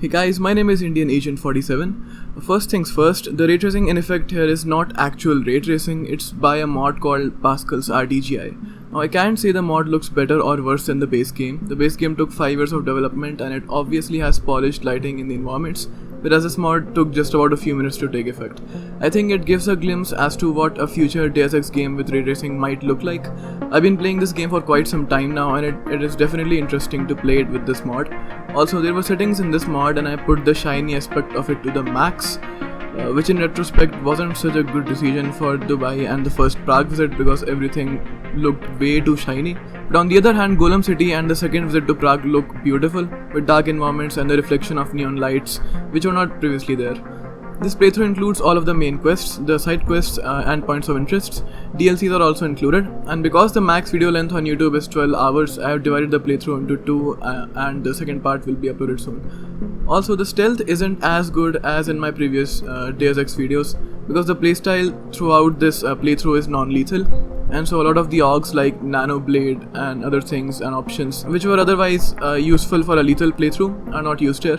Hey guys, my name is Indian Agent 47. First things first, the ray tracing in effect here is not actual ray tracing, it's by a mod called Pascal's RTGI. Now I can't say the mod looks better or worse than the base game. The base game took 5 years of development and it obviously has polished lighting in the environments, whereas this mod took just about a few minutes to take effect. I think it gives a glimpse as to what a future Deus Ex game with ray tracing might look like. I've been playing this game for quite some time now and it is definitely interesting to play it with this mod. Also, there were settings in this mod and I put the shiny aspect of it to the max, which in retrospect wasn't such a good decision for Dvali and the first Prague visit because everything looked way too shiny. But on the other hand, Golem City and the second visit to Prague look beautiful with dark environments and the reflection of neon lights which were not previously there. This playthrough includes all of the main quests, the side quests and points of interest. DLCs are also included, and because the max video length on YouTube is 12 hours, I have divided the playthrough into two and the second part will be uploaded soon. Also, the stealth isn't as good as in my previous Deus Ex videos because the playstyle throughout this playthrough is non-lethal, and so a lot of the augs like Nano Blade and other things and options which were otherwise useful for a lethal playthrough are not used here.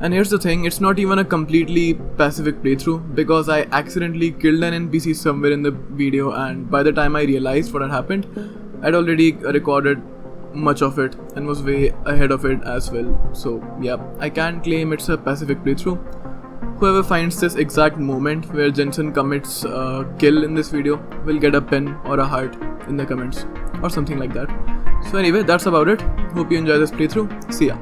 And here's the thing, it's not even a completely pacific playthrough because I accidentally killed an NPC somewhere in the video, and by the time I realized what had happened, I'd already recorded much of it and was way ahead of it as well. So yeah, I can't claim it's a pacific playthrough. Whoever finds this exact moment where Jensen commits a kill in this video will get a pen or a heart in the comments or something like that. So anyway, that's about it. Hope you enjoy this playthrough. See ya.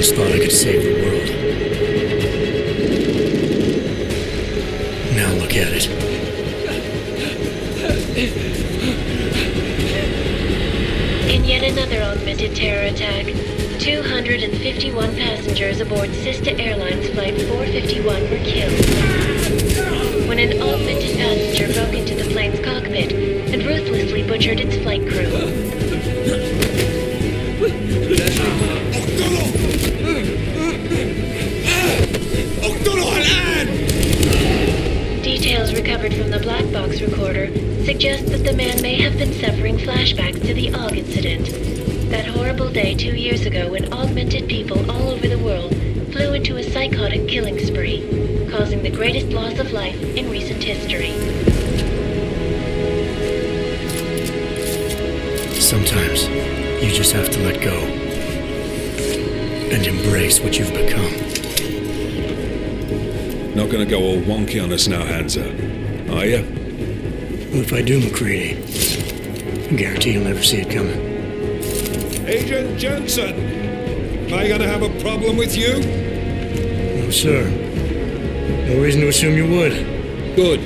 Thought I could save the world. Now look at it. In yet another augmented terror attack, 251 passengers aboard Sister Airlines Flight 451 were killed when an augmented passenger broke into the plane's cockpit and ruthlessly butchered its flight crew. Details recovered from the black box recorder suggest that the man may have been suffering flashbacks to the AUG incident. That horrible day 2 years ago when augmented people all over the world flew into a psychotic killing spree, causing the greatest loss of life in recent history. Sometimes you just have to let go and embrace what you've become. Not gonna go all wonky on us now, Hansa, are ya? Well, if I do, McCready, I guarantee you'll never see it coming. Agent Jensen! Am I gonna have a problem with you? No, sir. No reason to assume you would. Good,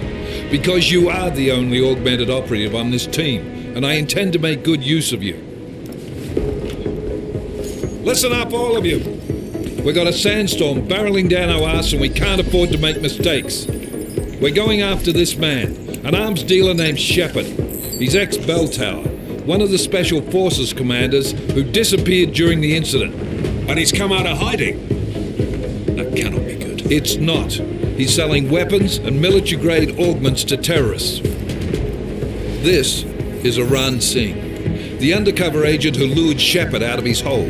because you are the only augmented operative on this team, and I intend to make good use of you. Listen up, all of you. We got a sandstorm barreling down our arse and we can't afford to make mistakes. We're going after this man, an arms dealer named Shepard. He's ex-Bell Tower, one of the Special Forces commanders who disappeared during the incident. And he's come out of hiding. That cannot be good. It's not. He's selling weapons and military-grade augments to terrorists. This is Aran Singh, the undercover agent who lured Shepard out of his hole.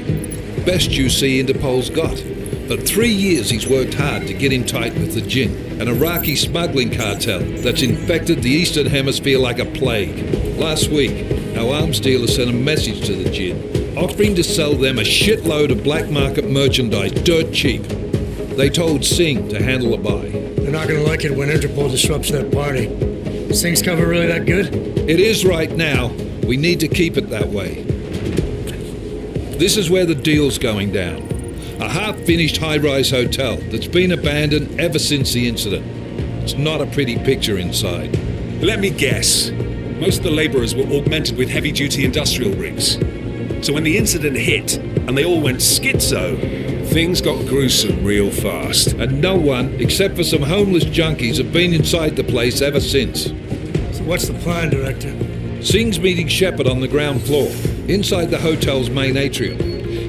Best you see Interpol's got. For 3 years he's worked hard to get in tight with the Jinn, an Iraqi smuggling cartel that's infected the Eastern Hemisphere like a plague. Last week, our arms dealer sent a message to the Jinn, offering to sell them a shitload of black market merchandise dirt cheap. They told Singh to handle a buy. They're not gonna like it when Interpol disrupts their party. Is Singh's cover really that good? It is right now. We need to keep it that way. This is where the deal's going down. A half-finished high-rise hotel that's been abandoned ever since the incident. It's not a pretty picture inside. Let me guess. Most of the laborers were augmented with heavy-duty industrial rigs. So when the incident hit, and they all went schizo, things got gruesome real fast. And no one, except for some homeless junkies, have been inside the place ever since. So what's the plan, Director? Singh's meeting Shepard on the ground floor, inside the hotel's main atrium.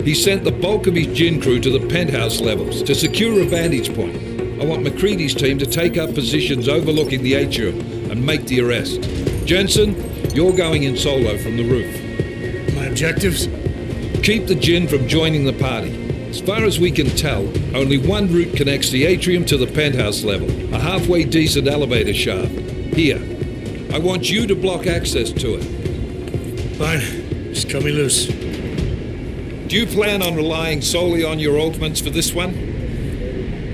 He sent the bulk of his gin crew to the penthouse levels to secure a vantage point. I want McCready's team to take up positions overlooking the atrium and make the arrest. Jensen, you're going in solo from the roof. My objectives? Keep the gin from joining the party. As far as we can tell, only one route connects the atrium to the penthouse level, a halfway decent elevator shaft. Here. I want you to block access to it. Fine. Just cut me loose. Do you plan on relying solely on your augments for this one?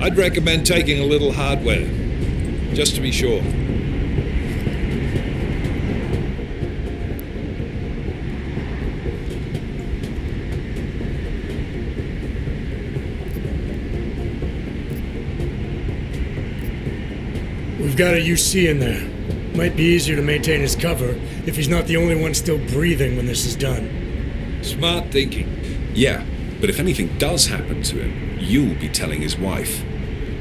I'd recommend taking a little hardware, just to be sure. We've got a UC in there. Might be easier to maintain his cover if he's not the only one still breathing when this is done. Smart thinking. Yeah, but if anything does happen to him, you'll be telling his wife.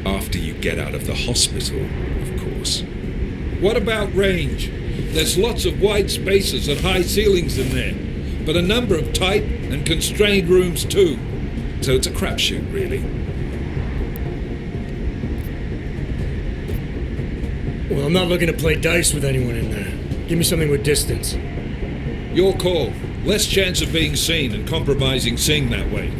After you get out of the hospital, of course. What about range? There's lots of wide spaces and high ceilings in there, but a number of tight and constrained rooms too. So it's a crapshoot, really. Well, I'm not looking to play dice with anyone in there. Give me something with distance. Your call. Less chance of being seen and compromising Singh that way.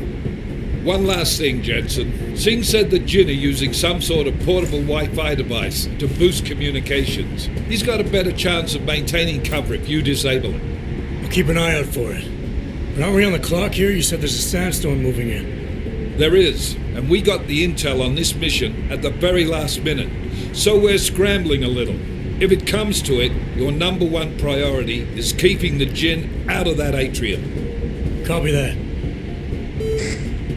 One last thing, Jensen. Singh said that Jin are using some sort of portable Wi-Fi device to boost communications. He's got a better chance of maintaining cover if you disable it. I'll keep an eye out for it. But aren't we on the clock here? You said there's a sandstorm moving in. There is, and we got the intel on this mission at the very last minute. So we're scrambling a little. If it comes to it, your number one priority is keeping the Jinn out of that atrium. Copy that.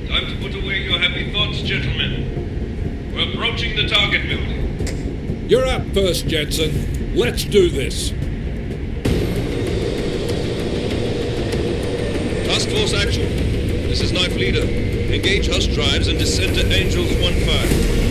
Time to put away your happy thoughts, gentlemen. We're approaching the target building. You're up first, Jensen. Let's do this. Task Force action. This is Knife Leader. Engage Hush drives and descend to Angels 1-5.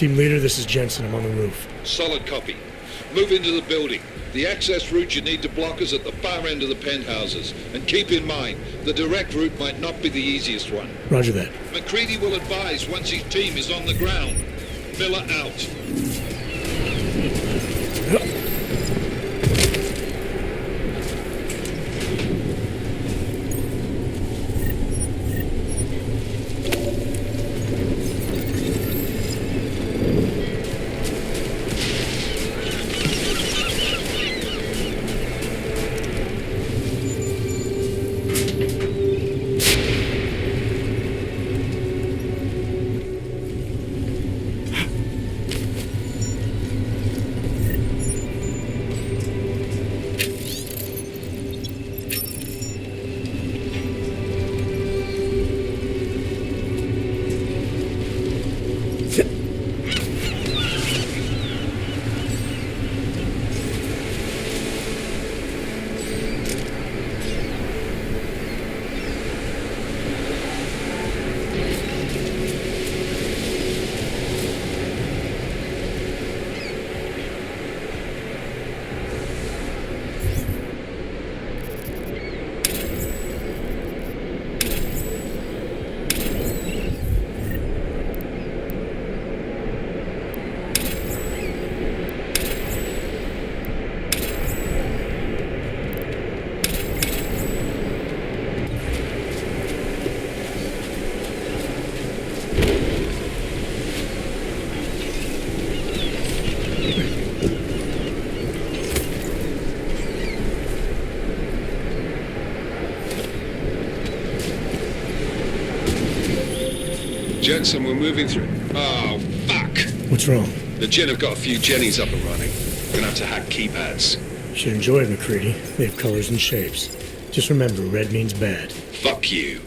Team leader, this is Jensen. I'm on the roof. Solid copy. Move into the building. The access route you need to block is at the far end of the penthouses. And keep in mind, the direct route might not be the easiest one. Roger that. McCready will advise once his team is on the ground. Miller out. Jensen, we're moving through. Oh, fuck! What's wrong? The Jinn have got a few Jennies up and running. Gonna have to hack keypads. Should enjoy it, McCready. They have colors and shapes. Just remember, red means bad. Fuck you.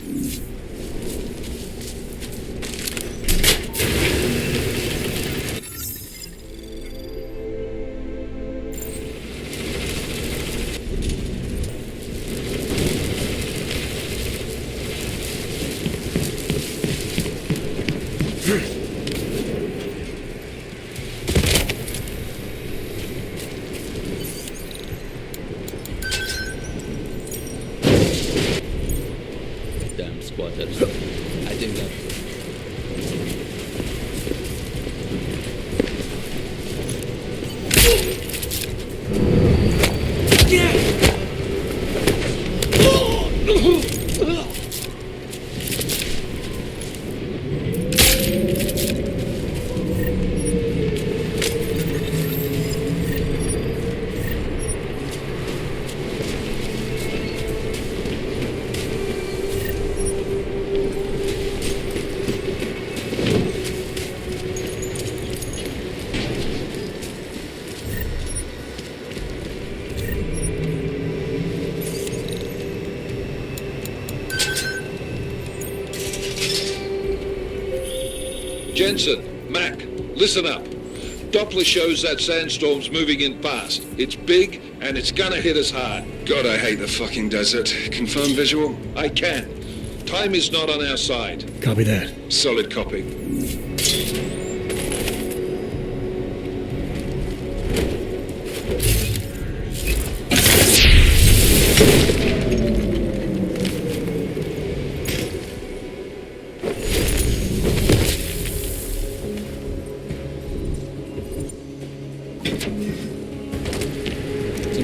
Damn squatters. I think that... Jensen, Mac, listen up. Doppler shows that sandstorm's moving in fast. It's big, and it's gonna hit us hard. God, I hate the fucking desert. Confirm visual? I can. Time is not on our side. Copy that. Solid copy.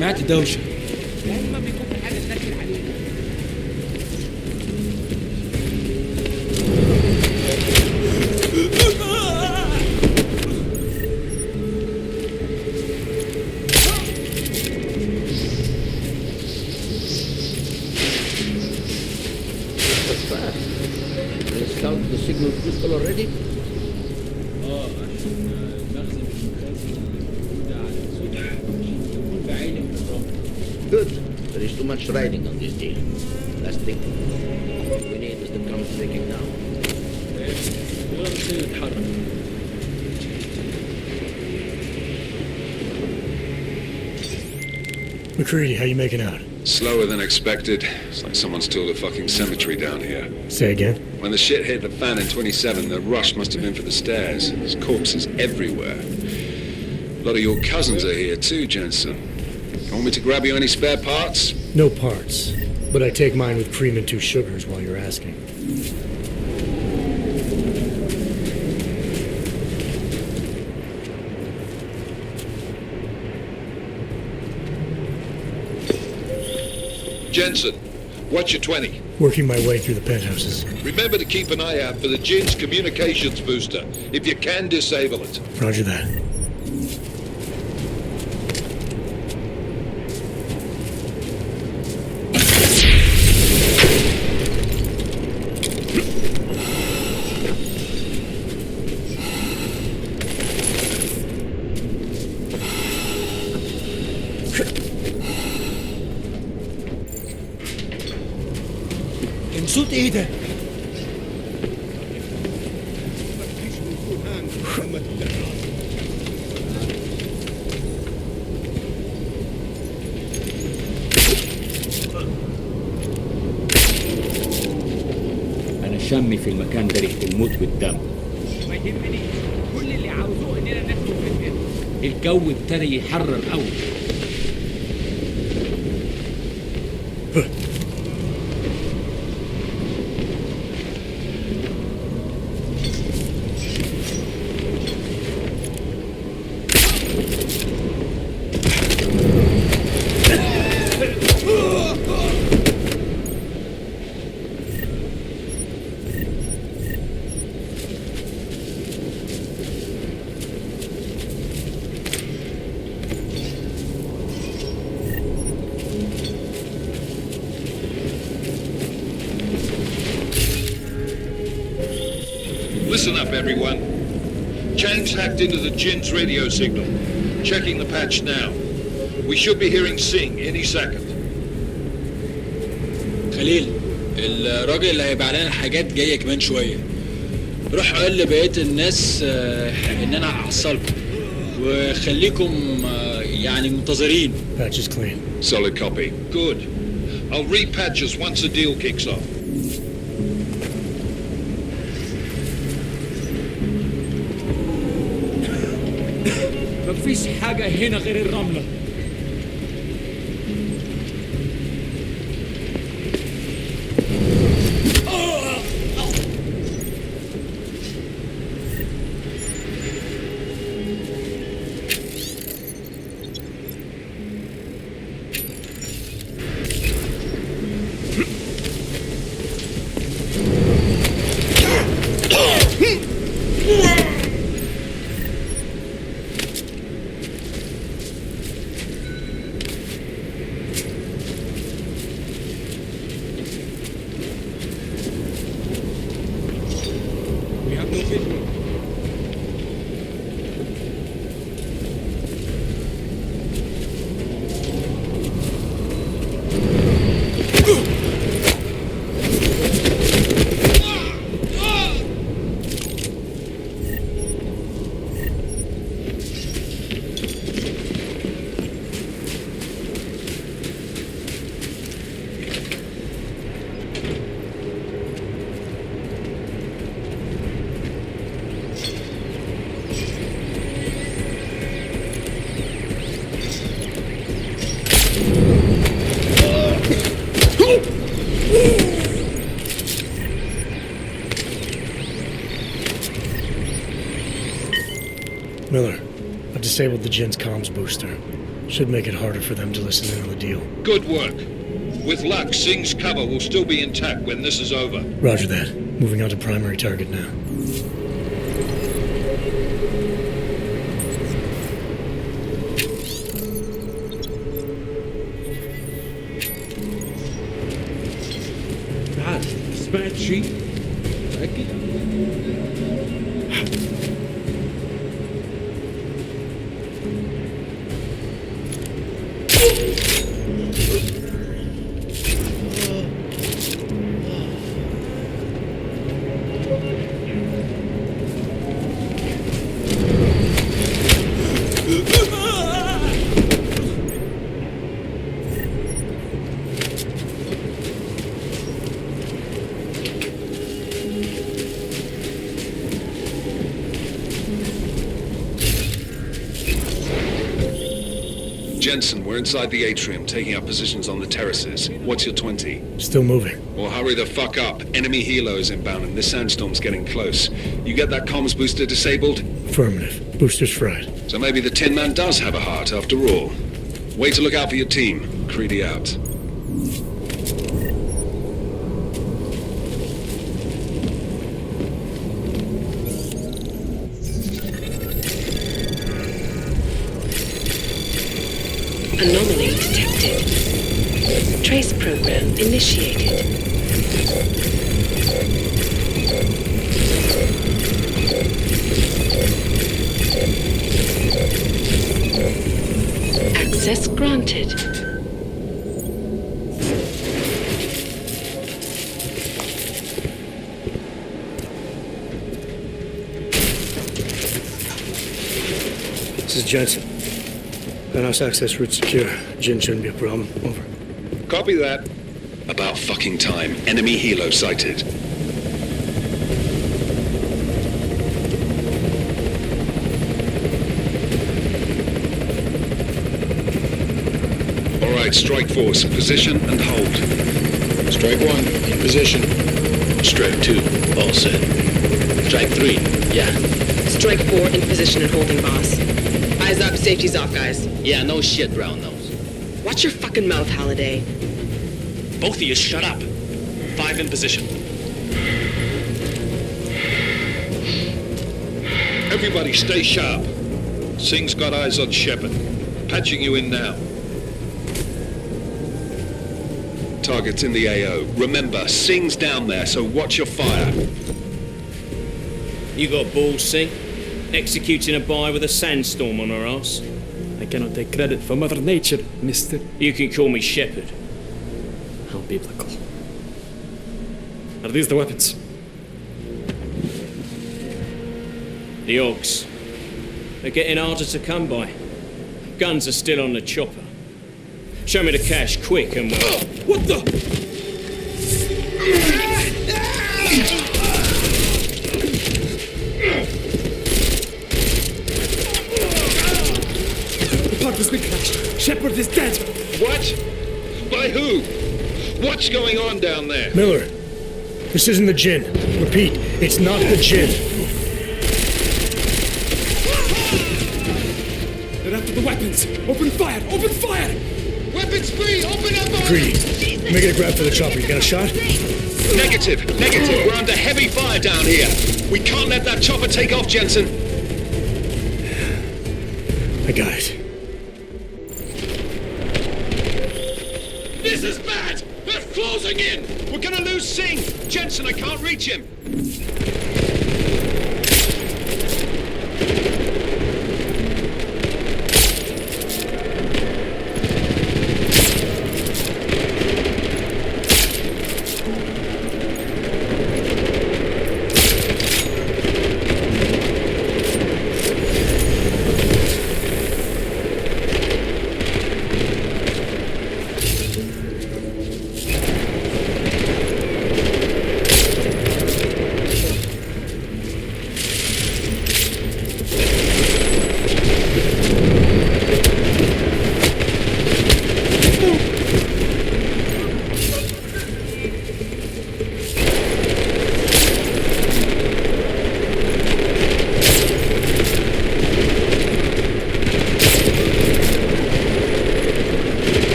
سمعت دوشة. Scout the signal crystal already? Good. There is too much riding on this deal. Last thing we need is to come breaking down. McCready, how you making out? Slower than expected. It's like someone's tooled a fucking cemetery down here. Say again? When the shit hit the fan in 27, the rush must have been for the stairs. There's corpses everywhere. A lot of your cousins are here too, Jensen. Want me to grab you any spare parts? No parts. But I take mine with cream and 2 sugars while you're asking. Jensen, what's your 20? Working my way through the penthouses. Remember to keep an eye out for the Jinn's communications booster. If you can, disable it. Roger that. صوت ايه ده؟ انا شامي في المكان ده ريحة الموت والدم. ما يهمنيش، كل اللي عاوزوه اننا ناخده في البيت. الجو ابتدى يحرر قوي. Listen up, everyone. Chang's hacked into the Jin's radio signal. Checking the patch now. We should be hearing Singh any second. خليل، الراجل اللي هيبقى لنا حاجات جايه كمان شويه. روح قول لبقيه الناس ان انا هحصلكم وخليكم يعني منتظرين. Patch is clean. Solid copy. Good. I'll repatch us once the deal kicks off. مفيش حاجة هنا غير الرملة. Miller, I've disabled the Jin's comms booster. Should make it harder for them to listen in on the deal. Good work. With luck, Singh's cover will still be intact when this is over. Roger that. Moving on to primary target now. تعال، سمعت شيء؟ متأكد؟ Jensen, we're inside the atrium, taking up positions on the terraces. What's your 20? Still moving. Well, hurry the fuck up. Enemy helo is inbound and this sandstorm's getting close. You get that comms booster disabled? Affirmative. Booster's fried. So maybe the Tin Man does have a heart after all. Way to look out for your team. Creedy out. Anomaly detected. Trace program initiated. Access granted. This is Jensen. Penthouse access route secure. Jin shouldn't be a problem. Over. Copy that. About fucking time. Enemy helo sighted. All right, strike force. Position and hold. Strike 1, in position. Strike 2, all set. Strike 3, yeah. Strike 4, in position and holding, boss. Eyes up, safety's off, guys. Yeah, no shit, brown nose. Watch your fucking mouth, Halliday. Both of you shut up. 5 in position. Everybody stay sharp. Singh's got eyes on Shepard. Patching you in now. Target's in the AO. Remember, Singh's down there, so watch your fire. You got balls, Singh? Executing a buy with a sandstorm on our arse? I cannot take credit for Mother Nature, mister. You can call me Shepherd. How biblical. Are these the weapons? The Ogs. They're getting harder to come by. Guns are still on the chopper. Show me the cash, quick, and we'll... What the? The part has been crashed. Shepard is dead. What? By who? What's going on down there? Miller, this isn't the Jinn. Repeat, it's not the Jinn. They're after the weapons. Open fire! Open fire! Weapons free! Open up! Greedy. Make it a grab for the chopper. You got a shot? Negative. We're under heavy fire down here. We can't let that chopper take off, Jensen. I got it. This is bad! They're closing in! We're gonna lose Singh! Jensen, I can't reach him!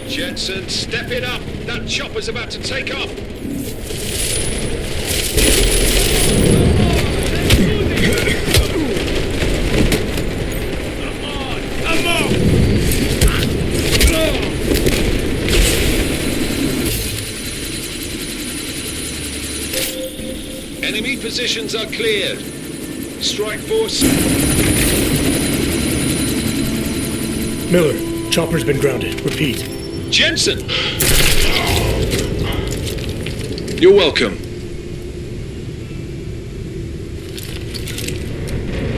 Jensen, step it up! That chopper's about to take off! Come on! Enemy positions are cleared. Strike force. Miller, chopper's been grounded. Repeat. Jensen! You're welcome.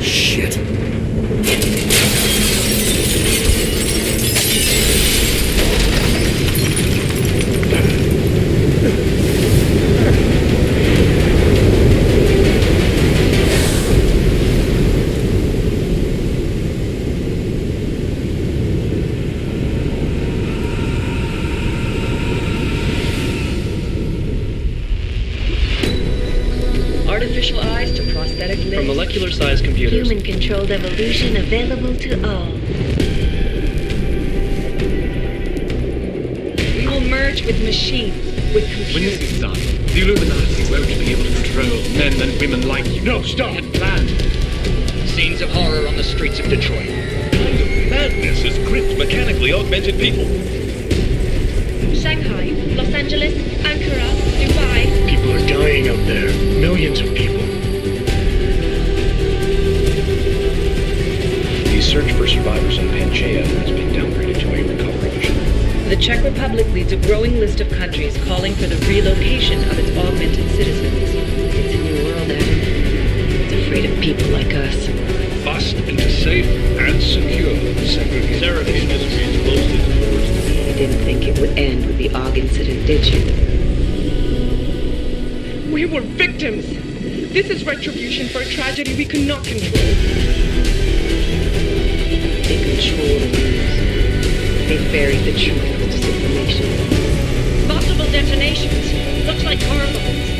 Shit. Artificial eyes to prosthetic limbs. From molecular-sized computers. Human-controlled evolution available to all. We will merge with machines, with computers. When this is done, the Illuminati won't be able to control men and women like you. No, stop! Had planned. Scenes of horror on the streets of Detroit. Madness has gripped mechanically augmented people. Shanghai, Los Angeles, Ankara, Dubai. People are dying out there. Millions of people. The search for survivors in Panchaea has been downgraded to a recovery mission. The Czech Republic leads a growing list of countries calling for the relocation of its augmented citizens. It's a new world, Adam. It's afraid of people like us. Bust into safe and secure segregation industries closely towards. You didn't think it would end with the Og incident, did you? We were victims. This is retribution for a tragedy we cannot control. They control the news. They buried the truth with disinformation. Possible detonations. Looks like car bombs.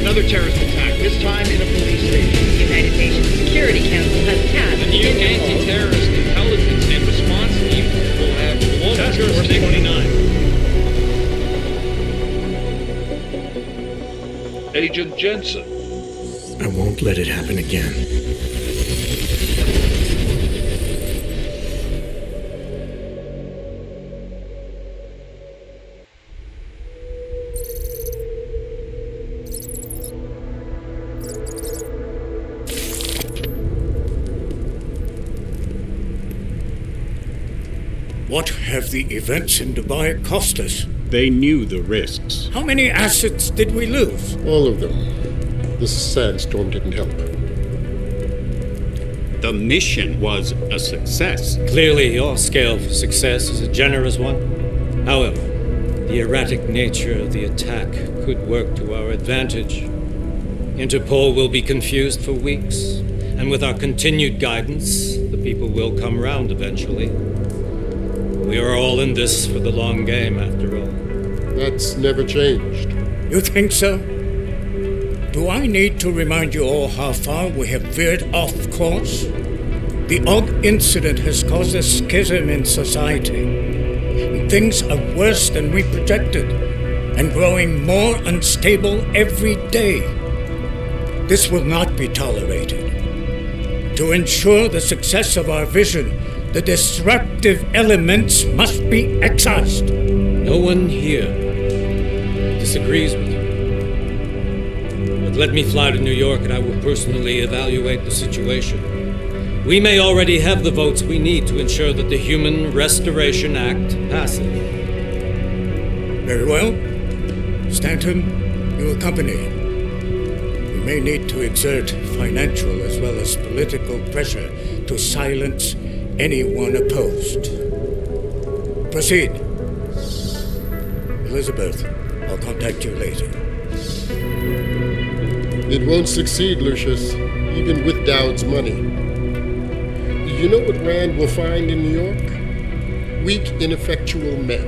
Another terrorist attack, this time in a police station. The United Nations Security Council has tasked The new anti-terrorist intelligence and response team will have global jurisdiction. 29. Agent Jensen. I won't let it happen again. What have the events in Dubai cost us? They knew the risks. How many assets did we lose? All of them. The sandstorm didn't help. The mission was a success. Clearly, your scale for success is a generous one. However, the erratic nature of the attack could work to our advantage. Interpol will be confused for weeks, and with our continued guidance, the people will come round eventually. We are all in this for the long game, after all. That's never changed. You think so? Do I need to remind you all how far we have veered off course? The Og incident has caused a schism in society. Things are worse than we projected, and growing more unstable every day. This will not be tolerated. To ensure the success of our vision, the disruptive elements must be excised. No one here disagrees with you. But let me fly to New York and I will personally evaluate the situation. We may already have the votes we need to ensure that the Human Restoration Act passes. Very well. Stanton, you accompany. We may need to exert financial as well as political pressure to silence anyone opposed. Proceed. Elizabeth, I'll contact you later. It won't succeed, Lucius, even with Dowd's money. You know what Rand will find in New York? Weak, ineffectual men.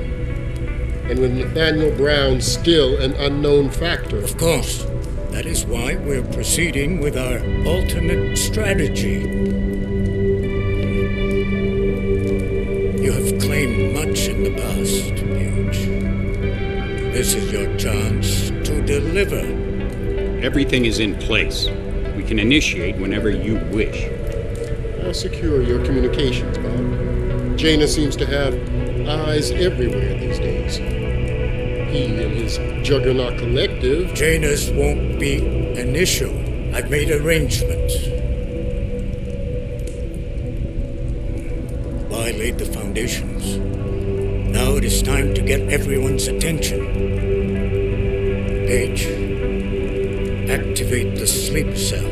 And with Nathaniel Brown still an unknown factor. Of course. That is why we're proceeding with our alternate strategy. You have claimed much in the past, Huge. This is your chance to deliver. Everything is in place. We can initiate whenever you wish. I'll secure your communications, Bob. Jaina seems to have eyes everywhere these days. He and his Juggernaut Collective... Jaina's won't be an issue. I've made arrangements. I laid the foundations. Now it is time to get everyone's attention. Paige, activate the sleep cell.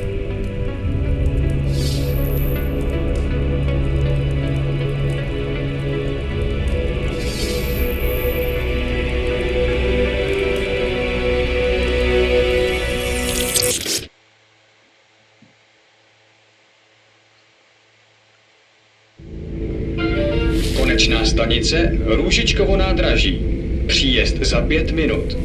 Konečná stanice Růžičkovo nádraží. Příjezd za 5 minut.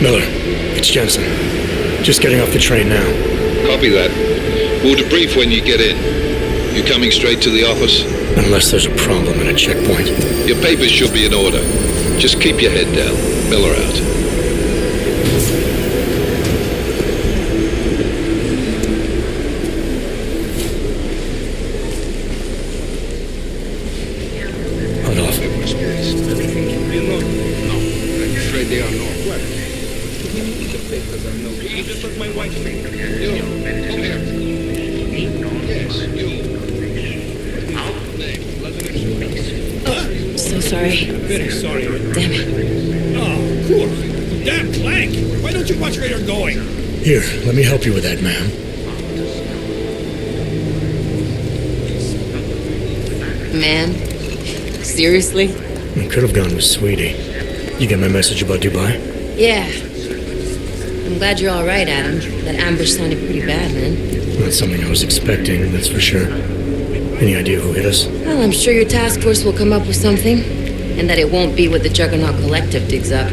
Miller, it's Jensen. Just getting off the train now. Copy that. We'll debrief when you get in. You coming straight to the office? Unless there's a problem at a checkpoint. Your papers should be in order. Just keep your head down. Miller out. Hold off. No, I'm afraid they are not. Just like my wife. So sorry. Very sorry. Damn it. Oh, cool. Damn Clank! Why don't you watch where you're going? Here, let me help you with that, ma'am. Man? Seriously? I could have gone with Sweetie. You get my message about Dubai? Yeah. I'm glad you're all right, Adam. That ambush sounded pretty bad, man. Not something I was expecting, that's for sure. Any idea who hit us? Well, I'm sure your task force will come up with something. And that it won't be what the Juggernaut Collective digs up.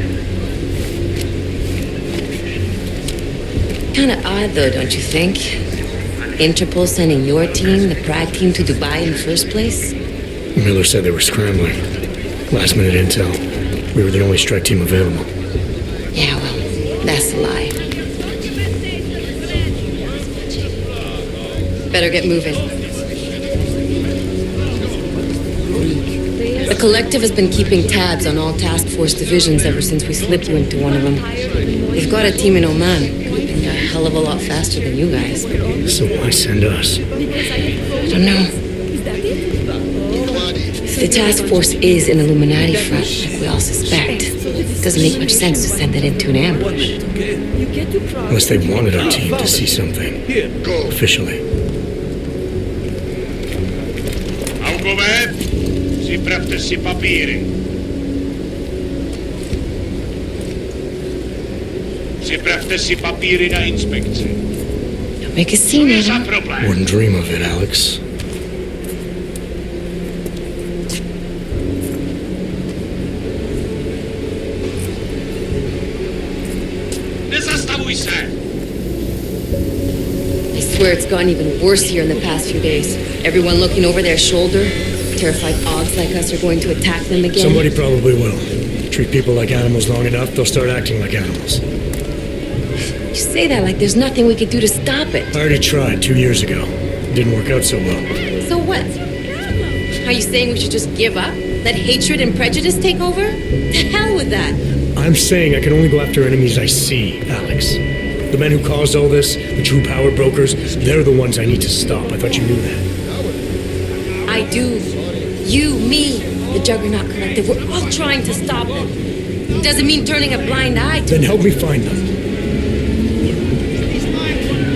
Kinda odd, though, don't you think? Interpol sending your team, the Prague team, to Dubai in the first place? Miller said they were scrambling. Last minute intel. We were the only strike team available. Yeah, well, that's a lie. Better get moving. The Collective has been keeping tabs on all task force divisions ever since we slipped you into one of them. They've got a team in Oman. Could be a hell of a lot faster than you guys. So why send us? I don't know. If the task force is an Illuminati front, like we all suspect, it doesn't make much sense to send it into an ambush. Unless they wanted our team to see something. Officially. Algovet, ziprawte si papiery. Ziprawte si papiery na inspekcję. Don't make a scene, Adam. Wouldn't dream of it, Alex. Nie zastawuj się! I swear it's gotten even worse here in the past few days. Everyone looking over their shoulder. Terrified Augs like us are going to attack them again. Somebody probably will. Treat people like animals long enough, they'll start acting like animals. You say that like there's nothing we could do to stop it. I already tried 2 years ago. Didn't work out so well. So what? Are you saying we should just give up? Let hatred and prejudice take over? To hell with that. I'm saying I can only go after enemies I see, Alex. The men who caused all this, the true power brokers, they're the ones I need to stop. I thought you knew that. I do. You, me, the Juggernaut Collective, we're all trying to stop them. It doesn't mean turning a blind eye to Then help me find them.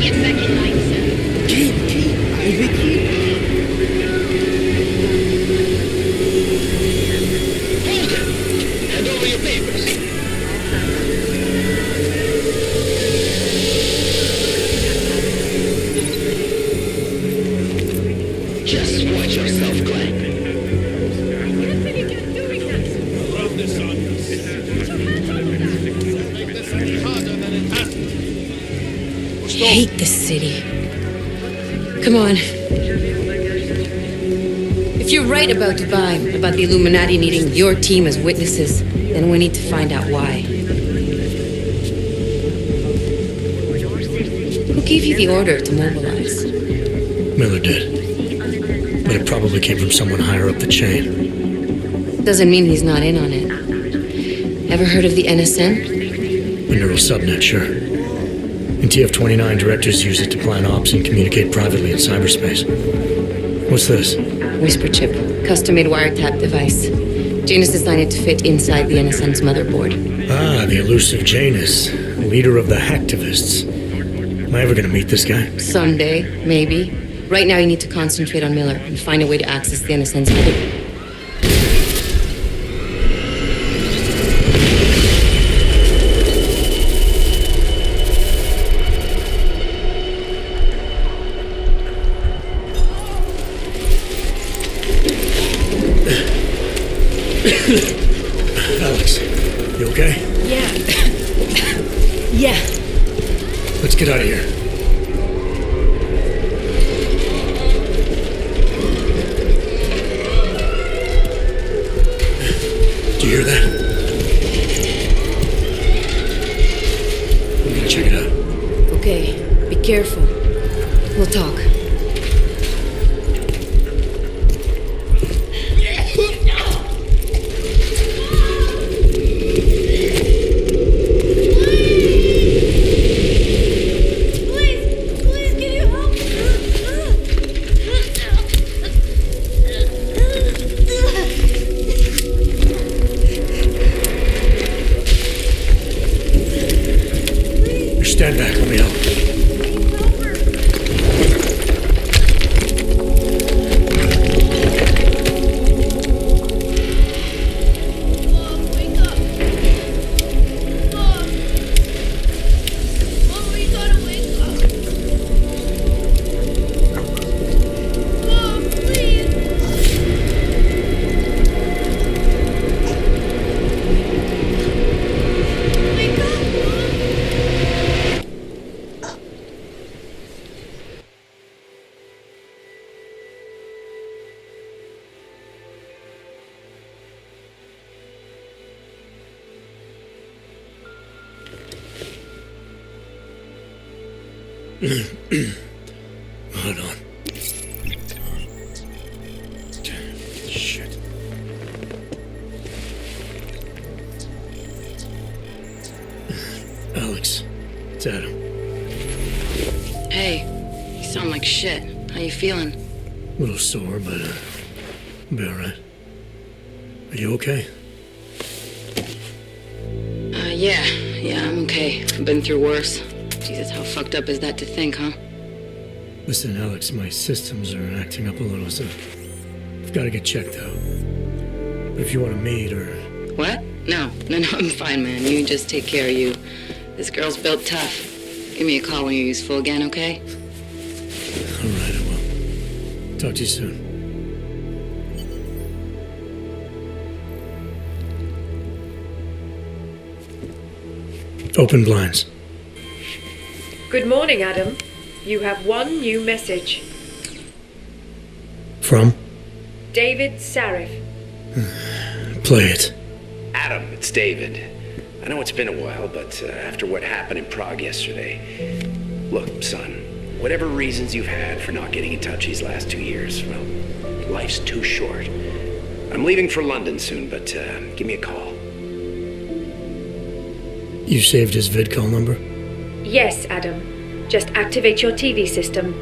Get back in line, sir. Hand over your papers. Just watch yourself, Glenn. I hate this city. Come on. If you're right about Dubai, about the Illuminati needing your team as witnesses, then we need to find out why. Who gave you the order to mobilize? Miller did. But it probably came from someone higher up the chain. Doesn't mean he's not in on it. Ever heard of the NSN? A neural subnet, sure. In TF-29, directors use it to plan ops and communicate privately in cyberspace. What's this? Whisper chip, custom-made wiretap device. Janus designed it to fit inside the NSN's motherboard. Ah, the elusive Janus, leader of the hacktivists. Am I ever gonna meet this guy? Someday, maybe. Right now you need to concentrate on Miller and find a way to access the NSN's motherboard. Alex, you okay? Yeah. Yeah. Let's get out of here. Do you hear that? I'm gonna check it out. Okay, be careful. We'll talk. Stand back, let me help. Hold on. sound like shit. How you feeling? A little sore, but I'll be alright. Are you okay? Yeah, I'm okay. I've been through worse. Jesus, how fucked up is that to think, huh? Listen, Alex, my systems are acting up a little, so I've got to get checked out. But if you want to meet or... What? No, I'm fine, man. You just take care of you. This girl's built tough. Give me a call when you're useful again, okay? Alright, I will. Talk to you soon. Open blinds. Good morning, Adam. You have one new message. From? David Sarif. Play it. Adam, it's David. I know it's been a while, but after what happened in Prague yesterday... Look, son, whatever reasons you've had for not getting in touch these last 2 years, well, life's too short. I'm leaving for London soon, but give me a call. You saved his vidcall number? Yes, Adam. Just activate your TV system.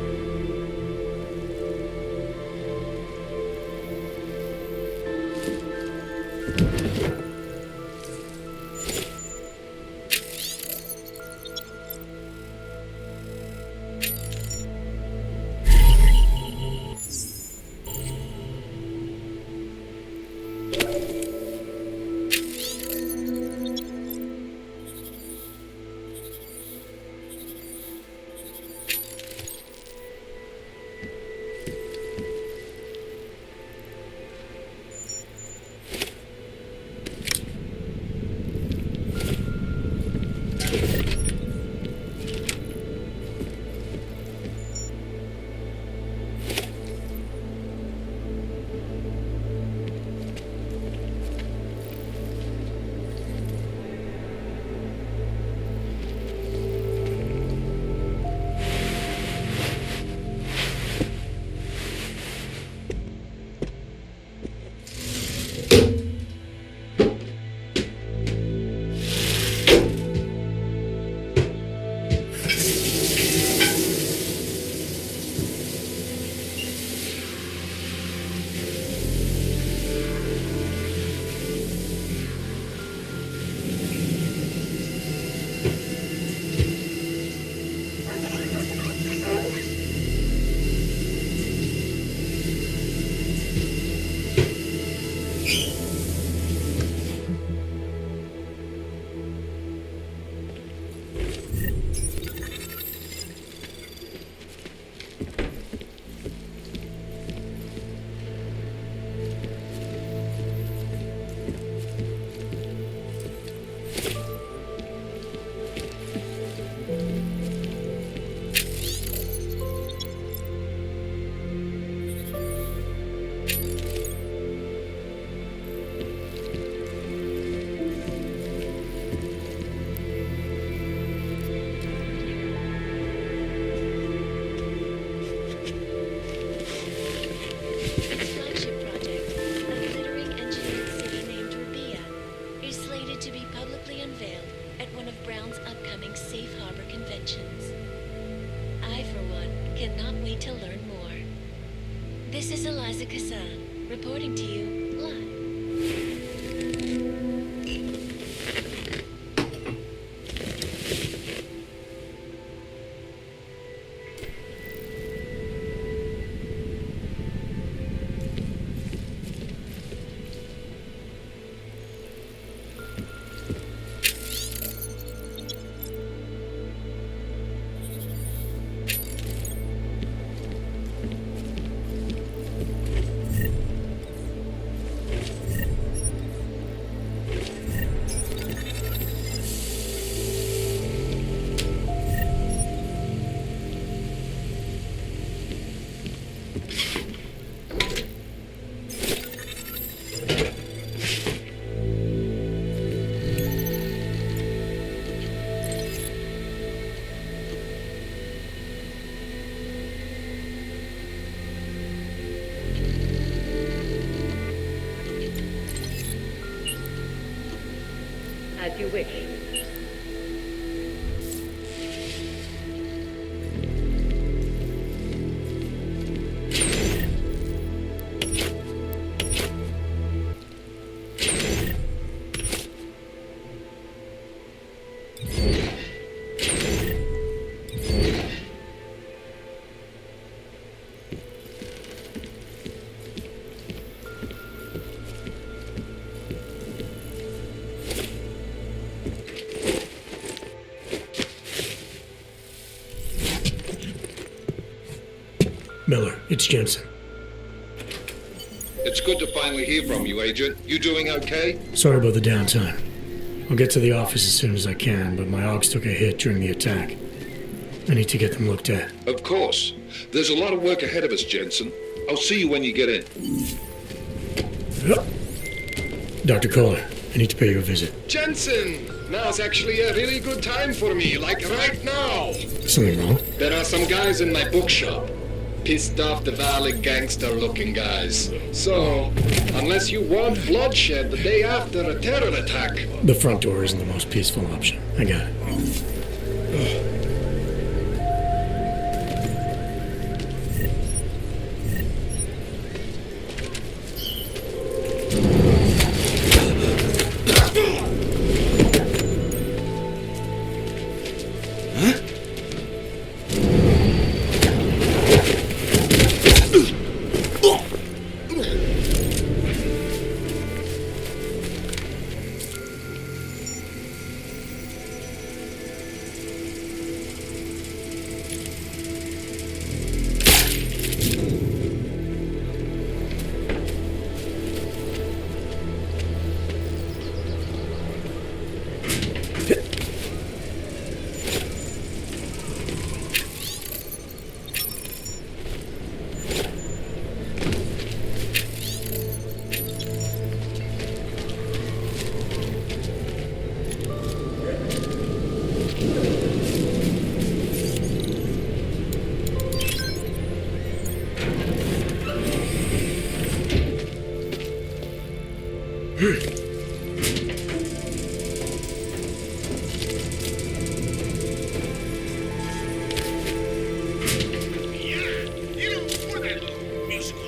Reporting to you live. As you wish. Miller, it's Jensen. It's good to finally hear from you, Agent. You doing okay? Sorry about the downtime. I'll get to the office as soon as I can, but my Augs took a hit during the attack. I need to get them looked at. Of course. There's a lot of work ahead of us, Jensen. I'll see you when you get in. Dr. Koller, I need to pay you a visit. Jensen! Now's actually a really good time for me, like right now. Something wrong? There are some guys in my bookshop. Pissed off Dvali gangster-looking guys. So, unless you want bloodshed the day after a terror attack... The front door isn't the most peaceful option. I got it.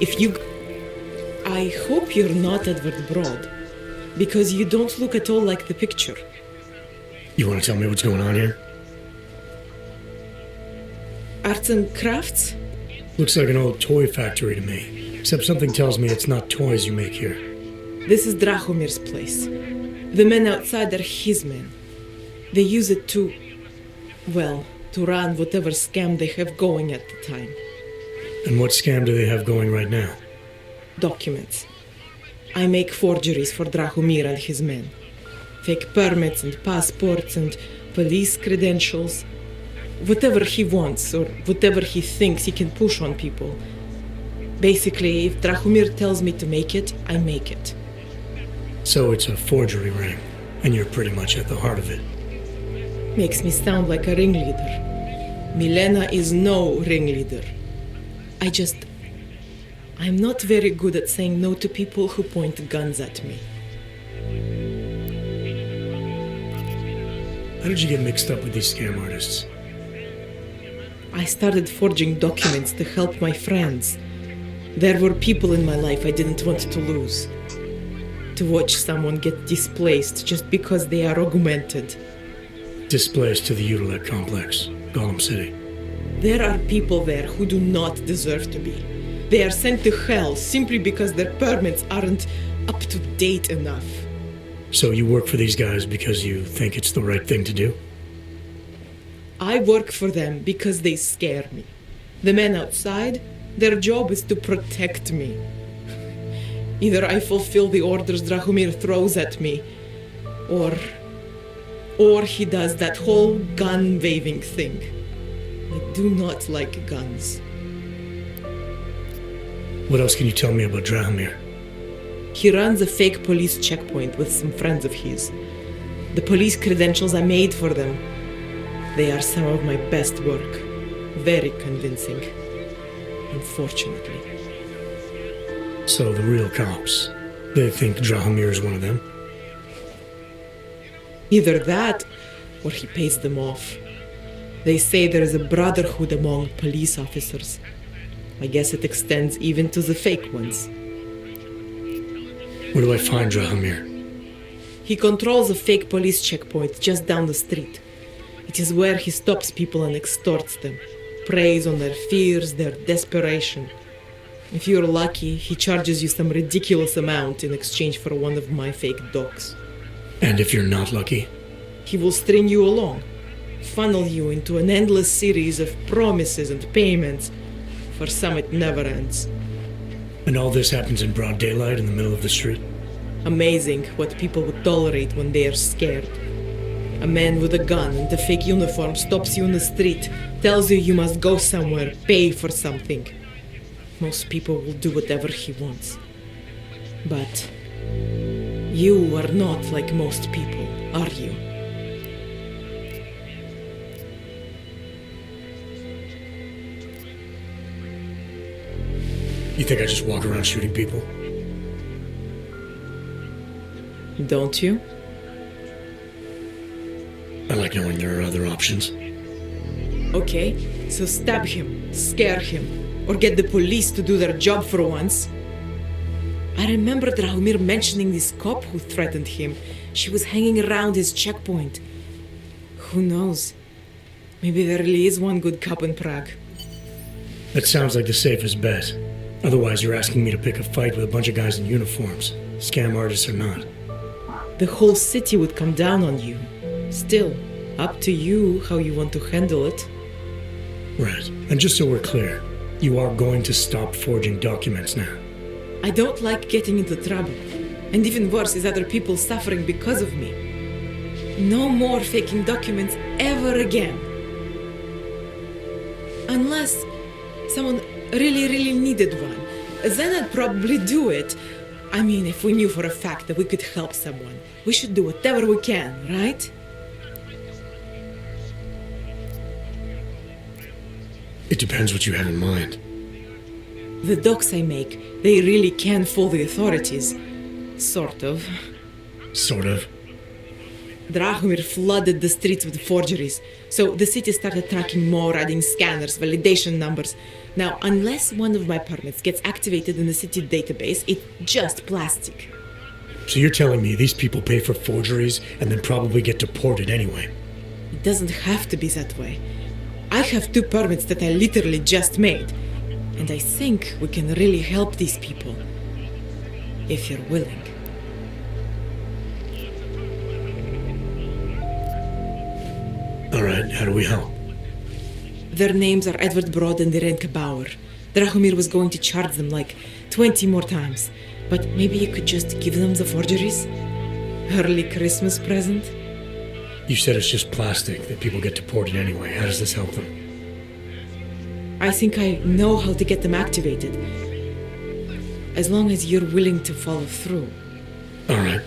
If you... I hope you're not Edward Broad, because you don't look at all like the picture. You want to tell me what's going on here? Arts and crafts? Looks like an old toy factory to me, except something tells me it's not toys you make here. This is Drahomir's place. The men outside are his men. They use it to... well, to run whatever scam they have going at the time. And what scam do they have going right now? Documents. I make forgeries for Drahomir and his men. Fake permits and passports and police credentials. Whatever he wants or whatever he thinks he can push on people. Basically, if Drahomir tells me to make it, I make it. So it's a forgery ring, and you're pretty much at the heart of it. Makes me sound like a ringleader. Milena is no ringleader. I'm not very good at saying no to people who point guns at me. How did you get mixed up with these scam artists? I started forging documents to help my friends. There were people in my life I didn't want to lose. To watch someone get displaced just because they are augmented. Displaced to the Utilec complex, Golem City. There are people there who do not deserve to be. They are sent to hell simply because their permits aren't up to date enough. So you work for these guys because you think it's the right thing to do? I work for them because they scare me. The men outside, their job is to protect me. Either I fulfill the orders Drahomir throws at me, or he does that whole gun-waving thing. I do not like guns. What else can you tell me about Drahomir? He runs a fake police checkpoint with some friends of his. The police credentials I made for them, they are some of my best work. Very convincing. Unfortunately. So the real cops, they think Drahomir is one of them? Either that, or he pays them off. They say there is a brotherhood among police officers. I guess it extends even to the fake ones. Where do I find Drahomir? He controls a fake police checkpoint just down the street. It is where he stops people and extorts them. Preys on their fears, their desperation. If you're lucky, he charges you some ridiculous amount in exchange for one of my fake dogs. And if you're not lucky? He will string you along, funnel you into an endless series of promises and payments. For some, it never ends. And all this happens in broad daylight in the middle of the street? Amazing what people would tolerate when they are scared. A man with a gun and a fake uniform stops you in the street, tells you you must go somewhere, pay for something. Most people will do whatever he wants. But you are not like most people, are you? You think I just walk around shooting people? Don't you? I like knowing there are other options. Okay, so stab him, scare him, or get the police to do their job for once. I remember Drahomir mentioning this cop who threatened him. She was hanging around his checkpoint. Who knows? Maybe there really is one good cop in Prague. That sounds like the safest bet. Otherwise, you're asking me to pick a fight with a bunch of guys in uniforms, scam artists or not. The whole city would come down on you. Still, up to you how you want to handle it. Right. And just so we're clear, you are going to stop forging documents now. I don't like getting into trouble. And even worse is other people suffering because of me. No more faking documents ever again. Unless someone really needed one. Then I'd probably do it. I mean, if we knew for a fact that we could help someone, we should do whatever we can, right? It depends what you have in mind. The docs I make, they really can fool the authorities. Sort of. Sort of? Drahomir flooded the streets with forgeries, so the city started tracking more, adding scanners, validation numbers. Now, unless one of my permits gets activated in the city database, it's just plastic. So you're telling me these people pay for forgeries and then probably get deported anyway? It doesn't have to be that way. I have 2 permits that I literally just made, and I think we can really help these people, if you're willing. Alright, how do we help? Their names are Edward Broad and Irenka Bauer. Drahomir was going to charge them like 20 more times, but maybe you could just give them the forgeries? Early Christmas present? You said it's just plastic, that people get deported anyway. How does this help them? I think I know how to get them activated. As long as you're willing to follow through. Alright.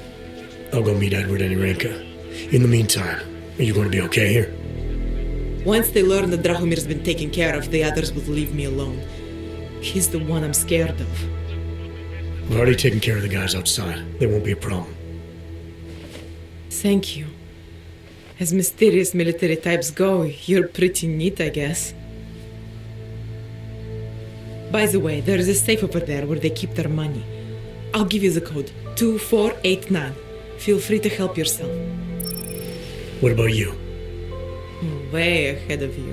I'll go meet Edward and Irenka. In the meantime, are you going to be okay here? Once they learn that Drahomir's been taken care of, the others will leave me alone. He's the one I'm scared of. We've already taken care of the guys outside. They won't be a problem. Thank you. As mysterious military types go, you're pretty neat, I guess. By the way, there is a safe over there where they keep their money. I'll give you the code, 2489. Feel free to help yourself. What about you? Way ahead of you.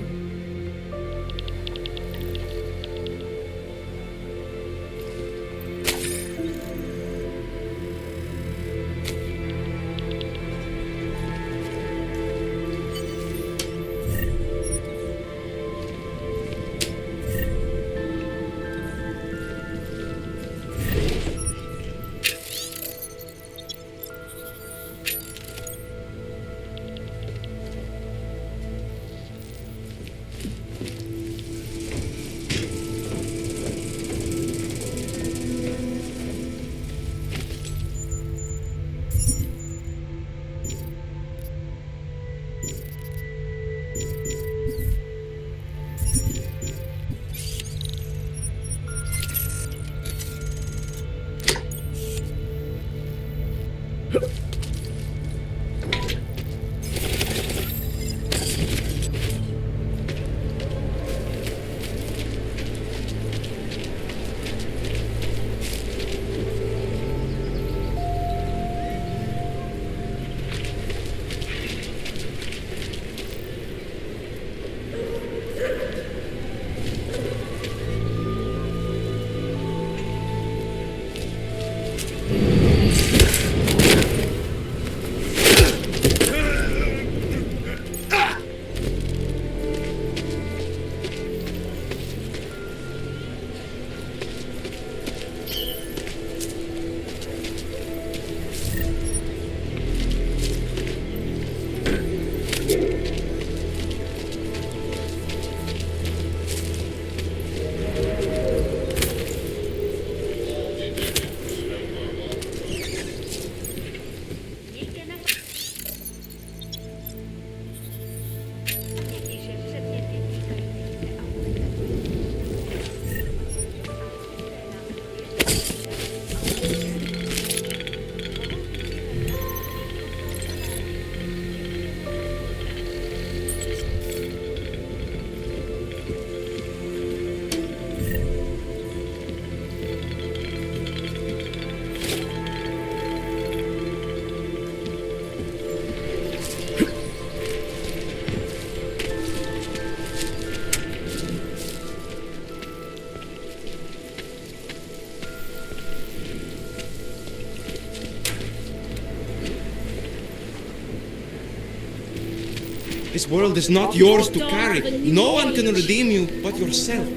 This world is not yours to carry. No one can redeem you but yourself.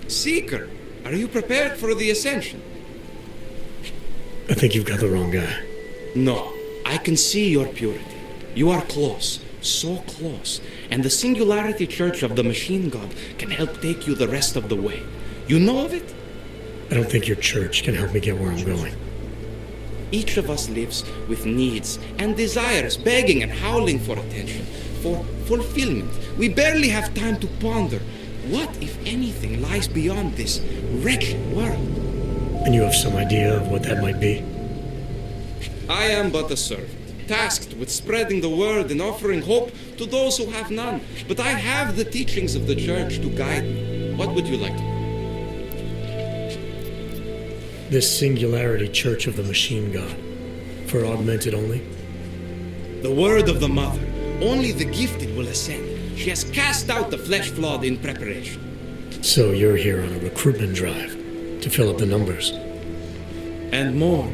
Seeker, are you prepared for the ascension? I think you've got the wrong guy. No, I can see your purity. You are close, so close, and the Singularity Church of the Machine God can help take you the rest of the way. You know of it? I don't think your church can help me get where I'm going. Each of us lives with needs and desires, begging and howling for attention, for fulfillment. We barely have time to ponder what, if anything, lies beyond this wretched world. And you have some idea of what that might be? I am but a servant, tasked with spreading the word and offering hope to those who have none. But I have the teachings of the church to guide me. What would you like to know? This Singularity Church of the Machine God. For augmented only? The word of the Mother. Only the gifted will ascend. She has cast out the flesh-flawed in preparation. So you're here on a recruitment drive to fill up the numbers. And more.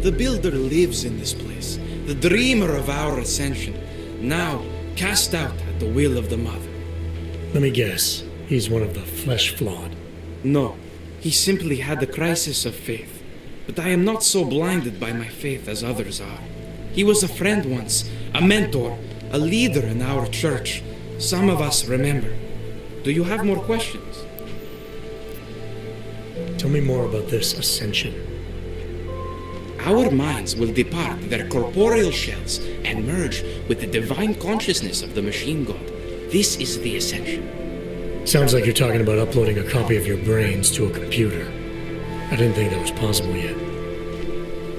The Builder lives in this place. The dreamer of our ascension. Now cast out at the will of the Mother. Let me guess. He's one of the flesh-flawed. No. He simply had a crisis of faith. But I am not so blinded by my faith as others are. He was a friend once, a mentor, a leader in our church. Some of us remember. Do you have more questions? Tell me more about this ascension. Our minds will depart their corporeal shells and merge with the divine consciousness of the Machine God. This is the ascension. Sounds like you're talking about uploading a copy of your brains to a computer. I didn't think that was possible yet.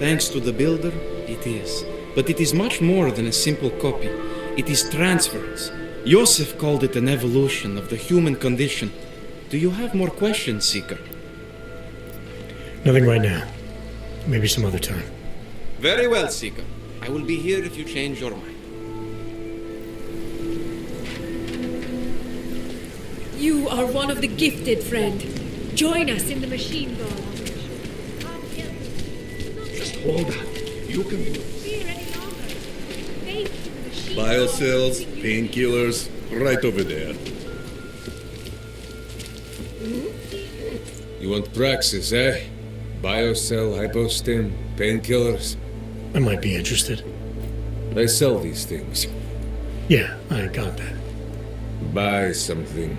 Thanks to the Builder, it is. But it is much more than a simple copy. It is transference. Joseph called it an evolution of the human condition. Do you have more questions, Seeker? Nothing right now. Maybe some other time. Very well, Seeker. I will be here if you change your mind. You are one of the gifted, friend. Join us in the Machine God. Just hold on. You can do it. Biocells, painkillers, right over there. You want Praxis, eh? Biocell, hypostim, painkillers. I might be interested. They sell these things. Yeah, I got that. Buy something.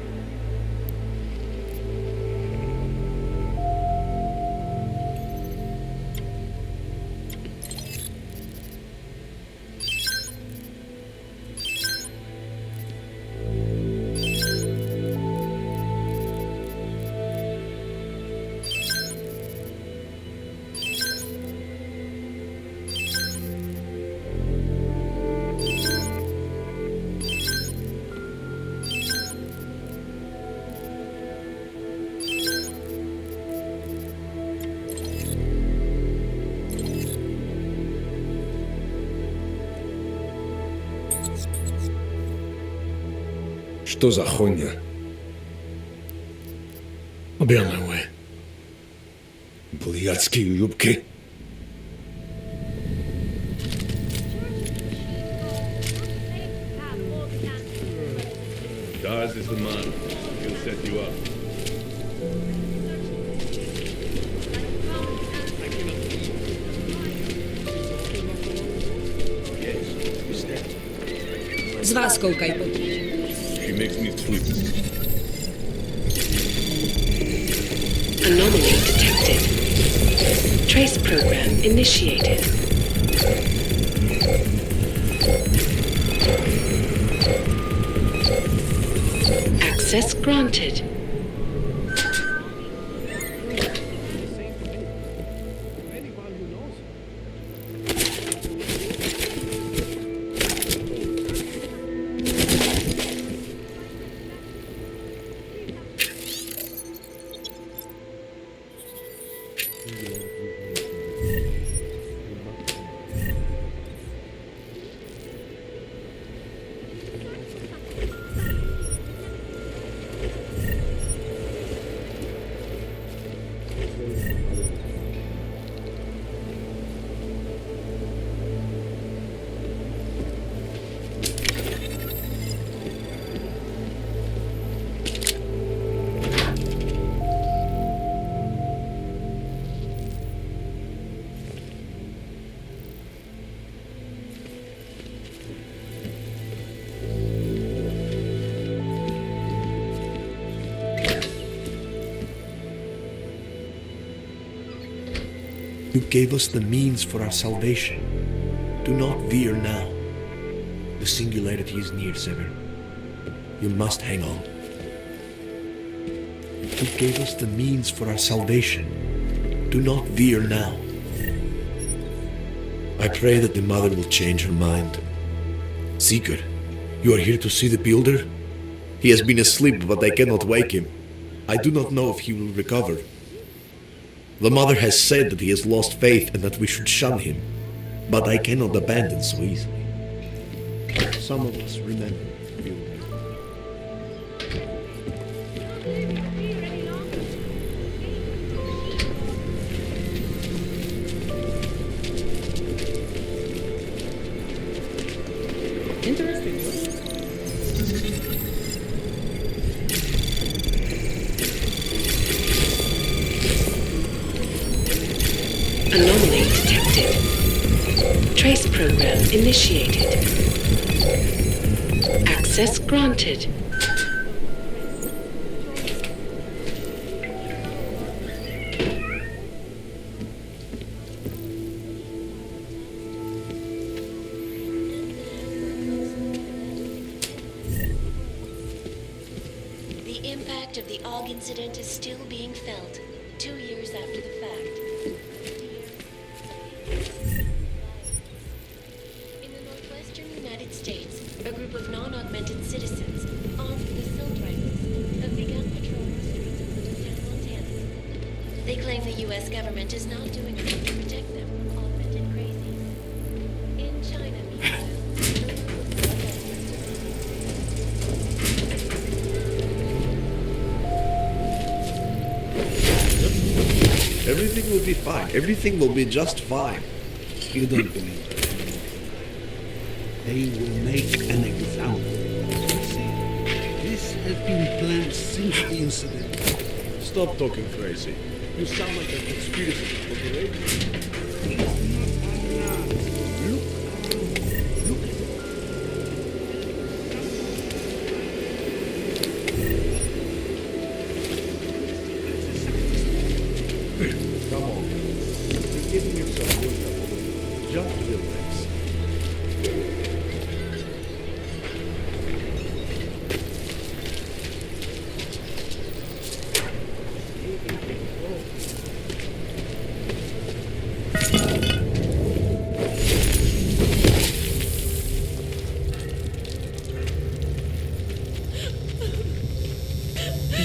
Что за хуйня? I'll be on my way. Блядские юбки. Daz is the man. He'll set you up. Z vás koukaj, She makes me sleep. Anomaly detected. Trace program initiated. Access granted. You gave us the means for our salvation. Do not veer now. The singularity is near, Sever. You must hang on. You gave us the means for our salvation. Do not veer now. I pray that the mother will change her mind. Seeker, you are here to see the builder? He has been asleep, but I cannot wake him. I do not know if he will recover. The mother has said that he has lost faith and that we should shun him, but I cannot abandon so easily. Some of us remember the builder. Anomaly detected. Trace program initiated. Access granted. The impact of the Og incident is still being felt, 2 years after the fact. In the northwestern United States, a group of non-augmented citizens, armed with assault rifles, have begun patrolling the streets of Littleton, Montana. They claim the U.S. government is not doing enough to protect them from augmented crazies. In China, meanwhile, Everything will be fine. Everything will be just fine. You don't believe it. They will make an example. This has been planned since the incident. Stop talking crazy. You sound like a conspiracy operator. Come on. You're giving yourself work up. Just relax.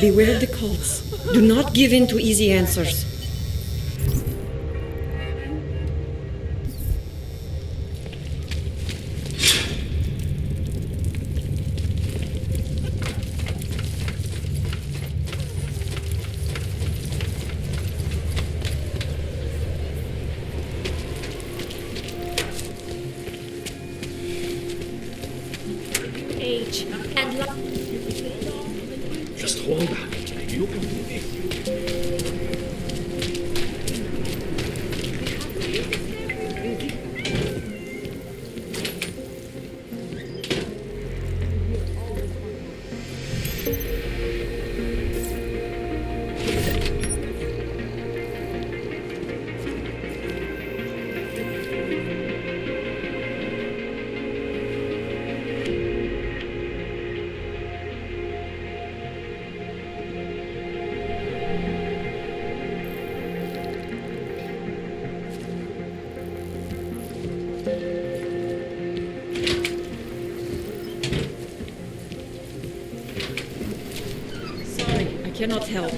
Beware the cults. Do not give in to easy answers. Age and love. Just hold on. You can do this. Cannot help.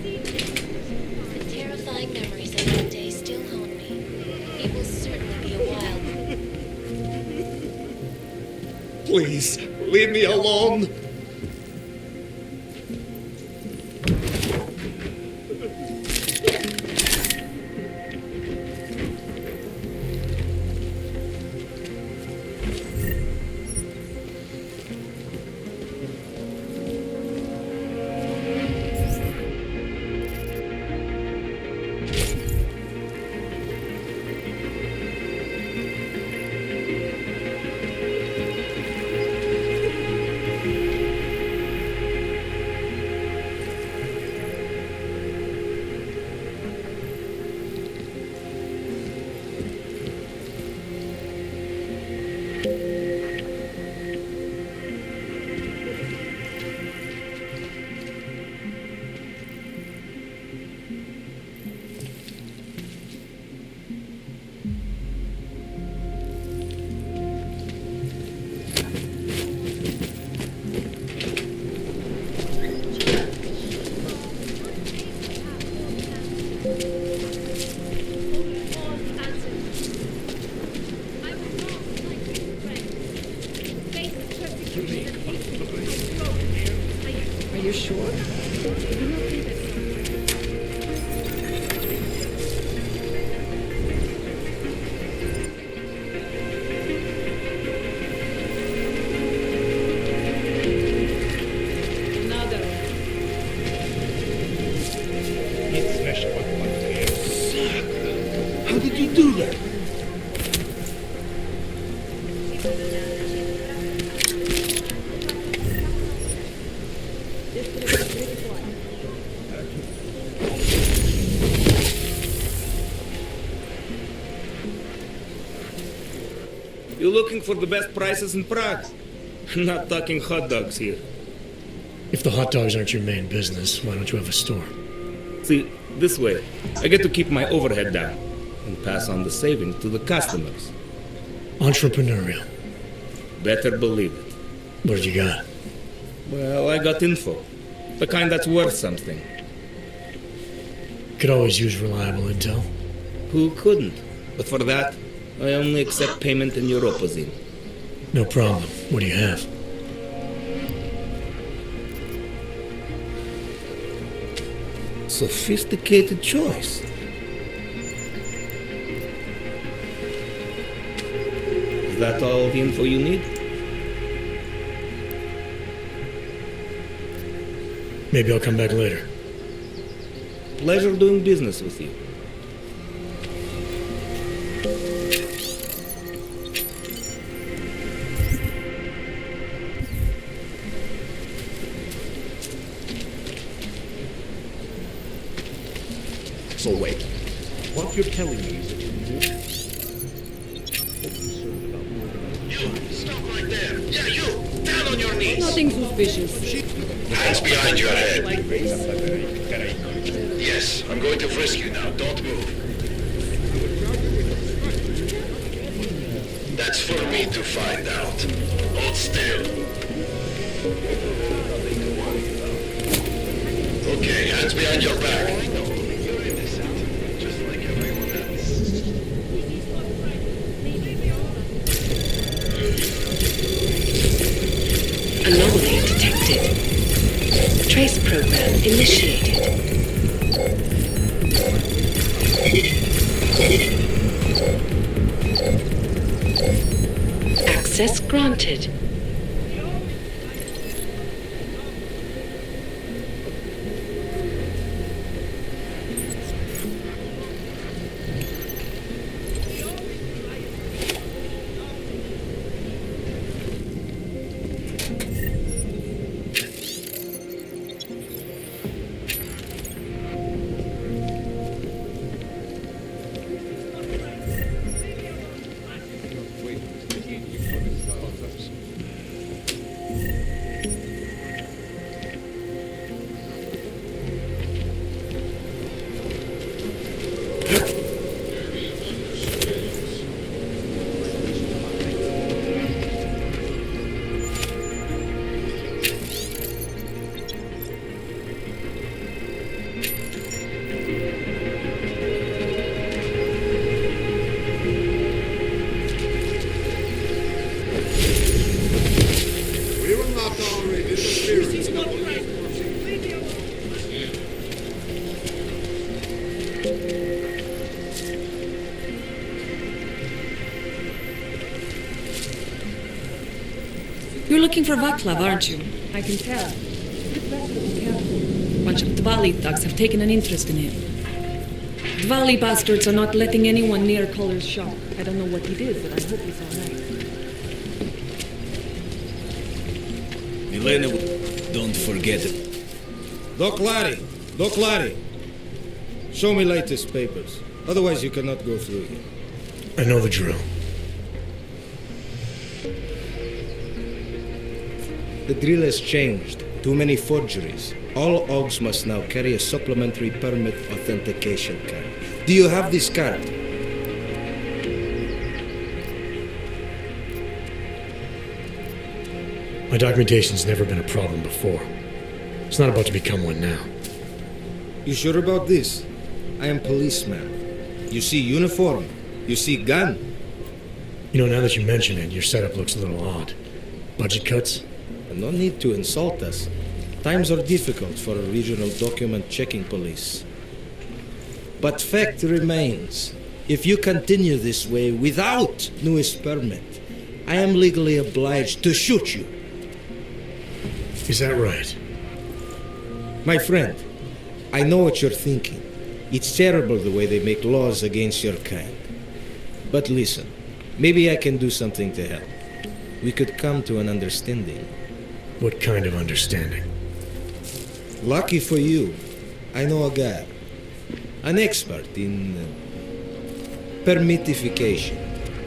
The terrifying memories of that day still haunt me. It will certainly be a while. Please, leave me alone. Are you sure? How did you do that? You're looking for the best prices in Prague? Not talking hot dogs here. If the hot dogs aren't your main business, why don't you have a store? See, this way, I get to keep my overhead down and pass on the savings to the customers. Entrepreneurial. Better believe it. What you got? Well, I got info. The kind that's worth something. Could always use reliable intel. Who couldn't? But for that, I only accept payment in Europozine. No problem. What do you have? Sophisticated choice. Is that all the info you need? Maybe I'll come back later. Pleasure doing business with you. So wait, what you're telling me is that You, stop right there. Yeah, you, down on your knees. Nothing suspicious. Hands behind your head. Yes, I'm going to frisk you now. Don't move. That's for me to find out. Hold still. Okay, hands behind your back. Anomaly detected. Trace program initiated. Access granted. You're looking for Vaclav, aren't you? I can tell. A bunch of Dvali thugs have taken an interest in him. Dvali bastards are not letting anyone near Koller's shop. I don't know what he did, but I hope he's all right. Milena, don't forget it. Doc Larry. Show me latest papers. Otherwise you cannot go through here. I know the drill. The drill has changed. Too many forgeries. All OGs must now carry a supplementary permit authentication card. Do you have this card? My documentation's never been a problem before. It's not about to become one now. You sure about this? I am policeman. You see uniform. You see gun. You know, now that you mention it, your setup looks a little odd. Budget cuts? No need to insult us. Times are difficult for a regional document checking police. But fact remains, if you continue this way without newest permit, I am legally obliged to shoot you. Is that right? My friend, I know what you're thinking. It's terrible the way they make laws against your kind. But listen, maybe I can do something to help. We could come to an understanding. What kind of understanding? Lucky for you, I know a guy. An expert in permitification.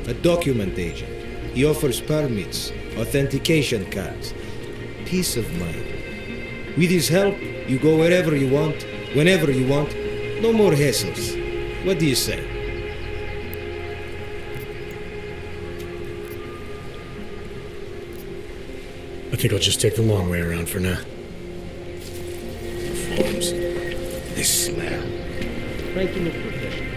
A document agent. He offers permits, authentication cards. Peace of mind. With his help, you go wherever you want, whenever you want. No more hassles. What do you say? I think I'll just take the long way around for now. Forms. This smell. Right in the profession.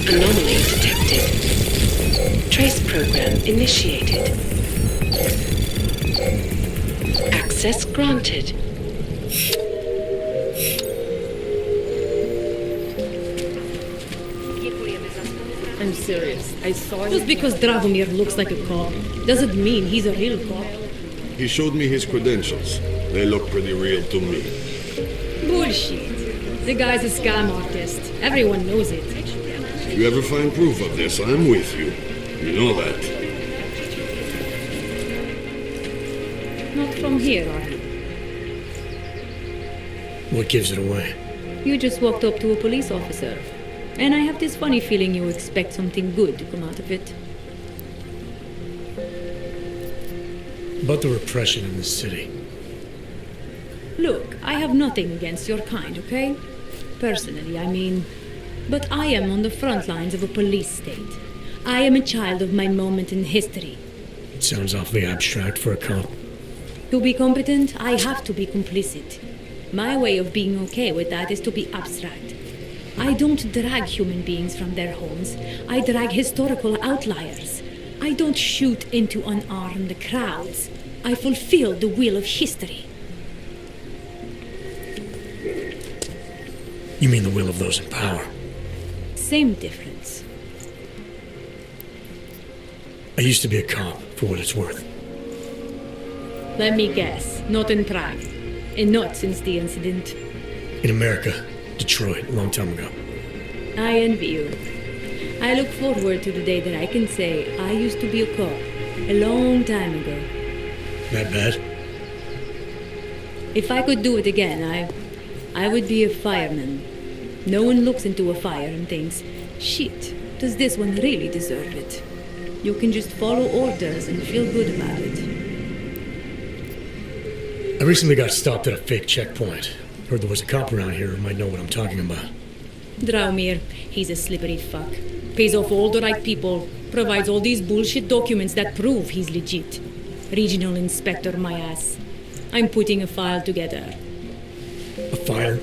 Anomaly detected. Trace program initiated. Access granted. I'm serious. I saw him. Just because Dragomir looks like a cop doesn't mean he's a real cop. He showed me his credentials. They look pretty real to me. Bullshit. The guy's a scam artist. Everyone knows it. If you ever find proof of this, I'm with you. You know that. Not from here, are you? What gives it away? You just walked up to a police officer. And I have this funny feeling you expect something good to come out of it. About the repression in this city. Look, I have nothing against your kind, okay? Personally, I mean. But I am on the front lines of a police state. I am a child of my moment in history. It sounds awfully abstract for a cop. To be competent, I have to be complicit. My way of being okay with that is to be abstract. I don't drag human beings from their homes. I drag historical outliers. I don't shoot into unarmed crowds. I fulfill the will of history. You mean the will of those in power? Same difference. I used to be a cop, for what it's worth. Let me guess, not in Prague. And not since the incident. In America. Detroit, a long time ago. I envy you. I look forward to the day that I can say I used to be a cop a long time ago. That bad? If I could do it again, I would be a fireman. No one looks into a fire and thinks, shit, does this one really deserve it? You can just follow orders and feel good about it. I recently got stopped at a fake checkpoint. Heard there was a cop around here who might know what I'm talking about. Draumir, he's a slippery fuck. Pays off all the right people, provides all these bullshit documents that prove he's legit. Regional inspector, my ass. I'm putting a file together. A file?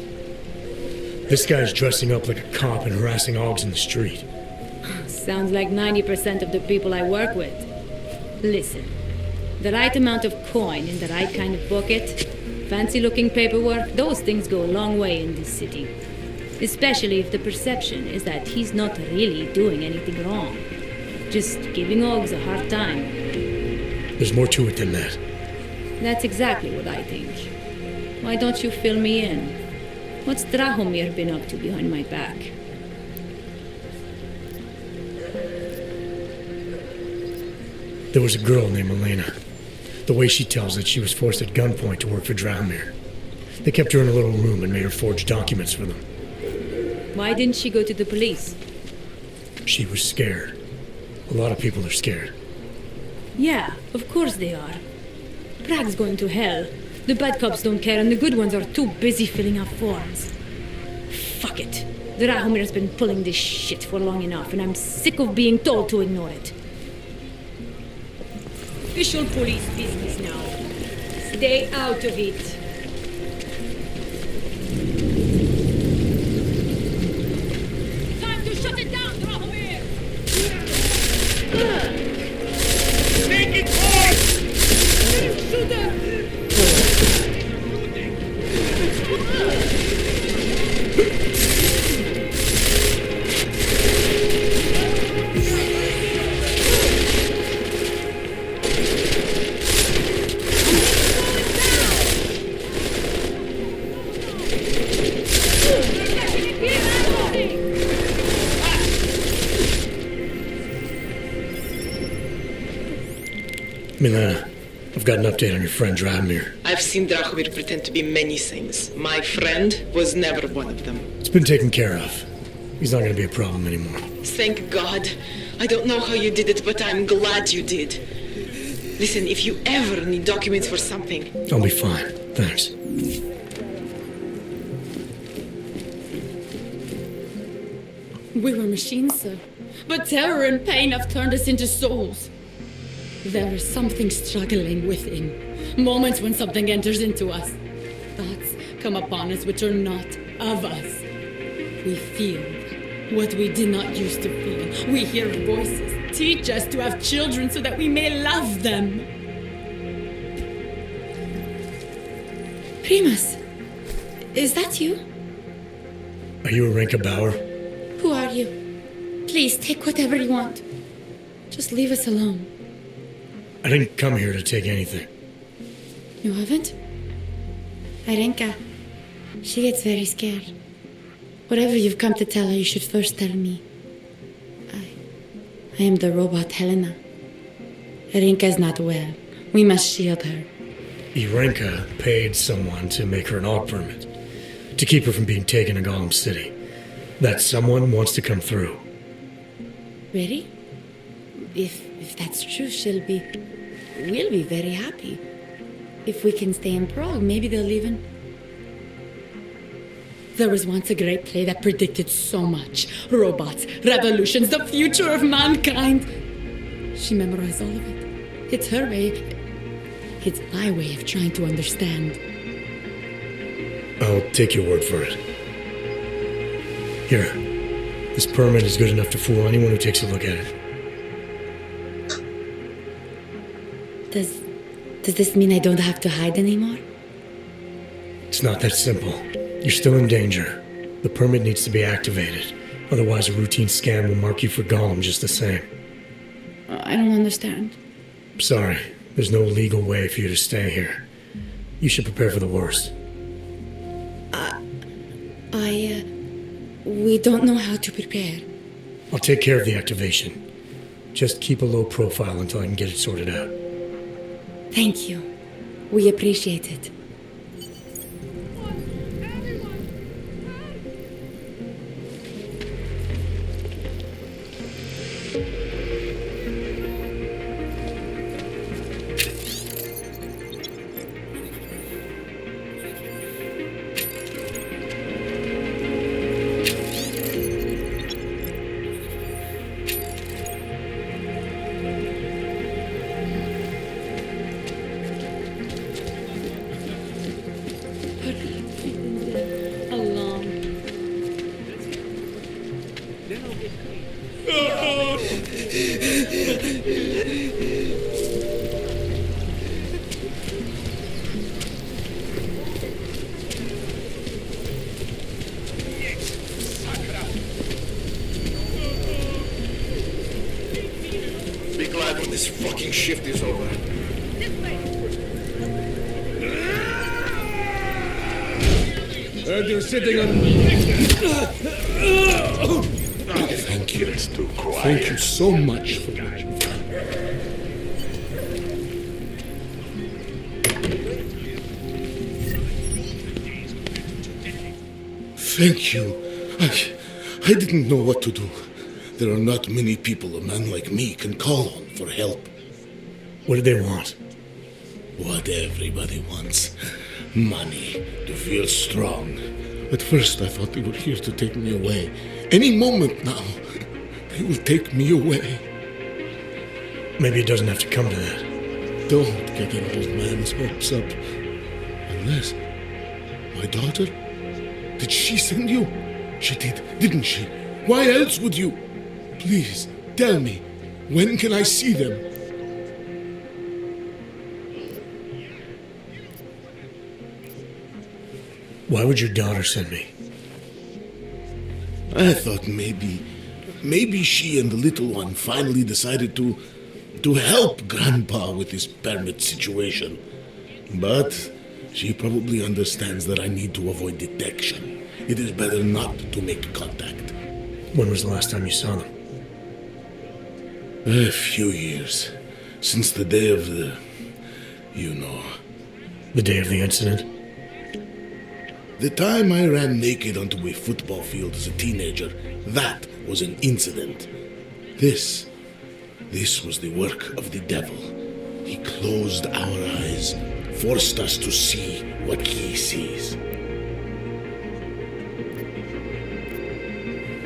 This guy's dressing up like a cop and harassing hogs in the street. Sounds like 90% of the people I work with. Listen, the right amount of coin in the right kind of pocket, fancy-looking paperwork, those things go a long way in this city. Especially if the perception is that he's not really doing anything wrong. Just giving Oggs a hard time. There's more to it than that. That's exactly what I think. Why don't you fill me in? What's Drahomir been up to behind my back? There was a girl named Elena. The way she tells it, she was forced at gunpoint to work for Drahomir. They kept her in a little room and made her forge documents for them. Why didn't she go to the police? She was scared. A lot of people are scared. Yeah, of course they are. Prague's going to hell. The bad cops don't care, and the good ones are too busy filling out forms. Fuck it. Drahomir's been pulling this shit for long enough, and I'm sick of being told to ignore it. Official police business now. Stay out of it. Time to shut it down, Drahomir! Make it hard! Shoot them! Milena, I've got an update on your friend Drahomir. I've seen Drahomir pretend to be many things. My friend was never one of them. It's been taken care of. He's not going to be a problem anymore. Thank God. I don't know how you did it, but I'm glad you did. Listen, if you ever need documents for something... I'll be fine. Thanks. We were machines, sir. But terror and pain have turned us into souls. There is something struggling within. Moments when something enters into us. Thoughts come upon us which are not of us. We feel what we did not used to feel. We hear voices. Teach us to have children so that we may love them. Primus, is that you? Are you Arenka Bauer? Who are you? Please, take whatever you want. Just leave us alone. I didn't come here to take anything. You haven't? Arenka, she gets very scared. Whatever you've come to tell her, you should first tell me. I am the robot Helena. Arenka's not well. We must shield her. Arenka paid someone to make her an AUG permit, to keep her from being taken to Golem City. That someone wants to come through. Really? If that's true, we'll be very happy. If we can stay in Prague, maybe they'll even... There was once a great play that predicted so much. Robots, revolutions, the future of mankind. She memorized all of it. It's her way. It's my way of trying to understand. I'll take your word for it. Here. This permit is good enough to fool anyone who takes a look at it. Does this mean I don't have to hide anymore? It's not that simple. You're still in danger. The permit needs to be activated. Otherwise, a routine scan will mark you for Golem just the same. I don't understand. Sorry. There's no legal way for you to stay here. You should prepare for the worst. We don't know how to prepare. I'll take care of the activation. Just keep a low profile until I can get it sorted out. Thank you. We appreciate it. Be glad when this fucking shift is over. Heard you're sitting on... Thank you. It's too quiet. Thank you so much for that. Thank you. I didn't know what to do. There are not many people a man like me can call on for help. What do they want? What everybody wants. Money, to feel strong. At first I thought they were here to take me away. Any moment now, they will take me away. Maybe it doesn't have to come to that. Don't get an old man's hopes up. Unless... My daughter? Did she send you? She did, didn't she? Why else would you? Please, tell me. When can I see them? Why would your daughter send me? I thought maybe she and the little one finally decided to help Grandpa with his permit situation. But she probably understands that I need to avoid detection. It is better not to make contact. When was the last time you saw them? A few years. Since the day of the... you know. The day of the incident? The time I ran naked onto a football field as a teenager, that was an incident. This was the work of the devil. He closed our eyes, forced us to see what he sees.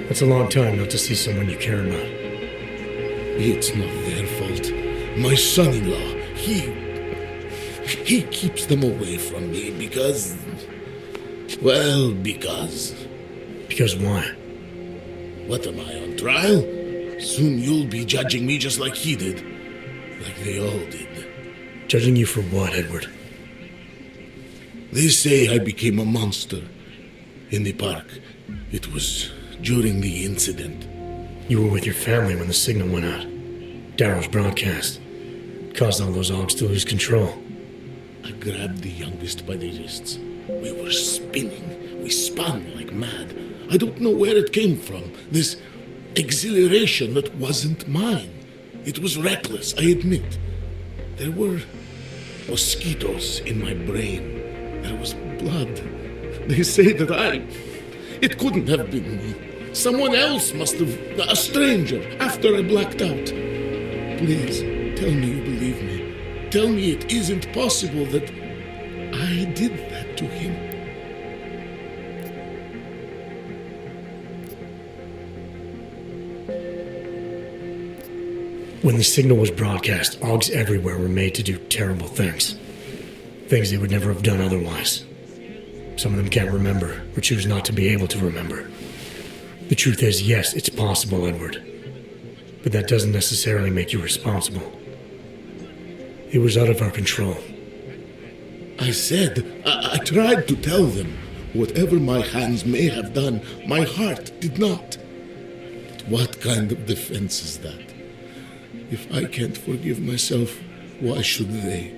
That's a long time not to see someone you care about. It's not their fault. My son-in-law, he keeps them away from me because... Well, because... Because why? What am I, on trial? Soon you'll be judging me just like he did. Like they all did. Judging you for what, Edward? They say I became a monster. In the park. It was during the incident. You were with your family when the signal went out. Darrow's broadcast. Caused all those Augs to lose control. I grabbed the youngest by the wrists. We were spinning. We spun like mad. I don't know where it came from. This exhilaration that wasn't mine. It was reckless, I admit. There were mosquitoes in my brain. There was blood. They say that it couldn't have been me. Someone else must have... A stranger, after I blacked out. Please, tell me you believe me. Tell me it isn't possible that I did that to him. When the signal was broadcast, Augs everywhere were made to do terrible things. Things they would never have done otherwise. Some of them can't remember, or choose not to be able to remember. The truth is, yes, it's possible, Edward. But that doesn't necessarily make you responsible. It was out of our control. I said, I tried to tell them. Whatever my hands may have done, my heart did not. But what kind of defense is that? If I can't forgive myself, why should they?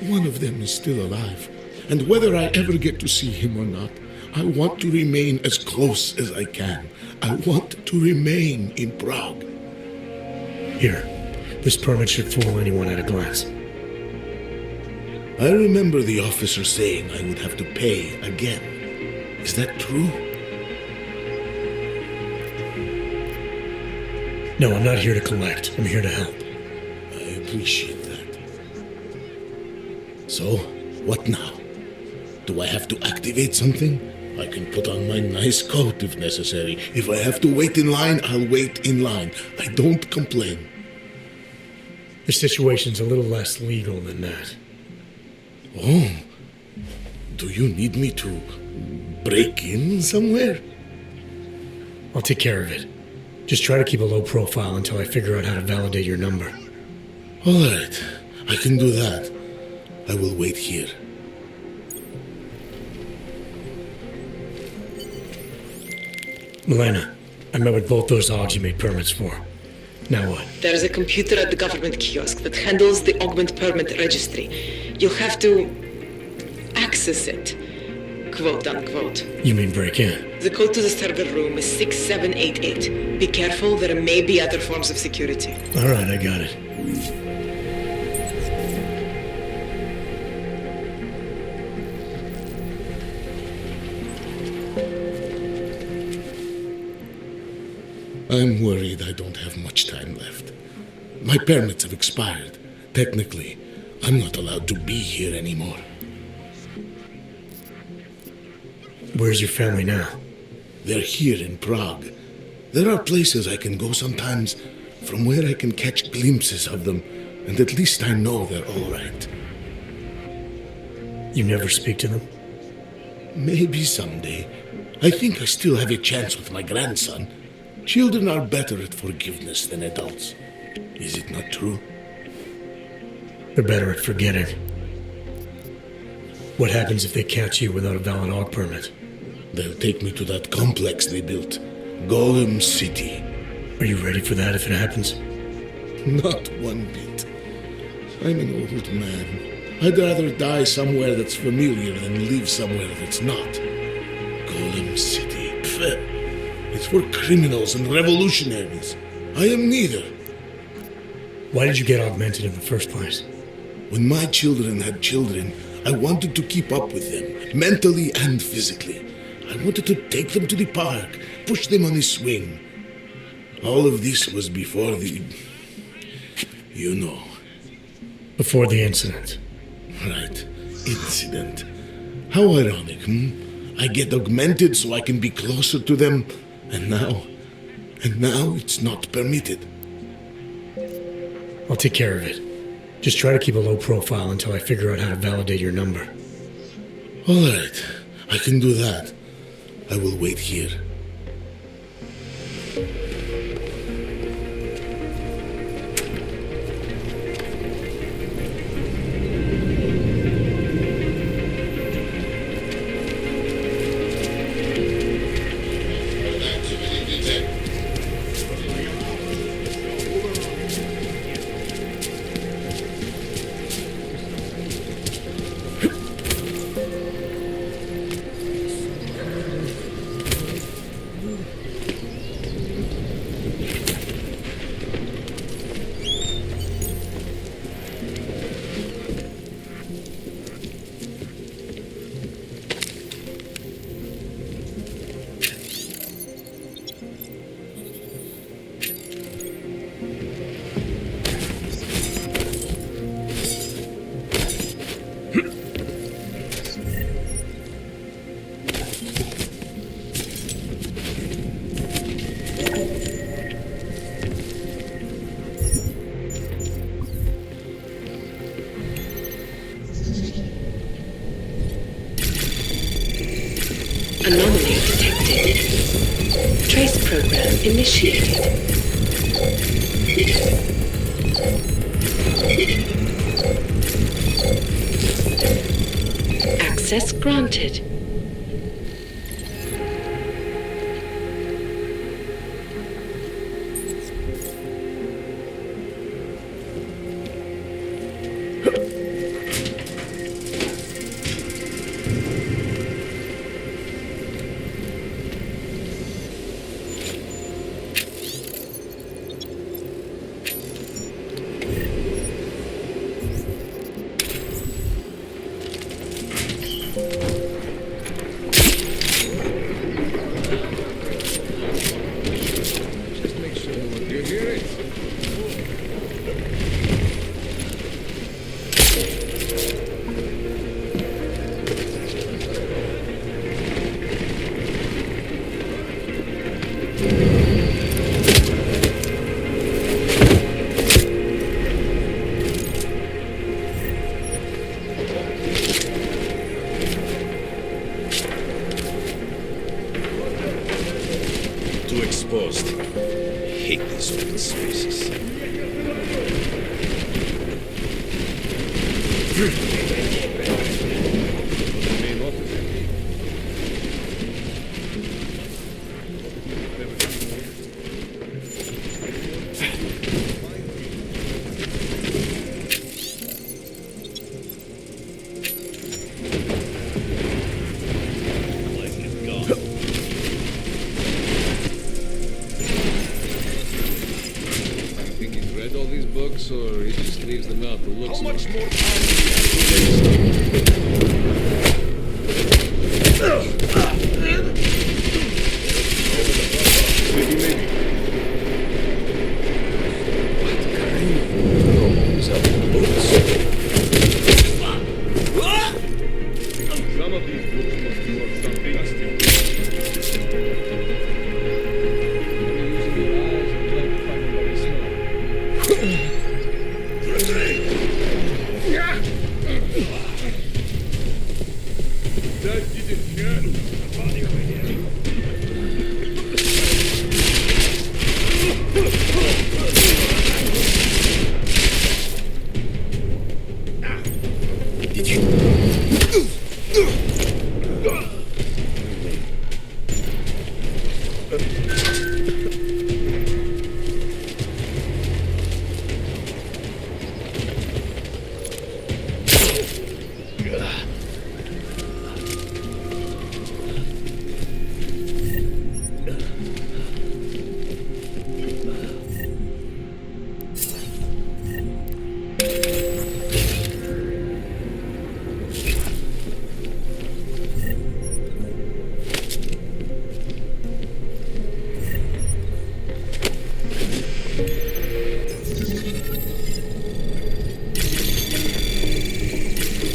One of them is still alive, and whether I ever get to see him or not, I want to remain as close as I can. I want to remain in Prague. Here, this permit should fool anyone at a glance. I remember the officer saying I would have to pay again. Is that true? No, I'm not here to collect. I'm here to help. I appreciate that. So, what now? Do I have to activate something? I can put on my nice coat if necessary. If I have to wait in line, I'll wait in line. I don't complain. The situation's a little less legal than that. Oh, do you need me to break in somewhere? I'll take care of it. Just try to keep a low profile until I figure out how to validate your number. All right, I can do that. I will wait here. Milena, I met with both those Augs you made permits for. Now what? There is a computer at the government kiosk that handles the augment permit registry. You'll have to access it, quote unquote. You mean break in? The code to the server room is 6788. Be careful, there may be other forms of security. All right, I got it. I'm worried I don't have much time left. My permits have expired. Technically, I'm not allowed to be here anymore. Where's your family now? They're here in Prague. There are places I can go sometimes from where I can catch glimpses of them, and at least I know they're all right. You never speak to them? Maybe someday. I think I still have a chance with my grandson. Children are better at forgiveness than adults. Is it not true? They're better at forgetting. What happens if they catch you without a valid AUG permit? They'll take me to that complex they built, Golem City. Are you ready for that if it happens? Not one bit. I'm an old man. I'd rather die somewhere that's familiar than live somewhere that's not. Golem City. Pfft. It's for criminals and revolutionaries. I am neither. Why did you get augmented in the first place? When my children had children, I wanted to keep up with them, mentally and physically. I wanted to take them to the park, push them on the swing. All of this was before the... you know. Before the incident. Right. Incident. How ironic, I get augmented so I can be closer to them, and now it's not permitted. I'll take care of it. Just try to keep a low profile until I figure out how to validate your number. All right. I can do that. I will wait here. Anomaly detected. Trace program initiated. Access granted. Hate these open spaces. Or he just leaves them out the looks. How much more time do you have? Some of these books must be worth something.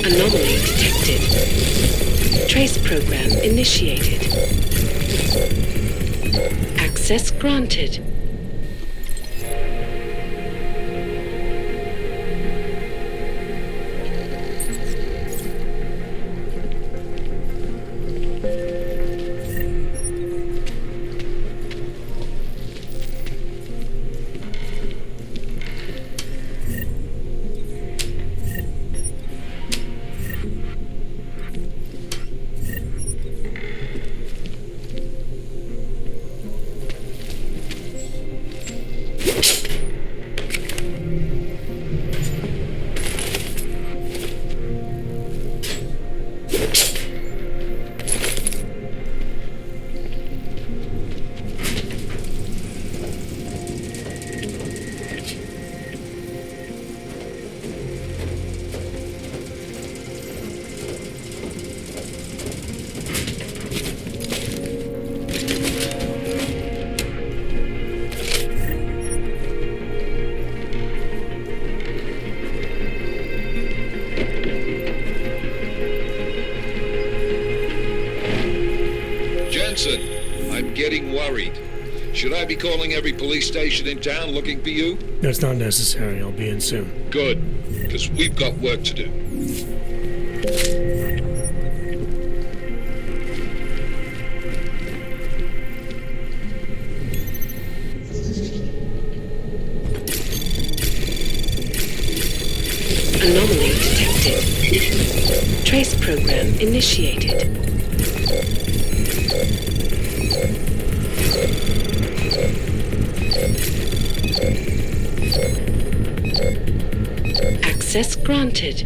Anomaly detected. Trace program initiated. Access granted. I'm getting worried. Should I be calling every police station in town looking for you? That's not necessary. I'll be in soon. Good, because we've got work to do. Anomaly detected. Trace program initiated. Access granted.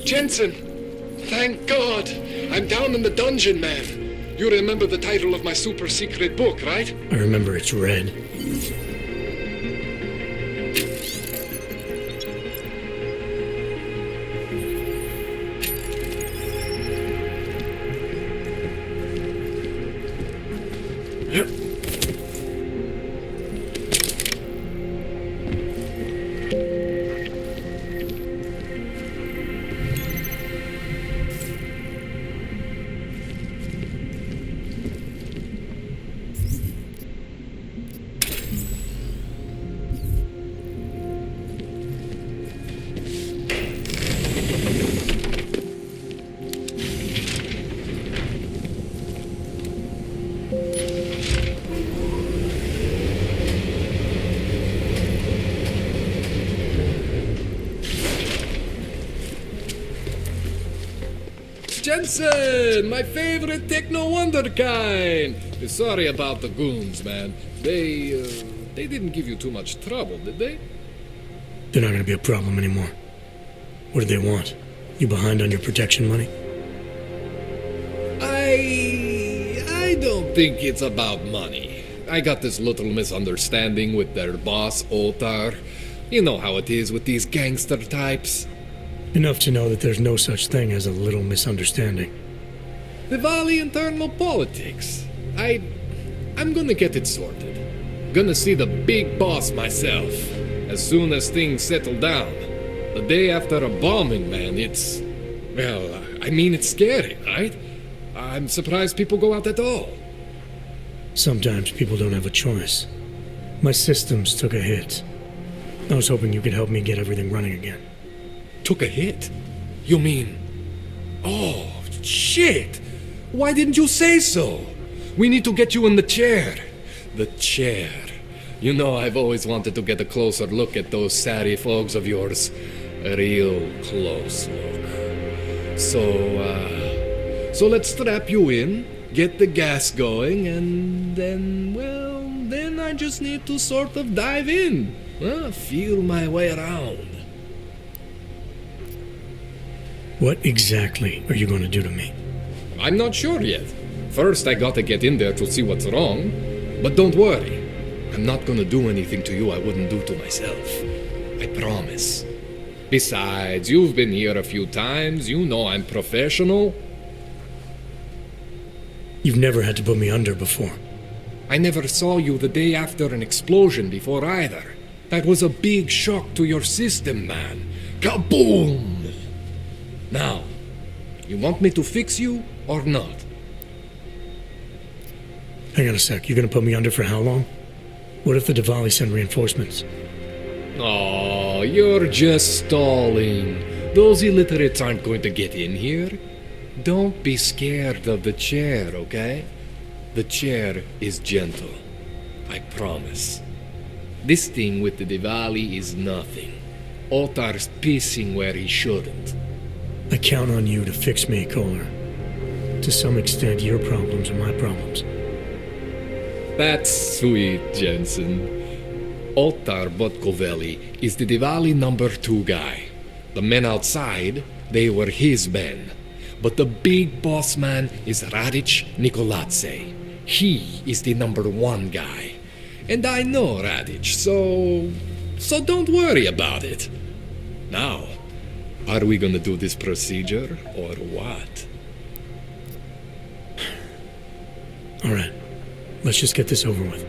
Jensen! Thank God! I'm down in the dungeon, man. You remember the title of my super secret book, right? I remember it's red. Jensen! My favorite techno wonderkind! Sorry about the goons, man. They didn't give you too much trouble, did they? They're not gonna be a problem anymore. What do they want? You behind on your protection money? I don't think it's about money. I got this little misunderstanding with their boss, Otar. You know how it is with these gangster types. Enough to know that there's no such thing as a little misunderstanding. Dvali internal politics. I'm gonna get it sorted. Gonna see the big boss myself. As soon as things settle down. The day after a bombing, man, it's... Well, I mean, it's scary, right? I'm surprised people go out at all. Sometimes people don't have a choice. My systems took a hit. I was hoping you could help me get everything running again. Took a hit? You mean... Oh, shit! Why didn't you say so? We need to get you in the chair. The chair. You know, I've always wanted to get a closer look at those Sari folks of yours. A real close look. So let's strap you in, get the gas going, and then I just need to sort of dive in. Feel my way around. What exactly are you going to do to me? I'm not sure yet. First, I gotta get in there to see what's wrong. But don't worry. I'm not gonna do anything to you I wouldn't do to myself. I promise. Besides, you've been here a few times. You know I'm professional. You've never had to put me under before. I never saw you the day after an explosion before either. That was a big shock to your system, man. Kaboom! Now, you want me to fix you or not? Hang on a sec. You're gonna put me under for how long? What if the Dvali send reinforcements? Oh, you're just stalling. Those illiterates aren't going to get in here. Don't be scared of the chair, okay? The chair is gentle. I promise. This thing with the Dvali is nothing. Otar's pissing where he shouldn't. I count on you to fix me, Koller. To some extent, your problems are my problems. That's sweet, Jensen. Otar Botkoveli is the Dvali #2 guy. The men outside, they were his men. But the big boss man is Radic Nikoladze. He is the #1 guy. And I know Radic, so don't worry about it. Now, are we gonna do this procedure or what? All right. Let's just get this over with.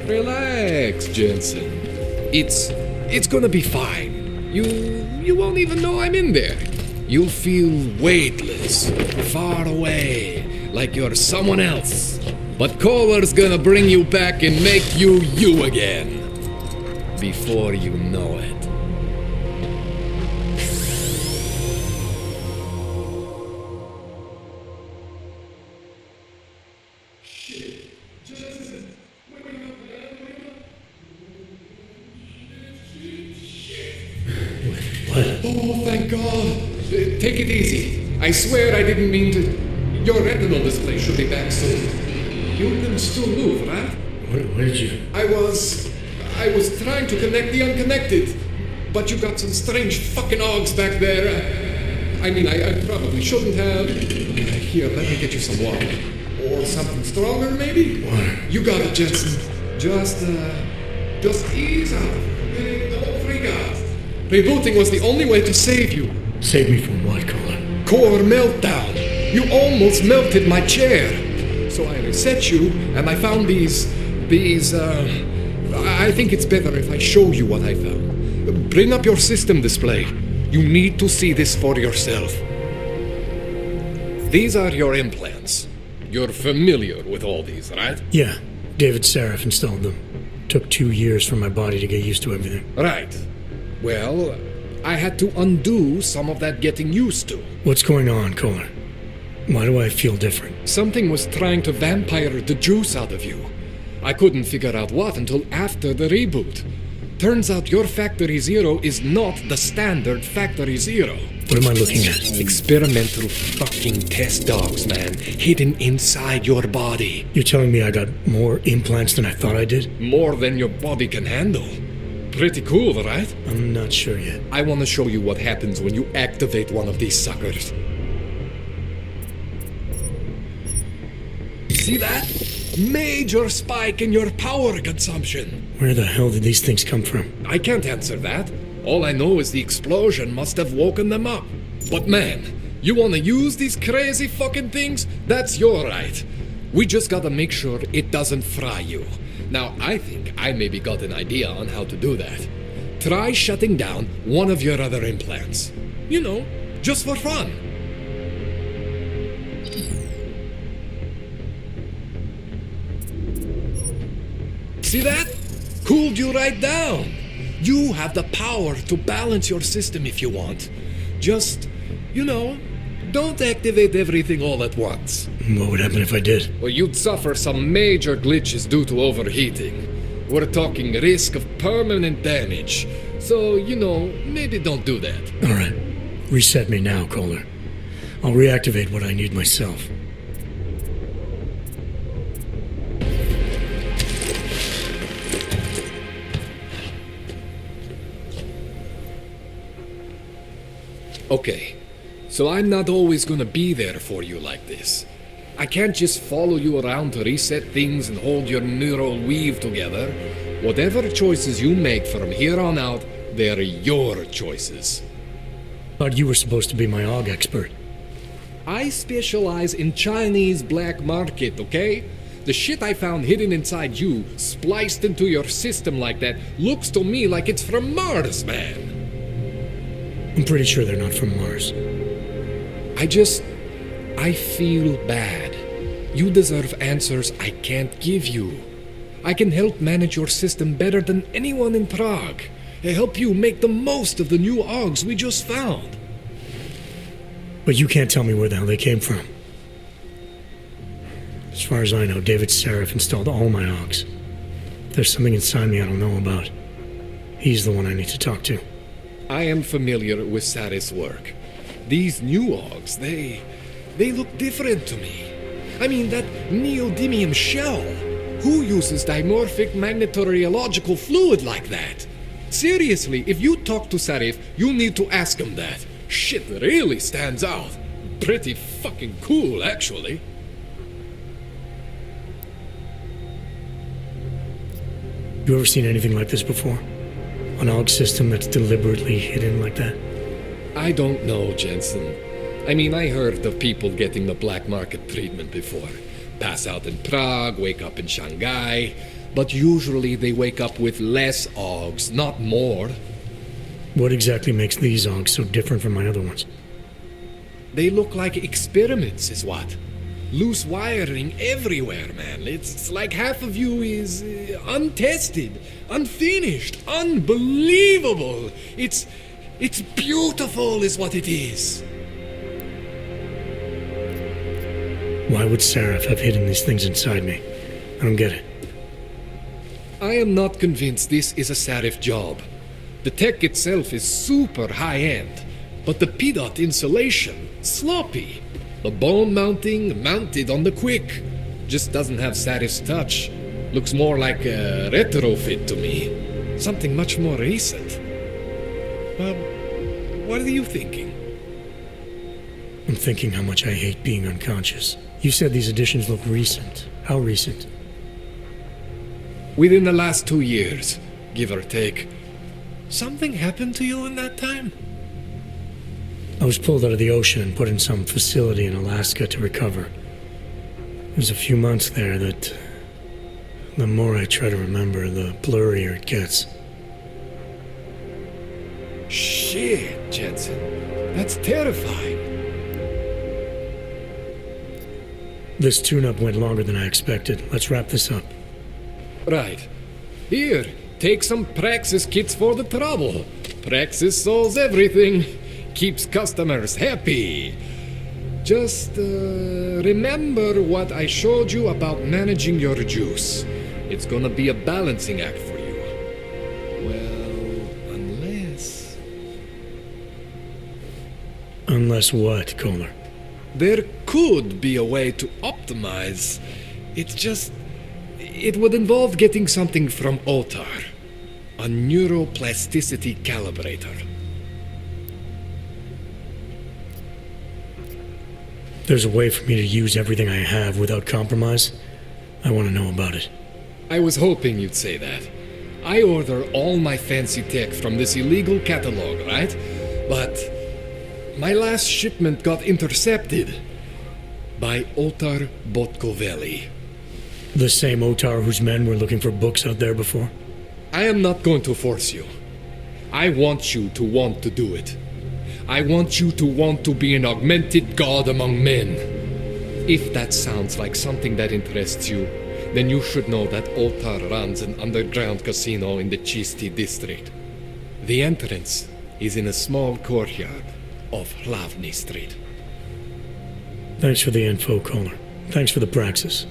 Relax, Jensen. It's gonna be fine. You won't even know I'm in there. You'll feel weightless, far away, like you're someone else. But Koller's gonna bring you back and make you you again. Before you know it. Oh, thank God. Take it easy. I swear I didn't mean to... Your retinal display should be back soon. You can still move, right? Where did you... I was trying to connect the unconnected. But you got some strange fucking ogs back there. I probably shouldn't have... Here, let me get you some water. Or something stronger, maybe? Water. You got it, Jensen. Just ease out. Okay? Don't freak out. Rebooting was the only way to save you. Save me from what, Koller? Core meltdown. You almost melted my chair. So I reset you, and I found these... I think it's better if I show you what I found. Bring up your system display. You need to see this for yourself. These are your implants. You're familiar with all these, right? Yeah. David Seraph installed them. Took 2 years for my body to get used to everything. Right. Well, I had to undo some of that getting used to. What's going on, Koller? Why do I feel different? Something was trying to vampire the juice out of you. I couldn't figure out what until after the reboot. Turns out your Factory Zero is not the standard Factory Zero. What am I looking at? Experimental fucking test dogs, man. Hidden inside your body. You're telling me I got more implants than I thought I did? More than your body can handle. Pretty cool, right? I'm not sure yet. I want to show you what happens when you activate one of these suckers. See that? Major spike in your power consumption. Where the hell did these things come from? I can't answer that. All I know is the explosion must have woken them up. But man, you want to use these crazy fucking things? That's your right. We just gotta make sure it doesn't fry you. Now, I think I maybe got an idea on how to do that. Try shutting down one of your other implants. You know, just for fun. See that? Cooled you right down. You have the power to balance your system if you want. Just, you know, don't activate everything all at once. What would happen if I did? Well, you'd suffer some major glitches due to overheating. We're talking risk of permanent damage. So, you know, maybe don't do that. All right. Reset me now, Koller. I'll reactivate what I need myself. Okay, so I'm not always gonna be there for you like this. I can't just follow you around to reset things and hold your neural weave together. Whatever choices you make from here on out, they're your choices. Thought you were supposed to be my AUG expert. I specialize in Chinese black market, okay? The shit I found hidden inside you, spliced into your system like that, looks to me like it's from Mars, man. I'm pretty sure they're not from Mars. I feel bad. You deserve answers I can't give you. I can help manage your system better than anyone in Prague. I help you make the most of the new AUGs we just found. But you can't tell me where the hell they came from. As far as I know, David Seraph installed all my AUGs. There's something inside me I don't know about. He's the one I need to talk to. I am familiar with Sarah's work. These new AUGs, they look different to me. I mean, that neodymium shell. Who uses dimorphic magnetorheological fluid like that? Seriously, if you talk to Sarif, you need to ask him that. Shit really stands out. Pretty fucking cool, actually. You ever seen anything like this before? An AUG system that's deliberately hidden like that? I don't know, Jensen. I mean, I heard of people getting the black market treatment before. Pass out in Prague, wake up in Shanghai. But usually they wake up with less AUGs, not more. What exactly makes these AUGs so different from my other ones? They look like experiments, is what. Loose wiring everywhere, man. It's like half of you is untested, unfinished, unbelievable. It's beautiful is what it is. Why would Seraph have hidden these things inside me? I don't get it. I am not convinced this is a Sarif job. The tech itself is super high-end, but the PDOT insulation, sloppy. The bone mounting, mounted on the quick. Just doesn't have Sarif's touch. Looks more like a retrofit to me. Something much more recent. What are you thinking? I'm thinking how much I hate being unconscious. You said these additions look recent. How recent? Within the last 2 years, give or take. Something happened to you in that time? I was pulled out of the ocean and put in some facility in Alaska to recover. It was a few months there that... the more I try to remember, the blurrier it gets. Shit, Jensen. That's terrifying. This tune-up went longer than I expected. Let's wrap this up. Right. Here, take some Praxis kits for the trouble. Praxis solves everything. Keeps customers happy. Just remember what I showed you about managing your juice. It's gonna be a balancing act for you. Well, unless... Unless what, Koller? There could be a way to optimize. It's just... It would involve getting something from Otar. A neuroplasticity calibrator. There's a way for me to use everything I have without compromise? I want to know about it. I was hoping you'd say that. I order all my fancy tech from this illegal catalog, right? But my last shipment got intercepted by Otar Botkoveli. The same Otar whose men were looking for books out there before? I am not going to force you. I want you to want to do it. I want you to want to be an augmented god among men. If that sounds like something that interests you, then you should know that Otar runs an underground casino in the Chisti district. The entrance is in a small courtyard off Hlavny Street. Thanks for the info, Koller. Thanks for the praxis.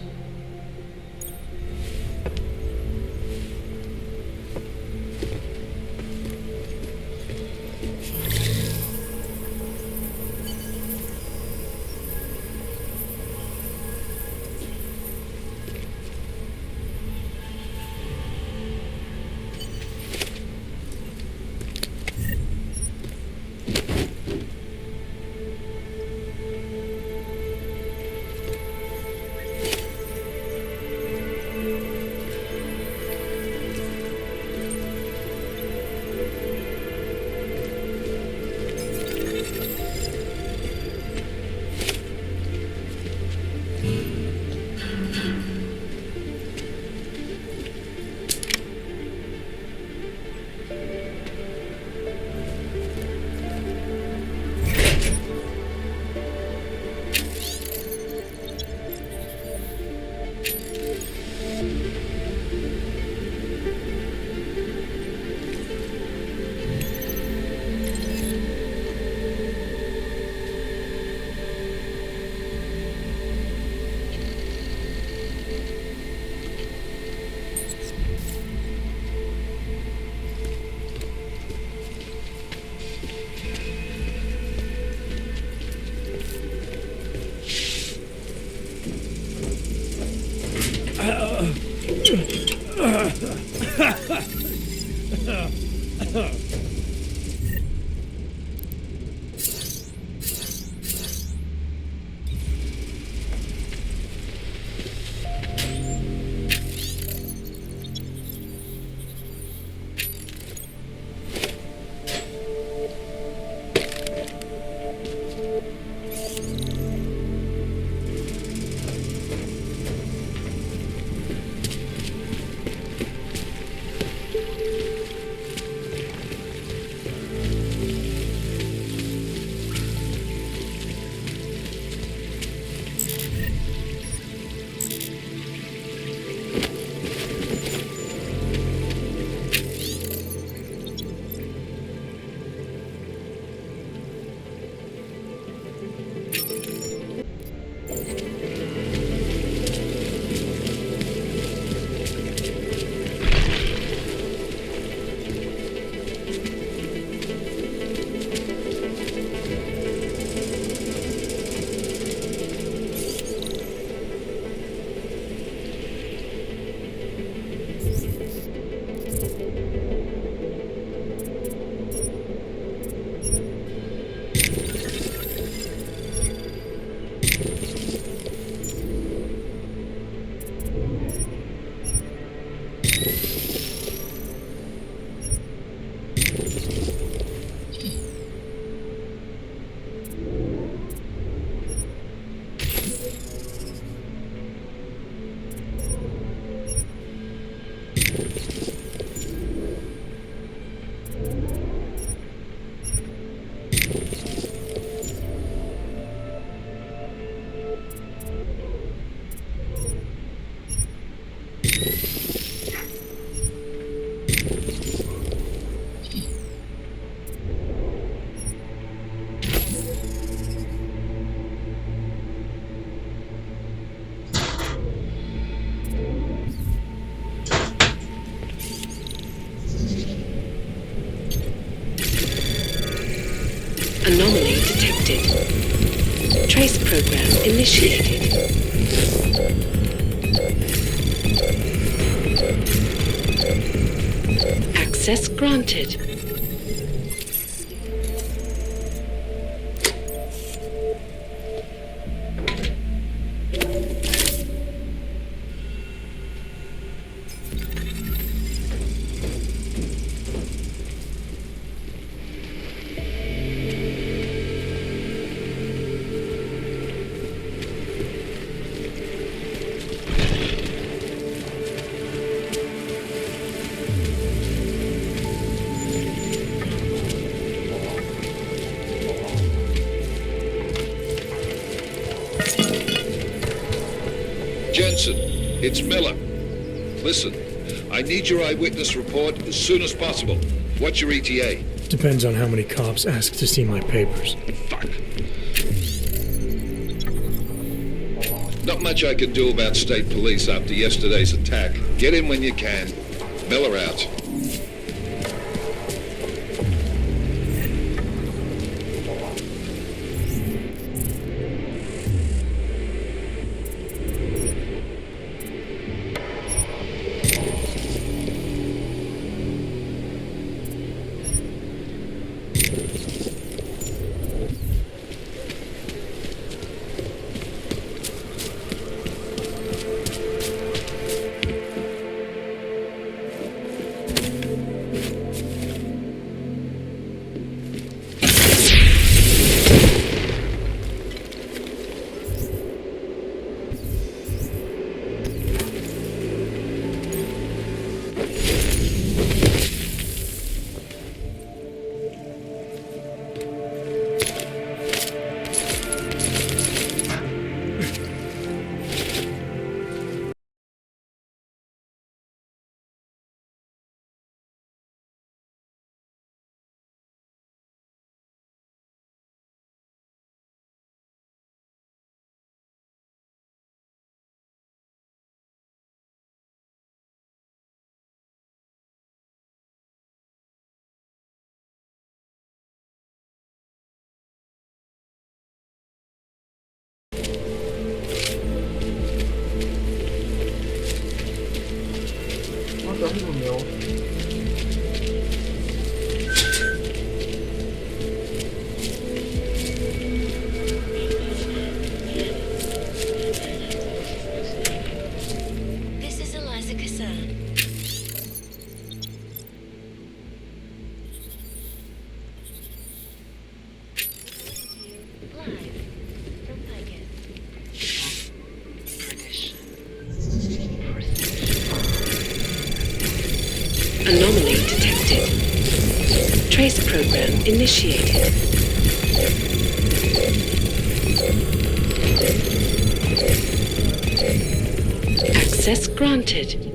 detected. Trace program initiated. Access granted. Jensen, it's Miller. Listen, I need your eyewitness report as soon as possible. What's your ETA? Depends on how many cops ask to see my papers. Fuck. Not much I can do about state police after yesterday's attack. Get in when you can. Miller out. Anomaly detected. Trace program initiated. Access granted.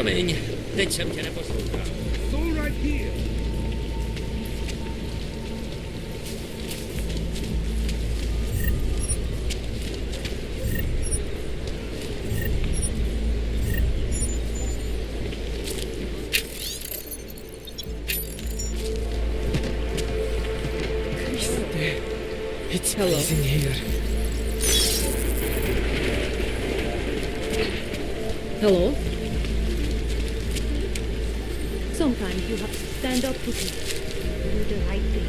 Promiň, teď jsem tě neposlouchal. It's all right here. It's freezing here. Hello? Sometimes you have to stand up to people. Do the right thing.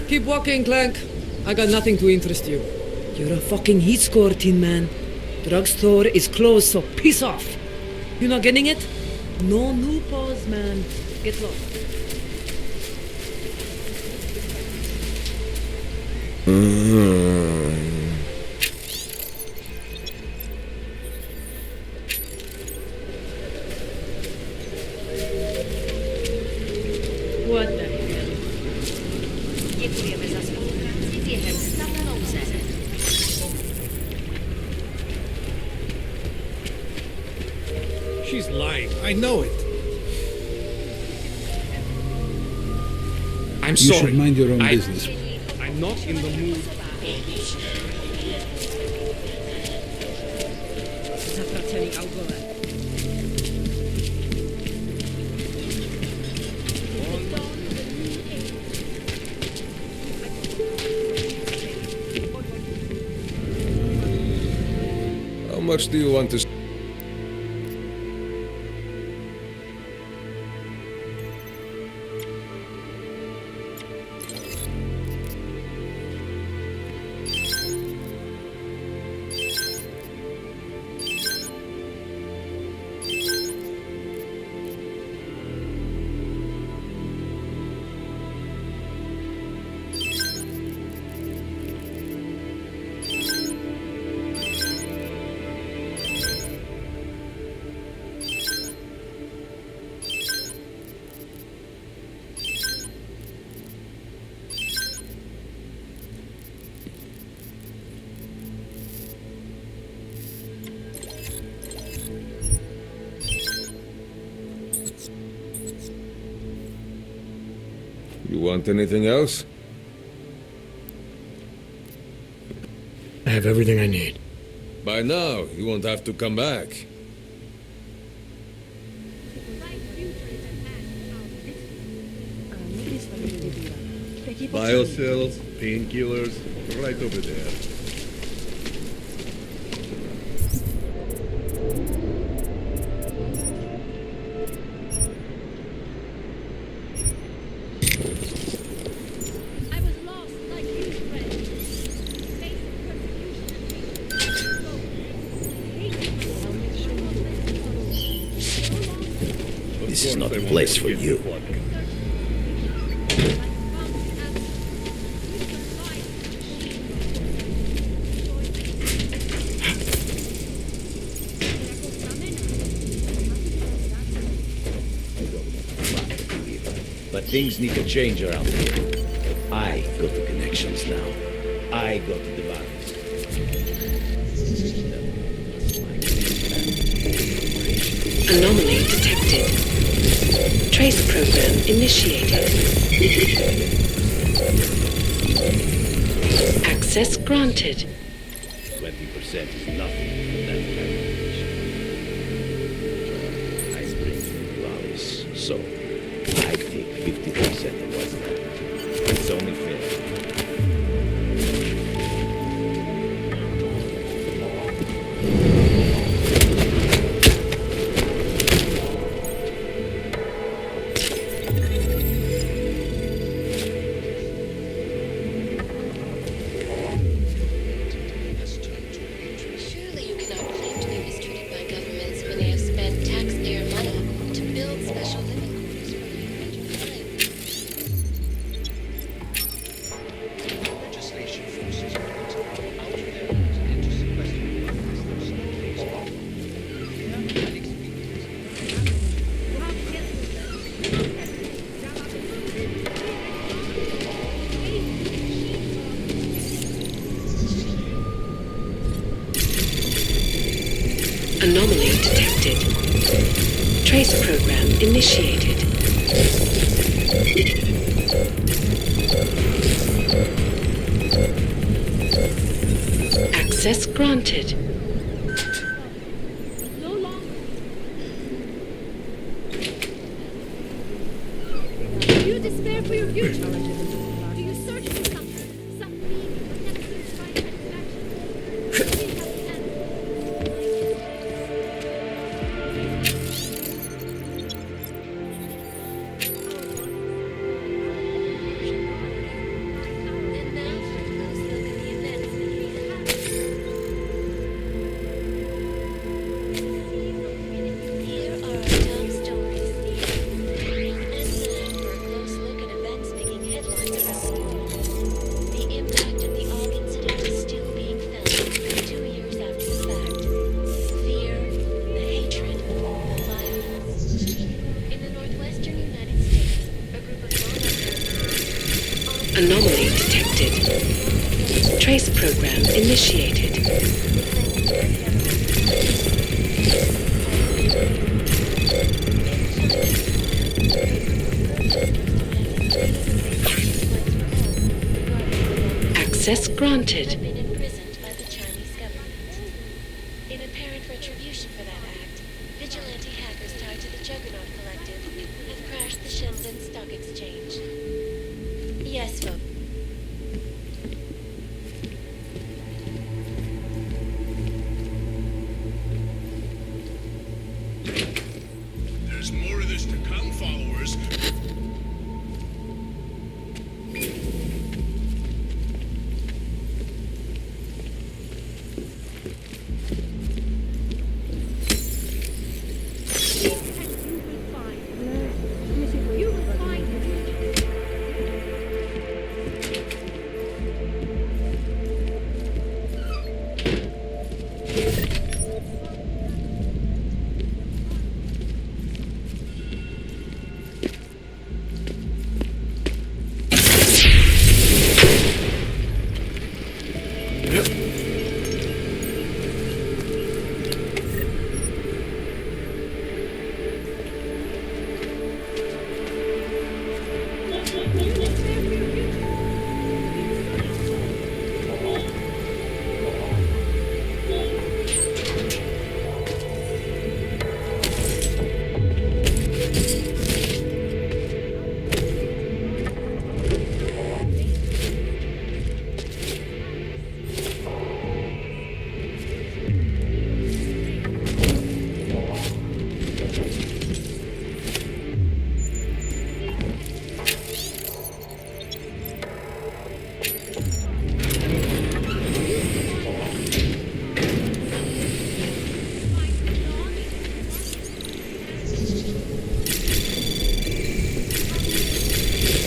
Keep walking, Clank. I got nothing to interest you. You're a fucking heat score, Tin Man. Drugstore is closed, so piss off. You not getting it? No new pause, man. Get lost. What the hell? Děkujeme za spolupráci během stavu nouze. She's lying. I know it. I'm You sorry. should mind your own business. I'm not in the mood. Zatracený alkohol. How much do you want to... You want anything else? I have everything I need. By now, you won't have to come back. Biocells, painkillers, right over there. This is not the place for you. But things need to change around here. I go to connections now. I go to Dvali. Anomaly detected. Trace program initiated. Access granted. 20% is nothing for that calculation. I bring $2, so I take 50% of what's left. It's only fair. Surely you cannot claim to be mistreated by governments when they have spent taxpayer money to build special living quarters for you and your kind. Legislation forces people to go out of their homes and into sequestered apartments. There's some case law. Anomaly detected. Trace program initiated. Access granted. Do you despair for your future? Do you search for something? Some meaning but never seem to find satisfaction? Seek out the answer. And now for a close look at the events beneath the house. Here are our top stories. And now for a close look at events making headlines around the world. The impact of the Og incident is still being felt 2 years after the fact. Fear, the hatred, the violence. In the northwestern United States, a group of Anomaly detected. Trace program initiated. Access granted. been imprisoned by the Chinese government. In apparent retribution for that act, vigilante hackers tied to the Juggernaut Collective have crashed the Shenzhen Stock Exchange. Yes, folks. There's more of this to come, followers. You will find it.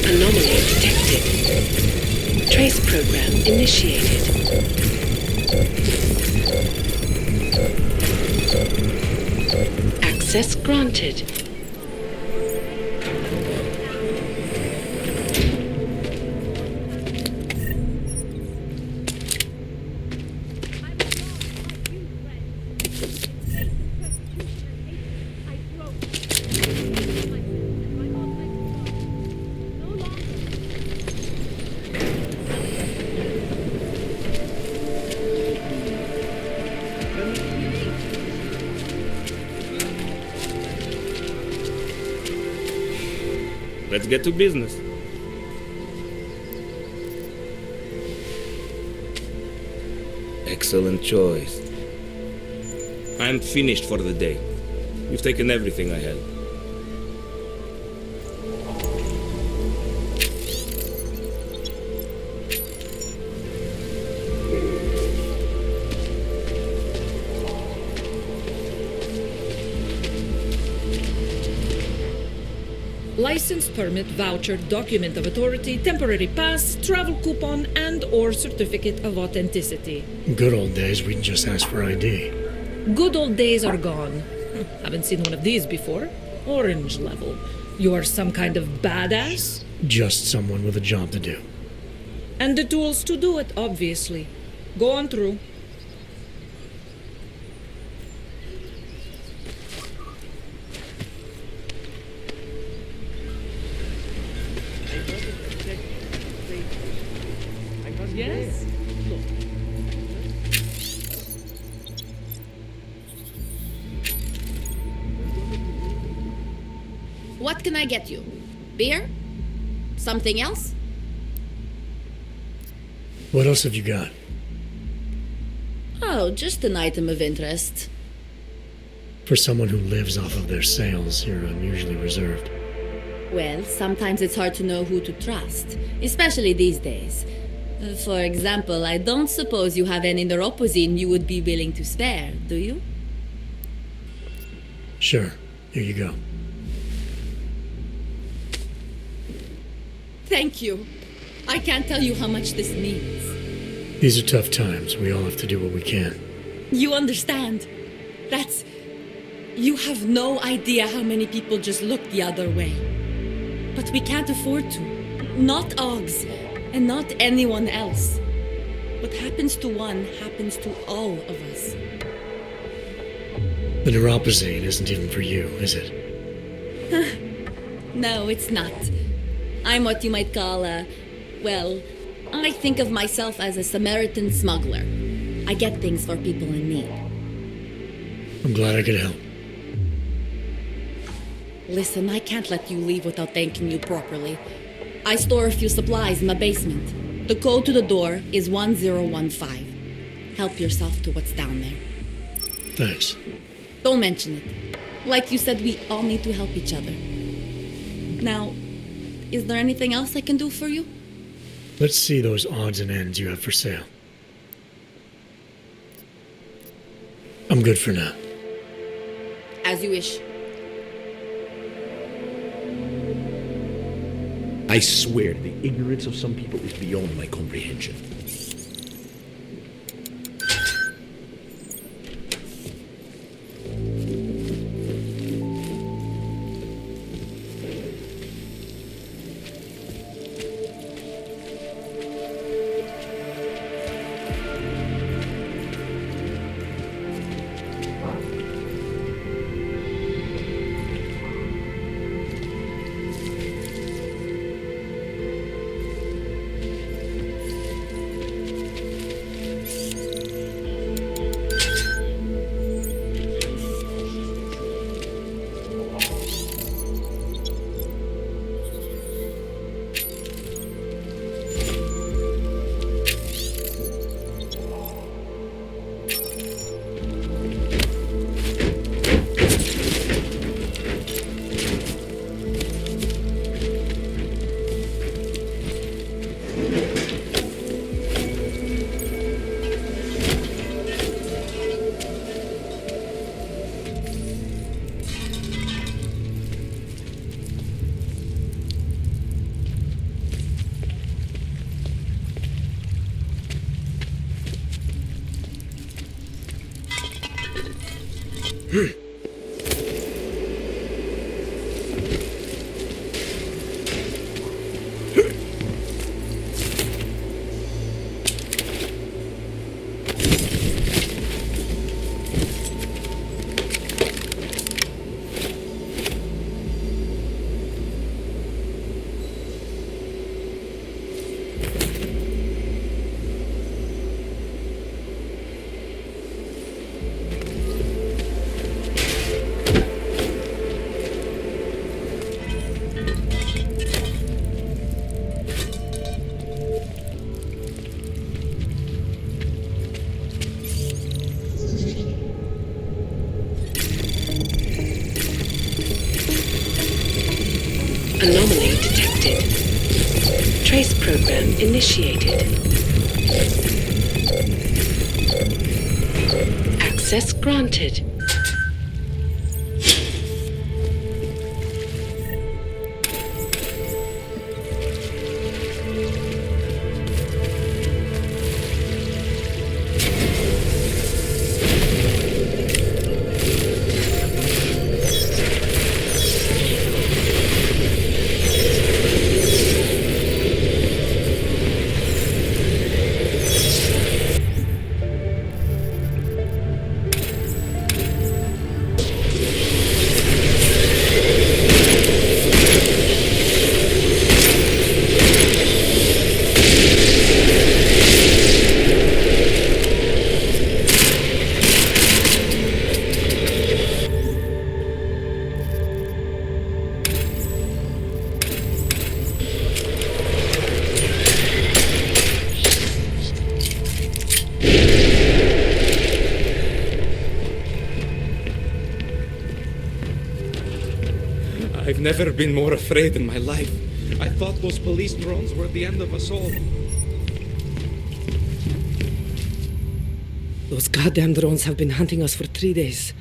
Anomaly detected. Trace program initiated. Access granted. Let's get to business. Excellent choice. I'm finished for the day. You've taken everything I had. License, permit, voucher, document of authority, temporary pass, travel coupon, and/or certificate of authenticity. Good old days, we'd just ask for ID. Good old days are gone. Haven't seen one of these before. Orange level. You are some kind of badass? Just someone with a job to do. And the tools to do it, obviously. Go on through. Yes? What can I get you? Beer? Something else? What else have you got? Oh, just an item of interest. For someone who lives off of their sales, you're unusually reserved. Well, sometimes it's hard to know who to trust, especially these days. For example, I don't suppose you have any neuropozyne you would be willing to spare, do you? Sure. Here you go. Thank you. I can't tell you how much this means. These are tough times. We all have to do what we can. You understand? You have no idea how many people just look the other way. But we can't afford to. Not Oggs, and not anyone else. What happens to one happens to all of us. The neuropozyne isn't even for you, is it? No, it's not. I'm what you might call I think of myself as a Samaritan smuggler. I get things for people in need. I'm glad I could help. Listen, I can't let you leave without thanking you properly. I store a few supplies in the basement. The code to the door is 1015. Help yourself to what's down there. Thanks. Don't mention it. Like you said, we all need to help each other. Now, is there anything else I can do for you? Let's see those odds and ends you have for sale. I'm good for now. As you wish. I swear, the ignorance of some people is beyond my comprehension. Anomaly detected. Trace program initiated. Access granted. I've never been more afraid in my life. I thought those police drones were the end of us all. Those goddamn drones have been hunting us for 3 days.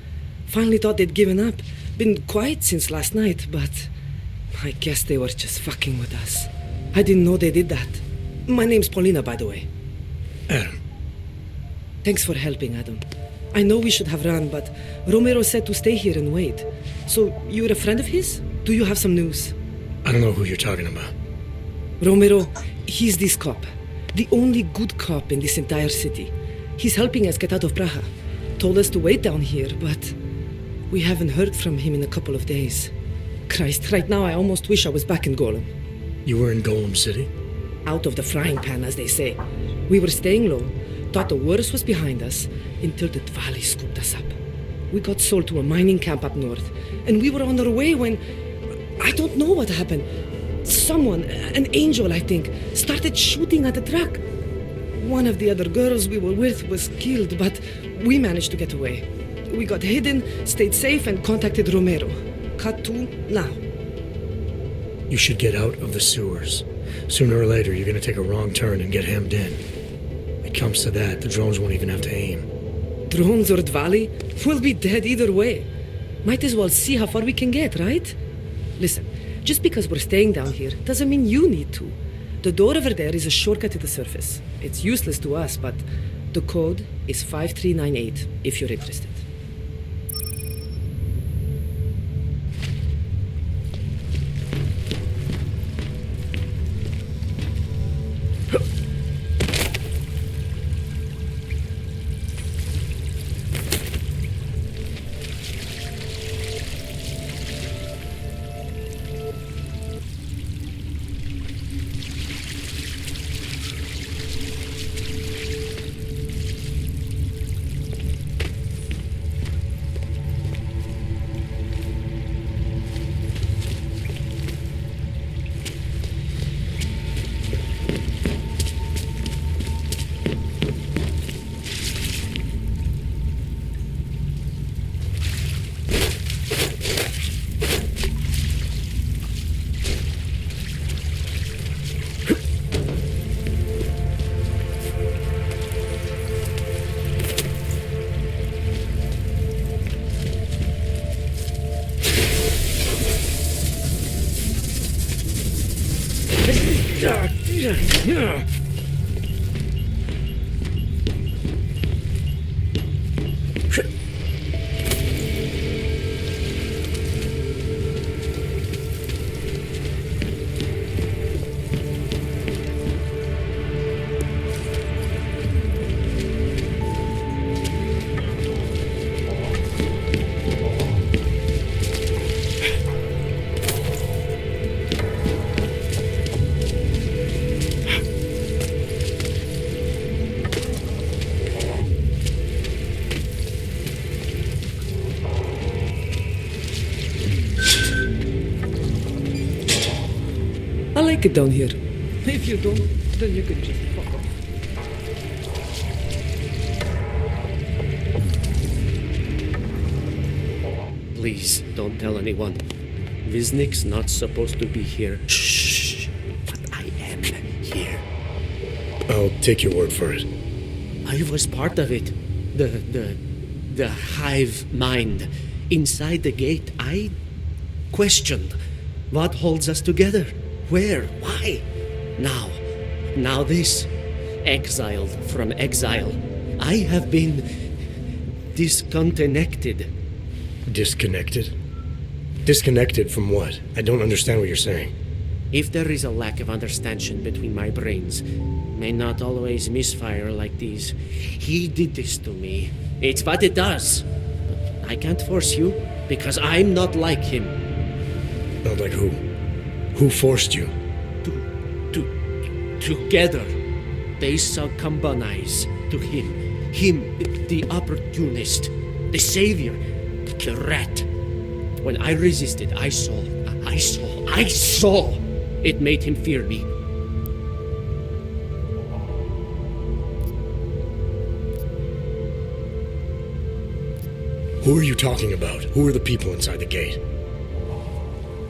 Finally thought they'd given up. Been quiet since last night, but I guess they were just fucking with us. I didn't know they did that. My name's Paulina, by the way. Adam. Thanks for helping, Adam. I know we should have run, but Romero said to stay here and wait. So, you're a friend of his? Do you have some news? I don't know who you're talking about. Romero, he's this cop. The only good cop in this entire city. He's helping us get out of Prague. Told us to wait down here, but we haven't heard from him in a couple of days. Christ, right now I almost wish I was back in Golem. You were in Golem City? Out of the frying pan, as they say. We were staying low, thought the worst was behind us, until the Dvali scooped us up. We got sold to a mining camp up north, and we were on our way when... I don't know what happened. Someone, an angel I think, started shooting at the truck. One of the other girls we were with was killed, but we managed to get away. We got hidden, stayed safe, and contacted Romero. Cut to now. You should get out of the sewers. Sooner or later, you're gonna take a wrong turn and get hemmed in. If it comes to that, the drones won't even have to aim. Drones or Dvali, we'll be dead either way. Might as well see how far we can get, right? Listen, just because we're staying down here doesn't mean you need to. The door over there is a shortcut to the surface. It's useless to us, but the code is 5398 if you're interested. I like it down here. If you don't, then you can just fuck off. Please, don't tell anyone. Viznik's not supposed to be here. Shh. But I am here. I'll take your word for it. I was part of it. The hive mind. Inside the gate, I questioned what holds us together. Where? Why? Now this. Exiled from exile. I have been disconnected. Disconnected? Disconnected from what? I don't understand what you're saying. If there is a lack of understanding between my brains, may not always misfire like these. He did this to me. It's what it does. But I can't force you, because I'm not like him. Not like who? Who forced you? Together, they succumbanize to him. Him, the opportunist, the savior, the rat. When I resisted, I saw. It made him fear me. Who are you talking about? Who are the people inside the gate?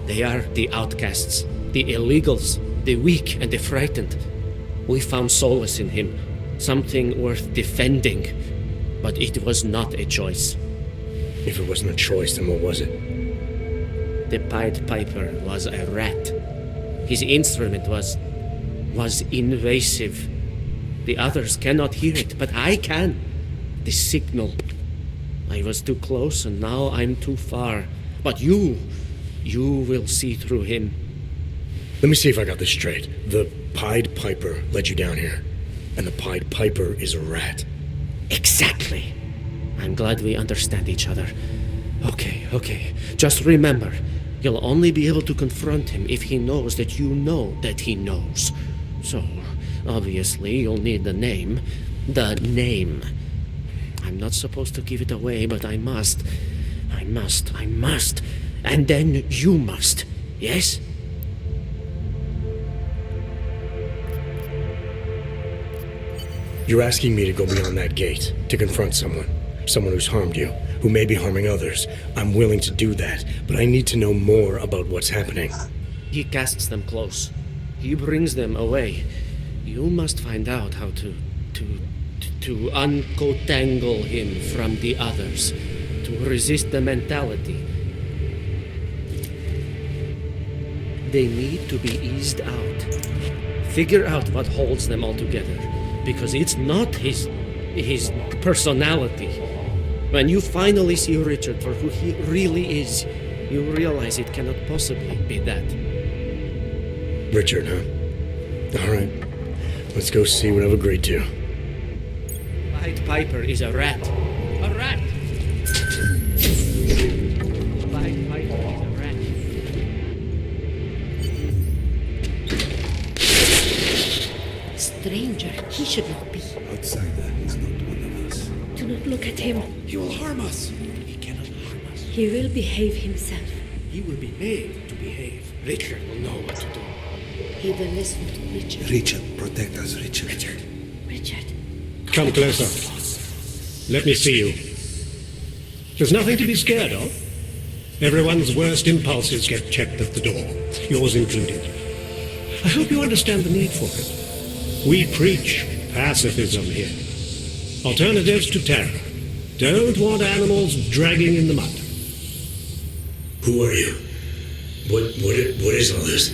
They are the outcasts, the illegals, the weak and the frightened. We found solace in him, something worth defending, but it was not a choice. If it wasn't a choice, then what was it? The Pied Piper was a rat. His instrument was invasive. The others cannot hear it, but I can. The signal. I was too close, and now I'm too far. But you will see through him. Let me see if I got this straight. The Pied Piper led you down here, and the Pied Piper is a rat. Exactly. I'm glad we understand each other. Okay. Just remember, you'll only be able to confront him if he knows that you know that he knows. So, obviously, you'll need the name. The name. I'm not supposed to give it away, but I must. And then you must. Yes? You're asking me to go beyond that gate, to confront someone who's harmed you, who may be harming others. I'm willing to do that, but I need to know more about what's happening. He casts them close. He brings them away. You must find out how to uncotangle him from the others, to resist the mentality. They need to be eased out. Figure out what holds them all together, because it's not his personality. When you finally see Richard for who he really is, you realize it cannot possibly be that. Richard, huh? All right. Let's go see what I've agreed to. Pied Piper is a rat. A rat! Pied Piper is a rat. Stranger, he should not be. Outsider is not one of us. Do not look at him. He will harm us. He cannot harm us. He will behave himself. He will be made to behave. Richard will know what to do. He will listen to Richard. Richard, protect us, Richard. Richard. Come closer. Let me see you. There's nothing to be scared of. Everyone's worst impulses get checked at the door, yours included. I hope you understand the need for it. We preach pacifism here. Alternatives to terror. Don't want animals dragging in the mud. Who are you? What is all this?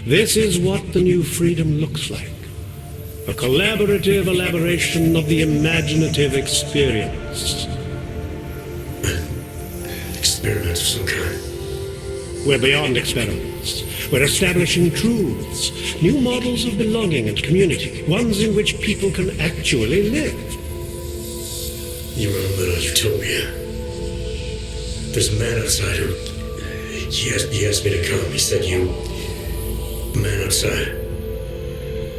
This is what the new freedom looks like. A collaborative elaboration of the imaginative experience. Experiment of some kind. We're beyond experiments. We're establishing truths, new models of belonging and community, ones in which people can actually live. You run a little utopia. There's a man outside who... He asked me to come. He said you... The man outside.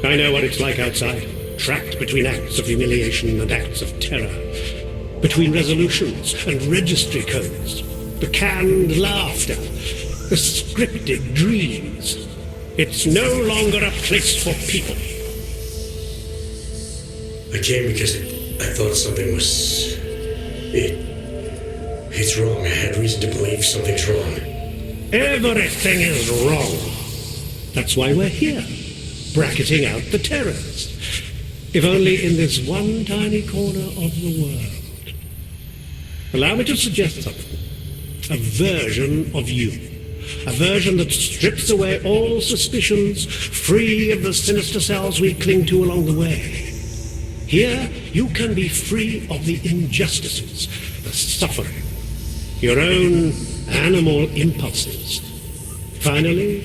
I know what it's like outside. Trapped between acts of humiliation and acts of terror. Between resolutions and registry codes. The canned laughter. The scripted dreams. It's no longer a place for people. I came because I thought something was... It's wrong. I had reason to believe something's wrong. Everything is wrong. That's why we're here, bracketing out the terrorists. If only in this one tiny corner of the world. Allow me to suggest something. A version of you. A version that strips away all suspicions, free of the sinister cells we cling to along the way. Here, you can be free of the injustices, the suffering, your own animal impulses. Finally,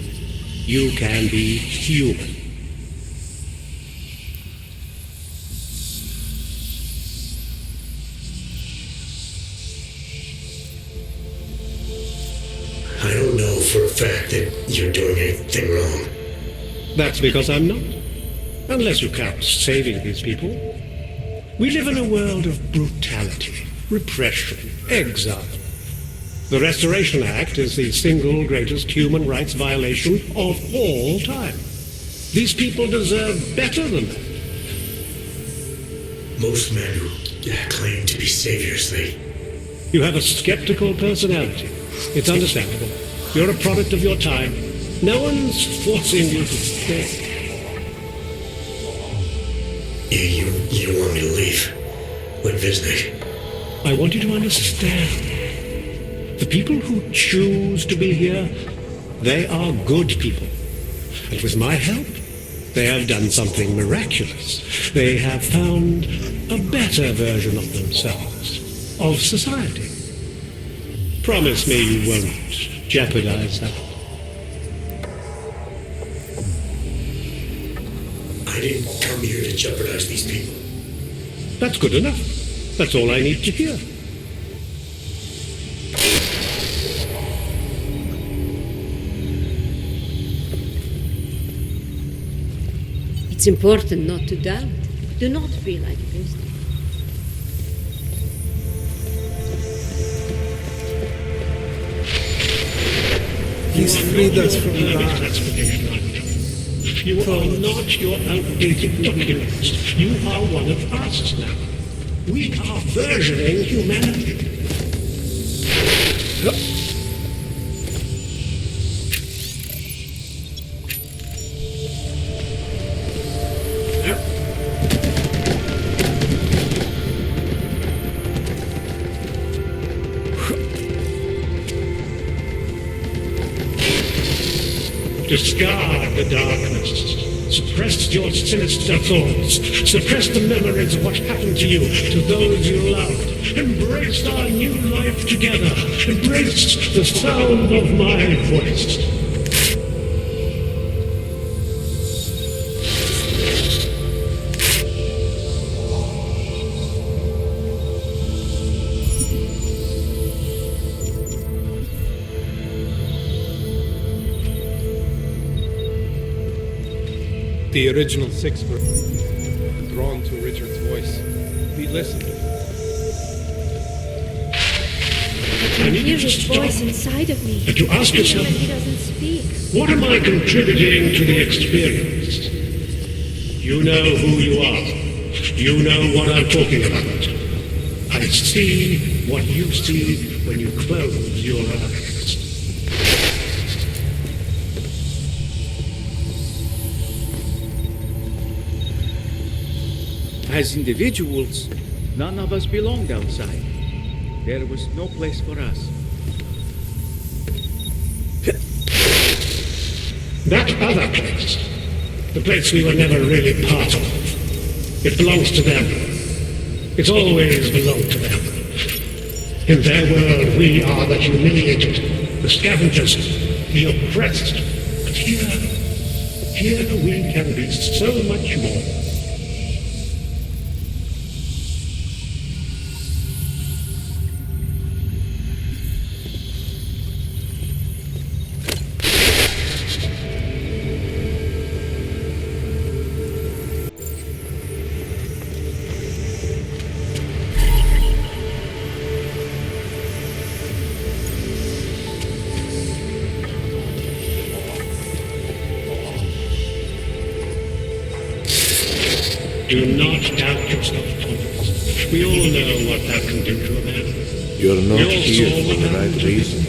you can be human. I don't know for a fact that you're doing anything wrong. That's because I'm not. Unless you count saving these people. We live in a world of brutality, repression, exile. The Restoration Act is the single greatest human rights violation of all time. These people deserve better than that. Most men who claim to be saviors, You have a skeptical personality. It's understandable. You're a product of your time. No one's forcing you to stay. You want me to leave? With Visnik? I want you to understand. The people who choose to be here, they are good people. And with my help, they have done something miraculous. They have found a better version of themselves, of society. Promise me you won't jeopardize that. I didn't come here to jeopardize these people. That's good enough. That's all I need to hear. It's important not to doubt. Do not feel like this. He's freed us from that. You are not your outdated documents. You are one of us now. We are versioning humanity. Discard the darkness. Suppress your sinister thoughts. Suppress the memories of what happened to you, to those you loved. Embrace our new life together. Embrace the sound of my voice. The original 6 were drawn to Richard's voice. We listened. I can hear his voice inside of me. And to ask yourself, Even when he doesn't speak. what am I contributing to the experience? You know who you are. You know what I'm talking about. I see what you see when you close your eyes. As individuals, none of us belonged outside. There was no place for us. That other place, the place we were never really part of, it belongs to them. It's always belonged to them. In their world, we are the humiliated, the scavengers, the oppressed. But here we can be so much more. Do not doubt yourself, Thomas. We all know what that can do to a man. You're not here for the right reasons.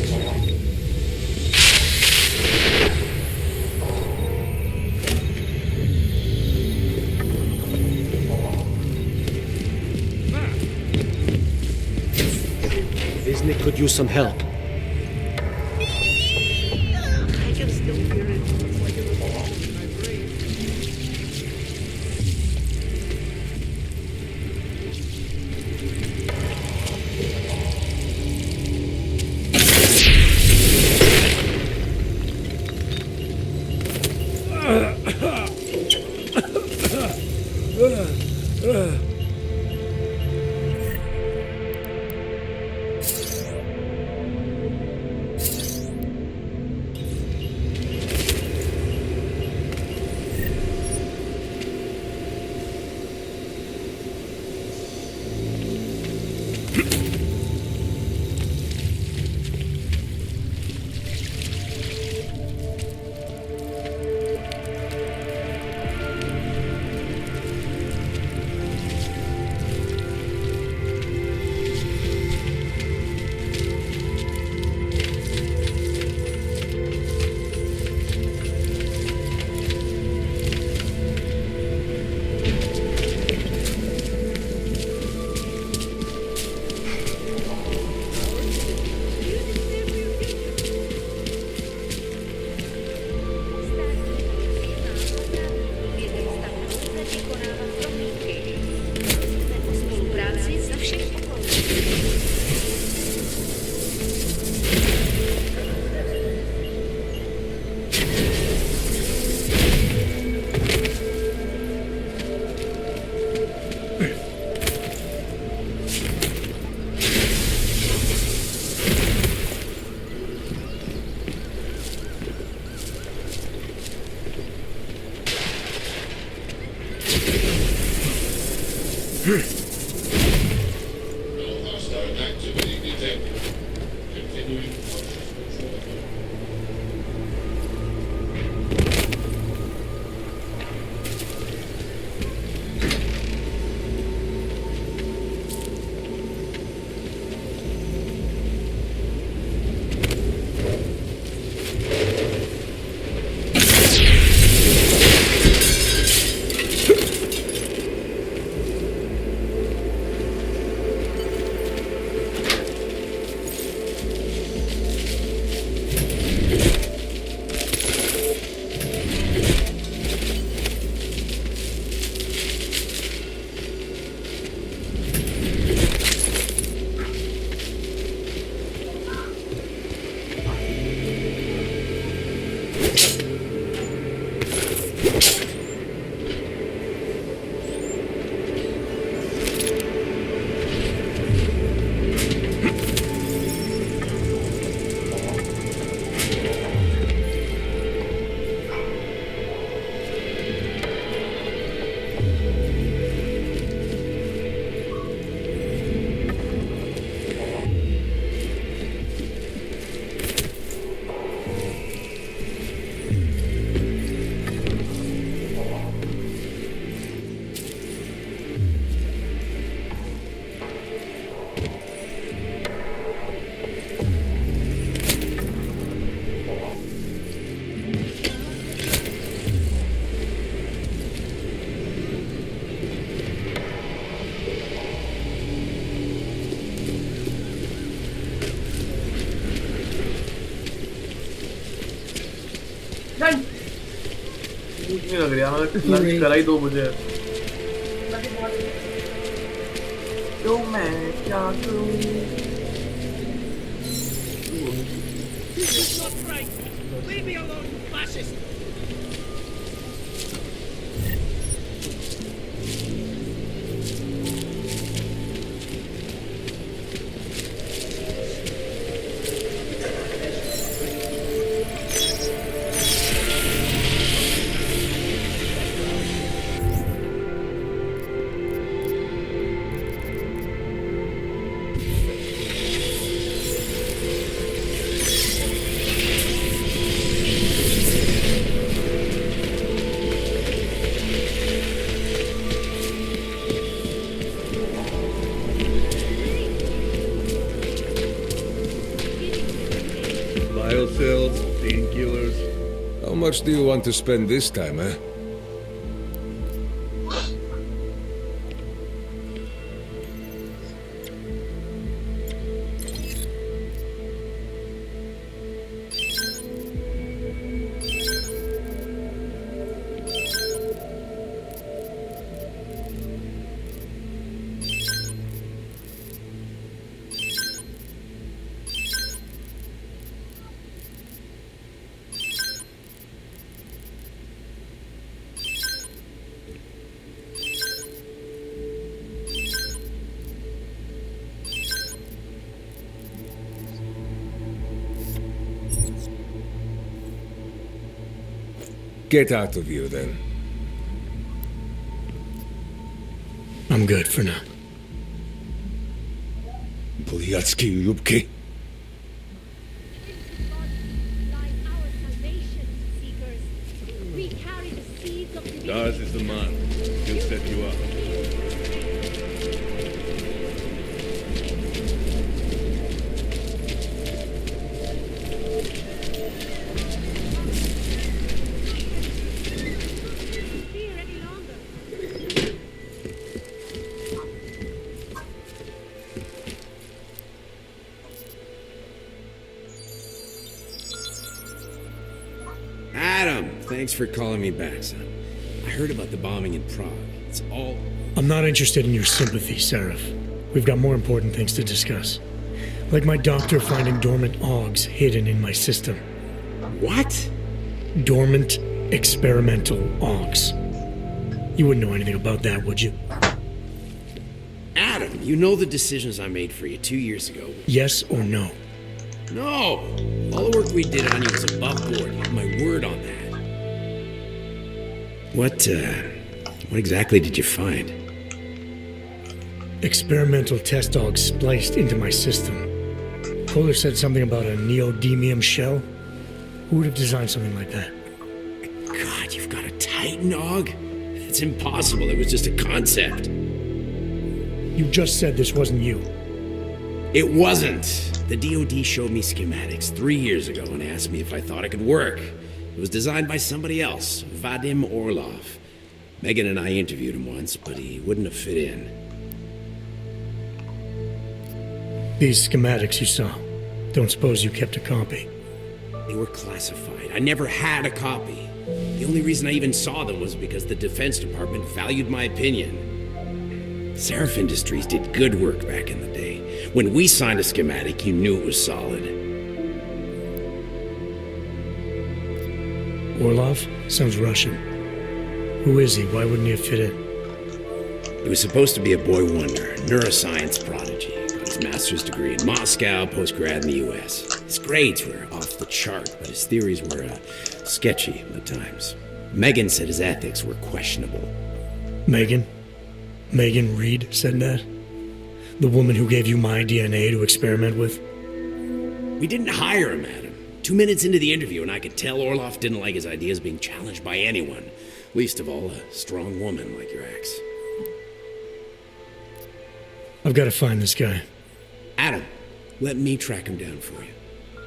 Visnik could use some help. I can still hear it. It's like it was in my brain. नहीं लग रहा lunch करा ही दो मुझे तो मैं क्या करूं This is not right. Leave me alone, you fascist. jail cells, painkillers. How much do you want to spend this time, eh? Get out of here, then. I'm good for now. Poliatski Yubki. Daz is the man. He'll set you up. Thanks for calling me back, son. I heard about the bombing in Prague. It's all... I'm not interested in your sympathy, Seraph. We've got more important things to discuss. Like my doctor finding dormant augs hidden in my system. What? Dormant experimental augs. You wouldn't know anything about that, would you? Adam, you know the decisions I made for you 2 years ago. Yes or no? No! All the work we did on you was above board. You have my word on that. What exactly did you find? Experimental test dogs spliced into my system. Koller said something about a neodymium shell. Who would have designed something like that? God, you've got a Titan Og? It's impossible. It was just a concept. You just said this wasn't you. It wasn't. The DoD showed me schematics 3 years ago and asked me if I thought it could work. It was designed by somebody else, Vadim Orlov. Megan and I interviewed him once, but he wouldn't have fit in. These schematics you saw, don't suppose you kept a copy? They were classified. I never had a copy. The only reason I even saw them was because the Defense Department valued my opinion. Seraph Industries did good work back in the day. When we signed a schematic, you knew it was solid. Orlov? Sounds Russian. Who is he? Why wouldn't he have fit in? He was supposed to be a boy wonder, neuroscience prodigy. Got his master's degree in Moscow, postgrad in the US. His grades were off the chart, but his theories were sketchy at times. Megan said his ethics were questionable. Megan? Megan Reed said that? The woman who gave you my DNA to experiment with? We didn't hire him, Adam. 2 minutes into the interview, and I could tell Orlov didn't like his ideas being challenged by anyone. Least of all, a strong woman like your ex. I've got to find this guy. Adam, let me track him down for you.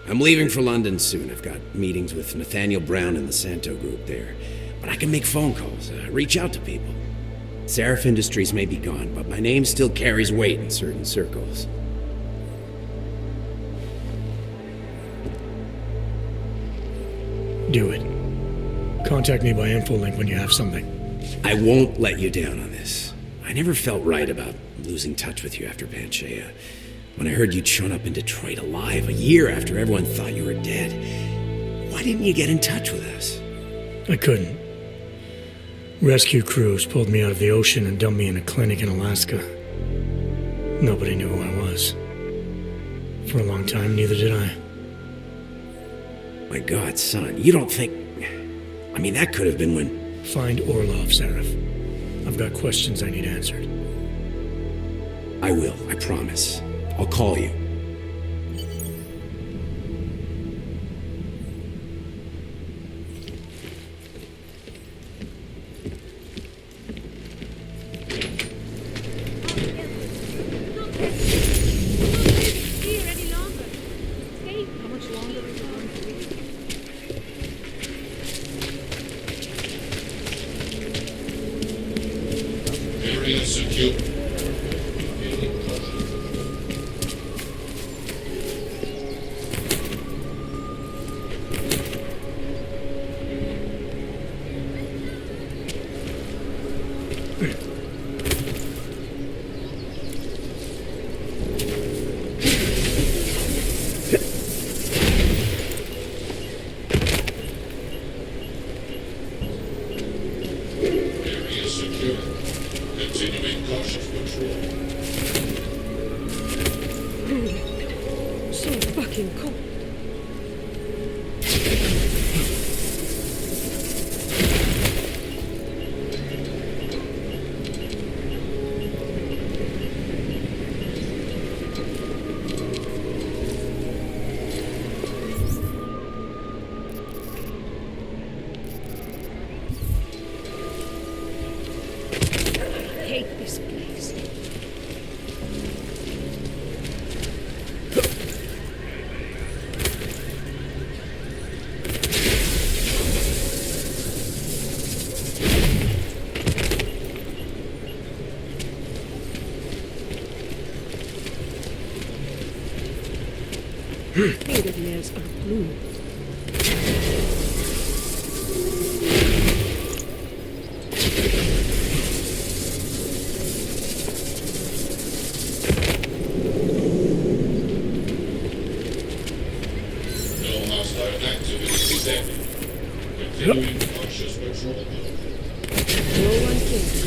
I'm leaving for London soon. I've got meetings with Nathaniel Brown and the Santo group there. But I can make phone calls, reach out to people. Seraph Industries may be gone, but my name still carries weight in certain circles. Do it. Contact me by infolink when you have something. I won't let you down on this. I never felt right about losing touch with you after Panchea. When I heard you'd shown up in Detroit alive a year after everyone thought you were dead, why didn't you get in touch with us? I couldn't. Rescue crews pulled me out of the ocean and dumped me in a clinic in Alaska. Nobody knew who I was. For a long time, neither did I. My God, son, you don't think... I mean, that could have been when... Find Orlov, Seraph. I've got questions I need answered. I will, I promise. I'll call you. fucking cold. Hate this place. Painted nails are blue. No hostile activity detected. Continuing cautious patrol. No one cares.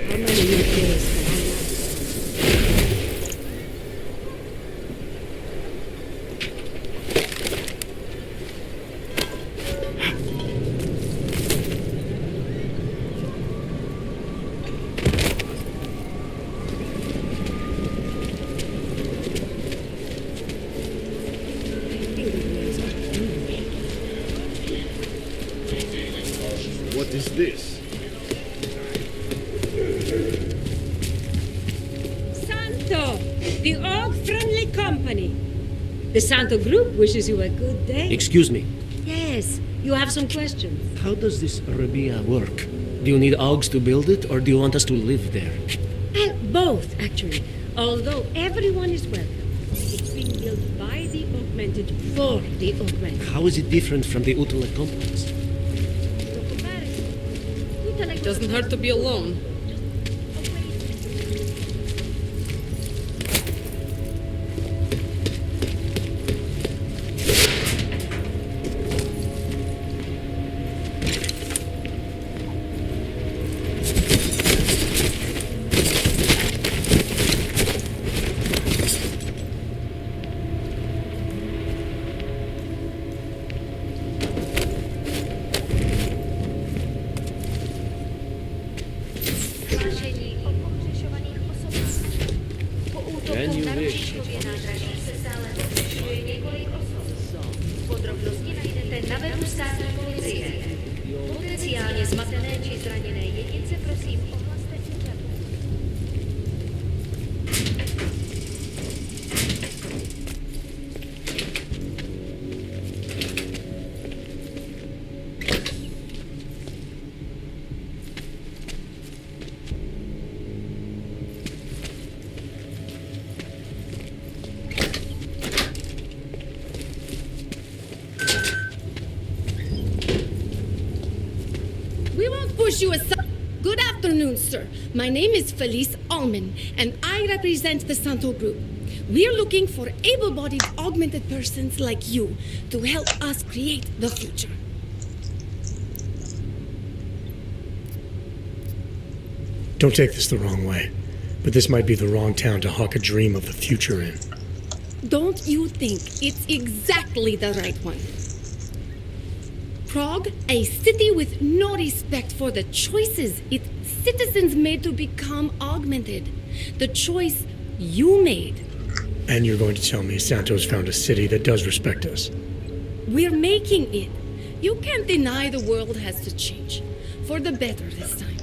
How many more days can I last? What is this? Santo, the orc-friendly company. The Santo group wishes you a good day. Excuse me. Yes, you have some questions. How does this Rabia work? Do you need Augs to build it, or do you want us to live there? Both, actually. Although everyone is welcome. It's being built by the augmented for the augmented. How is it different from the Utala complex? Doesn't hurt to be alone. When you wish. Podrobnosti najdete na webu státní policie. Potenciálně zmatené či zraněné jedince prosím ohlaste úřadu. We won't push you aside. Good afternoon, sir. My name is Felice Allman, and I represent the Santo Group. We're looking for able-bodied, augmented persons like you to help us create the future. Don't take this the wrong way, but this might be the wrong town to hawk a dream of the future in. Don't you think it's exactly the right one? Prague, a city with no respect for the choices its citizens made to become augmented. The choice you made. And you're going to tell me Santos found a city that does respect us. We're making it. You can't deny the world has to change. For the better this time.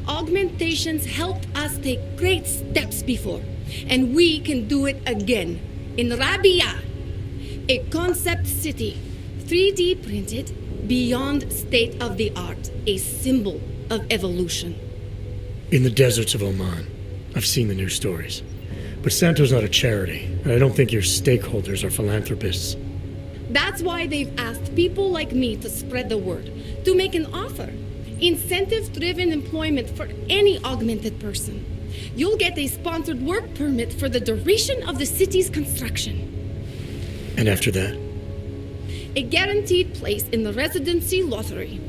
Augmentations helped us take great steps before. And we can do it again. In Rabia. A concept city. 3D printed. Beyond state of the art, a symbol of evolution. In the deserts of Oman. I've seen the news stories. But Santo's not a charity, and I don't think your stakeholders are philanthropists. That's why they've asked people like me to spread the word, to make an offer. Incentive-driven employment for any augmented person. You'll get a sponsored work permit for the duration of the city's construction. And after that? A guaranteed place in the residency lottery.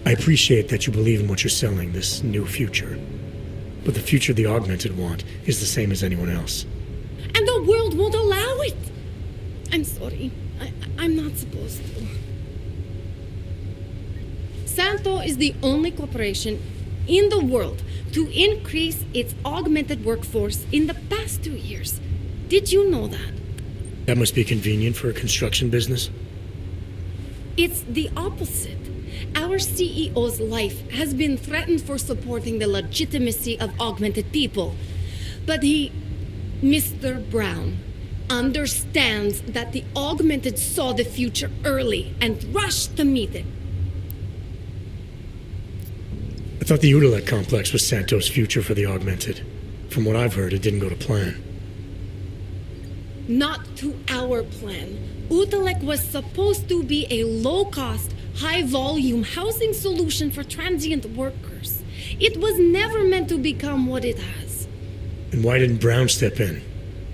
I appreciate that you believe in what you're selling, this new future. But the future the Augmented want is the same as anyone else. And the world won't allow it! I'm sorry. I'm not supposed to. Santo is the only corporation in the world to increase its augmented workforce in the past 2 years. Did you know that? That must be convenient for a construction business. It's the opposite. Our CEO's life has been threatened for supporting the legitimacy of augmented people. But he, Mr. Brown, understands that the augmented saw the future early and rushed to meet it. I thought the Udalek complex was Santo's future for the Augmented. From what I've heard, it didn't go to plan. Not to our plan. Utalek was supposed to be a low-cost, high-volume housing solution for transient workers. It was never meant to become what it has. And why didn't Brown step in?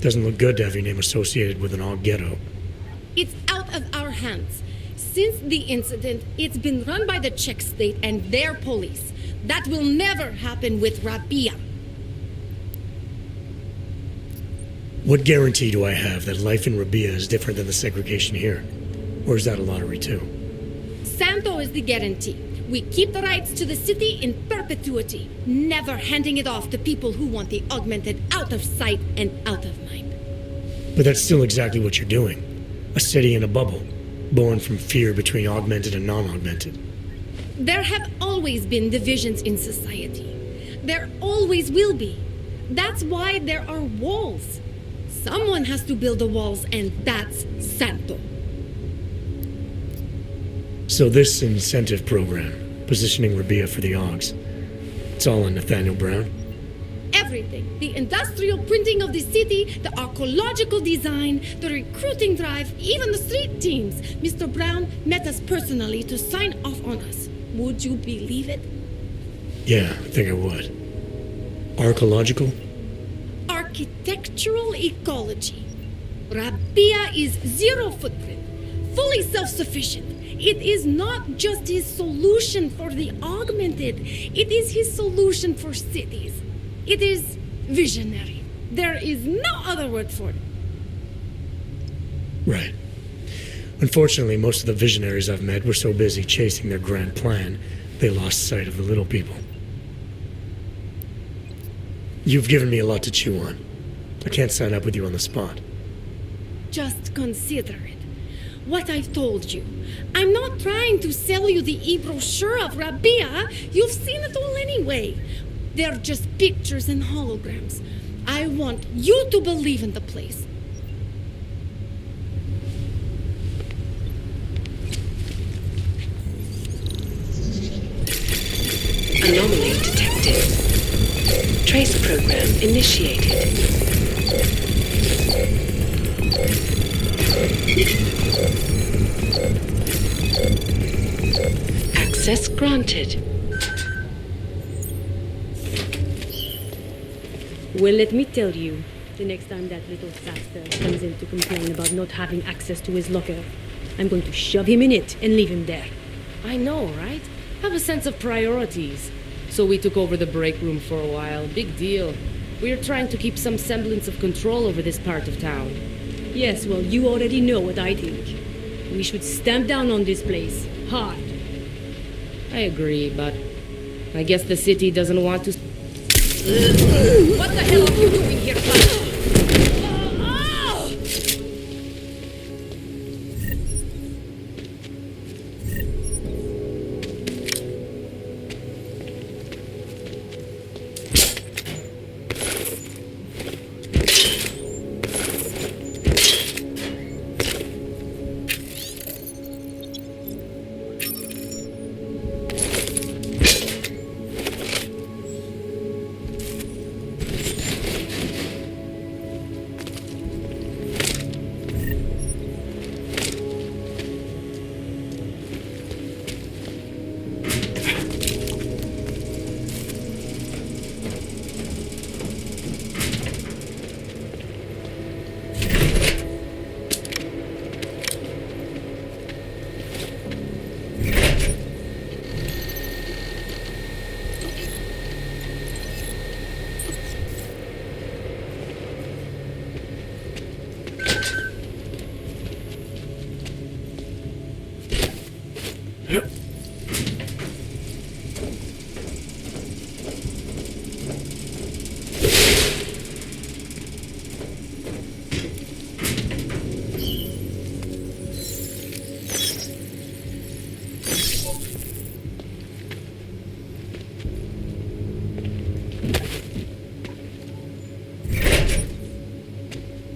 Doesn't look good to have your name associated with an Aug ghetto. It's out of our hands. Since the incident, it's been run by the Czech state and their police. That will never happen with Rabia. What guarantee do I have that life in Rabia is different than the segregation here? Or is that a lottery too? Santo is the guarantee. We keep the rights to the city in perpetuity, never handing it off to people who want the augmented out of sight and out of mind. But that's still exactly what you're doing. A city in a bubble, born from fear between augmented and non-augmented. There have always been divisions in society. There always will be. That's why there are walls. Someone has to build the walls, and that's Santo. So this incentive program, positioning Rabia for the Augs, it's all on Nathaniel Brown? Everything. The industrial printing of the city, the archaeological design, the recruiting drive, even the street teams. Mr. Brown met us personally to sign off on us. Would you believe it? Yeah, I think I would. Archaeological? Architectural ecology. Rabia is zero footprint, fully self-sufficient. It is not just his solution for the augmented. It is his solution for cities. It is visionary. There is no other word for it. Right. Unfortunately, most of the visionaries I've met were so busy chasing their grand plan, they lost sight of the little people. You've given me a lot to chew on. I can't sign up with you on the spot. Just consider it. What I've told you. I'm not trying to sell you the e-brochure of Rabia. You've seen it all anyway. They're just pictures and holograms. I want you to believe in the place. Anomaly detected. Trace program initiated. Access granted. Well, let me tell you, the next time that little bastard comes in to complain about not having access to his locker, I'm going to shove him in it and leave him there. I know, right? Have a sense of priorities. So we took over the break room for a while. Big deal. We're trying to keep some semblance of control over this part of town. Yes, well, you already know what I think. We should stamp down on this place. Hard. I agree, but I guess the city doesn't want to... What the hell are you doing here, Clyde?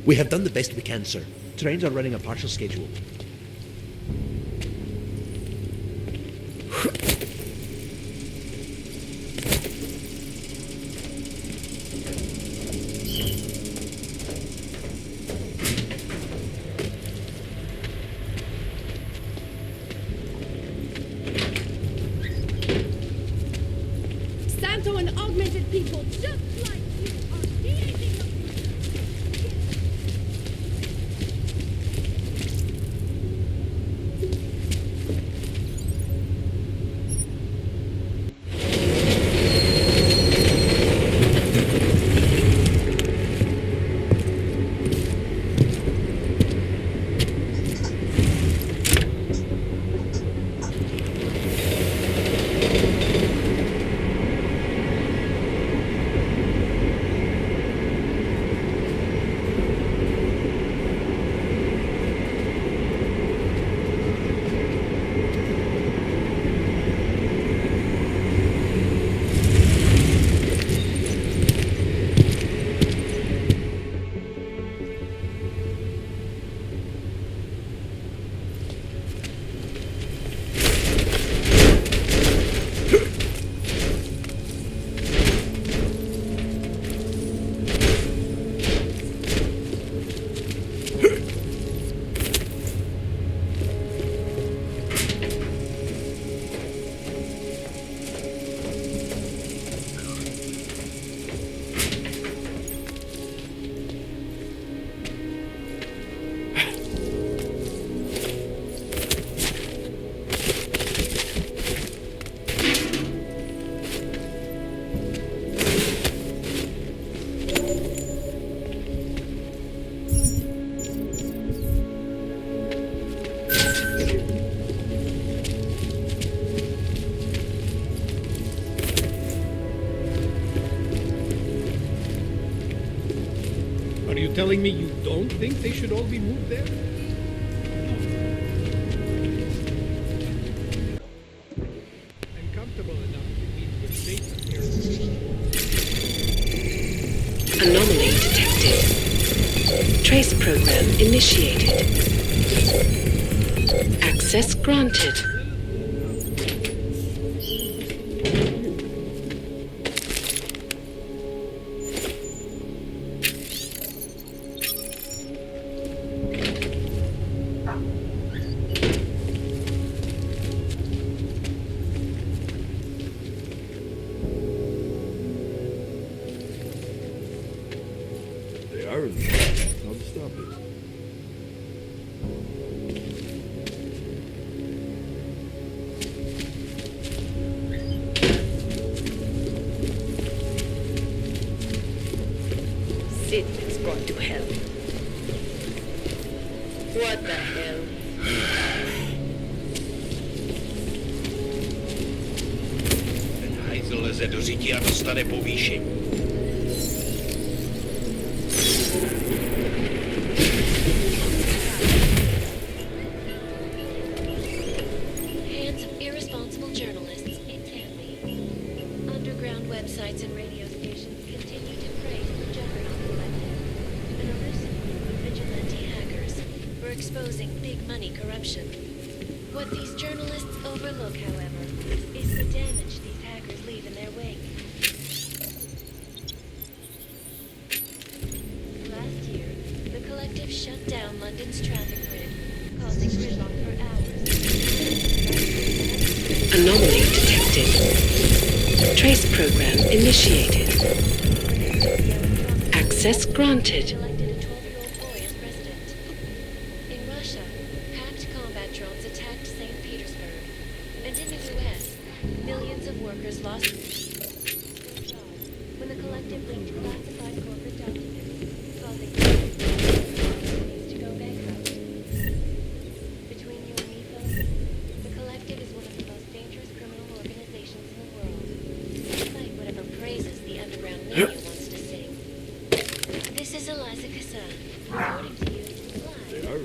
We have done the best we can, sir. Trains are running a partial schedule. Santo and augmented people, just like you, are creating a... Are you telling me you don't think they should all be moved there? I'm comfortable enough to meet with Satan here. Anomaly detected. Trace program initiated. Access granted. They are in there. How to stop it? Sid has gone to hell. What the hell? Ten hajzl leze do řití a dostane povýšení. Hands of irresponsible journalists, it can be. Underground websites and radio stations continue to praise the Juggernaut Collective, an elusive group of vigilante hackers for exposing big money corruption. What these journalists overlook, however, is the damage these hackers leave in their wake. Last year, the collective shut down London's traffic grid, causing gridlock for hours. Anomaly detected. Trace program initiated. Access granted. Elected a 12-year-old boy as president. In Russia, hacked combat drones attacked St. Petersburg. And in the U.S., millions of workers lost their jobs when the collective leaked classified corporate documents, causing companies to go bankrupt. Between you and me, folks, the collective is one of the most dangerous criminal organizations in the world, despite whatever praises the underground media wants to sing. This is Eliza Kassan, reporting to you live. They are.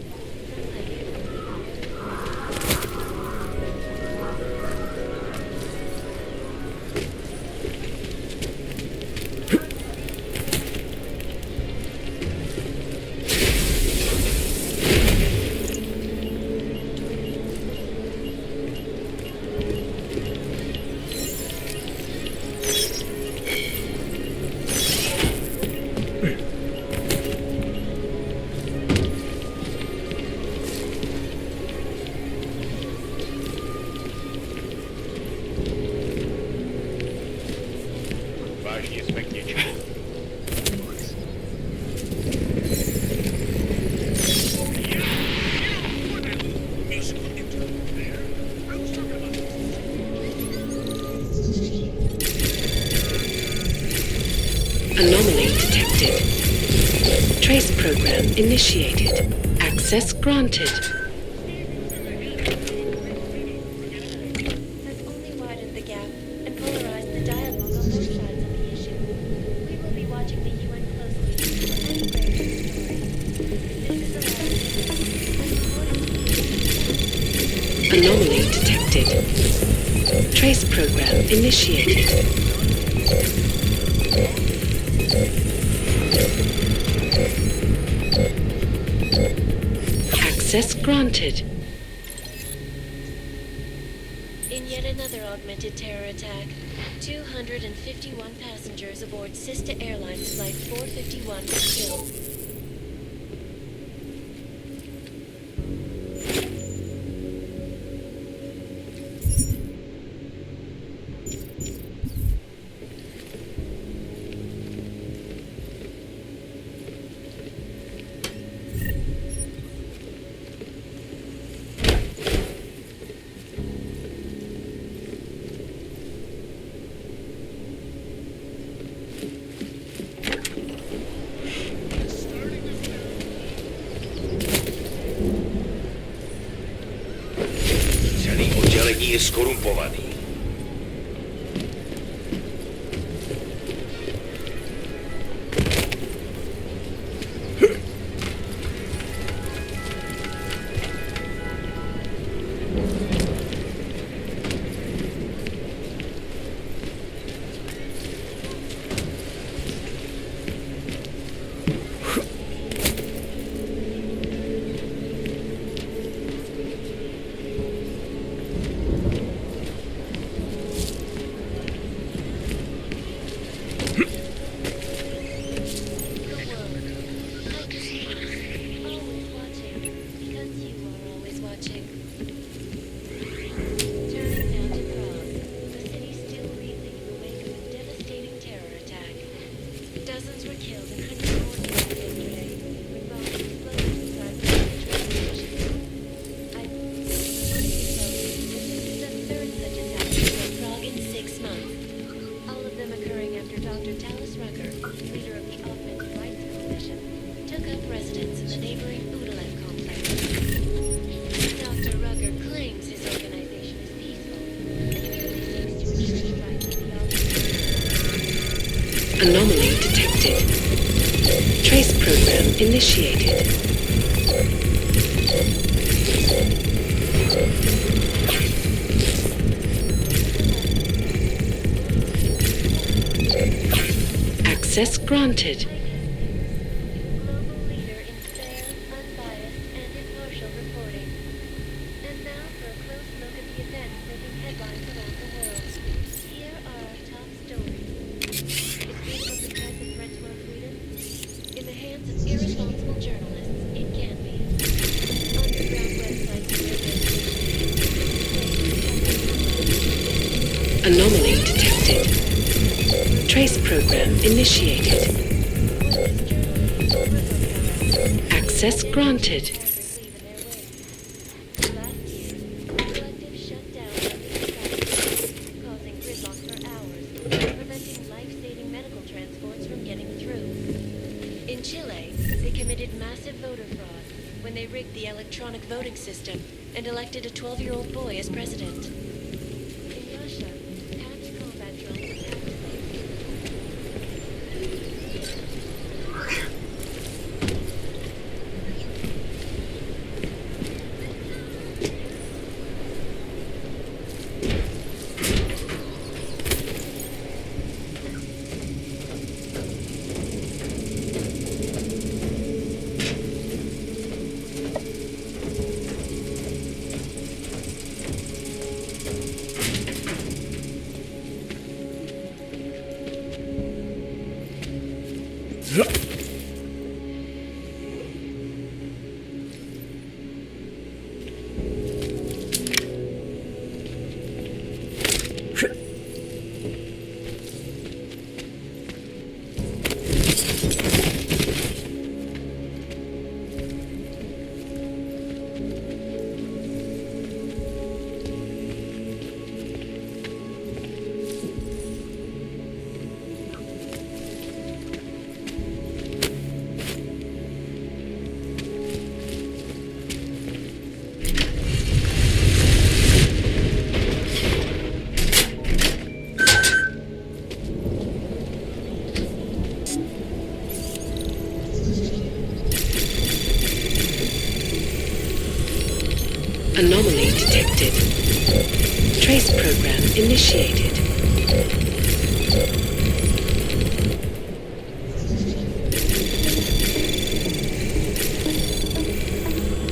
program initiated. Access granted. Has only widened the gap and polarized the dialogue on both sides of the issue. We will be watching the UN closely and breaking the story. This is Anomaly detected. Trace program initiated. Access granted. In yet another augmented terror attack, 251 passengers aboard Sister Airlines Flight 451 were killed. Celý oddělení je skorumpovaný. Dozens were killed and hundreds more died yesterday when bombs exploded inside the train station. I remind you folks that this is the third such attack in Prague in 6 months. All of them occurring after Dr. Talis Rucker, leader of the Augmented Rights Coalition, took up residence in the neighboring Udalev complex. Dr. Rucker claims his organization is peaceful and merely seeks to ensure the rights of the Anomaly detected. Trace program initiated. Access granted. Anomaly detected. Trace program initiated. Access granted. causing gridlock for hours, preventing life-saving medical transports from getting through. In Chile, they committed massive voter fraud when they rigged the electronic voting system and elected a 12-year-old boy as president. In Russia, patched combat drones attacked Anomaly detected. Trace program initiated.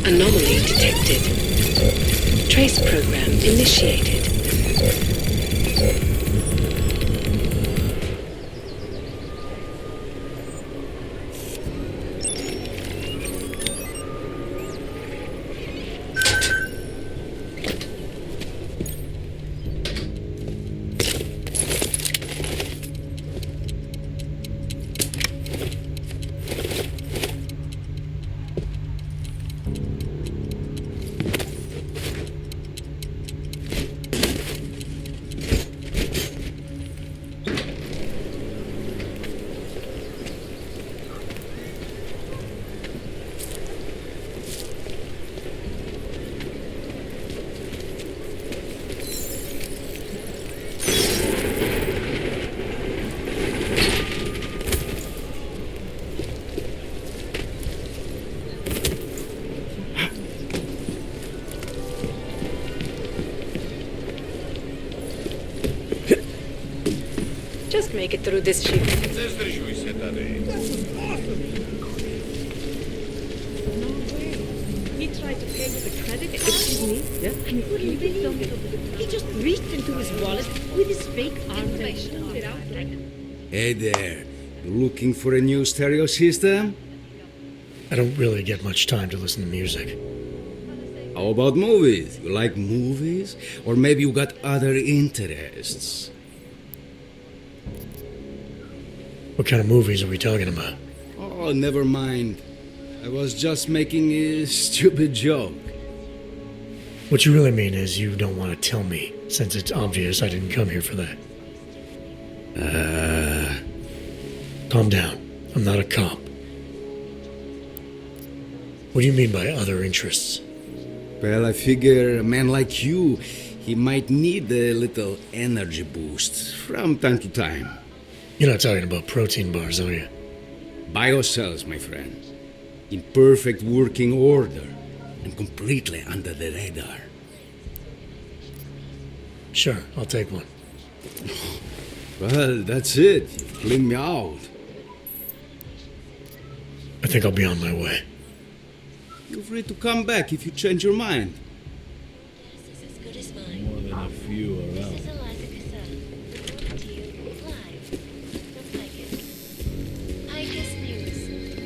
Anomaly detected. Trace program initiated. Just make it through this ship. Задержуйся, Тадей. He tried to pay with a credit. Excuse me? Yeah? I couldn't believe it. He just reached into his wallet with his fake information and it out like... Hey there. You looking for a new stereo system? I don't really get much time to listen to music. How about movies? You like movies? Or maybe you got other interests? What kind of movies are we talking about? Oh, never mind. I was just making a stupid joke. What you really mean is you don't want to tell me, since it's obvious I didn't come here for that. Calm down. I'm not a cop. What do you mean by other interests? Well, I figure a man like you, he might need a little energy boost from time to time. You're not talking about protein bars, are you? Biocells, my friend. In perfect working order and completely under the radar. Sure, I'll take one. Well, that's it. You cleaned me out. I think I'll be on my way. Feel free to come back if you change your mind. This is as good as mine. More than a few around. This is Ruzika Station. To you live from Picus. Picus News,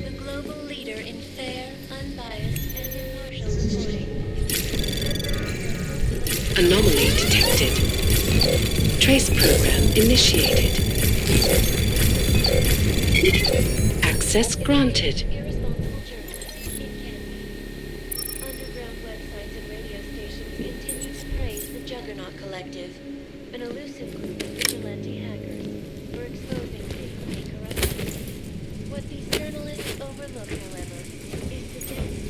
the global leader in fair, unbiased, and impartial reporting. Anomaly detected. Trace program initiated. Access granted. Irresponsible journalists in Canada. Underground websites and radio stations continue to praise the Juggernaut Collective, an elusive group of vigilante hackers, for exposing big corruption. What these journalists overlook, however, is the depth.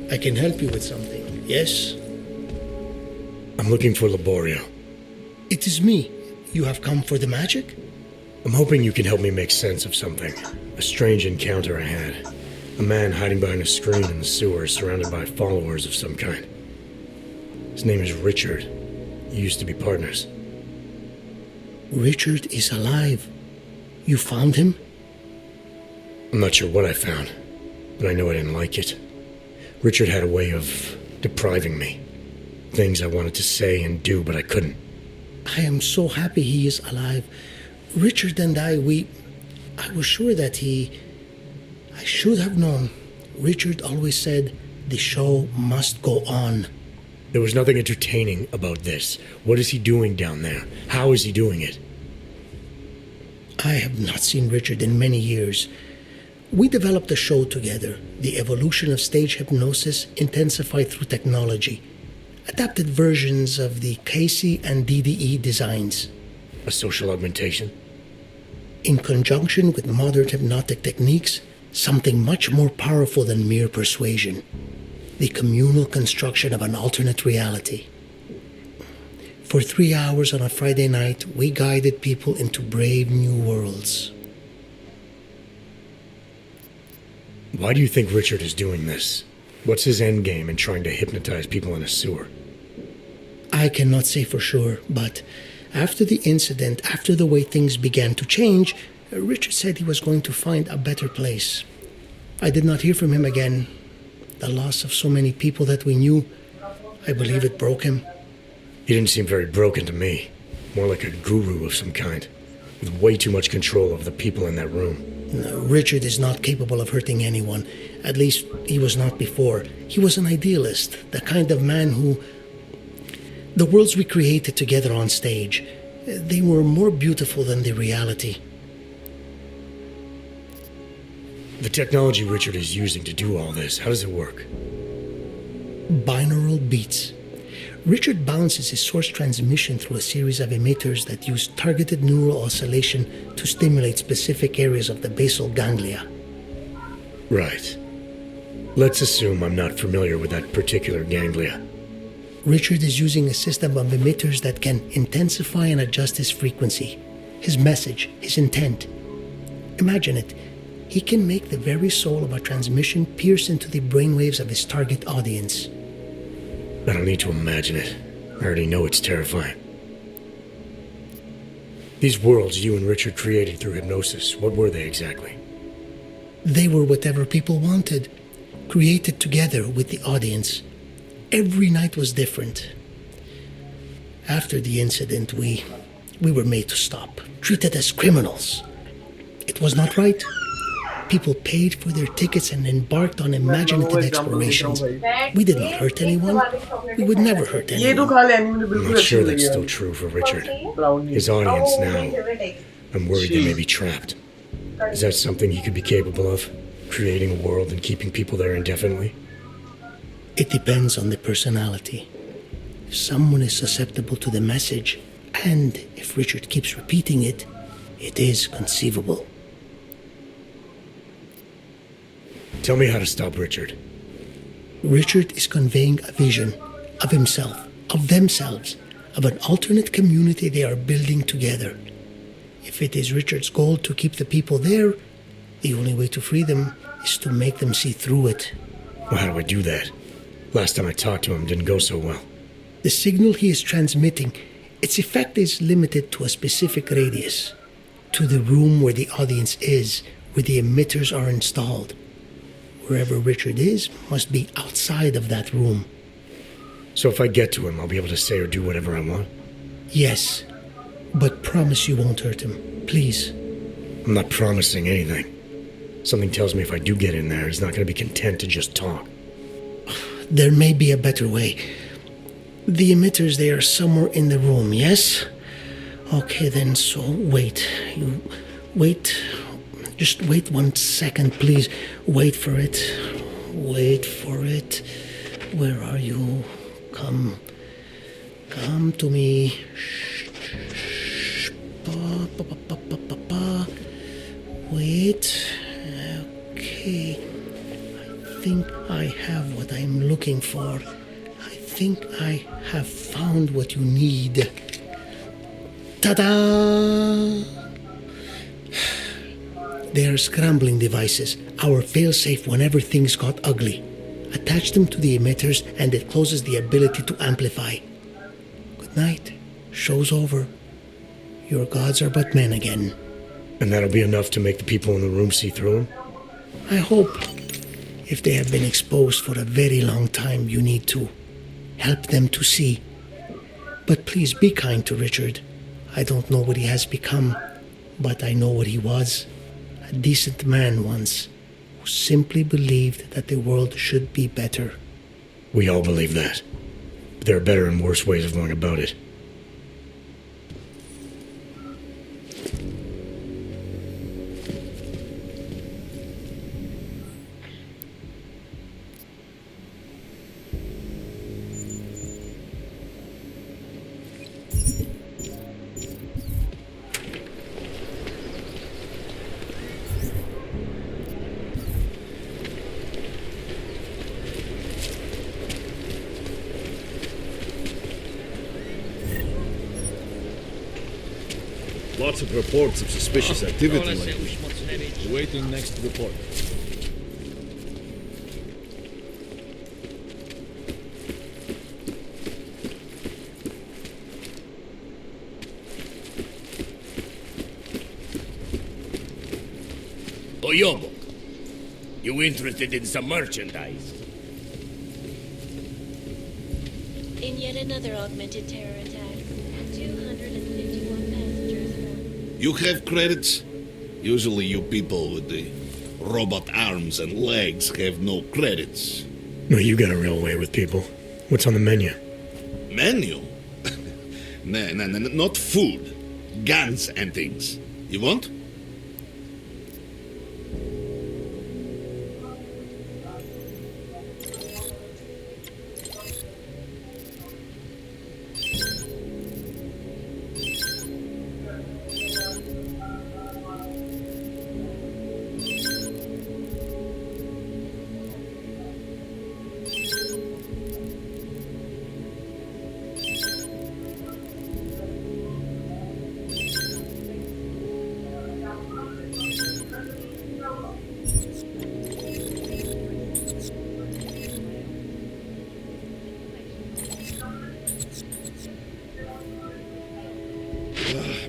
I can help you with something, yes? I'm looking for Laborio. It is me. You have come for the magic? I'm hoping you can help me make sense of something. A strange encounter I had. A man hiding behind a screen in the sewers, surrounded by followers of some kind. His name is Richard. We used to be partners. Richard is alive. You found him? I'm not sure what I found, but I know I didn't like it. Richard had a way of depriving me. Things I wanted to say and do, but I couldn't. I am so happy he is alive. Richard and I was sure that I should have known. Richard always said the show must go on. There was nothing entertaining about this. What is he doing down there? How is he doing it? I have not seen Richard in many years. We developed a show together, the evolution of stage hypnosis intensified through technology. Adapted versions of the Casey and DDE designs. A social augmentation? In conjunction with modern hypnotic techniques, something much more powerful than mere persuasion. The communal construction of an alternate reality. For 3 hours on a Friday night, we guided people into brave new worlds. Why do you think Richard is doing this? What's his end game in trying to hypnotize people in a sewer? I cannot say for sure, but after the incident, after the way things began to change, Richard said he was going to find a better place. I did not hear from him again. The loss of so many people that we knew, I believe it broke him. He didn't seem very broken to me. More like a guru of some kind, with way too much control over the people in that room. No, Richard is not capable of hurting anyone. At least, he was not before. He was an idealist, the kind of man who... The worlds we created together on stage, they were more beautiful than the reality. The technology Richard is using to do all this, how does it work? Binaural beats. Richard bounces his source transmission through a series of emitters that use targeted neural oscillation to stimulate specific areas of the basal ganglia. Right. Let's assume I'm not familiar with that particular ganglia. Richard is using a system of emitters that can intensify and adjust his frequency, his message, his intent. Imagine it. He can make the very soul of a transmission pierce into the brainwaves of his target audience. I don't need to imagine it. I already know it's terrifying. These worlds you and Richard created through hypnosis, what were they exactly? They were whatever people wanted, created together with the audience. Every night was different. After the incident, we were made to stop, treated as criminals. It was not right. People paid for their tickets and embarked on imaginative explorations. We did not hurt anyone. We would never hurt anyone. I'm not sure that's still true for Richard. His audience now. I'm worried they may be trapped. Is that something he could be capable of? Creating a world and keeping people there indefinitely? It depends on the personality. If someone is susceptible to the message, and if Richard keeps repeating it, it is conceivable. Tell me how to stop Richard. Richard is conveying a vision of himself, of themselves, of an alternate community they are building together. If it is Richard's goal to keep the people there, the only way to free them is to make them see through it. Well, how do I do that? Last time I talked to him didn't go so well. The signal he is transmitting, its effect is limited to a specific radius, to the room where the audience is, where the emitters are installed. Wherever Richard is must be outside of that room. So if I get to him, I'll be able to say or do whatever I want? Yes, but promise you won't hurt him, please. I'm not promising anything. Something tells me if I do get in there, he's not going to be content to just talk. There may be a better way. The emitters, they are somewhere in the room, yes? Okay then, so wait. You wait. Just wait 1 second, please. Wait for it. Wait for it. Where are you? Come to me. Shh. Wait. Okay. I think I have what I'm looking for. I think I have found what you need. Ta-da! They are scrambling devices, our failsafe whenever things got ugly. Attach them to the emitters and it closes the ability to amplify. Good night. Show's over. Your gods are but men again. And that'll be enough to make the people in the room see through him? I hope. If they have been exposed for a very long time, you need to help them to see. But please be kind to Richard. I don't know what he has become, but I know what he was. A decent man once, who simply believed that the world should be better. We all believe that. But there are better and worse ways of going about it. Lots of reports of suspicious activity lately. Waiting next report. Oyobo, you interested in some merchandise? In yet another augmented terror attack, 251 passengers won. You have credits? Usually you people with the robot arms and legs have no credits. No, you got a real way with people. What's on the menu? Menu? No, not food. Guns and things. You want?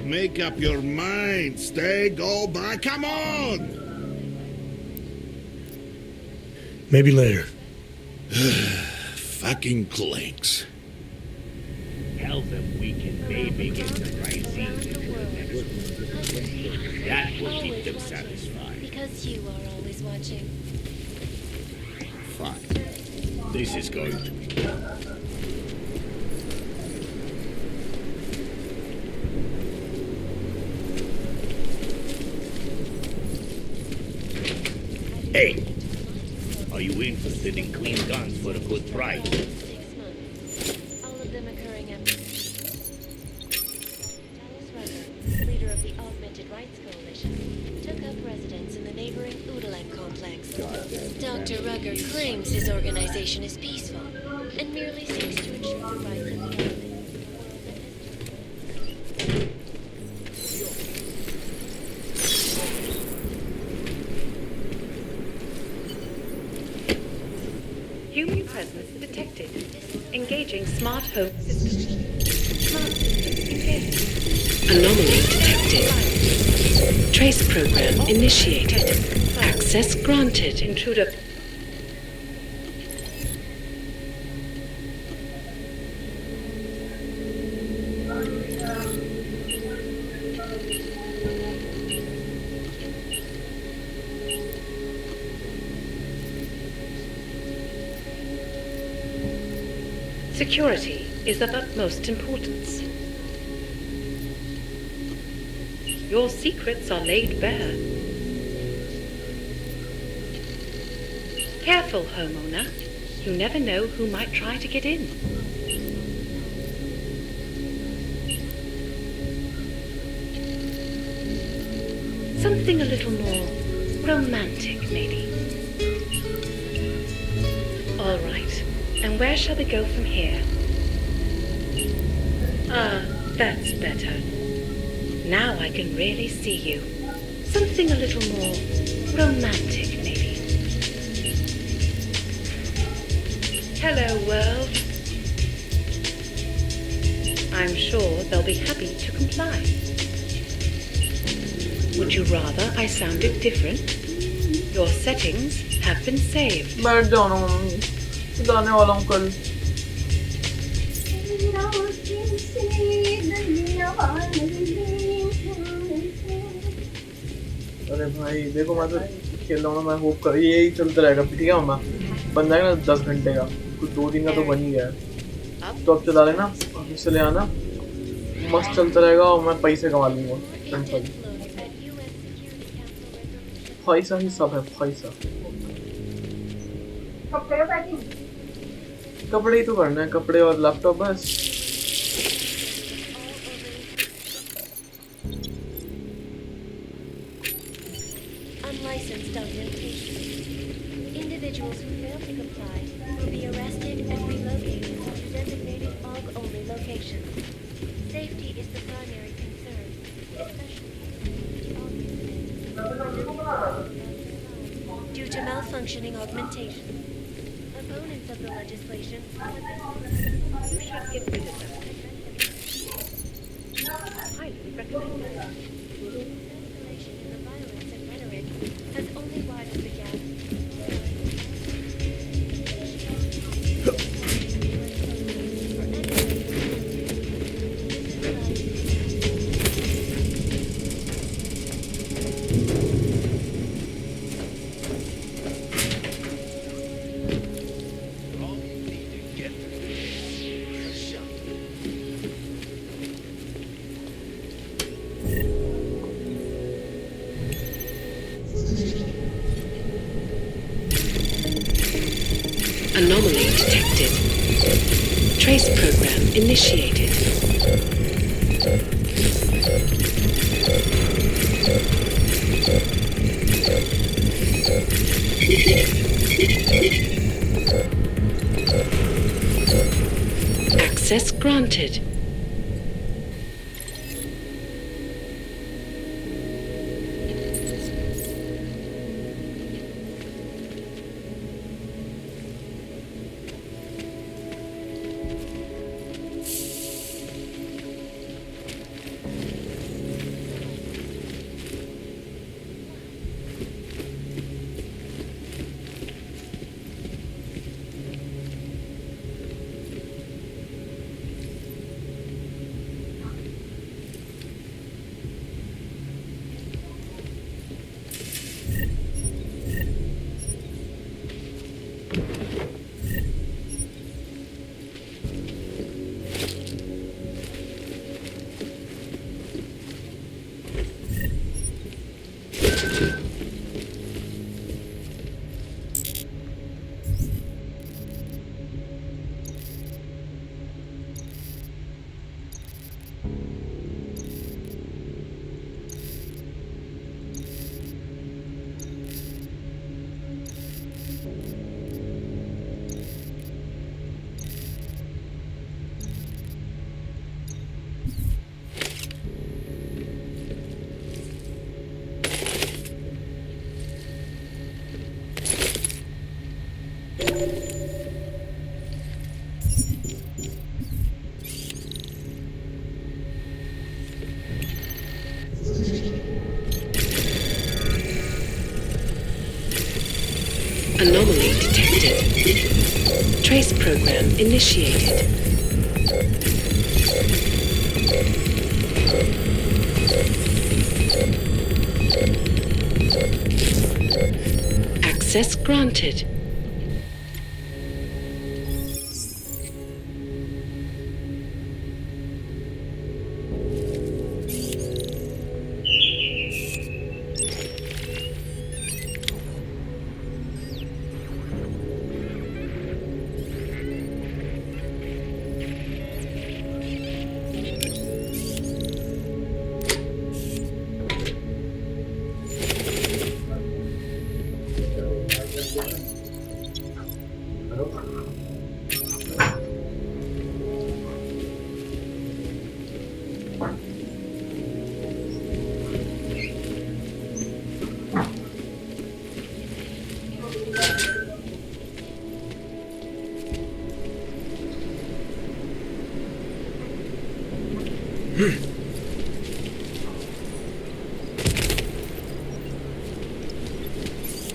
Make up your mind. Stay, go, buy. Come on! Maybe later. Fucking clanks. Tell them we can maybe get the right season. That will keep them satisfied. Because you are always watching. Fine. This is going to be good. Hey, are you interested in clean guns for a good price? 6 months. All of them occurring at Dallas Rugger, leader of the Augmented Rights Coalition, took up residence in the neighboring Udalan complex. Dr. Rugger claims his organization is peaceful and merely seeks to ensure the rights of the elements. Human presence detected. Engaging smart home system. Smart system engaged. Anomaly detected. Trace program initiated. Access granted. Intruder. Security is of utmost importance. Your secrets are laid bare. Careful, homeowner. You never know who might try to get in. Something a little more romantic, maybe. All right. And where shall we go from here? Ah, that's better. Now I can really see you. Something a little more romantic, maybe. Hello, world. I'm sure they'll be happy to comply. Would you rather I sounded different? Your settings have been saved. बैठ जाओ ना mummy खुदा ने वालों कल अरे भाई देखो मैं तो खेल रहा हूँ मैं होप कर यही चलता रहेगा ठीक है मम्मा बन जाएगा ना 10 घंटे का कुछ 2 दिन का तो बन ही गया है तो अब चला लेना ऑफिस से ले आना मस्त चलता रहेगा और मैं पैसे कमा लूंगा पैसा ही सब है पैसा कपड़े ही तो करना है कपड़े और लैपटॉप बस Unlicensed documentation. Individuals who fail to comply will be arrested and relocated to designated AUG-only locations. Safety is the primary concern, especially due to malfunctioning augmentation. Opponents of the legislation have been... You should get rid of them. Highly recommended. Escalation in the violence and rhetoric has only widened the gap. Anomaly detected. Trace program initiated. Access granted. Anomaly detected. Trace program initiated. Access granted.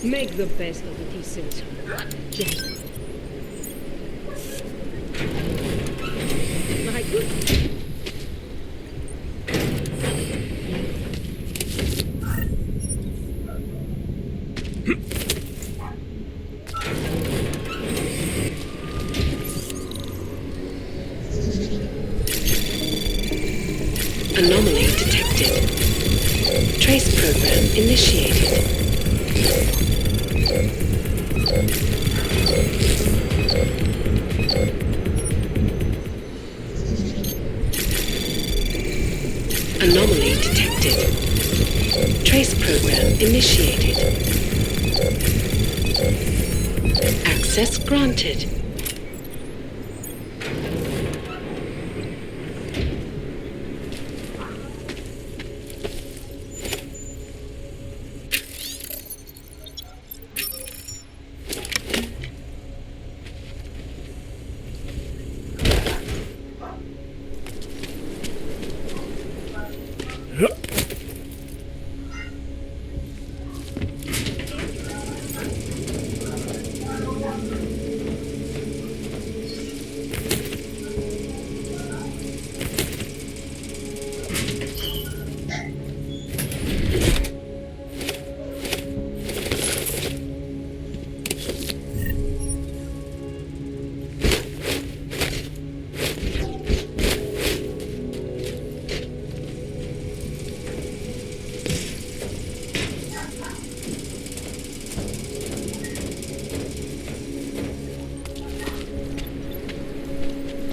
Make the best of it, he says. Yes. I detected. Trace program initiated. Anomaly detected. Trace program initiated. Access granted.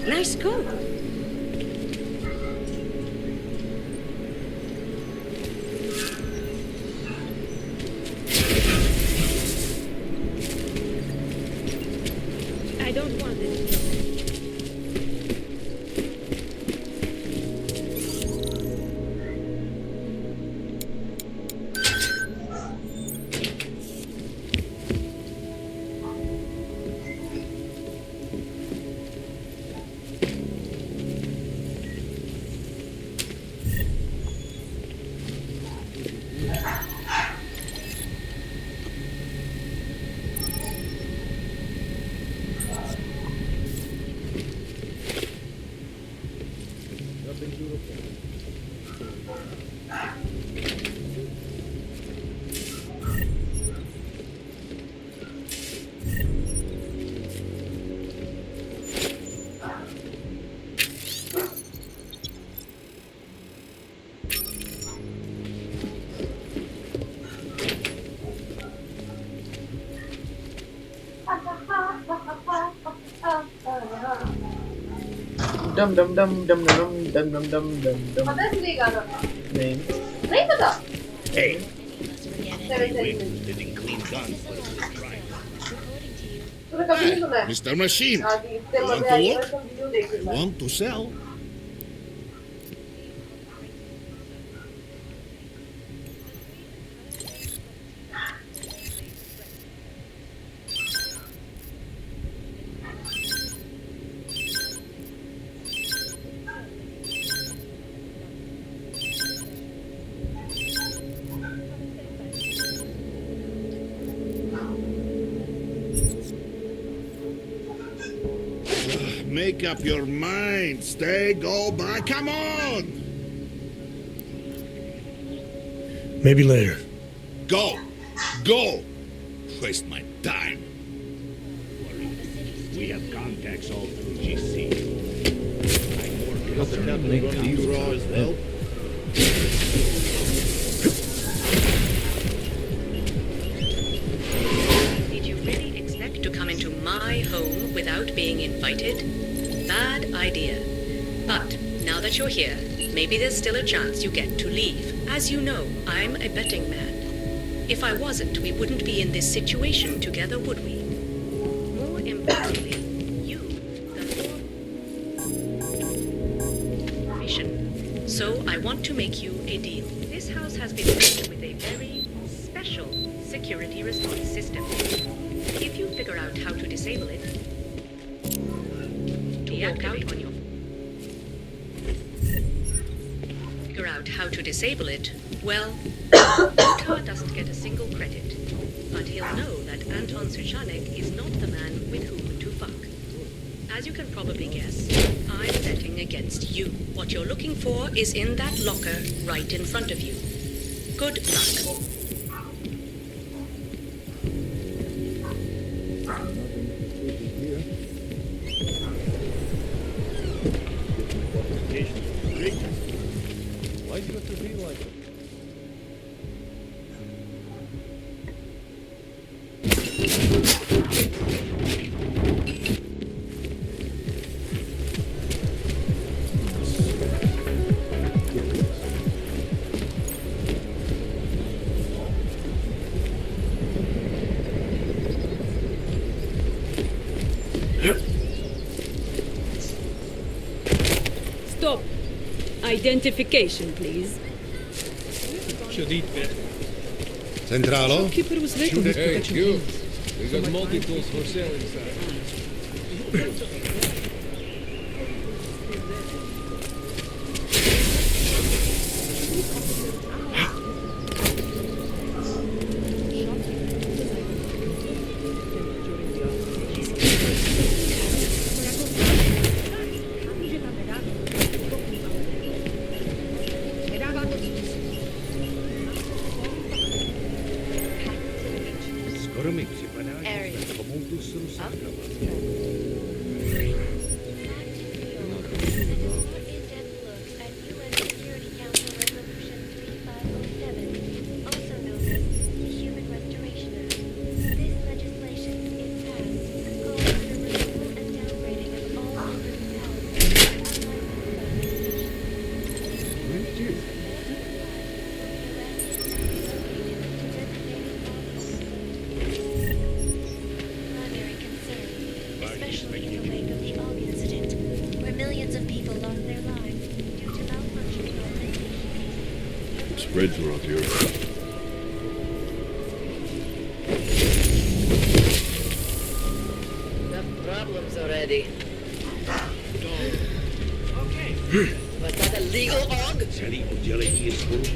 Nice coat. I don't want it. Dum dum dum dum dum dum dum dum dum dum. पता है तुझे गाना? नहीं. नहीं पता? Hey, Seven. clean guns, but it was right. तूने कभी नहीं सुना है? Mr. Machine, हाँ जी, इससे want मजा to आएगा look? तो वीडियो देख लेना. Want to sell? Make up your mind. Stay, go, buy. Come on! Maybe later. Go! Go! Waste my time. We have contacts all through GC. Got the captain running these raw as well. Did you really expect to come into my home without being invited? Bad idea. But now that you're here, maybe there's still a chance you get to leave. As you know, I'm a betting man. If I wasn't, we wouldn't be in this situation together, would we? More importantly, you, the mission. So I want to make you a deal. This house has been built with a very special security response system. If you figure out how to disable it, deactivate on your figure out how to disable it, well, Utah doesn't get a single credit. But he'll know that Anton Suchanek is not the man with whom to fuck. As you can probably guess, I'm betting against you. What you're looking for is in that locker right in front of you. Good luck. Why Why do you have to be like it? Stop. Identification, please. Should eat better. Centralo? Keeper was making his Hey, protection you. plans. We got multi-tools for sale inside. Especially in the wake of the Prague incident, where millions of people lost their lives due to malfunctioning organizations. Spreads around here. Enough problems already. Okay. Was that a legal og? Sally Jelly is full of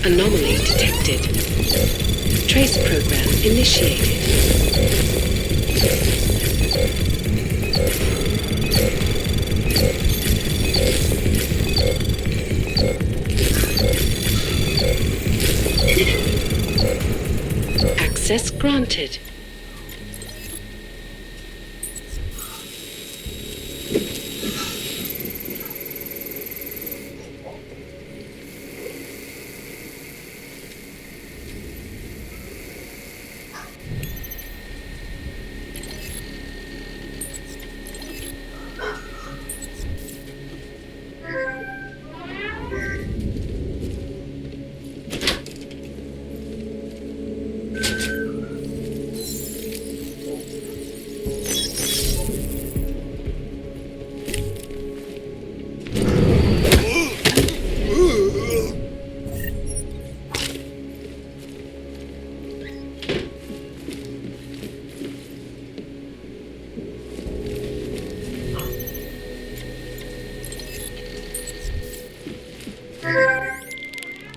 Anomaly detected. Trace program initiated. Access granted.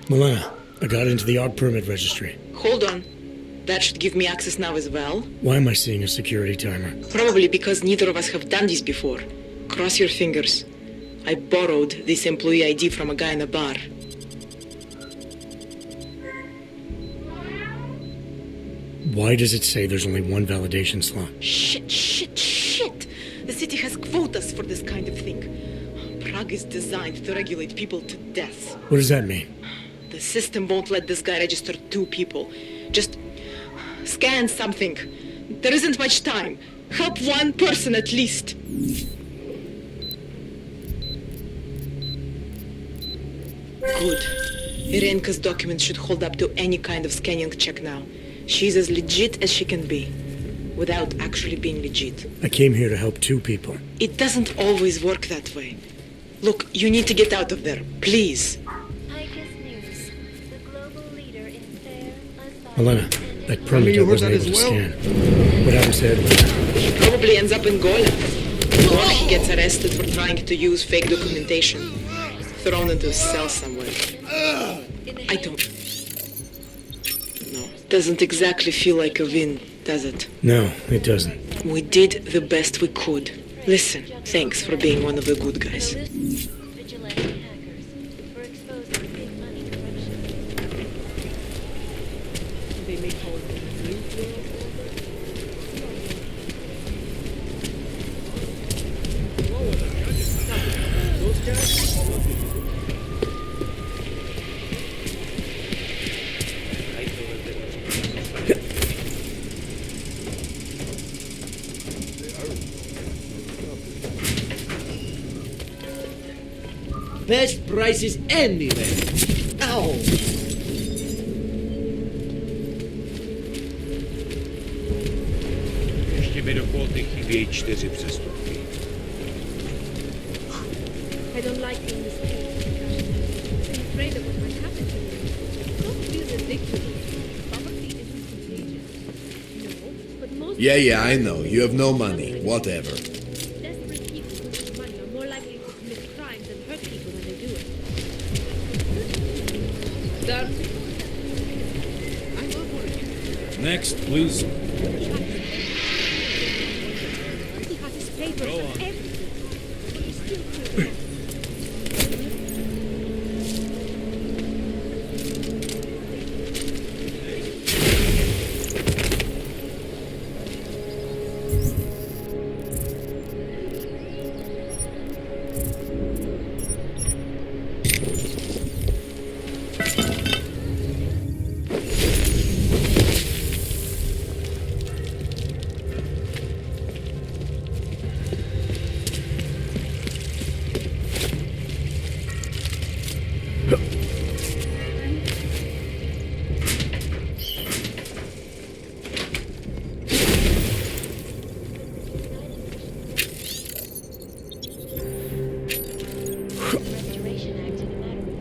Milena, I got into the art permit registry. Hold on. That should give me access now as well. Why am I seeing a security timer? Probably because neither of us have done this before. Cross your fingers. I borrowed this employee ID from a guy in a bar. Why does it say there's only one validation slot? Shit! The city has quotas for this kind of thing. Prague is designed to regulate people to death. What does that mean? The system won't let this guy register 2 people. Just scan something. There isn't much time. Help one person at least. Good. Irenka's documents should hold up to any kind of scanning check now. She's as legit as she can be, without actually being legit. I came here to help 2 people. It doesn't always work that way. Look, you need to get out of there, please. Milena, that permit I wasn't able to scan. What happens to Edward? He probably ends up in Golem. Or he gets arrested for trying to use fake documentation. Thrown into a cell somewhere. I don't... Doesn't exactly feel like a win, does it? No, it doesn't. We did the best we could. Listen, thanks for being one of the good guys. Vigilante hackers for exposing big money corruption. They may call it the New World Order. Those guys are lovely. Best prices anywhere. Ow! Ještě mi do kóty chybějí 4 přestupky. I don't like being mistaken. I'm afraid of what might happen to me. Don't feel ridiculous. Poverty isn't contagious. No, but most Yeah, I know. You have no money. Whatever. desperate people who need money are more likely to commit crimes and hurt people when they do it. Done. Next, please. He has his papers Go and on. everything. But he's still criminal.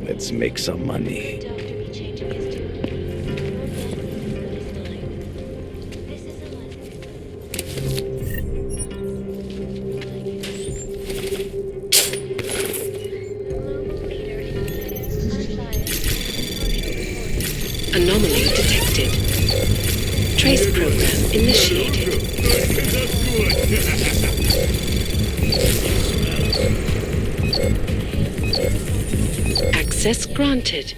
Let's make some money. Anomaly detected. Trace program initiated. Access granted.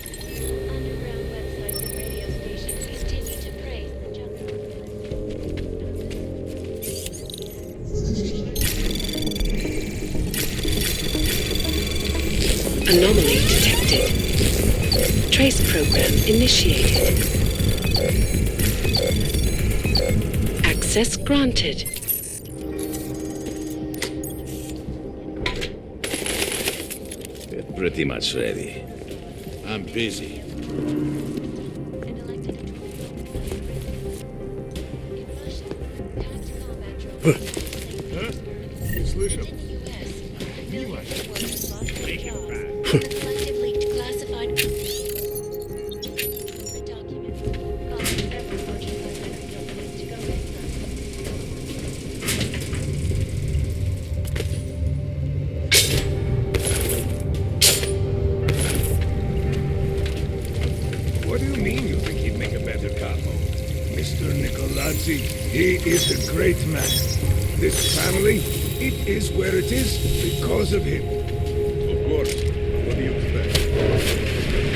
Anomaly detected. Trace program initiated. Access granted. We're pretty much ready. I'm busy. What do you mean you think he'd make a better capo? Mr. Nicolazzi, he is a great man. This family, it is where it is because of him. Of course. What do you expect?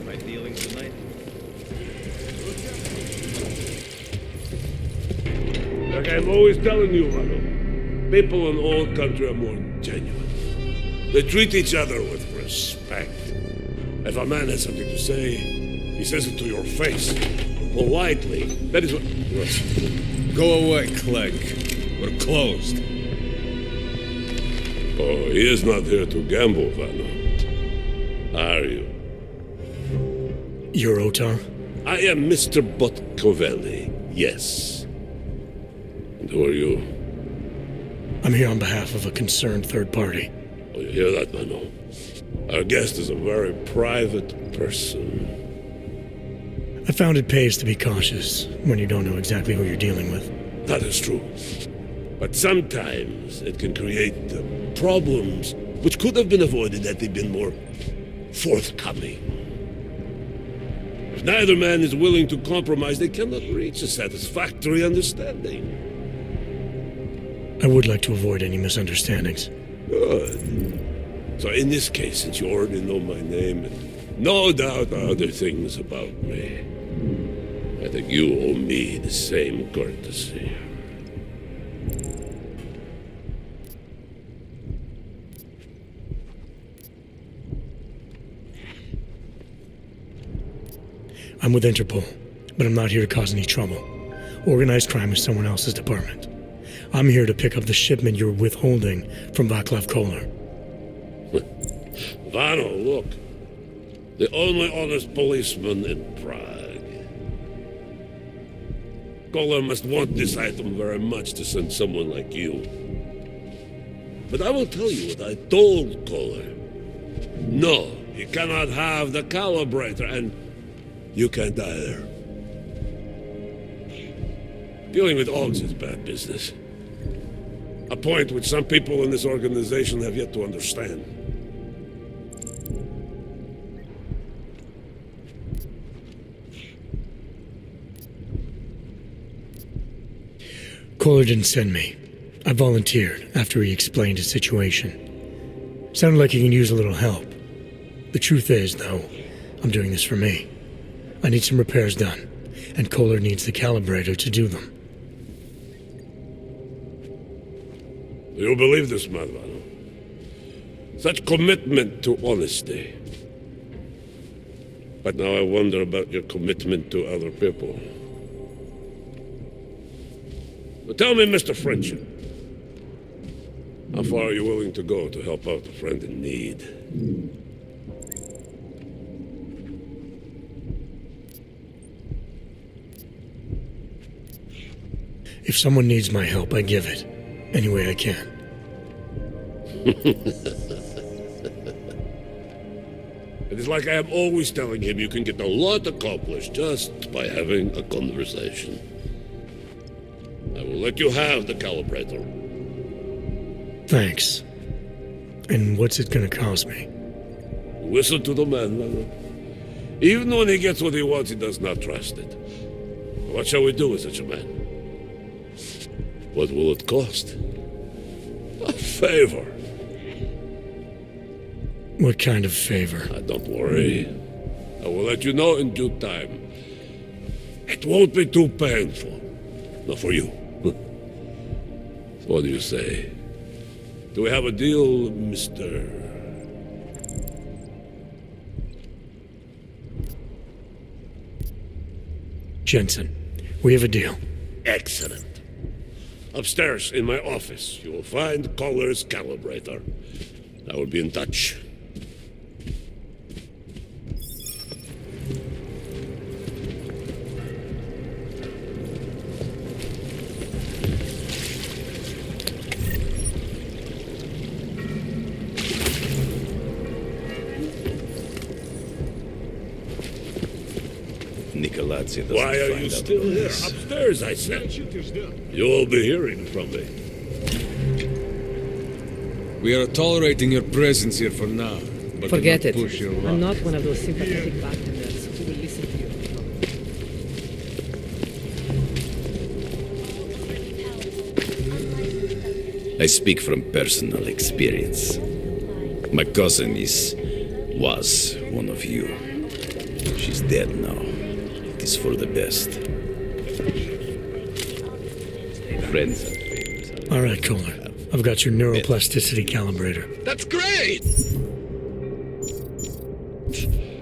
Am I dealing tonight? Like I'm always telling you, Ronald, people in all country are more genuine. They treat each other with respect. If a man has something to say, he says it to your face. Politely. That is what... Yes. Go away, Clegg. We're closed. Oh, he is not here to gamble, Vano. Are you? You're Otar? I am Mr. Botkovelli, yes. And who are you? I'm here on behalf of a concerned third party. Oh, you hear that, Vano? Our guest is a very private person. I found it pays to be cautious when you don't know exactly who you're dealing with. That is true. But sometimes it can create problems which could have been avoided had they been more forthcoming. If neither man is willing to compromise, they cannot reach a satisfactory understanding. I would like to avoid any misunderstandings. Good. So in this case, since you already know my name and no doubt other things about me, I think you owe me the same courtesy. I'm with Interpol, but I'm not here to cause any trouble. Organized crime is someone else's department. I'm here to pick up the shipment you're withholding from Václav Koller. Vano, look. The only honest policeman in Prague. Koller must want this item very much to send someone like you. But I will tell you what I told Koller. No, he cannot have the Calibrator, and you can't either. Dealing with Augs is bad business. A point which some people in this organization have yet to understand. Koller didn't send me. I volunteered after he explained his situation. Sounded like he can use a little help. The truth is, though, I'm doing this for me. I need some repairs done, and Koller needs the Calibrator to do them. Do you believe this, man, Vano? Such commitment to honesty. But now I wonder about your commitment to other people. So tell me, Mr. Friendship, how far are you willing to go to help out a friend in need? If someone needs my help, I give it, any way I can. It is like I am always telling him you can get a lot accomplished just by having a conversation. I will let you have the Calibrator. Thanks. And what's it gonna cost me? Listen to the man, Vano. Even when he gets what he wants, he does not trust it. What shall we do with such a man? What will it cost? A favor. What kind of favor? Don't worry. I will let you know in due time. It won't be too painful. Not for you. What do you say? Do we have a deal, Mr. Jensen? We have a deal. Excellent. Upstairs in my office, you will find Koller's Calibrator. I will be in touch. Why are you still here? Upstairs, I said. You will be hearing from me. We are tolerating your presence here for now. But Forget it. push your I'm luck. not one of those sympathetic bartenders who will listen to you. I speak from personal experience. My cousin was one of you. She's dead now. It is for the best. Friends and favors. All right, Koller. I've got your neuroplasticity calibrator. That's great!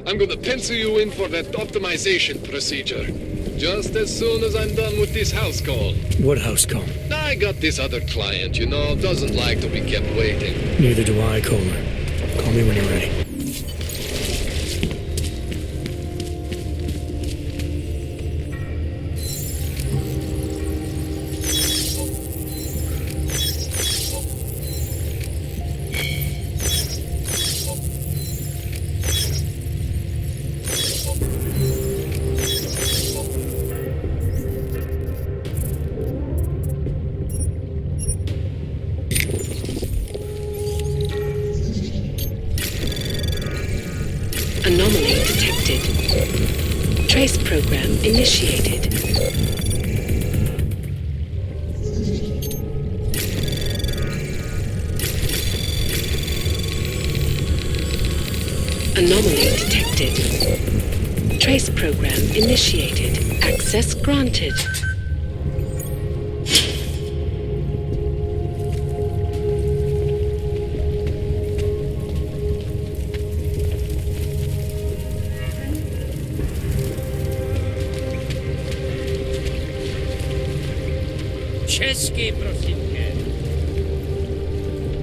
I'm gonna pencil you in for that optimization procedure. Just as soon as I'm done with this house call. What house call? I got this other client, you know, doesn't like to be kept waiting. Neither do I, Koller. Call me when you're ready. Anomaly detected. Trace program initiated. Anomaly detected. Trace program initiated. Access granted.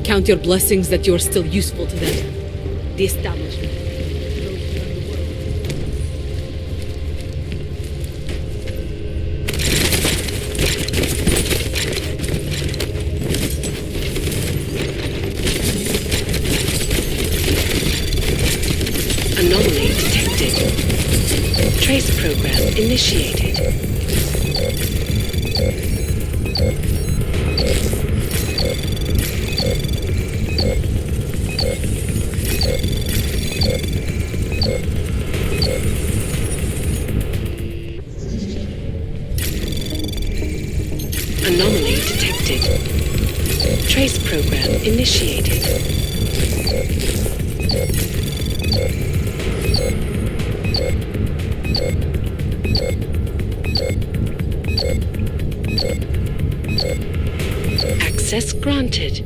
Count your blessings that you're still useful to them. The establishment. Anomaly detected. Trace program initiated. Anomaly detected. Trace program initiated. Access granted.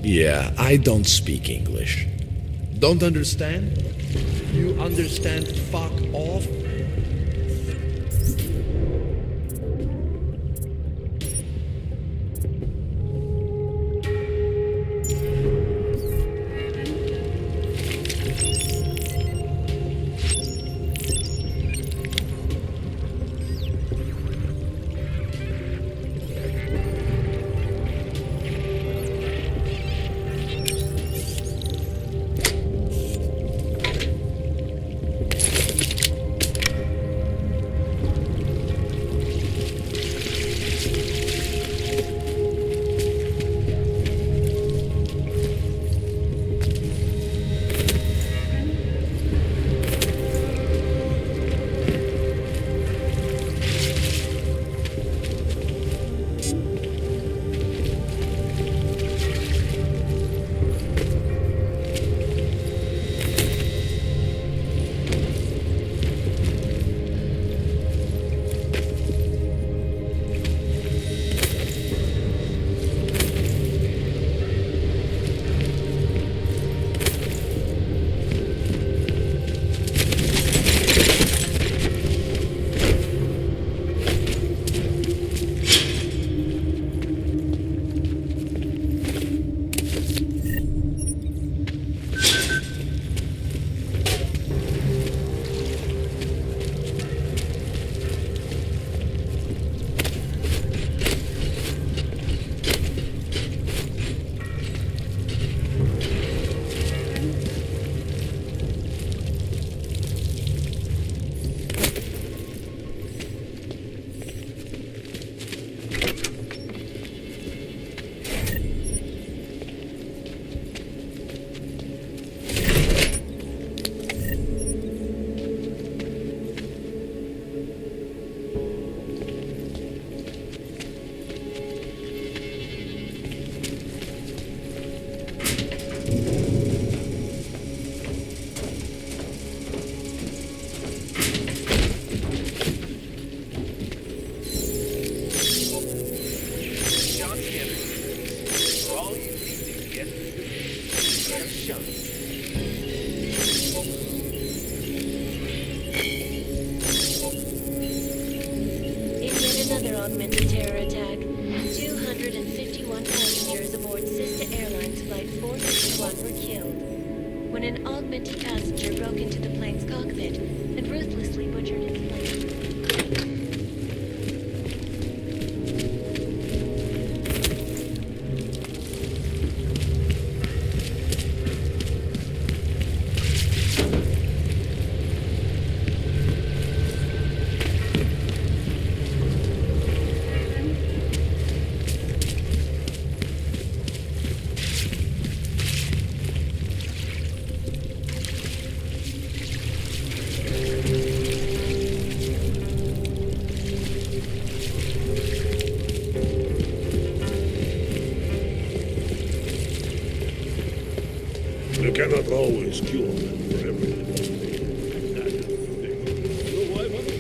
Yeah, I don't speak English. Don't understand? You understand fuck off? another augmented terror attack. 251 passengers aboard Sister Airlines Flight 451 were killed when an augmented passenger broke into the plane's cockpit and ruthlessly butchered its plane. You cannot always cure them for everything. You know why, mother?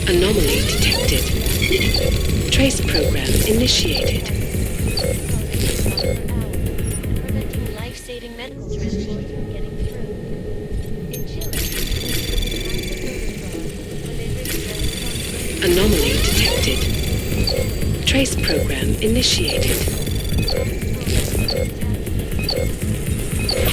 Anomaly detected. Trace program initiated. Preventing life-saving medical transport from getting through. In Chile, Anomaly detected. Trace program initiated.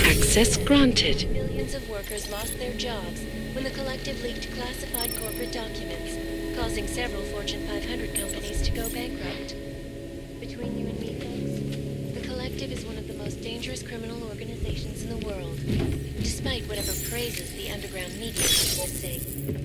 Access granted. Millions of workers lost their jobs when the collective leaked classified corporate documents, causing several Fortune 500 companies to go bankrupt. Between you and me, folks, the collective is one of the most dangerous criminal organizations in the world, despite whatever praises the underground media likes to sing.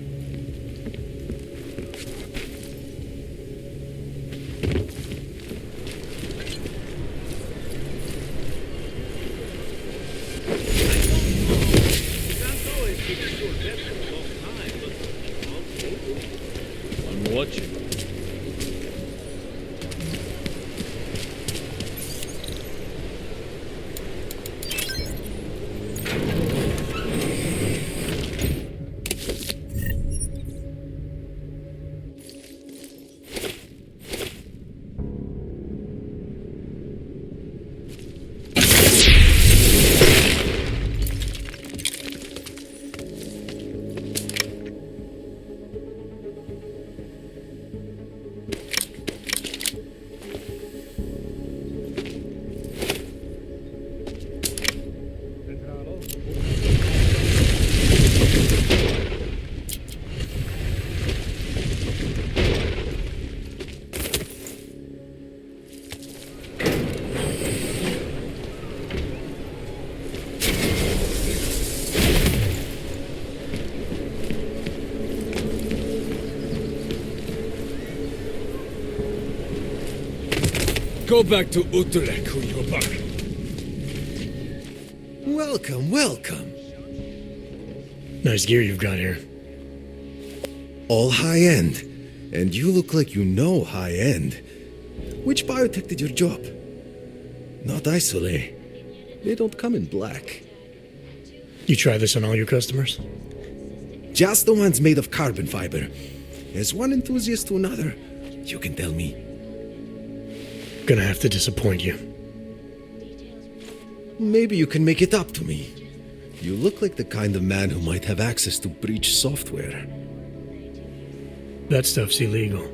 I'm watching. Go back to Utrecht, Huyobak. Welcome, welcome. Nice gear you've got here. All high-end. And you look like you know high-end. Which biotech did your job? Not isolate. They don't come in black. You try this on all your customers? Just the ones made of carbon fiber. As one enthusiast to another, you can tell me. Gonna have to disappoint you. Maybe you can make it up to me. You look like the kind of man who might have access to breach software. That stuff's illegal.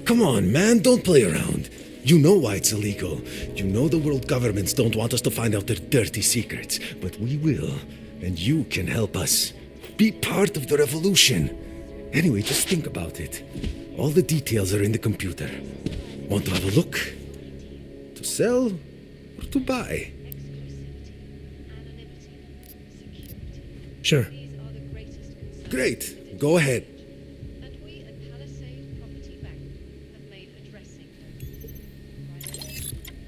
Come on, man, don't play around. You know why it's illegal. You know the world governments don't want us to find out their dirty secrets, but we will, and you can help us. Be part of the revolution. Anyway, just think about it. All the details are in the computer. Want to have a look? To sell or to buy? Sure. Great. Go ahead. And we at Palisade Property Bank have made a dressing note. Information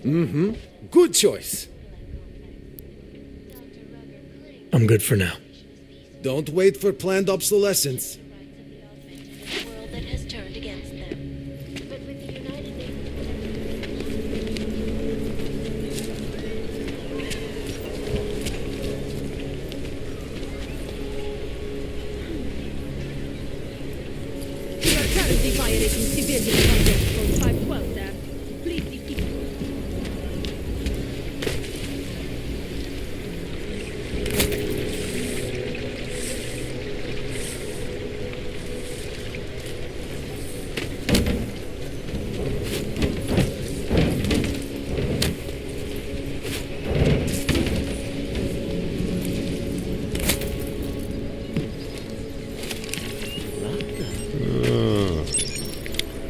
Mm-hmm. Good choice. I'm good for now. Don't wait for planned obsolescence. World that has turned against them. But with the United We are currently violating civilian project code 512 there. Please defeat.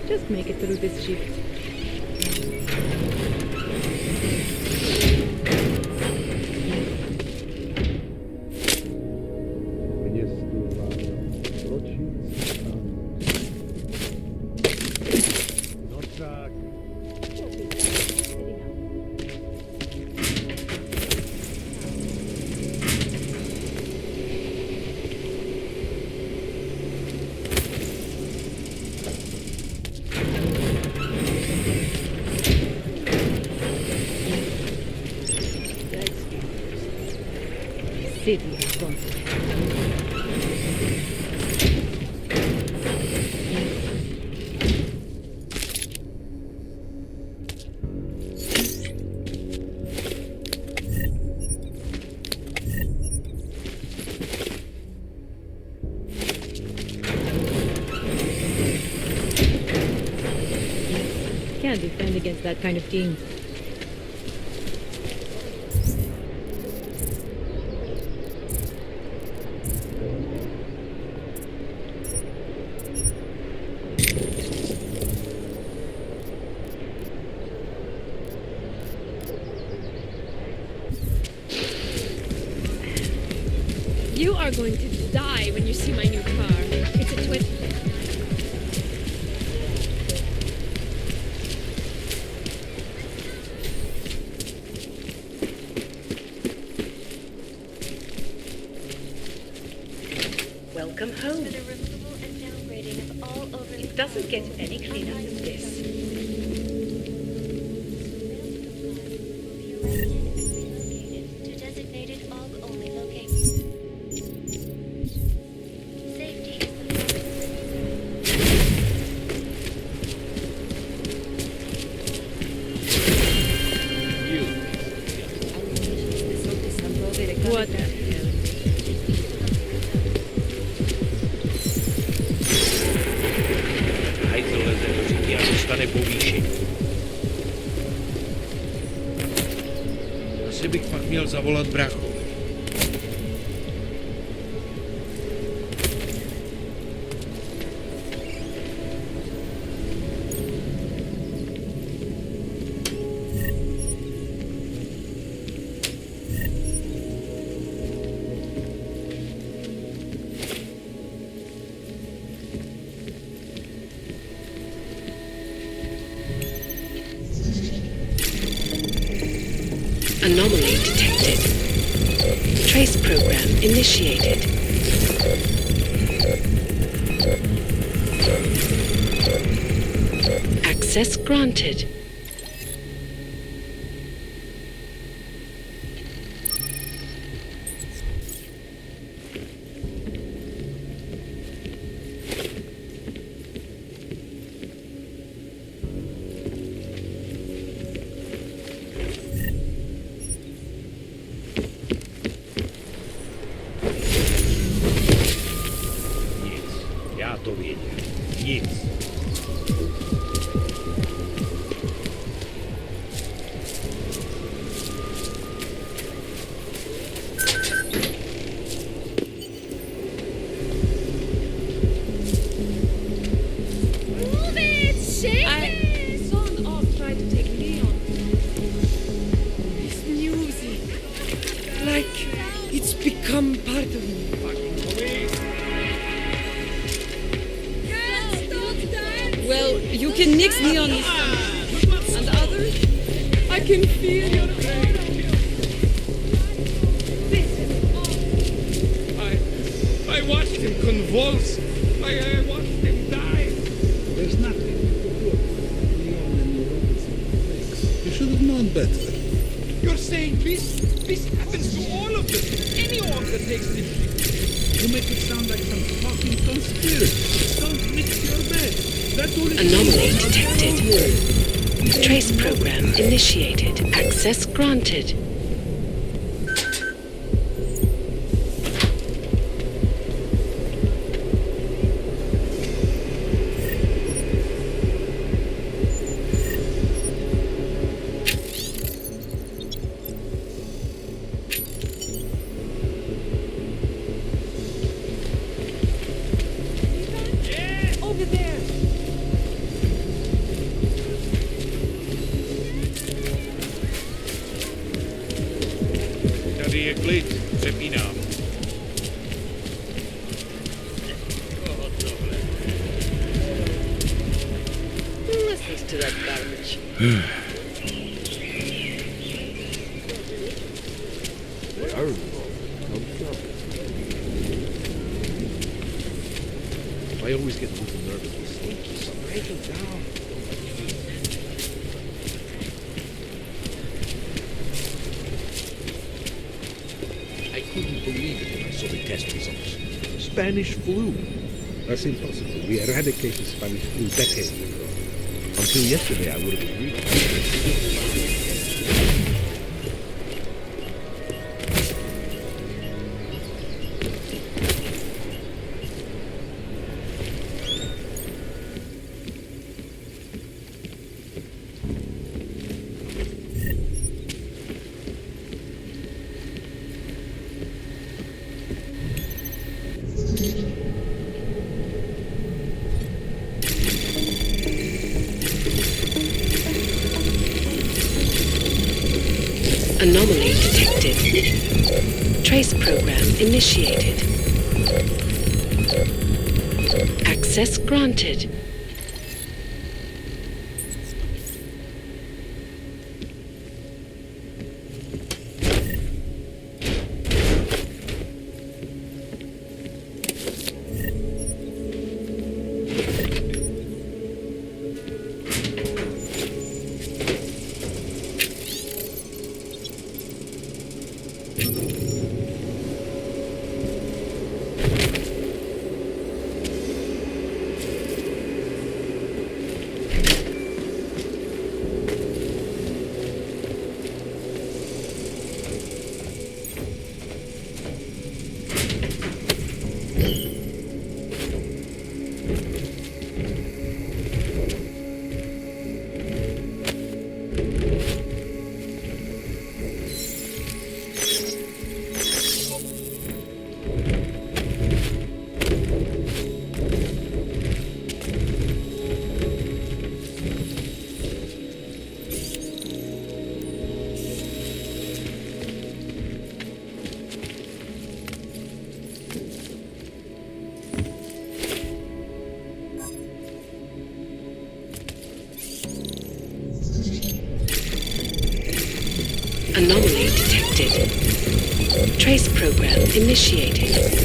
Just make it through this shift. City responsible. Can't defend against that kind of team. You are going to die when you see my new car. It's a twin. Welcome home. For the removal and downgrading of all over. It doesn't get any cleaner than this. To designated AUG only locations. What the hell? Hajzl leze do říky a dostane povýšení. Asi bych fakt měl zavolat bráchu. Anomaly detected. Trace program initiated. Access granted. Já to věděl. Nic. Move it! Shake it! Son of tried to take me on. This music. Like it's become part of me. Well, you can mix me on this one. And the others? I can feel your pain. I watched him convulse. I watched him die. There's nothing you could do about it. Leon and your robots in the place. You should have known better. You're saying this happens to all of them. Any orc that takes this shit. You make it sound like some fucking conspiracy. Don't mix your bed. That's all it Anomaly is. detected. Trace program initiated. Access granted. Over there. Tady je klid, přepínám. Who listens to that garbage? They are involved. No trouble. I always get a little nervous with sneaky, so break them down. I couldn't believe it when I saw the test results. Spanish flu. That's impossible. We eradicated Spanish flu decades ago. Until yesterday, I would have agreed. Anomaly detected. Trace program initiated. Access granted. Trace program initiated.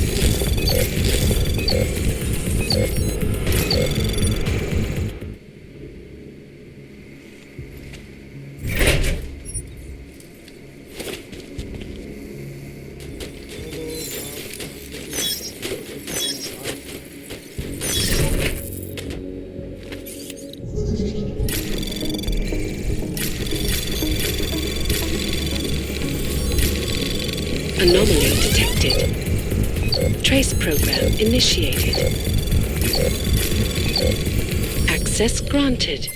Anomaly detected. Trace program initiated. Access granted.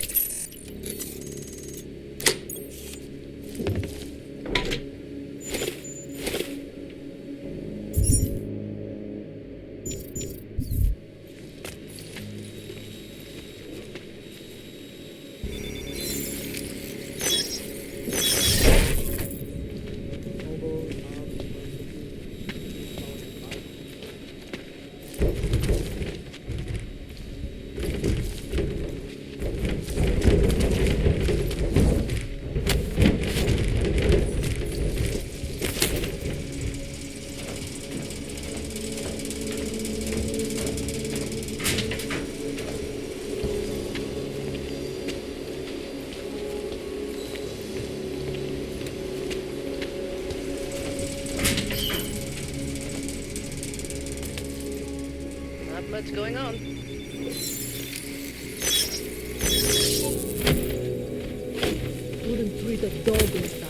What's going on? Wouldn't treat a dog like that.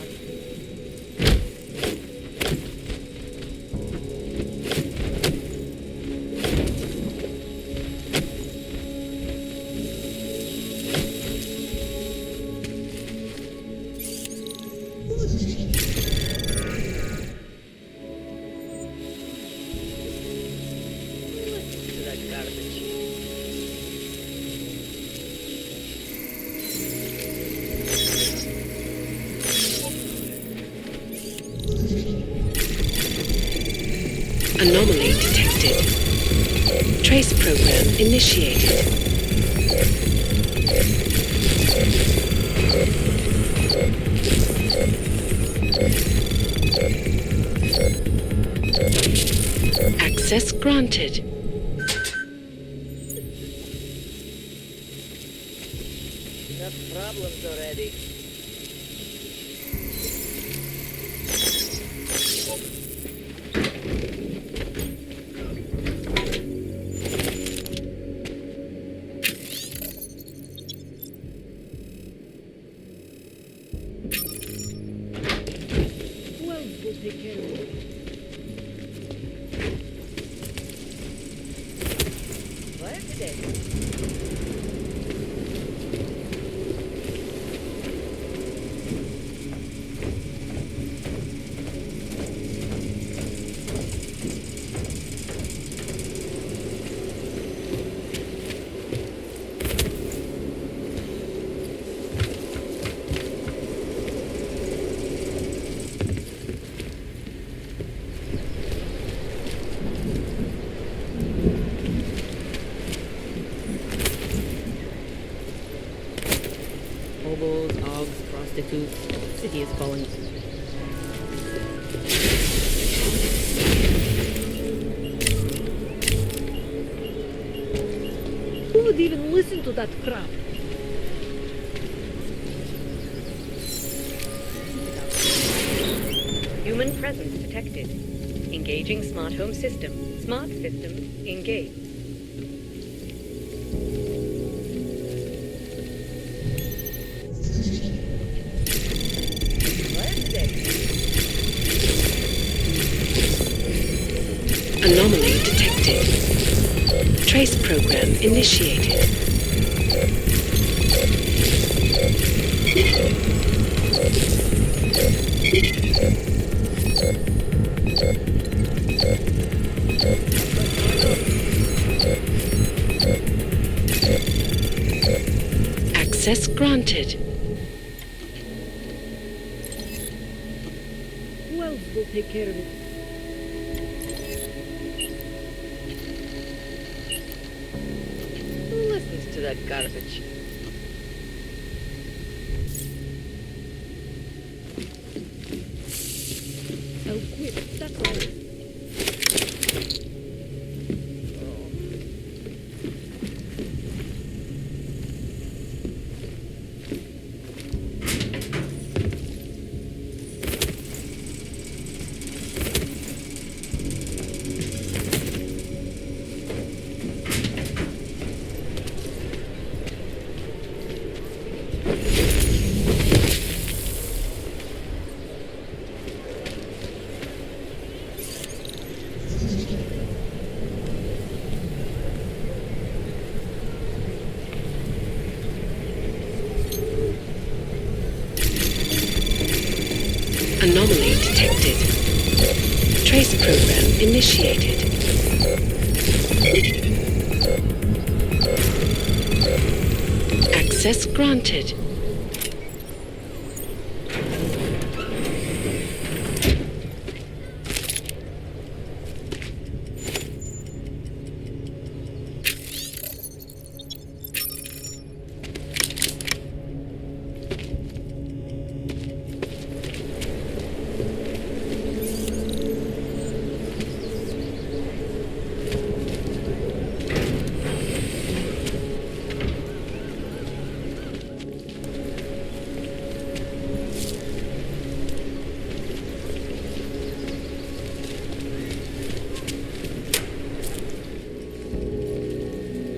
Anomaly detected. Trace program initiated. Access granted. Enough problems already. Take care of it. What today? Hobos, hogs, prostitutes. City is calling. Who would even listen to that crap? Human presence detected. Engaging smart home system. Smart system engaged. Anomaly detected. Trace program initiated. Access granted. Who else will take care of it? Who listens to that garbage? A down quick, that's all. Anomaly detected. Trace program initiated. Access granted.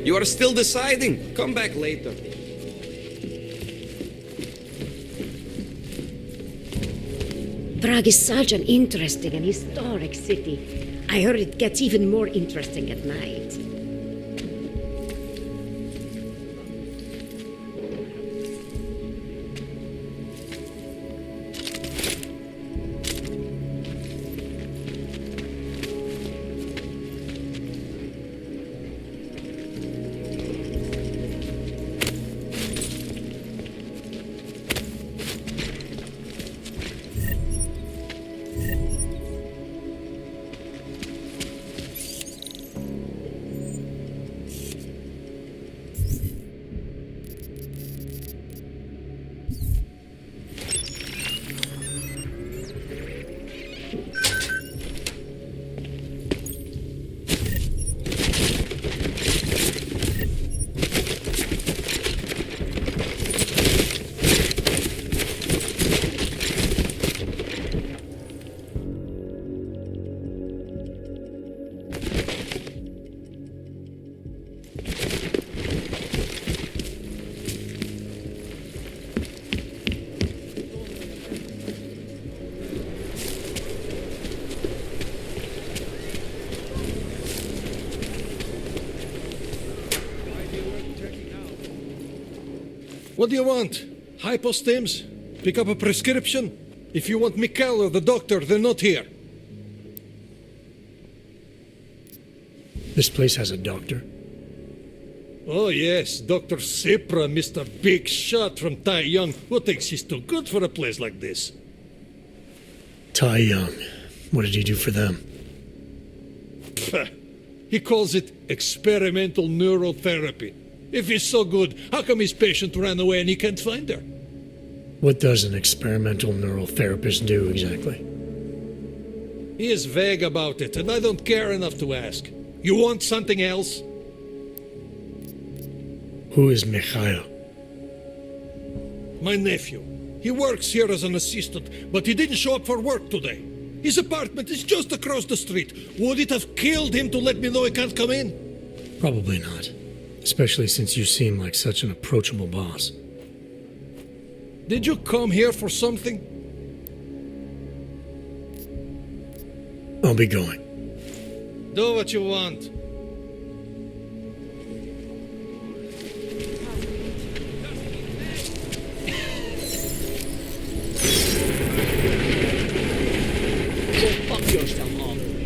You are still deciding. Come back later. Prague is such an interesting and historic city. I heard it gets even more interesting at night. What do you want? Hypostims? Pick up a prescription? If you want Mikkel or the doctor, they're not here. This place has a doctor. Oh yes, Dr. Sipra, Mr. Big Shot from Tai Young. Who thinks he's too good for a place like this? Tai Young. What did he do for them? He calls it experimental neurotherapy. If he's so good, how come his patient ran away and he can't find her? What does an experimental neural therapist do exactly? He is vague about it, and I don't care enough to ask. You want something else? Who is Mikhail? My nephew. He works here as an assistant, but he didn't show up for work today. His apartment is just across the street. Would it have killed him to let me know he can't come in? Probably not. Especially since you seem like such an approachable boss. Did you come here for something? I'll be going. Do what you want. Go fuck yourself all the way.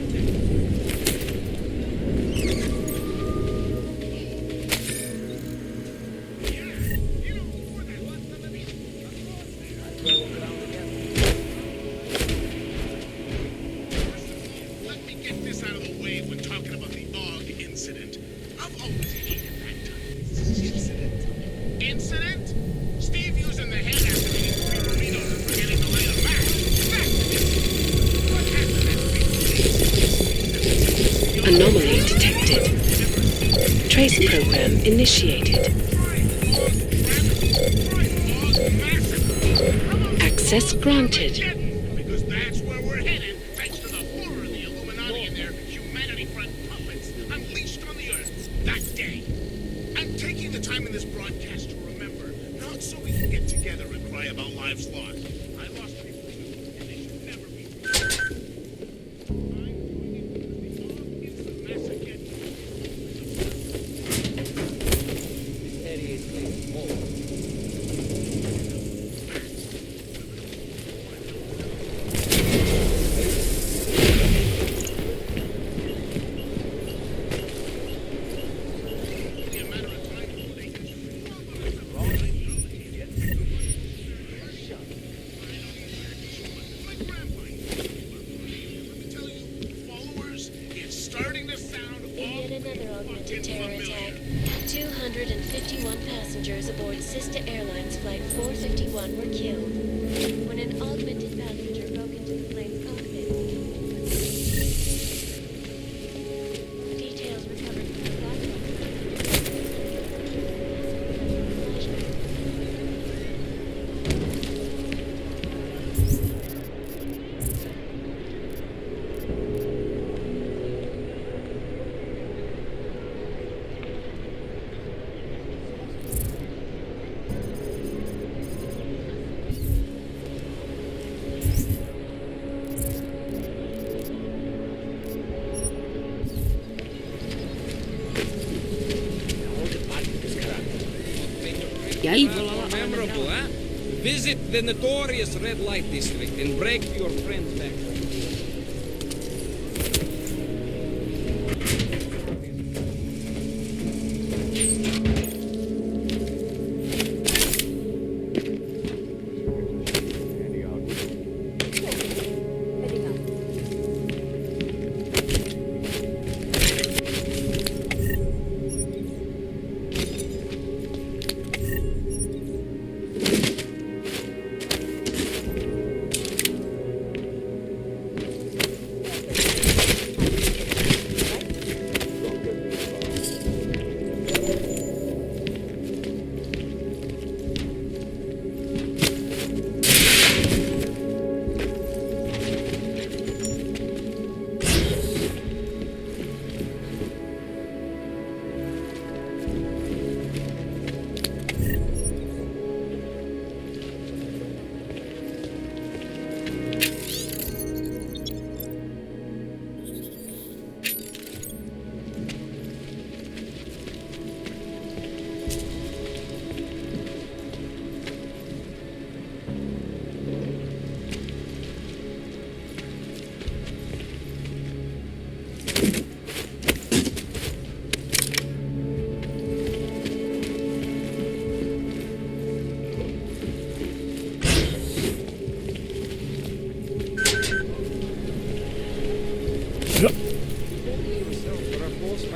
Anomaly detected. Trace program initiated. Access granted. Because that's where we're headed, thanks to the horror of the Illuminati and their humanity front puppets unleashed on the Earth that day. I'm taking the time in this broadcast to remember, not so we can get together and cry about lives lost. I lost people too, and they should never be. Memorable, huh? Visit the notorious red light district and break your friend's back.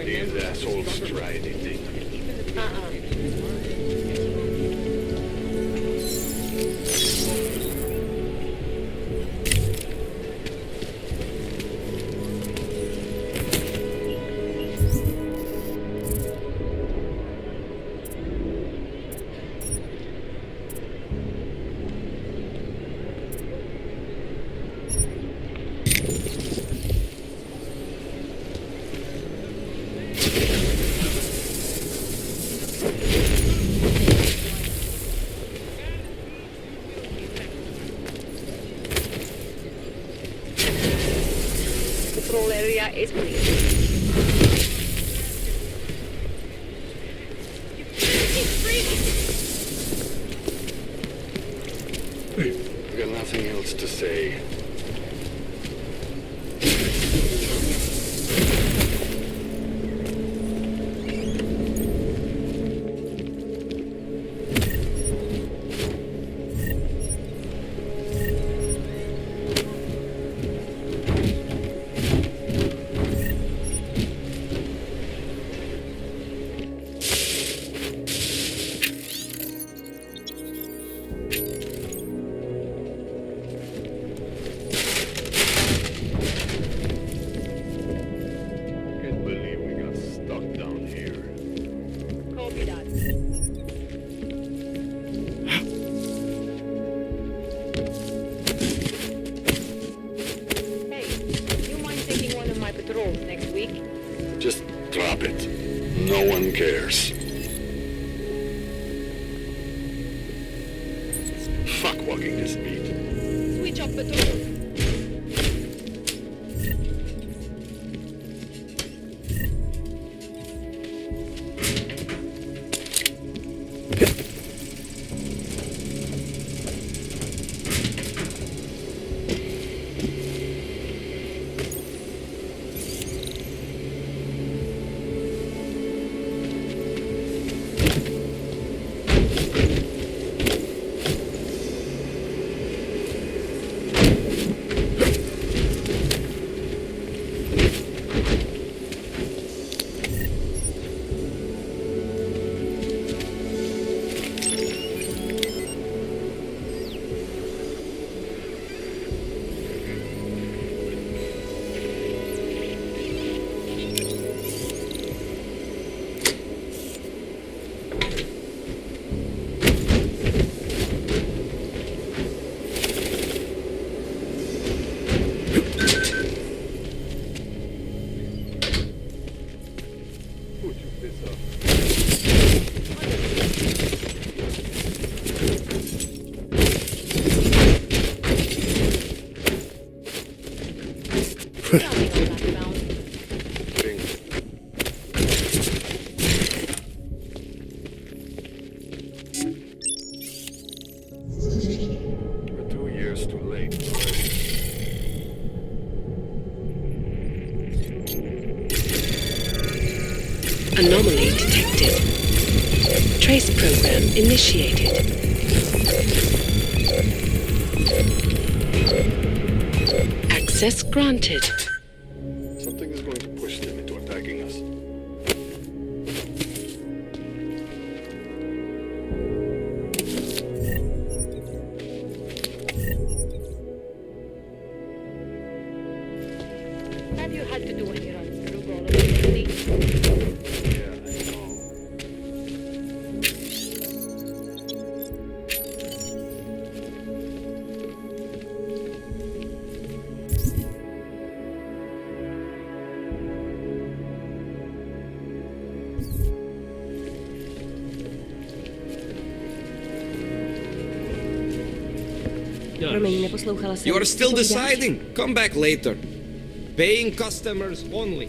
These assholes try anything. Control area is clear. I've got nothing else to say. patrols next week. Just drop it. No one cares. Fuck walking this beat. Switch off patrol. Anomaly detected. Trace program initiated. Access granted. Something is going to push them into attacking us. Have you had to do any runs through Golem City? You're still deciding. Come back later. Paying customers only.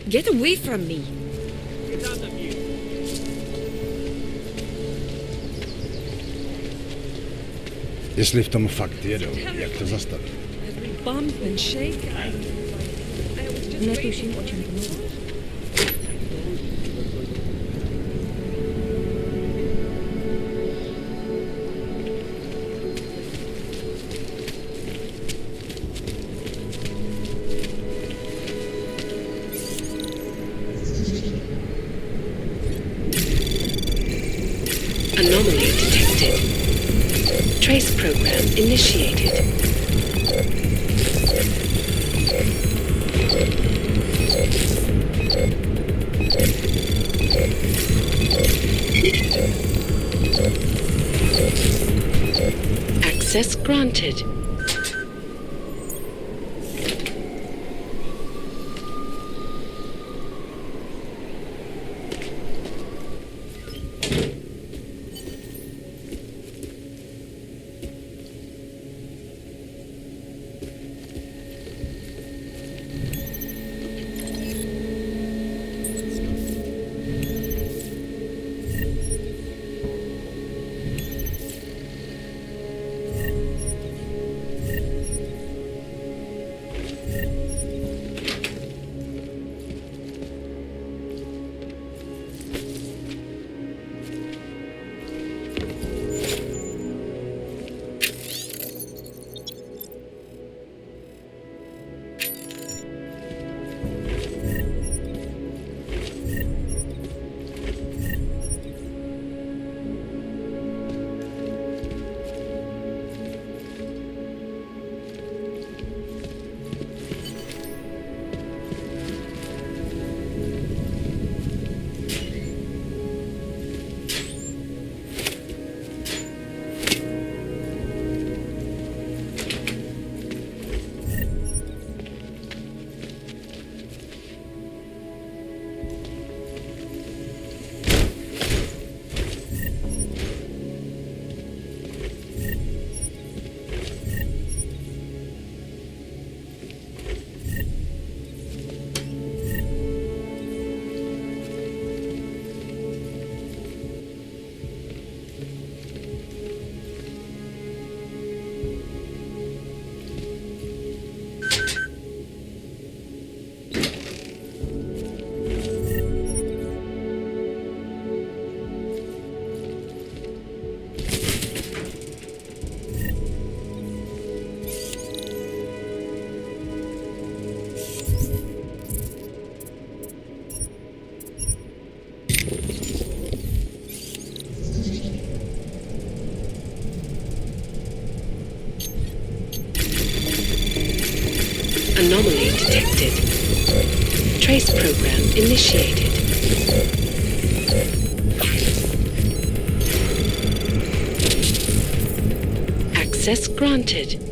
Get away from me! Get out of here. Если в том факте, як ты заставил. Bump and shake. Anomaly detected. Trace program initiated. Access granted. program initiated. Access granted.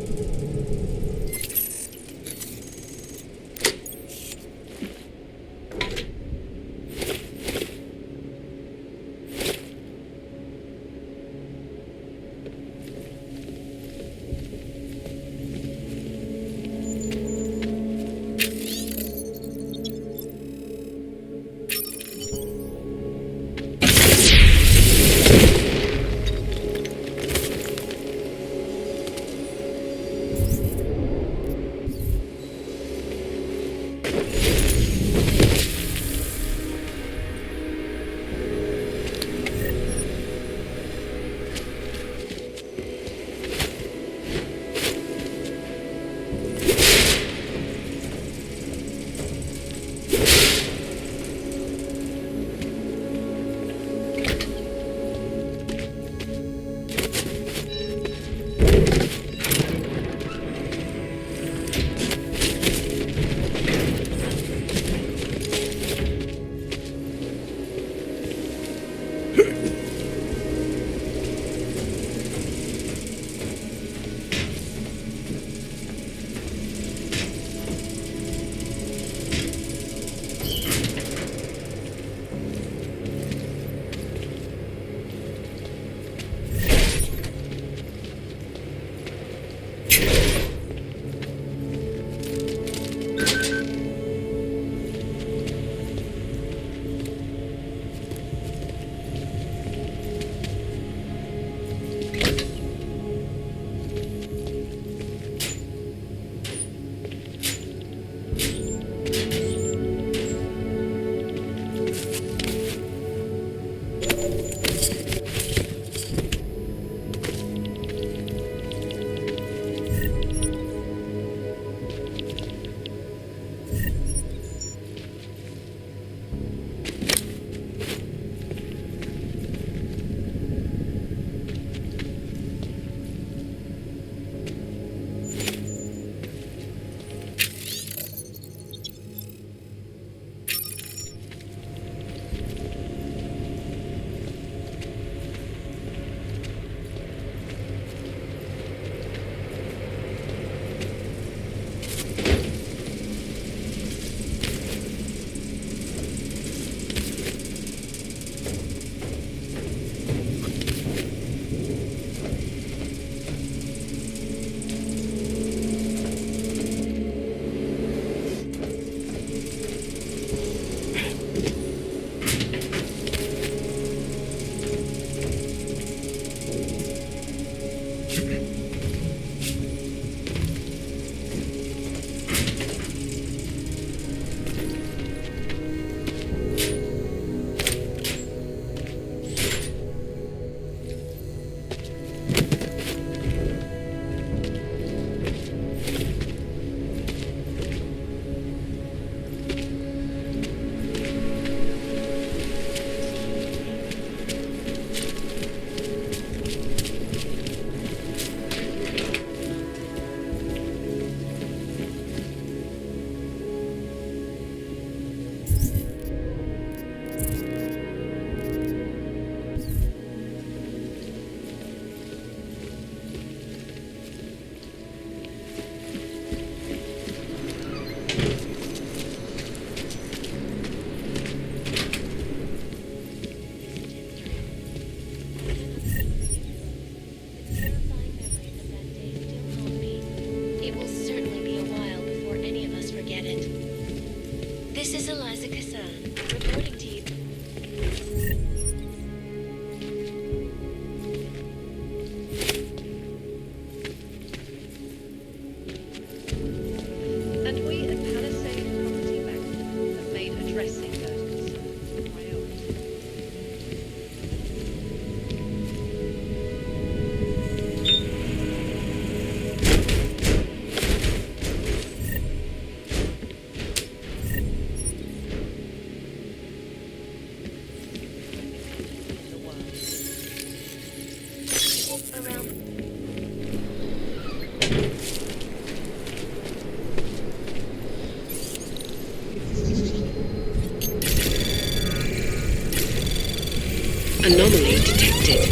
Anomaly detected.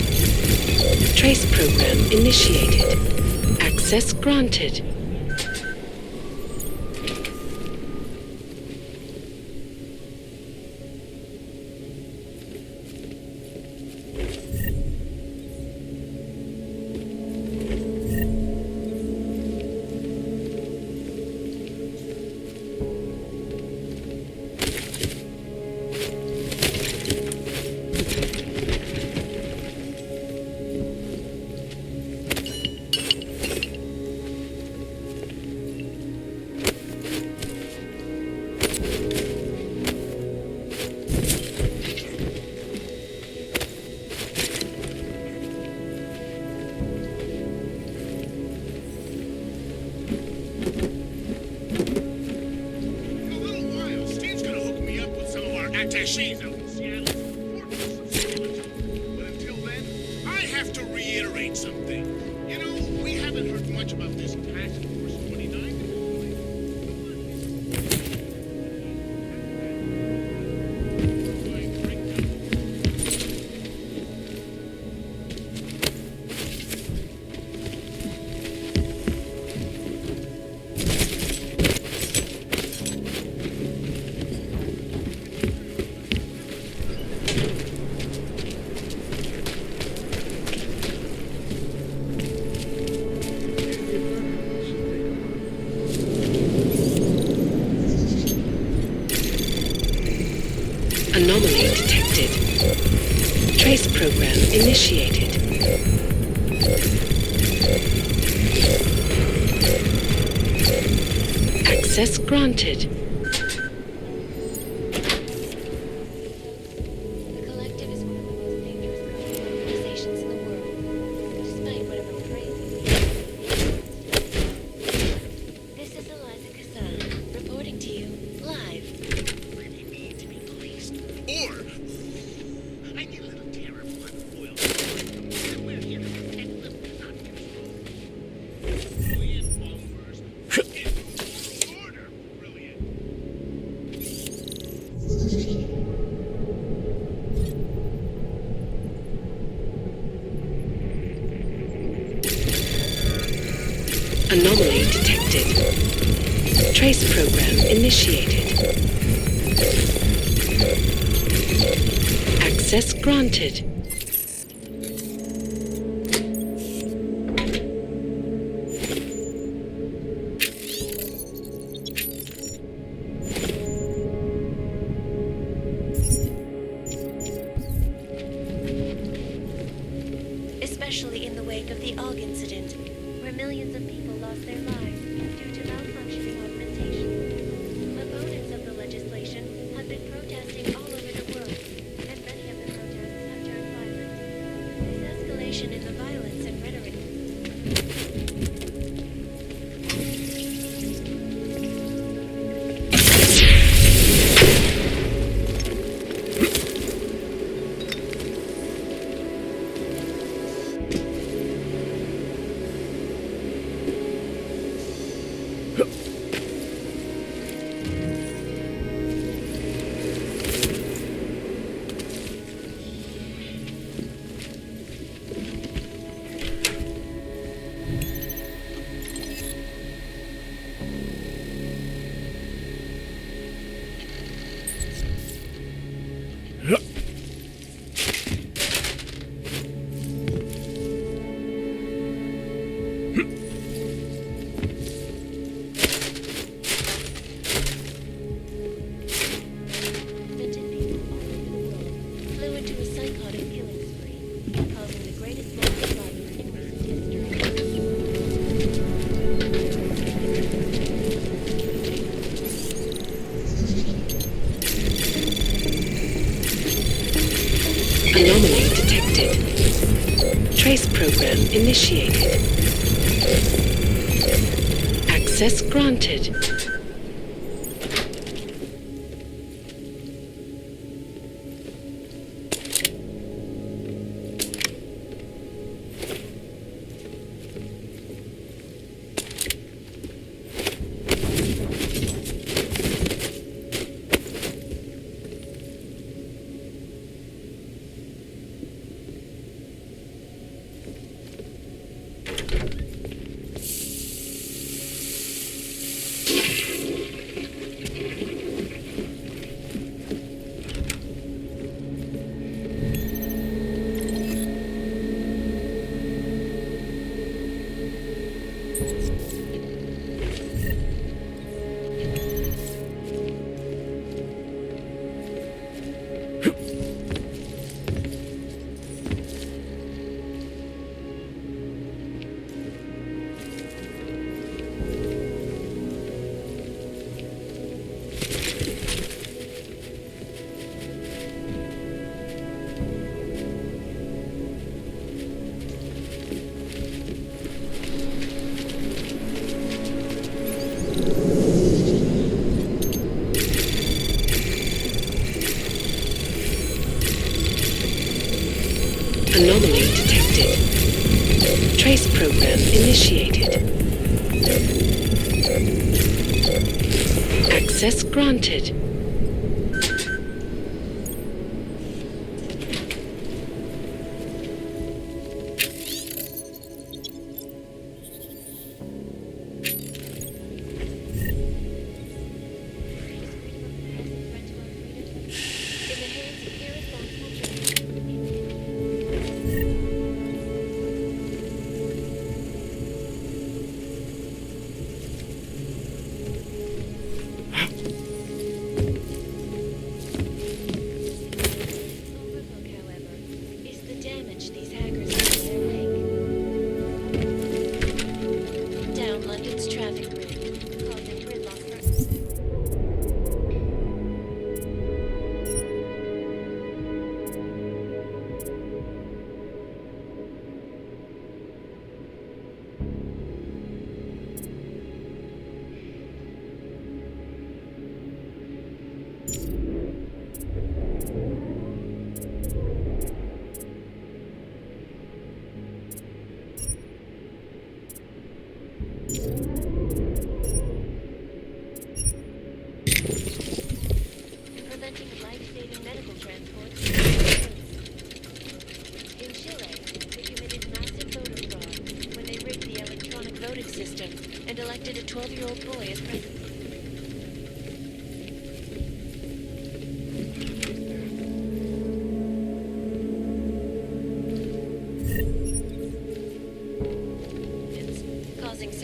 Trace program initiated. Access granted. Attaches out in Seattle, fortress of skeleton. But until then, I have to reiterate something. You know, we haven't heard much about this task force 29. Anomaly detected. Trace program initiated. Access granted. The Collective is one of the most dangerous organizations in the world, despite whatever crazy. This is Eliza Kazdy, reporting to you live. Or, I need a little terror blood oil. We're here to protect them, not control. Brilliant bombers. Order. Brilliant. Anomaly detected. Trace program initiated. Access granted. Especially in the wake of the Og incident, where millions of people lost their lives due to malfunctioning augmentation. Opponents of the legislation have been protesting all over the world, and many of the protests have turned violent. This escalation in the violence and rhetoric. Anomaly detected. Trace program initiated. Access granted. Anomaly detected. Trace program initiated. Access granted.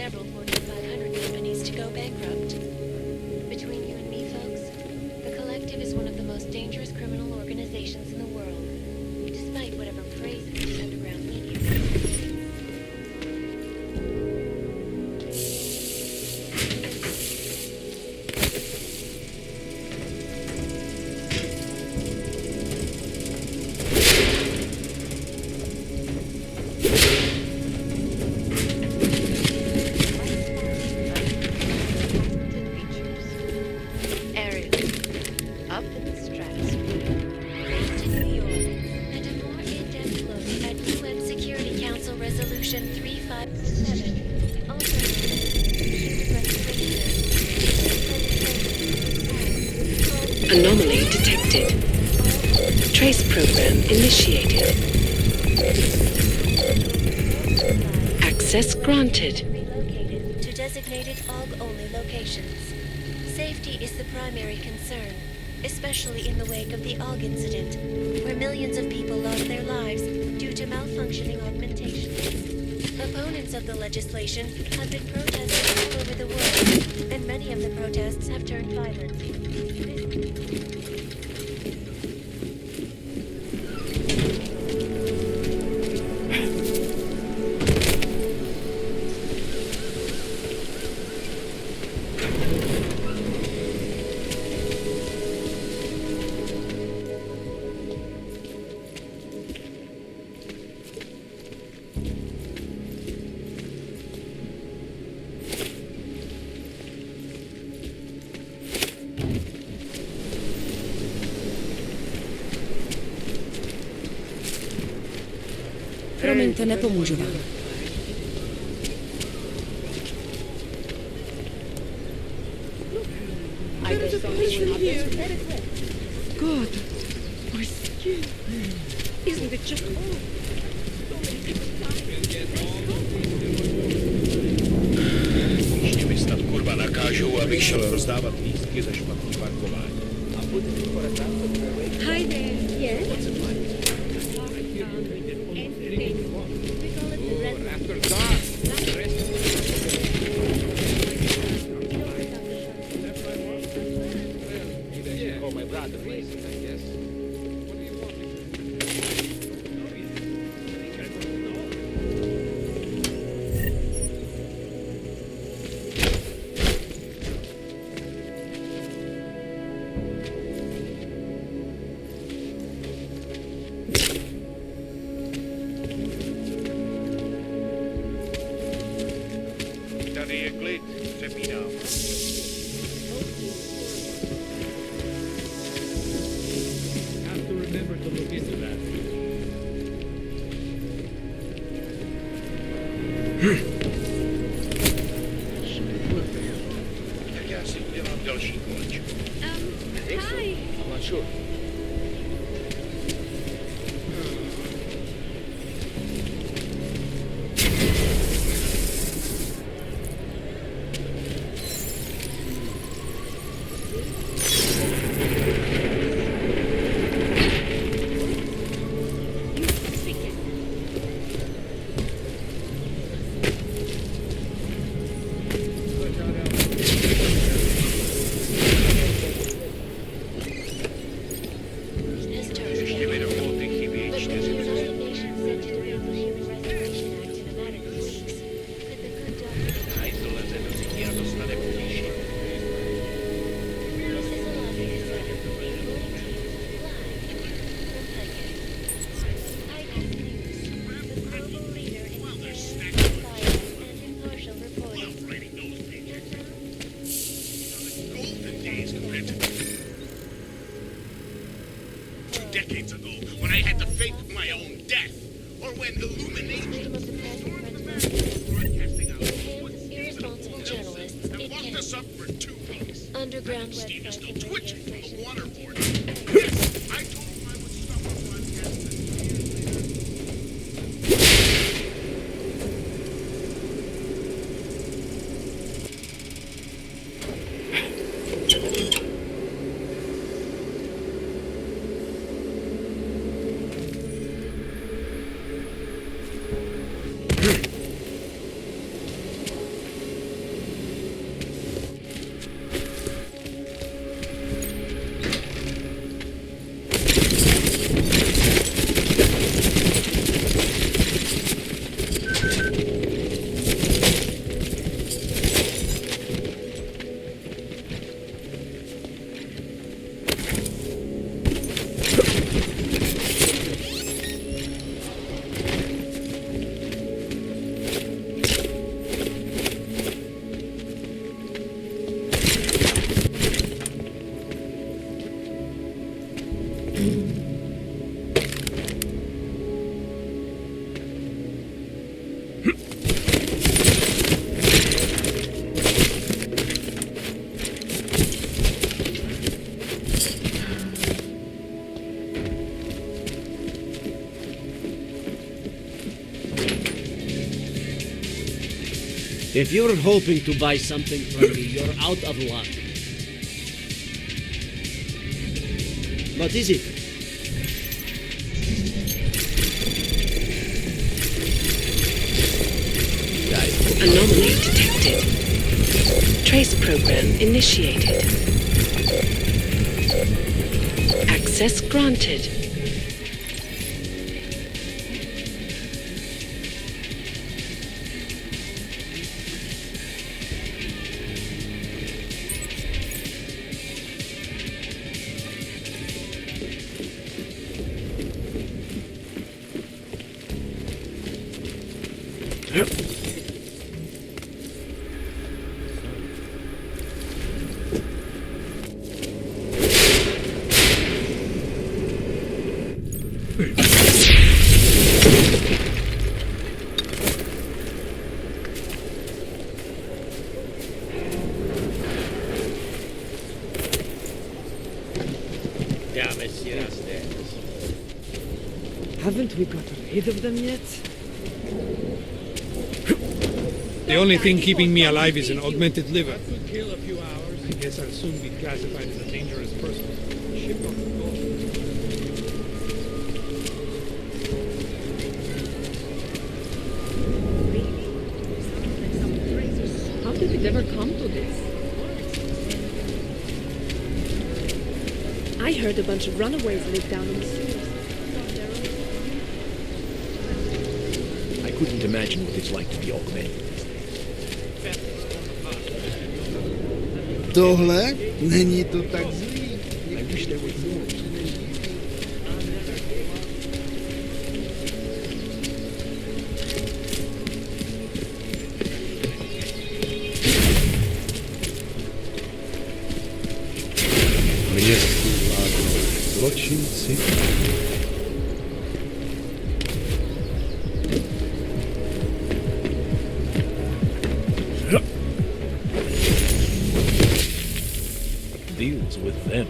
Several Fortune 500 companies to go bankrupt. Between you and me, folks, the Collective is one of the most dangerous criminal organizations in the world, despite whatever praise the underground media. Anomaly detected. Trace program initiated. Access granted. Relocated to designated AUG-only locations. Safety is the primary concern, especially in the wake of the AUG incident, where millions of people lost their lives due to malfunctioning augmentations. Opponents of the legislation have been protesting all over the world, and many of the protests have turned violent. Promiňte, nepomůžu vám. God, my skin. Isn't it just awful? Ještě mi snad kurva nakážou, abych šel rozdávat lístky za špatný parkování. Hi there. Yes? After dark. Call my brother, Mason, I guess. What do you want me Hi. I'm not sure. Decades ago, when I had to fake my own death, or when illumination broadcasting out Irresponsible journalists and locked us up for 2 weeks. Underground Steve is websites still and twitching from radio the stations. waterboard. Yes, I told him I would stop our broadcast. If you're hoping to buy something from me, you're out of luck. What is it? Anomaly detected. Trace program initiated. Access granted. Haven't we got rid of them yet? The only thing keeping me alive is an augmented liver. Could kill a few hours. I guess I'll soon be classified as a dangerous person. Ship off the boat. How did it ever come to this? I heard a bunch of runaways live down in the sewers. I couldn't imagine what it's like to be augmented. Tohle není to tak zlý. I wish there was more. Městský vládnou zločinci. him.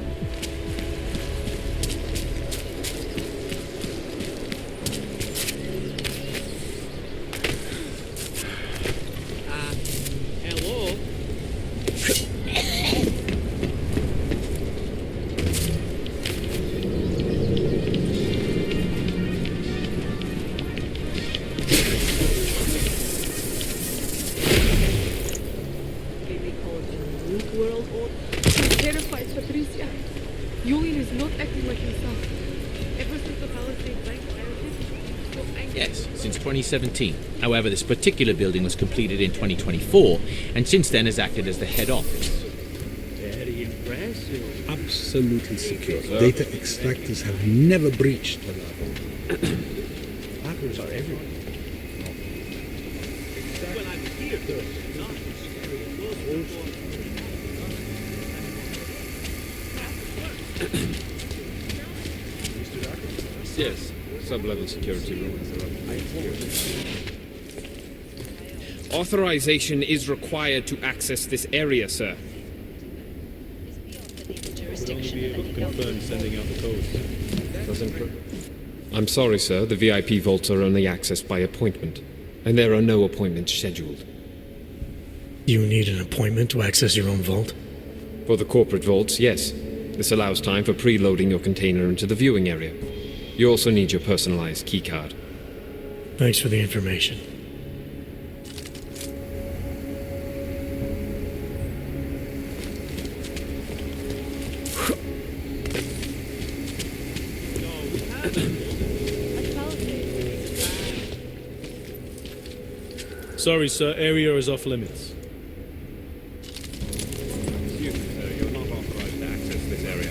Hello? World order. He terrifies Patricia. Julian is not acting like himself. Ever since the Palisade bank he's so angry. Yes, since 2017. However, this particular building was completed in 2024, and since then has acted as the head office. Very impressive. Absolutely secure. Data extractors have never breached the level. Hackers are everywhere. Well, I'm here to Yes, sub-level security room. Authorization is required to access this area, sir. Confirm sending out the codes. I'm sorry, sir. The VIP vaults are only accessed by appointment, and there are no appointments scheduled. You need an appointment to access your own vault? For the corporate vaults, yes. This allows time for preloading your container into the viewing area. You also need your personalized keycard. Thanks for the information. Sorry, sir. Area is off limits. Excuse me, sir. You're not authorized to access this area.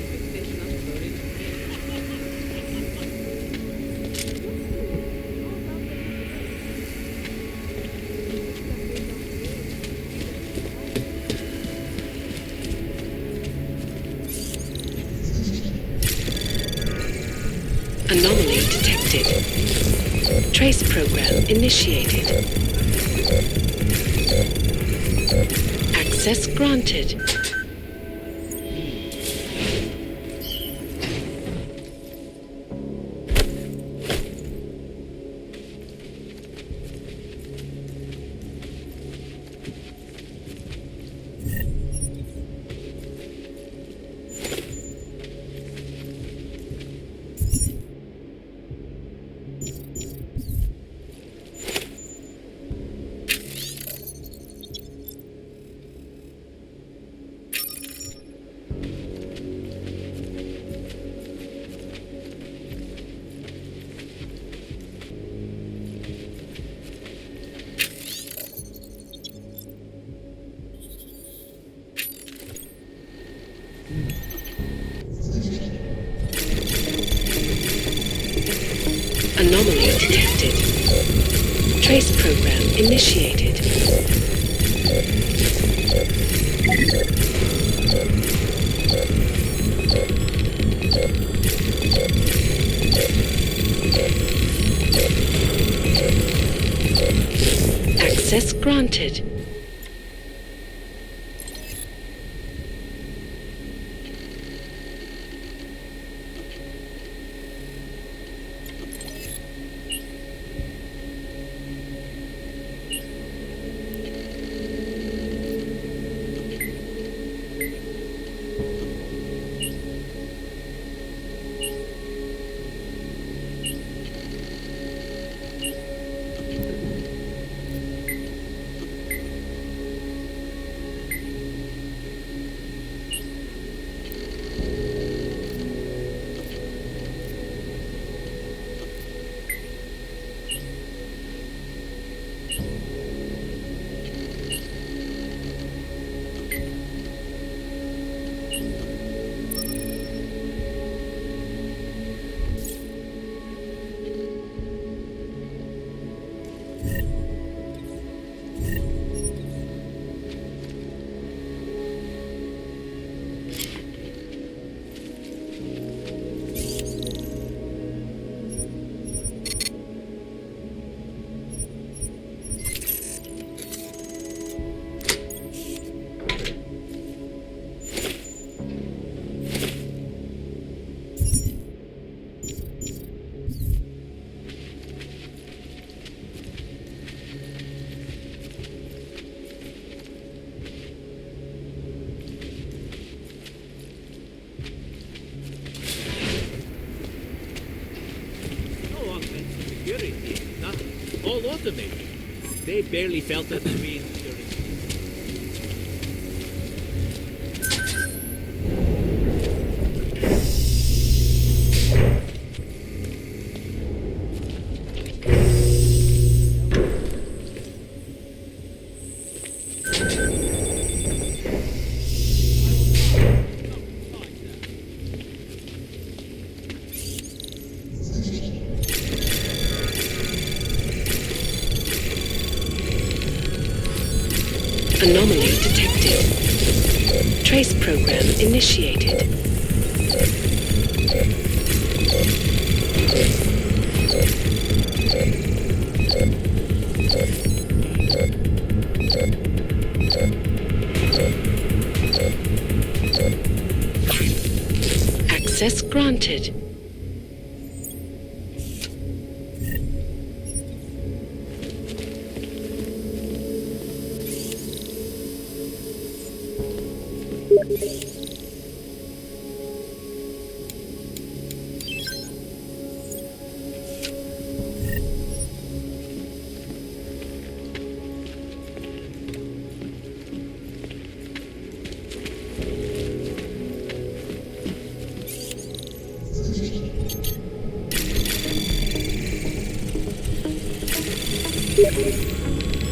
Anomaly detected. Trace program initiated. Access granted. Anomaly detected. Trace program initiated. Access granted. all automated. They barely felt that between. Anomaly detected. Trace program initiated. Access granted.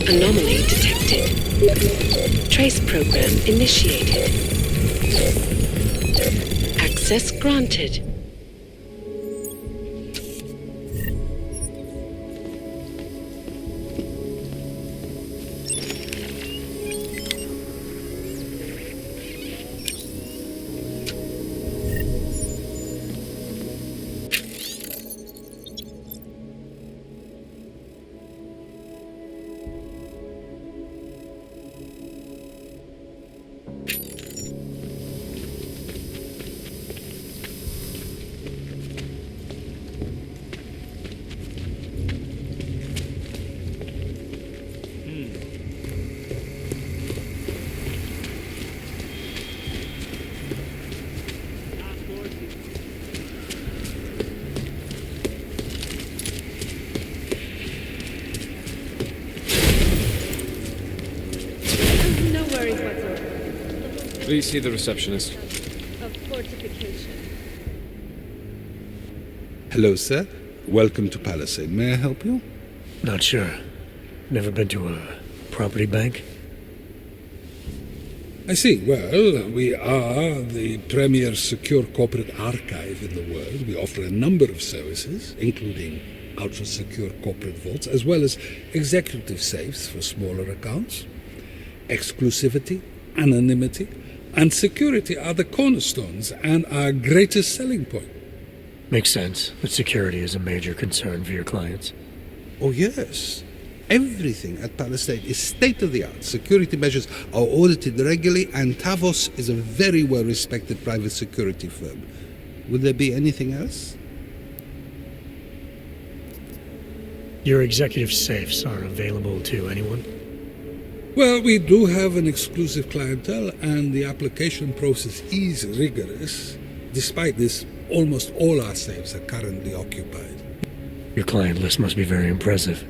Anomaly detected. Trace program initiated. Access granted. Please see the receptionist. Of fortification. Hello, sir. Welcome to Palisade. May I help you? Not sure. Never been to a property bank? I see. Well, we are the premier secure corporate archive in the world. We offer a number of services, including ultra-secure corporate vaults, as well as executive safes for smaller accounts. Exclusivity, anonymity, and security are the cornerstones and our greatest selling point. Makes sense that security is a major concern for your clients. Oh, yes. Everything at Palisade is state-of-the-art. Security measures are audited regularly, and Tavos is a very well-respected private security firm. Would there be anything else? Your executive safes are available to anyone? Well, we do have an exclusive clientele, and the application process is rigorous. Despite this, almost all our safes are currently occupied. Your client list must be very impressive.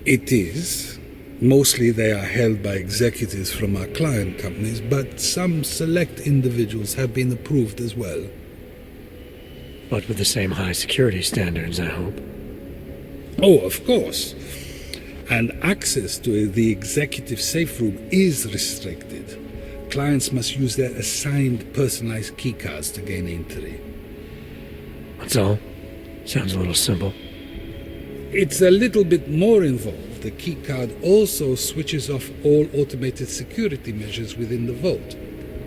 It is. Mostly they are held by executives from our client companies, but some select individuals have been approved as well. But with the same high security standards, I hope. Oh, of course. And access to the executive safe room is restricted. Clients must use their assigned personalized keycards to gain entry. That's all? Sounds a little simple. It's a little bit more involved. The keycard also switches off all automated security measures within the vault.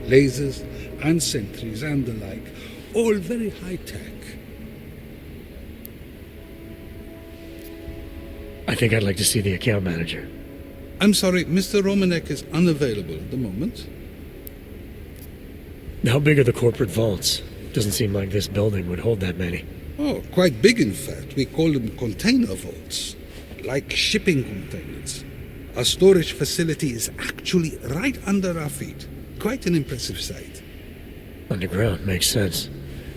Lasers and sentries and the like. All very high-tech. I think I'd like to see the account manager. I'm sorry, Mr. Romanek is unavailable at the moment. How big are the corporate vaults? Doesn't seem like this building would hold that many. Oh, quite big in fact. We call them container vaults, like shipping containers. Our storage facility is actually right under our feet. Quite an impressive sight. Underground makes sense.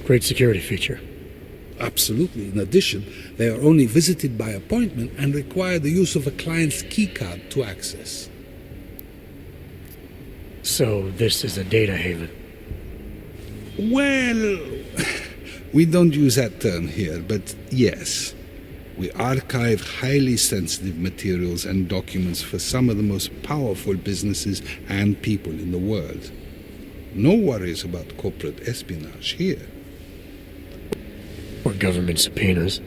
Great security feature. Absolutely. In addition, they are only visited by appointment and require the use of a client's keycard to access. So this is a data haven? Well, we don't use that term here, but yes. We archive highly sensitive materials and documents for some of the most powerful businesses and people in the world. No worries about corporate espionage here. Or government subpoenas.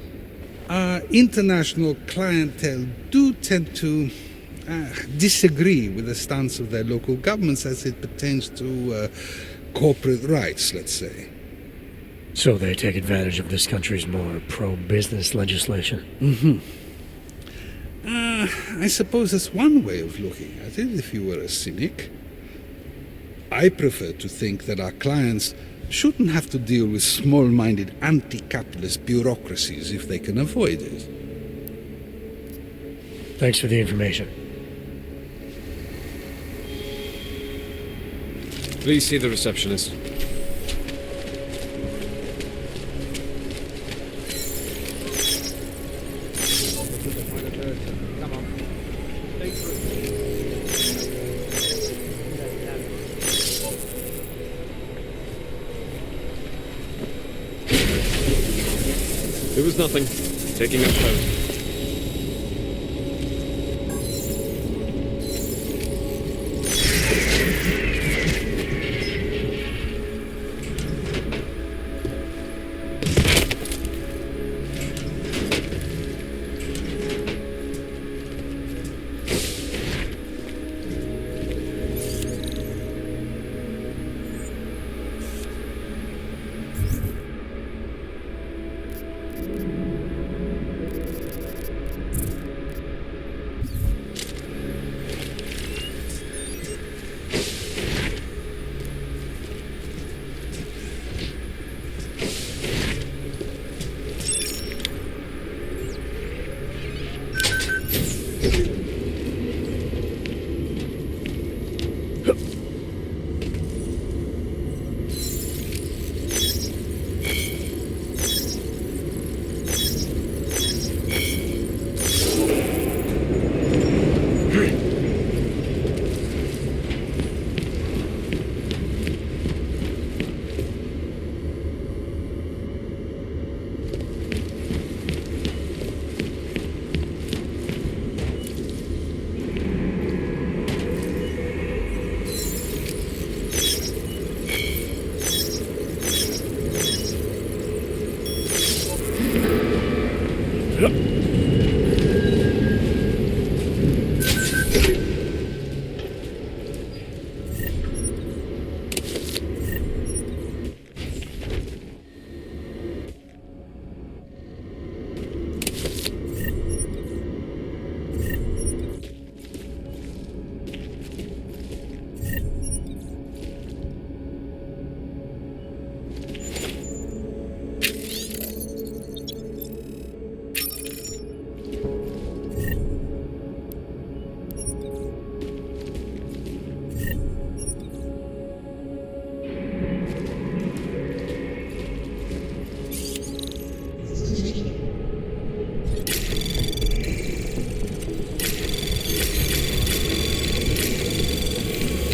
International clientele do tend to disagree with the stance of their local governments as it pertains to corporate rights, let's say. So they take advantage of this country's more pro-business legislation? I suppose that's one way of looking at it, if you were a cynic. I prefer to think that our clients shouldn't have to deal with small-minded anti-capitalist bureaucracies if they can avoid it. Thanks for the information. Please see the receptionist. It was nothing. Taking up post.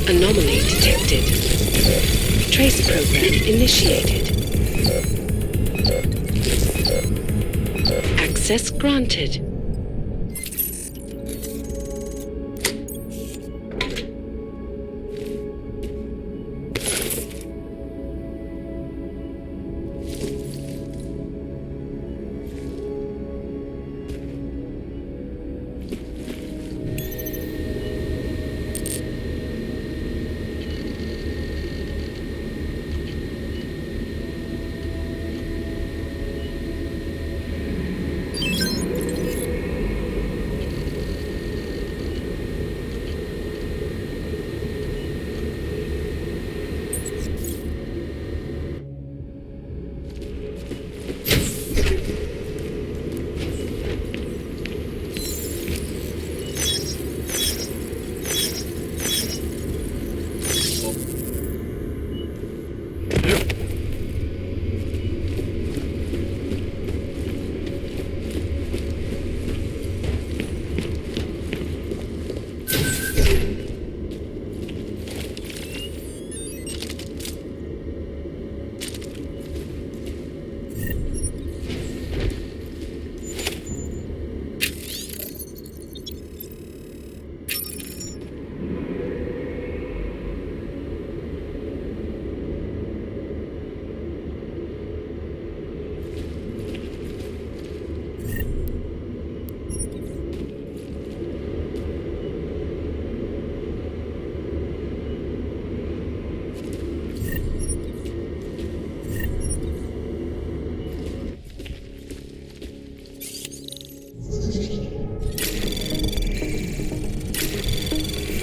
Anomaly detected. Trace program initiated. Access granted.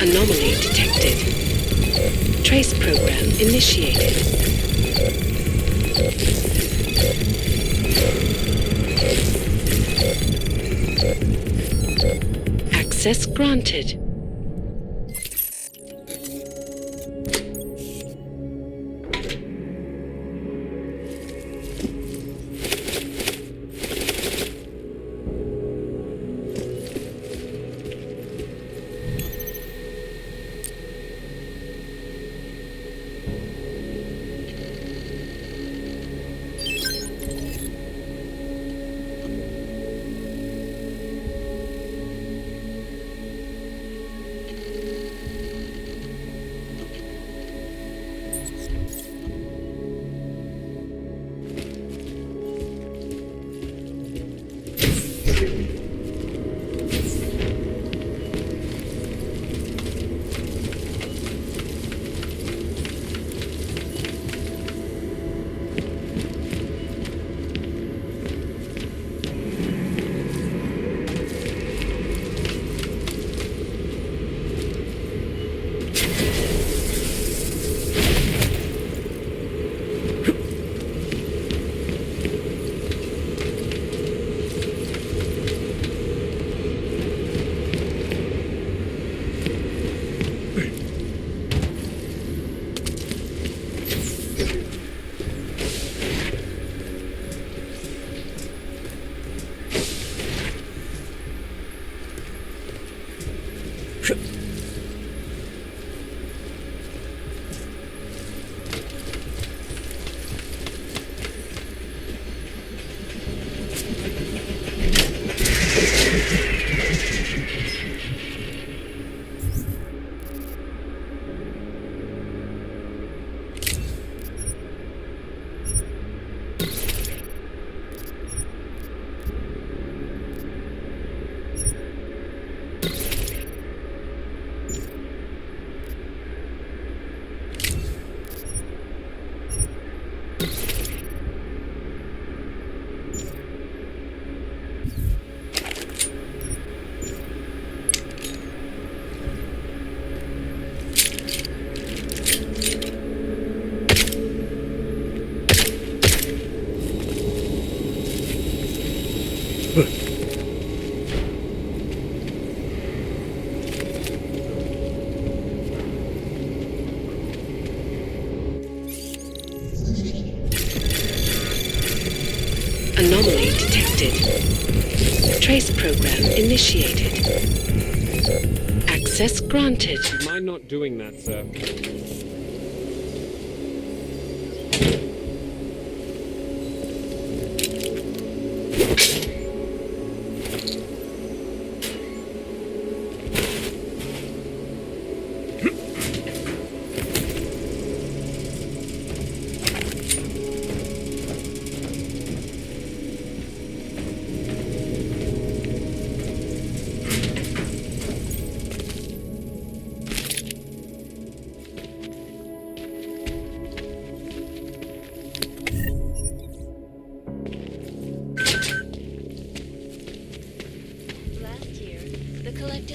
Anomaly detected. Trace program initiated. Access granted. Anomaly detected. Trace program initiated. Access granted. Do you mind not doing that, sir?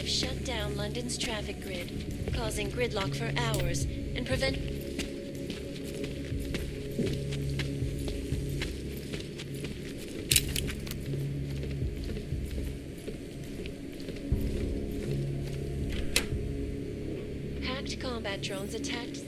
Shut down London's traffic grid, causing gridlock for hours and prevent... Hacked combat drones attacked...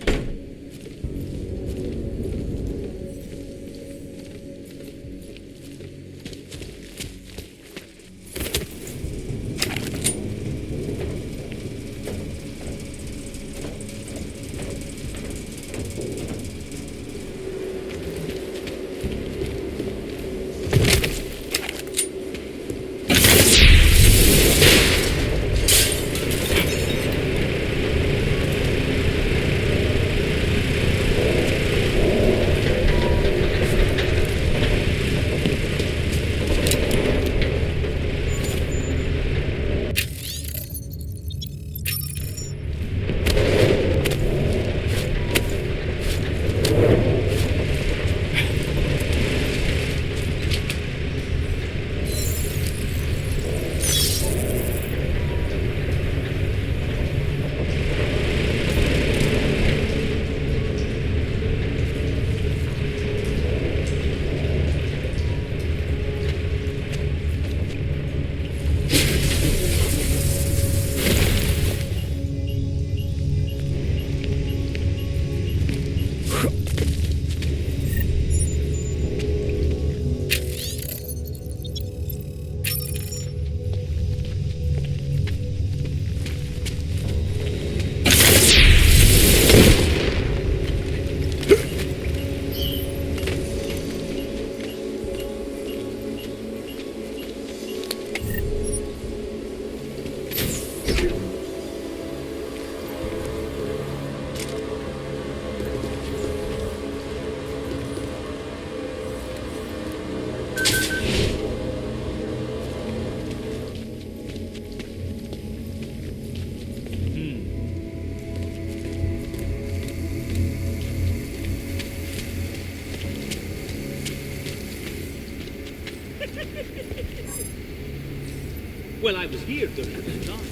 Well, I was here during that time.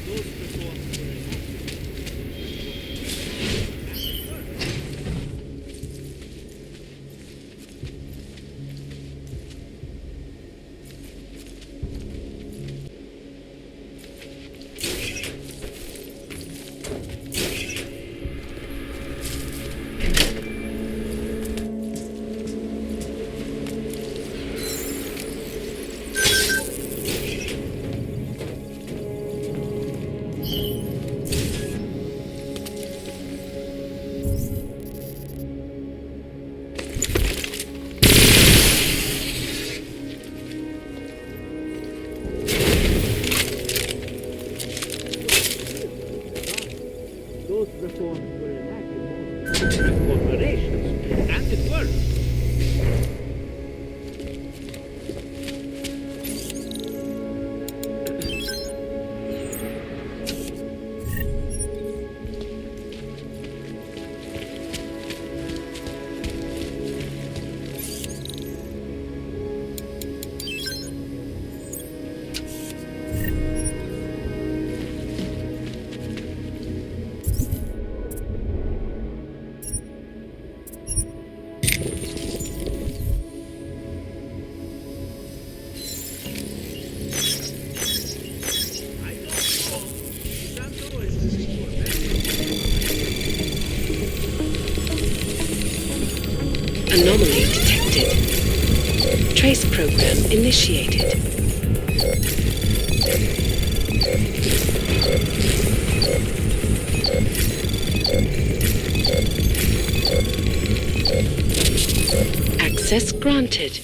Those reforms were enacted. Those reforms were enacted mostly by corporations, and it worked. Anomaly detected. Trace program initiated. Access granted.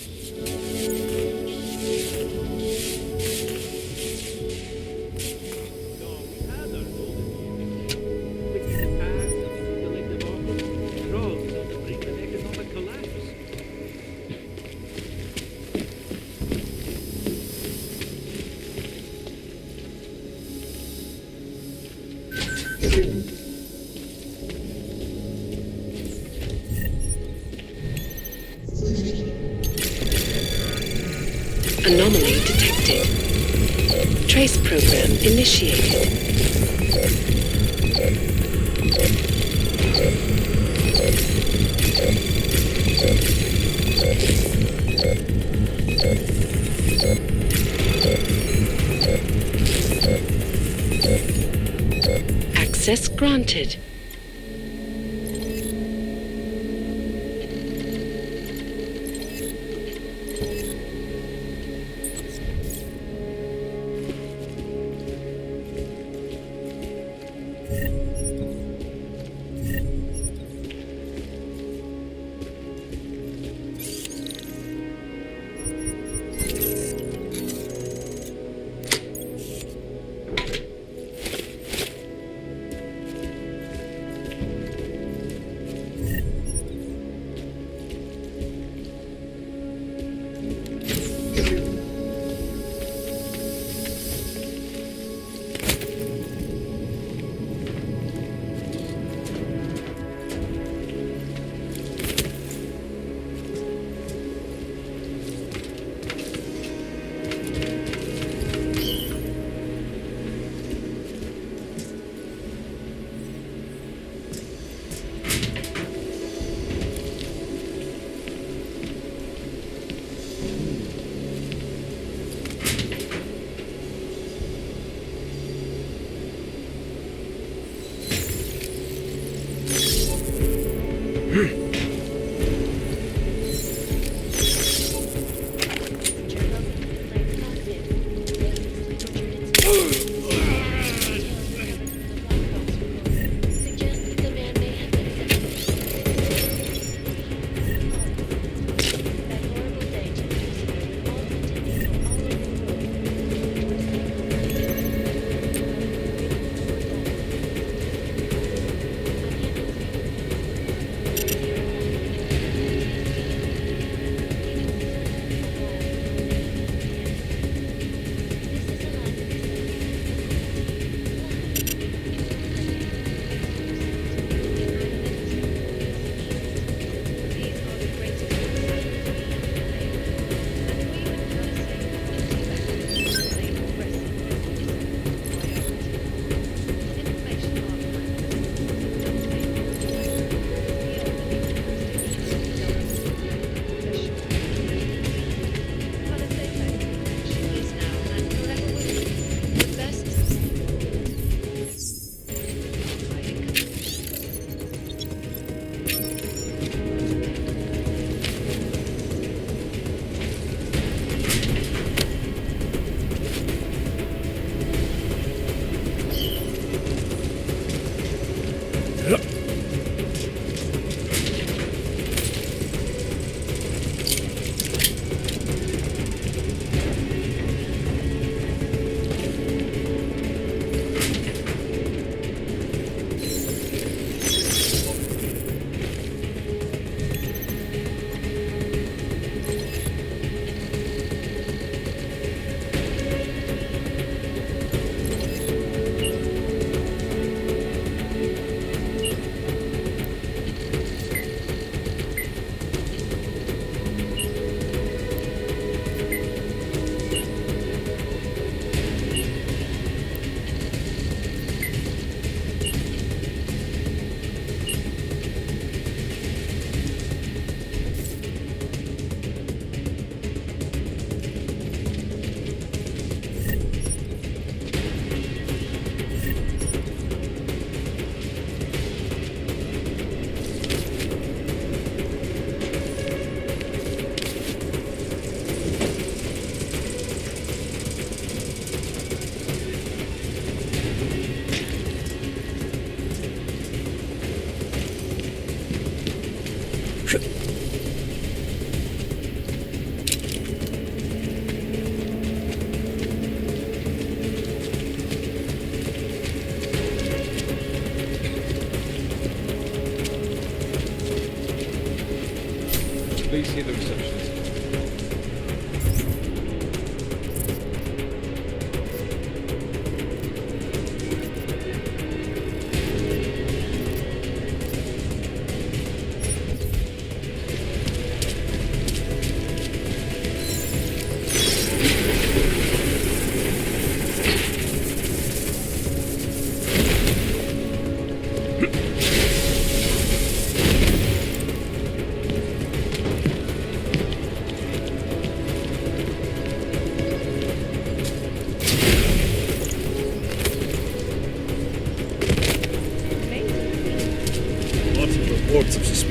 Anomaly detected. Trace program initiated. Access granted.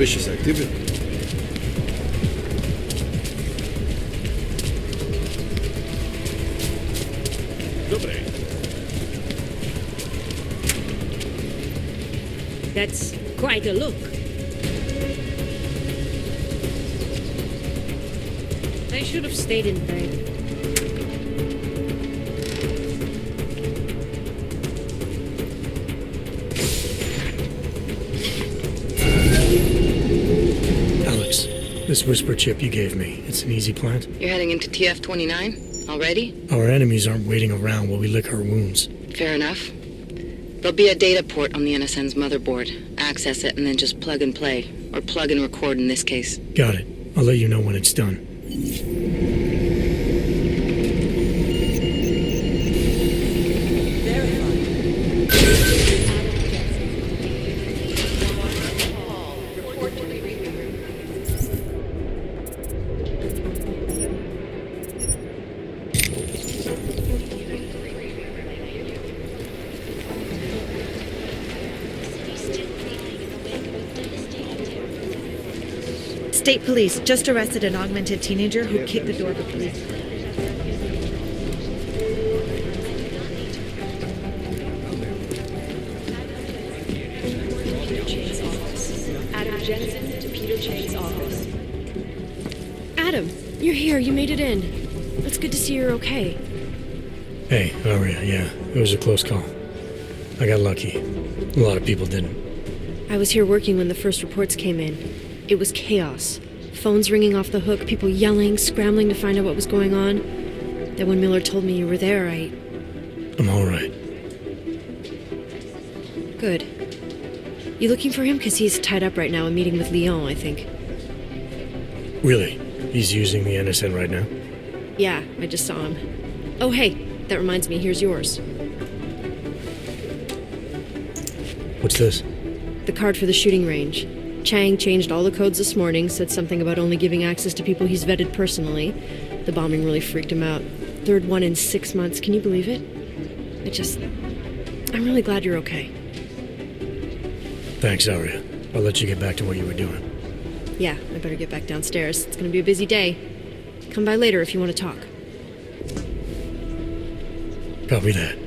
suspicious activity. That's quite a look. They should have stayed in bed. Alex, this whisper chip you gave me, it's an easy plant? You're heading into TF-29 already? Our enemies aren't waiting around while we lick our wounds. Fair enough. There'll be a data port on the NSN's motherboard. Access it and then just plug and play. Or plug and record in this case. Got it. I'll let you know when it's done. State police just arrested an augmented teenager who kicked the door of a police. Adam Jensen to Peter Chang's office. Adam, you're here. You made it in. It's good to see you're okay. Hey, Aria, yeah, it was a close call. I got lucky. A lot of people didn't. I was here working when the first reports came in. It was chaos. Phones ringing off the hook, people yelling, scrambling to find out what was going on. Then when Miller told me you were there, I'm all right. Good. You looking for him? Because he's tied up right now, a meeting with Lyon, I think. Really? He's using the NSN right now? Yeah, I just saw him. Oh, hey, that reminds me, here's yours. What's this? The card for the shooting range. Chang changed all the codes this morning, said something about only giving access to people he's vetted personally. The bombing really freaked him out. Third one in 6 months, can you believe it? I'm really glad you're okay. Thanks, Aria. I'll let you get back to what you were doing. Yeah, I better get back downstairs. It's gonna be a busy day. Come by later if you want to talk. Copy that.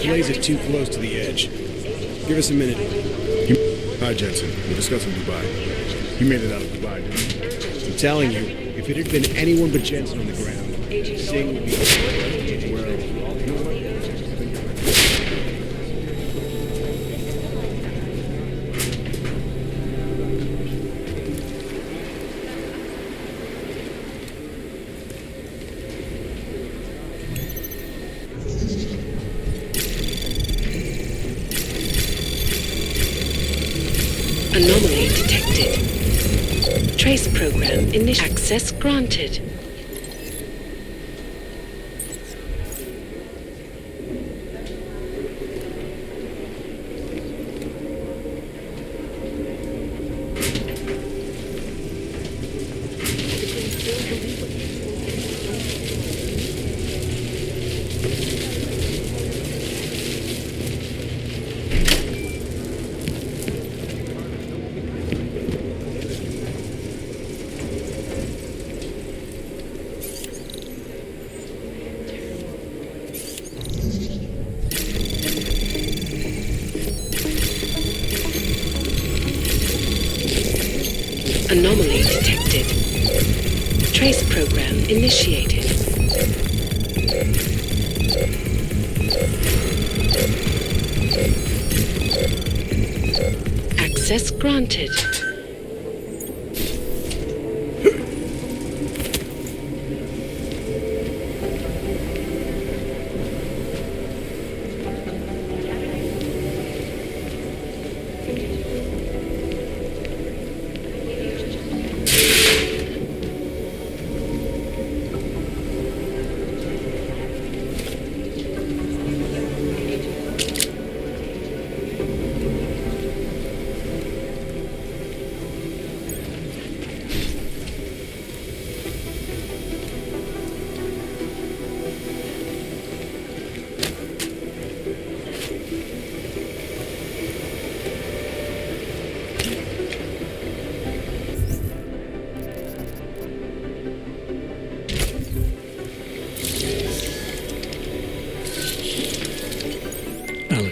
Blaze it too close to the edge. Give us a minute. Hi, Jensen. We're discussing Dubai. You made it out of Dubai, didn't you? I'm telling you, if it had been anyone but Jensen on the ground, Singh would be where... Anomaly detected. Trace program initial. Access granted. Anomaly detected. Trace program initiated. Access granted.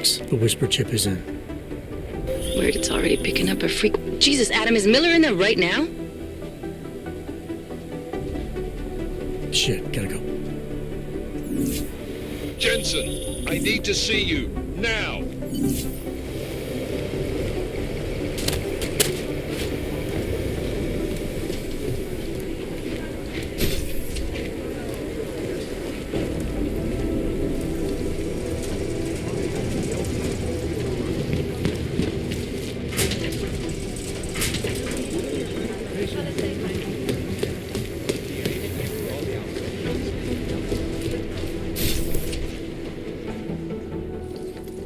box. The whisper chip is in. Weird, it's already picking up a freak. Jesus, Adam, is Miller in there right now? Shit, gotta go. Jensen, I need to see you, now!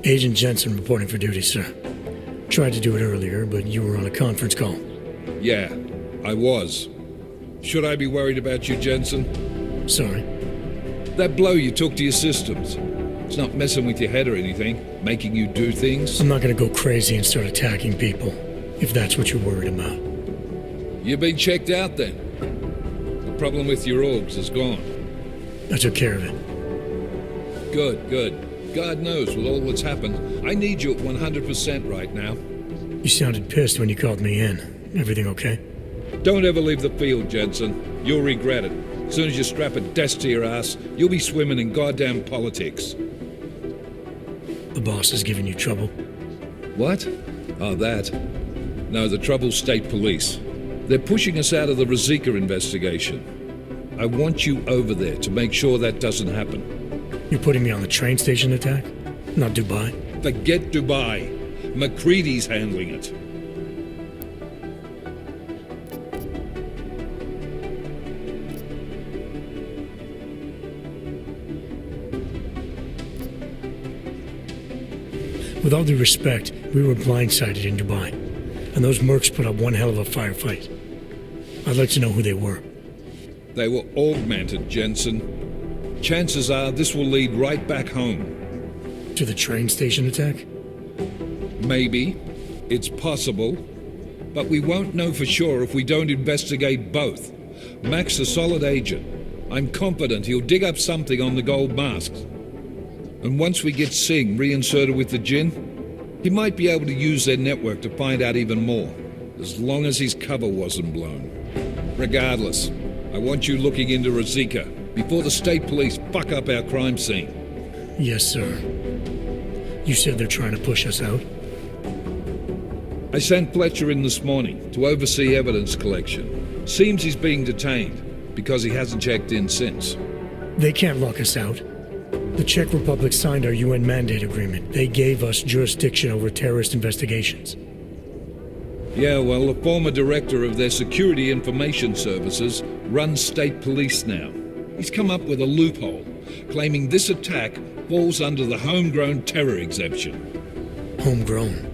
Agent Jensen reporting for duty, sir. Tried to do it earlier, but you were on a conference call. Yeah, I was. Should I be worried about you, Jensen? Sorry? That blow you took to your systems. It's not messing with your head or anything, making you do things? I'm not gonna go crazy and start attacking people, if that's what you're worried about. You've been checked out then. The problem with your orgs is gone. I took care of it. Good, good. God knows, with all that's happened, I need you at 100% right now. You sounded pissed when you called me in. Everything okay? Don't ever leave the field, Jensen. You'll regret it. As soon as you strap a desk to your ass, you'll be swimming in goddamn politics. The boss is giving you trouble? What? Oh, that. No, the trouble's state police. They're pushing us out of the Ruzika investigation. I want you over there to make sure that doesn't happen. You're putting me on the train station attack? Not Dubai? Forget Dubai. McCready's handling it. With all due respect, we were blindsided in Dubai, and those mercs put up one hell of a firefight. I'd like to know who they were. They were augmented, Jensen. Chances are this will lead right back home. To the train station attack? Maybe. It's possible. But we won't know for sure if we don't investigate both. Mac's a solid agent. I'm confident he'll dig up something on the gold masks. And once we get Singh reinserted with the Jinn, he might be able to use their network to find out even more, as long as his cover wasn't blown. Regardless, I want you looking into Ruzika before the state police fuck up our crime scene. Yes, sir. You said they're trying to push us out? I sent Fletcher in this morning to oversee evidence collection. Seems he's being detained because he hasn't checked in since. They can't lock us out. The Czech Republic signed our UN mandate agreement. They gave us jurisdiction over terrorist investigations. Yeah, well, the former director of their security information services runs state police now. He's come up with a loophole, claiming this attack falls under the homegrown terror exemption. Homegrown?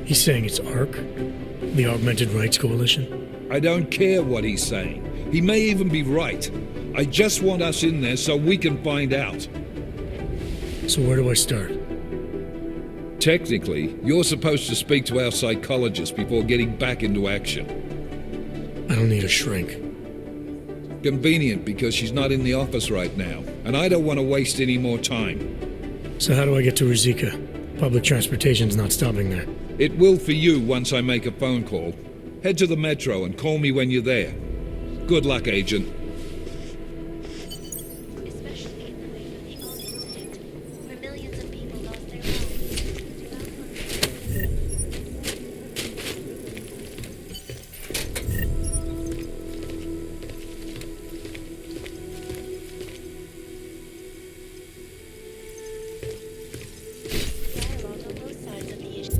He's saying it's ARC? The Augmented Rights Coalition? I don't care what he's saying. He may even be right. I just want us in there so we can find out. So where do I start? Technically, you're supposed to speak to our psychologist before getting back into action. I don't need a shrink. Convenient because she's not in the office right now, and I don't want to waste any more time. So how do I get to Ruzika? Public transportation's not stopping there. It will for you once I make a phone call. Head to the metro and call me when you're there. Good luck, Agent. Especially in the wake of the oil incident, where millions of people lost their lives. Dialogue on both sides of the issue.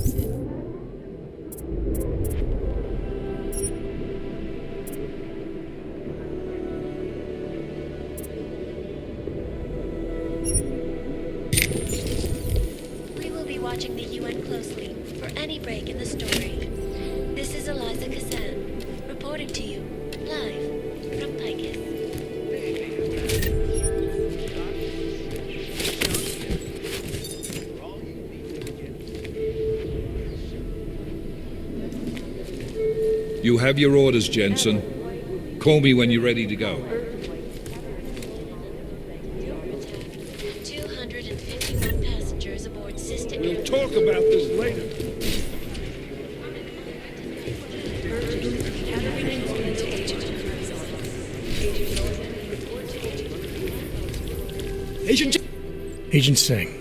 Watching the UN closely for any break in the story. This is Eliza Kassan, reporting to you, live, from Picus. You have your orders, Jensen. Call me when you're ready to go. 251 passengers aboard consistent. We'll talk about this later. Agent Singh.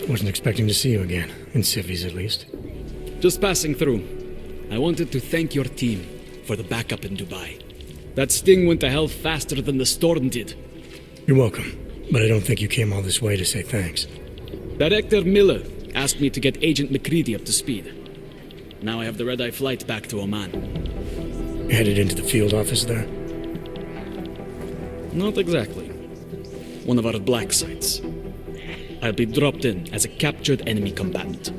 Wasn't expecting to see you again, in civvies at least. Just passing through. I wanted to thank your team for the backup in Dubai. That sting went to hell faster than the storm did. You're welcome, but I don't think you came all this way to say thanks. Director Miller asked me to get Agent McCready up to speed. Now I have the red-eye flight back to Oman. Headed into the field office there? Not exactly. One of our black sites. I'll be dropped in as a captured enemy combatant.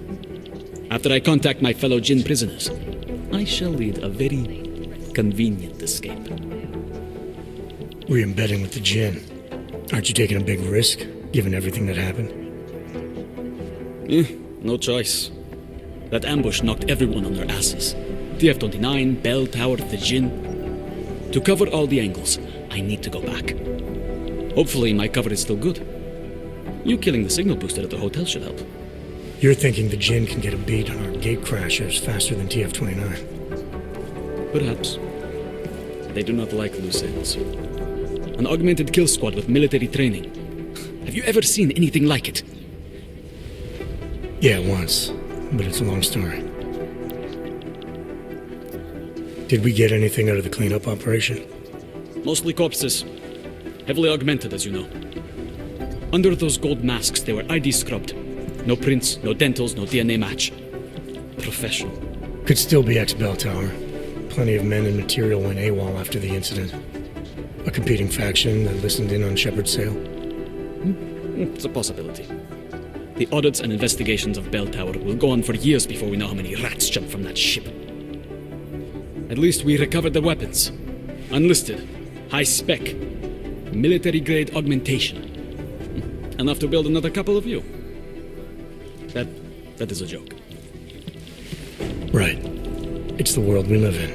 After I contact my fellow Jinn prisoners, I shall lead a very convenient escape. Re-embedding with the Jinn. Aren't you taking a big risk, given everything that happened? No choice. That ambush knocked everyone on their asses. TF-29, Bell Tower, the Jinn. To cover all the angles, I need to go back. Hopefully my cover is still good. You killing the signal booster at the hotel should help. You're thinking the Jinn can get a beat on our gate crashers faster than TF-29? Perhaps. They do not like loose ends. An augmented kill squad with military training. Have you ever seen anything like it? Yeah, once. But it's a long story. Did we get anything out of the cleanup operation? Mostly corpses. Heavily augmented, as you know. Under those gold masks, they were ID scrubbed. No prints, no dentals, no DNA match. Professional. Could still be ex-Bell Tower. Plenty of men and material went AWOL after the incident. A competing faction that listened in on Shepard's sale. It's a possibility. The audits and investigations of Bell Tower will go on for years before we know how many rats jumped from that ship. At least we recovered the weapons. Unlisted, high-spec, military-grade augmentation. Enough to build another couple of you. That is a joke. Right. It's the world we live in.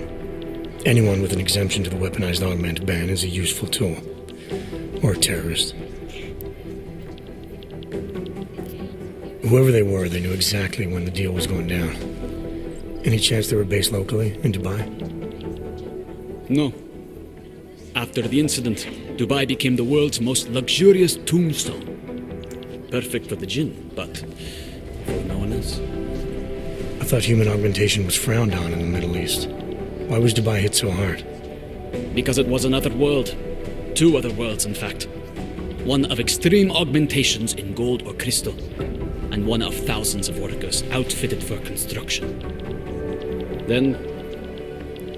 Anyone with an exemption to the weaponized augment ban is a useful tool. Or a terrorist. Whoever they were, they knew exactly when the deal was going down. Any chance they were based locally, in Dubai? No. After the incident, Dubai became the world's most luxurious tombstone. Perfect for the Jinn, but for no one else. I thought human augmentation was frowned on in the Middle East. Why was Dubai hit so hard? Because it was another world. Two other worlds, in fact. One of extreme augmentations in gold or crystal, and one of thousands of workers outfitted for construction. Then,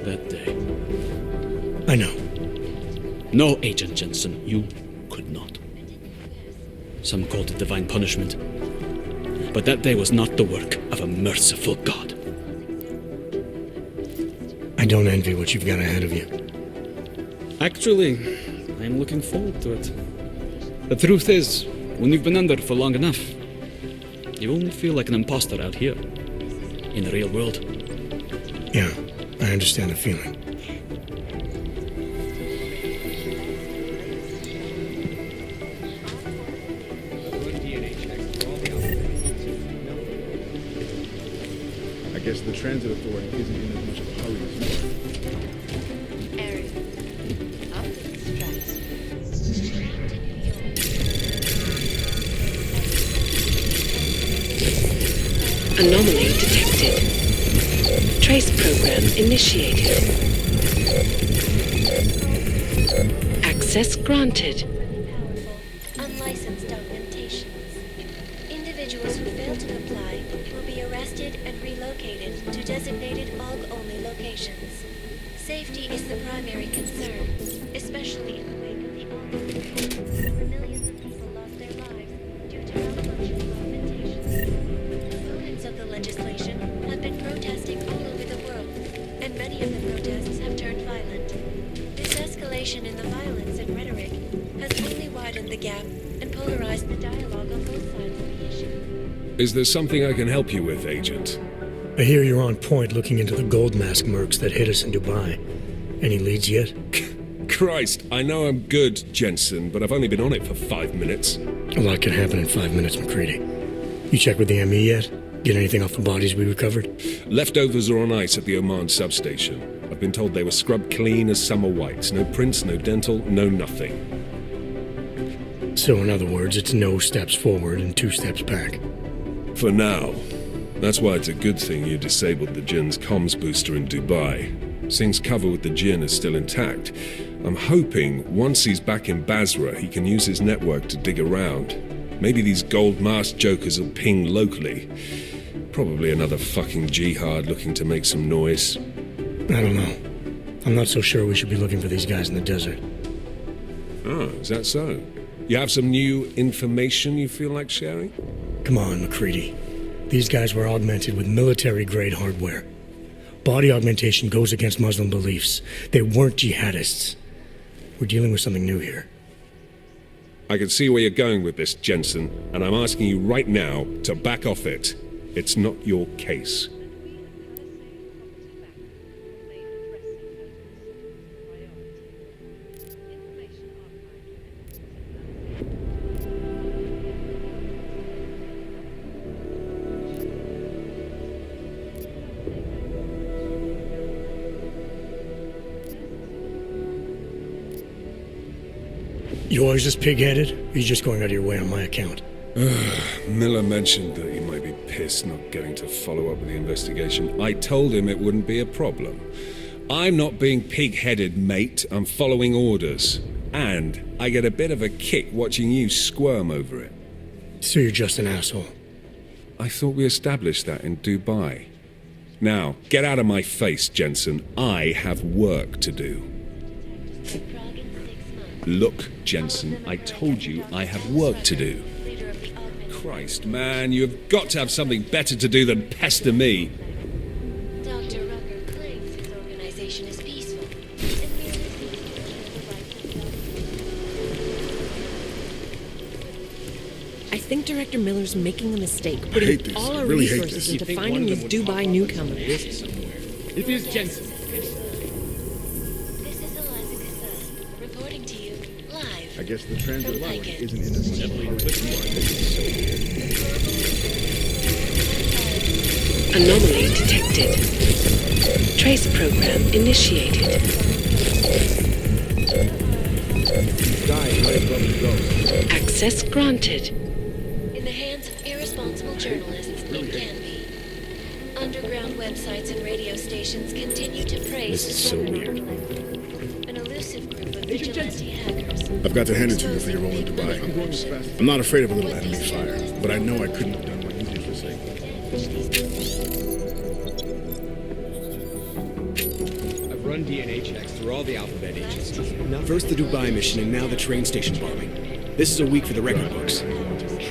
that day. I know. No, Agent Jensen, you could not. Some called it divine punishment. But that day was not the work of a merciful God. I don't envy what you've got ahead of you. Actually, I'm looking forward to it. The truth is, when you've been under for long enough, you only feel like an imposter out here, in the real world. Yeah, I understand the feeling. I guess the transit authority isn't in as much of a hurry as you Anomaly detected. Trace program initiated. Access granted. Unlicensed augmentations. Individuals who fail to comply will be arrested and relocated to designated AUG-only locations. Safety is the primary concern, especially in the wake of the AUG, where millions of people lost their lives due to malfunction of augmentations. Opponents of the legislation have been protesting all over the world, and many of the protests have turned violent. This escalation in the violence and rhetoric has only widened the gap and polarized the dialogue on both sides of the issue. Is there something I can help you with, Agent? I hear you're on point looking into the gold mask mercs that hit us in Dubai. Any leads yet? Christ, I know I'm good, Jensen, but I've only been on it for 5 minutes. A lot can happen in 5 minutes, McCready. You check with the ME yet? Get anything off the bodies we recovered? Leftovers are on ice at the Oman substation. I've been told they were scrubbed clean as summer whites. No prints, no dental, no nothing. So in other words, it's no steps forward and 2 steps back. For now. That's why it's a good thing you disabled the Jinn's comms booster in Dubai. Since cover with the Jinn is still intact, I'm hoping once he's back in Basra, he can use his network to dig around. Maybe these gold-masked jokers will ping locally. Probably another fucking jihad looking to make some noise. I don't know. I'm not so sure we should be looking for these guys in the desert. Oh, is that so? You have some new information you feel like sharing? Come on, McCready. These guys were augmented with military-grade hardware. Body augmentation goes against Muslim beliefs. They weren't jihadists. We're dealing with something new here. I can see where you're going with this, Jensen, and I'm asking you right now to back off it. It's not your case. You always this pig-headed? Or are you just going out of your way on my account? Miller mentioned that he might be pissed not getting to follow up with the investigation. I told him it wouldn't be a problem. I'm not being pig-headed, mate. I'm following orders. And I get a bit of a kick watching you squirm over it. So you're just an asshole. I thought we established that in Dubai. Now, get out of my face, Jensen. I have work to do. Look, Jensen, I told you I have work to do. Christ, man, you've got to have something better to do than pester me. Dr. Rucker claims his organization is peaceful. I think Director Miller's making a mistake, putting all our resources into finding these Dubai newcomers. It is Jensen. I guess the transit line isn't in as much Anomaly detected. Trace program initiated. Access granted. In the hands of irresponsible journalists, it can be. Underground websites and radio stations continue to praise This is so weird. An elusive group of vigilante hackers. I've got to hand it to you for your role in Dubai. I'm not afraid of a little enemy fire, but I know I couldn't have done what you did for sake. I've run DNA checks through all the alphabet agencies. First the Dubai mission and now the train station bombing. This is a week for the record books.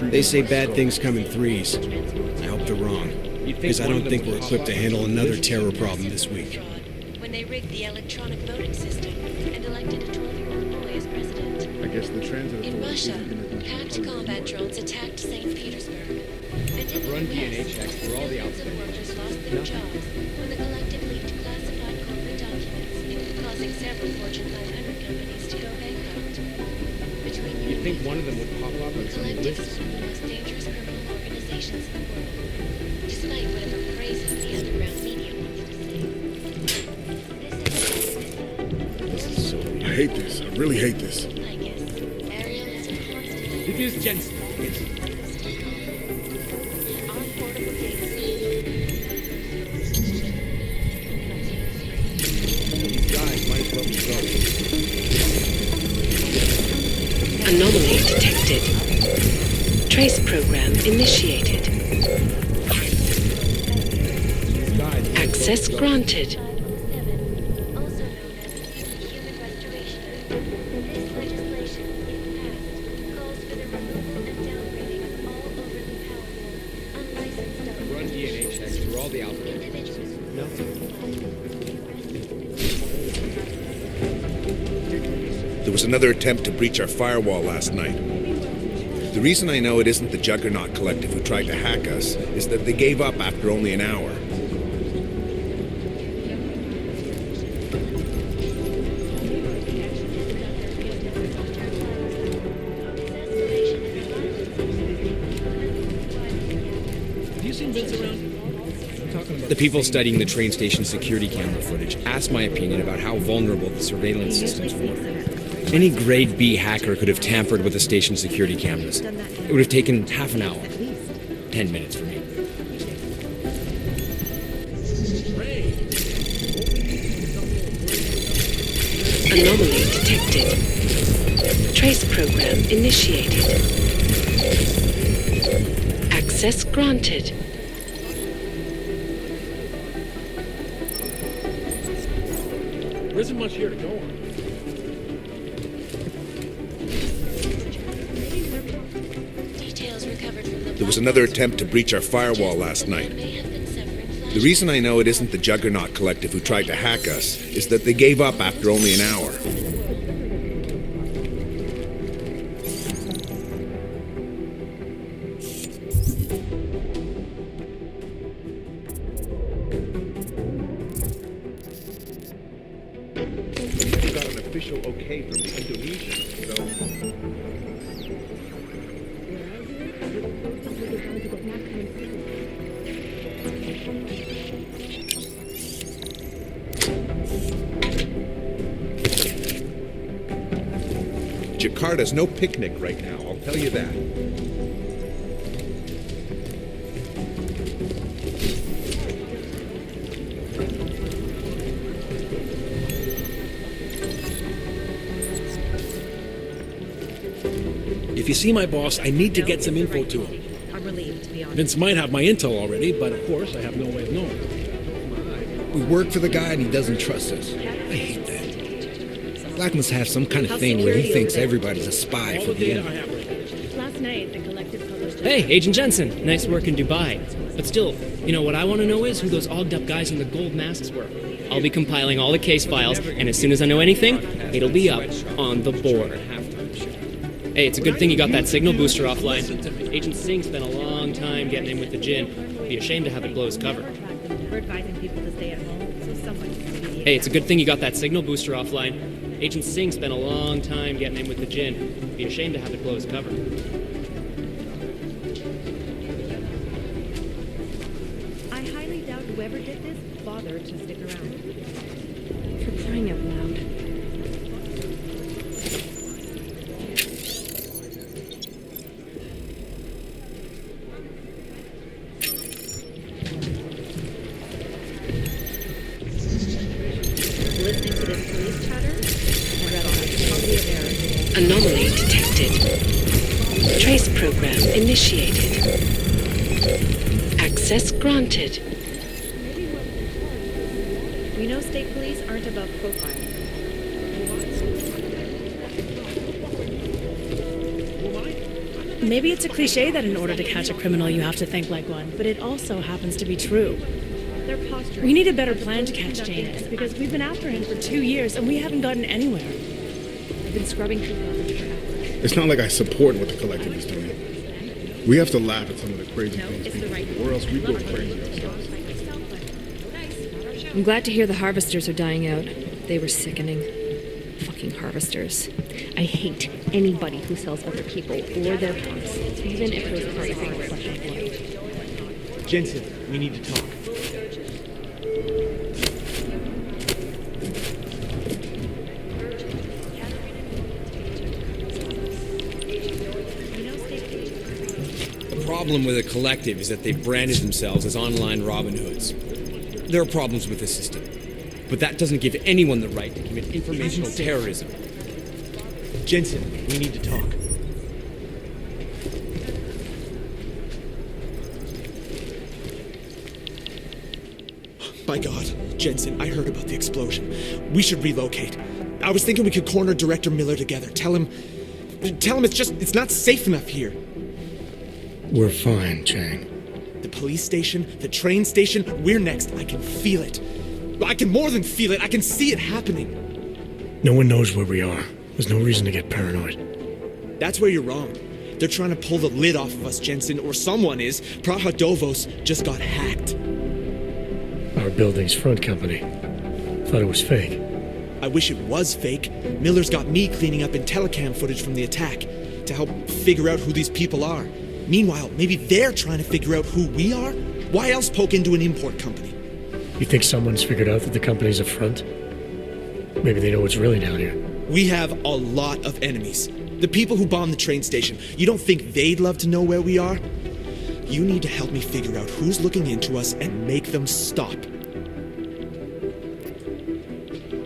They say bad things come in threes. I hope they're wrong, because I don't think we're equipped to handle another terror problem this week. When they rigged the electronic voting system and elected a 12-year-old boy as president. I guess the transit In Russia, hacked combat drones attacked St. Petersburg. And in the Run US, DNA checks through all the millions of alphabet workers lost their jobs when the collective leaked classified corporate documents, causing several Fortune 500 companies to go bankrupt. Between You'd think one of them would pop up on the some collective is list. one of the most dangerous criminal organizations in the world, despite whatever praises the underground media wants to say. I hate this. I really hate this. It is Jensen. These guys might as well be ghosts. Anomaly detected. Trace program initiated. Access granted. Run DNA checks through all the alphabet. No. There was another attempt to breach our firewall last night. The reason I know it isn't the Juggernaut Collective who tried to hack us is that they gave up after only an hour. seen Vince around? The people studying the train station security camera footage asked my opinion about how vulnerable the surveillance systems were. Any grade B hacker could have tampered with the station security cameras. It would have taken half an hour. 10 minutes for me. Anomaly detected. Trace program initiated. Access granted. There isn't much here to go on. Details recovered from the There was another attempt to breach our firewall last night. The reason I know it isn't the Juggernaut Collective who tried to hack us is that they gave up after only an hour. We got an official okay from the Indonesians, so... Jakarta's no picnic right now, I'll tell you that. If you see my boss, I need to get some info to him. I'm relieved, to be honest. Vince might have my intel already, but of course I have no way of knowing. We work for the guy and he doesn't trust us. I hate that. Black must have some kind of thing where he thinks everybody's a spy for the enemy. Last night, the collective published... Hey, Agent Jensen. Nice work in Dubai. But still, you know what I want to know is who those ogged-up guys in the gold masks were. I'll be compiling all the case files, and as soon as I know anything, it'll be up on the board. Hey, it's a good thing you got that signal booster offline. Agent Singh spent a long time getting in with the gin. Be ashamed to have it blow his cover. We're advising people to stay at home, so someone needs to be... Hey, it's a good thing you got that signal booster offline. Agent Singh spent a long time getting in with the gin. Be ashamed to have it blow his cover. I highly doubt whoever did this bothered to stick around. For crying out loud. Listening to this police chatter, I read on a quality of error. Anomaly detected. Trace program initiated. Access granted. We know state police aren't above profiling. Maybe it's a cliche that in order to catch a criminal you have to think like one, but it also happens to be true. They're posturing. We need a better plan to catch James, because we've been after him for 2 years and we haven't gotten anywhere. I've been scrubbing through garbage for hours. It's not like I support what the collective is doing. We have to laugh at some of the crazy things it's the right or else we go crazy ourselves. I'm glad to hear the harvesters are dying out. They were sickening. Fucking harvesters. I hate anybody who sells other people or their pumps, even if those parties are flesh and blood. Jensen, we need to talk. The problem with the collective is that they've branded themselves as online Robin Hoods. There are problems with the system, but that doesn't give anyone the right to commit informational terrorism. Jensen, we need to talk. By God, Jensen, I heard about the explosion. We should relocate. I was thinking we could corner Director Miller together. Tell him it's not safe enough here. We're fine, Chang. The police station, the train station, we're next. I can feel it. I can more than feel it. I can see it happening. No one knows where we are. There's no reason to get paranoid. That's where you're wrong. They're trying to pull the lid off of us, Jensen, or someone is. Praha Dovos just got hacked. Our building's front company. Thought it was fake. I wish it was fake. Miller's got me cleaning up IntelliCam footage from the attack to help figure out who these people are. Meanwhile, maybe they're trying to figure out who we are? Why else poke into an import company? You think someone's figured out that the company's a front? Maybe they know what's really down here. We have a lot of enemies. The people who bombed the train station, you don't think they'd love to know where we are? You need to help me figure out who's looking into us and make them stop.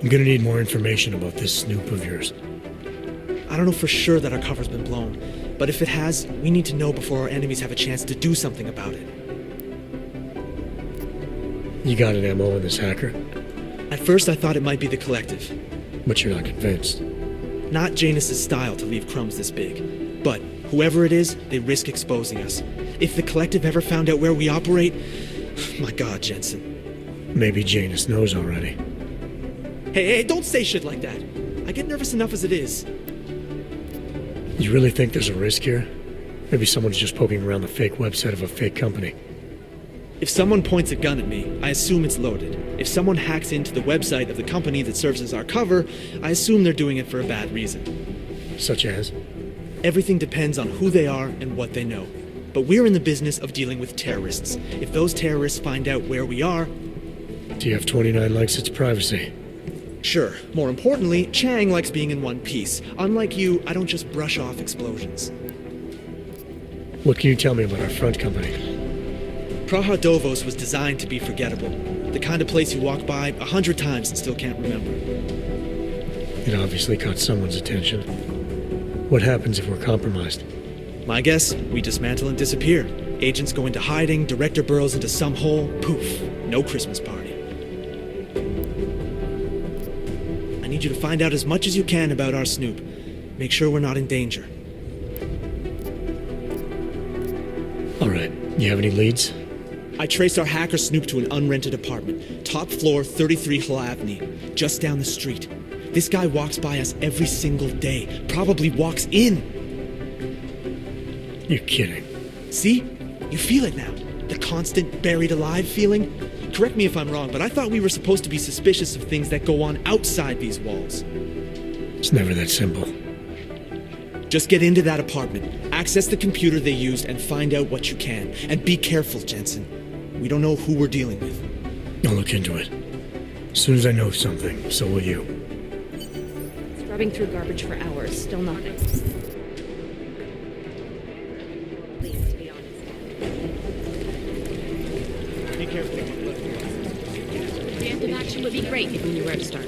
I'm gonna need more information about this snoop of yours. I don't know for sure that our cover's been blown, but if it has, we need to know before our enemies have a chance to do something about it. You got an MO on this hacker? At first I thought it might be the Collective. But you're not convinced. Not Janus's style to leave crumbs this big. But whoever it is, they risk exposing us. If the Collective ever found out where we operate... My God, Jensen. Maybe Janus knows already. Hey, don't say shit like that. I get nervous enough as it is. You really think there's a risk here? Maybe someone's just poking around the fake website of a fake company. If someone points a gun at me, I assume it's loaded. If someone hacks into the website of the company that serves as our cover, I assume they're doing it for a bad reason. Such as? Everything depends on who they are and what they know. But we're in the business of dealing with terrorists. If those terrorists find out where we are... TF-29 likes its privacy. Sure. More importantly, Chang likes being in one piece. Unlike you, I don't just brush off explosions. What can you tell me about our front company? Praha Dovos was designed to be forgettable. The kind of place you walk by 100 times and still can't remember. It obviously caught someone's attention. What happens if we're compromised? My guess, we dismantle and disappear. Agents go into hiding, director burrows into some hole, poof, no Christmas party. I need you to find out as much as you can about our snoop. Make sure we're not in danger. All right, you have any leads? I traced our hacker snoop to an unrented apartment, top floor, 33 Hlavny, just down the street. This guy walks by us every single day, probably walks in. You're kidding. See? You feel it now. The constant buried alive feeling. Correct me if I'm wrong, but I thought we were supposed to be suspicious of things that go on outside these walls. It's never that simple. Just get into that apartment, access the computer they used, and find out what you can. And be careful, Jensen. We don't know who we're dealing with. I'll look into it. As soon as I know something, so will you. Scrubbing through garbage for hours, still nothing. Please, to be honest. Be careful. Preemptive action would be great if we knew where to start.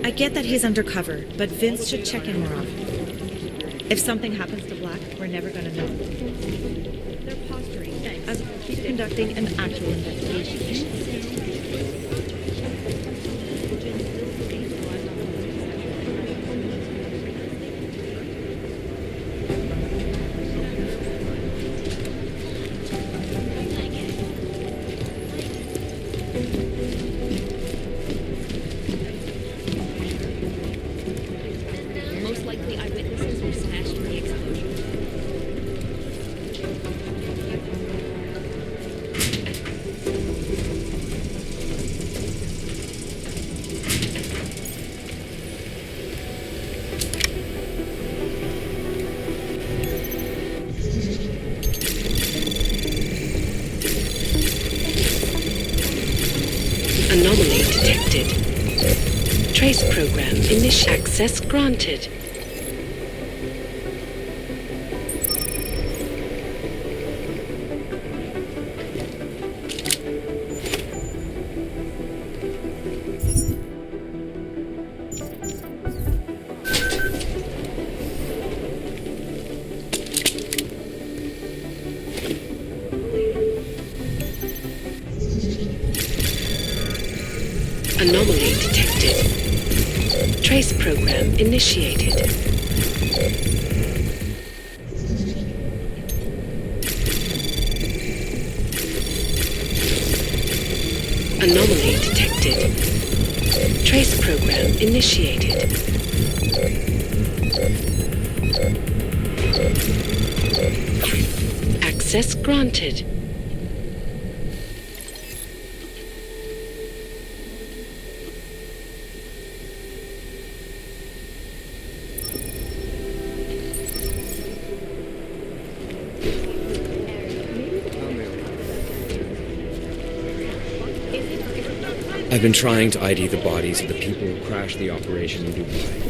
I get that he's undercover, but Vince should check in more often. If something happens to Black, we're never gonna know. They're posturing, as opposed to conducting an actual investigation. Most likely eyewitnesses were smashed in the explosion. Anomaly detected. Trace program initial. Access granted. Anomaly detected. Trace program initiated. Anomaly detected. Trace program initiated. Access granted. I've been trying to ID the bodies of the people who crashed the operation in Dvali.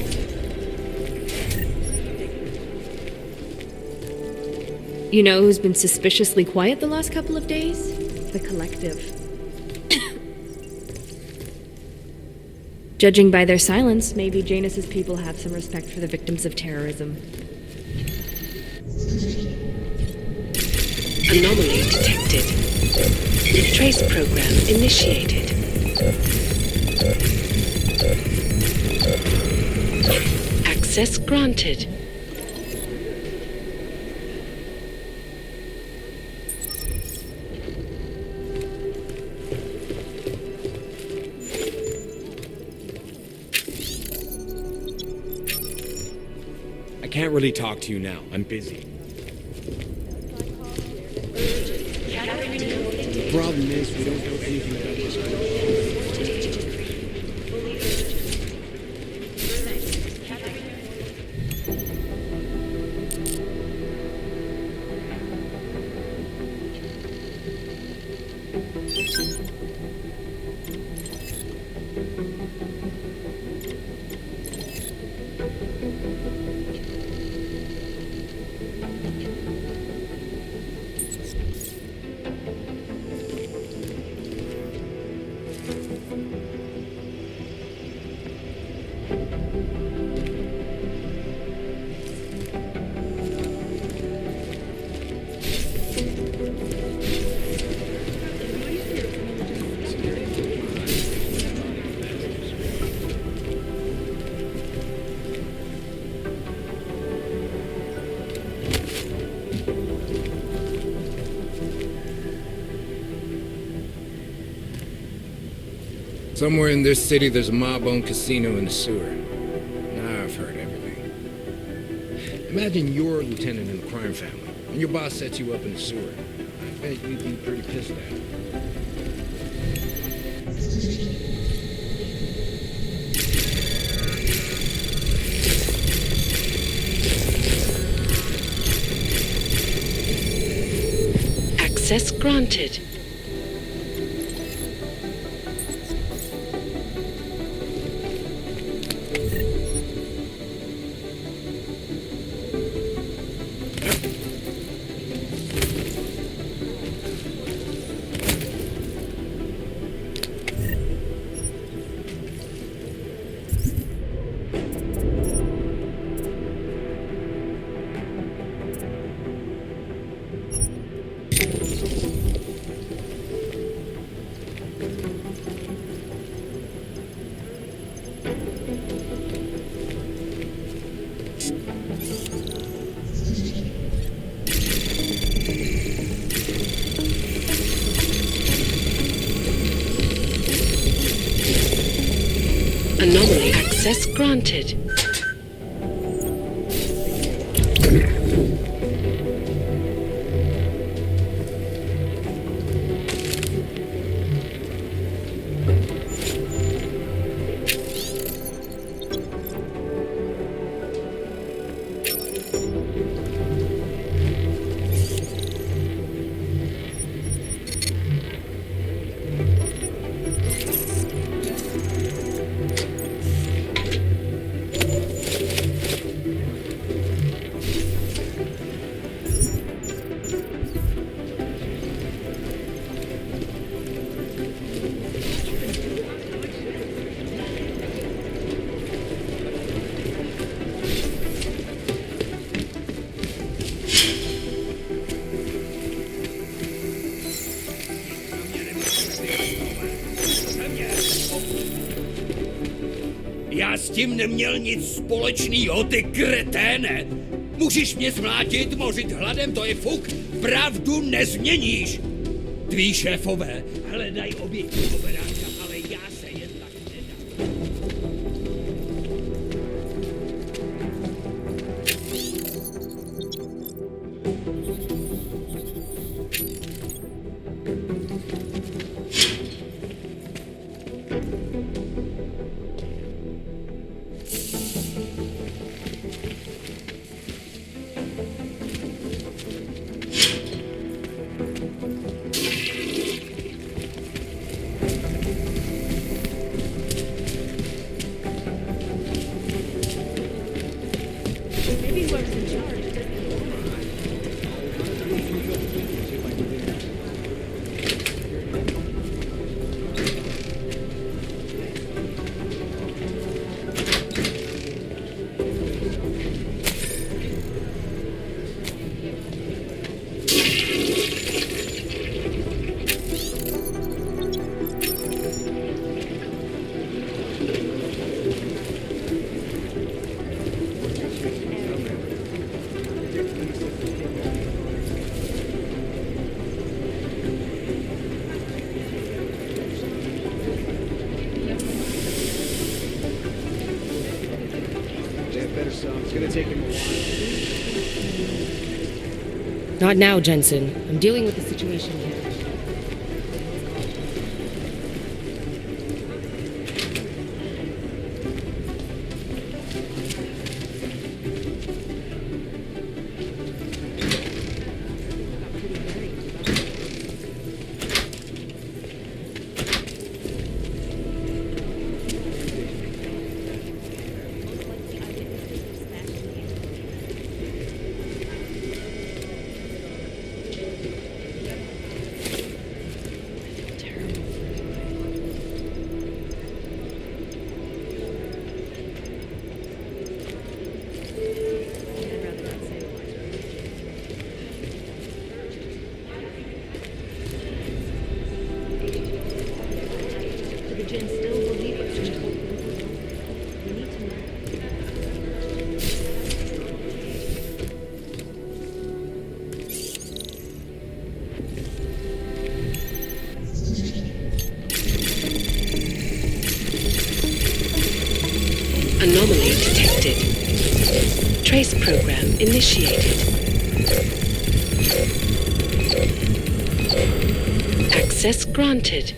You know who's been suspiciously quiet the last couple of days? The Collective. Judging by their silence, maybe Janus's people have some respect for the victims of terrorism. Anomaly detected. Trace program initiated. Access granted. I can't really talk to you now. I'm busy. The problem is we don't know anything about this girl. Somewhere in this city, there's a mob-owned casino in the sewer. Now I've heard everything. Imagine you're a lieutenant in a crime family, and your boss sets you up in the sewer. I bet you'd be pretty pissed at him. Access granted. Anomaly access granted. Já s tím neměl nic společného, ty kreténe! Můžeš mě zmlátit, mořit hladem, to je fuk, pravdu nezměníš! Tví šéfové hledají oběti oberánka, ale já se jen tak nedám. gonna take him a while. Not now, Jensen. I'm dealing with the situation here. Anomaly detected. Trace program initiated. Access granted.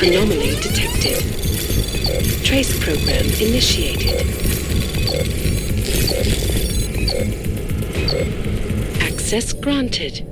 Anomaly detected. Trace program initiated. Access granted.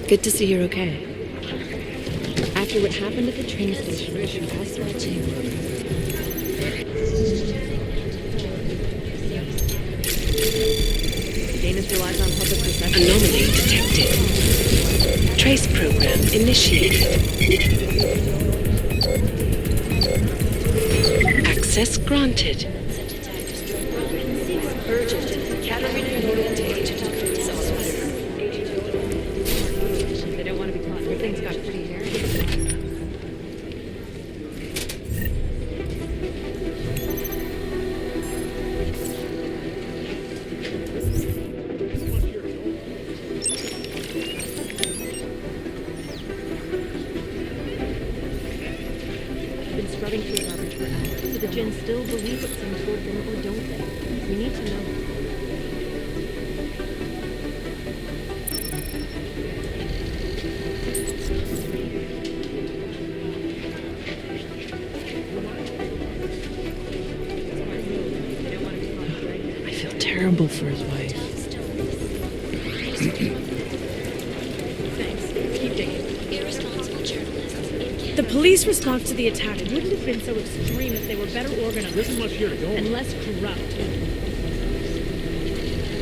Good to see you're okay. After what happened at the train station, you asked me to. Janus relies on public perception. Anomaly detected. Trace program initiated. Access granted. Urgent. Calibrator in order to agent. They don't want to be caught. Everything's got pretty hairy. Been scrubbing through garbage for hours. Do the Jinn still believe what's being told them, or don't they? We need to know. I feel terrible for his wife. Thanks. Keep digging. The police response to the attack wouldn't have been so extreme if they were better organized. There isn't much here to go on. And less corrupt.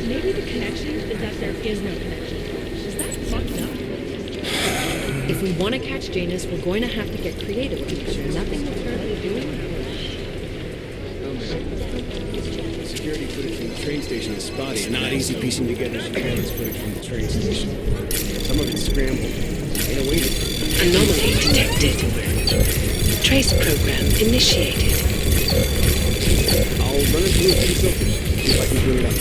Maybe the connection is that there is no connection. Is that fucked up? If we want to catch Janus, we're going to have to get creative with it. There's nothing we're currently doing. Security footage from the train station is spotty. It's not easy piecing together surveillance footage from the train station. Some of it's scrambled. Ain't a way to... Anomaly detected. Trace program initiated. I'll run it through a few filters. See if I can bring it up.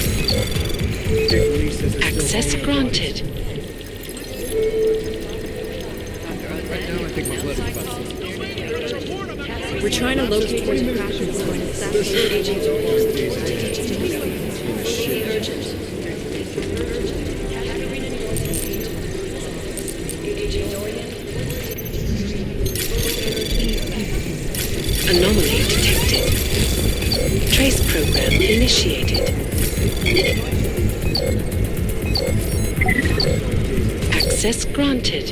Access granted. Right now, I think my blood is busted. We're trying to locate where the crash is going to stop agents or Anomaly detected. Trace program initiated. Access granted.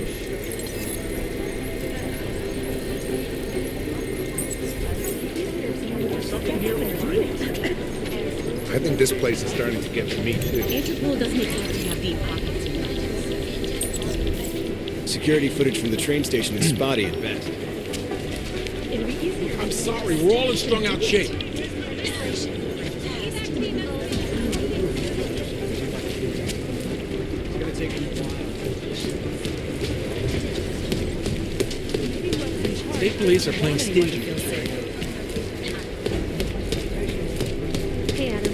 I think this place is starting to get to me, too. Interpol doesn't exactly have deep pockets. Security footage from the train station is spotty at best. It'll be easier. I'm sorry, we're all in strung out shape. State police are playing stingy. Hey, Adam.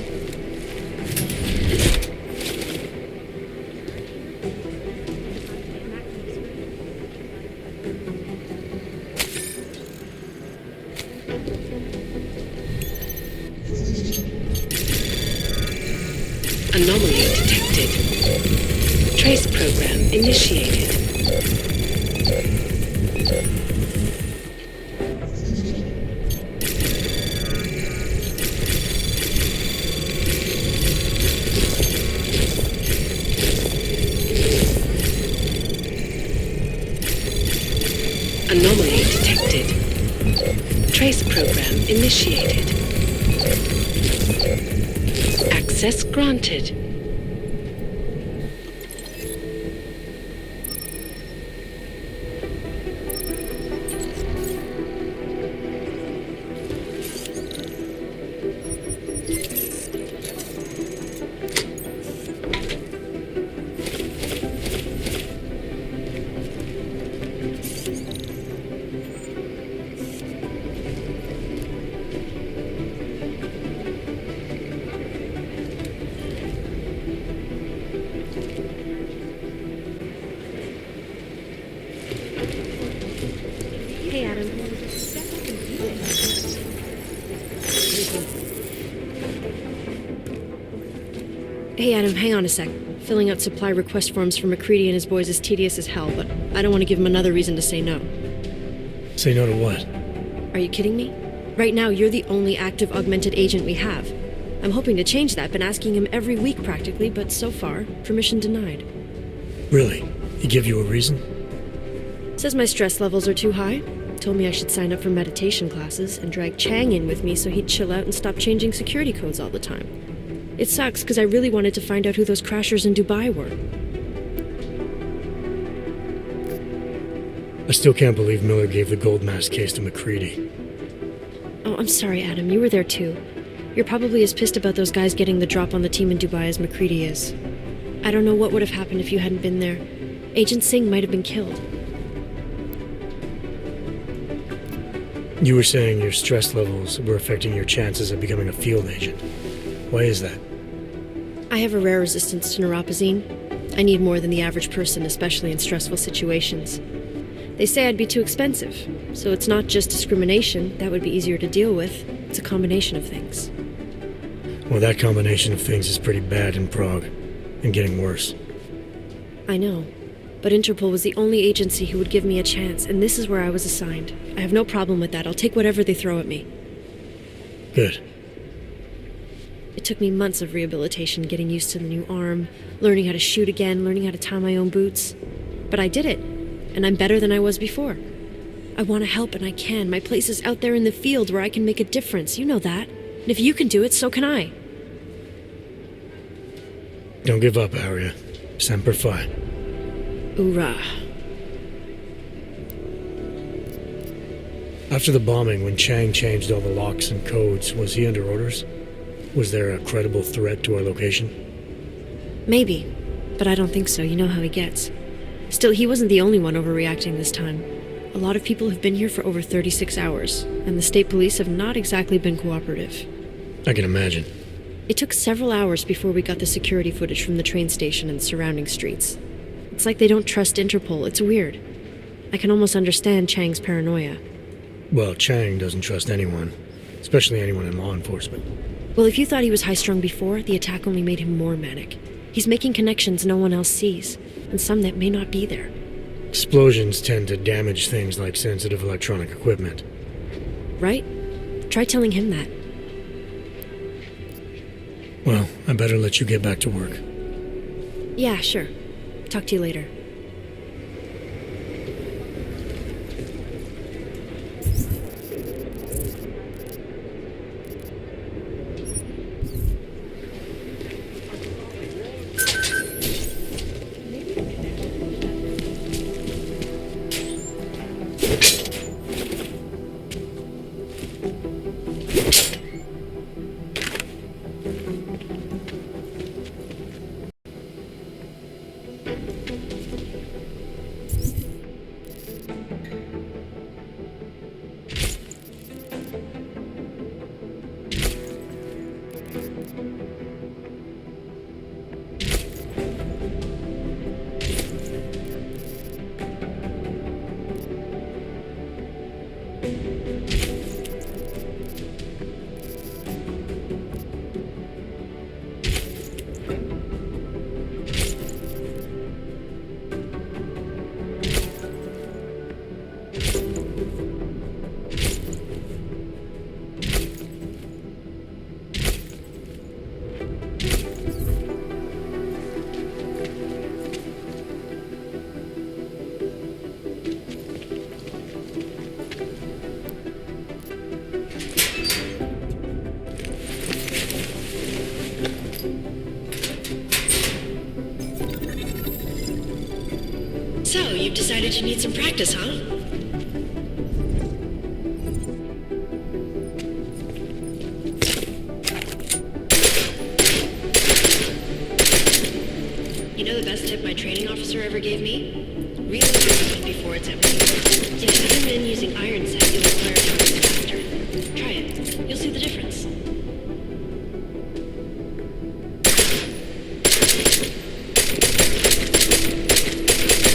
Anomaly detected. Trace program initiated. Anomaly detected. Trace program initiated. Access granted. Hey, Adam. Hey, Adam, hang on a sec. Filling out supply request forms for McCready and his boys is tedious as hell, but I don't want to give him another reason to say no. Say no to what? Are you kidding me? Right now, you're the only active augmented agent we have. I'm hoping to change that, been asking him every week practically, but so far, permission denied. Really? He give you a reason? Says my stress levels are too high. Told me I should sign up for meditation classes and drag Chang in with me so he'd chill out and stop changing security codes all the time. It sucks because I really wanted to find out who those crashers in Dubai were. I still can't believe Miller gave the gold mask case to McCready. Oh, I'm sorry, Adam. You were there too. You're probably as pissed about those guys getting the drop on the team in Dubai as McCready is. I don't know what would have happened if you hadn't been there. Agent Singh might have been killed. You were saying your stress levels were affecting your chances of becoming a field agent. Why is that? I have a rare resistance to neuropazine. I need more than the average person, especially in stressful situations. They say I'd be too expensive, so it's not just discrimination. That would be easier to deal with. It's a combination of things. Well, that combination of things is pretty bad in Prague, and getting worse. I know, but Interpol was the only agency who would give me a chance, and this is where I was assigned. I have no problem with that. I'll take whatever they throw at me. Good. It took me months of rehabilitation, getting used to the new arm, learning how to shoot again, learning how to tie my own boots. But I did it, and I'm better than I was before. I want to help, and I can. My place is out there in the field where I can make a difference. You know that. And if you can do it, so can I. Don't give up, Arya. Semper Fi. Hoorah. After the bombing, when Chang changed all the locks and codes, was he under orders? Was there a credible threat to our location? Maybe, but I don't think so. You know how he gets. Still, he wasn't the only one overreacting this time. A lot of people have been here for over 36 hours, and the state police have not exactly been cooperative. I can imagine. It took several hours before we got the security footage from the train station and surrounding streets. It's like they don't trust Interpol. It's weird. I can almost understand Chang's paranoia. Well, Chang doesn't trust anyone, especially anyone in law enforcement. Well, if you thought he was high-strung before, the attack only made him more manic. He's making connections no one else sees, and some that may not be there. Explosions tend to damage things like sensitive electronic equipment. Right? Try telling him that. Well, I better let you get back to work. Yeah, sure. Talk to you later. So, you've decided you need some practice, huh? You know the best tip my training officer ever gave me? Reload your weapon before it's empty. If you zoom in using iron sight, you'll acquire targets faster. Try it. You'll see the difference.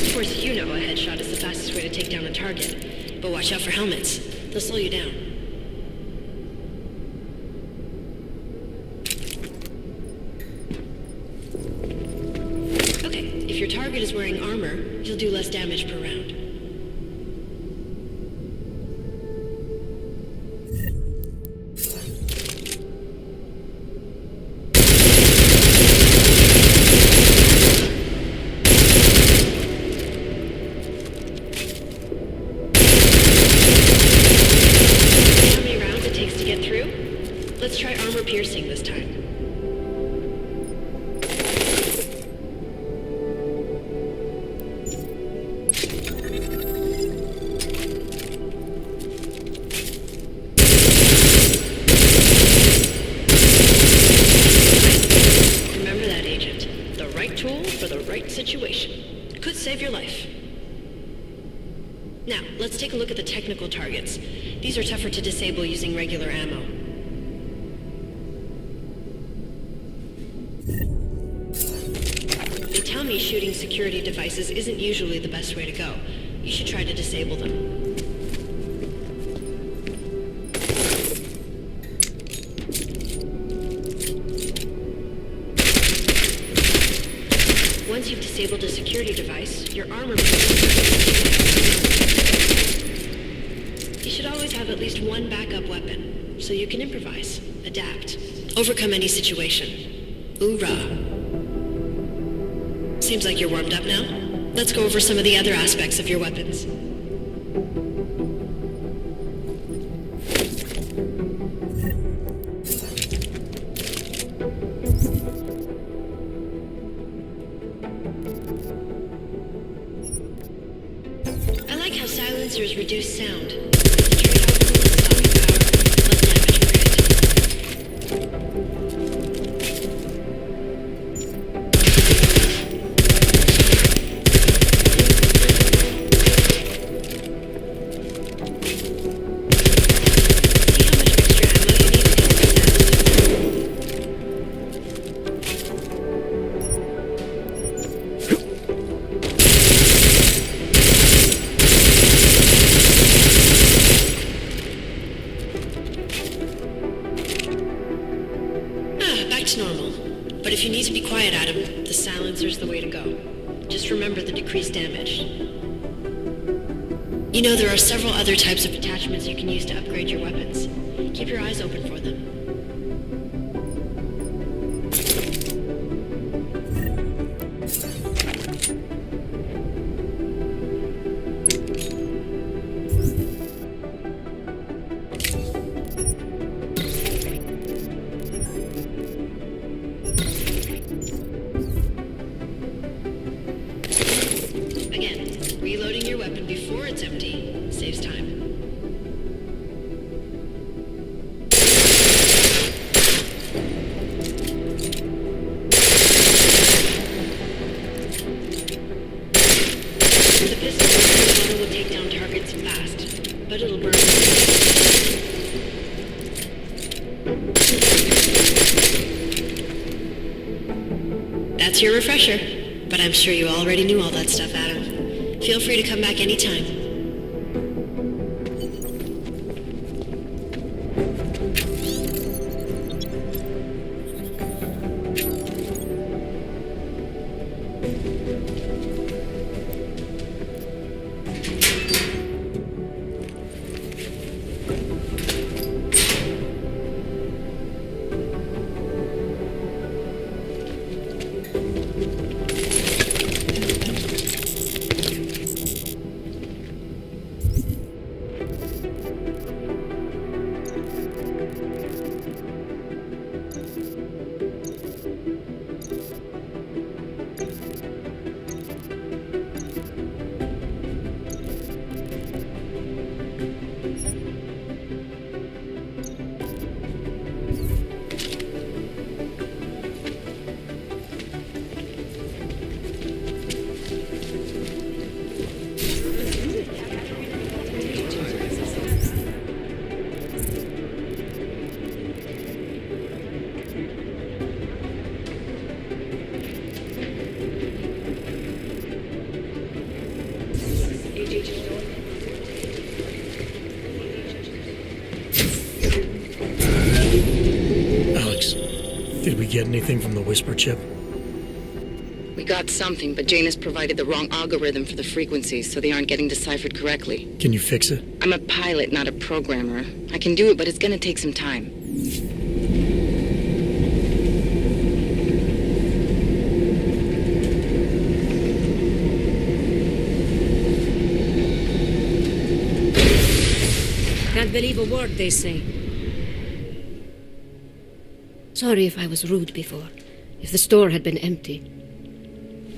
Of course, you know a headshot is the fastest way to take down a target. But watch out for helmets. They'll slow you down. Okay, if your target is wearing armor, you'll do less damage per round. Let's try armor piercing this time. Remember that, Agent. The right tool for the right situation. Could save your life. Now, let's take a look at the technical targets. These are tougher to disable using regular ammo. They tell me shooting security devices isn't usually the best way to go. You should try to disable them. Once you've disabled a security device, your armor... You should always have at least one backup weapon, so you can improvise, adapt, overcome any situation. Hoorah! Seems like you're warmed up now. Let's go over some of the other aspects of your weapons. I like how silencers reduce sound. Normal. But if you need to be quiet, Adam, the silencer's the way to go. Just remember the decreased damage. You know, there are several other types of attachments you can use to upgrade your weapons. Keep your eyes open for them. Reloading your weapon before it's empty saves time. That's your refresher. But I'm sure you already knew all that stuff, Adam. Feel free to come back anytime. Get anything from the Whisper chip? We got something, but Jane has provided the wrong algorithm for the frequencies, so they aren't getting deciphered correctly. Can you fix it? I'm a pilot, not a programmer. I can do it, but it's gonna take some time. Can't believe a word they say. Sorry if I was rude before. If the store had been empty.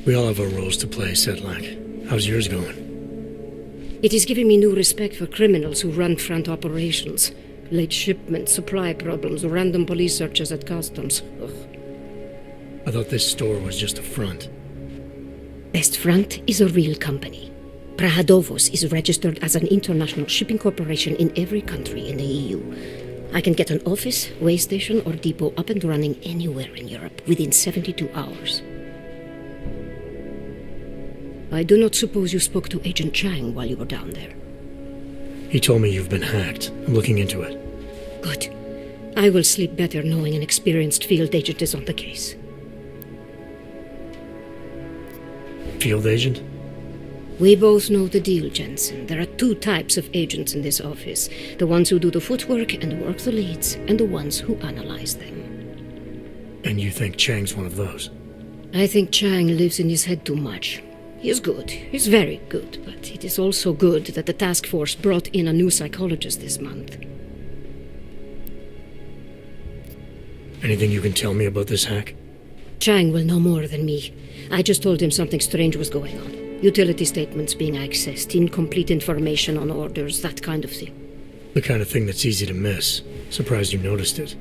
We all have our roles to play, Sedlak. How's yours going? It is giving me new respect for criminals who run front operations. Late shipments, supply problems, random police searches at customs. Ugh. I thought this store was just a front. Best Front is a real company. Prahadovos is registered as an international shipping corporation in every country in the EU. I can get an office, way station, or depot up and running anywhere in Europe within 72 hours. I do not suppose you spoke to Agent Chang while you were down there. He told me you've been hacked. I'm looking into it. Good. I will sleep better knowing an experienced field agent is on the case. Field agent? We both know the deal, Jensen. There are two types of agents in this office. The ones who do the footwork and work the leads, and the ones who analyze them. And you think Chang's one of those? I think Chang lives in his head too much. He is good. He's very good. But it is also good that the task force brought in a new psychologist this month. Anything you can tell me about this hack? Chang will know more than me. I just told him something strange was going on. Utility statements being accessed, incomplete information on orders, that kind of thing. The kind of thing that's easy to miss. Surprised you noticed it.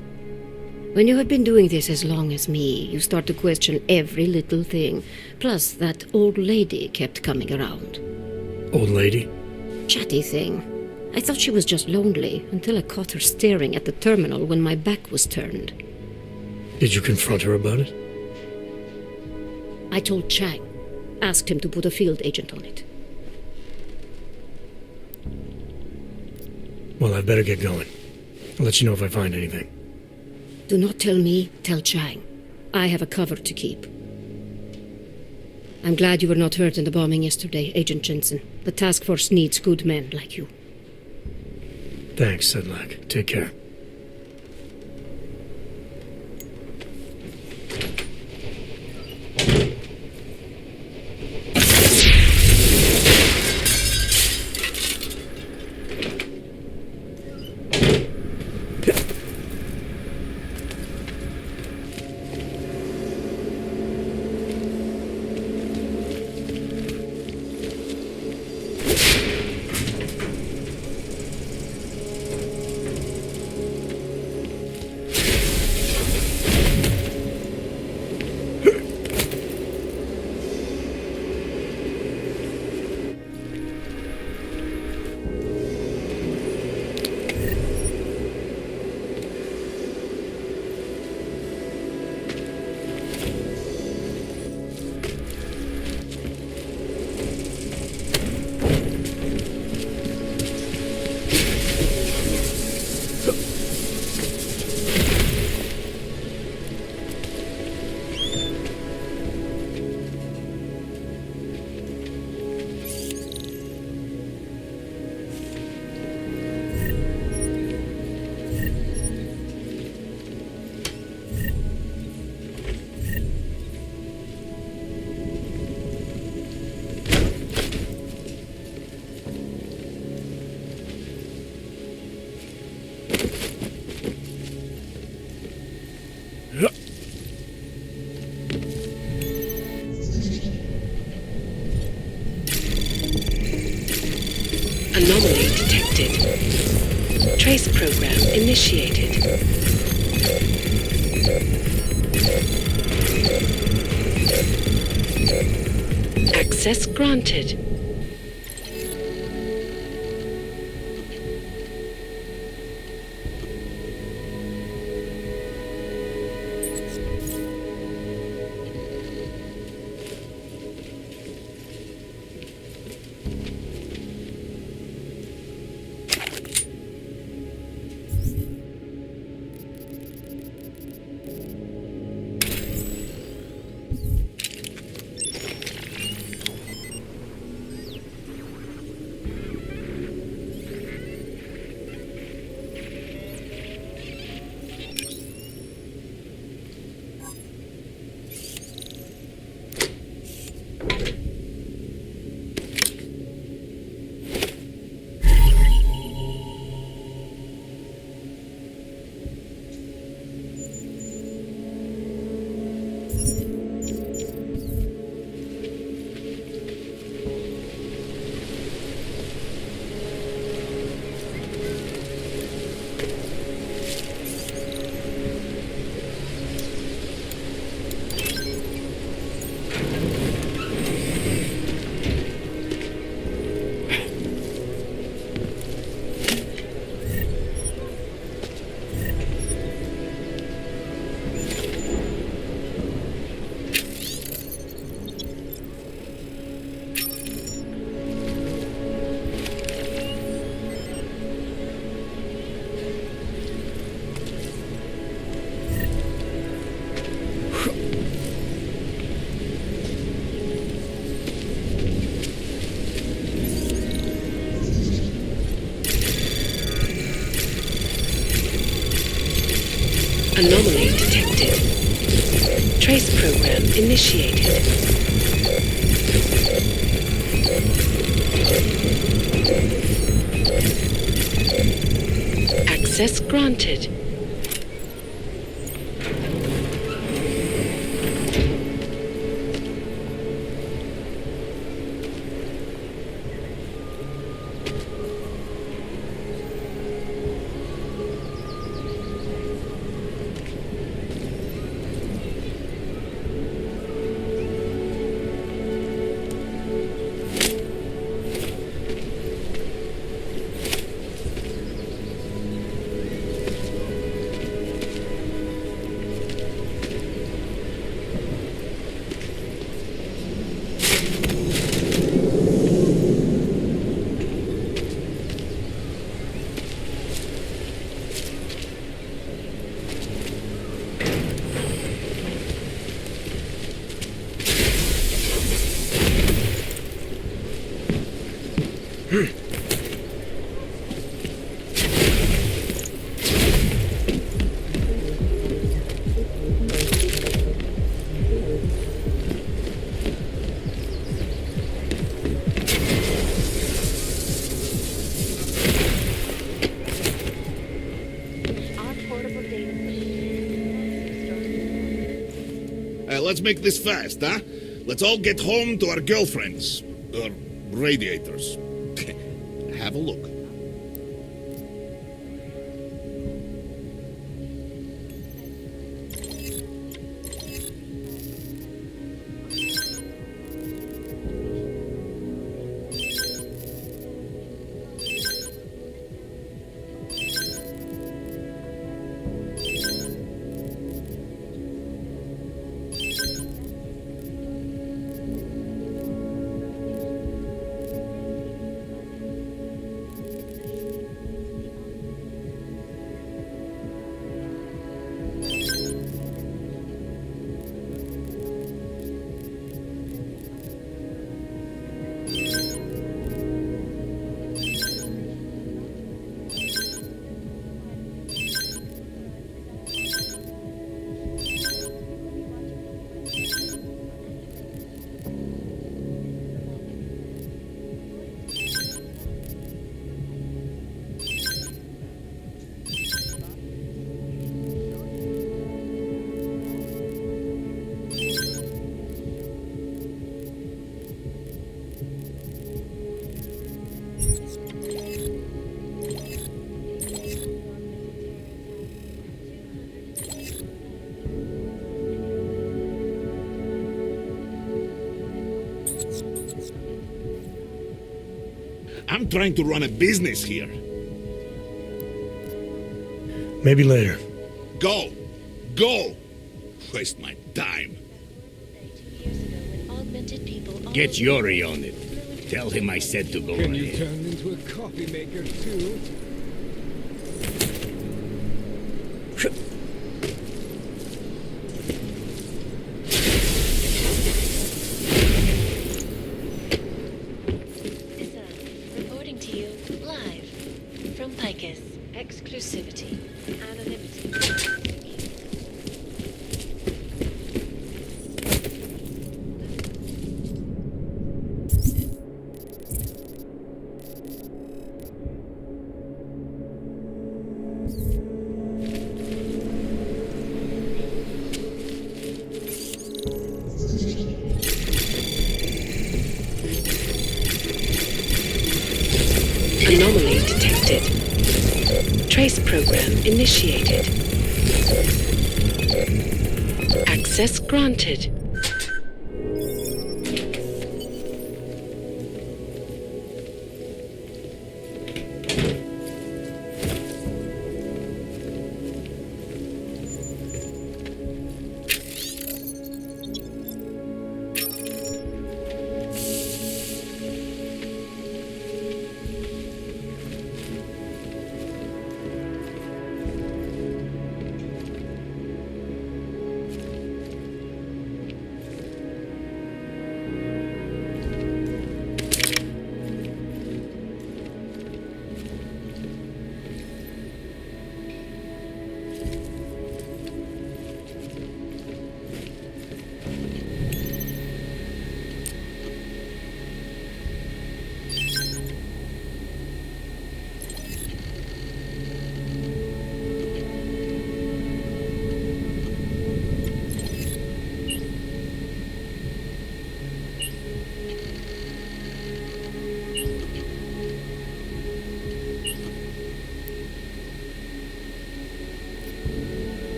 When you have been doing this as long as me, you start to question every little thing. Plus, that old lady kept coming around. Old lady? Chatty thing. I thought she was just lonely, until I caught her staring at the terminal when my back was turned. Did you confront her about it? I told Chang. Asked him to put a field agent on it. Well, I'd better get going. I'll let you know if I find anything. Do not tell me, tell Chang. I have a cover to keep. I'm glad you were not hurt in the bombing yesterday, Agent Jensen. The task force needs good men like you. Thanks, Sedlak. Take care. Anomaly detected. Trace program initiated. Access granted. Anomaly detected. Trace program initiated. Access granted. Let's make this fast, huh? Let's all get home to our girlfriends. Or radiators. Have a look. I'm trying to run a business here. Maybe later. Go! Go! Waste my time. Get Yori on it. Tell him I said to go Can you ahead. turn into a coffee maker, too? Reporting to you live from Picus. Exclusivity. Anonymity. Anomaly detected. Trace program initiated. Access granted.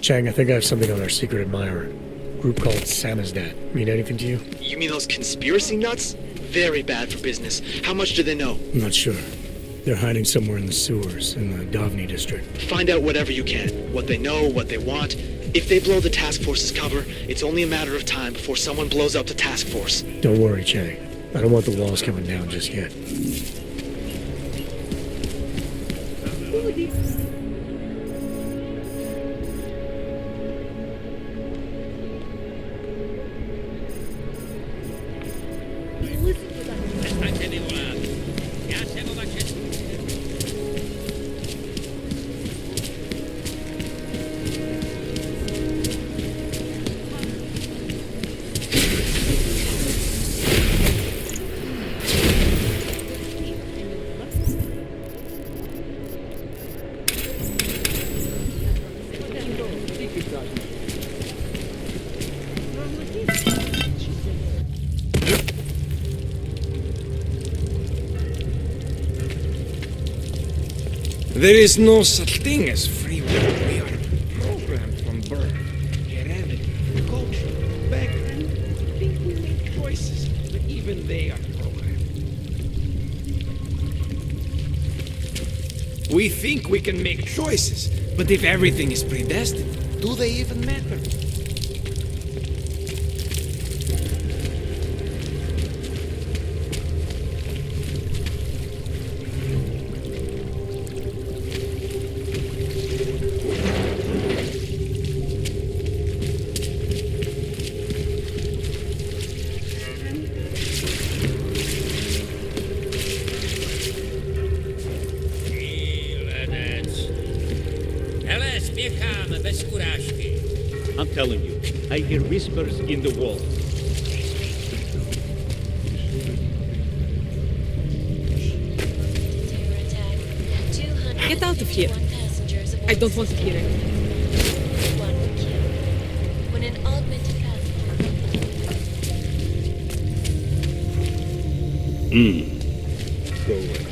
Chang, I think I have something on our secret admirer. Group called Samizdat. Mean anything to you? You mean those conspiracy nuts? Very bad for business. How much do they know? I'm not sure. They're hiding somewhere in the sewers in the Dvali district. Find out whatever you can. What they know, what they want. If they blow the task force's cover, it's only a matter of time before someone blows up the task force. Don't worry, Chang. I don't want the walls coming down just yet. There is no such thing as free will. We are programmed from birth. Heredity, culture, background. We think we make choices, but even they are programmed. We think we can make choices, but if everything is predestined, do they even matter? Spěcháme bez urážky. I'm telling you, I hear whispers in the walls. Get out of here. I don't want to hear it. When an augmented Go away.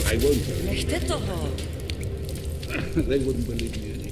I won't tell you. Nechte toho. They wouldn't believe me anyway.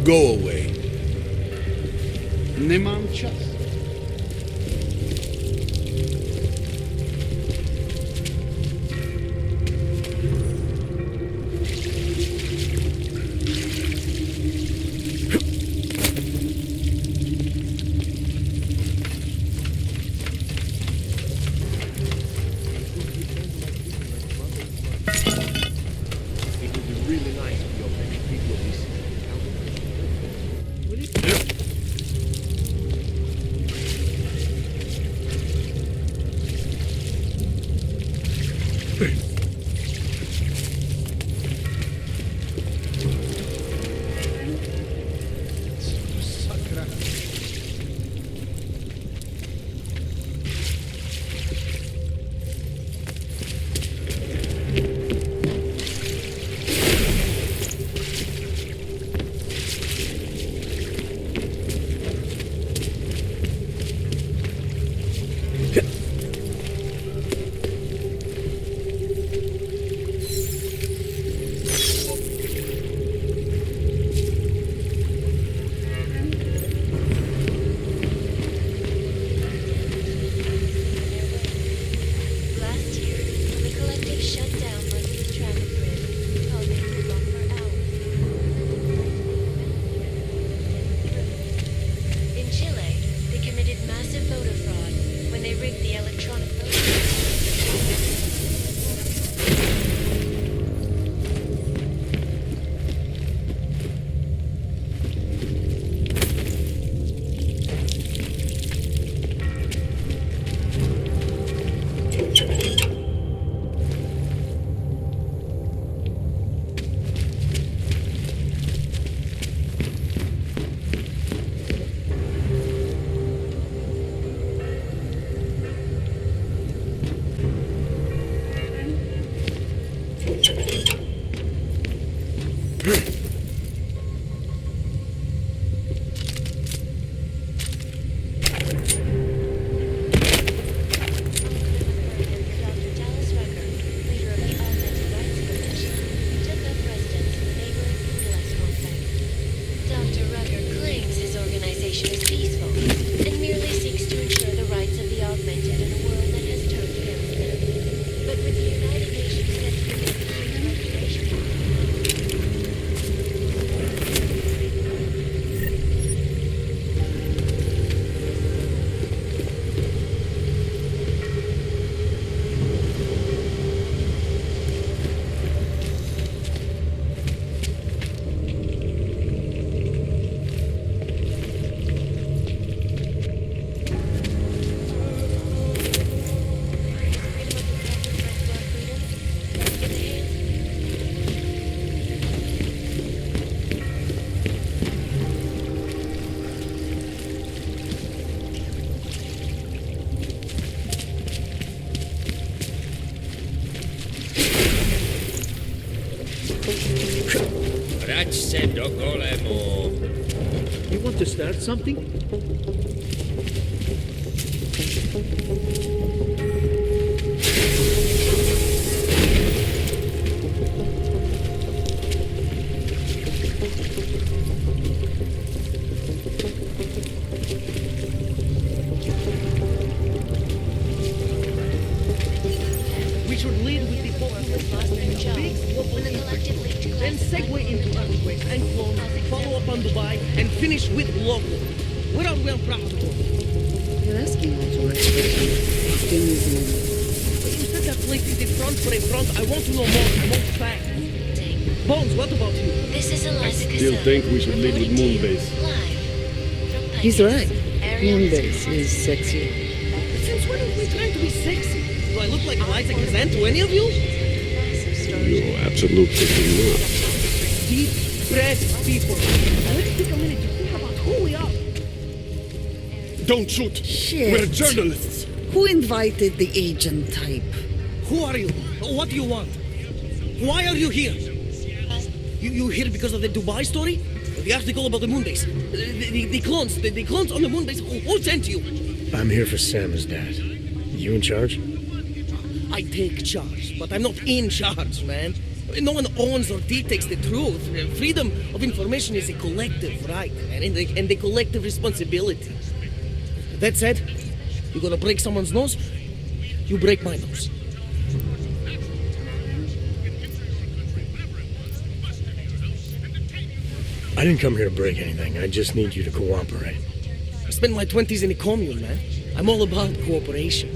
Go away. Nemám čas. problemo. You want to start something? We should lead with the big global impact, then segue into earthquake and clone, follow up on Dubai, and finish with local. We're all well profitable. You're asking what to expect. Give me the moment. But you said that place is the front for a front. I want to know more. I want facts. Bones, what about you? This is Eliza Still think we should lead with Moonbase. He's right. Moonbase is sexy. Since when are we trying to be sexy? Do I look like Eliza Kazan to any of you? You absolutely do not. Deep breath, people. Now let's take a minute to think about who we are. Don't shoot. Shit. We're journalists. Who invited the agent type? Who are you? What do you want? Why are you here? You here because of the Dubai story? The article about the moonbase? The clones? The clones on the moonbase? Who sent you? I'm here for Sam's dad. You in charge? I take charge, but I'm not in charge, man. No one owns or dictates the truth. Freedom of information is a collective right, man, and a collective responsibility. That said, you're gonna break someone's nose, you break my nose. I didn't come here to break anything. I just need you to cooperate. I spent my 20s in a commune, man. I'm all about cooperation.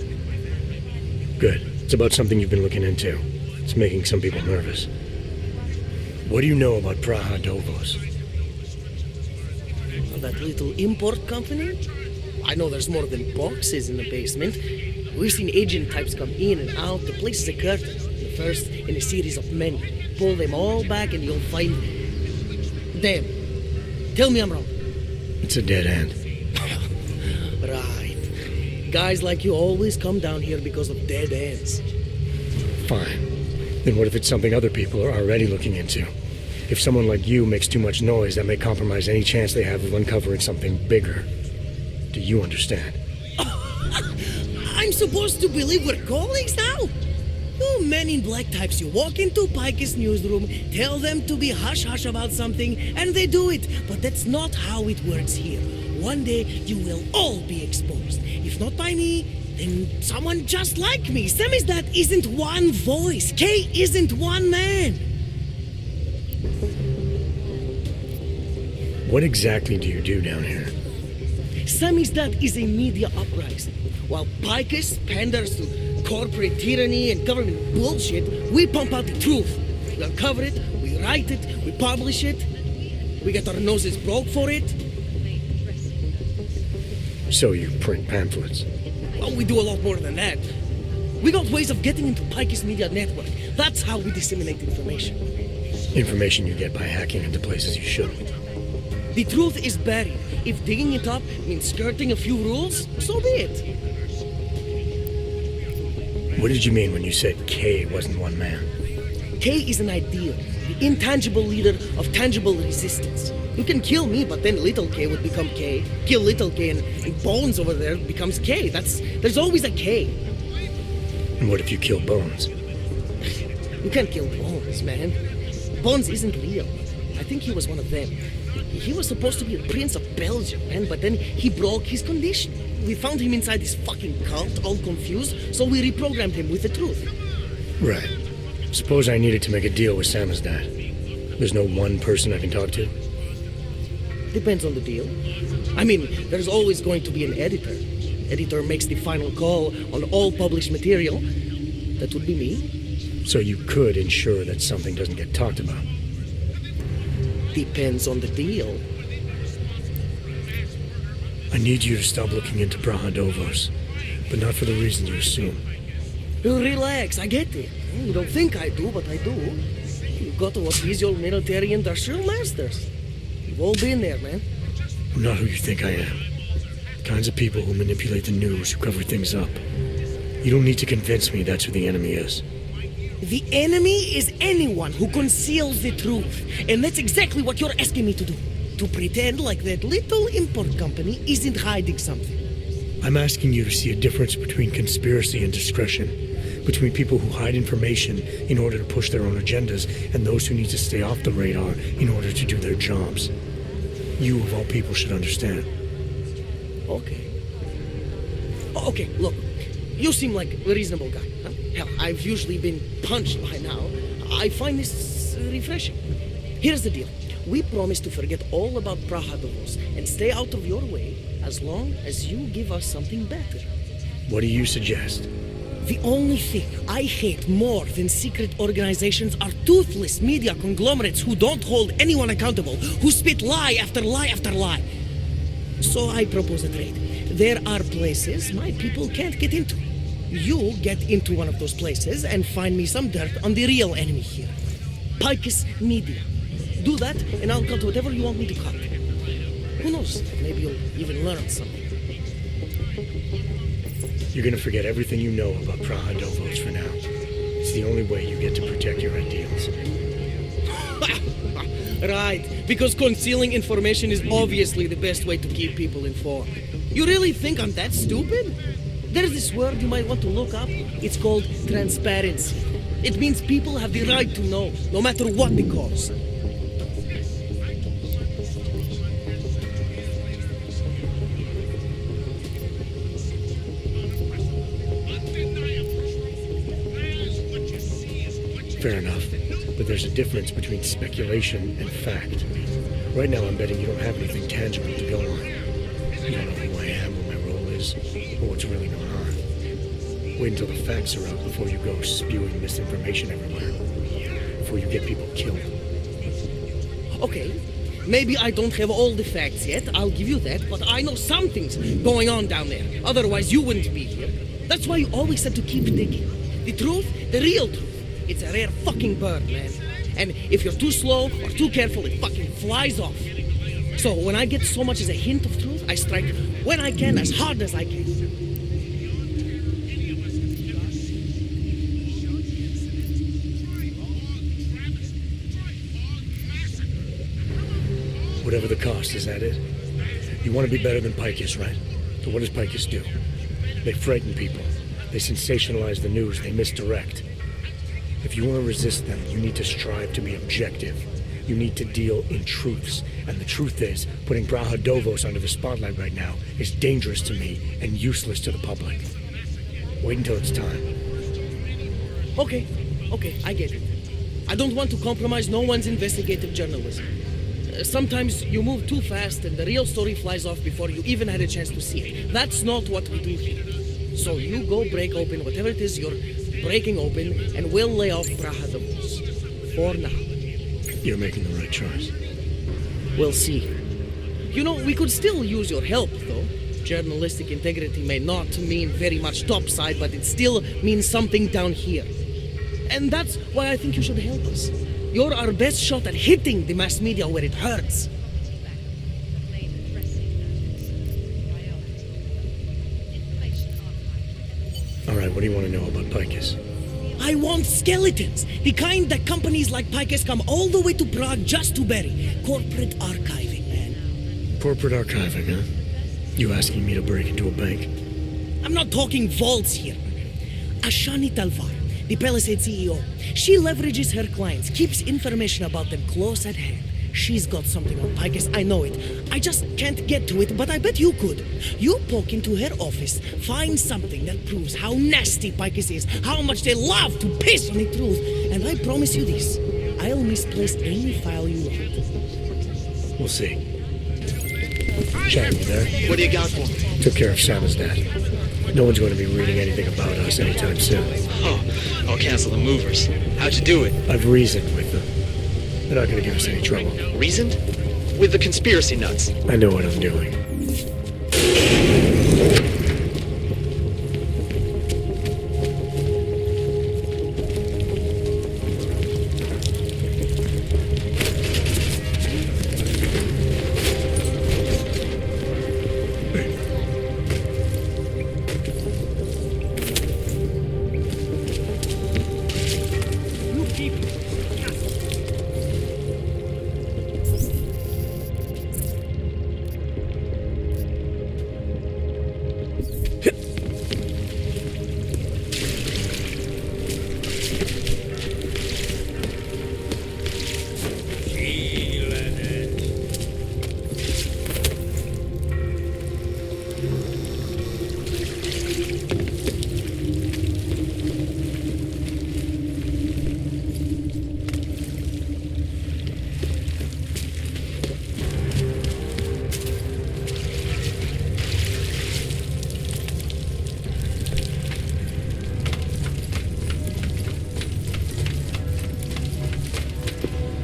Good. It's about something you've been looking into. It's making some people nervous. What do you know about Prague Dovos? That little import company? I know there's more than boxes in the basement. We've seen agent types come in and out. The place is a curtain. The first in a series of many. Pull them all back and you'll find them. Tell me I'm wrong. It's a dead end. Right. Guys like you always come down here because of dead ends. Fine. Then what if it's something other people are already looking into? If someone like you makes too much noise, that may compromise any chance they have of uncovering something bigger. Do you understand? I'm supposed to believe we're colleagues now? You men in black types, you walk into Pike's newsroom, tell them to be hush-hush about something, and they do it. But that's not how it works here. One day, you will all be exposed. If not by me, then someone just like me. Samizdat isn't one voice. K isn't one man. What exactly do you do down here? Samizdat is a media uprising. While Picus panders to corporate tyranny and government bullshit, we pump out the truth. We uncover it, we write it, we publish it. We get our noses broke for it. So you print pamphlets? Well, we do a lot more than that. We got ways of getting into Pike's media network. That's how we disseminate information. Information you get by hacking into places you shouldn't. The truth is buried. If digging it up means skirting a few rules, so be it. What did you mean when you said K wasn't one man? K is an ideal, the intangible leader of tangible resistance. You can kill me, but then little K would become K. Kill little K and Bones over there becomes K. There's always a K. And what if you kill Bones? You can't kill Bones, man. Bones isn't real. I think he was one of them. He was supposed to be a prince of Belgium, man, but then he broke his condition. We found him inside this fucking cult, all confused, so we reprogrammed him with the truth. Right. Suppose I needed to make a deal with Samizdat. There's no one person I can talk to? Depends on the deal. I mean, there's always going to be an editor. Editor makes the final call on all published material. That would be me. So you could ensure that something doesn't get talked about? Depends on the deal. I need you to stop looking into Brahadovos, but not for the reasons you assume. Relax, I get it. You don't think I do, but I do. You got to appease your military industrial masters. You've all been there, man. I'm not who you think I am. The kinds of people who manipulate the news, who cover things up. You don't need to convince me that's who the enemy is. The enemy is anyone who conceals the truth. And that's exactly what you're asking me to do. To pretend like that little import company isn't hiding something. I'm asking you to see a difference between conspiracy and discretion, between people who hide information in order to push their own agendas and those who need to stay off the radar in order to do their jobs. You, of all people, should understand. Okay, look. You seem like a reasonable guy. Huh? Hell, I've usually been punched by now. I find this refreshing. Here's the deal. We promise to forget all about Prague and stay out of your way as long as you give us something better. What do you suggest? The only thing I hate more than secret organizations are toothless media conglomerates who don't hold anyone accountable, who spit lie after lie after lie. So I propose a trade. There are places my people can't get into. You get into one of those places and find me some dirt on the real enemy here. Picus Media. Do that, and I'll cut whatever you want me to cut. Who knows? Maybe you'll even learn something. You're gonna forget everything you know about Prague Dovos for now. It's the only way you get to protect your ideals. Right, because concealing information is obviously the best way to keep people informed. You really think I'm that stupid? There's this word you might want to look up. It's called transparency. It means people have the right to know, no matter what the cause. Fair enough, but there's a difference between speculation and fact. Right now I'm betting you don't have anything tangible to go on. You don't know who I am, what my role is, or what's really going on. Wait until the facts are out before you go spewing misinformation everywhere. Before you get people killed. Okay, maybe I don't have all the facts yet, I'll give you that, but I know something's going on down there. Otherwise you wouldn't be here. That's why you always have to keep digging. The truth, the real truth. It's a rare fucking bird, man. And if you're too slow or too careful, it fucking flies off. So when I get so much as a hint of truth, I strike when I can, as hard as I can. Whatever the cost, is that it? You want to be better than Picus, right? So what does Picus do? They frighten people. They sensationalize the news. They misdirect. If you want to resist them, you need to strive to be objective. You need to deal in truths. And the truth is, putting Prague Dovos under the spotlight right now is dangerous to me and useless to the public. Wait until it's time. Okay, I get it. I don't want to compromise no one's investigative journalism. Sometimes you move too fast and the real story flies off before you even had a chance to see it. That's not what we do here. So you go break open whatever it is you're breaking open, and we'll lay off Prague Dovos. For now. You're making the right choice. We'll see. You know, we could still use your help, though. Journalistic integrity may not mean very much topside, but it still means something down here. And that's why I think you should help us. You're our best shot at hitting the mass media where it hurts. Alright, what do you want to know about Picus? I want skeletons. The kind that companies like Picus come all the way to Prague just to bury. Corporate archiving, man. Corporate archiving, huh? You asking me to break into a bank? I'm not talking vaults here. Ashani Talvar, the Palisade CEO, she leverages her clients, keeps information about them close at hand. She's got something on Picus, I know it. I just can't get to it, but I bet you could. You poke into her office, find something that proves how nasty Picus is, how much they love to piss on the truth, and I promise you this, I'll misplace any file you want. We'll see. Chad, you there? What do you got for me? Took care of Sama's dad. No one's going to be reading anything about us anytime soon. Oh, I'll cancel the movers. How'd you do it? I've reasoned with them. They're not going to give us any trouble. Reasoned? With the conspiracy nuts. I know what I'm doing.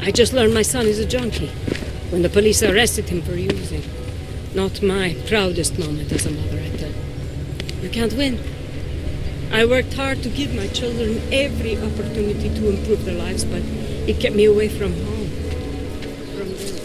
I just learned my son is a junkie when the police arrested him for using. Not my proudest moment as a mother at that. You can't win. I worked hard to give my children every opportunity to improve their lives, but it kept me away from home. From them.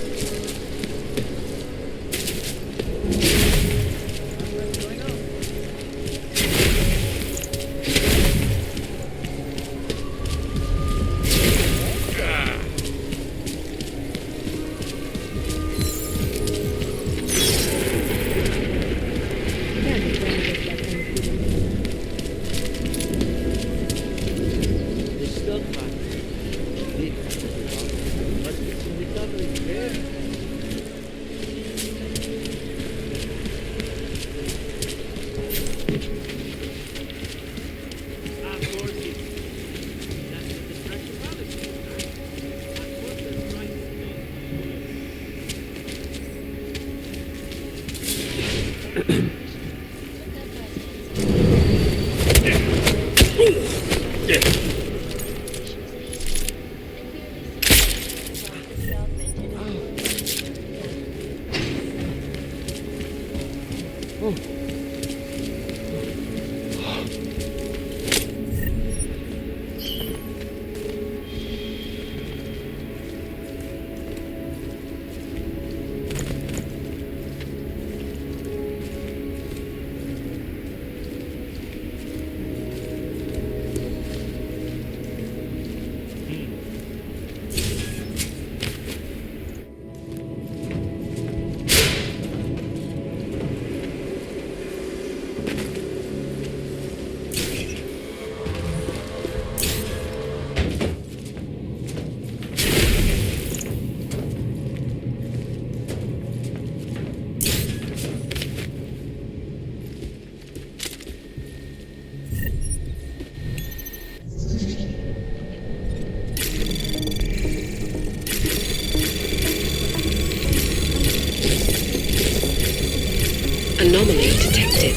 Anomaly detected.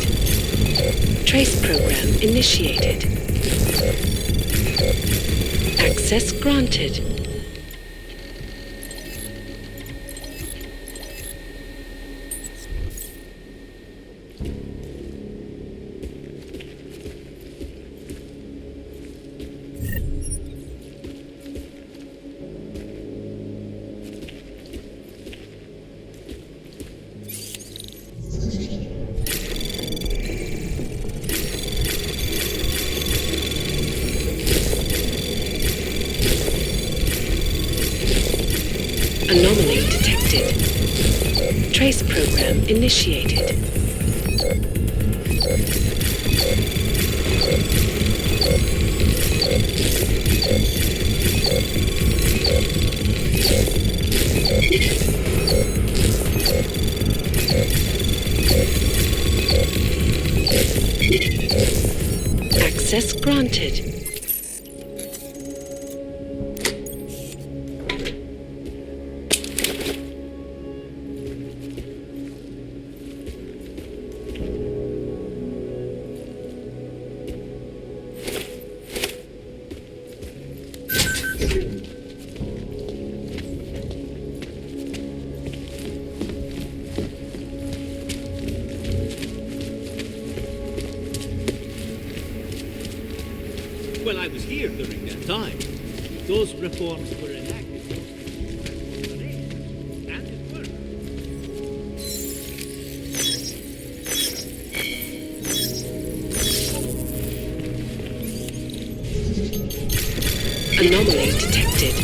Trace program initiated. Access granted. Anomaly detected. Trace program initiated. Access granted. Well, I was here during that time. Those reforms were enacted. And it worked. Anomaly detected.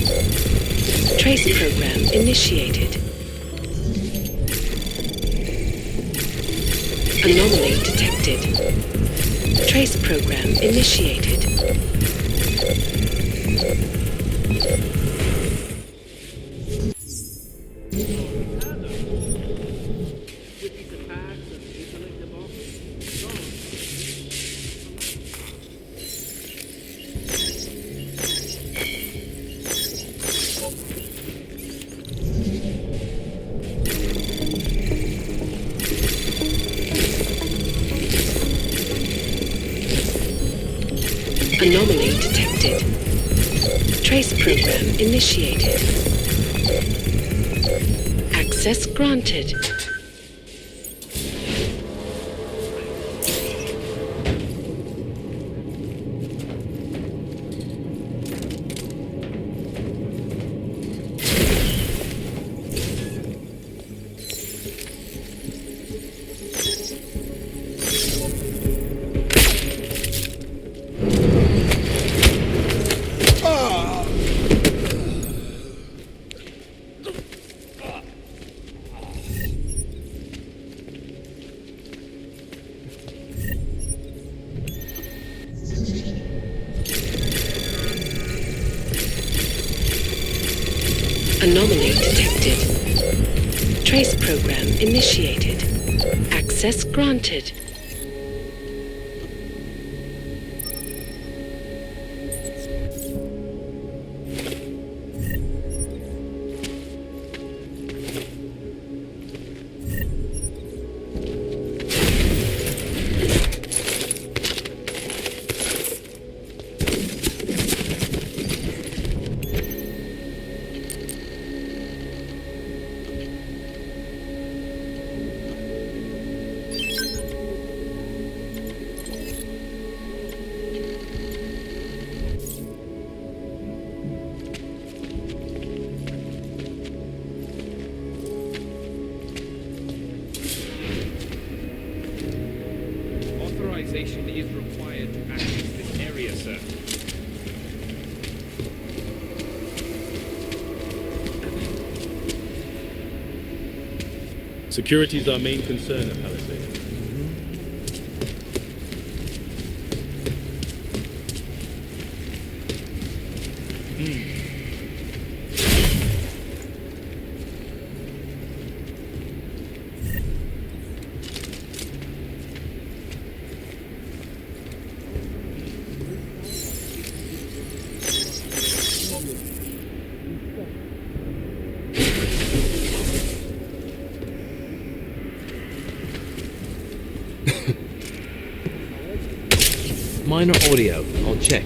Trace program initiated. Anomaly detected. Trace program initiated. Anomaly detected. Trace program initiated. Access granted. Anomaly detected. Trace program initiated. Access granted. Authorization is required to access this area, sir. Security is our main concern at Palisade. Minor audio. I'll check.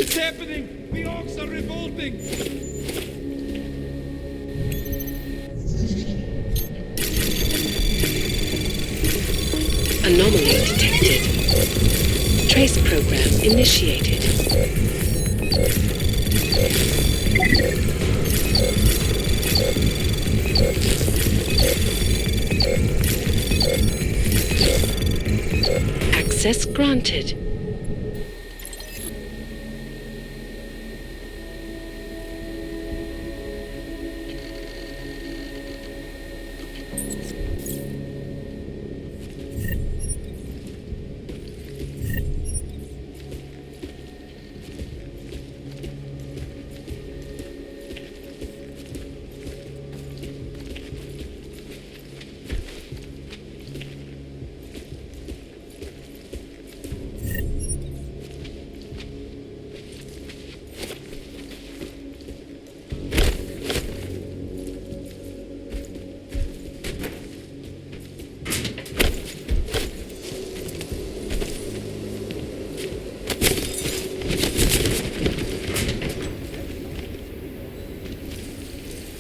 It's happening! The orcs are revolting! Anomaly detected. Trace program initiated. Access granted.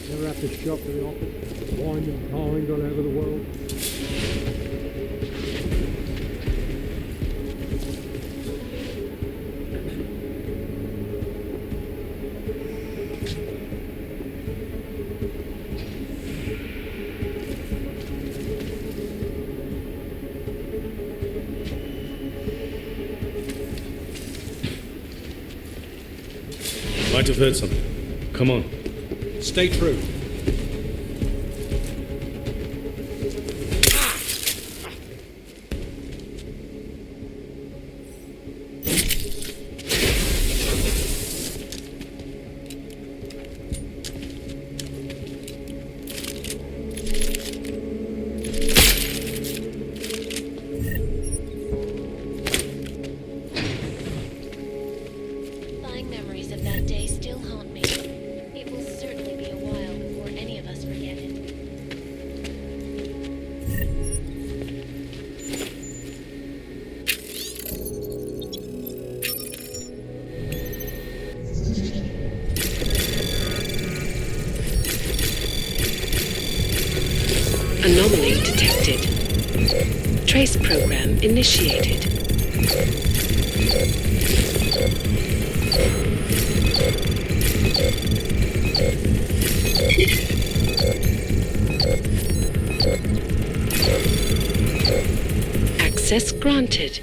Never have to shop for the office, winding kind all over the world. Might have heard something. Come on. Stay true. Trace program initiated. Access granted.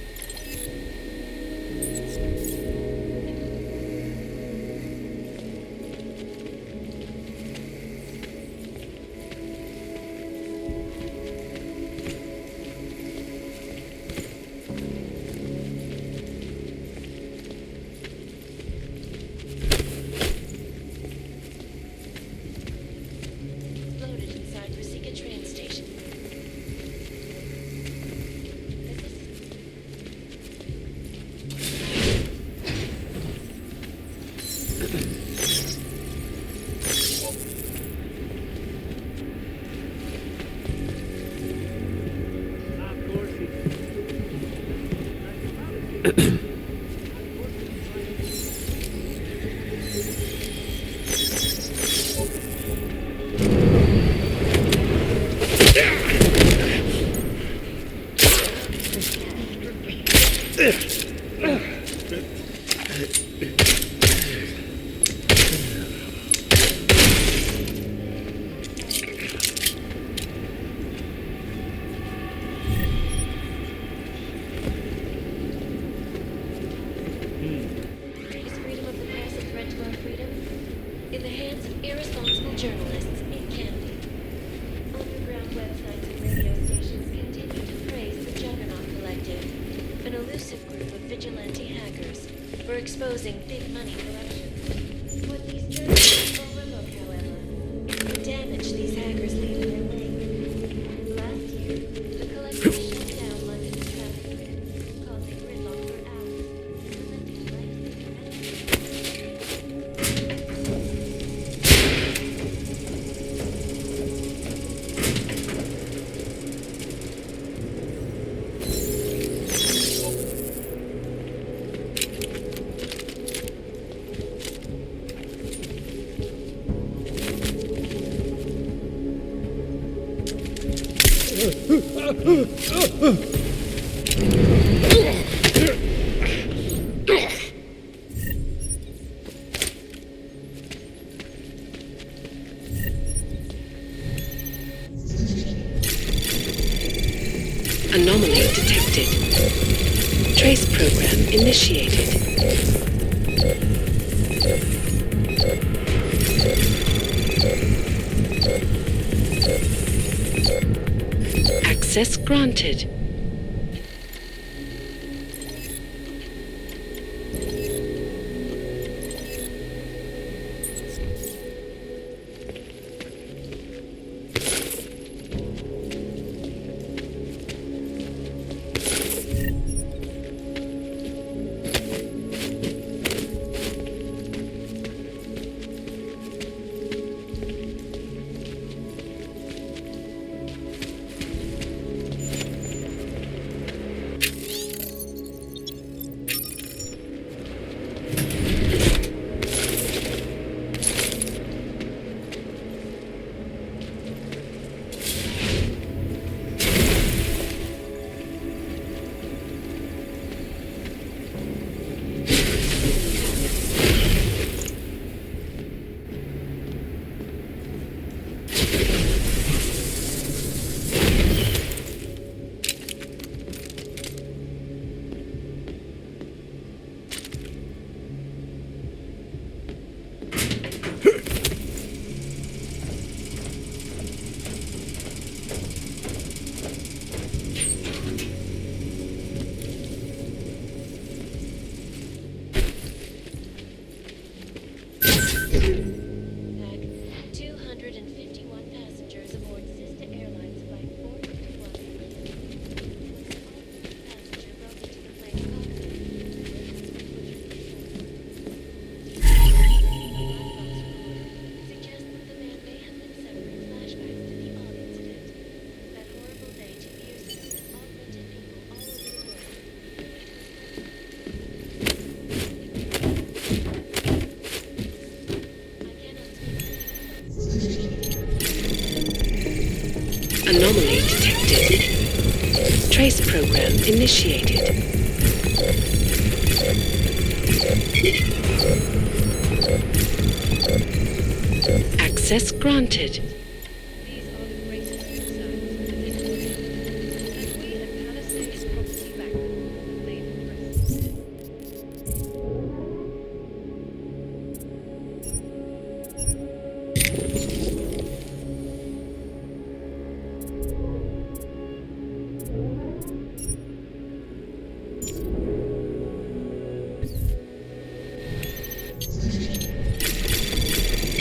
Loaded inside Ruzika train station. Is freedom of the press a threat to our freedom? In the hands of irresponsible journalists, it can be. Underground websites and radio stations continue to praise the Juggernaut Collective, an elusive group of vigilante hackers, for exposing big money corruption. What these journalists overlook, however, is the damage these hackers leave in their wake. Last year, the collective shut down London's traffic grid, causing gridlock for hours, preventing Anomaly detected. Trace program initiated. Access granted. Anomaly detected. Trace program initiated. Access granted. These are the greatest concerns of the Deus Ex, and we at Palisade property back claim precedence.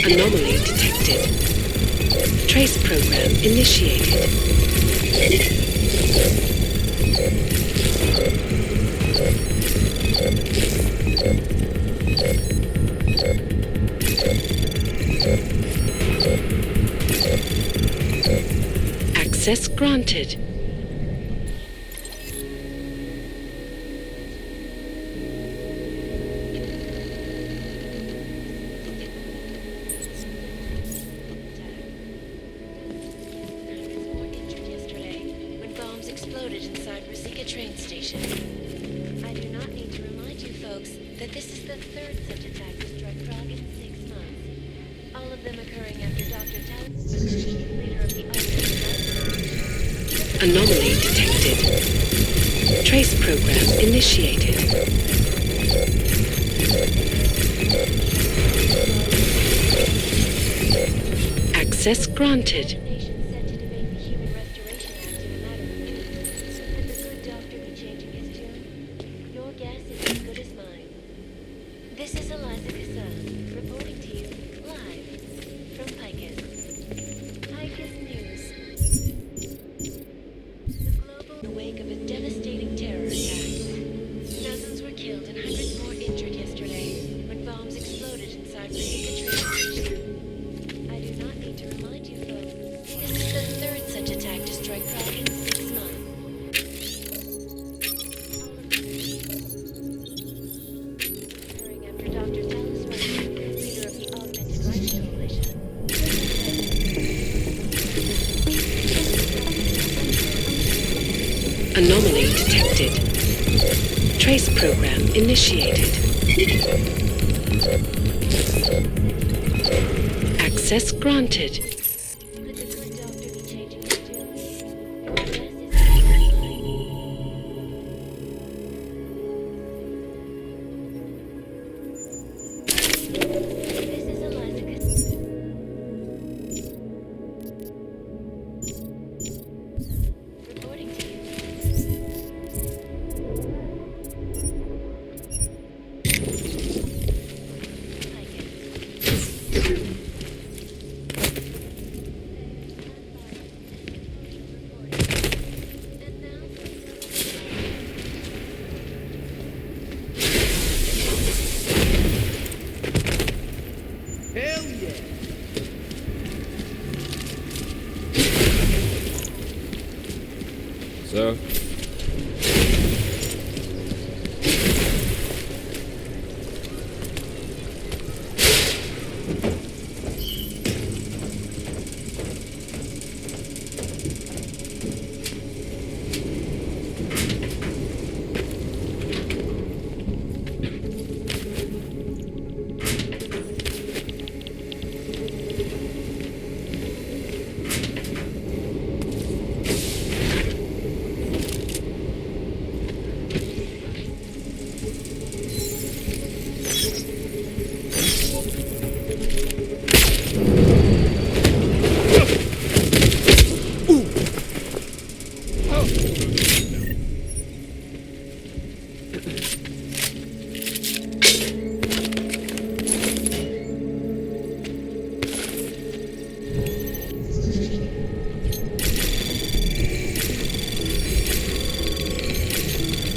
Anomaly detected. Trace program initiated. Access granted. Exploded inside Ruzika train station. I do not need to remind you folks that this is the third such attack to strike Prague in 6 months. All of them occurring after Dr. Calibrator, leader of the Anomaly detected. Trace program initiated. Access granted. Anomaly detected. Trace program initiated. Access granted. So?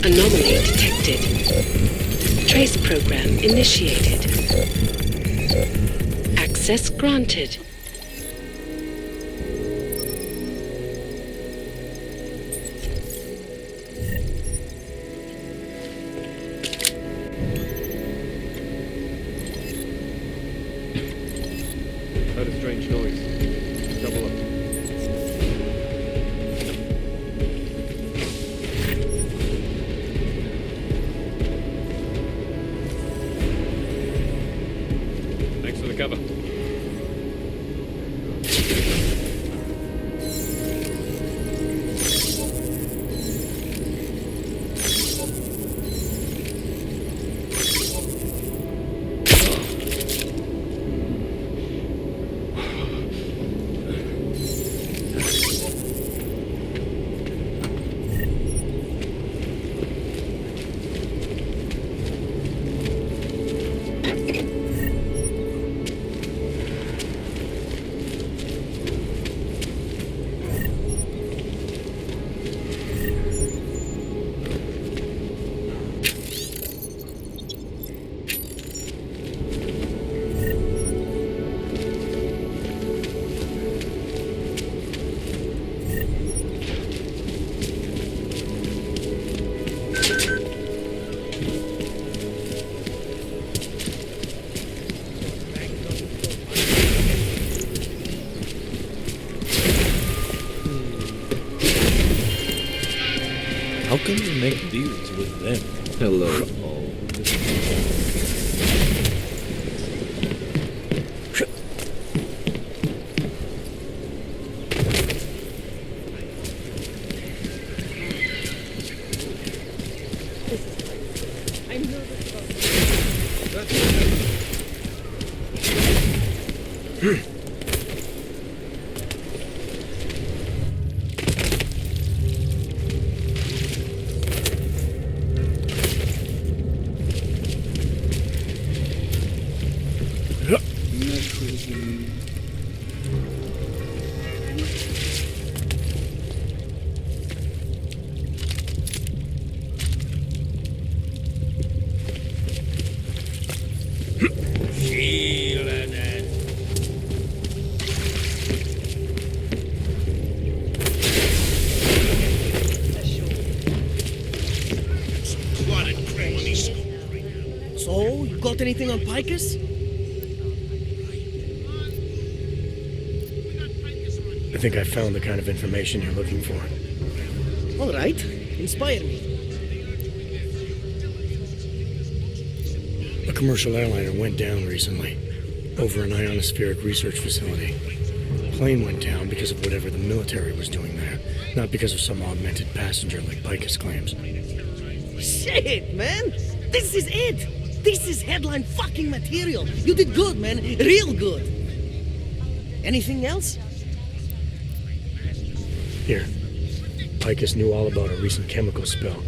Anomaly detected. Trace program initiated. Access granted. Heard a strange noise. Double up. How come you make deals with them? Hello, Paul. So, you got anything on Picus? I think I found the kind of information you're looking for. All right. Inspire me. A commercial airliner went down recently, over an ionospheric research facility. The plane went down because of whatever the military was doing there, not because of some augmented passenger like Picus claims. Shit, man! This is it! This is headline fucking material! You did good, man! Real good! Anything else? Here. Picus knew all about a recent chemical spill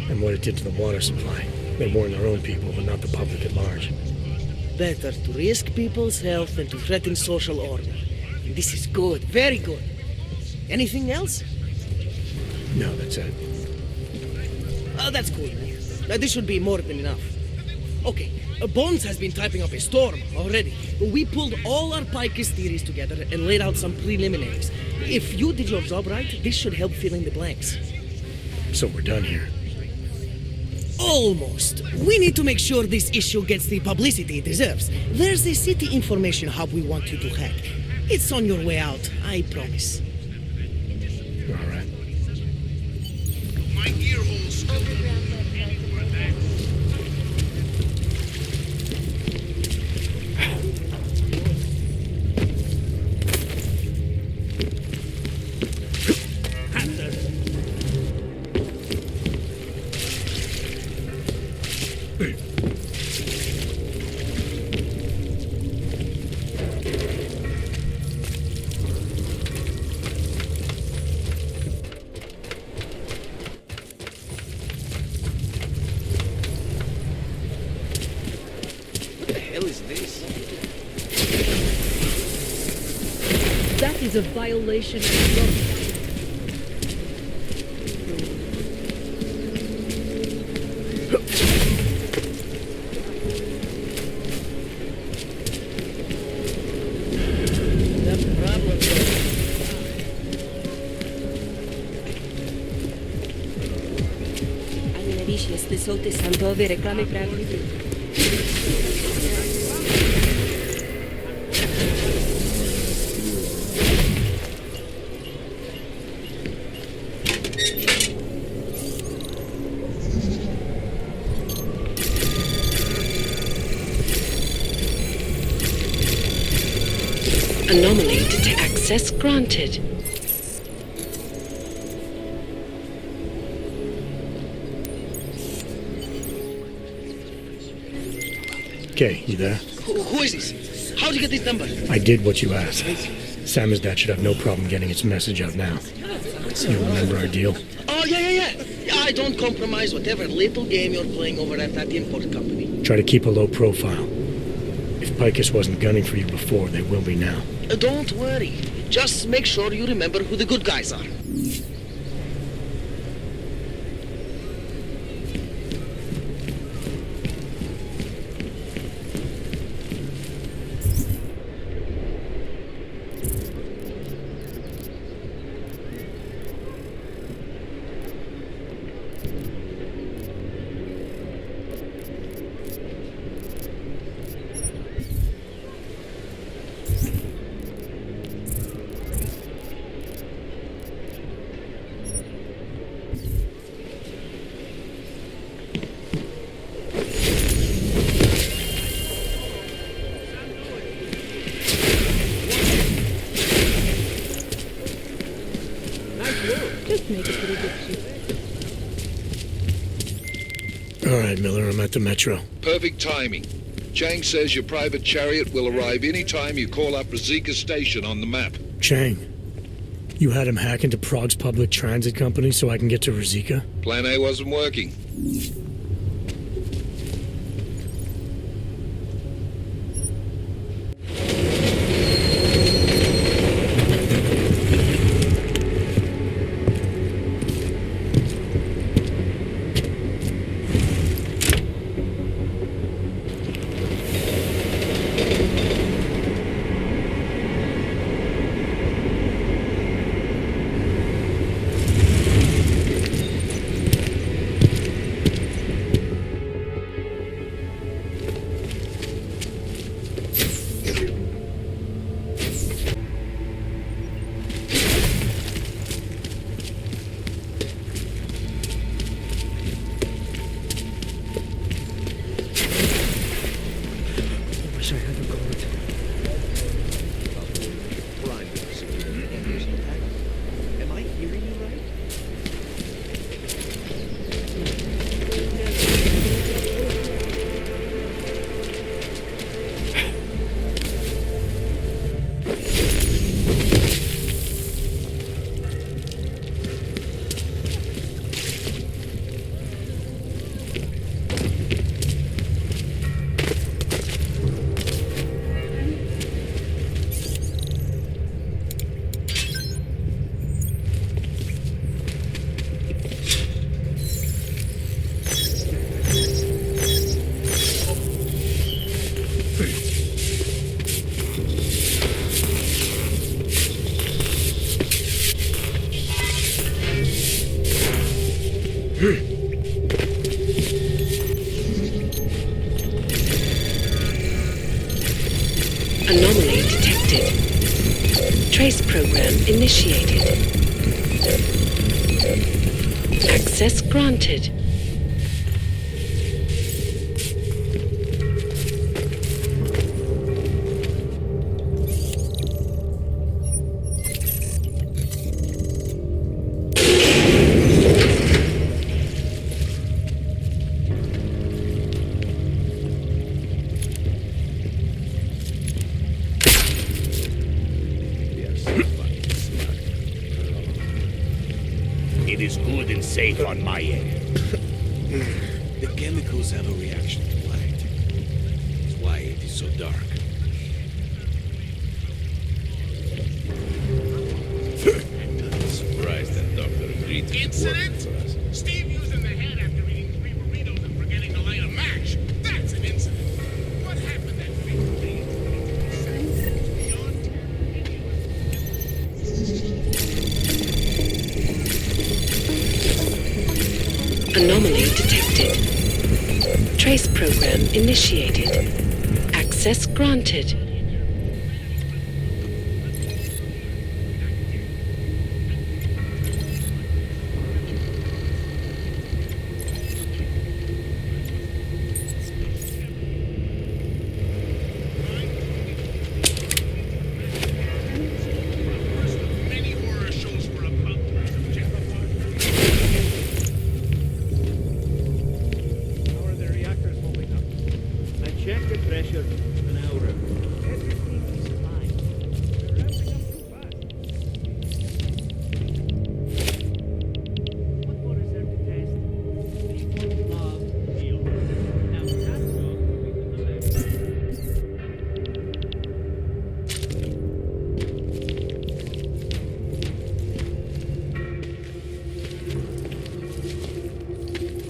and what it did to the water supply. They warned their own people, but not the public at large. Better to risk people's health than to threaten social order. This is good, very good. Anything else? No, that's it. Oh, that's cool, man. This should be more than enough. Okay, Bones has been typing up a storm already. We pulled all our Picus theories together and laid out some preliminaries. If you did your job right, this should help fill in the blanks. So we're done here. Almost. We need to make sure this issue gets the publicity it deserves. There's a city information hub we want you to hack. It's on your way out, I promise. All right. My ear hole's That is a violation of law. Ani nevíš, jestli jsou ty Santovy reklamy pravdivé. Anomaly to access granted. Okay, you there? Who is this? How'd you get this number? I did what you asked. Samizdat should have no problem getting its message out now. You remember our deal? Oh, yeah. I don't compromise whatever little game you're playing over at that import company. Try to keep a low profile. If Picus wasn't gunning for you before, they will be now. Don't worry. Just make sure you remember who the good guys are. All right, Miller, I'm at the Metro. Perfect timing. Chang says your private chariot will arrive any time you call up Ruzika Station on the map. Chang, you had him hack into Prague's public transit company so I can get to Ruzika? Plan A wasn't working. Anomaly detected. Trace program initiated. Access granted. It is good and safe on my end. The chemicals have a reaction to light. That's why it is so dark. I'm not surprised that Doctor agreed to Incident? Steve using the head after eating 3 burritos and forgetting to light a match. That's an incident. What happened that 3 burritos? Anomaly detected. Trace program initiated. Access granted.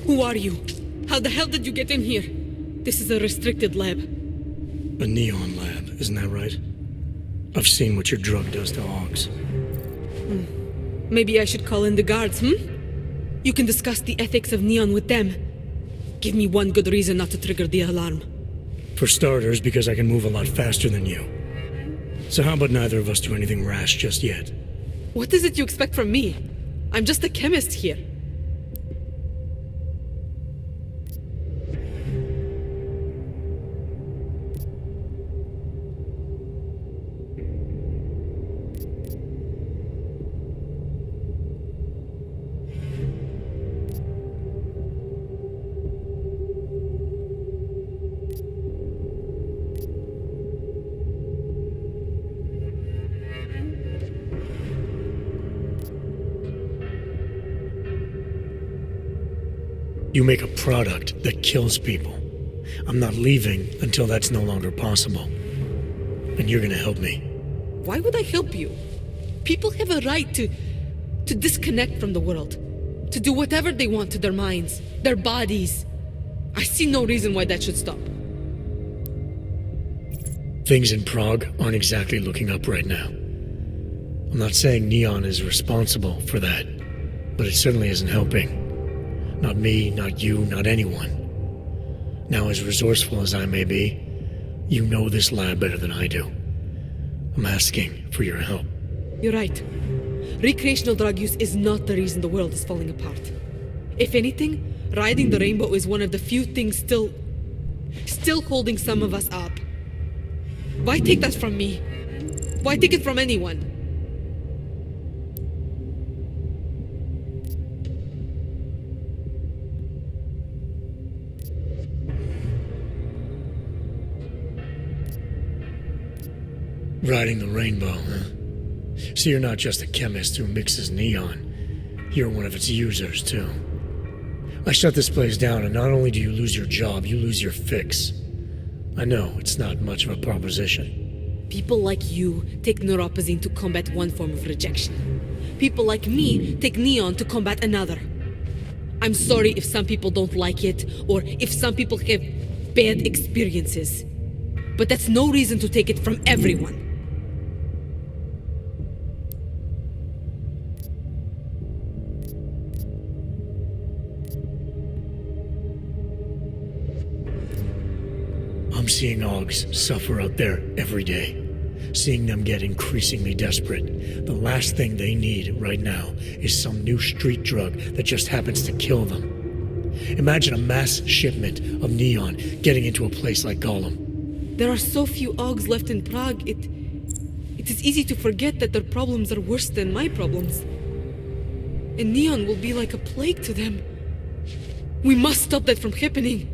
Who are you? How the hell did you get in here? This is a restricted lab. A neon lab, isn't that right? I've seen what your drug does to hogs. Maybe I should call in the guards, You can discuss the ethics of neon with them. Give me one good reason not to trigger the alarm. For starters, because I can move a lot faster than you. So how about neither of us do anything rash just yet? What is it you expect from me? I'm just a chemist here. You make a product that kills people. I'm not leaving until that's no longer possible. And you're gonna help me. Why would I help you? People have a right to disconnect from the world. To do whatever they want to their minds, their bodies. I see no reason why that should stop. Things in Prague aren't exactly looking up right now. I'm not saying Neon is responsible for that, but it certainly isn't helping. Not me, not you, not anyone. Now, as resourceful as I may be, you know this lab better than I do. I'm asking for your help. You're right. Recreational drug use is not the reason the world is falling apart. If anything, riding the rainbow is one of the few things still holding some of us up. Why take that from me? Why take it from anyone? Riding the rainbow, huh? So you're not just a chemist who mixes neon. You're one of its users, too. I shut this place down, and not only do you lose your job, you lose your fix. I know, it's not much of a proposition. People like you take neuropazine to combat one form of rejection. People like me take neon to combat another. I'm sorry if some people don't like it, or if some people have bad experiences. But that's no reason to take it from everyone. I'm seeing Augs suffer out there every day. Seeing them get increasingly desperate. The last thing they need right now is some new street drug that just happens to kill them. Imagine a mass shipment of neon getting into a place like Golem. There are so few Augs left in Prague, it is easy to forget that their problems are worse than my problems. And neon will be like a plague to them. We must stop that from happening.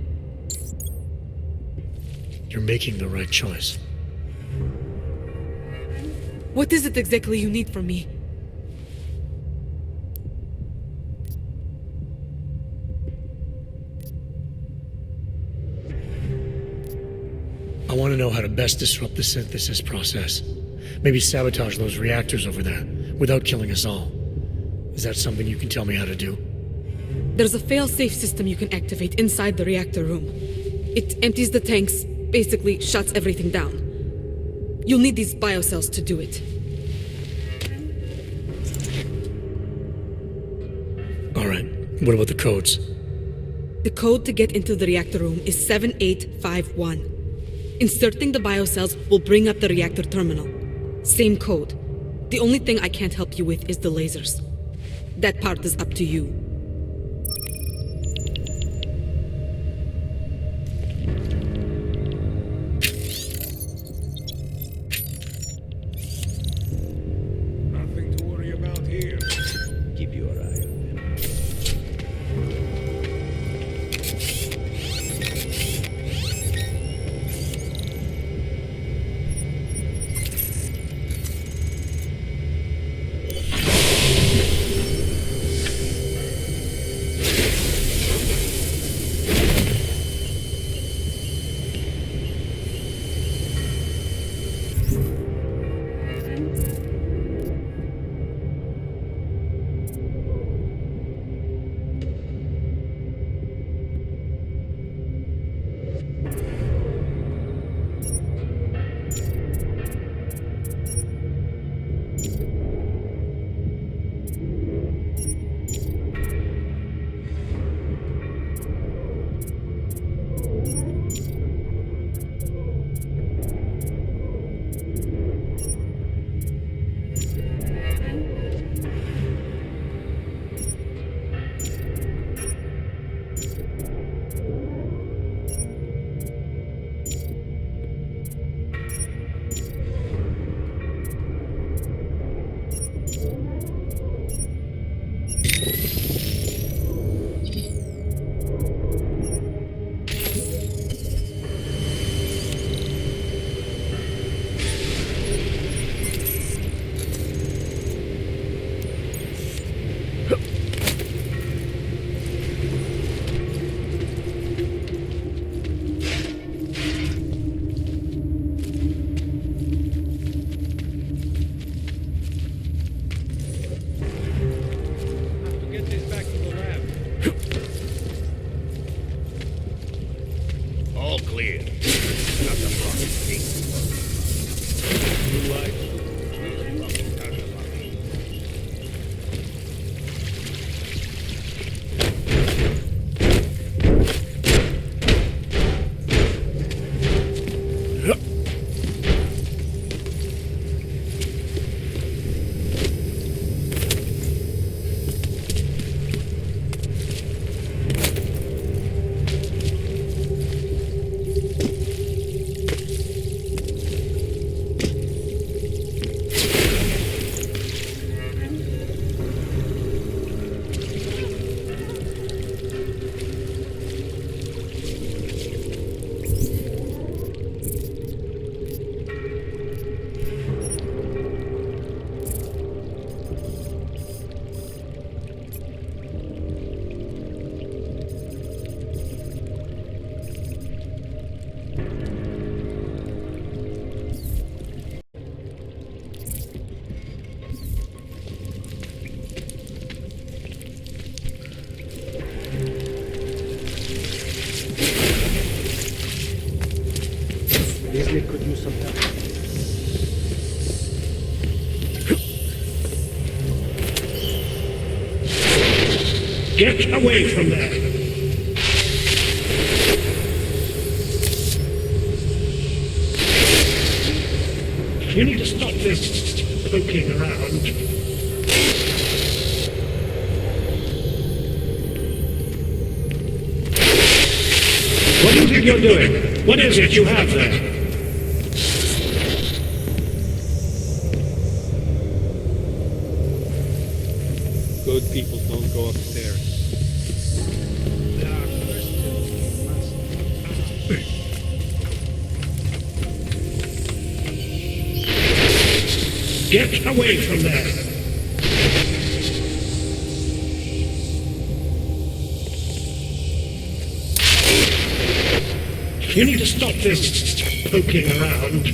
You're making the right choice. What is it exactly you need from me? I want to know how to best disrupt the synthesis process. Maybe sabotage those reactors over there, without killing us all. Is that something you can tell me how to do? There's a fail-safe system you can activate inside the reactor room. It empties the tanks, basically shuts everything down. You'll need these biocells to do it. Alright, what about the codes? The code to get into the reactor room is 7851. Inserting the biocells will bring up the reactor terminal. Same code. The only thing I can't help you with is the lasers. That part is up to you. Nothing to worry about here. Keep your eye on them. Nick could use some help. Get away from there! You need to stop this poking around. What do you think you're doing? What is it you have there? Good people don't go upstairs. Get away from there! You need to stop this poking around.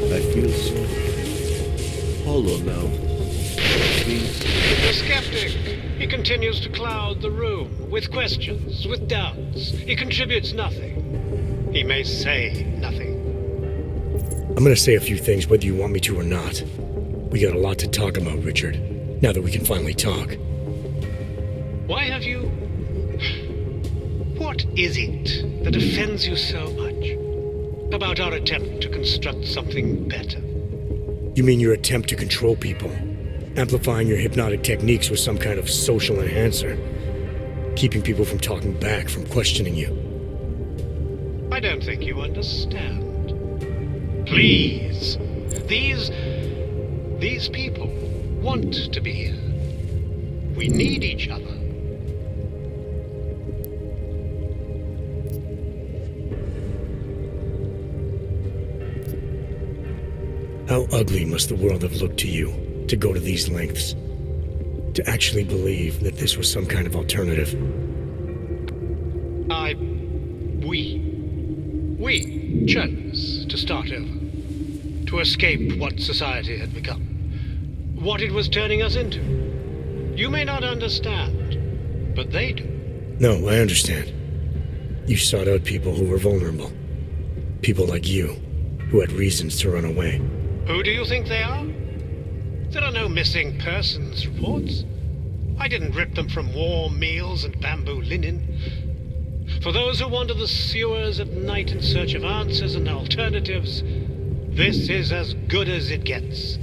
I feel so hollow now. The skeptic. He continues to cloud the room with questions, with doubts. He contributes nothing. He may say nothing. I'm gonna say a few things whether you want me to or not. We got a lot to talk about, Richard, now that we can finally talk. Why have you... What is it that offends you so much about our attempt to construct something better? You mean your attempt to control people? Amplifying your hypnotic techniques with some kind of social enhancer? Keeping people from talking back, from questioning you? I don't think you understand. Please. These people want to be here. We need each other. How ugly must the world have looked to you to go to these lengths? To actually believe that this was some kind of alternative? We chose to start over. To escape what society had become. What it was turning us into. You may not understand, but they do. No, I understand. You sought out people who were vulnerable. People like you, who had reasons to run away. Who do you think they are? There are no missing persons reports. I didn't rip them from warm meals and bamboo linen. For those who wander the sewers at night in search of answers and alternatives, this is as good as it gets.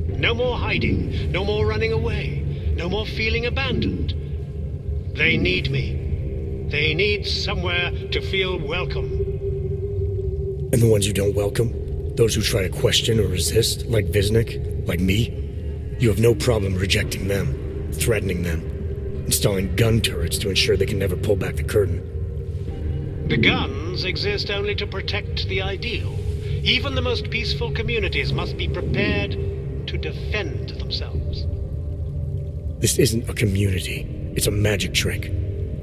No more hiding, no more running away, no more feeling abandoned. They need me. They need somewhere to feel welcome. And the ones you don't welcome? Those who try to question or resist, like Visnik, like me? You have no problem rejecting them, threatening them, installing gun turrets to ensure they can never pull back the curtain. The guns exist only to protect the ideal. Even the most peaceful communities must be prepared to defend themselves. This isn't a community. It's a magic trick.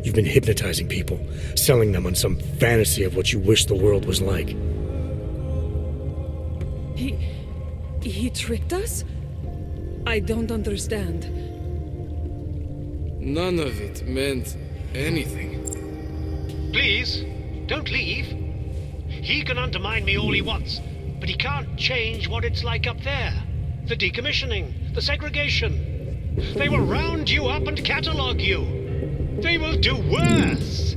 You've been hypnotizing people, selling them on some fantasy of what you wish the world was like. He tricked us? I don't understand. None of it meant anything. Please, don't leave. He can undermine me all he wants, but he can't change what it's like up there. The decommissioning, the segregation. They will round you up and catalog you. They will do worse.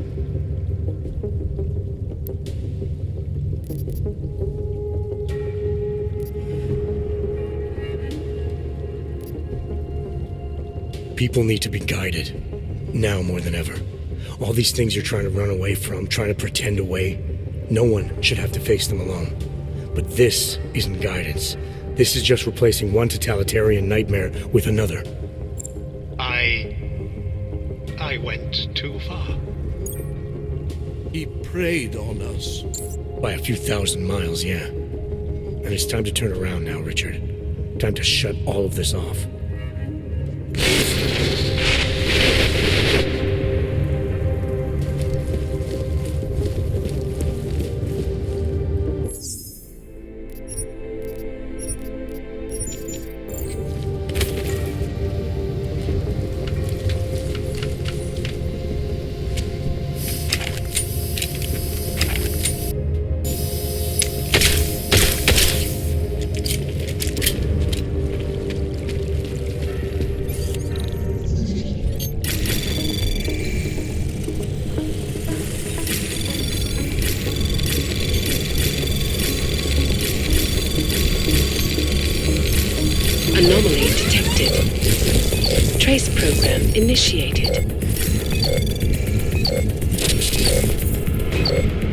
People need to be guided. Now more than ever. All these things you're trying to run away from, trying to pretend away, no one should have to face them alone. But this isn't guidance. This is just replacing one totalitarian nightmare with another. I went too far. He preyed on us. By a few thousand miles, yeah. And it's time to turn around now, Richard. Time to shut all of this off. Anomaly detected. Trace program initiated.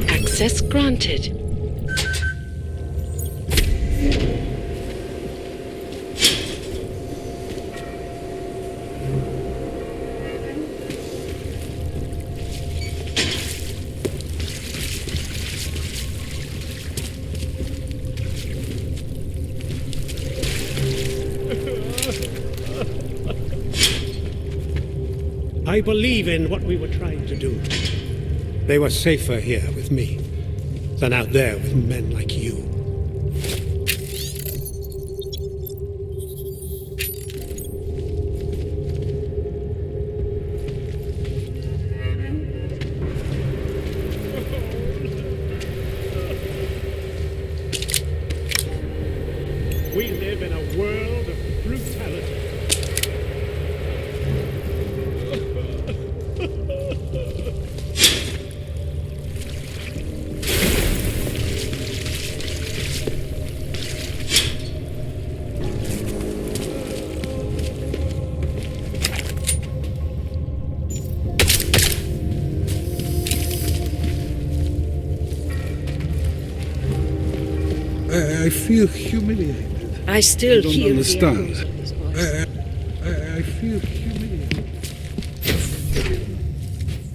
Access granted. I believe in what we were trying to do. They were safer here with me than out there with men like you. We live in a world of brutality. I feel humiliated. I still don't hear understand. the echoes of his voice. I feel humiliated.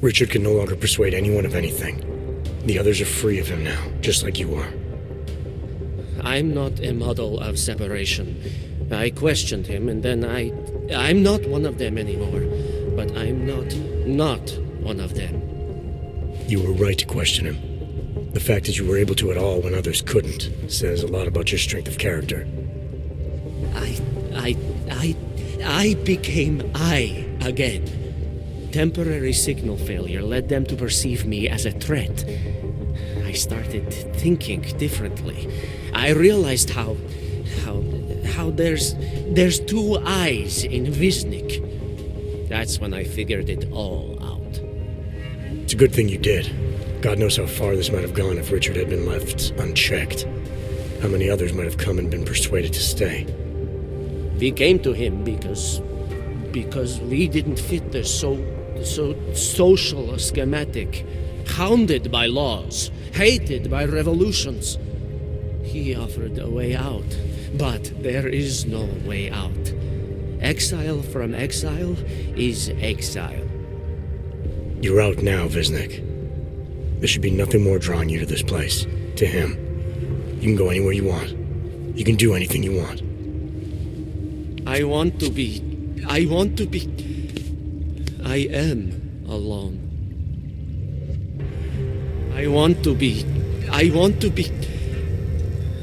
Richard can no longer persuade anyone of anything. The others are free of him now, just like you are. I'm not a model of separation. I questioned him, and then I'm not one of them anymore. But I'm not one of them. You were right to question him. The fact that you were able to at all when others couldn't says a lot about your strength of character. I became I again. Temporary signal failure led them to perceive me as a threat. I started thinking differently. I realized how there's two eyes in Wisnik. That's when I figured it all out. It's a good thing you did. God knows how far this might have gone if Richard had been left unchecked. How many others might have come and been persuaded to stay. We came to him because we didn't fit the so social schematic, hounded by laws, hated by revolutions. He offered a way out, but there is no way out. Exile from exile is exile. You're out now, Wisnik. There should be nothing more drawing you to this place, to him. You can go anywhere you want. You can do anything you want. I want to be. I am alone.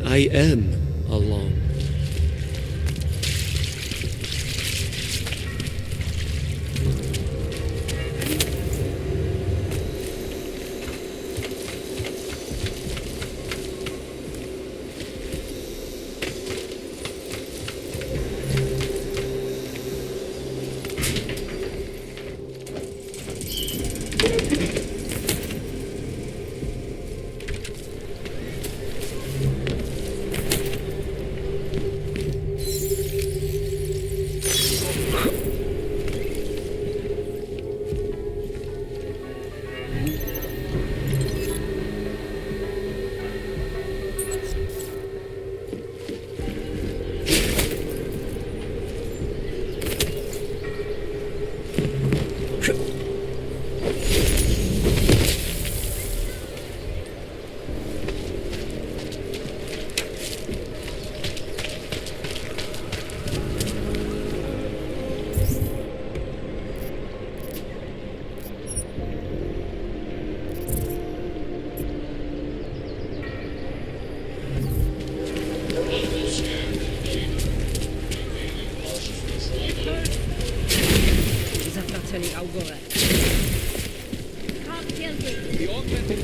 I am alone. Zatraceni augore. The augmented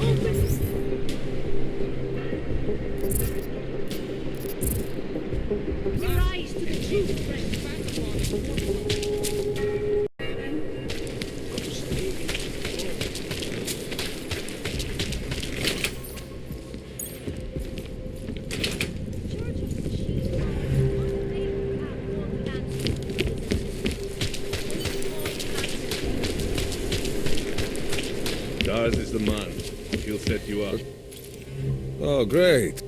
Rise to the truth, friend. Lars is the man. He'll set you up. Oh, great.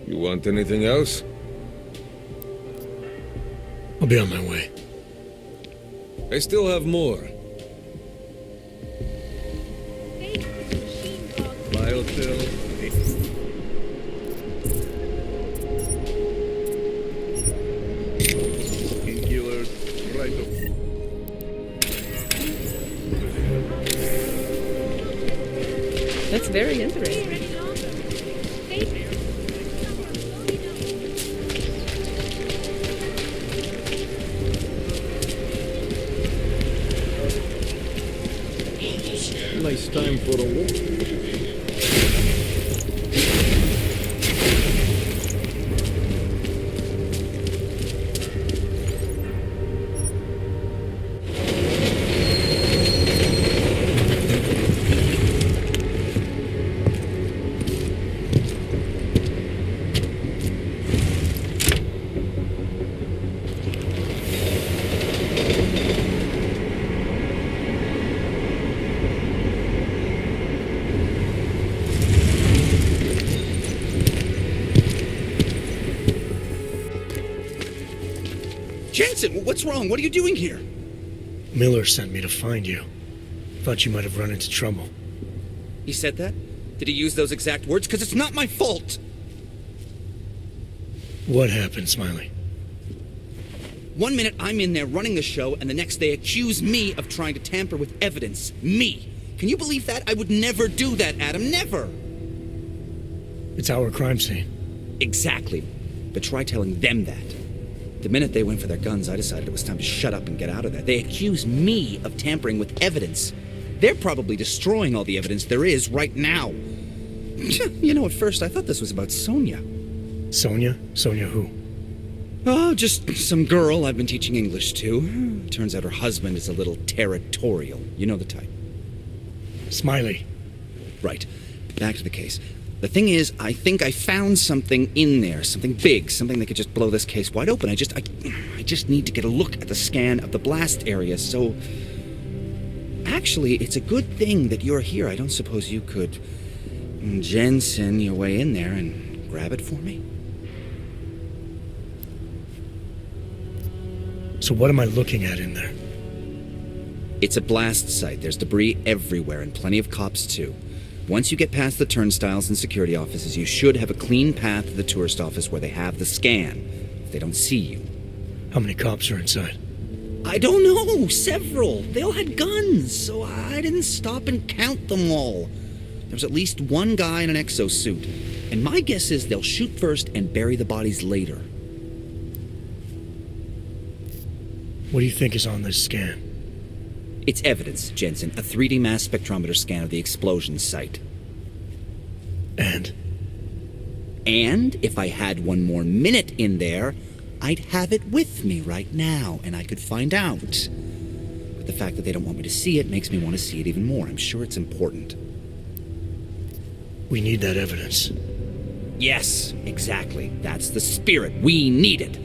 You want anything else? I'll be on my way. I still have more. Biotell. Painkillers, right up. That's very interesting. Nice time for a walk. Jensen, what's wrong? What are you doing here? Miller sent me to find you. Thought you might have run into trouble. He said that? Did he use those exact words? Because it's not my fault! What happened, Smiley? 1 minute I'm in there running the show, and the next they accuse me of trying to tamper with evidence. Me! Can you believe that? I would never do that, Adam. Never! It's our crime scene. Exactly. But try telling them that. The minute they went for their guns, I decided it was time to shut up and get out of there. They accuse me of tampering with evidence. They're probably destroying all the evidence there is right now. You know, at first I thought this was about Sonia. Sonia? Sonia who? Oh, just some girl I've been teaching English to. Turns out her husband is a little territorial. You know the type. Smiley. Right. Back to the case. The thing is, I think I found something in there, something big, something that could just blow this case wide open. I just need to get a look at the scan of the blast area, so... Actually, it's a good thing that you're here. I don't suppose you could Jensen your way in there and grab it for me? So what am I looking at in there? It's a blast site. There's debris everywhere, and plenty of cops, too. Once you get past the turnstiles and security offices, you should have a clean path to the tourist office where they have the scan, if they don't see you. How many cops are inside? I don't know. Several. They all had guns, so I didn't stop and count them all. There was at least one guy in an exosuit, and my guess is they'll shoot first and bury the bodies later. What do you think is on this scan? It's evidence, Jensen. A 3D mass spectrometer scan of the explosion site. And? And if I had one more minute in there, I'd have it with me right now, and I could find out. But the fact that they don't want me to see it makes me want to see it even more. I'm sure it's important. We need that evidence. Yes, exactly. That's the spirit. We need it.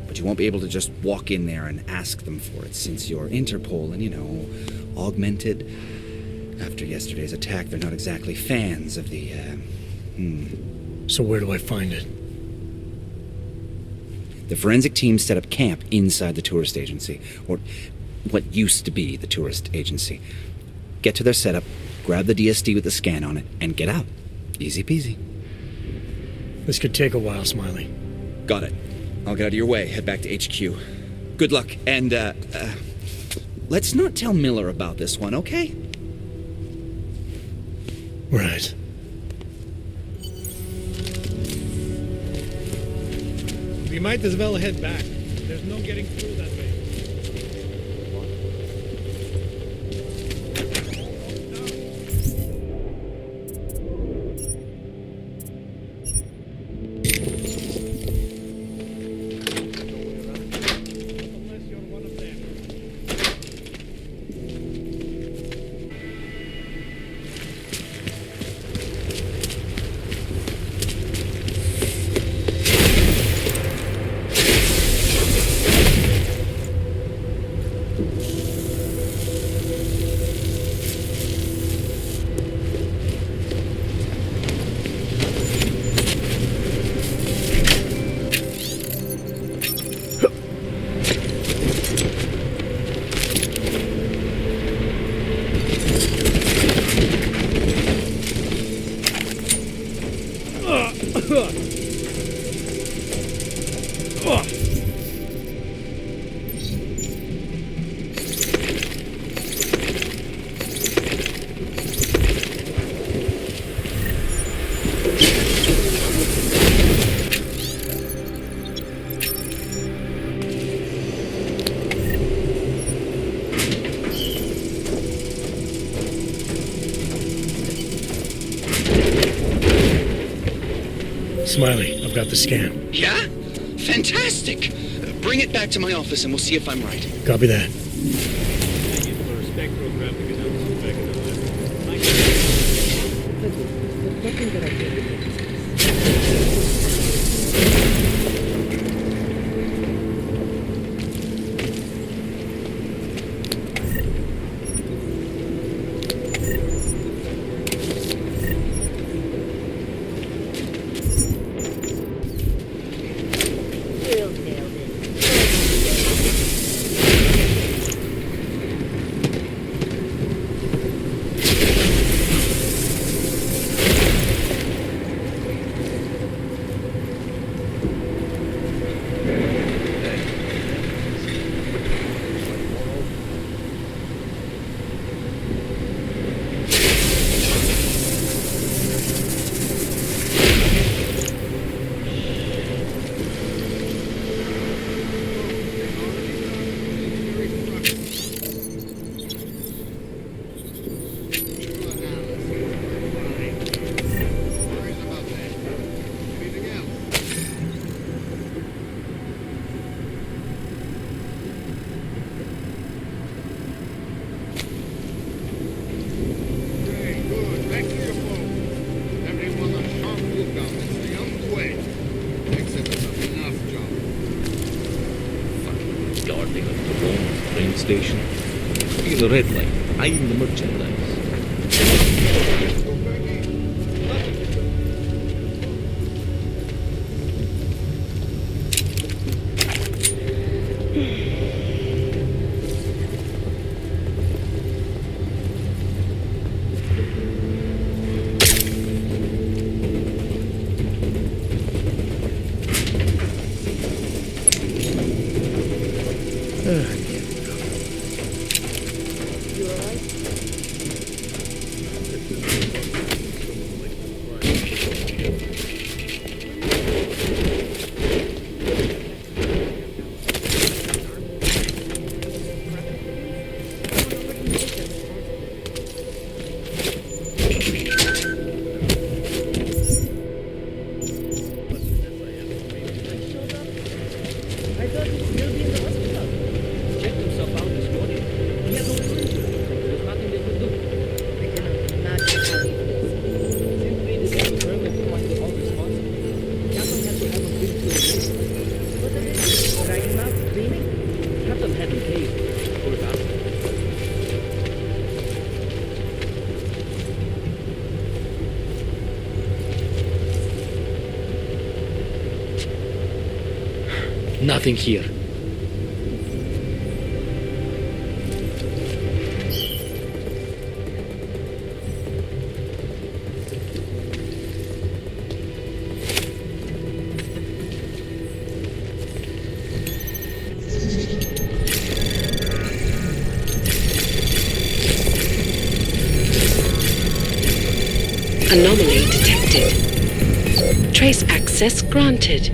But you won't be able to just walk in there and ask them for it, since you're Interpol and, augmented. After yesterday's attack, they're not exactly fans of the, So where do I find it? The forensic team set up camp inside the tourist agency, or what used to be the tourist agency. Get to their setup, grab the DSD with the scan on it, and get out. Easy peasy. This could take a while, Smiley. Got it. I'll get out of your way, head back to HQ. Good luck, and, let's not tell Miller about this one, okay? Right. We might as well head back. There's no getting through that way. Smiley, I've got the scan. Yeah? Fantastic! Bring it back to my office and we'll see if I'm right. Copy that. Station. He's a red light. I'm the merchandise. Nothing here. Anomaly detected. Trace access granted.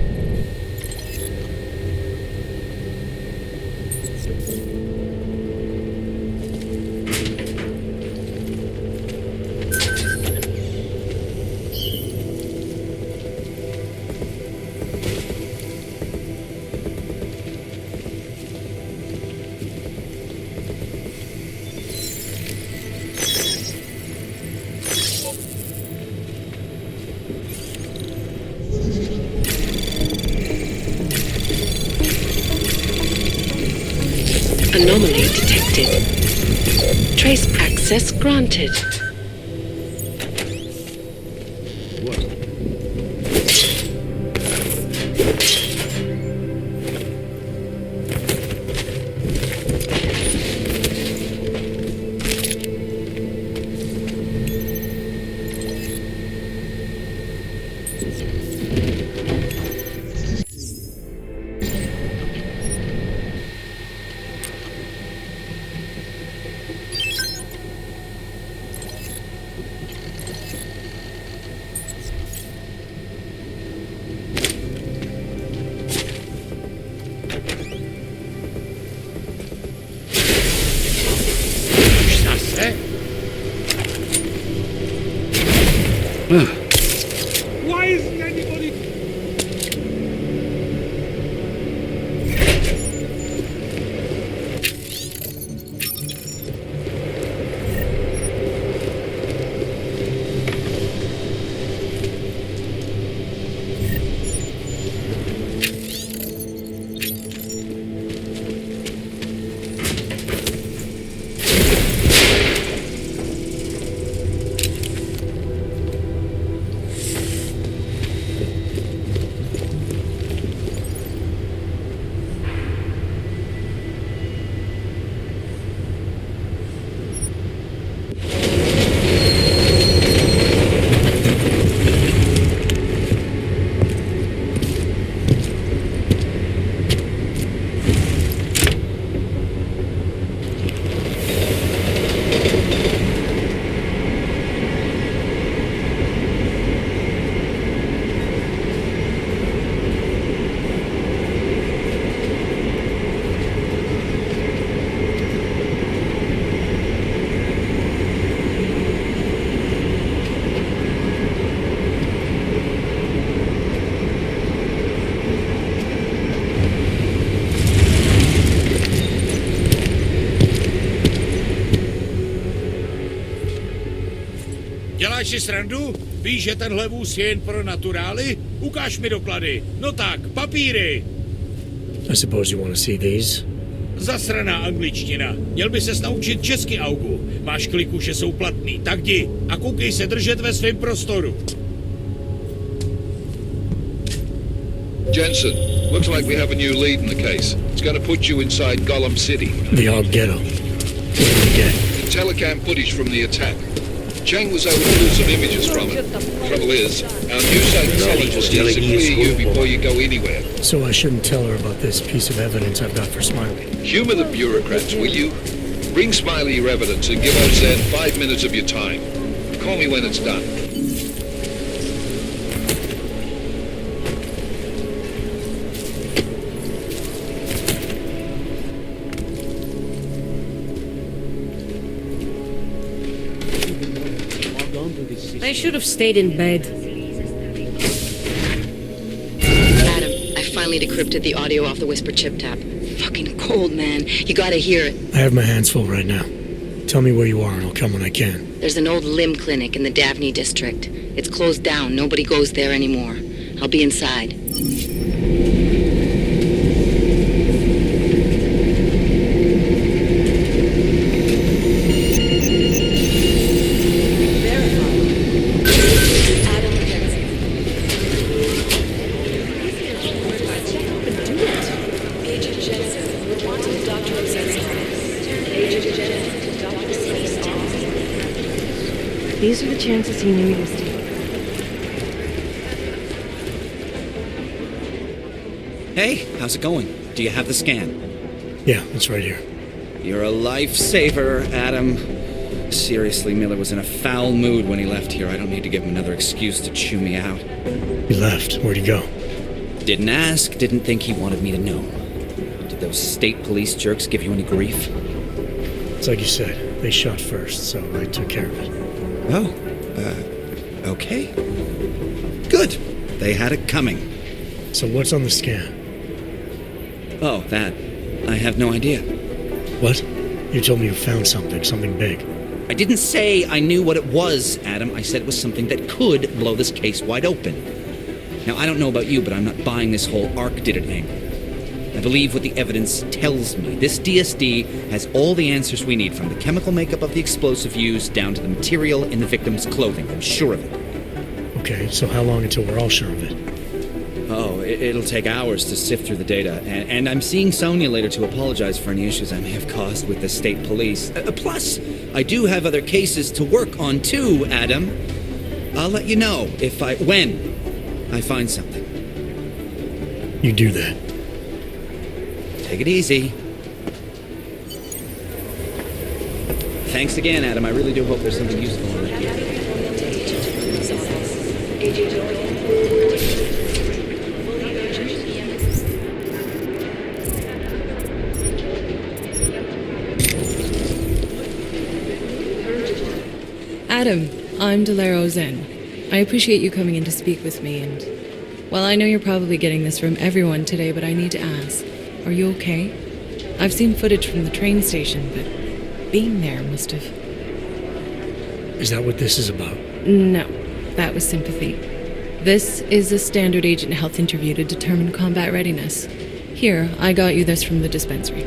Anomaly detected. Trace access granted. Why isn't anybody... Děláš si srandu? Víš, že tenhle vůz je jen pro naturály? Ukáž mi doklady. No tak, papíry. I suppose you want to see these? Zasraná angličtina. Měl by ses naučit česky, Augu. Máš kliku, že jsou platný. Tak jdi a koukej se držet ve svém prostoru. Jensen, looks like we have a new lead in the case. It's going to put you inside Golem City. The odd ghetto. What did we get? Telecam footage from the attack. Chang was able to pull some images from it. Trouble is, our new psychologist needs to clear you before you go anywhere. So I shouldn't tell her about this piece of evidence I've got for Smiley. Humor the bureaucrats, will you? Bring Smiley your evidence and give Ozan 5 minutes of your time. Call me when it's done. They should have stayed in bed. Adam, I finally decrypted the audio off the Whisper chip tap. Fucking cold, man. You gotta hear it. I have my hands full right now. Tell me where you are and I'll come when I can. There's an old limb clinic in the Daphne district. It's closed down. Nobody goes there anymore. I'll be inside. to the chances he knew he was taken? Hey, how's it going? Do you have the scan? Yeah, it's right here. You're a lifesaver, Adam. Seriously, Miller was in a foul mood when he left here. I don't need to give him another excuse to chew me out. He left. Where'd he go? Didn't ask, didn't think he wanted me to know. Did those state police jerks give you any grief? It's like you said, they shot first, so I took care of it. Oh, okay. Good. They had it coming. So what's on the scan? Oh, that. I have no idea. What? You told me you found something big. I didn't say I knew what it was, Adam. I said it was something that could blow this case wide open. Now, I don't know about you, but I'm not buying this whole Ark did it angle. I believe what the evidence tells me. This DSD has all the answers we need, from the chemical makeup of the explosive used down to the material in the victim's clothing. I'm sure of it. Okay, so how long until we're all sure of it? Oh, it'll take hours to sift through the data, and I'm seeing Sonia later to apologize for any issues I may have caused with the state police. Plus, I do have other cases to work on too, Adam. I'll let you know when I find something. You do that. Take it easy. Thanks again, Adam. I really do hope there's something useful in it. Adam, I'm Delero Zen. I appreciate you coming in to speak with me, and... well, I know you're probably getting this from everyone today, but I need to ask. Are you okay? I've seen footage from the train station, but being there must have... Is that what this is about? No, that was sympathy. This is a standard agent health interview to determine combat readiness. Here, I got you this from the dispensary.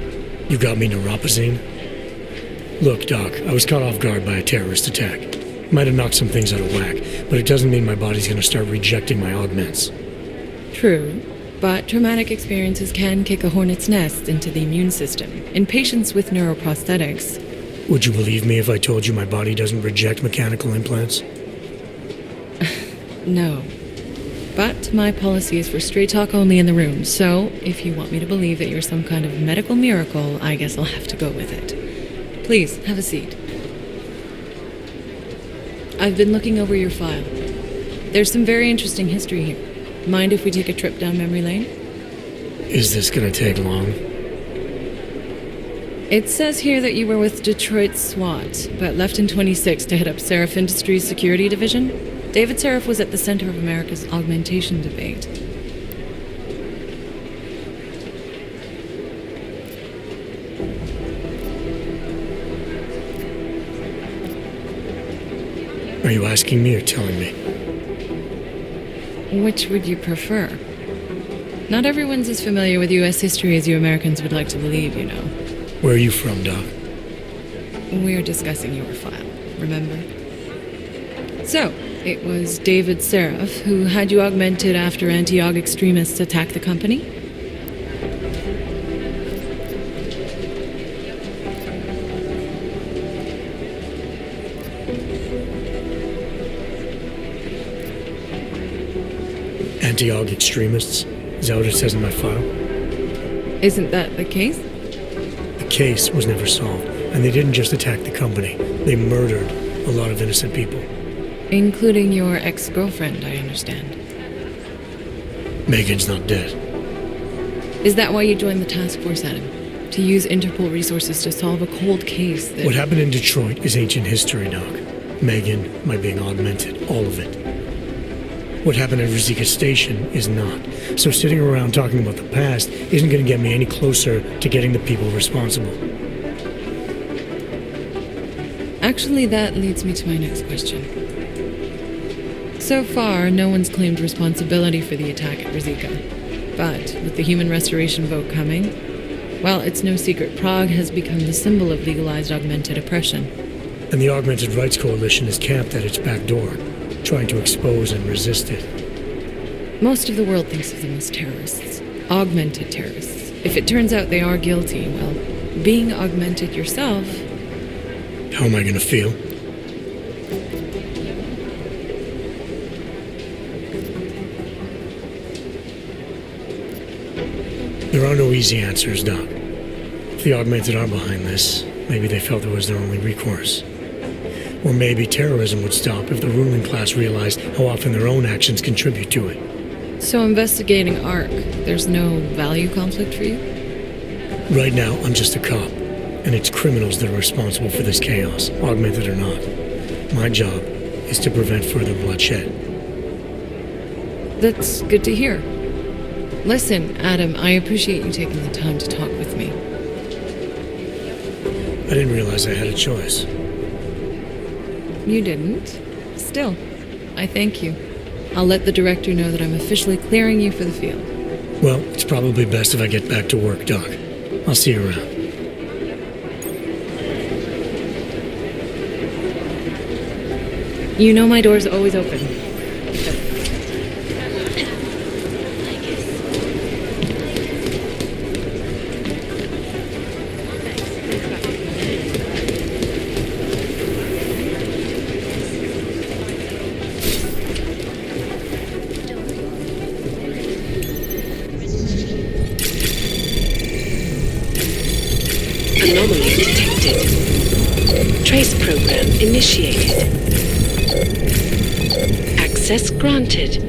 You got me neuropazine? Look, Doc, I was caught off guard by a terrorist attack. Might have knocked some things out of whack, but it doesn't mean my body's gonna start rejecting my augments. True, but traumatic experiences can kick a hornet's nest into the immune system. In patients with neuroprosthetics... Would you believe me if I told you my body doesn't reject mechanical implants? No. But my policy is for straight talk only in the room, so if you want me to believe that you're some kind of medical miracle, I guess I'll have to go with it. Please, have a seat. I've been looking over your file. There's some very interesting history here. Mind if we take a trip down memory lane? Is this gonna take long? It says here that you were with Detroit SWAT, but left in 26 to head up Seraph Industries' security division. David Seraph was at the center of America's augmentation debate. Are you asking me or telling me? Which would you prefer? Not everyone's as familiar with U.S. history as you Americans would like to believe, you know. Where are you from, Doc? We're discussing your file, remember? So, it was David Seraph who had you augmented after anti-aug extremists attacked the company? Anti-aug extremists? Is that what it says in my file? Isn't that the case? The case was never solved, and they didn't just attack the company. They murdered a lot of innocent people. Including your ex-girlfriend, I understand. Megan's not dead. Is that why you joined the task force, Adam? To use Interpol resources to solve a cold case that... What happened in Detroit is ancient history, Doc. Megan, my being augmented, all of it. What happened at Ruzika Station is not. So sitting around talking about the past isn't going to get me any closer to getting the people responsible. Actually, that leads me to my next question. So far, no one's claimed responsibility for the attack at Ruzika. But with the human restoration vote coming, well, it's no secret Prague has become the symbol of legalized augmented oppression. And the Augmented Rights Coalition is camped at its back door, trying to expose and resist it. Most of the world thinks of them as terrorists. Augmented terrorists. If it turns out they are guilty, well, being augmented yourself... How am I gonna feel? There are no easy answers, Doc. If the Augmented are behind this, maybe they felt it was their only recourse. Or maybe terrorism would stop if the ruling class realized how often their own actions contribute to it. So investigating ARC, there's no value conflict for you? Right now, I'm just a cop, and it's criminals that are responsible for this chaos, augmented or not. My job is to prevent further bloodshed. That's good to hear. Listen, Adam, I appreciate you taking the time to talk with me. I didn't realize I had a choice. You didn't. Still, I thank you. I'll let the director know that I'm officially clearing you for the field. Well, it's probably best if I get back to work, Doc. I'll see you around. You know my door's always open. Anomaly detected. Trace program initiated. Access granted.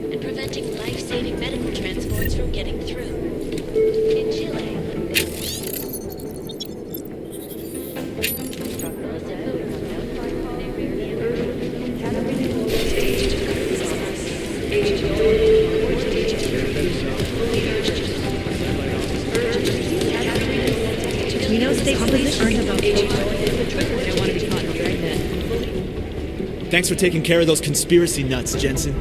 And preventing life-saving medical transports from getting through. In Chile. We know state police aren't about they don't want to be caught in dragnet. Thanks for taking care of those conspiracy nuts, Jensen.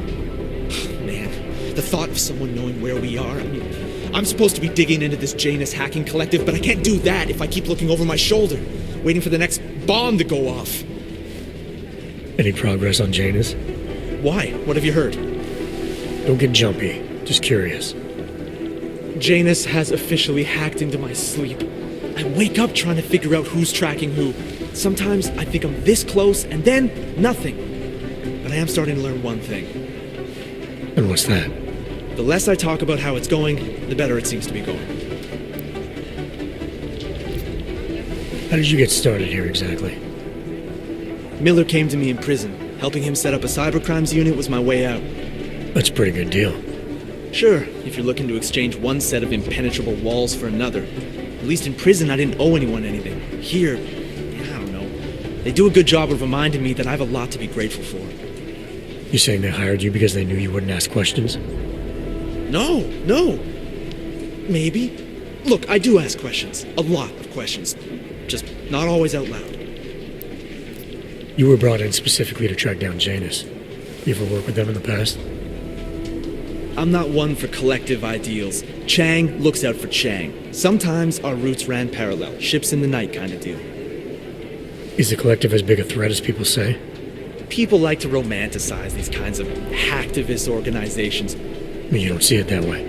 Man, the thought of someone knowing where we are, I mean, I'm supposed to be digging into this Janus hacking collective, but I can't do that if I keep looking over my shoulder, waiting for the next bomb to go off. Any progress on Janus? Why? What have you heard? Don't get jumpy. Just curious. Janus has officially hacked into my sleep. I wake up trying to figure out who's tracking who. Sometimes I think I'm this close, and then nothing. But I am starting to learn one thing. And what's that? The less I talk about how it's going, the better it seems to be going. How did you get started here exactly? Miller came to me in prison. Helping him set up a cybercrimes unit was my way out. That's a pretty good deal. Sure, if you're looking to exchange one set of impenetrable walls for another. At least in prison, I didn't owe anyone anything. Here, I don't know. They do a good job of reminding me that I have a lot to be grateful for. You saying they hired you because they knew you wouldn't ask questions? No. Maybe. Look, I do ask questions. A lot of questions. Just not always out loud. You were brought in specifically to track down Janus. You ever worked with them in the past? I'm not one for collective ideals. Chang looks out for Chang. Sometimes our routes ran parallel, ships in the night kind of deal. Is the collective as big a threat as people say? People like to romanticize these kinds of hacktivist organizations. You don't see it that way.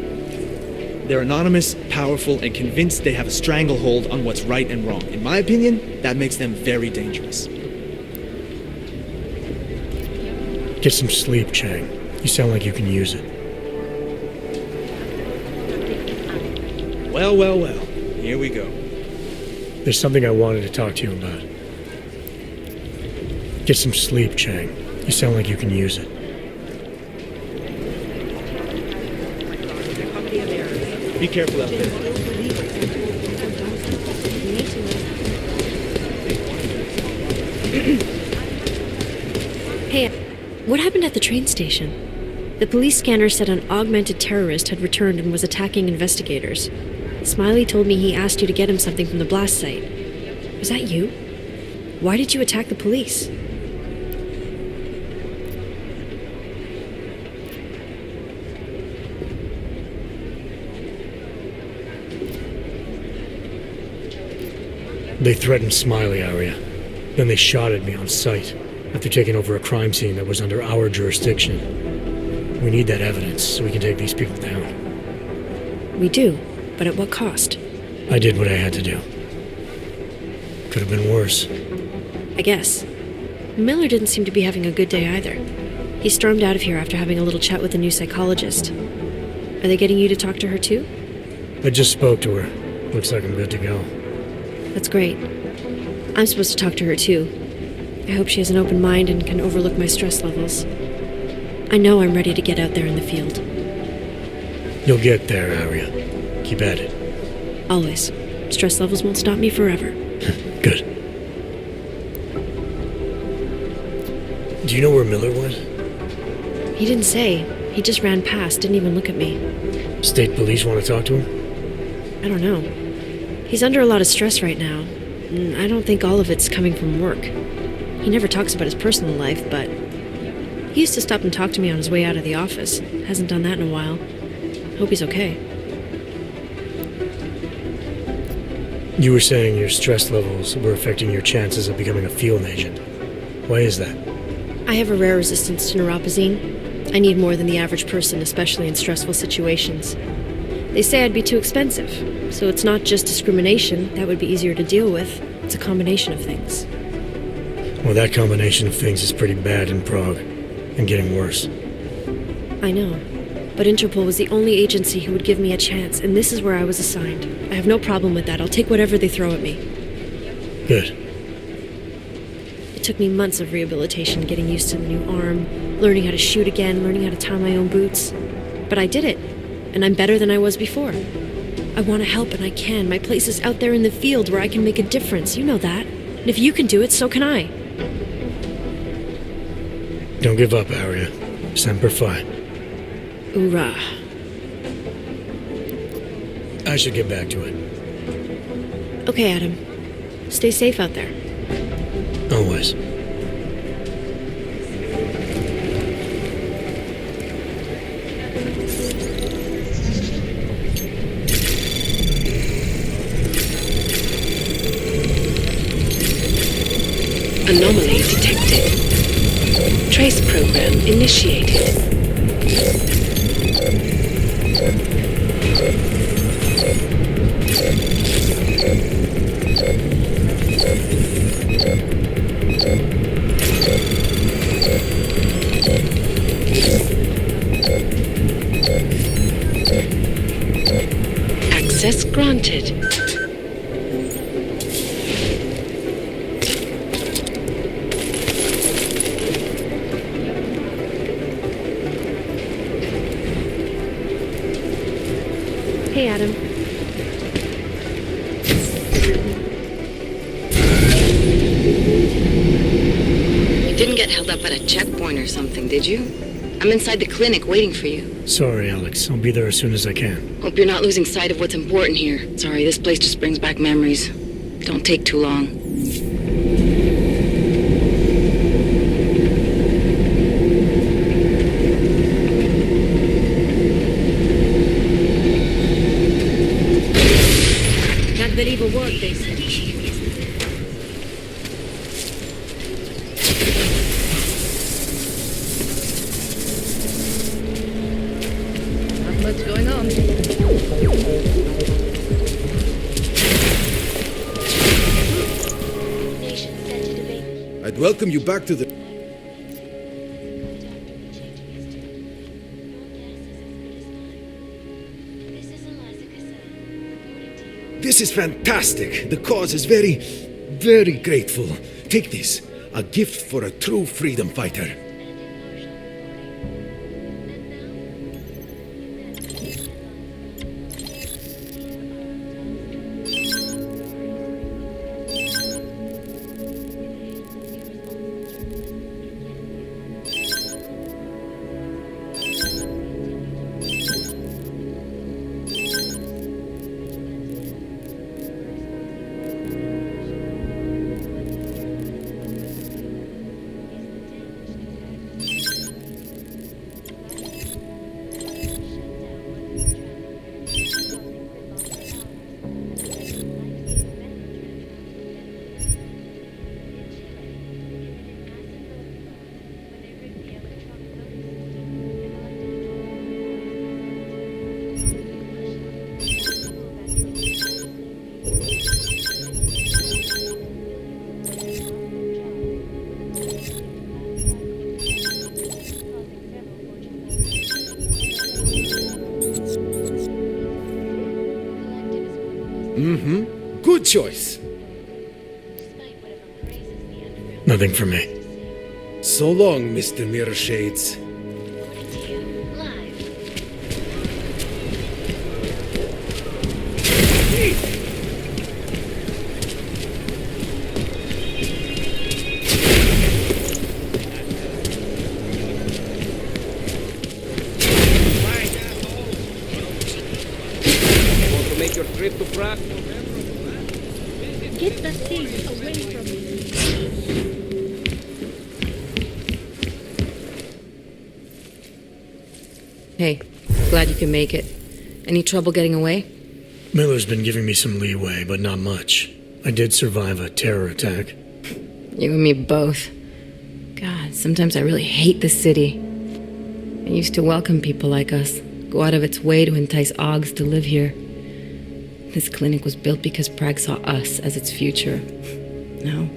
They're anonymous, powerful, and convinced they have a stranglehold on what's right and wrong. In my opinion, that makes them very dangerous. Get some sleep, Chang. You sound like you can use it. Well. Here we go. There's something I wanted to talk to you about. Get some sleep, Chang. You sound like you can use it. Be careful out there. Hey, what happened at the train station? The police scanner said an augmented terrorist had returned and was attacking investigators. Smiley told me he asked you to get him something from the blast site. Was that you? Why did you attack the police? They threatened Smiley area. Then they shot at me on sight after taking over a crime scene that was under our jurisdiction. We need that evidence so we can take these people down. We do. but at what cost? I did what I had to do. Could have been worse. I guess. Miller didn't seem to be having a good day either. He stormed out of here after having a little chat with the new psychologist. Are they getting you to talk to her too? I just spoke to her. Looks like I'm good to go. That's great. I'm supposed to talk to her too. I hope she has an open mind and can overlook my stress levels. I know I'm ready to get out there in the field. You'll get there, Aria. Keep at it. Always. Stress levels won't stop me forever. Good. Do you know where Miller went? He didn't say. He just ran past, didn't even look at me. State police want to talk to him? I don't know. He's under a lot of stress right now. And I don't think all of it's coming from work. He never talks about his personal life, but he used to stop and talk to me on his way out of the office. Hasn't done that in a while. Hope he's okay. You were saying your stress levels were affecting your chances of becoming a field agent. Why is that? I have a rare resistance to neuropozyne. I need more than the average person, especially in stressful situations. They say I'd be too expensive, so it's not just discrimination. That would be easier to deal with. It's a combination of things. Well, that combination of things is pretty bad in Prague, and getting worse. I know, but Interpol was the only agency who would give me a chance, and this is where I was assigned. I have no problem with that. I'll take whatever they throw at me. Good. It took me months of rehabilitation, getting used to the new arm, learning how to shoot again, learning how to tie my own boots. But I did it, and I'm better than I was before. I want to help, and I can. My place is out there in the field where I can make a difference. You know that. And if you can do it, so can I. Don't give up, Aria. Semper Fi. Hoorah. I should get back to it. Okay, Adam. Stay safe out there. Always. Anomaly detected. Trace program initiated. Access granted. Hey, Adam. You didn't get held up at a checkpoint or something, did you? I'm inside the clinic waiting for you. Sorry, Alex. I'll be there as soon as I can. Hope you're not losing sight of what's important here. Sorry, this place just brings back memories. Don't take too long. Can't believe a word they said. Not much going on. I'd welcome you back to the... This is fantastic. The cause is very, very grateful. Take this. A gift for a true freedom fighter. Mm-hmm. Good choice. Nothing for me. So long, Mr. Mirror Shades. Want to make your trip to Prague? Get the thing away from me. Hey, glad you can make it. Any trouble getting away? Miller's been giving me some leeway, but not much. I did survive a terror attack. You and me both. God, sometimes I really hate this city. It used to welcome people like us, go out of its way to entice Augs to live here. This clinic was built because Prague saw us as its future. Now,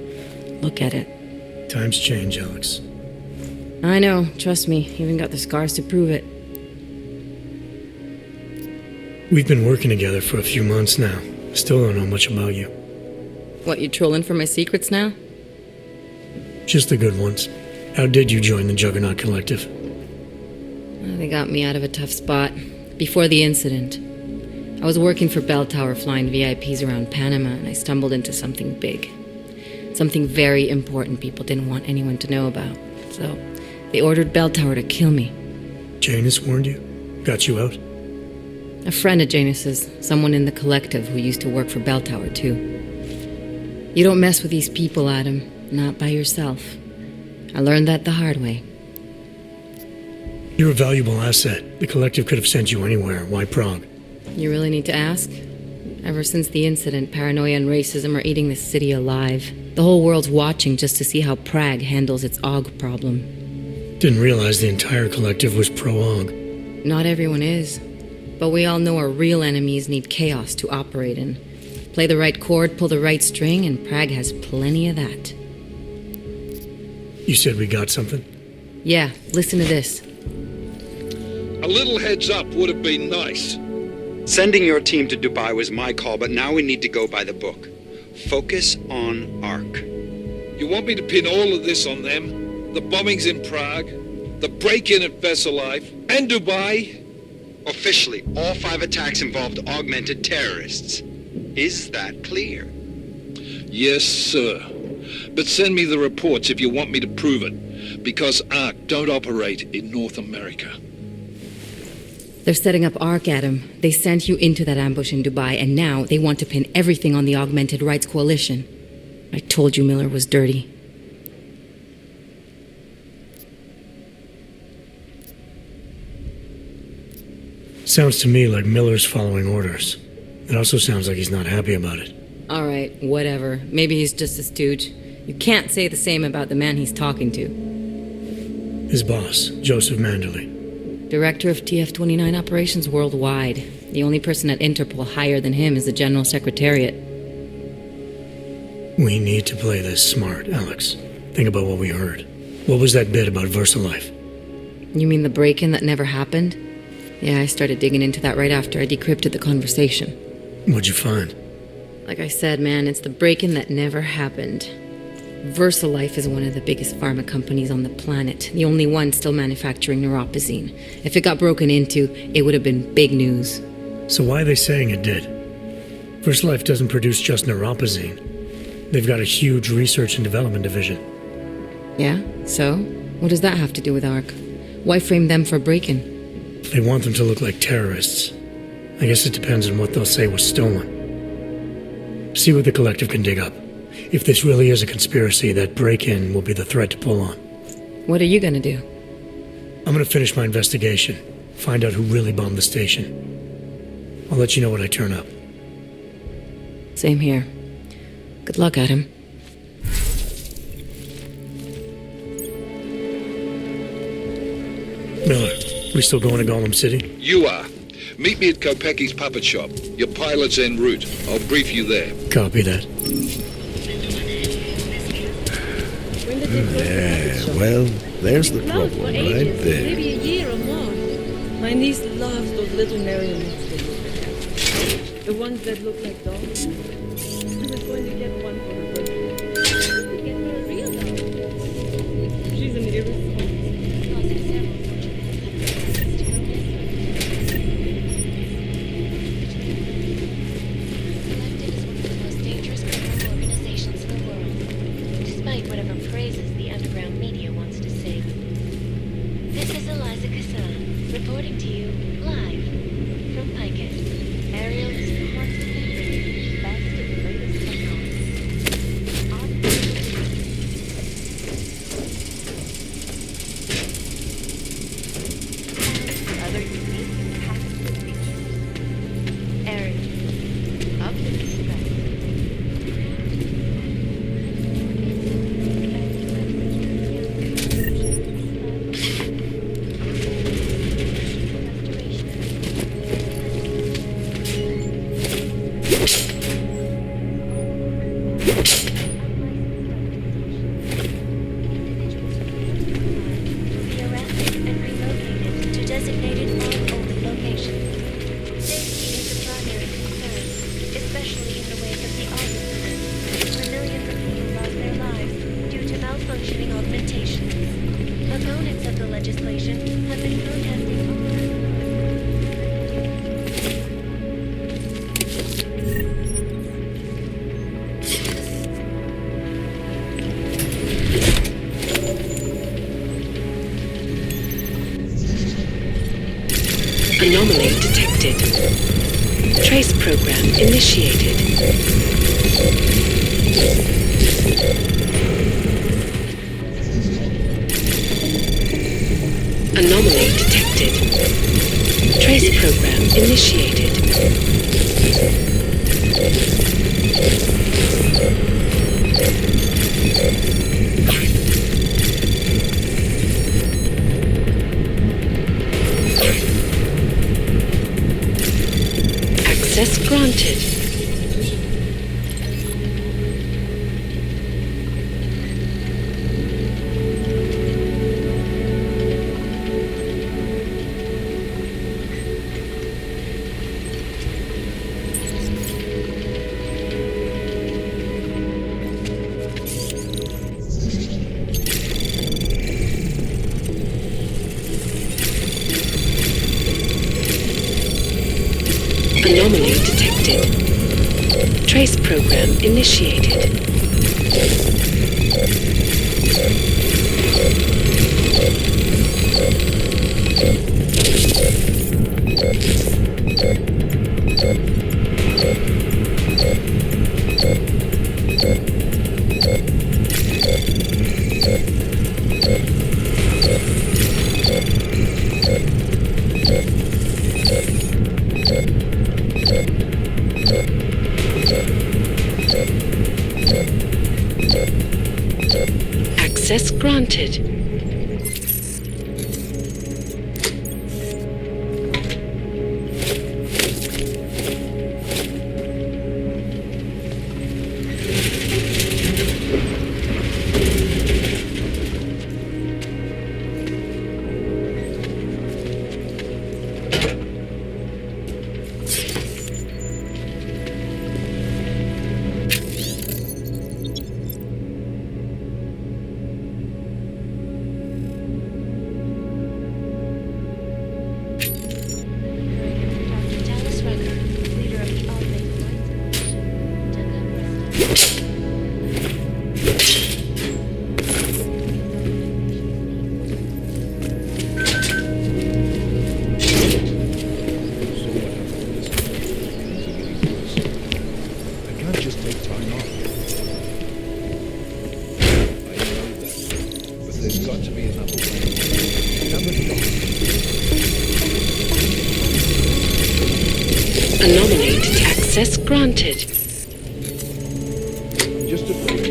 look at it. Times change, Alex. I know, trust me, even got the scars to prove it. We've been working together for a few months now. Still don't know much about you. What, you trolling for my secrets now? Just the good ones. How did you join the Juggernaut Collective? Well, they got me out of a tough spot. Before the incident, I was working for Bell Tower flying VIPs around Panama, and I stumbled into something big. Something very important people didn't want anyone to know about. So, they ordered Bell Tower to kill me. Janus warned you? Got you out? A friend of Janus's, someone in the collective who used to work for Bell Tower too. You don't mess with these people, Adam. Not by yourself. I learned that the hard way. You're a valuable asset. The collective could have sent you anywhere. Why Prague? You really need to ask? Ever since the incident, paranoia and racism are eating this city alive. The whole world's watching just to see how Prague handles its AUG problem. Didn't realize the entire collective was pro-AUG. Not everyone is. But we all know our real enemies need chaos to operate in. Play the right chord, pull the right string, and Prague has plenty of that. You said we got something? Yeah, listen to this. A little heads up would have been nice. Sending your team to Dubai was my call, but now we need to go by the book. Focus on ARC. You want me to pin all of this on them? The bombings in Prague, the break-in at Vessel Life, and Dubai? Officially, all 5 attacks involved augmented terrorists. Is that clear? Yes, sir. But send me the reports if you want me to prove it, because ARC don't operate in North America. They're setting up ARC, Adam. They sent you into that ambush in Dubai, and now they want to pin everything on the Augmented Rights Coalition. I told you Miller was dirty. Sounds to me like Miller's following orders. It also sounds like he's not happy about it. All right, whatever. Maybe he's just a stooge. You can't say the same about the man he's talking to. His boss, Joseph Manderley. Director of TF-29 operations worldwide. The only person at Interpol higher than him is the General Secretariat. We need to play this smart, Alex. Think about what we heard. What was that bit about VersaLife? You mean the break-in that never happened? Yeah, I started digging into that right after I decrypted the conversation. What'd you find? Like I said, man, it's the break-in that never happened. VersaLife is one of the biggest pharma companies on the planet, the only one still manufacturing neuropozyne. If it got broken into, it would have been big news. So why are they saying it did? VersaLife doesn't produce just neuropozyne. They've got a huge research and development division. Yeah? So? What does that have to do with ARC? Why frame them for break-in? They want them to look like terrorists. I guess it depends on what they'll say was stolen. See what the collective can dig up. If this really is a conspiracy, that break-in will be the thread to pull on. What are you gonna do? I'm gonna finish my investigation. Find out who really bombed the station. I'll let you know when I turn up. Same here. Good luck, Adam. Miller, we still going to Golem City? You are. Meet me at Kopecki's puppet shop. Your pilot's en route. I'll brief you there. Copy that. Yeah, well, there's the problem right there. Maybe a year or more. My niece loves those little marionettes. The ones that look like dogs. I was going to get one for her birthday. Get her a real dog. She's an irresponsible. Reporting to you live from Piket. Ariel is constantly bringing the best of the latest technology. Other unique and patented features. Ariel, up to the spec. Anomaly detected. Trace program initiated. Anomaly detected. Trace program initiated. Access granted. Anomaly detected. Trace program initiated. Access granted. Anomaly to access granted. Just a break.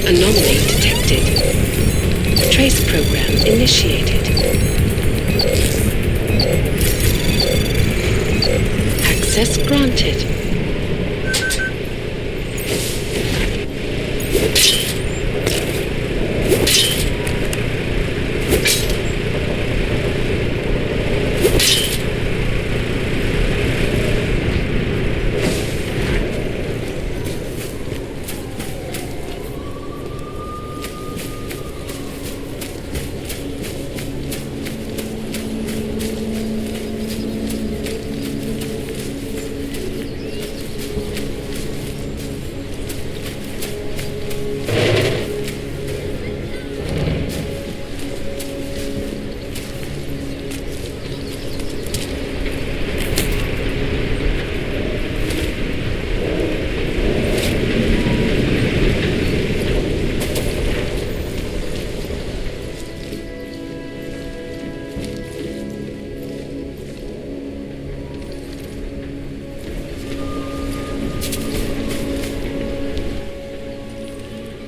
Anomaly detected. Trace program initiated. Access granted.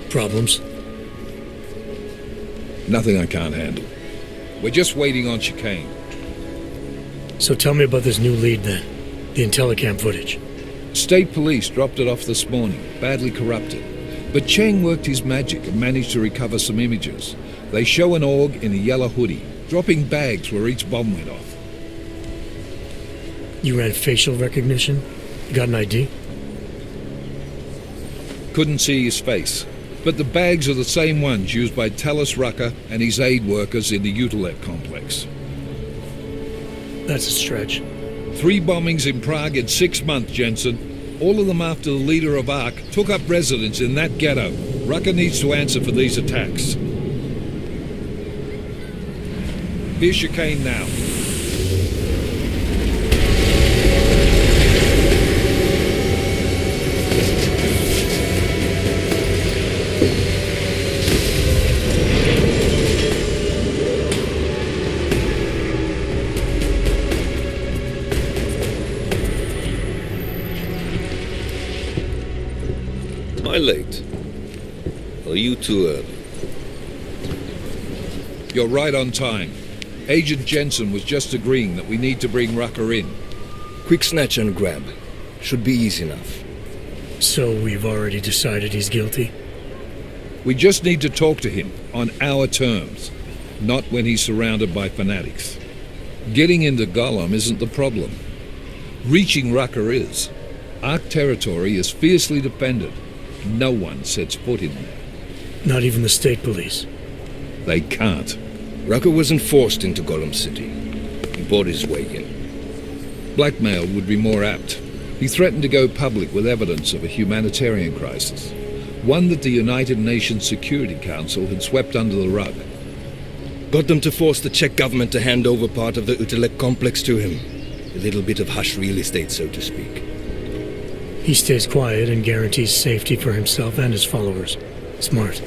Problems? Nothing I can't handle. We're just waiting on chicane. So tell me about this new lead then. The Intellicam footage. State police dropped it off this morning, badly corrupted. But Cheng worked his magic and managed to recover some images. They show an org in a yellow hoodie, dropping bags where each bomb went off. You ran facial recognition? You got an ID? Couldn't see his face. But the bags are the same ones used by Talis Rucker and his aid workers in the Untitled complex. That's a stretch. 3 bombings in Prague in 6 months, Jensen. All of them after the leader of ARC took up residence in that ghetto. Rucker needs to answer for these attacks. Here's chicane now. Am I late? Are you too early? You're right on time. Agent Jensen was just agreeing that we need to bring Rucker in. Quick snatch and grab. Should be easy enough. So we've already decided he's guilty? We just need to talk to him on our terms, not when he's surrounded by fanatics. Getting into Golem isn't the problem. Reaching Rucker is. ARC territory is fiercely defended. No one sets foot in there. Not even the state police? They can't. Rucker wasn't forced into Golem City. He bought his way in. Blackmail would be more apt. He threatened to go public with evidence of a humanitarian crisis, one that the United Nations Security Council had swept under the rug. Got them to force the Czech government to hand over part of the Untitled complex to him. A little bit of hush real estate, so to speak. He stays quiet and guarantees safety for himself and his followers. Smart.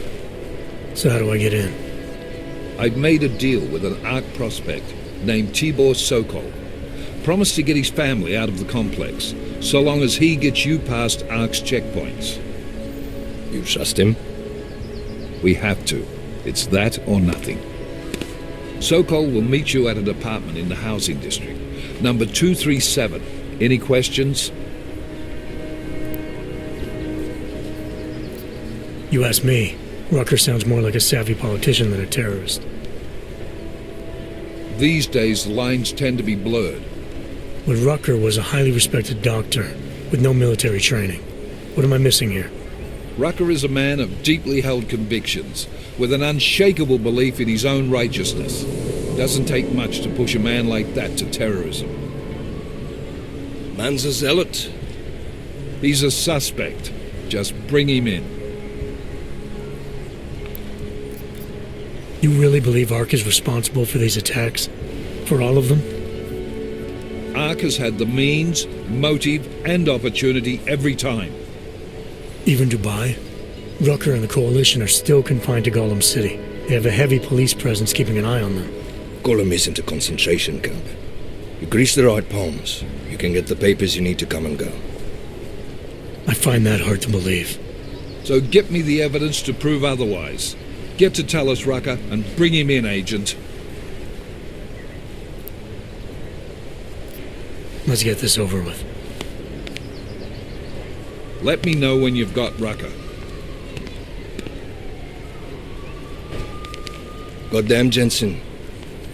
So how do I get in? I've made a deal with an ARC prospect named Tibor Sokol. Promised to get his family out of the complex, so long as he gets you past ARC's checkpoints. You trust him? We have to. It's that or nothing. Sokol will meet you at an apartment in the housing district. Number 237. Any questions? You ask me. Rucker sounds more like a savvy politician than a terrorist. These days, the lines tend to be blurred. But Rucker was a highly respected doctor with no military training. What am I missing here? Rucker is a man of deeply held convictions, with an unshakable belief in his own righteousness. Doesn't take much to push a man like that to terrorism. Man's a zealot. He's a suspect. Just bring him in. You really believe ARC is responsible for these attacks? For all of them? ARC has had the means, motive, and opportunity every time. Even Dubai? Rucker and the Coalition are still confined to Golem City. They have a heavy police presence keeping an eye on them. Golem isn't a concentration camp. You grease the right palms, you can get the papers you need to come and go. I find that hard to believe. So get me the evidence to prove otherwise. Get to Talus Rucker and bring him in, Agent. Let's get this over with. Let me know when you've got Rucker. Goddamn, Jensen.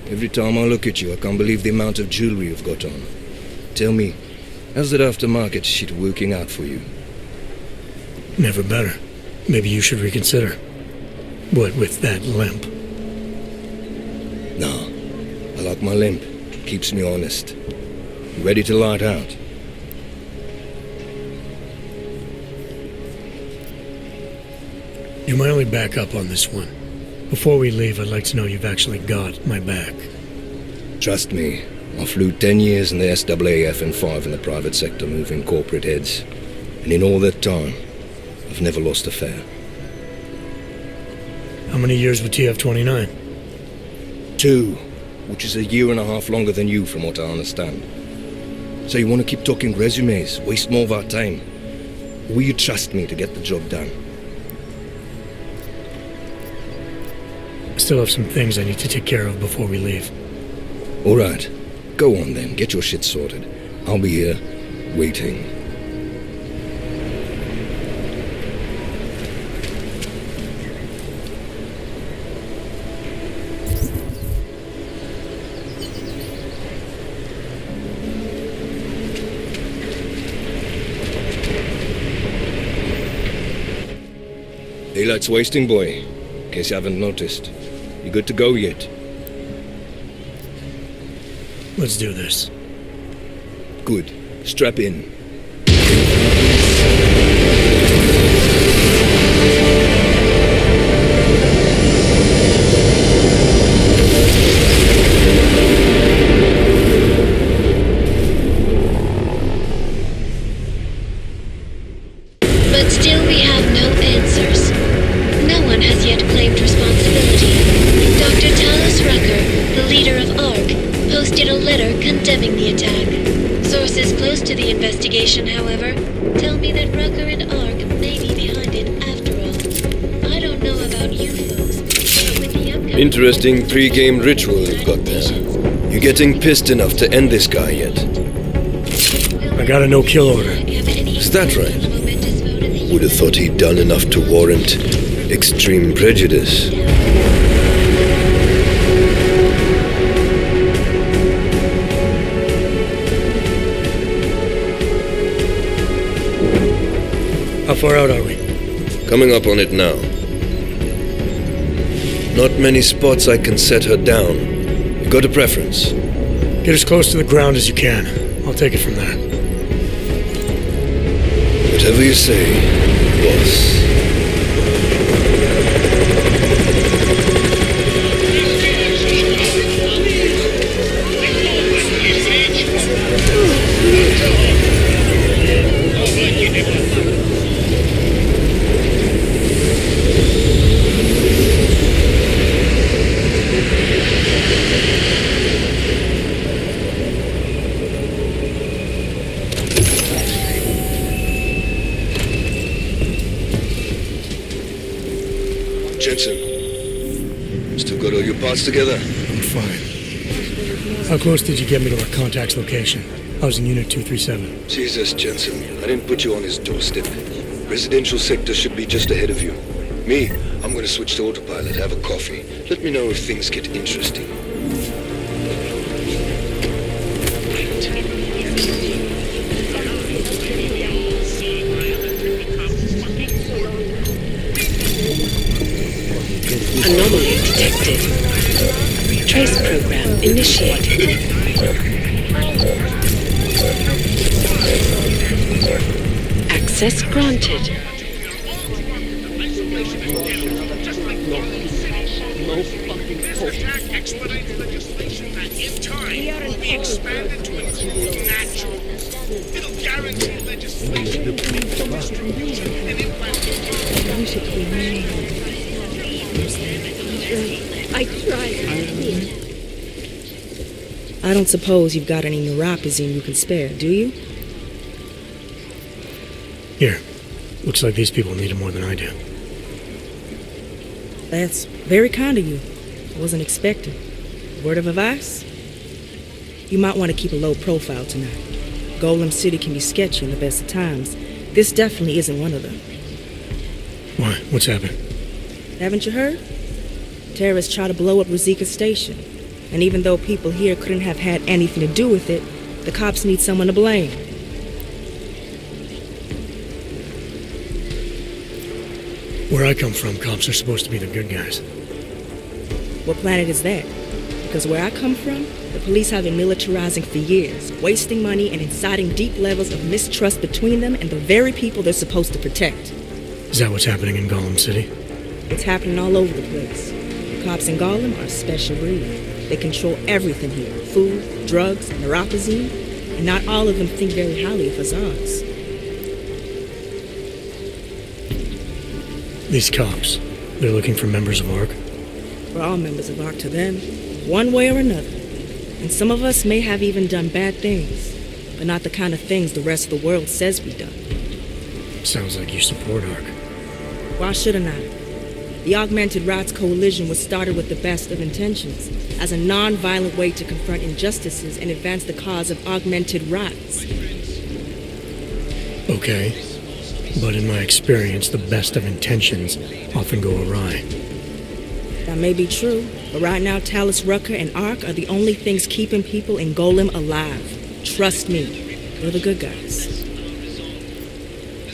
Every time I look at you, I can't believe the amount of jewelry you've got on. Tell me, how's that aftermarket shit working out for you? Never better. Maybe you should reconsider. What with that limp? No. I like my limp. Keeps me honest. You ready to light out? You're my only backup on this one. Before we leave, I'd like to know you've actually got my back. Trust me, I flew 10 years in the SAAF and 5 in the private sector moving corporate heads. And in all that time, I've never lost a fare. How many years with TF-29? 2, which is a year and a half longer than you from what I understand. So you want to keep talking resumes, waste more of our time? Or will you trust me to get the job done? I still have some things I need to take care of before we leave. All right. Go on then, get your shit sorted. I'll be here, waiting. Daylight's wasting, boy. In case you haven't noticed. You good to go yet? Let's do this. Good. Strap in. But still we have no answers. No one has yet claimed responsibility. Dr. Talus Rucker, the leader of ARC, posted a letter condemning the attack. Sources close to the investigation, however, tell me that Rucker and ARC may be behind it after all. I don't know about you folks, but with the upcoming... Interesting pre-game ritual you've got there. You getting pissed enough to end this guy yet? I got a no-kill order. Is that right? Would have thought he'd done enough to warrant extreme prejudice. How far out are we? Coming up on it now. Not many spots I can set her down. You got a preference? Get as close to the ground as you can. I'll take it from there. Whatever you say, boss. Jensen, still got all your parts together? I'm fine. How close did you get me to our contact's location? I was in Unit 237. Jesus, Jensen, I didn't put you on his doorstep. Residential sector should be just ahead of you. Me, I'm going to switch to autopilot, have a coffee. Let me know if things get interesting. Anomaly detected. Trace program initiated. Access granted. This attack expedites legislation that in time will be expanded to include naturals. It'll guarantee legislation that will make chemistry used and implanted. I tried. I don't suppose you've got any neuropazine you can spare, do you? Here. Looks like these people need it more than I do. That's very kind of you. I wasn't expecting. Word of advice? You might want to keep a low profile tonight. Golem City can be sketchy in the best of times. This definitely isn't one of them. Why? What's happened? Haven't you heard? Terrorists try to blow up Ruzika Station. And even though people here couldn't have had anything to do with it, the cops need someone to blame. Where I come from, cops are supposed to be the good guys. What planet is that? Because where I come from, the police have been militarizing for years, wasting money and inciting deep levels of mistrust between them and the very people they're supposed to protect. Is that what's happening in Golem City? It's happening all over the place. The cops in Golem are a special breed. They control everything here. Food, drugs, neuropazine, and not all of them think very highly of Azaz. These cops, they're looking for members of ARC? We're all members of ARC to them, one way or another. And some of us may have even done bad things, but not the kind of things the rest of the world says we've done. Sounds like you support ARC. Why should I not? The Augmented Rights Coalition was started with the best of intentions, as a non-violent way to confront injustices and advance the cause of augmented rights. Okay, but in my experience, the best of intentions often go awry. That may be true, but right now Talus Rucker and ARC are the only things keeping people in Golem alive. Trust me, we're the good guys.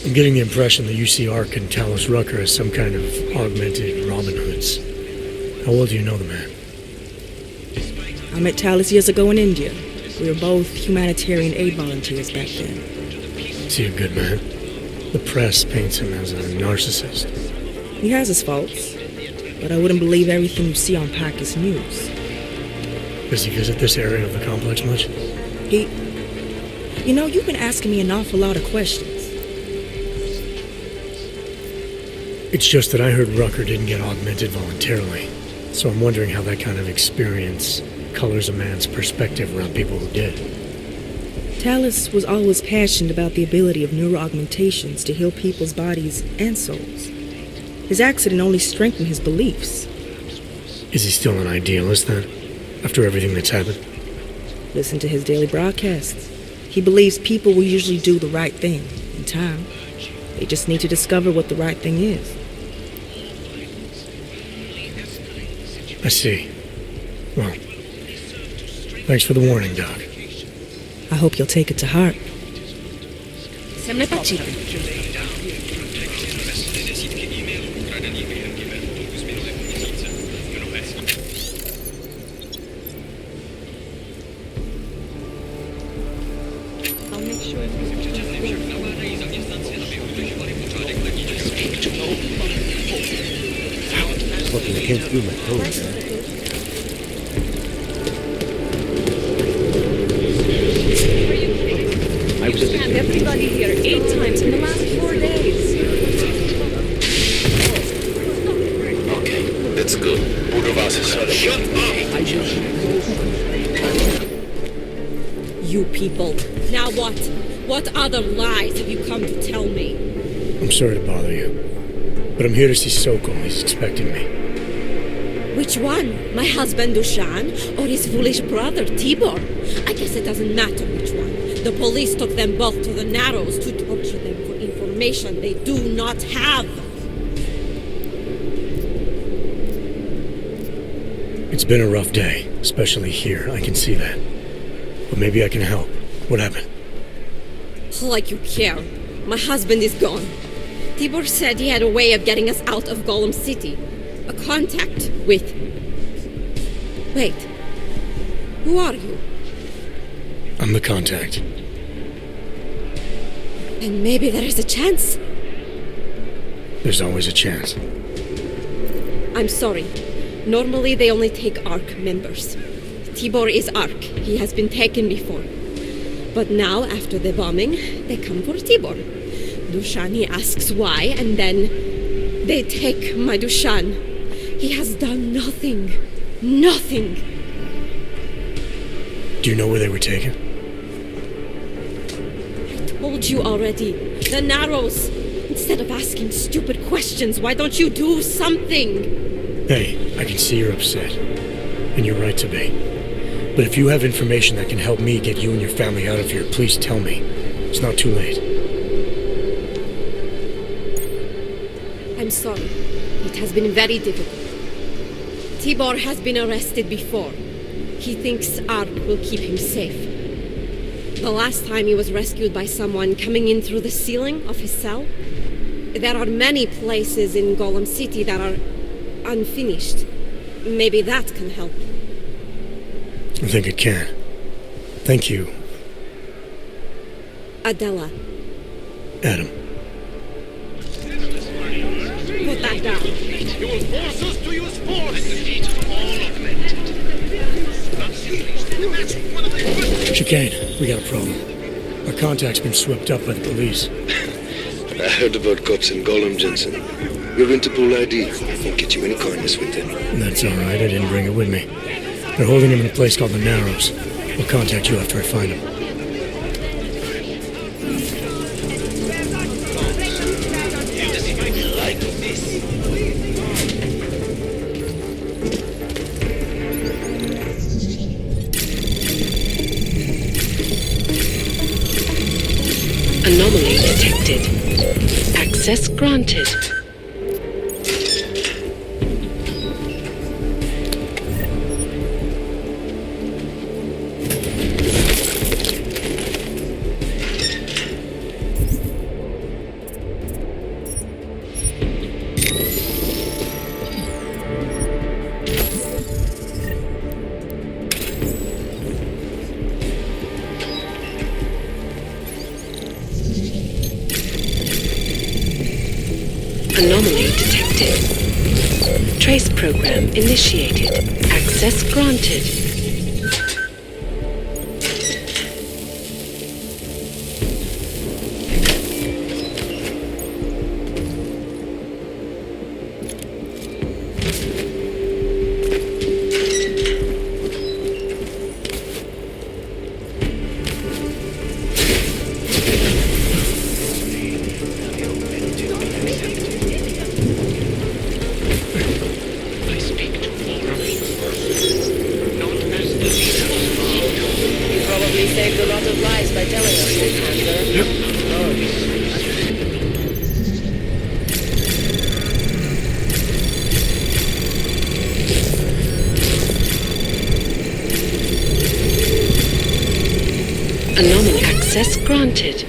I'm getting the impression that you see ARC and Talus Rucker as some kind of augmented Robin Hoods. How well do you know the man? I met Talus years ago in India. We were both humanitarian aid volunteers back then. Is he a good man? The press paints him as a narcissist. He has his faults, but I wouldn't believe everything you see on Pakistan News. Does he visit this area of the complex much? You know, you've been asking me an awful lot of questions. It's just that I heard Rucker didn't get augmented voluntarily, so I'm wondering how that kind of experience colors a man's perspective around people who did. Talus was always passionate about the ability of neuroaugmentations to heal people's bodies and souls. His accident only strengthened his beliefs. Is he still an idealist then, after everything that's happened? Listen to his daily broadcasts. He believes people will usually do the right thing in time. They just need to discover what the right thing is. I see. Well, thanks for the warning, Doc. I hope you'll take it to heart. Sem nepatří. Fucking, I can't feel my toes, man. I was And everybody here 8 times in the last 4 days. Okay, that's good. Shut You people. Now what? What other lies have you come to tell me? I'm sorry to bother you, but I'm here to see Soko. He's expecting me. Which one? My husband Dushan or his foolish brother Tibor? I guess it doesn't matter which one. The police took them both to the Narrows to torture them for information they do not have. It's been a rough day, especially here. I can see that. But maybe I can help. What happened? Like you care. My husband is gone. Tibor said he had a way of getting us out of Golem City. A contact with... Wait. Who are you? I'm the contact. And maybe there is a chance. There's always a chance. I'm sorry. Normally they only take ARC members. Tibor is ARC. He has been taken before. But now, after the bombing, they come for Tibor. Dushani asks why, and then they take my Dushan. He has done nothing. Nothing. Do you know where they were taken? I told you already. The Narrows. Instead of asking stupid questions, why don't you do something? Hey, I can see you're upset. And you're right to be. But if you have information that can help me get you and your family out of here, please tell me. It's not too late. I'm sorry. It has been very difficult. Tibor has been arrested before. He thinks Ark will keep him safe. The last time he was rescued by someone coming in through the ceiling of his cell. There are many places in Golem City that are unfinished. Maybe that can help. I think it can. Thank you, Adela. Adam. Put that down. You will force us to use force! The defeat of all augmented. That's one of the... Chicane, we got a problem. Our contact's been swept up by the police. I heard about cops in Golem, Jensen. We're Interpol ID. Won't get you any kindness with them. That's all right. I didn't bring it with me. They're holding him in a place called the Narrows. We'll contact you after I find him. Anomaly detected. Access granted. Anomaly detected. Trace program initiated. Access granted. Anomaly access granted.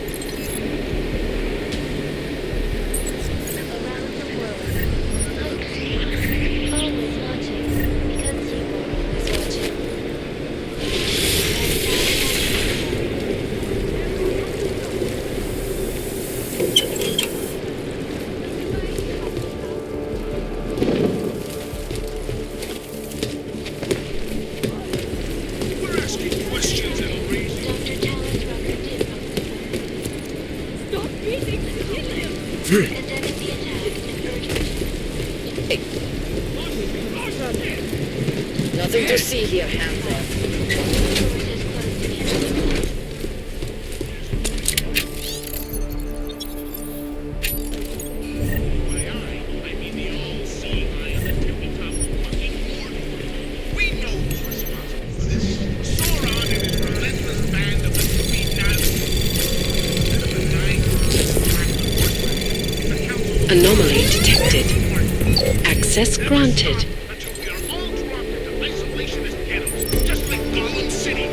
Nothing to see here, hands up. Anomaly detected. Access granted. Just like Golem City.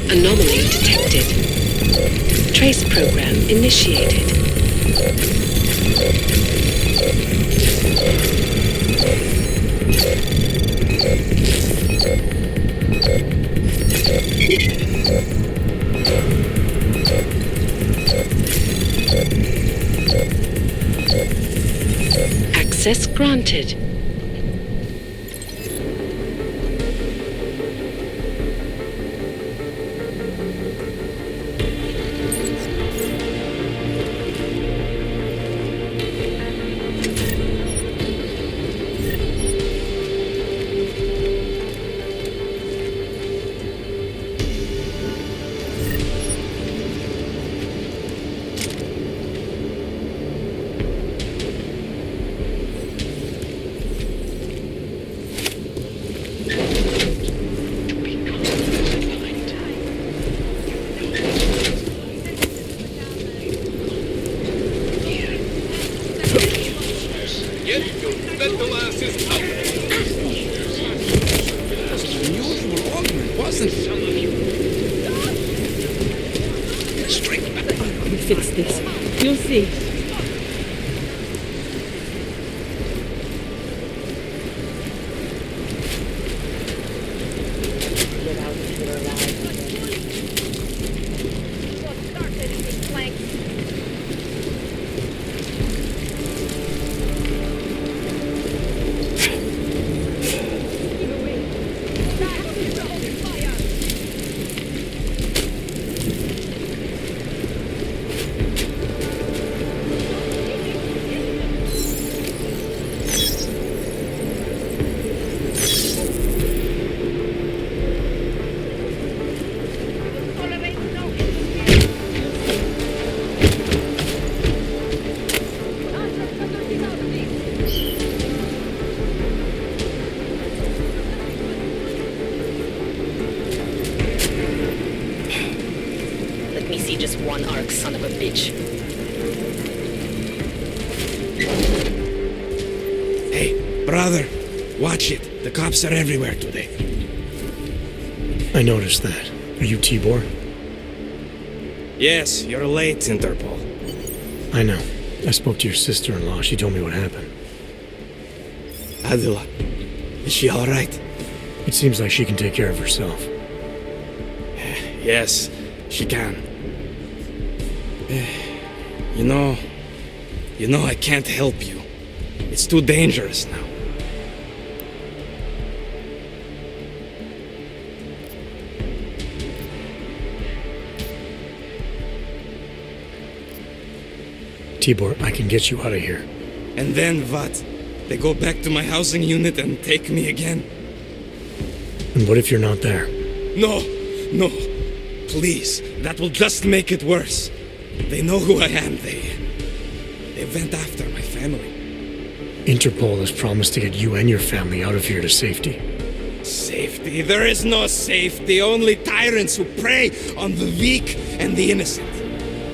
Anomaly detected. Trace program initiated. Access granted. Fix this. You'll see. Just one arc, son of a bitch. Hey, brother, watch it. The cops are everywhere today. I noticed that. Are you Tibor? Yes, you're late, Interpol. I know. I spoke to your sister-in-law. She told me what happened. Adila, is she all right? It seems like she can take care of herself. Yes, she can. You know, I can't help you. It's too dangerous now. Tibor, I can get you out of here. And then what? They go back to my housing unit and take me again? And what if you're not there? No. Please, that will just make it worse. They know who I am. They went after my family. Interpol has promised to get you and your family out of here to safety. Safety? There is no safety. Only tyrants who prey on the weak and the innocent.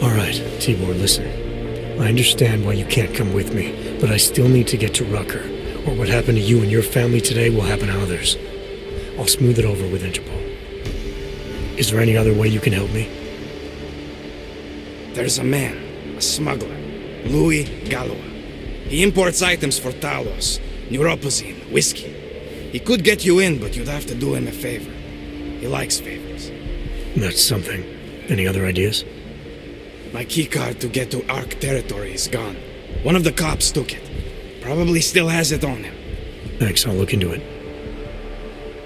All right, Tibor, listen. I understand why you can't come with me, but I still need to get to Rucker, or what happened to you and your family today will happen to others. I'll smooth it over with Interpol. Is there any other way you can help me? There's a man, a smuggler, Louis Galois. He imports items for Talos, neuropozyne, whiskey. He could get you in, but you'd have to do him a favor. He likes favors. That's something. Any other ideas? My keycard to get to Ark territory is gone. One of the cops took it. Probably still has it on him. Thanks, I'll look into it.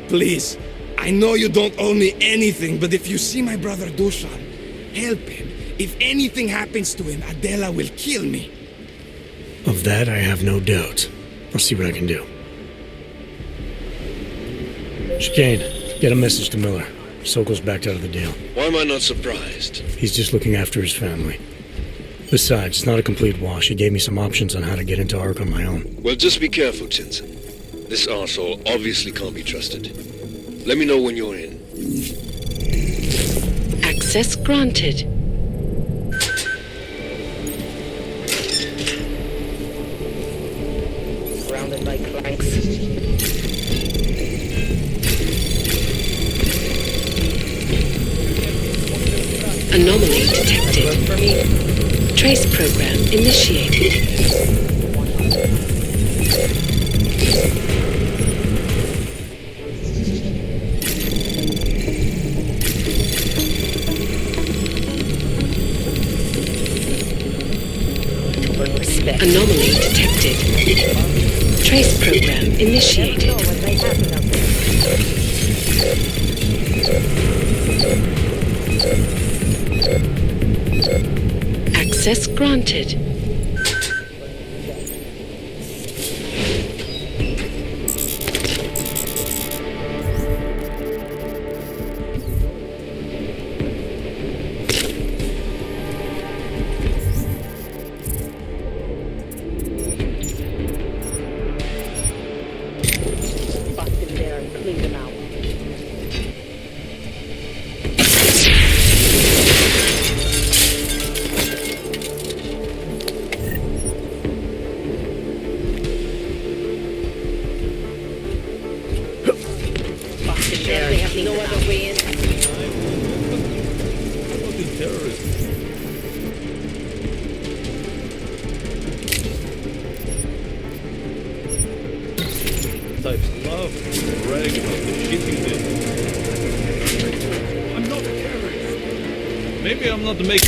Please, I know you don't owe me anything, but if you see my brother Dusan, help him. If anything happens to him, Adela will kill me. Of that, I have no doubt. I'll see what I can do. Chicane, get a message to Miller. Sokol's backed out of the deal. Why am I not surprised? He's just looking after his family. Besides, it's not a complete wash. He gave me some options on how to get into Ark on my own. Well, just be careful, Jensen. This arsehole obviously can't be trusted. Let me know when you're in. Access granted. Surrounded by clanks. Anomaly detected. Trace program initiated. Anomaly detected. Trace program initiated. Access granted. Maybe I'm not the maker.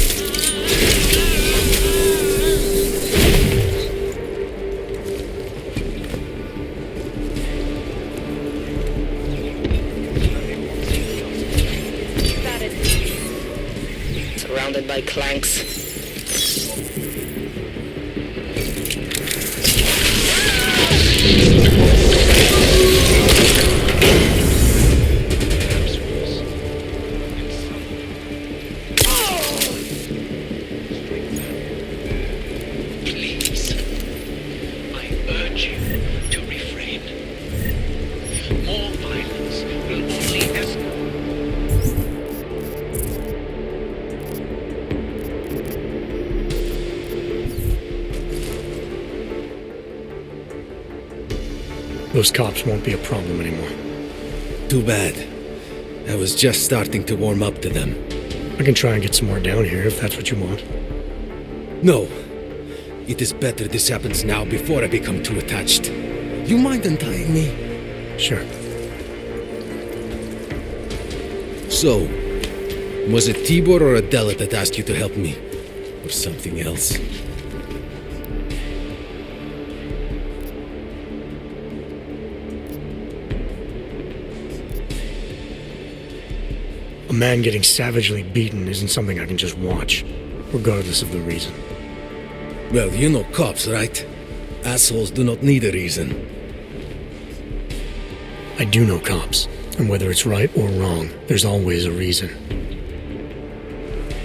Surrounded by clanks. Those cops won't be a problem anymore. Too bad. I was just starting to warm up to them. I can try and get some more down here if that's what you want. No. It is better this happens now before I become too attached. You mind untying me? Sure. So, was it Tibor or Adela that asked you to help me? Or something else? A man getting savagely beaten isn't something I can just watch, regardless of the reason. Well, you know cops, right? Assholes do not need a reason. I do know cops, and whether it's right or wrong, there's always a reason.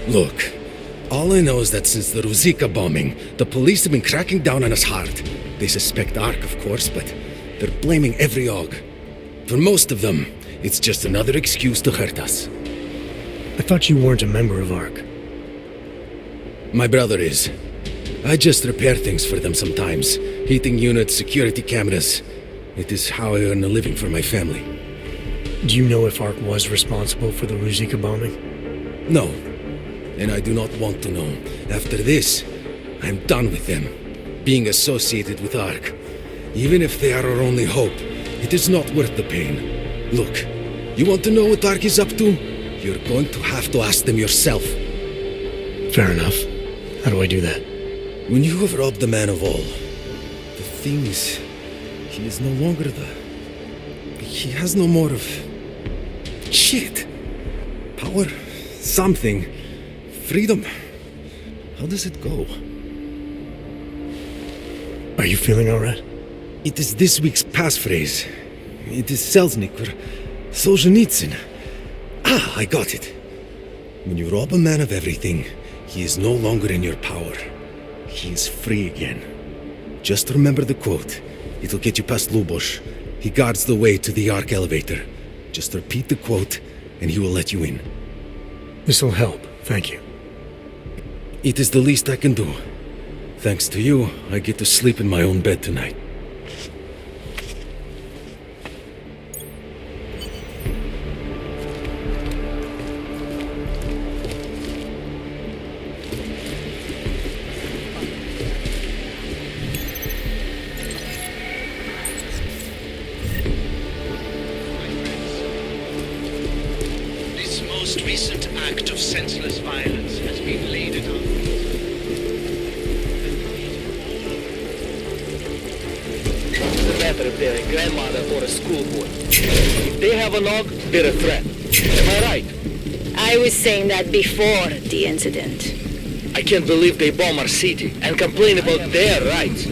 Look, all I know is that since the Ruzika bombing, the police have been cracking down on us hard. They suspect Ark, of course, but they're blaming every AUG. For most of them, it's just another excuse to hurt us. I thought you weren't a member of ARC. My brother is. I just repair things for them sometimes. Heating units, security cameras. It is how I earn a living for my family. Do you know if ARC was responsible for the Ruzika bombing? No. And I do not want to know. After this, I'm done with them. Being associated with ARC. Even if they are our only hope, it is not worth the pain. Look, you want to know what ARC is up to? You're going to have to ask them yourself. Fair enough. How do I do that? When you have robbed the man of all, the thing is, he is no longer He has no more of... shit. Power. Something. Freedom. How does it go? Are you feeling alright? It is this week's passphrase. It is Selznick or Solzhenitsyn. Ah, I got it. When you rob a man of everything, he is no longer in your power. He is free again. Just remember the quote. It'll get you past Lubosh. He guards the way to the Ark elevator. Just repeat the quote, and he will let you in. This'll help, thank you. It is the least I can do. Thanks to you, I get to sleep in my own bed tonight. most recent act of senseless violence has been laid at our feet. What's the matter if they're a grandmother or a schoolboy? If they have a log, they're a threat. Am I right? I was saying that before the incident. I can't believe they bomb our city and complain about their rights.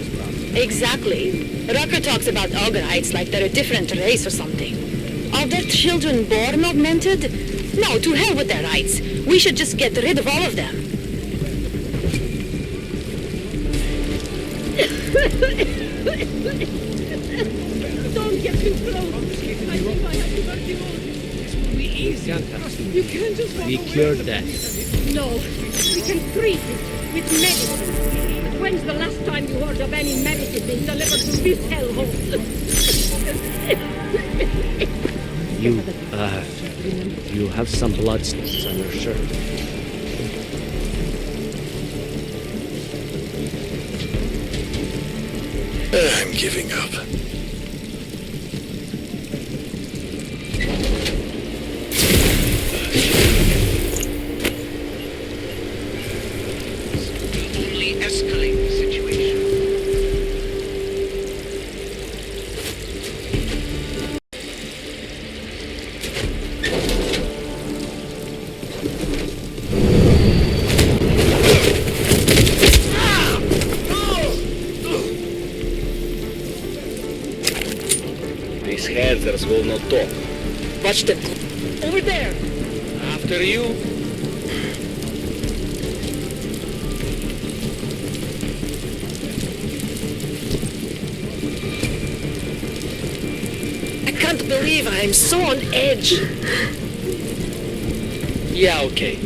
Exactly. Rucker talks about Augurites like they're a different race or something. Are their children born augmented? No, to hell with their rights. We should just get rid of all of them. Don't get me thrown. I think I have tuberculosis. You can't just walk We away cured from that. it. No, we can treat it with medicine. But when's the last time you heard of any medicine being delivered to this hellhole? You have some bloodstains on your shirt. I'm giving up. Only escalate the situation. These handlers will not talk. Watch them. Over there. After you. I can't believe I'm so on edge. Yeah, okay.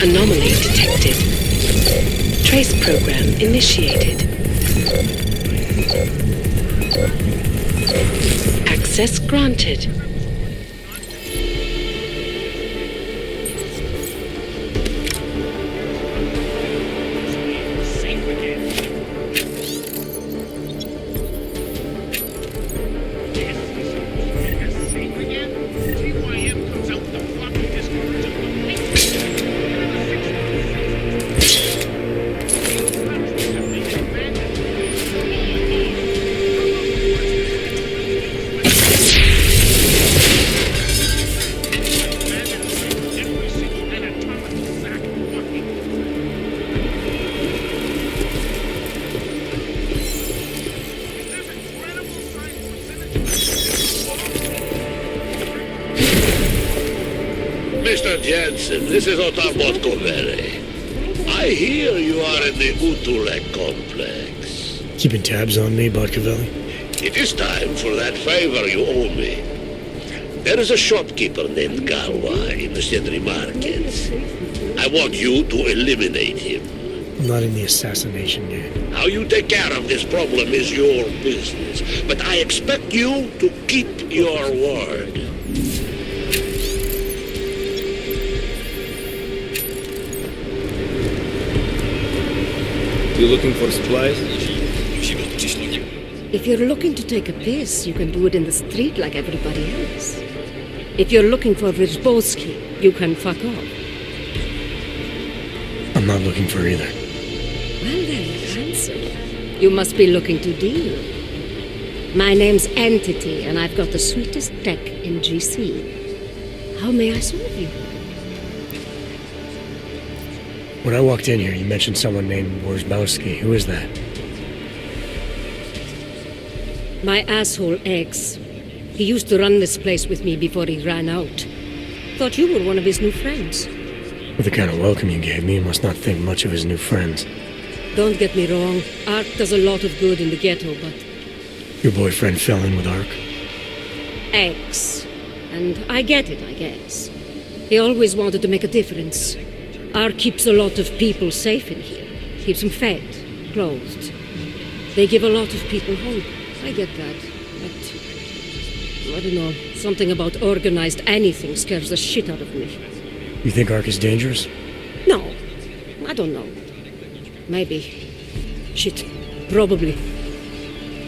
Anomaly detected. Trace program initiated. Access granted. Mr. Jensen, this is Otabot Koller. I hear you are in the Utulek complex. Keeping tabs on me, Barkavelli? It is time for that favor you owe me. There is a shopkeeper named Galwa in the City Market. I want you to eliminate him. I'm not in the assassination game. How you take care of this problem is your business, but I expect you to keep your word. You looking for supplies? If you're looking to take a piss, you can do it in the street like everybody else. If you're looking for Rizbolski, you can fuck off. I'm not looking for either. Well then, handsome. You must be looking to deal. My name's Entity, and I've got the sweetest tech in GC. How may I serve you? When I walked in here, you mentioned someone named Worzbowski. Who is that? My asshole ex. He used to run this place with me before he ran out. thought you were one of his new friends. With the kind of welcome you gave me, you must not think much of his new friends. Don't get me wrong, Ark does a lot of good in the ghetto, but... Your boyfriend fell in with Ark? Ex. And I get it, I guess. He always wanted to make a difference. Ark keeps a lot of people safe in here. Keeps them fed, clothed. They give a lot of people hope. I get that. But... I don't know. Something about organized anything scares the shit out of me. You think Ark is dangerous? No. I don't know. Maybe. Shit. Probably.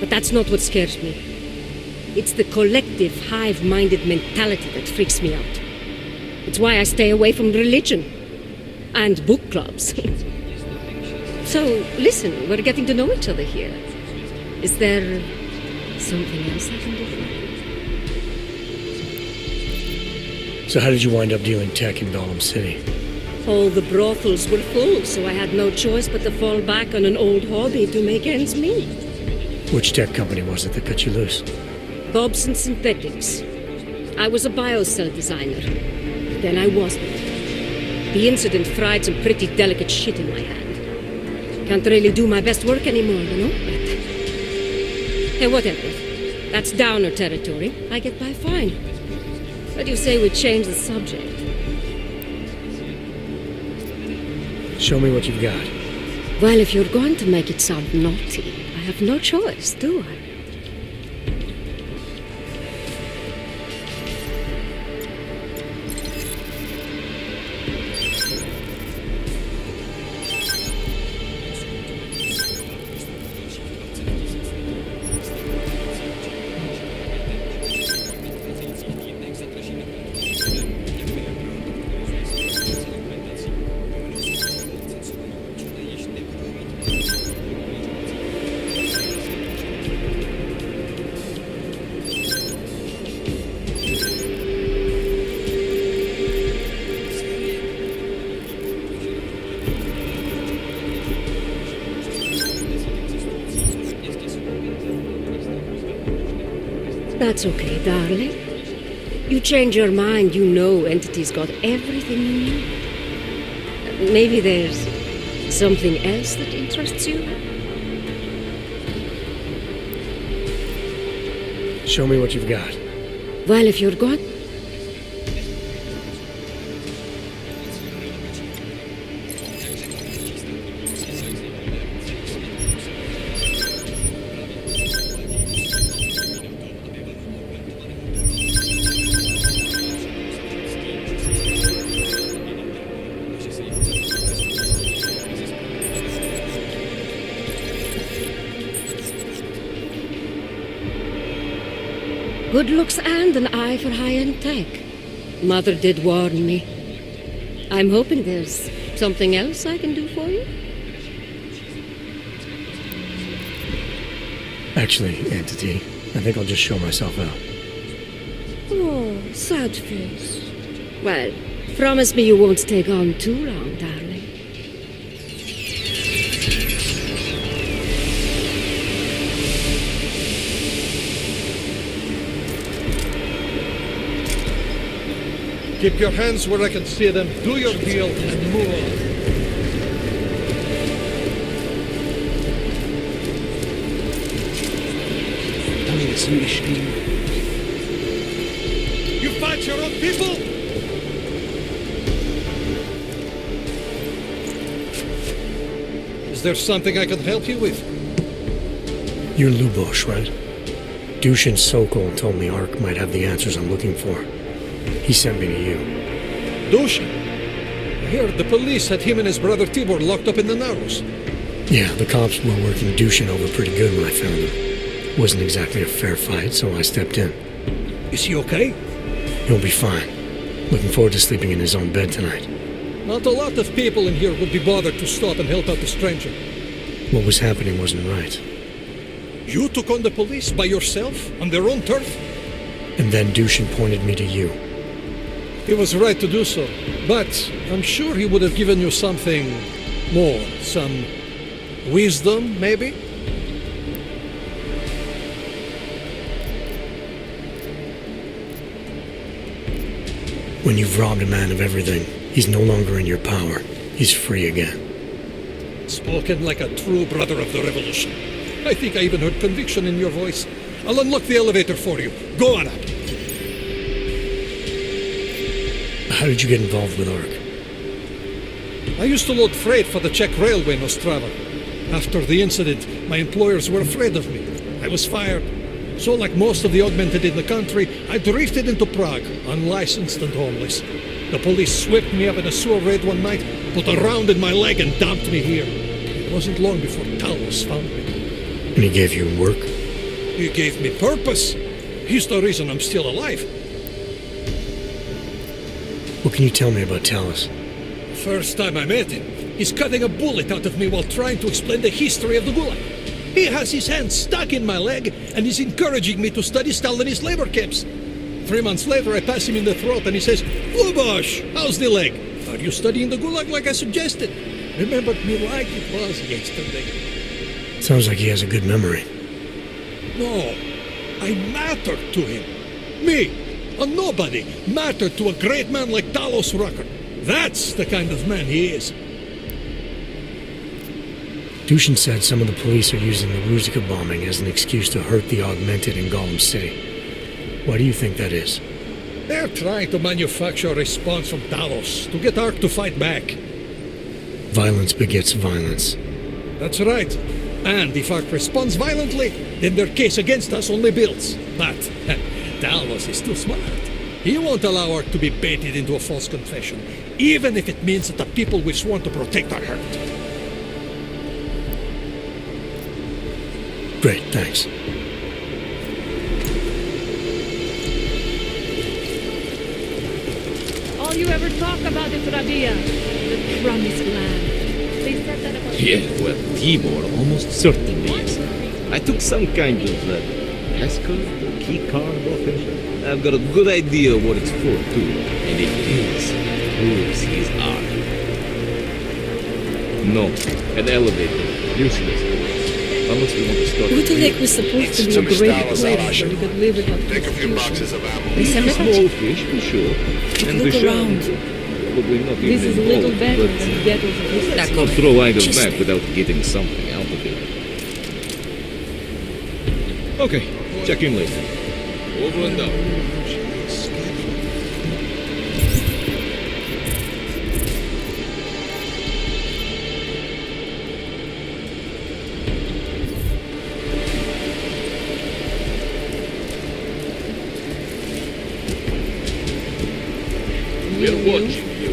But that's not what scares me. It's the collective, hive-minded mentality that freaks me out. It's why I stay away from religion. And book clubs. So, listen, we're getting to know each other here. Is there something else I can do for you? So how did you wind up dealing tech in Golem City? All the brothels were full, so I had no choice but to fall back on an old hobby to make ends meet. Which tech company was it that cut you loose? Bobson Synthetics. I was a biocell designer. Then I wasn't. The incident fried some pretty delicate shit in my hand. Can't really do my best work anymore, you know? But... Hey, whatever. That's downer territory. I get by fine. What do you say we change the subject? Show me what you've got. Well, if you're going to make it sound naughty, I have no choice, do I? That's okay, darling. You change your mind, you know Entity's got everything you need. Maybe there's something else that interests you? Show me what you've got. Well, if you're going... Good looks and an eye for high-end tech. Mother did warn me. I'm hoping there's something else I can do for you. Actually, Entity, I think I'll just show myself out. Oh, sad face. Well, promise me you won't take on too long, darling. Keep your hands where I can see them. Do your deal and move on. You fight your own people? Is there something I can help you with? You're Lubosh, right? Dushin Sokol told me Ark might have the answers I'm looking for. He sent me to you. Dushin? I heard the police had him and his brother Tibor locked up in the Narrows. Yeah, the cops were working Dushin over pretty good when I found him. Wasn't exactly a fair fight, so I stepped in. Is he okay? He'll be fine. Looking forward to sleeping in his own bed tonight. Not a lot of people in here would be bothered to stop and help out a stranger. What was happening wasn't right. You took on the police by yourself, on their own turf? And then Dushin pointed me to you. He was right to do so, but I'm sure he would have given you something more, some wisdom, maybe? When you've robbed a man of everything, he's no longer in your power. He's free again. Spoken like a true brother of the revolution. I think I even heard conviction in your voice. I'll unlock the elevator for you. Go on up. How did you get involved with ARC? I used to load freight for the Czech railway in Ostrava. After the incident, my employers were afraid of me. I was fired. So like most of the augmented in the country, I drifted into Prague, unlicensed and homeless. The police swept me up in a sewer raid one night, put a round in my leg and dumped me here. It wasn't long before Talos found me. And he gave you work? He gave me purpose. He's the reason I'm still alive. What can you tell me about Talos? First time I met him, he's cutting a bullet out of me while trying to explain the history of the Gulag. He has his hand stuck in my leg and is encouraging me to study Stalinist labor camps. 3 months later, I pass him in the throat and he says, "Lubosh, how's the leg? Are you studying the Gulag like I suggested?" Remembered me like it was yesterday. Sounds like he has a good memory. No, I mattered to him. Me, a nobody, mattered to a great man like Talos Rucker. That's the kind of man he is. Dushin said some of the police are using the Ruzika bombing as an excuse to hurt the augmented in Golem City. Why do you think that is? They're trying to manufacture a response from Talos to get ARC to fight back. Violence begets violence. That's right. And if ARC responds violently, then their case against us only builds. But Talos is too smart. He won't allow ARC to be baited into a false confession, even if it means that the people we've sworn to protect are hurt. Great, thanks. All you ever talk about is Rabia, the promised land. They said that about Yeah, well, Timor almost certainly is. I took some kind of passcode, key card or something. I've got a good idea what it's for, too. And it proves he's ARC. No, an elevator. Useless. Unless we want to start... Utelek was supposed to be a great place where you could live without Take a few boxes of ammo. They send Small fish, for sure. And look the shark. around. Probably not This even is a little involved, better but than the ghettos of this. I can't throw either back without getting something out of it. Okay, check in later. Over and out. We're watching you.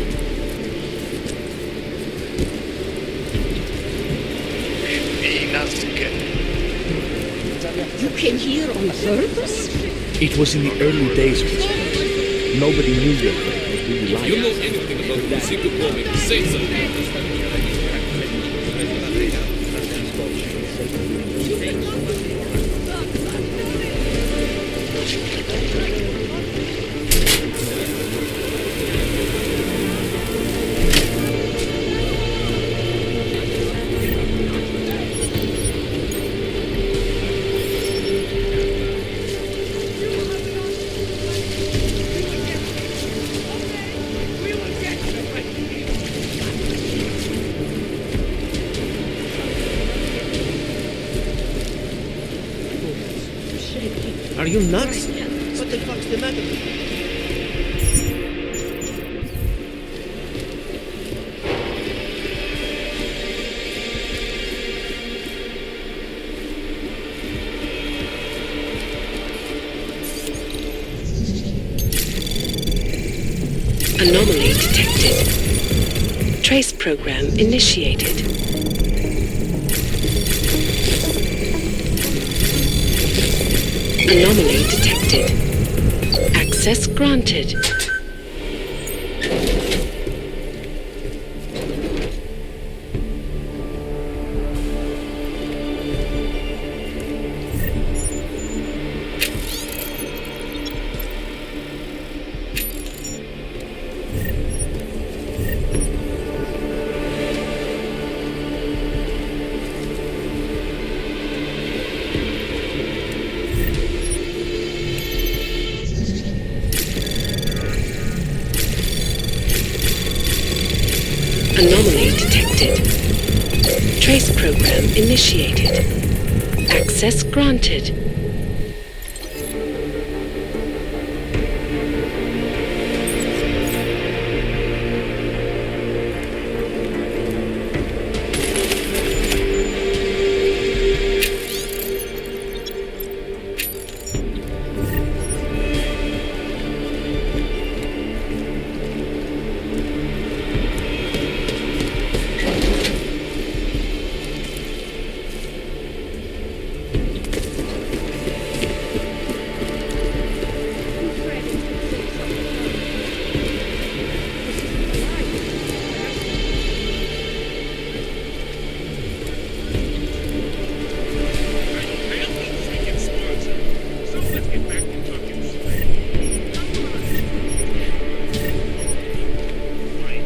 You came here on purpose? It was in the early days of this place. Nobody knew yet what it was really like. You know anything about Ruzika bombing? Say something. Are you nuts? What the fuck's the matter with you? Anomaly detected. Trace program initiated. Anomaly detected. Access granted. Anomaly detected. Trace program initiated. Access granted.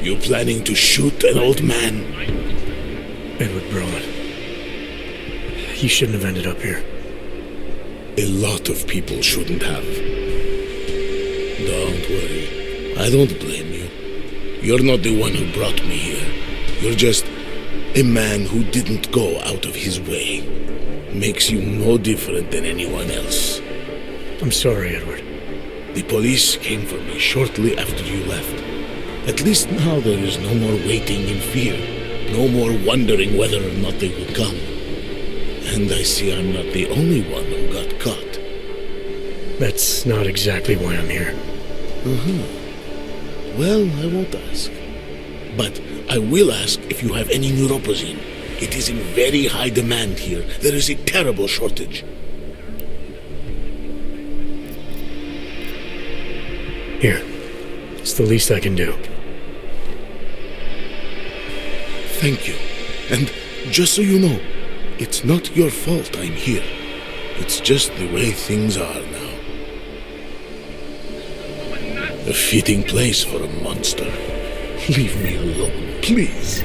You planning to shoot an old man? Edward Broad. He shouldn't have ended up here. A lot of people shouldn't have. Don't worry. I don't blame you. You're not the one who brought me here. You're just a man who didn't go out of his way. Makes you no different than anyone else. I'm sorry, Edward. The police came for me shortly after you left. At least now there is no more waiting in fear. No more wondering whether or not they will come. And I see I'm not the only one who got caught. That's not exactly why I'm here. Well, I won't ask. But I will ask if you have any neuropozyne. It is in very high demand here. There is a terrible shortage. Here. It's the least I can do. Thank you. And just so you know, it's not your fault I'm here. It's just the way things are now. A fitting place for a monster. Leave me alone, please.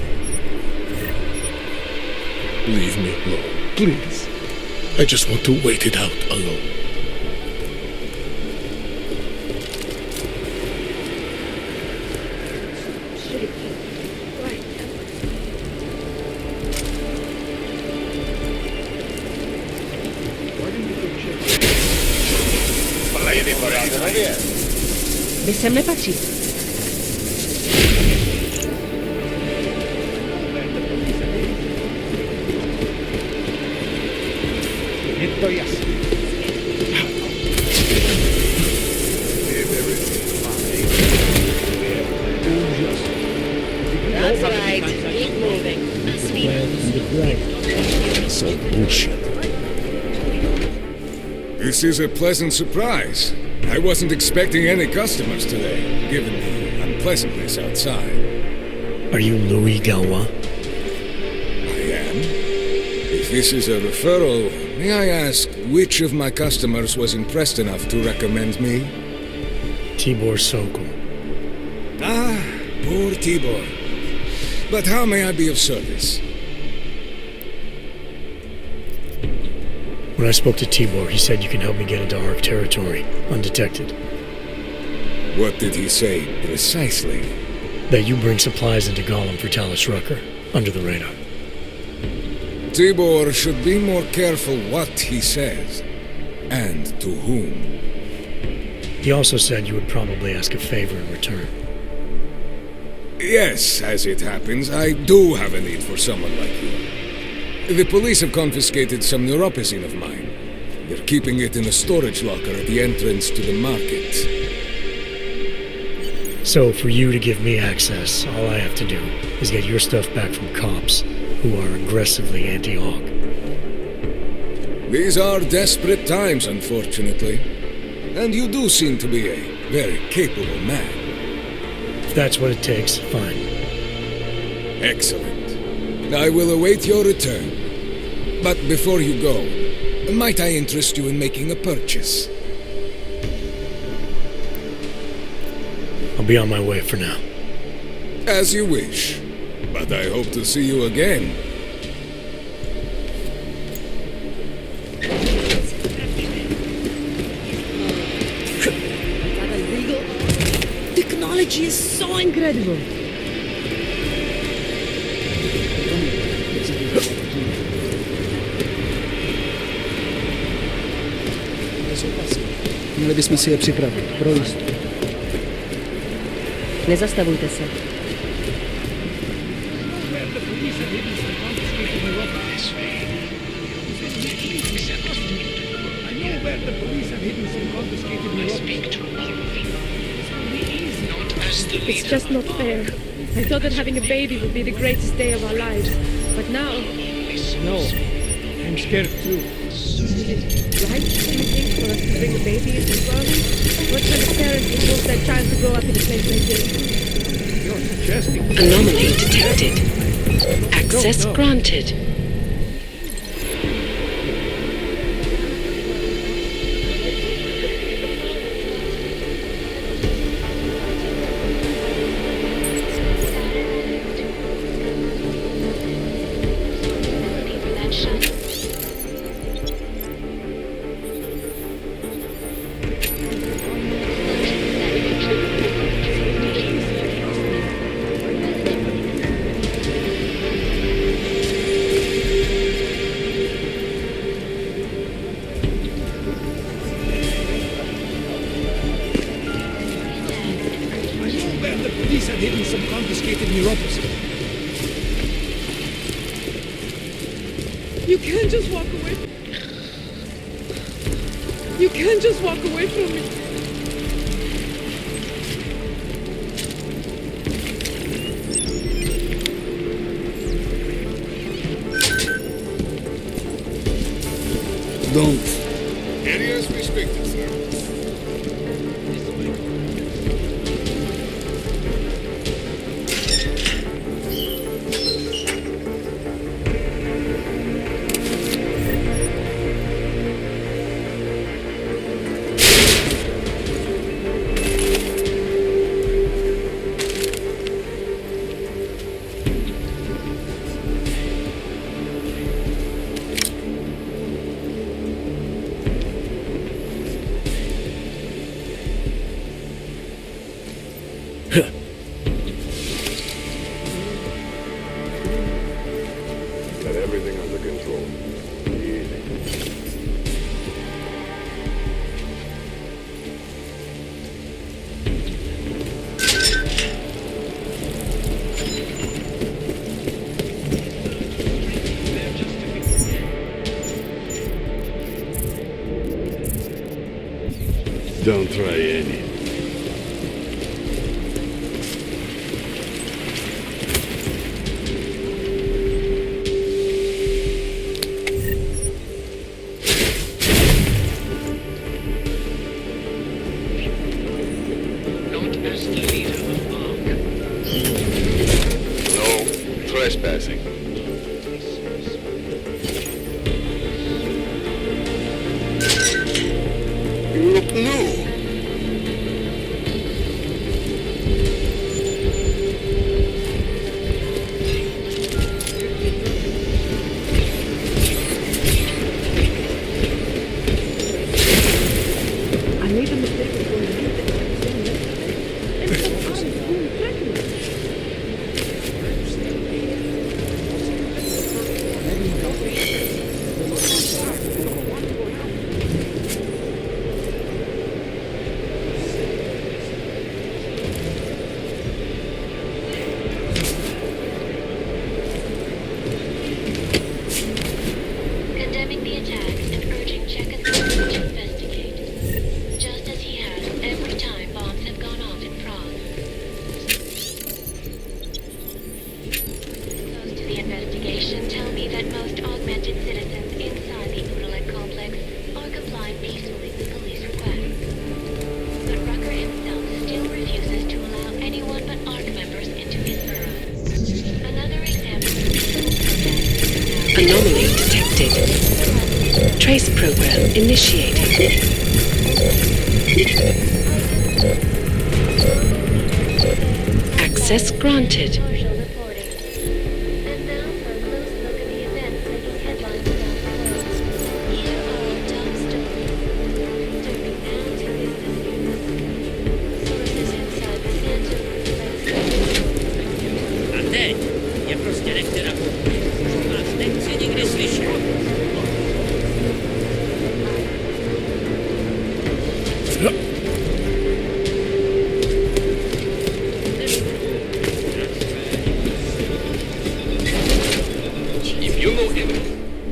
Leave me alone, please. I just want to wait it out alone. Vy sem nepatří. Je to jasné. That's right. Keep moving. So bullshit. This is a pleasant surprise. I wasn't expecting any customers today, given the unpleasantness outside. Are you Louis Galois? I am. If this is a referral, may I ask which of my customers was impressed enough to recommend me? Tibor Sokol. Ah, poor Tibor. But how may I be of service? When I spoke to Tibor, he said you can help me get into ARC territory, undetected. What did he say, precisely? That you bring supplies into Golem for Talus Rucker, under the radar. Tibor should be more careful what he says, and to whom. He also said you would probably ask a favor in return. Yes, as it happens, I do have a need for someone like you. The police have confiscated some neuropozyne of mine. They're keeping it in a storage locker at the entrance to the market. So, for you to give me access, all I have to do is get your stuff back from cops who are aggressively anti-AUG. These are desperate times, unfortunately. And you do seem to be a very capable man. If that's what it takes, fine. Excellent. I will await your return. But before you go, might I interest you in making a purchase? I'll be on my way for now. As you wish. But I hope to see you again. Technology is so incredible. Měli bychom si je připravit. Pro jistotu. Nezastavujte se. It's just not fair. I thought that having a baby would be the greatest day of our lives. But now... No. I'm scared too. Right? Do you think for us to bring a baby into the world? What kind of parent would want their child to grow up in a place like this? You're suggesting... Anomaly detected. Access granted. You can't just walk away. You can't just walk away from me. Don't. Areas restricted, sir. Got everything under control. Easy. Don't try any. Trespassing. You look new. I made a mistake of going to condemning the attack and urging Czech authorities to investigate, just as he has every time bombs have gone off in Prague. Those to the investigation tell me that most augmented citizens inside the Untitled complex are complying peacefully with police requests. But Rucker himself still refuses to allow anyone but ARC members into his burrow. Another example of peaceful protest. Anomaly detected. Trace program initiated. Access granted. A teď je prostě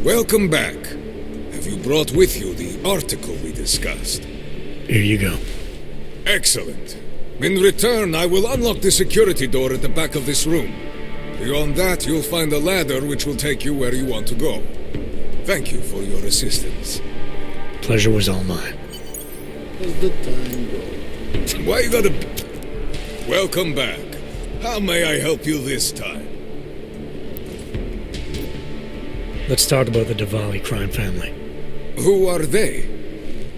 Welcome back. Have you brought with you the article we discussed? Here you go. Excellent. In return, I will unlock the security door at the back of this room. Beyond that, you'll find a ladder which will take you where you want to go. Thank you for your assistance. Pleasure was all mine. As the time goes. Why you gotta... Welcome back. How may I help you this time? Let's talk about the Dvali crime family. Who are they?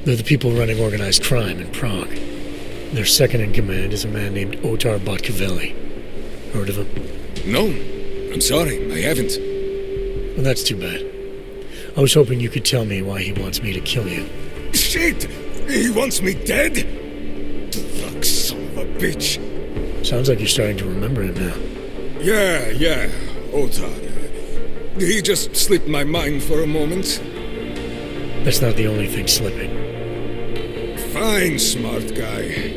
They're the people running organized crime in Prague. Their second in command is a man named Otar Botkavelli. Heard of him? No. I'm sorry, I haven't. Well, that's too bad. I was hoping you could tell me why he wants me to kill you. Shit! He wants me dead? Fuck, son of a bitch. Sounds like you're starting to remember him now. Yeah. Otar. He just slipped my mind for a moment. That's not the only thing slipping. Fine, smart guy.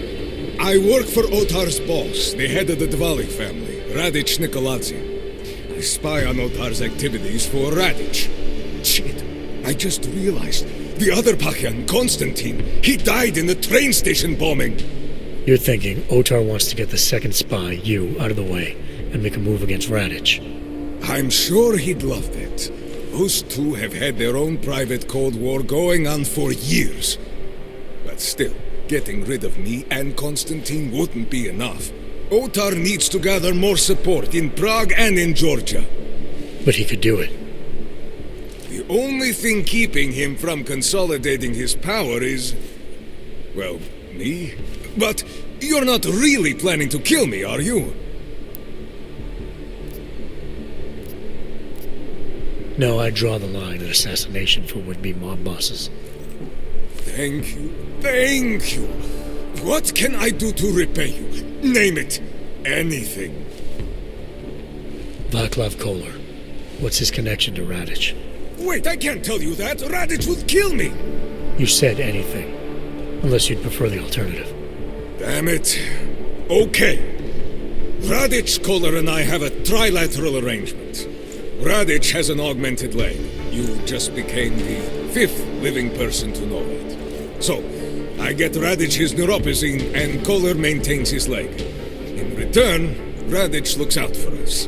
I work for Otar's boss, the head of the Dvali family, Radic Nikoladze. I spy on Otar's activities for Radic. Shit, I just realized. The other Pachyan, Konstantin, he died in the train station bombing. You're thinking Otar wants to get the second spy, you, out of the way, and make a move against Radic. I'm sure he'd love that. Those two have had their own private Cold War going on for years. But still, getting rid of me and Konstantin wouldn't be enough. Otar needs to gather more support in Prague and in Georgia. But he could do it. The only thing keeping him from consolidating his power is... well, me? But you're not really planning to kill me, are you? No, I draw the line at assassination for would-be mob bosses. Thank you. What can I do to repay you? Name it. Anything. Václav Koller. What's his connection to Radic? Wait, I can't tell you that. Radic would kill me. You said anything. Unless you'd prefer the alternative. Damn it. Okay. Radic, Koller, and I have a trilateral arrangement. Radic has an augmented leg. You just became the 5th living person to know that. So, I get Radic his neuropathy, and Koller maintains his leg. In return, Radic looks out for us.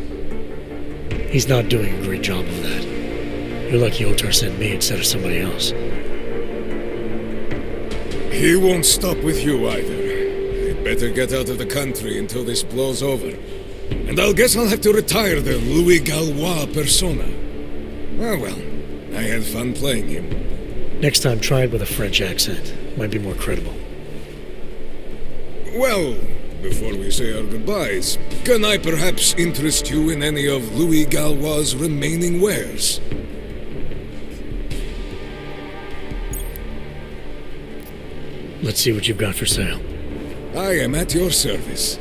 He's not doing a great job of that. You're lucky Otar sent me instead of somebody else. He won't stop with you either. I'd better get out of the country until this blows over. And I'll guess I'll have to retire the Louis Gallois persona. Ah, well, I had fun playing him. Next time, try it with a French accent. Might be more credible. Well, before we say our goodbyes, can I perhaps interest you in any of Louis Gallois' remaining wares? Let's see what you've got for sale. I am at your service.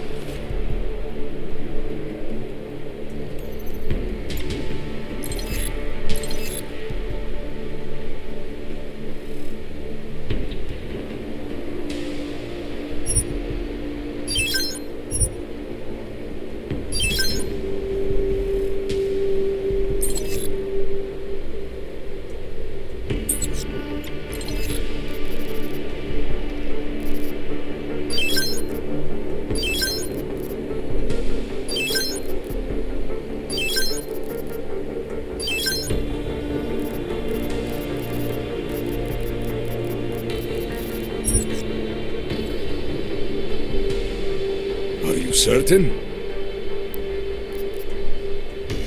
Certain?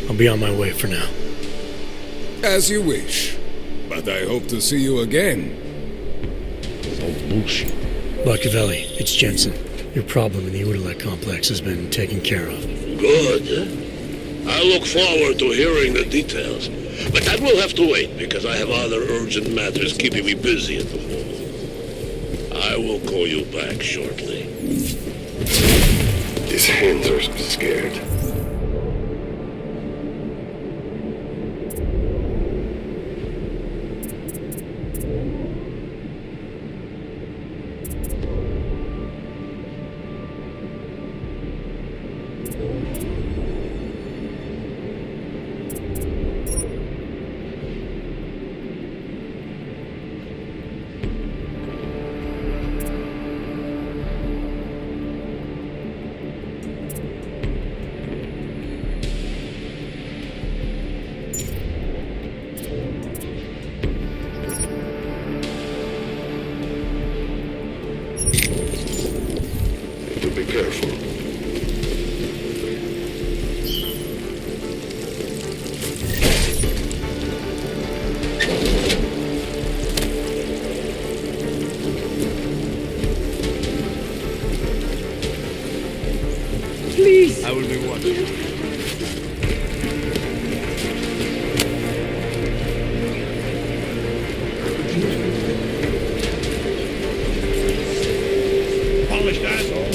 I'll be on my way for now. As you wish. But I hope to see you again. Botkavelli, it's Jensen. Your problem in the Udalek complex has been taken care of. Good. I look forward to hearing the details. But that will have to wait, because I have other urgent matters keeping me busy at the moment. I will call you back shortly. His hands are scared. Be careful. Please! I will be watching. Polished asshole.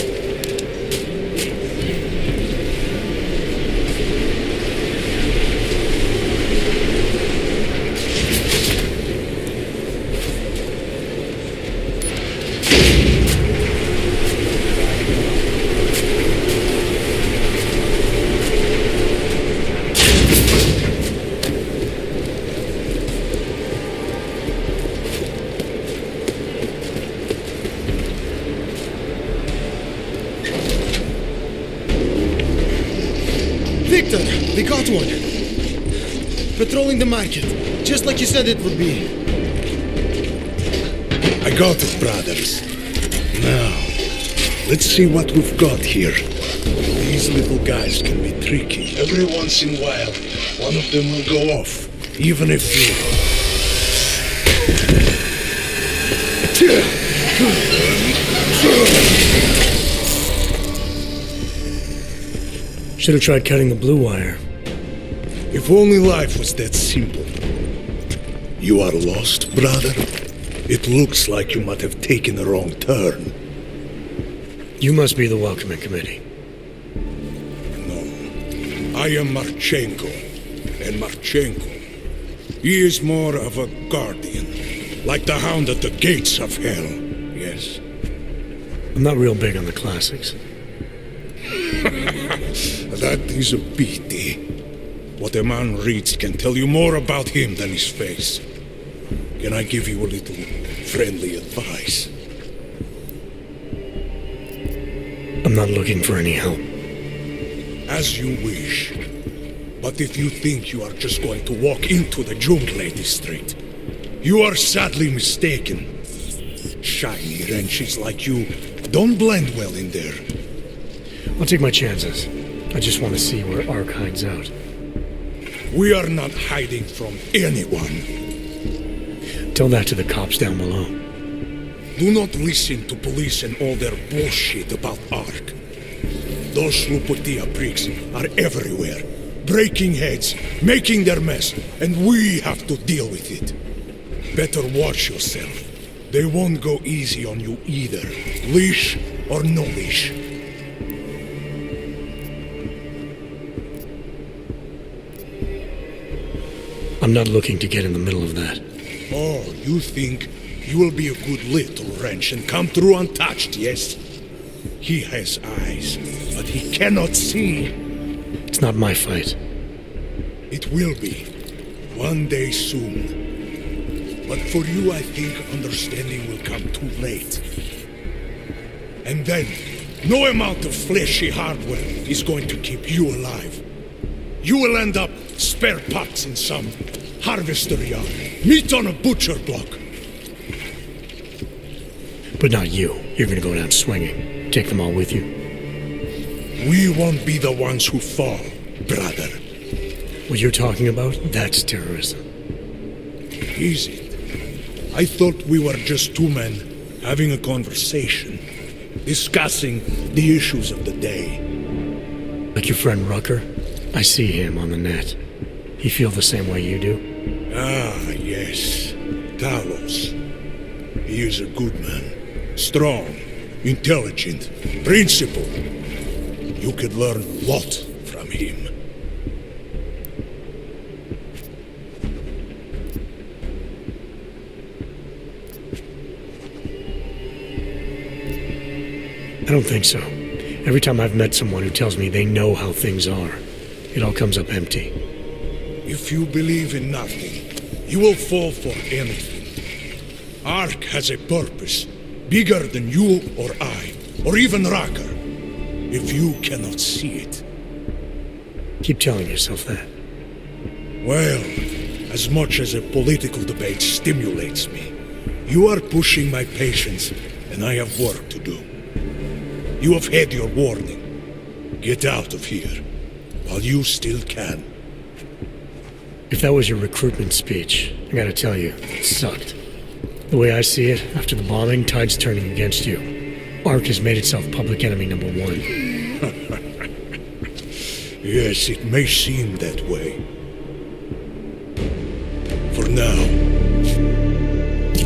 Victor, we got one. Patrolling the market, just like you said it would be. I got it, brothers. Now, let's see what we've got here. These little guys can be tricky. Every once in a while, one of them will go off, even if you... Should have tried cutting the blue wire. If only life was that simple. You are lost, brother? It looks like you might have taken a wrong turn. You must be the welcoming committee. I am Marchenko. And Marchenko, he is more of a guardian. Like the hound at the gates of hell. Yes. I'm not real big on the classics. That is a pity. What a man reads can tell you more about him than his face. Can I give you a little friendly advice? I'm not looking for any help. As you wish. But if you think you are just going to walk into the Jungle district, you are sadly mistaken. Shiny wrenches like you don't blend well in there. I'll take my chances. I just want to see where Ark hides out. We are not hiding from anyone. Tell that to the cops down below. Do not listen to police and all their bullshit about Ark. Those Slupotia pricks are everywhere, breaking heads, making their mess, and we have to deal with it. Better watch yourself. They won't go easy on you either, leash or no leash. I'm not looking to get in the middle of that. Oh, you think you will be a good little wrench and come through untouched, yes? He has eyes, but he cannot see. It's not my fight. It will be. One day soon. But for you, I think understanding will come too late. And then, no amount of fleshy hardware is going to keep you alive. You will end up spare parts in some harvester yard, meat on a butcher block. But not you. You're gonna go down swinging. Take them all with you. We won't be the ones who fall, brother. What you're talking about, that's terrorism. Is it? I thought we were just two men having a conversation, discussing the issues of the day. Like your friend Rucker? I see him on the net. He feel the same way you do? Ah, yes. Talos. He is a good man. Strong, intelligent, principled. You could learn a lot from him. I don't think so. Every time I've met someone who tells me they know how things are, it all comes up empty. If you believe in nothing, you will fall for anything. Ark has a purpose, bigger than you or I, or even Rucker. If you cannot see it. Keep telling yourself that. Well, as much as a political debate stimulates me, you are pushing my patience, and I have work to do. You have had your warning. Get out of here, while you still can. If that was your recruitment speech, I gotta tell you, it sucked. The way I see it, after the bombing, tide's turning against you. Ark has made itself public enemy number 1. Yes, it may seem that way. For now.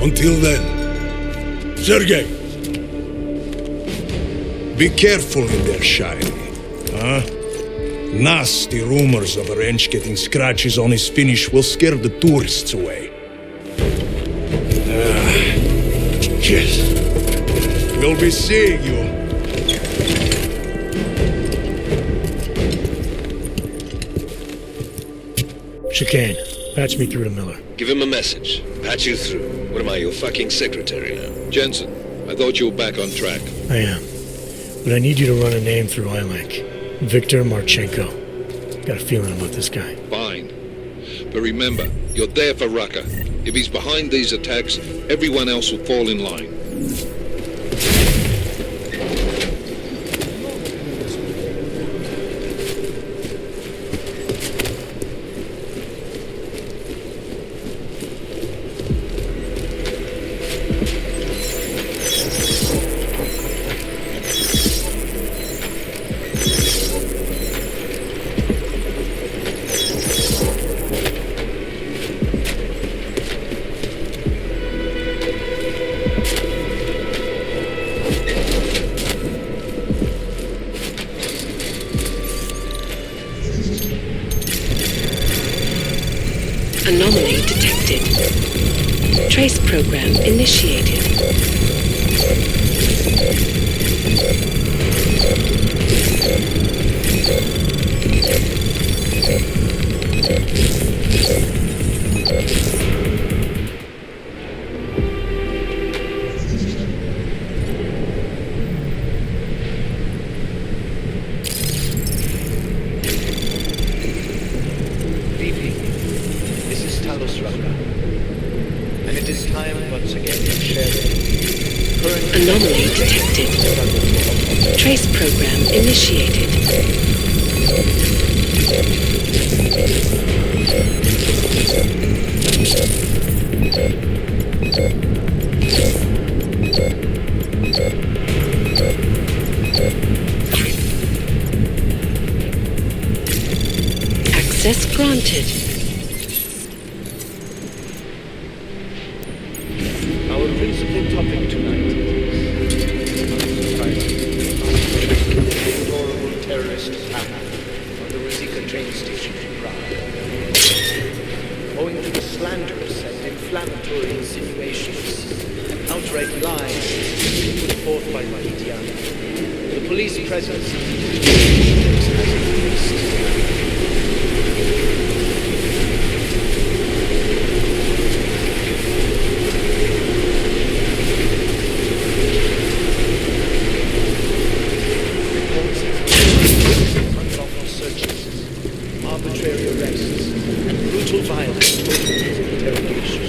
Until then, Sergei! Be careful in there, Shiny. Huh? Nasty rumors of a wrench getting scratches on his finish will scare the tourists away. Yes. We'll be seeing you. Chicane, patch me through to Miller. Give him a message. Patch you through. What am I, your fucking secretary now? Jensen, I thought you were back on track. I am. But I need you to run a name through ILAC. Victor Marchenko. Got a feeling about this guy. Fine. But remember, you're there for Rucker. If he's behind these attacks, everyone else will fall in line. Anomaly detected. Trace program initiated. Anomaly detected. Trace program initiated. Access granted. Our principal topic tonight deplorable terrorist attack on the Ruzika train station in Prague. Owing to the slanderous and inflammatory insinuations and outright lies put forth by the media, the police presence has increased. Arbitrary arrests and brutal violence towards interrogation.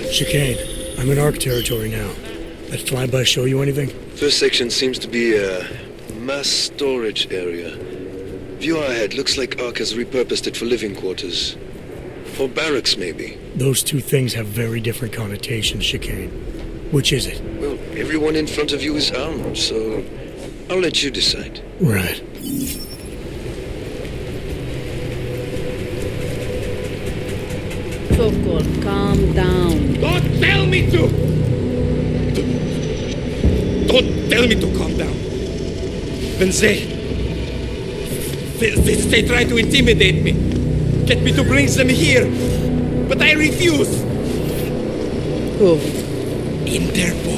Chicane, I'm in Ark territory now. That flyby show you anything? First section seems to be a mass storage area. View ahead. Looks like Ark has repurposed it for living quarters. Or barracks, maybe. Those two things have very different connotations, Chicane. Which is it? Well, Everyone in front of you is armed, so I'll let you decide. Right. Sokol, calm down. Don't tell me to! Don't tell me to calm down. When they try to intimidate me, get me to bring them here, but I refuse. Who? Interpol.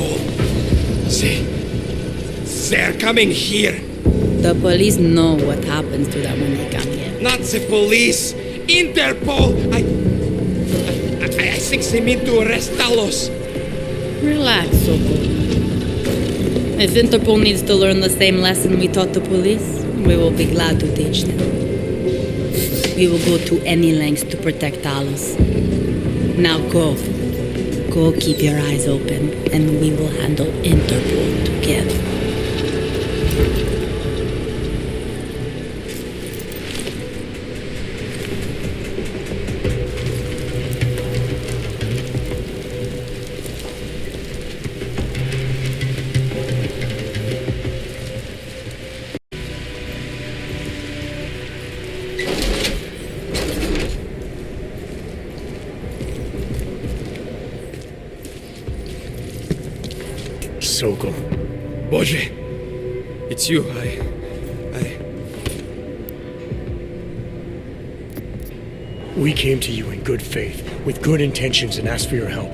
They're coming here. The police know what happens to them when they come here. Not the police. Interpol. I think they mean to arrest Talos. Relax, Sokol. If Interpol needs to learn the same lesson we taught the police, we will be glad to teach them. We will go to any lengths to protect Talos. Now go. Go keep your eyes open, and we will handle Interpol together. Sokol. Boże, it's you. We came to you in good faith, with good intentions, and asked for your help.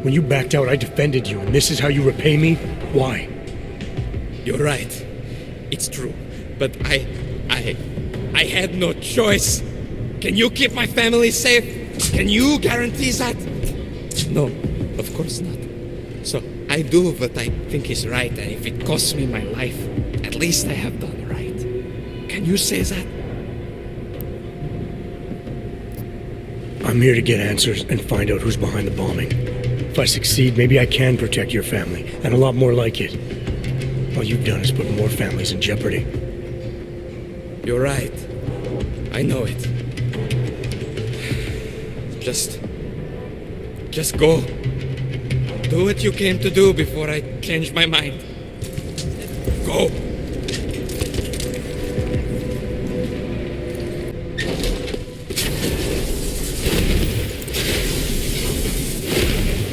When you backed out, I defended you, and this is how you repay me? Why? You're right. It's true. But I had no choice. Can you keep my family safe? Can you guarantee that? No, of course not. So I do what I think is right, and if it costs me my life, at least I have done right. Can you say that? I'm here to get answers and find out who's behind the bombing. If I succeed, maybe I can protect your family, and a lot more like it. All you've done is put more families in jeopardy. You're right. I know it. Just go. Do what you came to do before I change my mind. Go.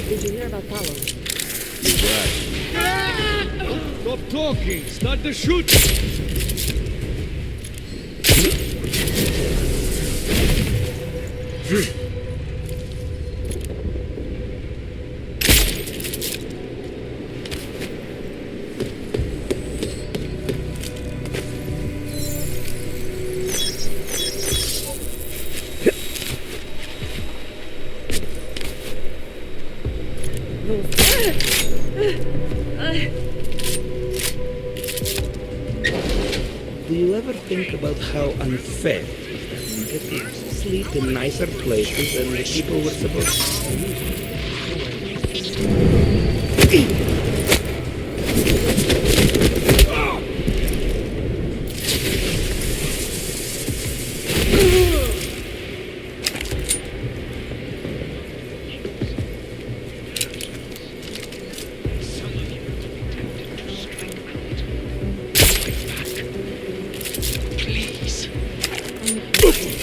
Did you hear about Paulo? Stop talking! Start the shooting! Do you ever think about how unfair you get to sleep in nicer places than the people were supposed to?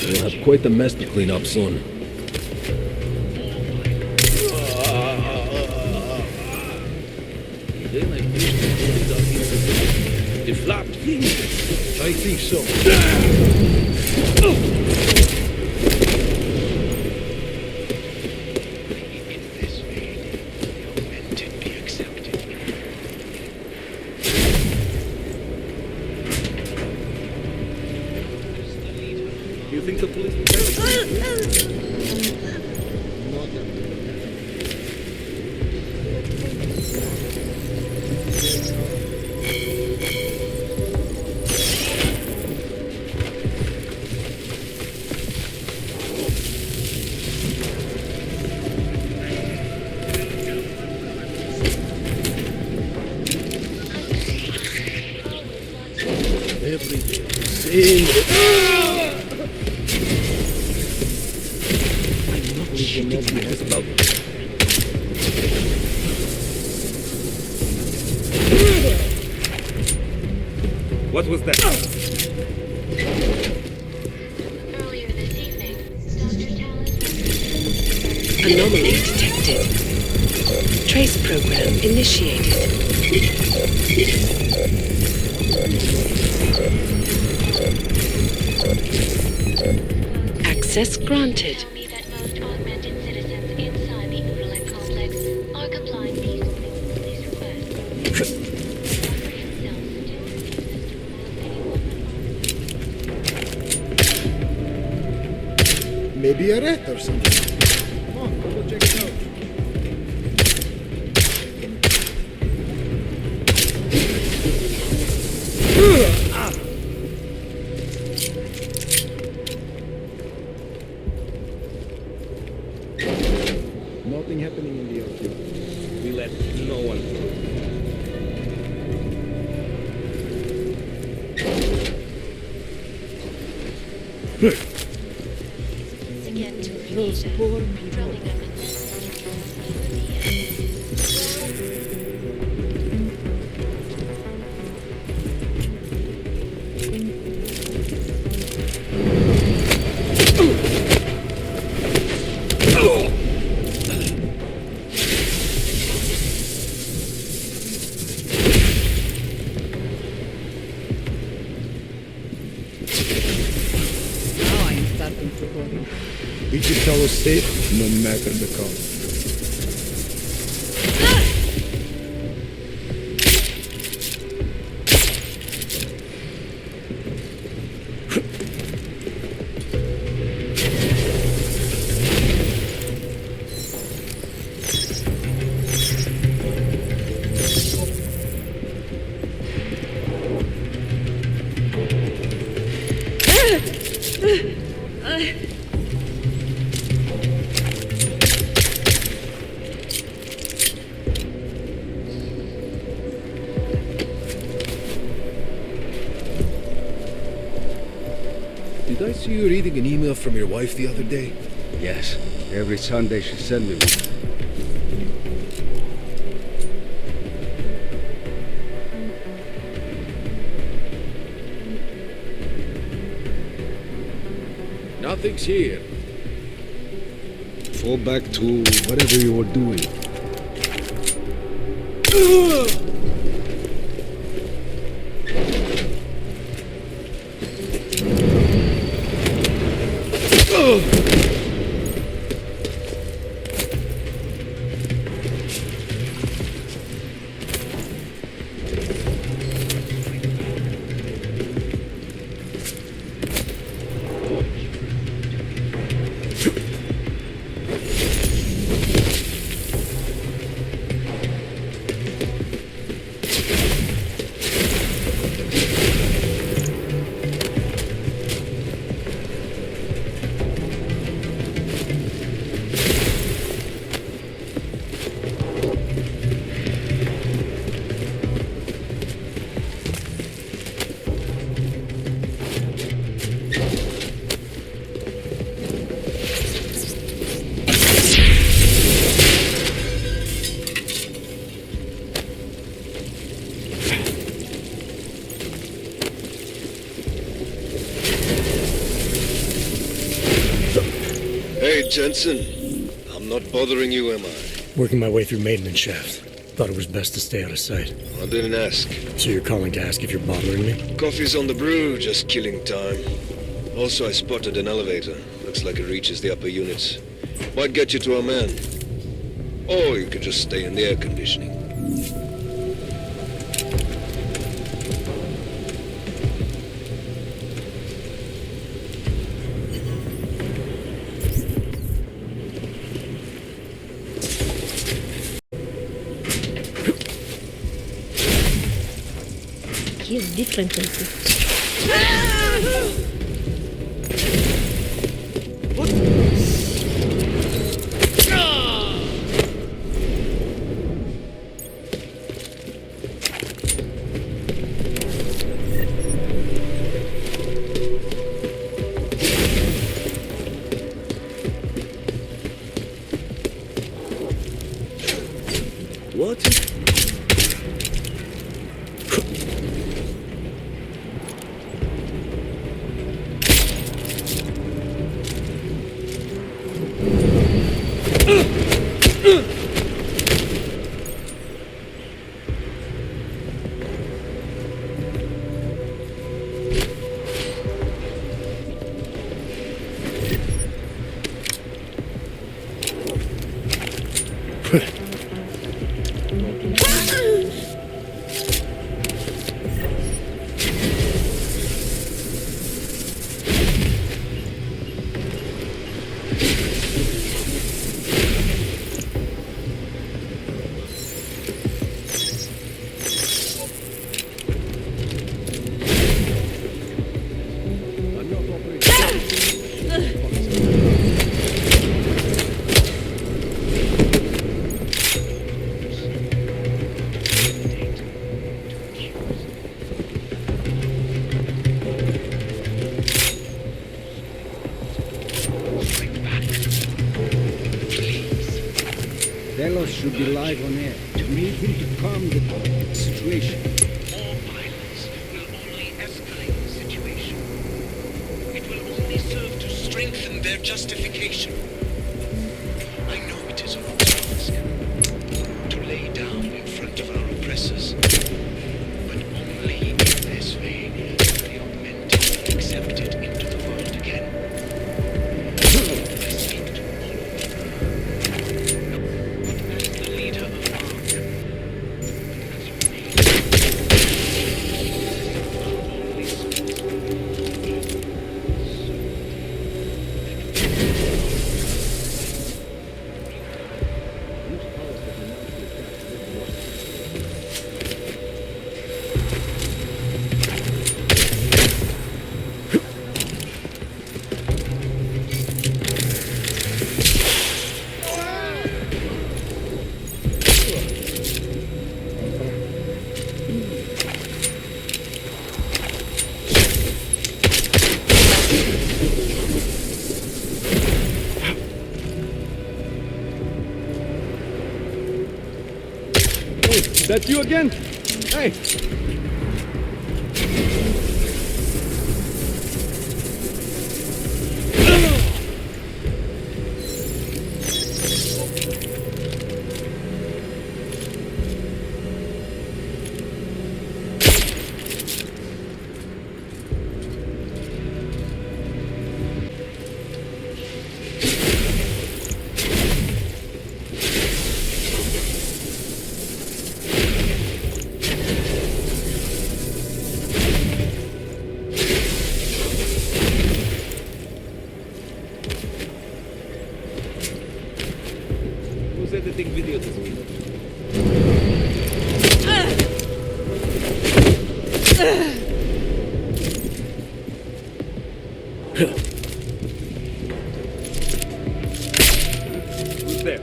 We'll have quite the mess to clean up soon. The flapped thing? I think so. You think the police will carry every day? Sing it. I'm not leaving about What was that? Earlier this evening, Dr. Tallis Anomaly detected. Trace program initiated. Access granted. tell me that most augmented citizens inside the Unrealistic complex are complying peacefully with police requests. Rucker himself still refuses to remove anyone. Maybe a rat or something. Come on, go check it out. Nothing happening in the outfield. We let no one through. Again to those poor people. Now I am starting to worry. We keep us safe, no matter the cost. Did I see you reading an email from your wife the other day? Yes. Every Sunday she sent me one. Nothing's here. Fall back to whatever you were doing. Hey, Jensen. I'm not bothering you, am I? Working my way through maintenance shaft. Thought it was best to stay out of sight. I didn't ask. So you're calling to ask if you're bothering me? Coffee's on the brew, just killing time. Also, I spotted an elevator. Looks like it reaches the upper units. Might get you to our man. Or you could just stay in the air conditioning. He's different places. What? boss should be live on air. We need him to calm the situation. More violence will only escalate the situation. It will only serve to strengthen their justification. I know it is a wrong task to lay down in front of our oppressors, but only in this way will the augmented be accepted into the world again. I speak to all of them, not as the leader of ARC, but as your name. Our only Is that you again? Hey! Who's editing video this week? Who's there?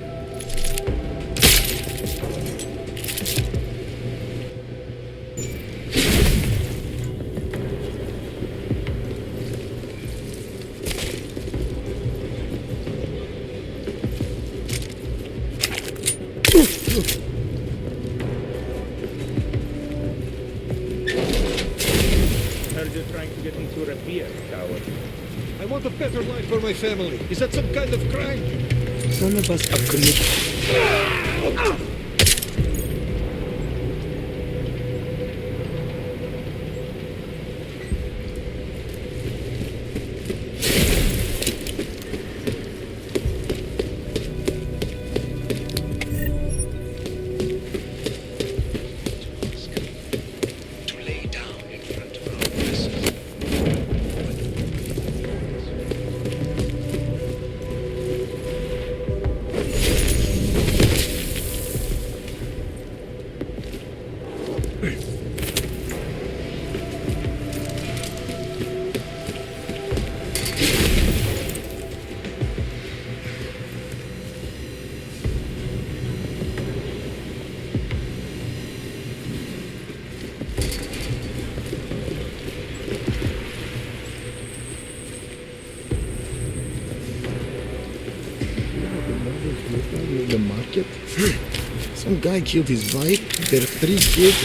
Heard you're trying to get into a repair, coward. I want a better life for my family. Is that some kind of crime? Some of us have committed. To lay down in front of our oppressors. The market? Some guy killed his wife, their 3 kids.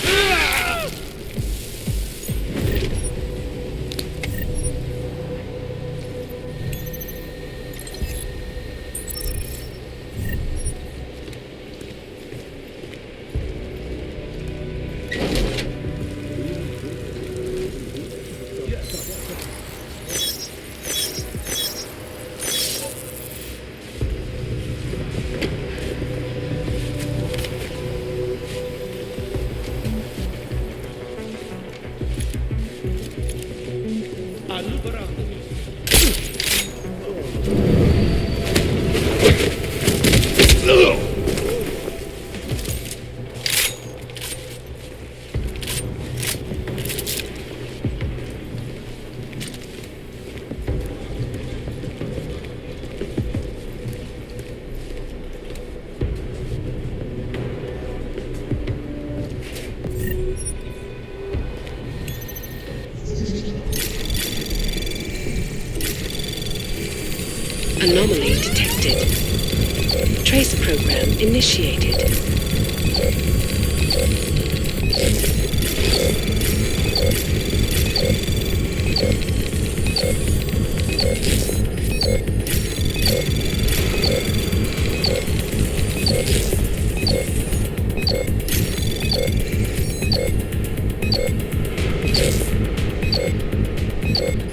Anomaly detected. Trace program initiated.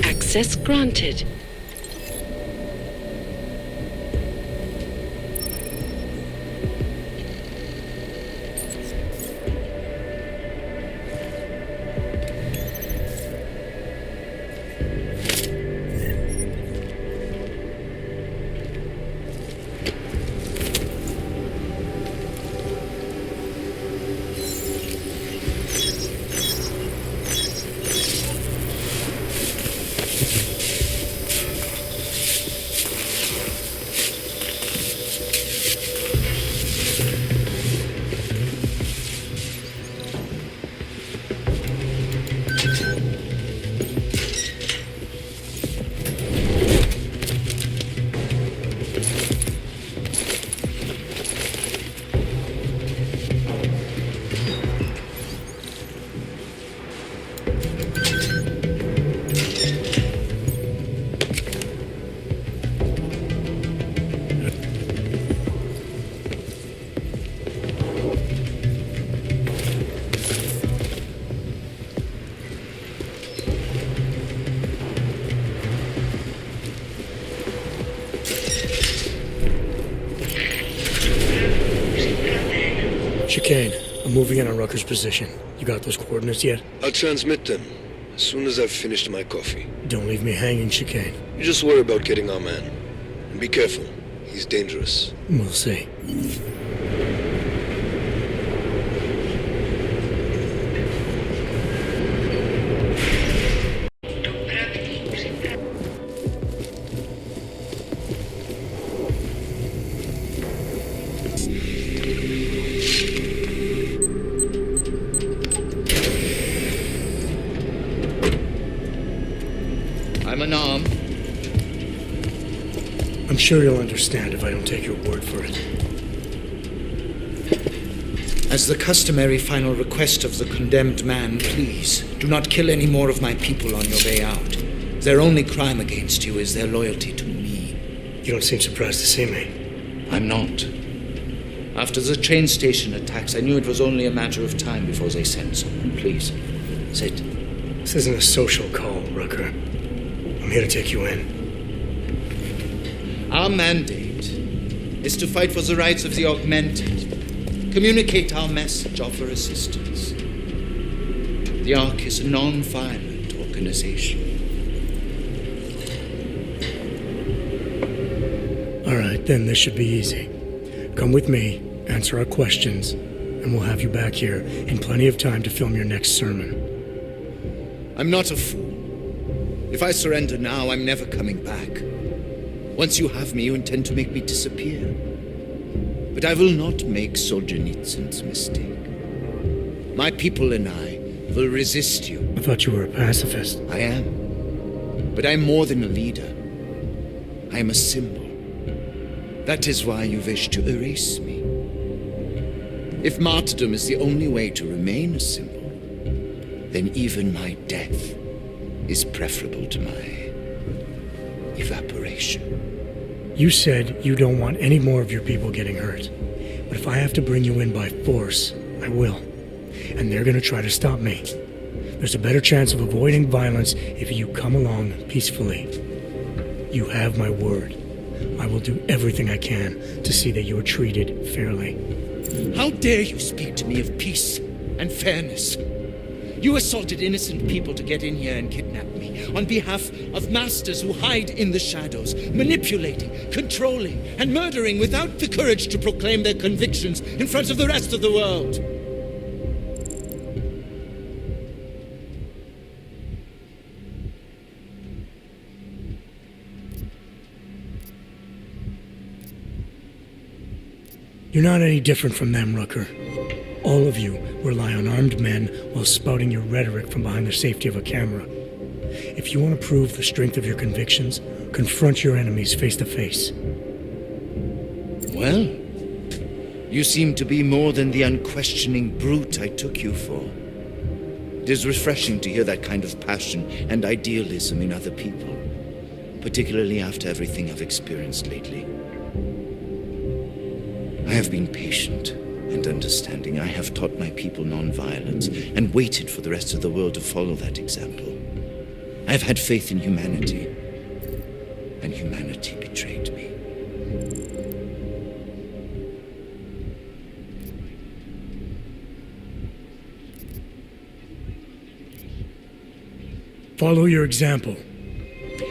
Access granted. Chicane, I'm moving in on Rucker's position. You got those coordinates yet? I'll transmit them as soon as I've finished my coffee. Don't leave me hanging, Chicane. You just worry about getting our man. And be careful. He's dangerous. We'll see. I'm sure you'll understand if I don't take your word for it. As the customary final request of the condemned man, please, do not kill any more of my people on your way out. Their only crime against you is their loyalty to me. You don't seem surprised to see me. I'm not. After the train station attacks, I knew it was only a matter of time before they sent someone. Please, sit. This isn't a social call, Rucker. I'm here to take you in. Our mandate is to fight for the rights of the augmented. Communicate our message, offer assistance. The Ark is a non-violent organization. All right, then this should be easy. Come with me, answer our questions, and we'll have you back here in plenty of time to film your next sermon. I'm not a fool. If I surrender now, I'm never coming back. Once you have me, you intend to make me disappear. But I will not make Solzhenitsyn's mistake. My people and I will resist you. I thought you were a pacifist. I am. But I'm more than a leader. I am a symbol. That is why you wish to erase me. If martyrdom is the only way to remain a symbol, then even my death is preferable to my evaporation. You said you don't want any more of your people getting hurt. But if I have to bring you in by force, I will. And they're going to try to stop me. There's a better chance of avoiding violence if you come along peacefully. You have my word. I will do everything I can to see that you are treated fairly. How dare you speak to me of peace and fairness? You assaulted innocent people to get in here and kidnap me on behalf of masters who hide in the shadows, manipulating, controlling, and murdering without the courage to proclaim their convictions in front of the rest of the world. You're not any different from them, Rucker. All of you rely on armed men while spouting your rhetoric from behind the safety of a camera. If you want to prove the strength of your convictions, confront your enemies face to face. Well, you seem to be more than the unquestioning brute I took you for. It is refreshing to hear that kind of passion and idealism in other people, particularly after everything I've experienced lately. I have been patient and understanding. I have taught my people non-violence and waited for the rest of the world to follow that example. I have had faith in humanity, and humanity betrayed me. Follow your example.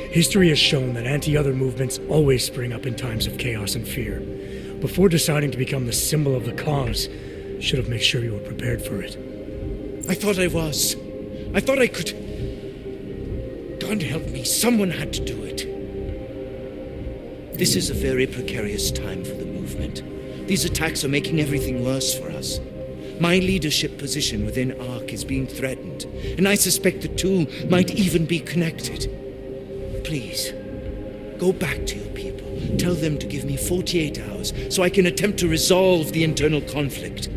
History has shown that anti-other movements always spring up in times of chaos and fear. Before deciding to become the symbol of the cause, you should have made sure you were prepared for it. I thought I was. I thought I could. God help me, someone had to do it. This is a very precarious time for the movement. These attacks are making everything worse for us. My leadership position within ARC is being threatened, and I suspect the two might even be connected. Please, go back to your people. Tell them to give me 48 hours so I can attempt to resolve the internal conflict.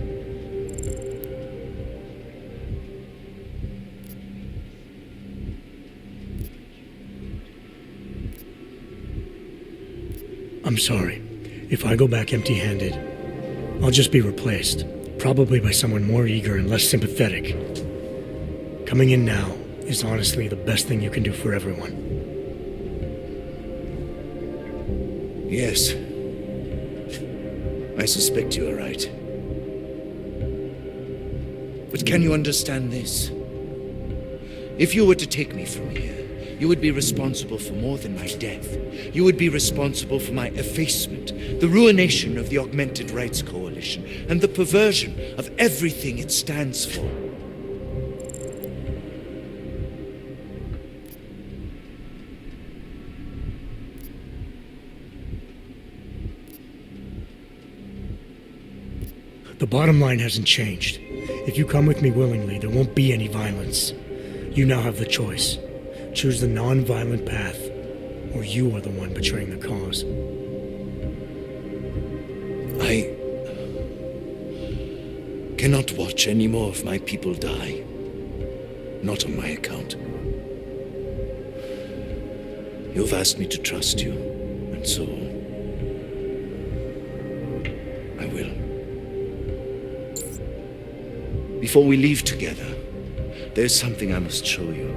I'm sorry. If I go back empty-handed, I'll just be replaced. Probably by someone more eager and less sympathetic. Coming in now is honestly the best thing you can do for everyone. Yes. I suspect you are right. But can you understand this? If you were to take me from here, you would be responsible for more than my death. You would be responsible for my effacement, the ruination of the Augmented Rights Coalition, and the perversion of everything it stands for. The bottom line hasn't changed. If you come with me willingly, there won't be any violence. You now have the choice. Choose the non-violent path, or you are the one betraying the cause. I cannot watch any more of my people die. Not on my account. You've asked me to trust you, and so I will. Before we leave together, there's something I must show you.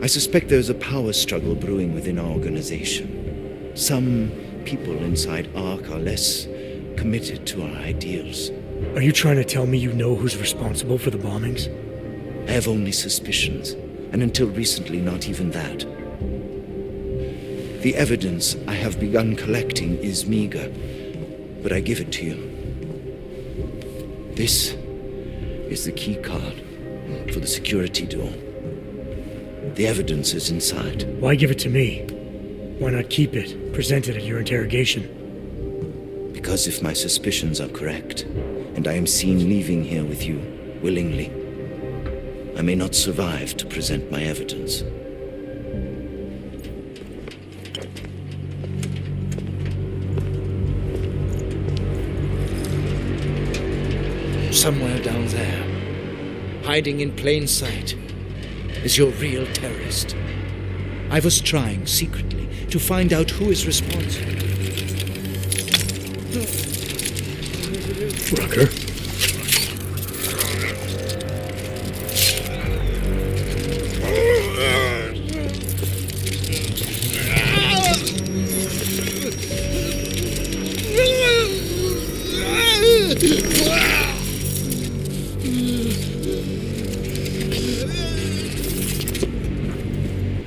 I suspect there's a power struggle brewing within our organization. Some people inside ARC are less committed to our ideals. Are you trying to tell me you know who's responsible for the bombings? I have only suspicions, and until recently not even that. The evidence I have begun collecting is meager, but I give it to you. This is the key card for the security door. The evidence is inside. Why give it to me? Why not keep it, present it at your interrogation? Because if my suspicions are correct, and I am seen leaving here with you willingly, I may not survive to present my evidence. Somewhere down there, hiding in plain sight, is your real terrorist. I was trying secretly to find out who is responsible. Rucker?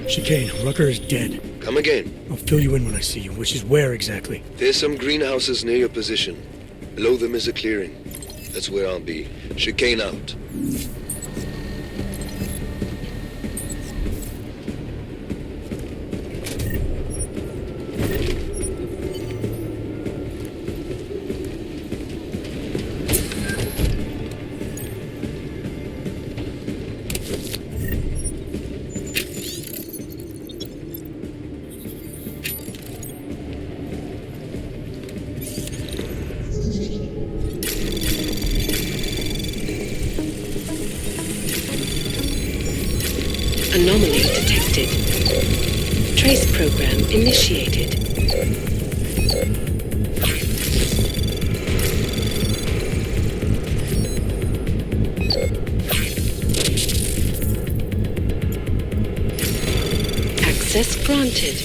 Chicane, Rucker is dead. Come again. I'll fill you in when I see you, which is where exactly? There's some greenhouses near your position. Below them is a clearing. That's where I'll be. Chicane out. Anomaly detected. Trace program initiated. Access granted.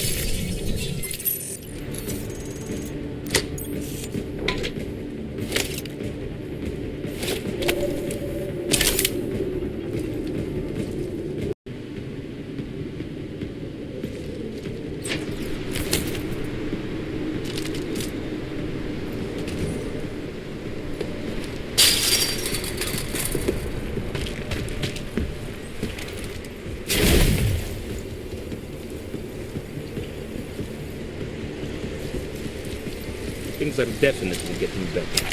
Things are definitely getting better.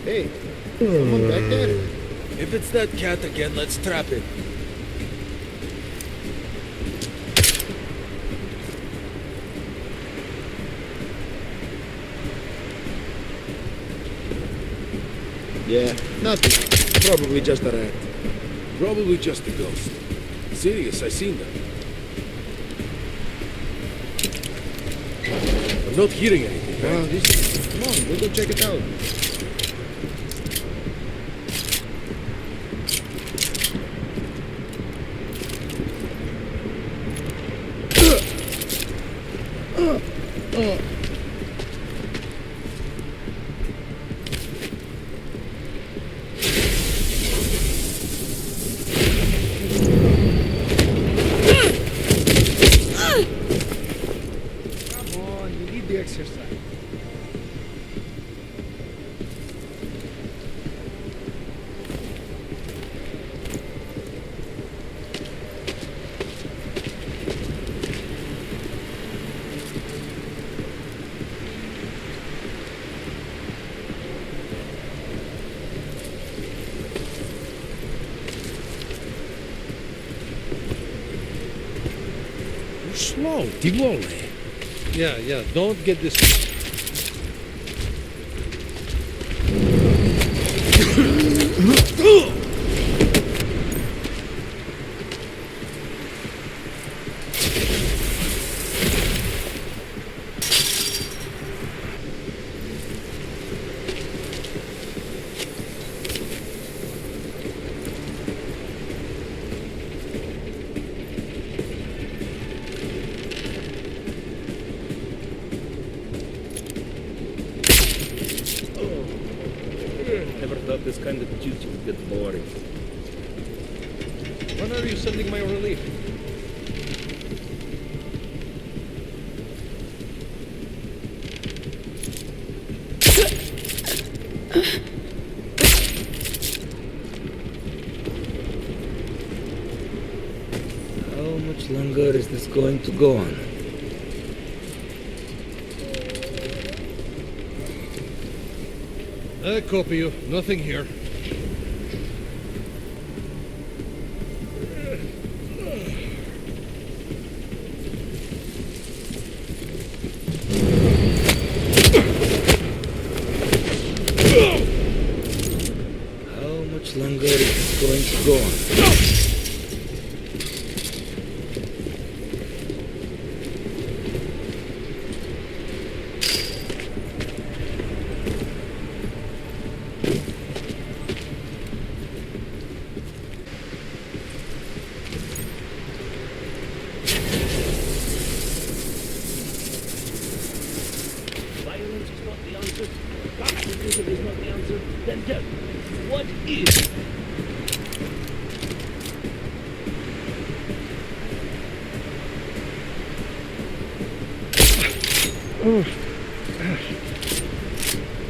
Hey, someone back there? If it's that cat again, let's trap it. Yeah, nothing. Probably just a rat. Probably just a ghost. Serious, I seen them. I'm not hearing anything, right? Come on, we'll go check it out. Slow, Dvali. Yeah, don't get this. Never thought this kind of duty would get boring. When are you sending my relief? How much longer is this going to go on? I copy you. Nothing here. How much longer is this going to go on? Violence is not the answer. Baptism is not the answer. Then death. What is?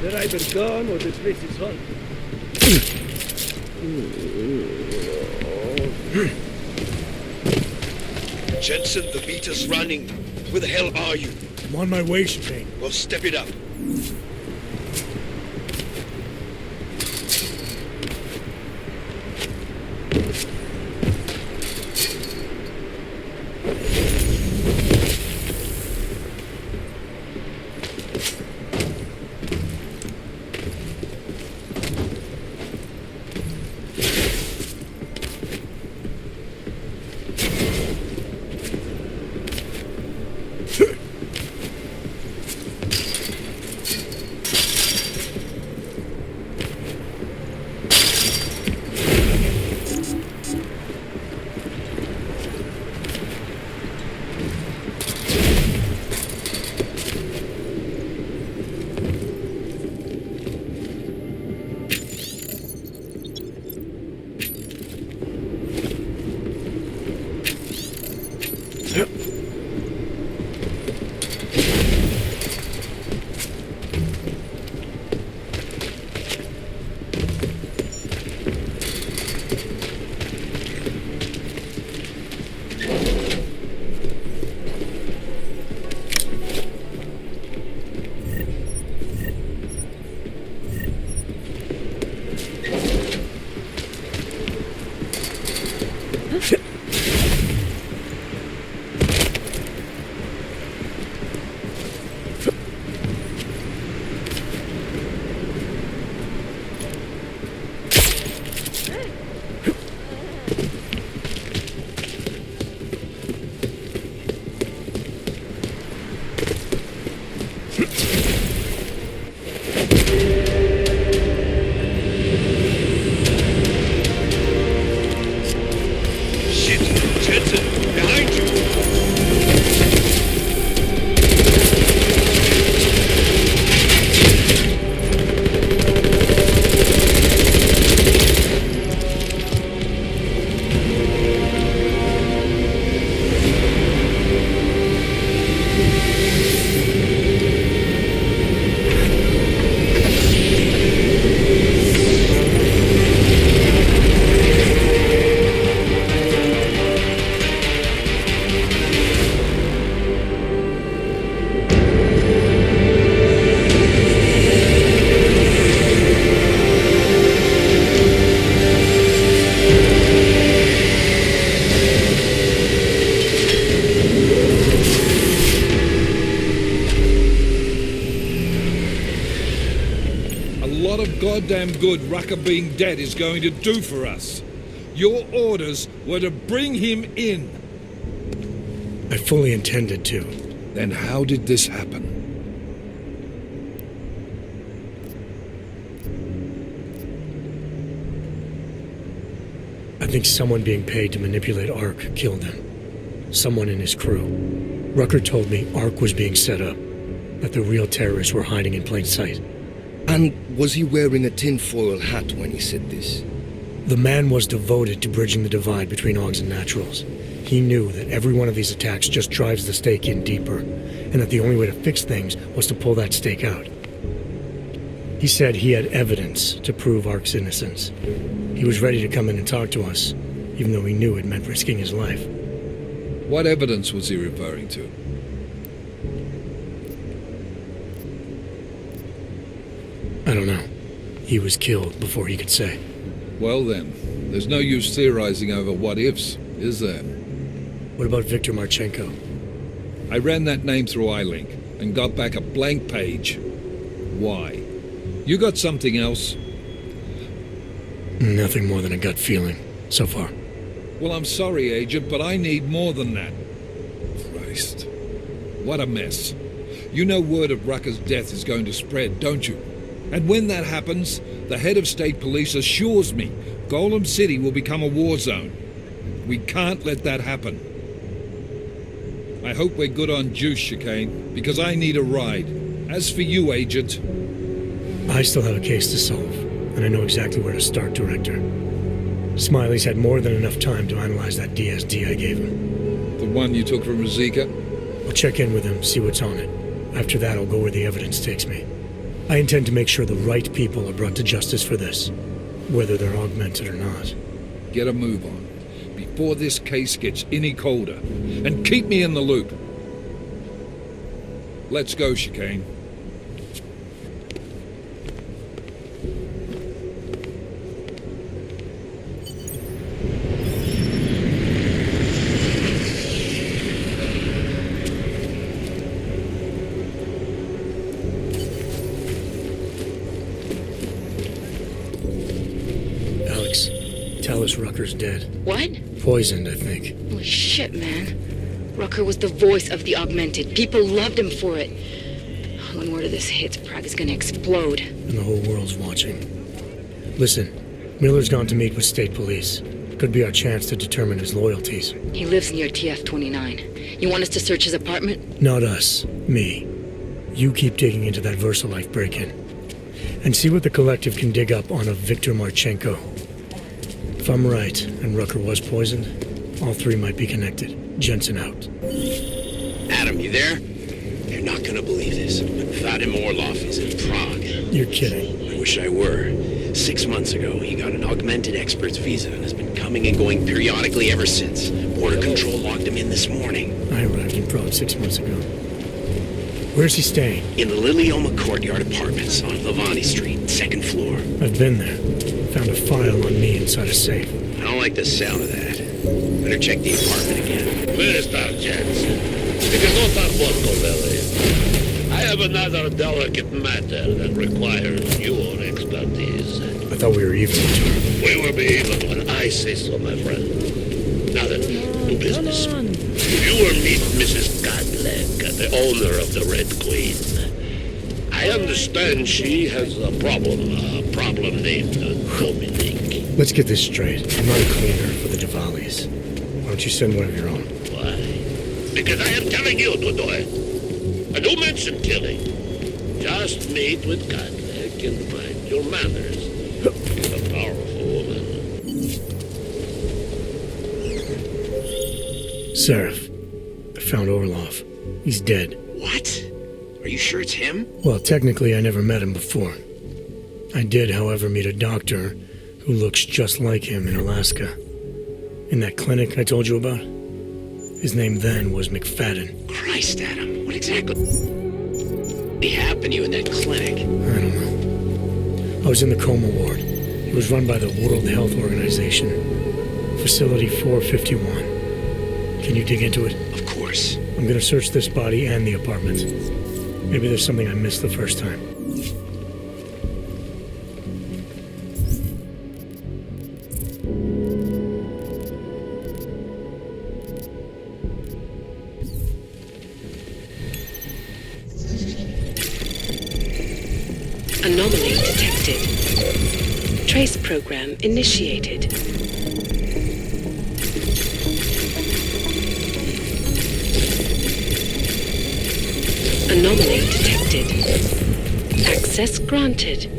They're either gone or this place is hung. Jensen, the meter's running. Where the hell are you? I'm on my way, Shane. Well, step it up. Goddamn good Rucker being dead is going to do for us. Your orders were to bring him in. I fully intended to. Then how did this happen? I think someone being paid to manipulate Ark killed him. Someone in his crew. Rucker told me Ark was being set up, that the real terrorists were hiding in plain sight. And was he wearing a tinfoil hat when he said this? The man was devoted to bridging the divide between Augs and Naturals. He knew that every one of these attacks just drives the stake in deeper, and that the only way to fix things was to pull that stake out. He said he had evidence to prove Ark's innocence. He was ready to come in and talk to us, even though he knew it meant risking his life. What evidence was he referring to? I don't know. He was killed before he could say. Well then, there's no use theorizing over what-ifs, is there? What about Viktor Marchenko? I ran that name through iLink and got back a blank page. Why? You got something else? Nothing more than a gut feeling, so far. Well, I'm sorry, Agent, but I need more than that. Christ. What a mess. You know word of Rucker's death is going to spread, don't you? And when that happens, the head of state police assures me Golem City will become a war zone. We can't let that happen. I hope we're good on juice, Chicane, because I need a ride. As for you, Agent... I still have a case to solve, and I know exactly where to start, Director. Smiley's had more than enough time to analyze that DSD I gave him. The one you took from Ruzika? I'll check in with him, see what's on it. After that, I'll go where the evidence takes me. I intend to make sure the right people are brought to justice for this, whether they're augmented or not. Get a move on, before this case gets any colder, and keep me in the loop. Let's go, Chicane. Rucker's dead. What? Poisoned, I think. Holy shit, man. Rucker was the voice of the augmented. People loved him for it. When word of this hits, Prague is gonna explode. And the whole world's watching. Listen, Miller's gone to meet with state police. Could be our chance to determine his loyalties. He lives near TF-29. You want us to search his apartment? Not us. Me. You keep digging into that VersaLife break-in. And see what the Collective can dig up on a Viktor Marchenko. If I'm right, and Rucker was poisoned, All three might be connected. Jensen out. Adam, you there? You're not gonna believe this, but Vadim Orlov is in Prague. You're kidding. I wish I were. 6 months ago, he got an augmented expert's visa and has been coming and going periodically ever since. Border Control logged him in this morning. I arrived in Prague 6 months ago. Where's he staying? In the Lilioma Courtyard Apartments on Lavani Street, 2nd floor. I've been there. Found a file on me inside a safe. I don't like the sound of that. Better check the apartment again. Where is our Jensen? It is not our fault, Koller. I have another delicate matter that requires your expertise. I thought we were even. We will be even when I say so, my friend. Now then, to business. You will meet Mrs. Godleg, the owner of the Red Queen. I understand she has a problem named Dominic. Let's get this straight. I'm not a cleaner for the Dvalis. Why don't you send one of your own? Why? Because I am telling you to do it. I don't mention killing. Just meet with Godleg and mind your manners. She's a powerful woman. Seraph. I found Orlov. He's dead. What? Are you sure it's him? Well, technically I never met him before. I did, however, meet a doctor who looks just like him in Alaska. In that clinic I told you about? His name then was McFadden. Christ, Adam, what exactly happened to you in that clinic? I don't know. I was in the coma ward. It was run by the World Health Organization. Facility 451. Can you dig into it? Of course. I'm gonna search this body and the apartment. Maybe there's something I missed the first time. Anomaly detected. Trace program initiated. Anomaly detected. Access granted.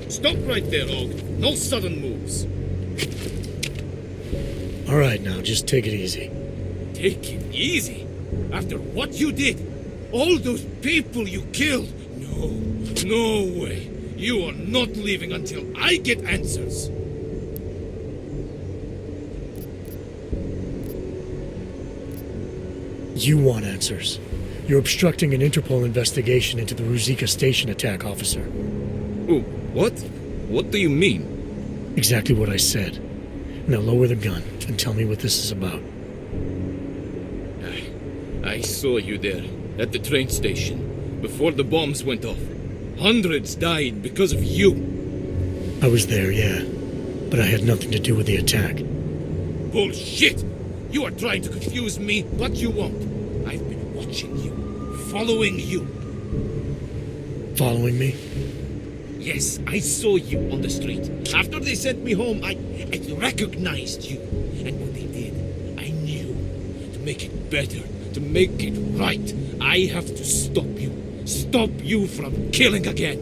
Stop right there, Og. No sudden moves. All right, now, just take it easy. Take it easy? After what you did? All those people you killed? No way. You are not leaving until I get answers. You want answers. You're obstructing an Interpol investigation into the Ruzika Station attack, officer. Oh, what? What do you mean? Exactly what I said. Now lower the gun and tell me what this is about. I saw you there, at the train station, before the bombs went off. Hundreds died because of you. I was there, yeah. But I had nothing to do with the attack. Bullshit! You are trying to confuse me, but you won't. I've been watching you, following you. Following me? Yes, I saw you on the street. After they sent me home, I recognized you. And what they did, I knew. To make it better, to make it right, I have to stop you. Stop you from killing again.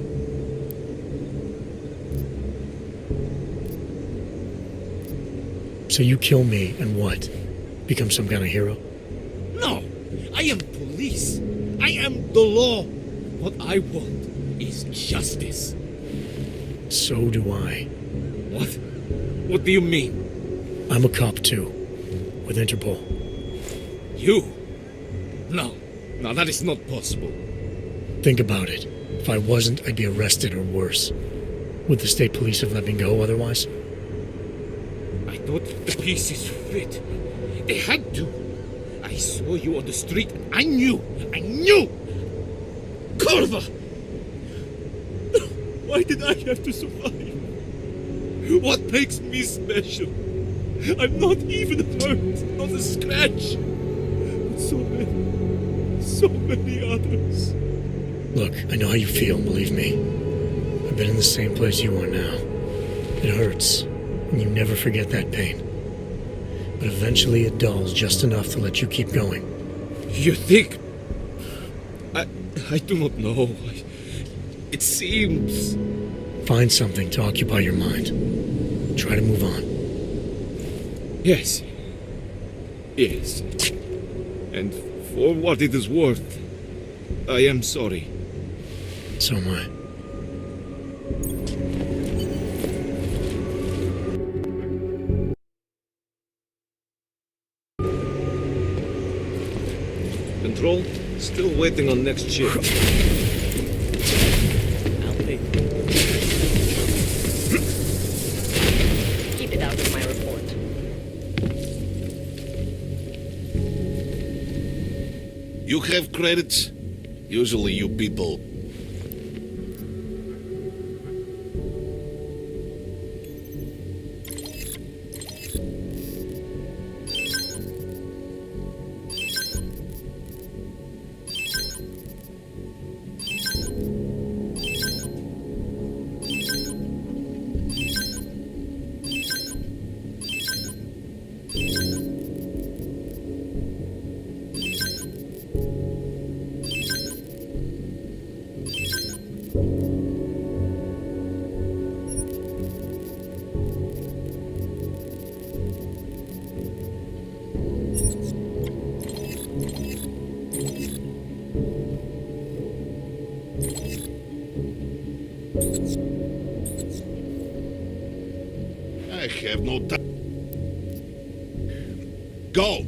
So you kill me and what? Become some kind of hero? No! I am police! I am the law! What I want is justice. So do I. What? What do you mean? I'm a cop too, with Interpol. You? No. No, that is not possible. Think about it. If I wasn't, I'd be arrested or worse. Would the state police have let me go otherwise? I thought the pieces fit. They had to. I saw you on the street. I knew! Corva! Why did I have to survive? What makes me special? I'm not even hurt, not a scratch. But so many others. Look, I know how you feel, believe me. I've been in the same place you are now. It hurts, and you never forget that pain. But eventually it dulls just enough to let you keep going. You think? I do not know. It seems... Find something to occupy your mind. Try to move on. Yes. Yes. And for what it is worth, I am sorry. So am I. Control, still waiting on next ship. Keep it out of my report. You have credits? Usually you people... I have no time. Go!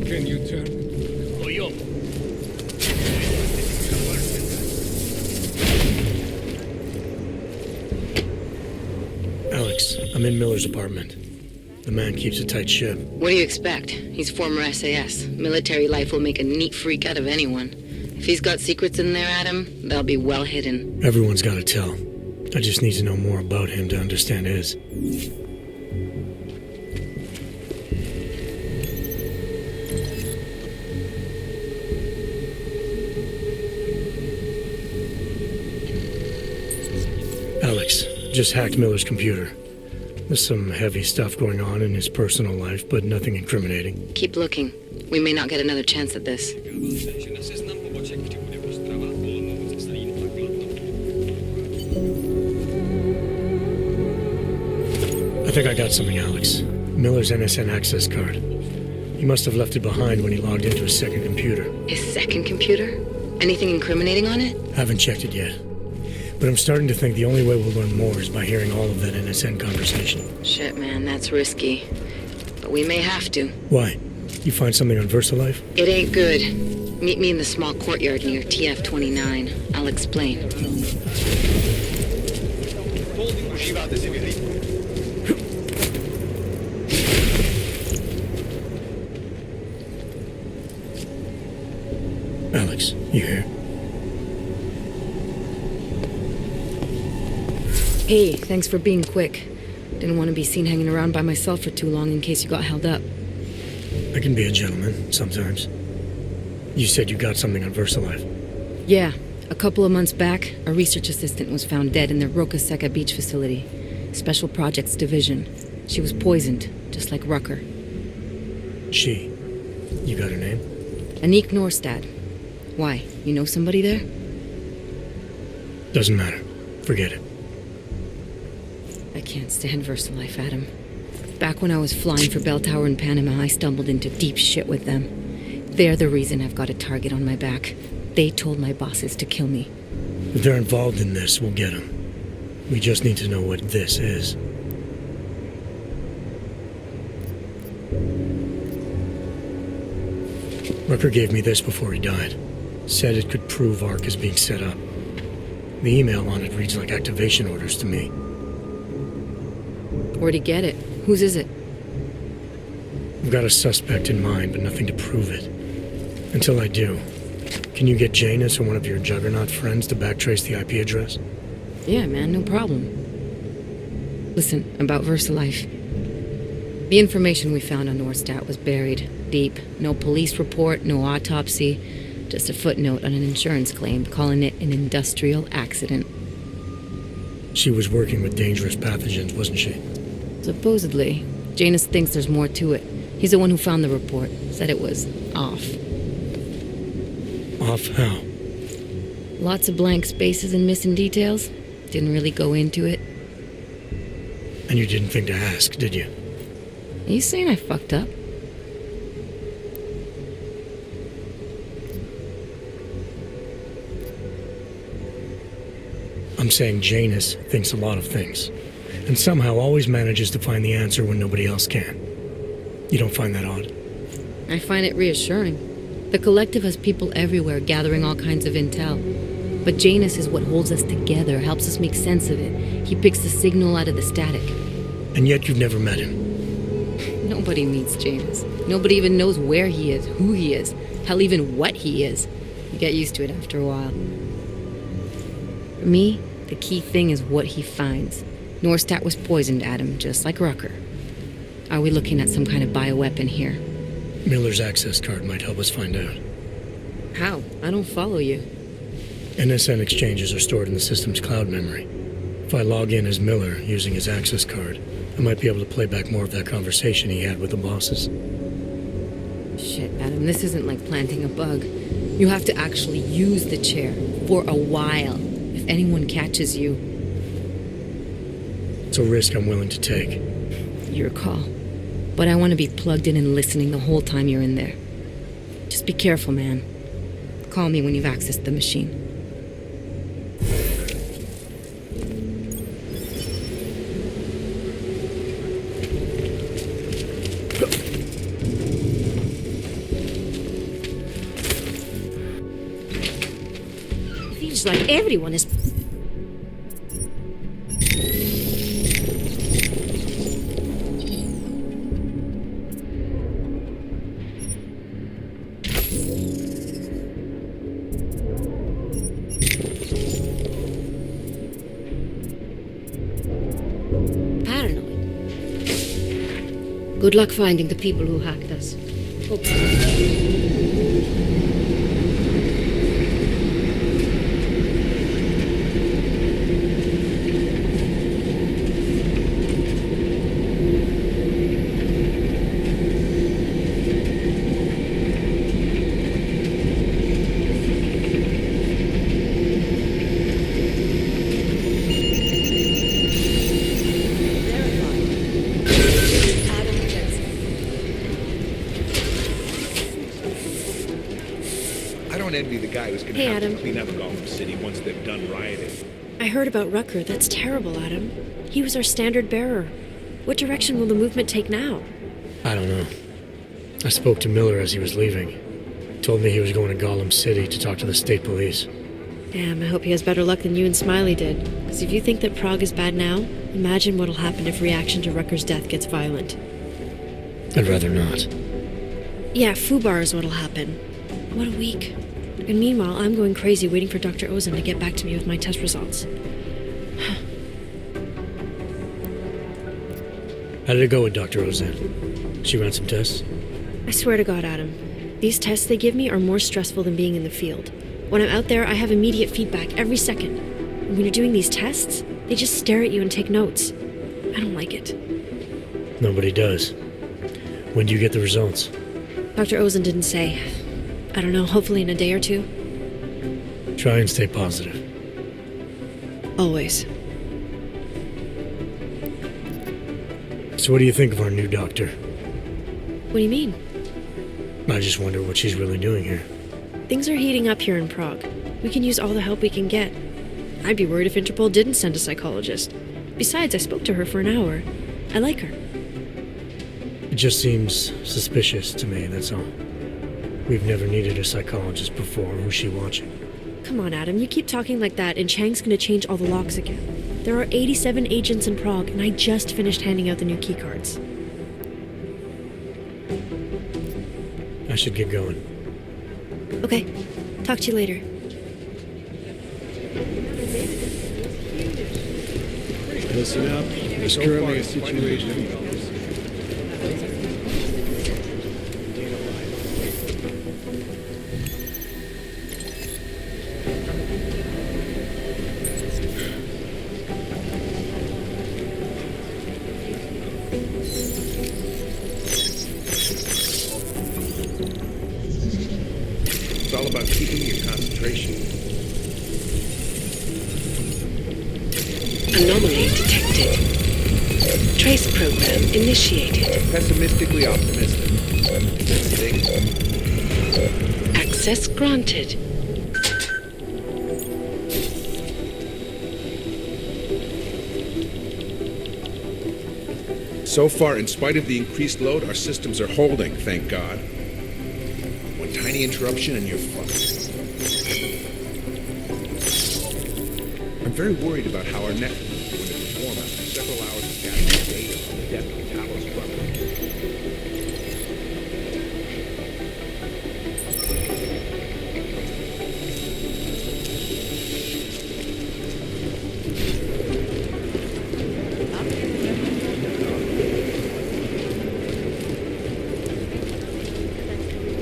Can you turn? Oh, yo. Alex, I'm in Miller's apartment. The man keeps a tight ship. What do you expect? He's former SAS. Military life will make a neat freak out of anyone. If he's got secrets in there, Adam, they'll be well hidden. Everyone's got to tell. I just need to know more about him to understand his. Alex, just hacked Miller's computer. There's some heavy stuff going on in his personal life, but nothing incriminating. Keep looking. We may not get another chance at this. I think I got something, Alex. Miller's NSN access card. He must have left it behind when he logged into his second computer. His second computer? Anything incriminating on it? Haven't checked it yet. But I'm starting to think the only way we'll learn more is by hearing all of that NSN conversation. Shit, man, that's risky. But we may have to. Why? You find something on VersaLife? It ain't good. Meet me in the small courtyard near TF-29. I'll explain. Alex, you here? Hey, thanks for being quick. Didn't want to be seen hanging around by myself for too long in case you got held up. I can be a gentleman, sometimes. You said you got something on VersaLife. Yeah, a couple of months back, a research assistant was found dead in the Rokaseka beach facility. Special Projects Division. She was poisoned, just like Rucker. She? You got her name? Anik Norstad. Why, you know somebody there? Doesn't matter. Forget it. can't stand VersaLife, Adam. Back when I was flying for Bell Tower in Panama, I stumbled into deep shit with them. They're the reason I've got a target on my back. They told my bosses to kill me. If they're involved in this, we'll get them. We just need to know what this is. Rucker gave me this before he died. Said it could prove ARC is being set up. The email on it reads like activation orders to me. Where'd he get it? Whose is it? I've got a suspect in mind, but nothing to prove it. Until I do, can you get Janus or one of your Juggernaut friends to backtrace the IP address? Yeah, man, no problem. Listen, about VersaLife. The information we found on Nordstat was buried deep. No police report, no autopsy, just a footnote on an insurance claim calling it an industrial accident. She was working with dangerous pathogens, wasn't she? Supposedly. Janus thinks there's more to it. He's the one who found the report. Said it was off. Off how? Lots of blank spaces and missing details. Didn't really go into it. And you didn't think to ask, did you? Are you saying I fucked up? I'm saying Janus thinks a lot of things, and somehow always manages to find the answer when nobody else can. You don't find that odd? I find it reassuring. The Collective has people everywhere gathering all kinds of intel. But Janus is what holds us together, helps us make sense of it. He picks the signal out of the static. And yet you've never met him. Nobody meets Janus. Nobody even knows where he is, who he is, hell, even what he is. You get used to it after a while. For me, the key thing is what he finds. Nordstat was poisoned, Adam, just like Rucker. Are we looking at some kind of bioweapon here? Miller's access card might help us find out. How? I don't follow you. NSN exchanges are stored in the system's cloud memory. If I log in as Miller using his access card, I might be able to play back more of that conversation he had with the bosses. Shit, Adam, this isn't like planting a bug. You have to actually use the chair for a while. If anyone catches you... It's a risk I'm willing to take. Your call. But I want to be plugged in and listening the whole time you're in there. Just be careful, man. Call me when you've accessed the machine. Feels like everyone is... Good luck finding the people who hacked us. Hey, Adam. Clean up Golem City once they've done rioting. I heard about Rucker. That's terrible, Adam. He was our standard bearer. What direction will the movement take now? I don't know. I spoke to Miller as he was leaving. Told me he was going to Golem City to talk to the state police. Damn, I hope he has better luck than you and Smiley did. Because if you think that Prague is bad now, imagine what'll happen if reaction to Rucker's death gets violent. I'd rather not. Yeah, Fubar is what'll happen. What a week. And meanwhile, I'm going crazy waiting for Dr. Ozan to get back to me with my test results. How did it go with Dr. Ozan? She ran some tests? I swear to God, Adam, these tests they give me are more stressful than being in the field. When I'm out there, I have immediate feedback every second. And when you're doing these tests, they just stare at you and take notes. I don't like it. Nobody does. When do you get the results? Dr. Ozan didn't say. I don't know, hopefully in a day or two. Try and stay positive. Always. So what do you think of our new doctor? What do you mean? I just wonder what she's really doing here. Things are heating up here in Prague. We can use all the help we can get. I'd be worried if Interpol didn't send a psychologist. Besides, I spoke to her for an hour. I like her. It just seems suspicious to me, that's all. We've never needed a psychologist before. Who's she watching? Come on, Adam, you keep talking like that and Chang's gonna change all the locks again. There are 87 agents in Prague, and I just finished handing out the new keycards. I should get going. Okay, talk to you later. Listen up. There's currently a situation. It's all about keeping your concentration. Anomaly detected. Trace program initiated. Pessimistically optimistic. Access granted. So far, in spite of the increased load, our systems are holding, thank God. One tiny interruption and you're fucked. I'm very worried about how our network is going to perform after several hours of gathering data on the depth of Talos rubber.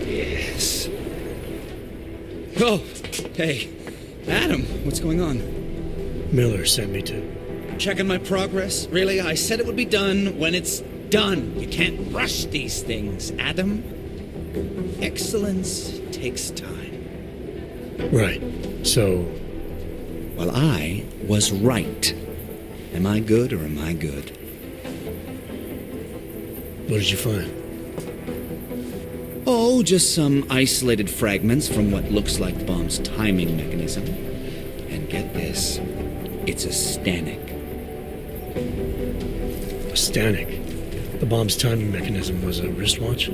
Yes. Oh, hey. Adam, what's going on? Miller sent me to... Checking my progress? Really? I said it would be done when it's done. You can't rush these things, Adam. Excellence takes time. Right. So... Well, I was right. Am I good or am I good? What did you find? Oh, just some isolated fragments from what looks like the bomb's timing mechanism. And get this, it's a Stanek. A Stanek? The bomb's timing mechanism was a wristwatch?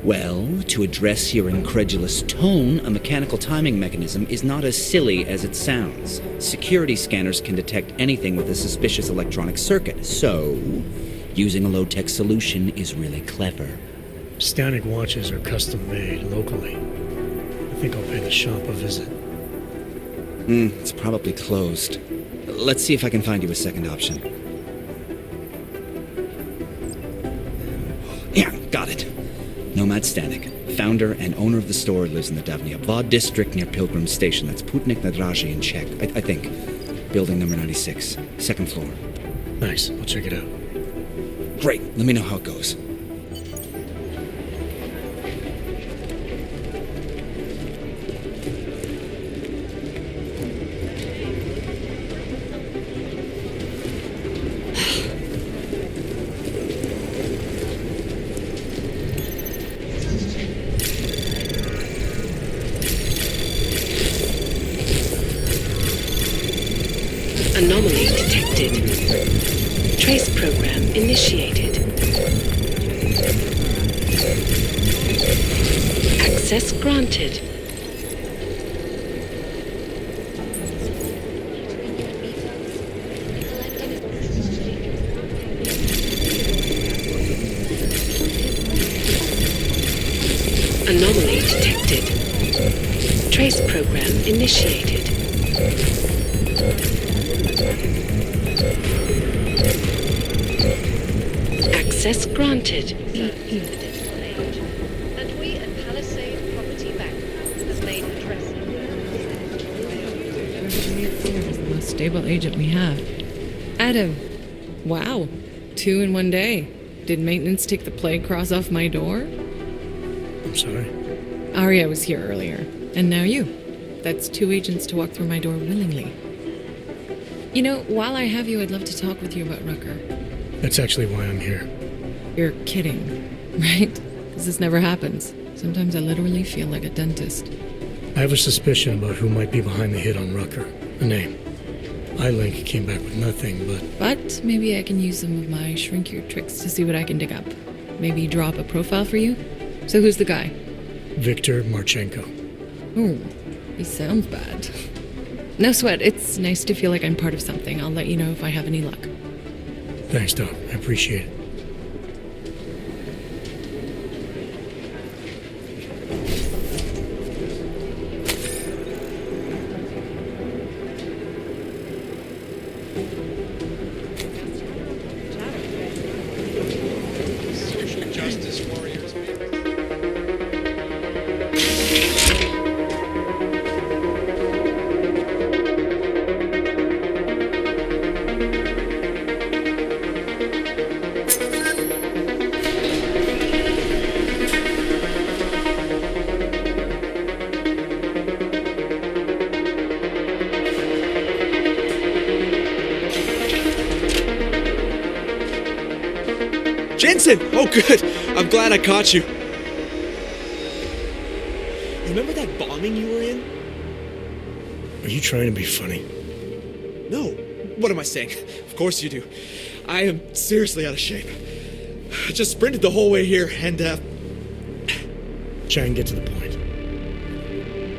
Well, to address your incredulous tone, a mechanical timing mechanism is not as silly as it sounds. Security scanners can detect anything with a suspicious electronic circuit, so using a low-tech solution is really clever. Stanek watches are custom-made locally. I think I'll pay the shop a visit. It's probably closed. Let's see if I can find you a second option. Yeah, got it. Nomad Stanek, founder and owner of the store, lives in the Dvali district near Pilgrim Station. That's Putnik Nadraji in Czech, I think. Building number 96, second floor. Nice, I'll check it out. Great, let me know how it goes. Anomaly detected. Trace program initiated. Access granted. Anomaly detected. Trace program initiated. Access granted. And we at Palisade Property Bank has made address. He's the most stable agent we have. Adam. Wow. 2 in one day. Did maintenance take the plague cross off my door? I'm sorry. Arya was here earlier. And now you. That's 2 agents to walk through my door willingly. You know, while I have you, I'd love to talk with you about Rucker. That's actually why I'm here. You're kidding, right? Because this never happens. Sometimes I literally feel like a dentist. I have a suspicion about who might be behind the hit on Rucker. A name. iLink came back with nothing, But maybe I can use some of my shrink-your tricks to see what I can dig up. Maybe drop a profile for you? So who's the guy? Viktor Marchenko. Oh, he sounds bad. No sweat, it's nice to feel like I'm part of something. I'll let you know if I have any luck. Thanks, Doc. I appreciate it. Social justice warriors. Jensen! Oh, good. I'm glad I caught you. Remember that bombing you were in? Are you trying to be funny? No. What am I saying? Of course you do. I am seriously out of shape. I just sprinted the whole way here and, Try and get to the point.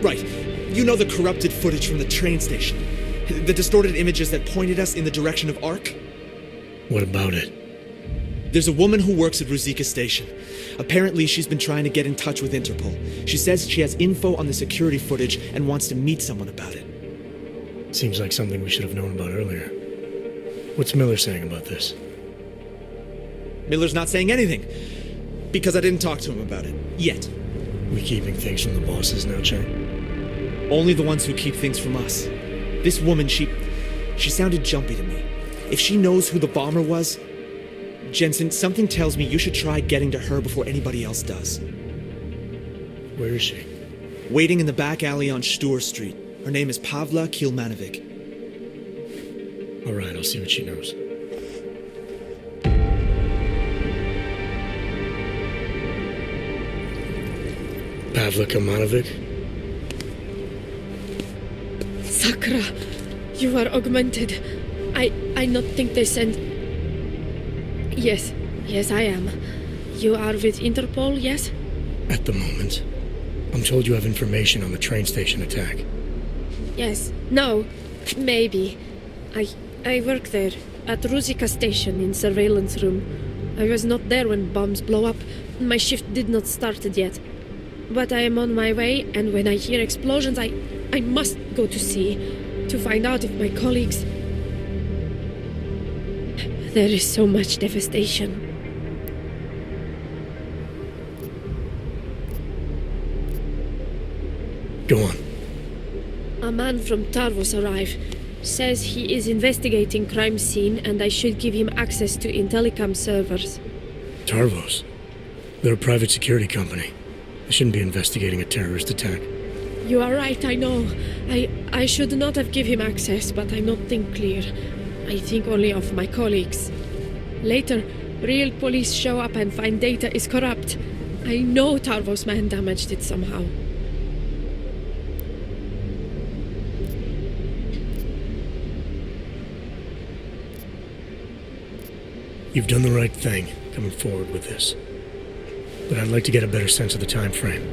Right. You know the corrupted footage from the train station? The distorted images that pointed us in the direction of Ark? What about it? There's a woman who works at Ruzika Station. Apparently, she's been trying to get in touch with Interpol. She says she has info on the security footage and wants to meet someone about it. Seems like something we should have known about earlier. What's Miller saying about this? Miller's not saying anything. Because I didn't talk to him about it. Yet. We keeping things from the bosses now, Chang? Only the ones who keep things from us. This woman, she sounded jumpy to me. If she knows who the bomber was... Jensen, something tells me you should try getting to her before anybody else does. Where is she? Waiting in the back alley on Stur Street. Her name is Pavla Kilmanovic. All right, I'll see what she knows. Pavla Kilmanovic? Sakra, you are augmented. I not think they sent... Yes, I am. You are with Interpol, yes? At the moment. I'm told you have information on the train station attack. Yes. No. Maybe. I work there, at Ruzika Station in surveillance room. I was not there when bombs blow up. My shift did not started yet. But I am on my way, and when I hear explosions, I must go to see, to find out if my colleagues... There is so much devastation. Go on. A man from Tarvos arrived. Says he is investigating crime scene and I should give him access to Intellicom servers. Tarvos? They're a private security company. They shouldn't be investigating a terrorist attack. You are right, I know. I should not have given him access, but I not think clear. I think only of my colleagues. Later, real police show up and find data is corrupt. I know Tarvos man damaged it somehow. You've done the right thing, coming forward with this. But I'd like to get a better sense of the time frame.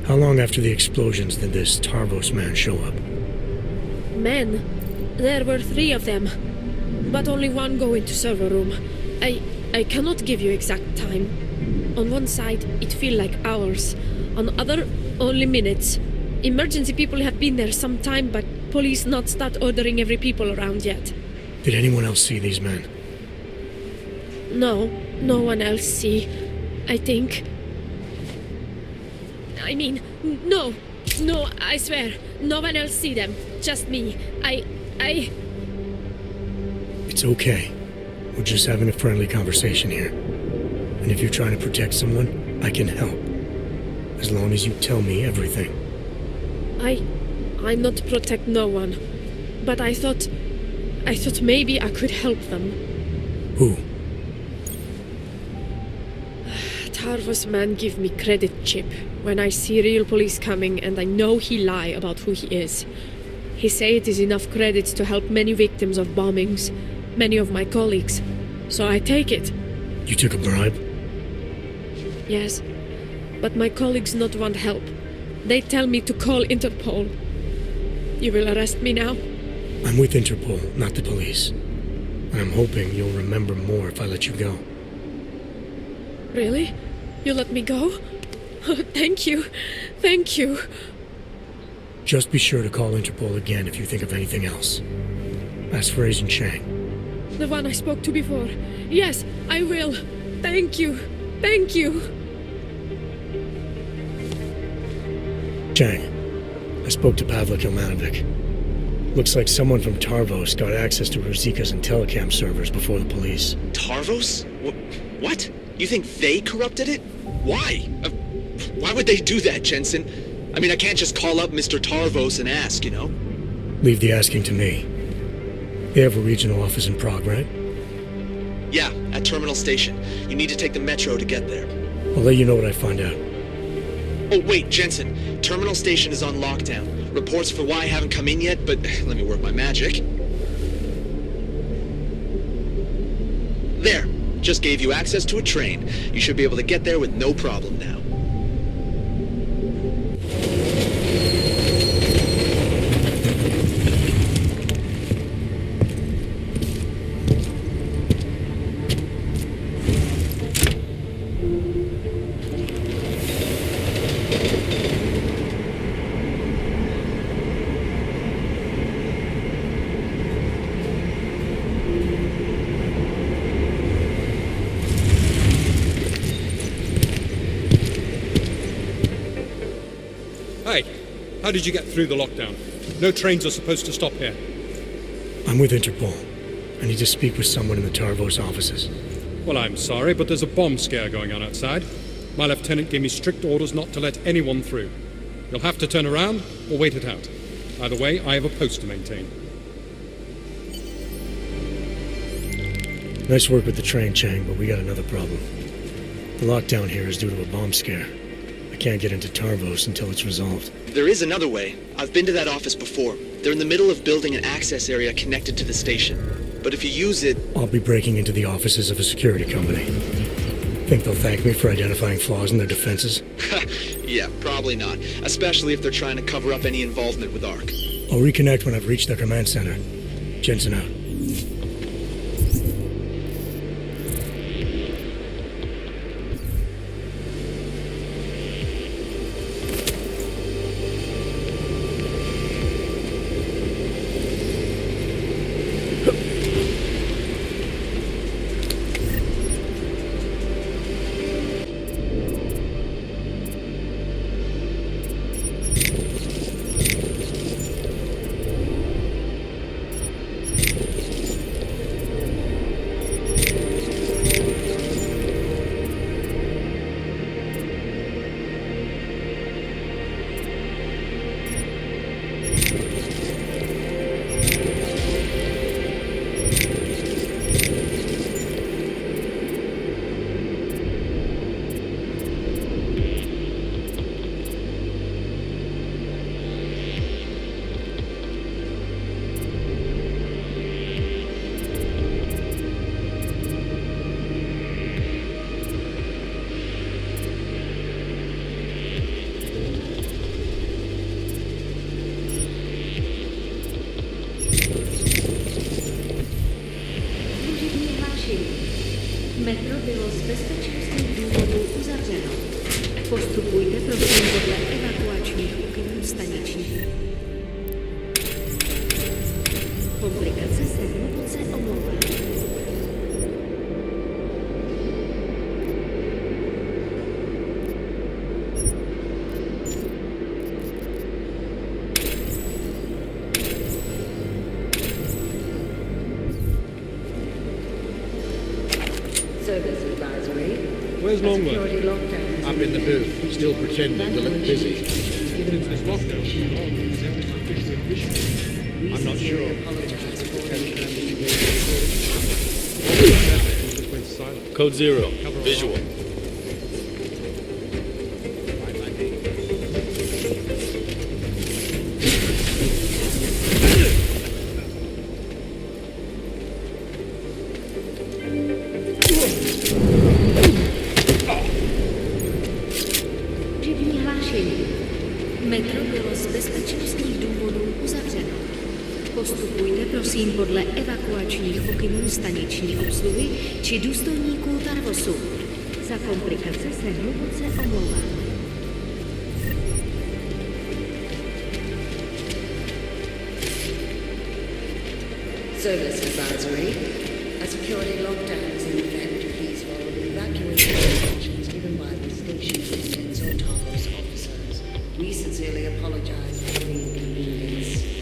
How long after the explosions did this Tarvos man show up? Men? There were 3 of them. But only one go into server room. I cannot give you exact time. On one side, it feel like hours. On other, only minutes. Emergency people have been there some time, but police not start ordering every people around yet. Did anyone else see these men? No one else see, I think. I mean, no, I swear, no one else see them, just me. It's okay. We're just having a friendly conversation here. And if you're trying to protect someone, I can help. As long as you tell me everything. I not protect no one. But I thought maybe I could help them. Who? Tarvos man give me credit chip when I see real police coming and I know he lie about who he is. He say it is enough credits to help many victims of bombings, many of my colleagues. So I take it. You took a bribe? Yes, but my colleagues not want help. They tell me to call Interpol. You will arrest me now? I'm with Interpol, not the police. And I'm hoping you'll remember more if I let you go. Really? You let me go? Thank you. Thank you. Just be sure to call Interpol again if you think of anything else. Ask for Agent Chang. The one I spoke to before. Yes, I will. Thank you. Thank you. Chang, I spoke to Pavlik Ilmanovic. Looks like someone from Tarvos got access to Ruzika's and telecam servers before the police. Tarvos? What? You think they corrupted it? Why? Why would they do that, Jensen? I mean, I can't just call up Mr. Tarvos and ask, you know? Leave the asking to me. They have a regional office in Prague, right? Yeah, at Terminal Station. You need to take the metro to get there. I'll let you know what I find out. Oh, wait, Jensen. Terminal Station is on lockdown. Reports for why haven't come in yet, but let me work my magic. There. Just gave you access to a train. You should be able to get there with no problem now. How did you get through the lockdown? No trains are supposed to stop here. I'm with Interpol. I need to speak with someone in the Tarvos offices. Well, I'm sorry, but there's a bomb scare going on outside. My lieutenant gave me strict orders not to let anyone through. You'll have to turn around or wait it out. Either way, I have a post to maintain. Nice work with the train, Chang, but we got another problem. The lockdown here is due to a bomb scare. I can't get into Tarvos until it's resolved. There is another way. I've been to that office before. They're in the middle of building an access area connected to the station. But if you use it... I'll be breaking into the offices of a security company. Think they'll thank me for identifying flaws in their defenses? Yeah, probably not. Especially if they're trying to cover up any involvement with ARC. I'll reconnect when I've reached their command center. Jensen out. Metro bylo z bezpečnostních důvodů uzavřeno. Postupujte prosím podle evakuačních úkynů staničních. Komplikace se hluboce omlouvá. Service advisory. Where's Longwood? Up in the booth, still pretending to look busy. Since this lockdown, I'm not sure. Code 0, visual. Postupujte prosím podle evakuačních pokynů staniční obsluhy či důstojníků Tarvosu. Za komplikace se hluboce omlouvám. Service advisory. A security lockdown is in effect. Please follow the evacuation instructions given by the station agents or Tarvos officers. We sincerely apologize for the inconvenience.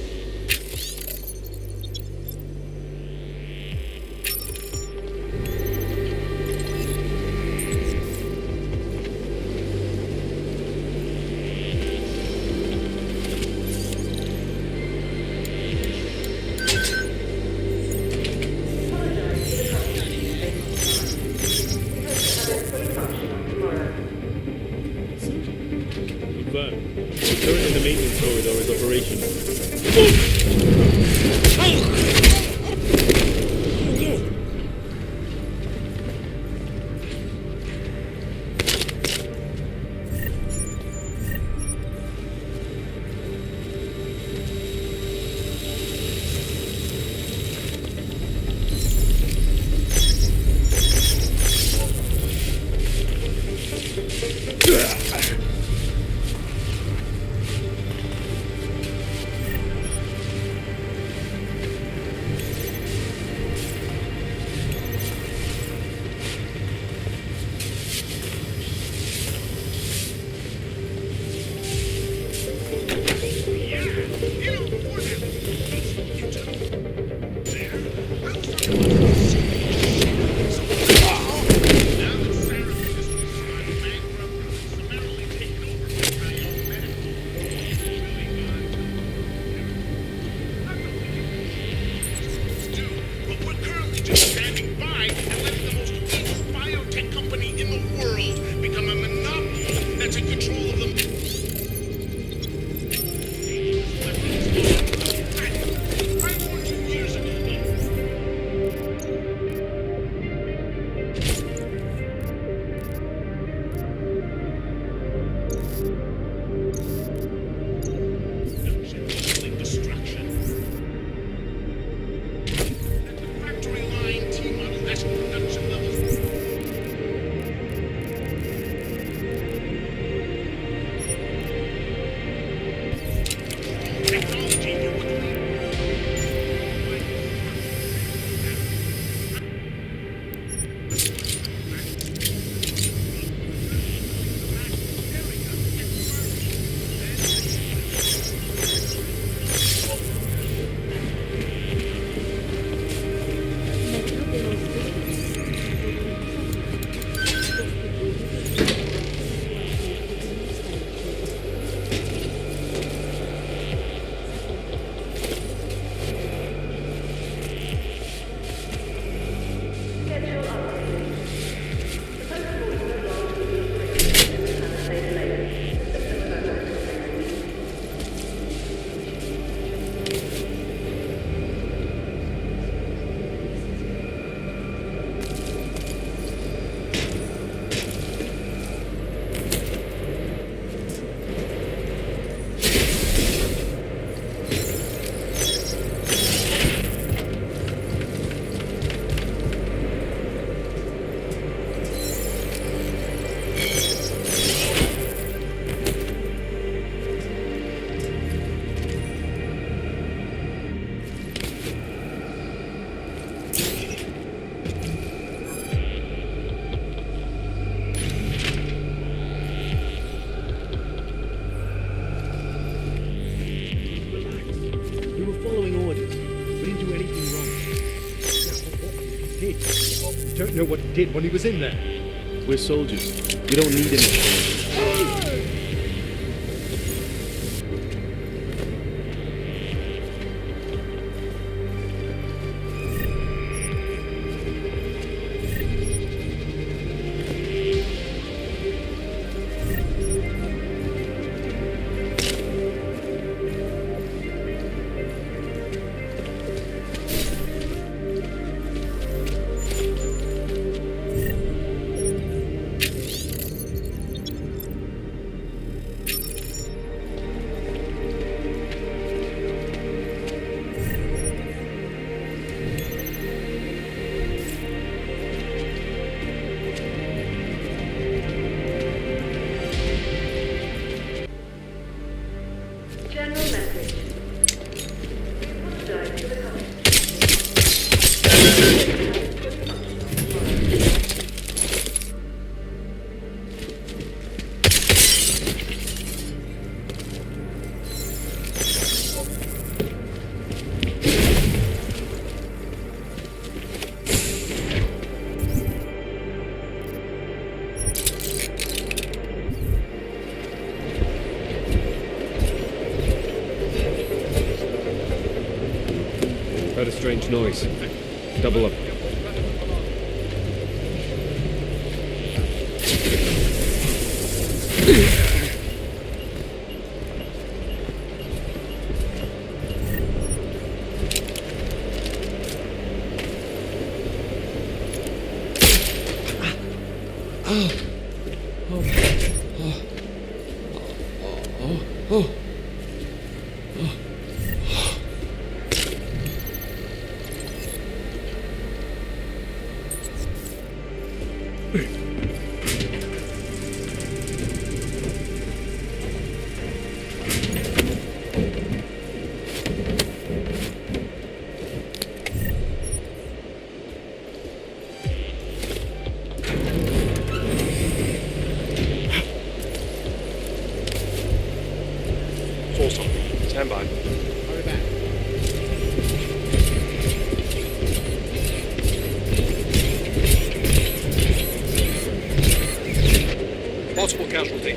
Don't know what he did when he was in there. We're soldiers. We don't need any. Heard a strange noise. Double up. Stand by. Hurry back. Possible casualty.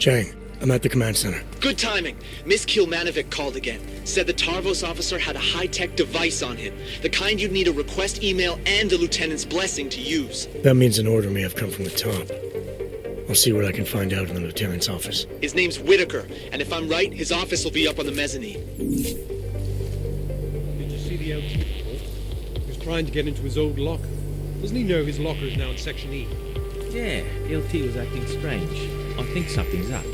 Jane, I'm at the command center. Good timing. Miss Kilmanovic called again. Said the Tarvos officer had a high-tech device on him. The kind you'd need a request email and a lieutenant's blessing to use. That means an order may have come from the top. I'll see what I can find out in the lieutenant's office. His name's Whitaker, and if I'm right, his office will be up on the mezzanine. Did you see the LT report? He was trying to get into his old locker. Doesn't he know his locker is now in Section E? Yeah, LT was acting strange. I think something's up.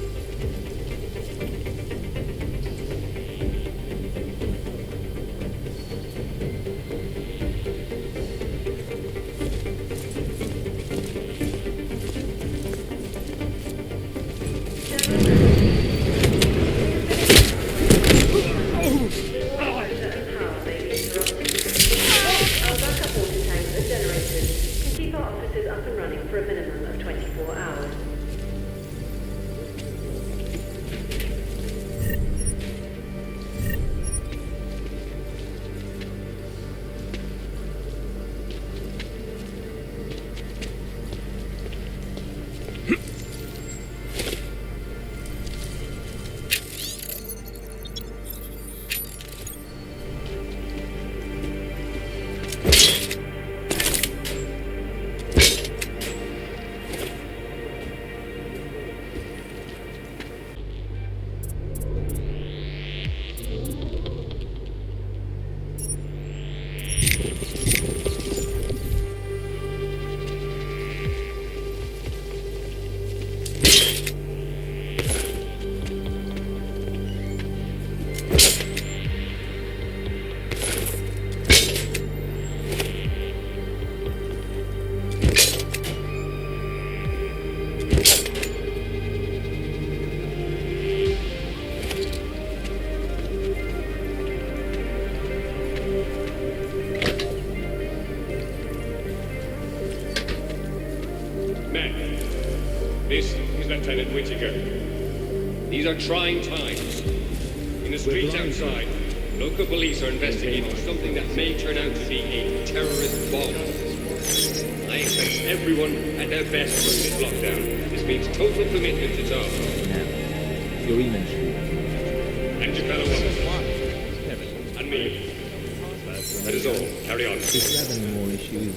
Lieutenant Whittaker. These are trying times. In the streets outside, local police are investigating something that may turn out to be a terrorist bomb. I expect everyone at their best during this lockdown. This means total commitment to task. Your email. And your fellow ones. And me. That is all. Carry on. If you have any more issues,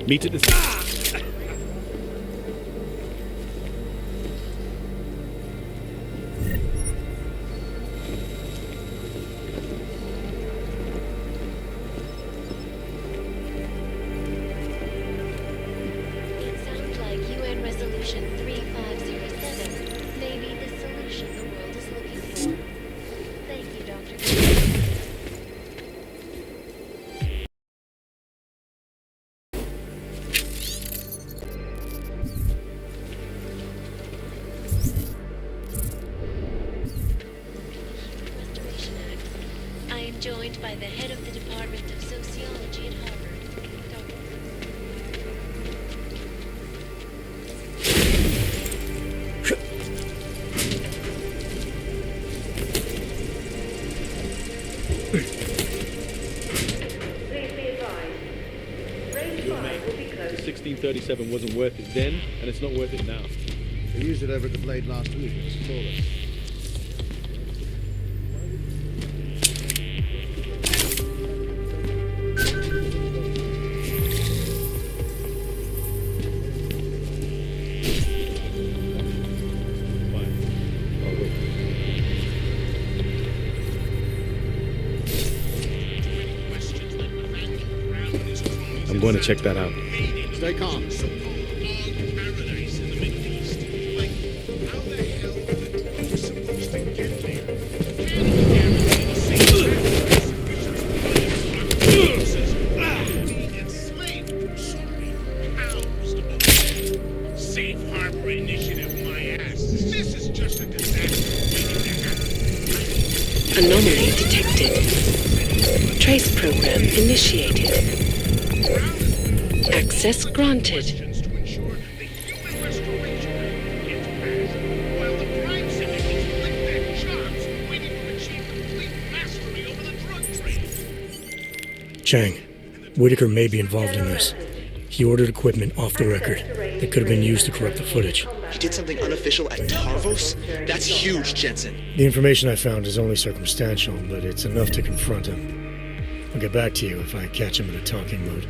Meet at the... It sounds like UN Resolution 3507 may be the solution the world is looking for. Thank you, Dr. I am joined by the head of the Department of Sociology at Harvard, Dr. Please be advised. Range 5 will be closed. The 1637 wasn't worth it then, and it's not worth it now. We used it over at the Blade last week. It was flawless. I'm going to check that out. Stay calm. Safe harbor initiative, my ass. This is just a disaster. Anomaly detected. Trace program initiated. Access granted. Chang, Whittaker may be involved in this. He ordered equipment off the record that could have been used to corrupt the footage. He did something unofficial at Tarvos? That's huge, Jensen. The information I found is only circumstantial, but it's enough to confront him. I'll get back to you if I catch him in a talking mood.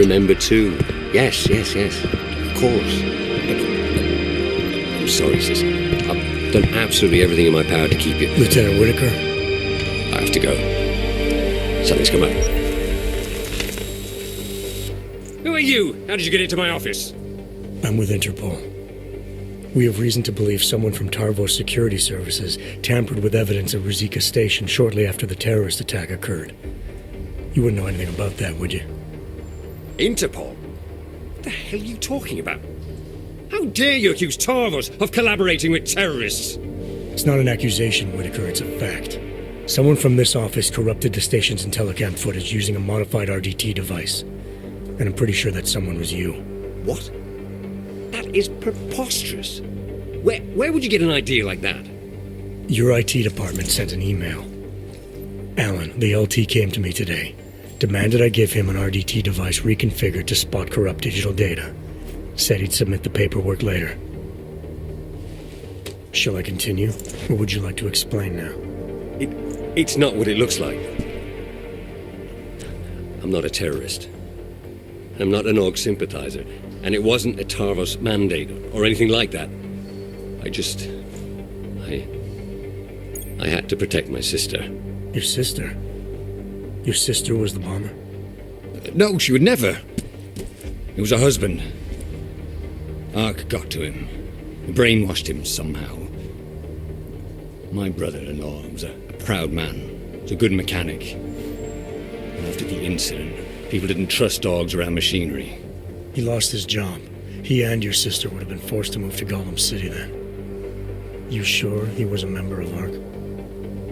remember too. Yes. Of course. I'm sorry, sis. I've done absolutely everything in my power to keep you. Lieutenant Whitaker? I have to go. Something's come up. Who are you? How did you get into my office? I'm with Interpol. We have reason to believe someone from Tarvos Security Services tampered with evidence at Ruzika Station shortly after the terrorist attack occurred. You wouldn't know anything about that, would you? Interpol? What the hell are you talking about? How dare you accuse Tarvos of collaborating with terrorists? It's not an accusation, Whitaker, it's a fact. Someone from this office corrupted the station's Intellicam footage using a modified RDT device. And I'm pretty sure that someone was you. What? That is preposterous. Where would you get an idea like that? Your IT department sent an email. Alan, the LT, came to me today. Demanded I give him an RDT device reconfigured to spot corrupt digital data. Said he'd submit the paperwork later. Shall I continue, or would you like to explain now? It's not what it looks like. I'm not a terrorist. I'm not an AUG sympathizer, and it wasn't a Tarvos mandate or anything like that. I had to protect my sister. Your sister? Your sister was the bomber? No, she would never. It was her husband. ARC got to him. Brainwashed him somehow. My brother-in-law was a proud man. Was a good mechanic. And after the incident, people didn't trust dogs around machinery. He lost his job. He and your sister would have been forced to move to Golem City then. You sure he was a member of ARC?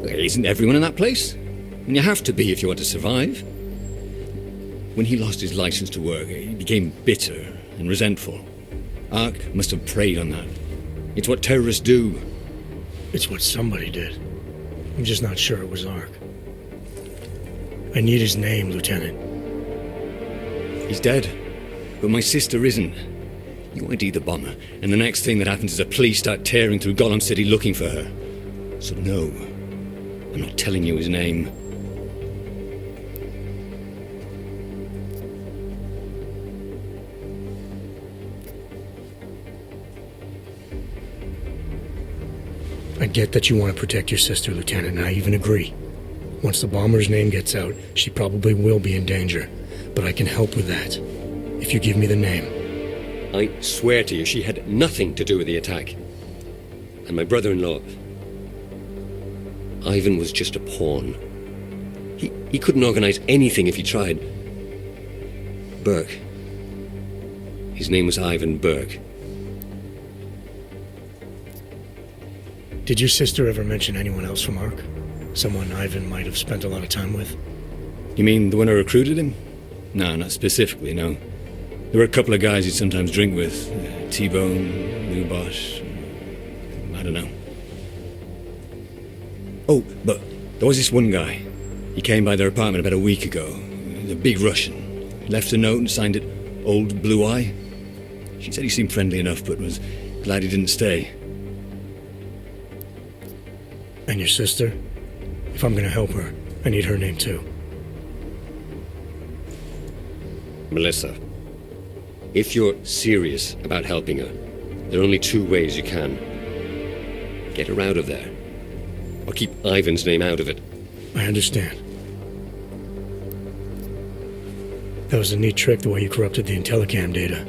Isn't everyone in that place? And you have to be if you want to survive. When he lost his license to work, he became bitter and resentful. ARC must have preyed on that. It's what terrorists do. It's what somebody did. I'm just not sure it was ARC. I need his name, Lieutenant. He's dead, but my sister isn't. You ID the bomber, and the next thing that happens is the police start tearing through Golem City looking for her. So no, I'm not telling you his name. I get that you want to protect your sister, Lieutenant, and I even agree. Once the bomber's name gets out, she probably will be in danger. But I can help with that, if you give me the name. I swear to you, she had nothing to do with the attack. And my brother-in-law, Ivan, was just a pawn. He couldn't organize anything if he tried. Burke. His name was Ivan Burke. Did your sister ever mention anyone else from ARC? Someone Ivan might have spent a lot of time with? You mean the one who recruited him? No, not specifically, no. There were a couple of guys he'd sometimes drink with. T-Bone, Lou Bosch. I don't know. Oh, but there was this one guy. He came by their apartment about a week ago. The big Russian. Left a note and signed it Old Blue Eye. She said he seemed friendly enough, but was glad he didn't stay. And your sister? If I'm gonna help her, I need her name too. Melissa. If you're serious about helping her, there are only two ways you can. Get her out of there. Or keep Ivan's name out of it. I understand. That was a neat trick, the way you corrupted the Intellicam data.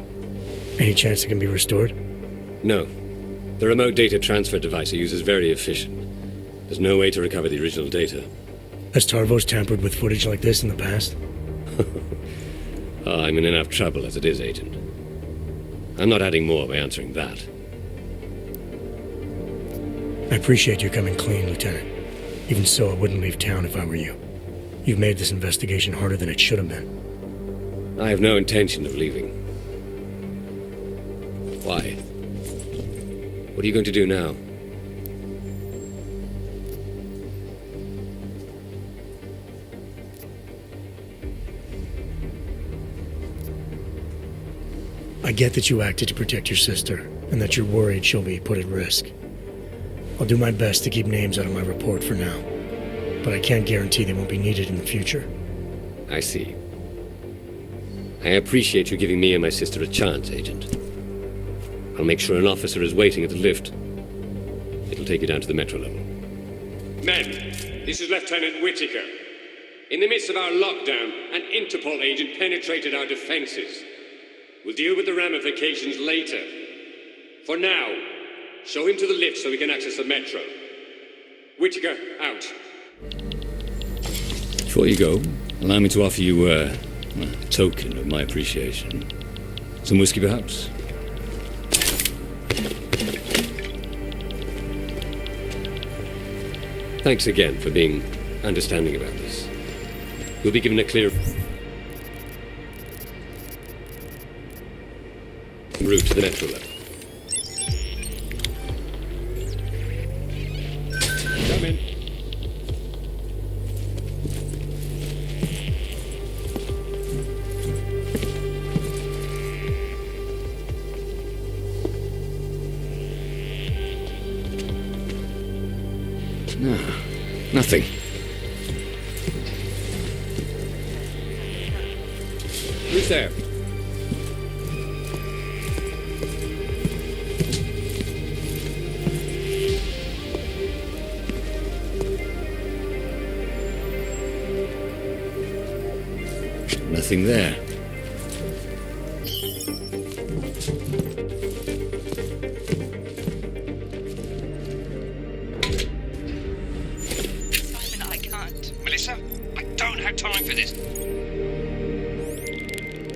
Any chance it can be restored? No. The remote data transfer device I use is very efficient. There's no way to recover the original data. Has Tarvos tampered with footage like this in the past? I'm in enough trouble as it is, Agent. I'm not adding more by answering that. I appreciate you coming clean, Lieutenant. Even so, I wouldn't leave town if I were you. You've made this investigation harder than it should have been. I have no intention of leaving. Why? What are you going to do now? I get that you acted to protect your sister, and that you're worried she'll be put at risk. I'll do my best to keep names out of my report for now, but I can't guarantee they won't be needed in the future. I see. I appreciate you giving me and my sister a chance, Agent. I'll make sure an officer is waiting at the lift. It'll take you down to the metro level. Men, this is Lieutenant Whitaker. In the midst of our lockdown, an Interpol agent penetrated our defenses. We'll deal with the ramifications later. For now, show him to the lift so we can access the metro. Whitaker, out. Before you go, allow me to offer you a token of my appreciation. Some whiskey, perhaps? Thanks again for being understanding about this. You'll be given a clear route to the metro level. Come in. No, nothing. Who's there? Nothing there.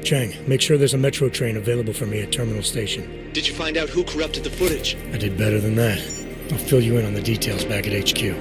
Chang, make sure there's a metro train available for me at Terminal Station. Did you find out who corrupted the footage? I did better than that. I'll fill you in on the details back at HQ.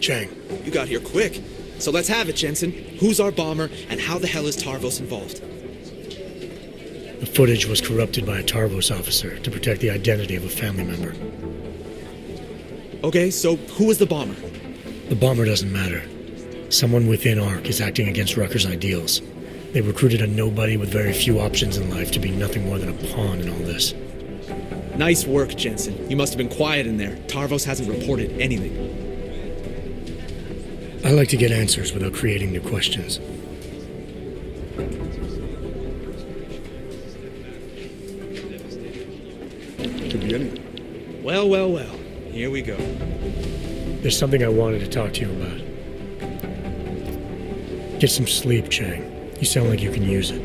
Chang. You got here quick. So let's have it, Jensen. Who's our bomber, and how the hell is Tarvos involved? The footage was corrupted by a Tarvos officer to protect the identity of a family member. Okay, so who was the bomber? The bomber doesn't matter. Someone within ARC is acting against Rucker's ideals. They recruited a nobody with very few options in life to be nothing more than a pawn in all this. Nice work, Jensen. You must have been quiet in there. Tarvos hasn't reported anything. I like to get answers without creating new questions. Could be anything. Well, well, well. Here we go. There's something I wanted to talk to you about. Get some sleep, Chang. You sound like you can use it.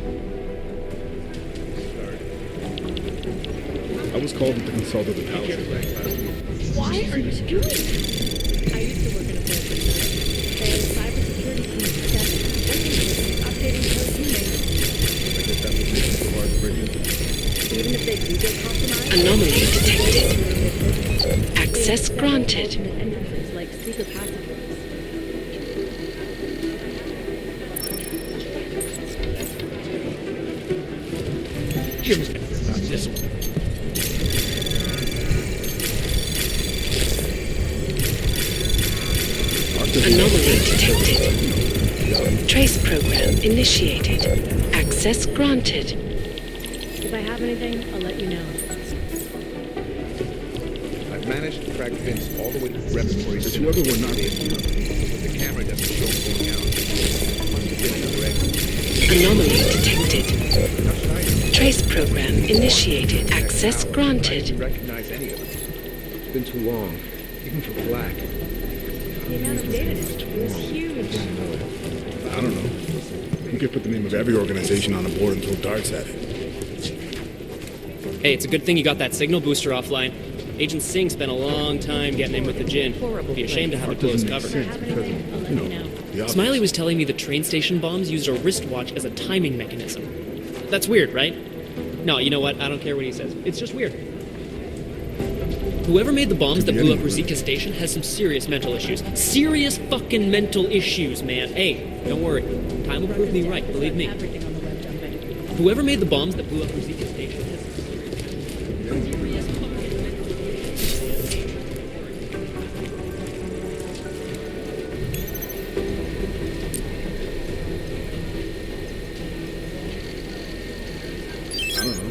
I was called to consult with the Palisade Bank last week. Why are you doing this? I used to work in a bank. And cybersecurity team 7. Updating code email. I guess that would make it hard to break into. Even if they do get compromised. Anomaly detected. Access granted. Entrances like secret passageways. Give me not this one. Anomaly detected. Trace program initiated. Access granted. If I have anything, I'll let you know. I've managed to track Vince all the way to the repertory. But whoever we're not in, the camera doesn't show him going out. Must have been another exit. Anomaly detected. Trace program initiated. Access granted. I didn't recognize any of them. It's been too long, even for Black. The amount of data is huge. I don't know. You could put the name of every organization on the board and throw darts at it. Hey, it's a good thing you got that signal booster offline. Agent Singh spent a long time getting in with the Jinn. Be ashamed to have it close cover. Smiley was telling me the train station bombs used a wristwatch as a timing mechanism. That's weird, right? No, you know what? I don't care what he says. It's just weird. Whoever made the bombs that blew up Ruzika Station has some serious mental issues. Serious fucking mental issues, man. Hey, don't worry. Time will prove me right, believe me. Whoever made the bombs that blew up Ruzika Station has some serious fucking I don't know.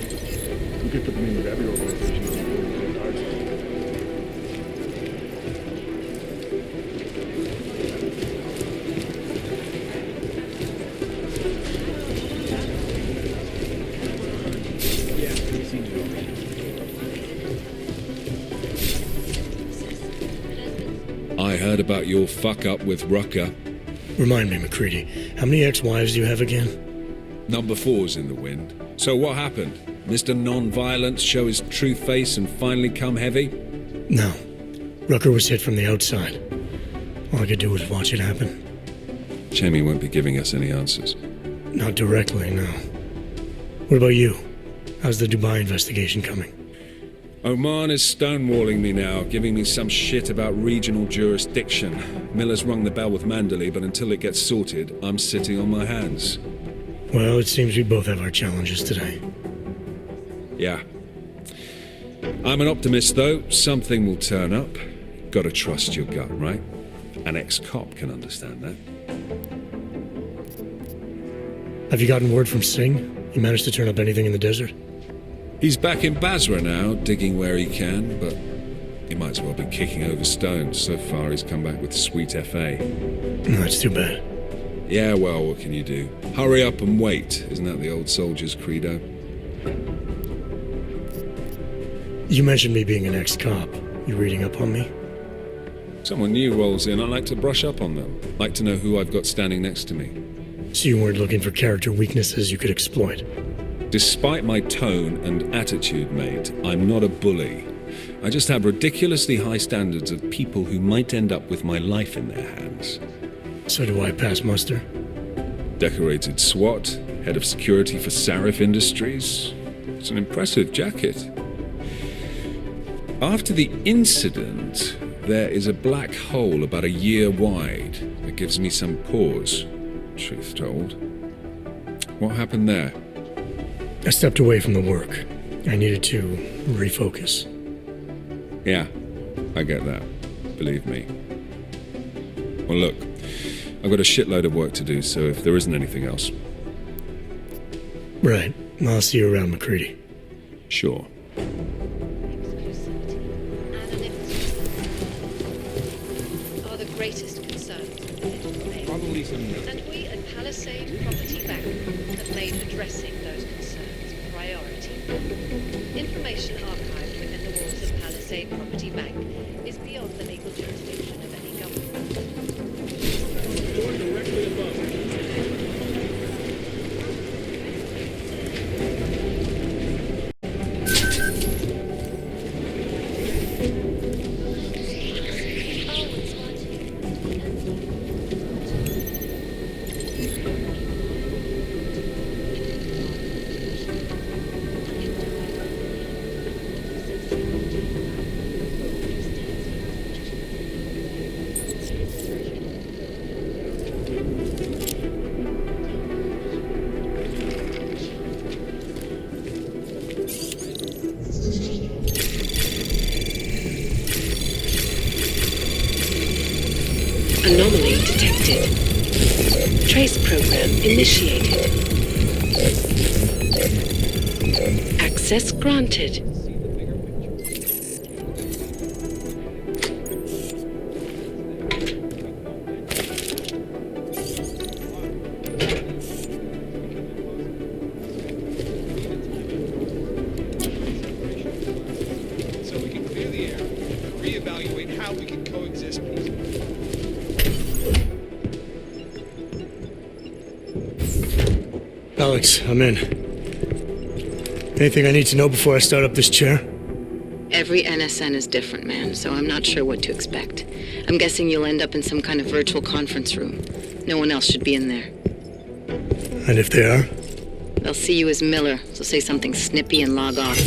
You could put the name of every organization on the board and throw darts at it. I heard about your fuck-up with Rucker. Remind me, McCready, how many ex-wives do you have again? Number 4's in the wind. So what happened? Mr. Non-Violence show his true face and finally come heavy? No. Rucker was hit from the outside. All I could do was watch it happen. Shame he won't be giving us any answers. Not directly, no. What about you? How's the Dubai investigation coming? Oman is stonewalling me now, giving me some shit about regional jurisdiction. Miller's rung the bell with Mandalay, but until it gets sorted, I'm sitting on my hands. Well, it seems we both have our challenges today. Yeah. I'm an optimist, though. Something will turn up. Gotta trust your gut, right? An ex-cop can understand that. Have you gotten word from Singh? He managed to turn up anything in the desert? He's back in Basra now, digging where he can, but he might as well be kicking over stones. So far, he's come back with sweet FA. That's too bad. Yeah, well, what can you do? Hurry up and wait. Isn't that the old soldier's credo? You mentioned me being an ex-cop. You reading up on me? Someone new rolls in. I like to brush up on them. Like to know who I've got standing next to me. So you weren't looking for character weaknesses you could exploit? Despite my tone and attitude, mate, I'm not a bully. I just have ridiculously high standards of people who might end up with my life in their hands. So do I pass muster? Decorated SWAT, head of security for Sarif Industries. It's an impressive jacket. After the incident, there is a black hole about a year wide that gives me some pause, truth told. What happened there? I stepped away from the work. I needed to refocus. Yeah, I get that. Believe me. Well, look, I've got a shitload of work to do, so if there isn't anything else... Right. I'll see you around, McCready. Sure. Are the greatest concerns with digital age. And we at Palisade Property Bank have made addressing those concerns a priority. Information archived within the walls of Palisade Property Bank is beyond the legal jurisdiction of any government. Door directly above. Anomaly detected. Trace program initiated. Access granted. So we can clear the air, reevaluate how we can coexist peacefully. Alex, I'm in. Anything I need to know before I start up this chair? Every NSN is different, man, so I'm not sure what to expect. I'm guessing you'll end up in some kind of virtual conference room. No one else should be in there. And if they are? They'll see you as Miller, so say something snippy and log off.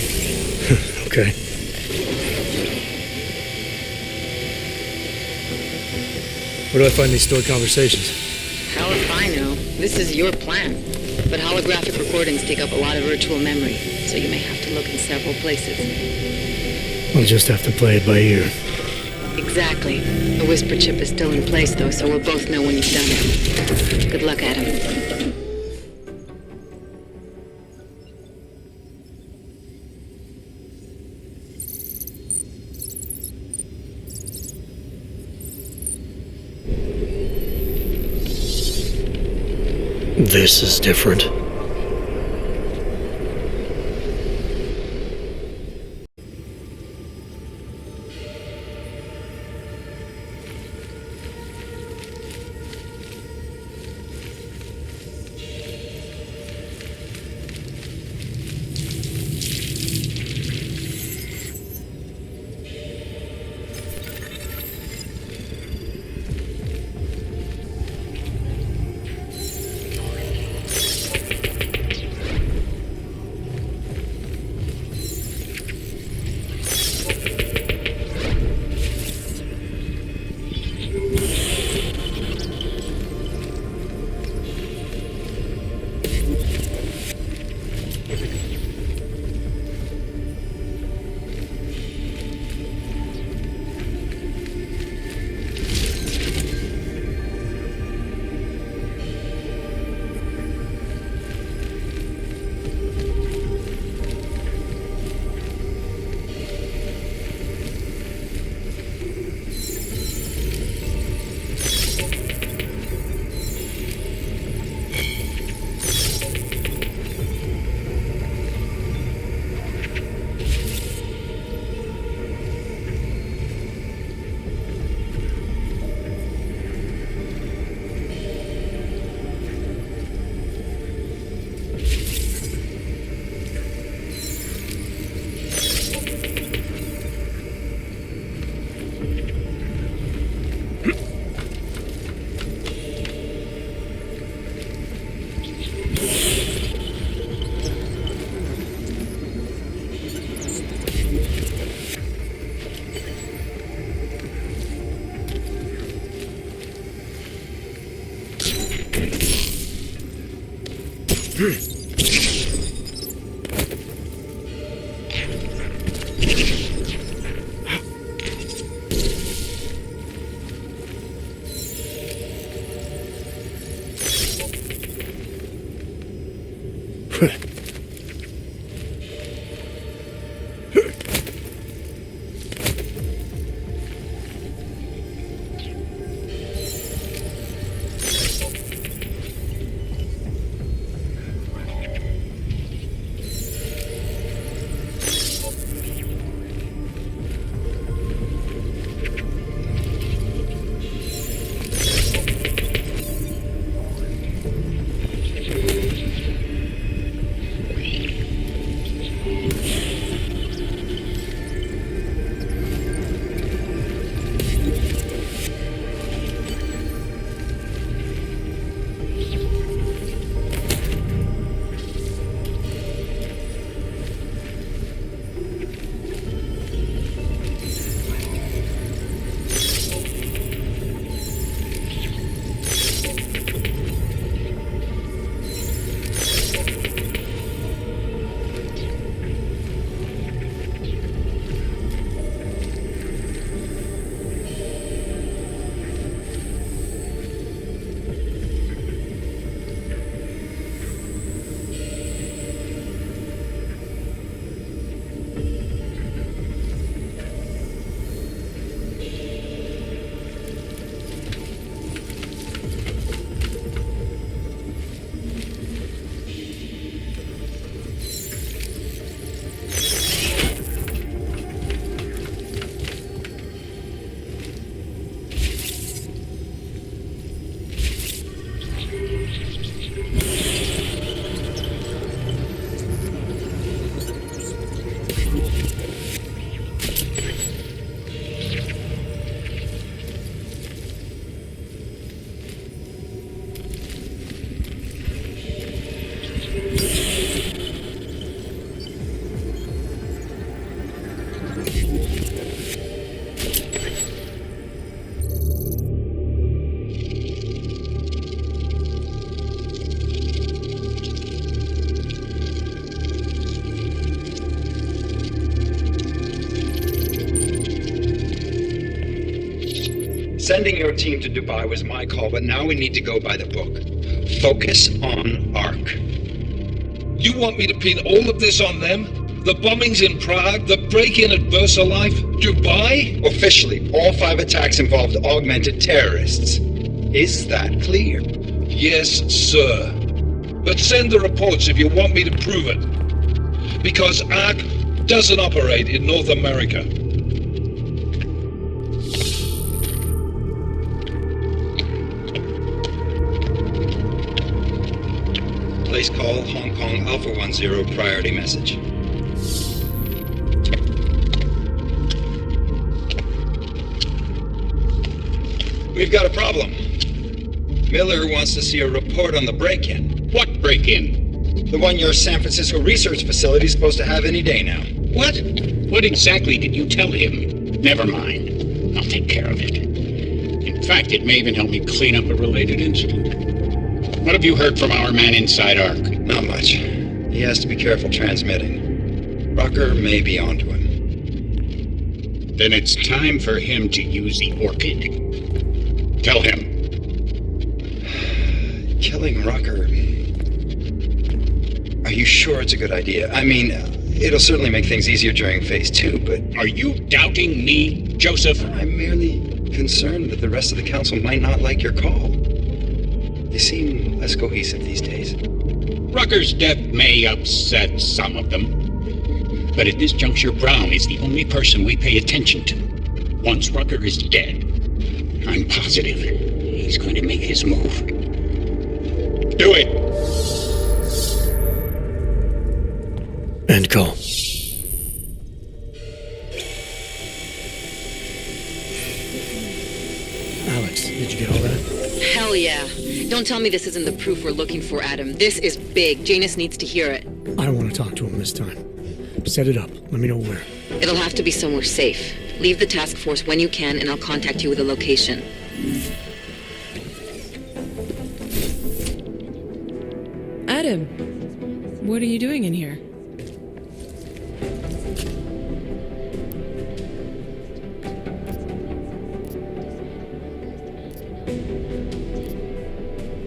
Okay. Where do I find these stored conversations? Hell if I know. This is your plan. But holographic recordings take up a lot of virtual memory, so you may have to look in several places. We'll just have to play it by ear. Exactly. The whisper chip is still in place, though, so we'll both know when you've done it. Good luck, Adam. This is different. Sending your team to Dubai was my call, but now we need to go by the book. Focus on ARC. You want me to pin all of this on them? The bombings in Prague, the break-in at VersaLife, Dubai? Officially, all 5 attacks involved augmented terrorists. Is that clear? Yes, sir. But send the reports if you want me to prove it. Because ARC doesn't operate in North America. Place call, Hong Kong Alpha 10, priority message. We've got a problem. Miller wants to see a report on the break-in. What break-in? The one your San Francisco research facility is supposed to have any day now. What? What exactly did you tell him? Never mind. I'll take care of it. In fact, it may even help me clean up a related incident. What have you heard from our man inside ARC? Not much. He has to be careful transmitting. Rucker may be onto him. Then it's time for him to use the Orchid. Tell him. Killing Rucker. Are you sure it's a good idea? I mean, it'll certainly make things easier during Phase 2, but... Are you doubting me, Joseph? I'm merely concerned that the rest of the council might not like your call. They seem less cohesive these days. Rucker's death may upset some of them. But at this juncture, Brown is the only person we pay attention to. Once Rucker is dead, I'm positive he's going to make his move. Do it! End call. Alex, did you get all that? Hell yeah. Don't tell me this isn't the proof we're looking for, Adam. This is big. Janus needs to hear it. I want to talk to him this time. Set it up. Let me know where. It'll have to be somewhere safe. Leave the task force when you can, and I'll contact you with a location. Adam, what are you doing in here?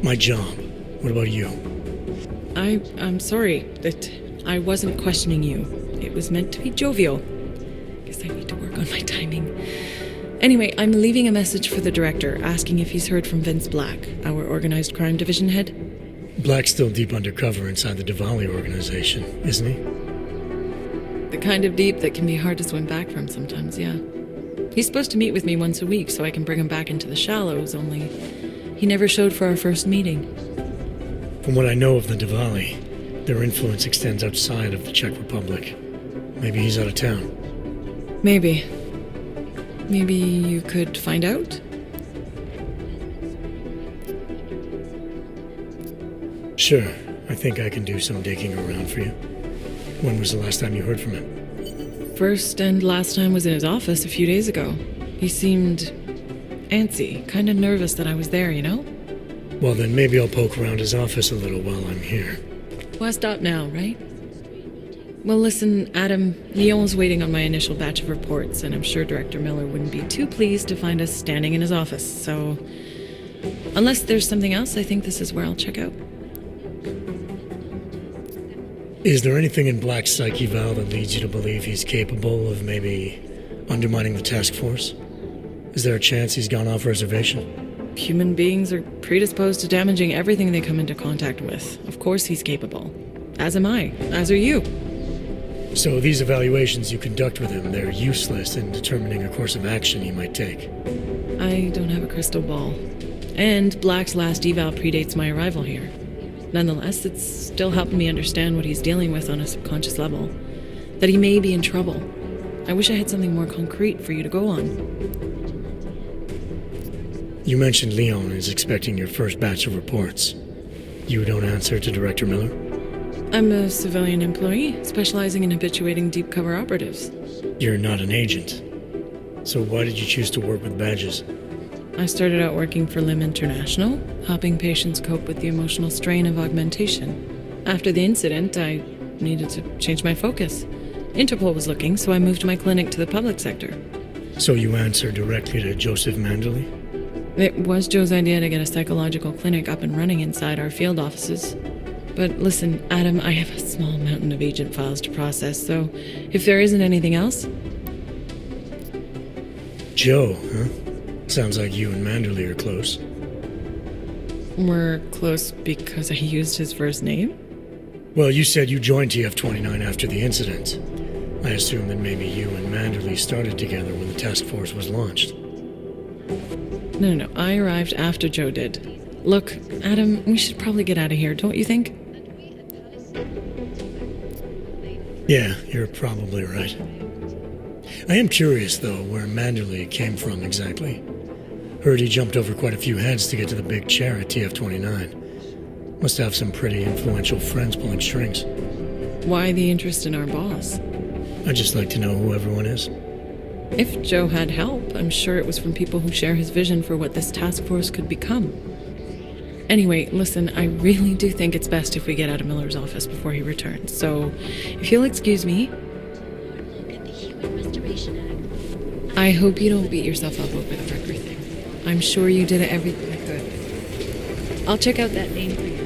My job. What about you? I'm sorry that I wasn't questioning you. It was meant to be jovial. Guess I need to work on my timing. Anyway, I'm leaving a message for the director, asking if he's heard from Vince Black, our organized crime division head. Black's still deep undercover inside the Dvali organization, isn't he? The kind of deep that can be hard to swim back from sometimes, yeah. He's supposed to meet with me once a week so I can bring him back into the shallows, only he never showed for our first meeting. From what I know of the Dvali, their influence extends outside of the Czech Republic. Maybe he's out of town. Maybe. Maybe you could find out? Sure. I think I can do some digging around for you. When was the last time you heard from him? First and last time was in his office a few days ago. He seemed antsy, kind of nervous that I was there, you know? Well, then maybe I'll poke around his office a little while I'm here. Why stop now, right? Well, listen, Adam, Lyon's waiting on my initial batch of reports, and I'm sure Director Miller wouldn't be too pleased to find us standing in his office, so... Unless there's something else, I think this is where I'll check out. Is there anything in Black's psyche, Val, that leads you to believe he's capable of maybe undermining the task force? Is there a chance he's gone off reservation? Human beings are predisposed to damaging everything they come into contact with. Of course he's capable. As am I. As are you. So these evaluations you conduct with him, they're useless in determining a course of action he might take? I don't have a crystal ball. And Black's last eval predates my arrival here. Nonetheless, it's still helping me understand what he's dealing with on a subconscious level. That he may be in trouble. I wish I had something more concrete for you to go on. You mentioned Leon is expecting your first batch of reports. You don't answer to Director Miller? I'm a civilian employee, specializing in habituating deep cover operatives. You're not an agent. So why did you choose to work with badges? I started out working for LIM International, helping patients cope with the emotional strain of augmentation. After the incident, I needed to change my focus. Interpol was looking, so I moved my clinic to the public sector. So you answer directly to Joseph Mandley? It was Joe's idea to get a psychological clinic up and running inside our field offices. But listen, Adam, I have a small mountain of agent files to process, so if there isn't anything else... Joe, huh? Sounds like you and Manderley are close. We're close because I used his first name? Well, you said you joined TF-29 after the incident. I assume that maybe you and Manderley started together when the task force was launched. No, I arrived after Joe did. Look, Adam, we should probably get out of here, don't you think? Yeah, you're probably right. I am curious, though, where Manderley came from exactly. Heard he jumped over quite a few heads to get to the big chair at TF-29. Must have some pretty influential friends pulling strings. Why the interest in our boss? I'd just like to know who everyone is. If Joe had help, I'm sure it was from people who share his vision for what this task force could become. Anyway, listen, I really do think it's best if we get out of Miller's office before he returns, so if you'll excuse me... I hope you don't beat yourself up over the Wrecker thing. I'm sure you did everything I could. I'll check out that name for you.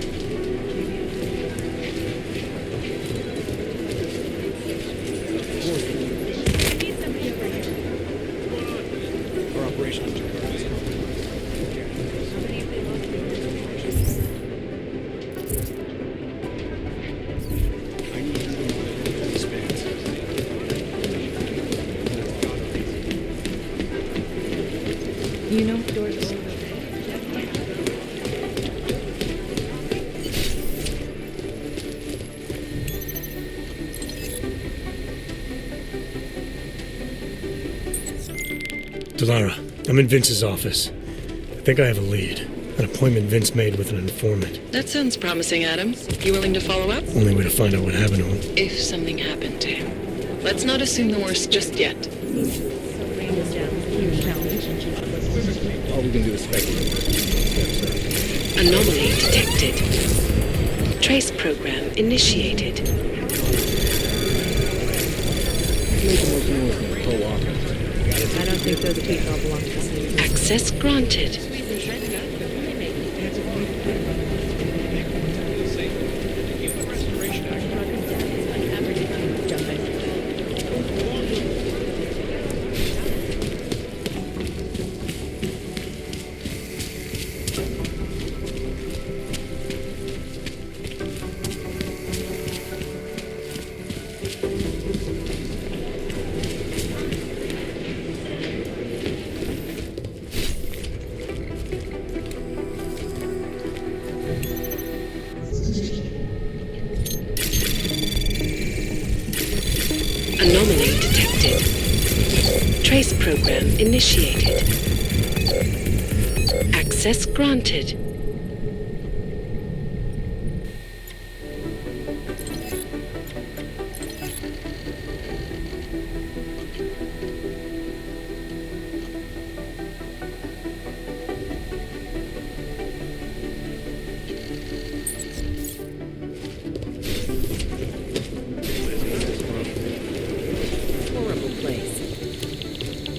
Our operation is You know the door's open. Delara, I'm in Vince's office. I think I have a lead. An appointment Vince made with an informant. That sounds promising, Adam. You willing to follow up? Only way to find out what happened to him. If something happened to him. Let's not assume the worst just yet. all we can do is speculate. Anomaly detected. Trace program initiated. I don't think those people belong to the same. Access granted. Anomaly detected. Trace program initiated. Access granted.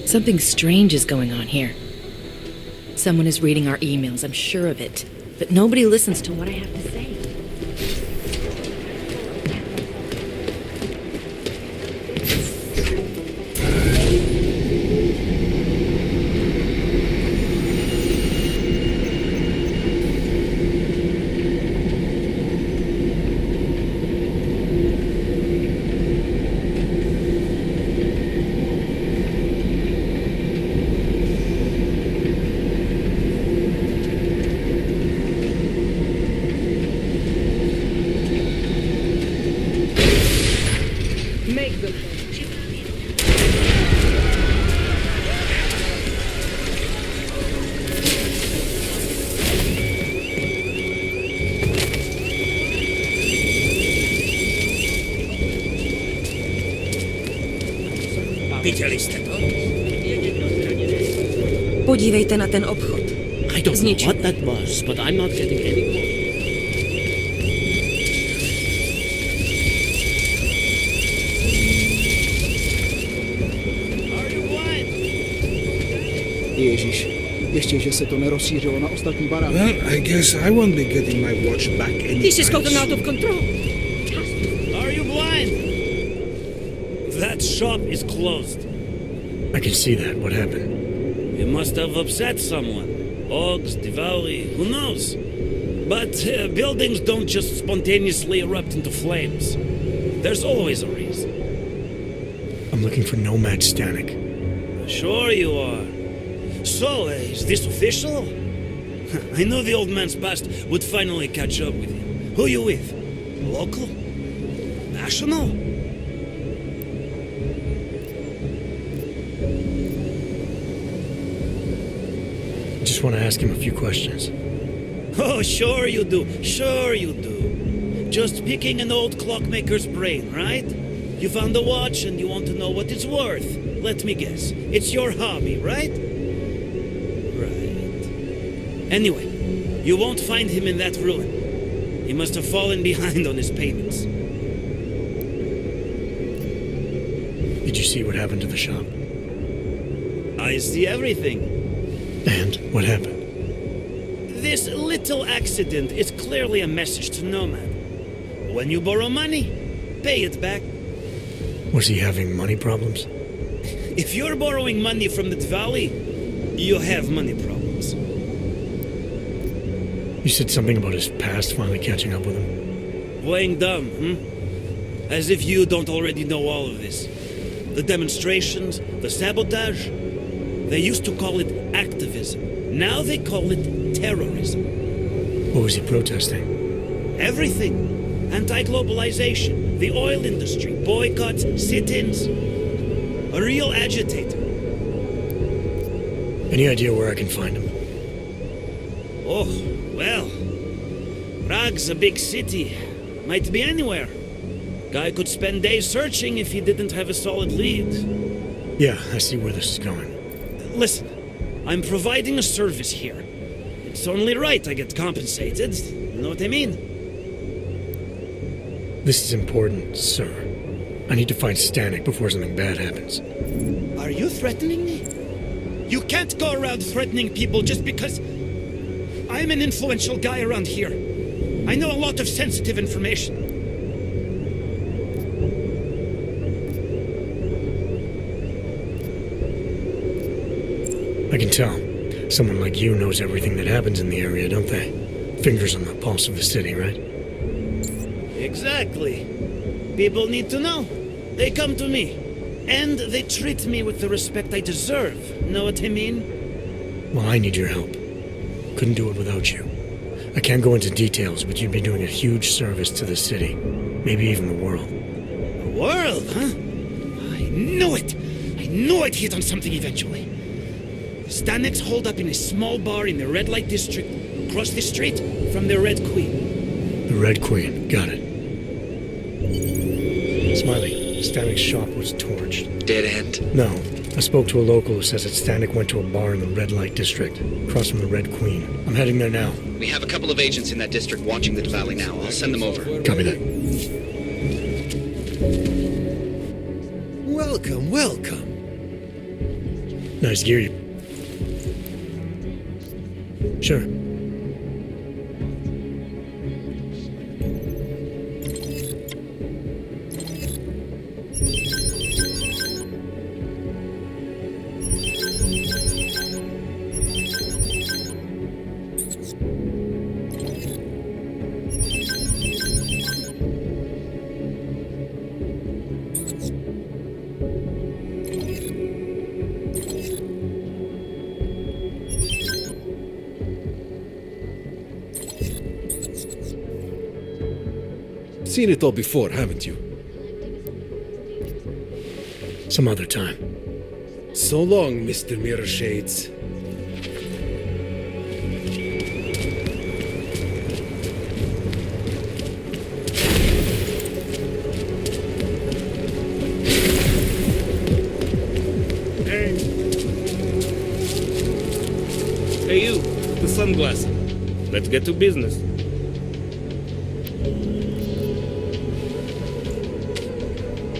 Something strange is going on here. Someone is reading our emails, I'm sure of it. But nobody listens to what I have to say. Viděli jste to? Podívejte na ten obchod. I don't know what that was, but I'm not getting any more. Ježíš, Ještě, že se to nerozšířilo na ostatní baráky. Well, I guess I won't be getting my watch back anytime This has gotten out of control. Are you blind? That shop is closed. I can see that. What happened? You must have upset someone. Oggs, Dvali, who knows? But buildings don't just spontaneously erupt into flames. There's always a reason. I'm looking for Nomad Stanek. Sure you are. So, is this official? I knew the old man's past would finally catch up with him. Who you with? Local? National? Just want to ask him a few questions. Oh, sure you do. Sure you do. Just picking an old clockmaker's brain, right? You found a watch and you want to know what it's worth. Let me guess. It's your hobby, right? Right. Anyway, you won't find him in that ruin. He must have fallen behind on his payments. Did you see what happened to the shop? I see everything. And what happened? This little accident is clearly a message to Nomad. When you borrow money, pay it back. Was he having money problems? If you're borrowing money from the Dvali, you have money problems. You said something about his past finally catching up with him. Playing dumb, As if you don't already know all of this. The demonstrations, the sabotage. They used to call it activism. Now they call it terrorism. What was he protesting? Everything. Anti-globalization, the oil industry, boycotts, sit-ins. A real agitator. Any idea where I can find him? Oh, well. Prague's a big city. Might be anywhere. Guy could spend days searching if he didn't have a solid lead. Yeah, I see where this is going. Listen, I'm providing a service here. It's only right I get compensated. You know what I mean? This is important, sir. I need to find Stanek before something bad happens. Are you threatening me? You can't go around threatening people just because I'm an influential guy around here. I know a lot of sensitive information. I can tell. Someone like you knows everything that happens in the area, don't they? Fingers on the pulse of the city, right? Exactly. People need to know. They come to me. And they treat me with the respect I deserve. Know what I mean? Well, I need your help. Couldn't do it without you. I can't go into details, but you'd be doing a huge service to the city. Maybe even the world. The world, huh? I knew it! I knew I'd hit on something eventually. Stanek's holed up in a small bar in the red light district, across the street from the Red Queen. The Red Queen, got it. Smiley, Stanek's shop was torched. Dead end? No. I spoke to a local who says that Stanek went to a bar in the red light district, across from the Red Queen. I'm heading there now. We have a couple of agents in that district watching the Dvali now. I'll send them over. Copy that. Welcome, welcome. Nice gear you. Sure. Seen it all before, haven't you? Some other time. So long, Mr. Mirror Shades. Hey you, the sunglasses. Let's get to business.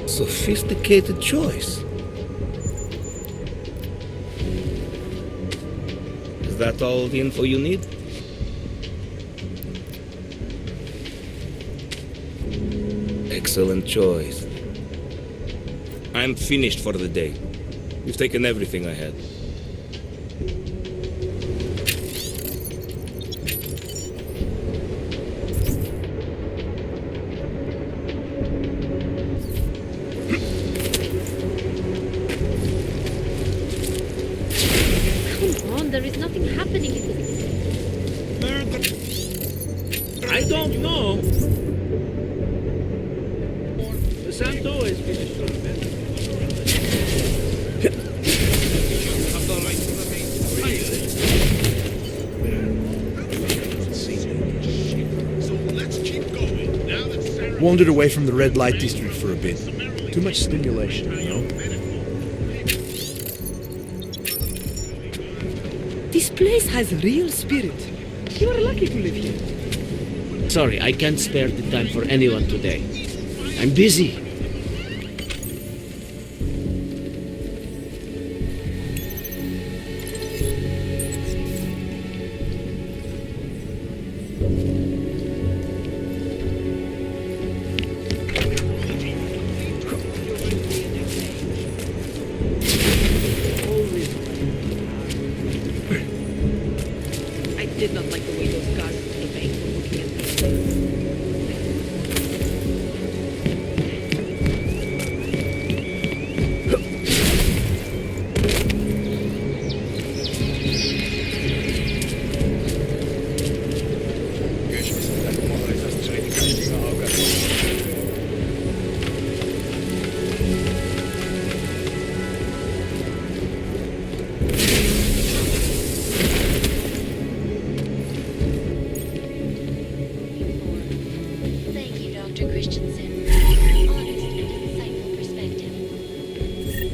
Sophisticated choice. that all the info you need? Excellent choice. I'm finished for the day. You've taken everything I had. Come on, there is nothing happening in this. I don't know. The Santo is finished for a bit. Wandered away from the red light district for a bit. Too much stimulation, you know? This place has real spirit. You are lucky to live here. Sorry, I can't spare the time for anyone today. I'm busy. I did not like the way those guards behaved when looking at me. Thank you, Dr. Christensen. Honest and insightful perspective.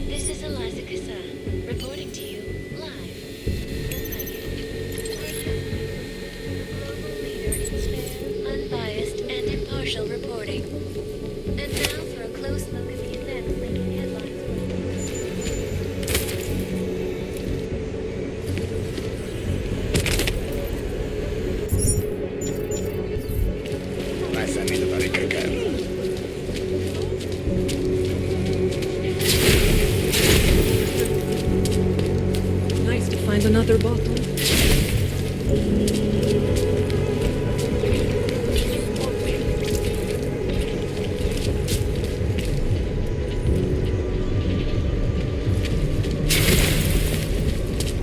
This is Eliza Kassan, reporting to you live. Leader in fair, unbiased, and impartial reporting. And now for a close look at the events making headlines. Nice to find another bottle.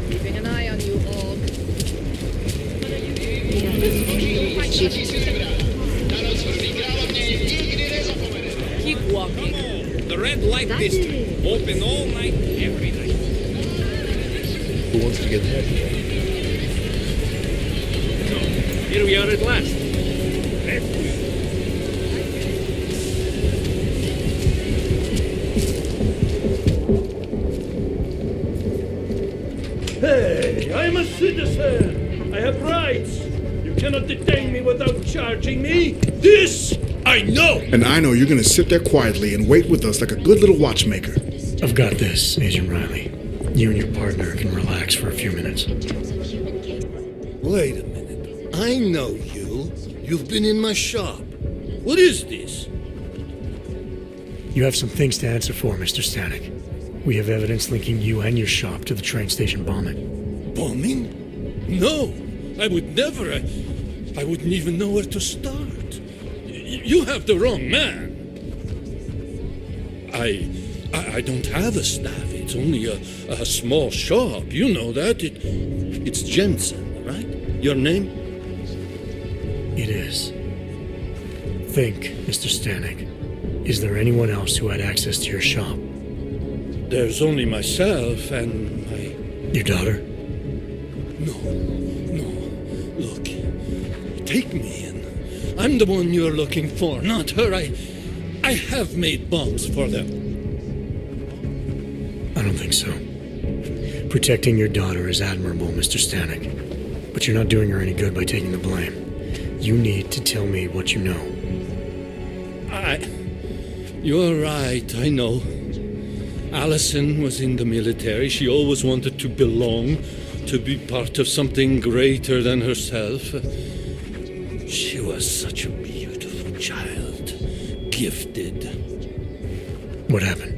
Keeping an eye on you, Og. Keep walking. The red light district. Open all night, every night. Who wants to get ahead? Here we are at last. Hey, I'm a citizen. I have rights. You cannot detain me without charging me. This I know. And I know you're gonna sit there quietly and wait with us like a good little watchmaker. I've got this, Agent Riley. You and your partner can relax for a few minutes. Wait a minute. I know you. You've been in my shop. What is this? You have some things to answer for, Mr. Stanek. We have evidence linking you and your shop to the train station bombing. Bombing? No, I would never. I wouldn't even know where to start. You have the wrong man. I don't have a staff. It's only a small shop. You know that. It's Jensen, right? Your name? It is. Think, Mr. Stanek. Is there anyone else who had access to your shop? There's only myself and my... Your daughter? No. Look, take me in. I'm the one you're looking for, not her. I have made bombs for them. I don't think so. Protecting your daughter is admirable, Mr. Stanek. But you're not doing her any good by taking the blame. You need to tell me what you know. You're right, I know. Allison was in the military. She always wanted to belong, to be part of something greater than herself. She was such a beautiful child, gifted. What happened?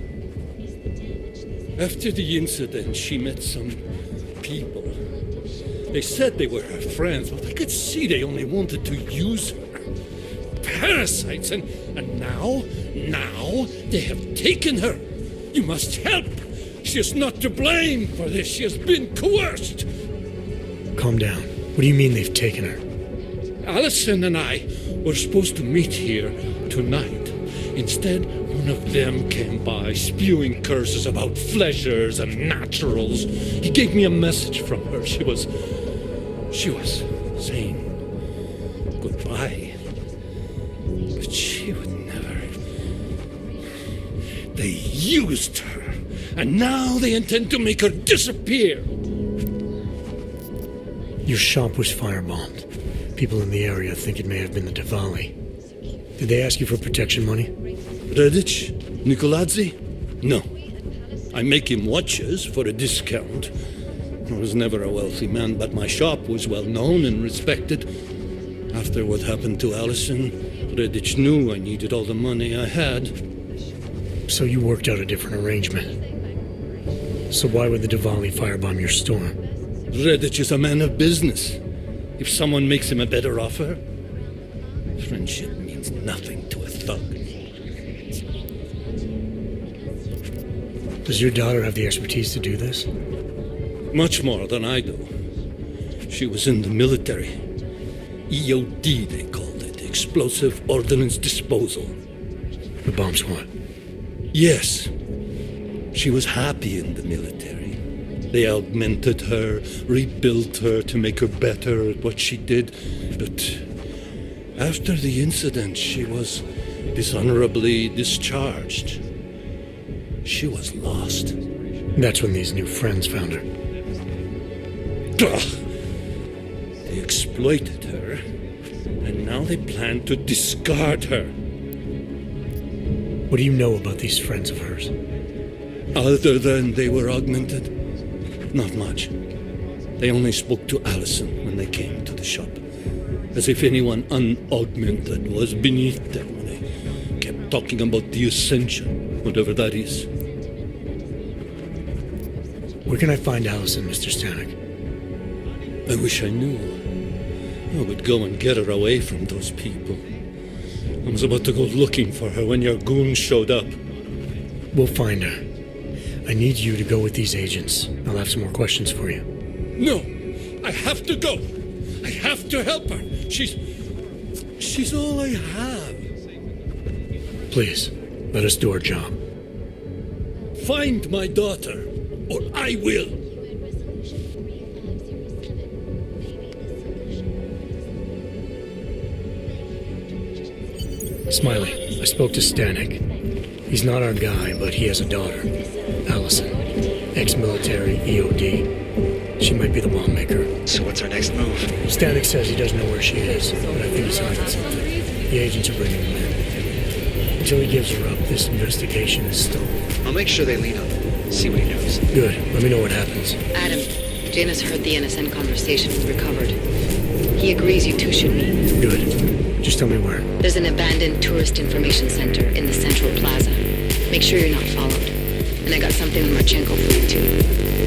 After the incident, she met some people. They said they were her friends, but I could see they only wanted to use her. Parasites, and now they have taken her. You must help. She is not to blame for this. She has been coerced. Calm down. What do you mean they've taken her? Allison and I were supposed to meet here tonight. Instead, one of them came by, spewing curses about fleshers and naturals. He gave me a message from her. She was saying goodbye. But she would never. They used her, and now they intend to make her disappear. Your shop was firebombed. People in the area think it may have been the Dvali. Did they ask you for protection money? Redich? Nikoladze? No. I make him watches for a discount. I was never a wealthy man, but my shop was well known and respected. After what happened to Allison, Redich knew I needed all the money I had. So you worked out a different arrangement. So why would the Dvali firebomb your store? Redich is a man of business. If someone makes him a better offer, friendship means nothing to a thug. Does your daughter have the expertise to do this? Much more than I do. She was in the military. EOD, they called it. Explosive Ordnance Disposal. The bomb squad? Yes. She was happy in the military. They augmented her, rebuilt her to make her better at what she did. But after the incident, she was dishonorably discharged. She was lost. That's when these new friends found her. They exploited her, and now they plan to discard her. What do you know about these friends of hers? Other than they were augmented? Not much. They only spoke to Allison when they came to the shop. As if anyone unaugmented was beneath them. They kept talking about the Ascension, whatever that is. Where can I find Allison, Mr. Stanek? I wish I knew. I would go and get her away from those people. I was about to go looking for her when your goons showed up. We'll find her. I need you to go with these agents. I'll have some more questions for you. No! I have to go! I have to help her! She's all I have. Please, let us do our job. Find my daughter, or I will! Smiley, I spoke to Stanek. He's not our guy, but he has a daughter, Allison. Ex-military, EOD. She might be the bomb maker. So what's our next move? Stanek says he doesn't know where she is, but I think he's hiding something. The agents are bringing him in. Until he gives her up, this investigation is stalled. I'll make sure they lean on him. See what he knows. Good. Let me know what happens. Adam, Janus heard the NSN conversation we recovered. He agrees you two should meet. Good. Just tell me where. There's an abandoned tourist information center in the central plaza. Make sure you're not followed. And I got something on Marchenko for you too.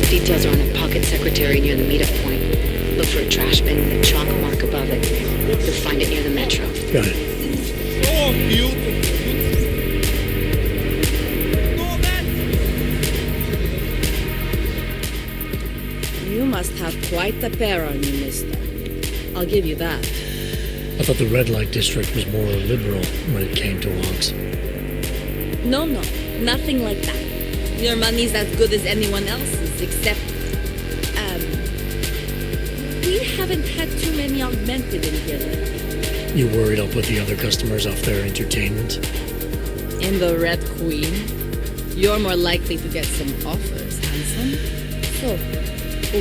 Details are on a pocket secretary near the meetup point. Look for a trash bin with a chalk mark above it. You'll find it near the metro. Got it. Oh, beautiful! You must have quite a pair on you, mister. I'll give you that. I thought the red light district was more liberal when it came to logs. No, nothing like that. Your money's as good as anyone else's, except, we haven't had too many augmented in here lately. You worried I'll put the other customers off their entertainment? In the Red Queen, you're more likely to get some offers, handsome. So,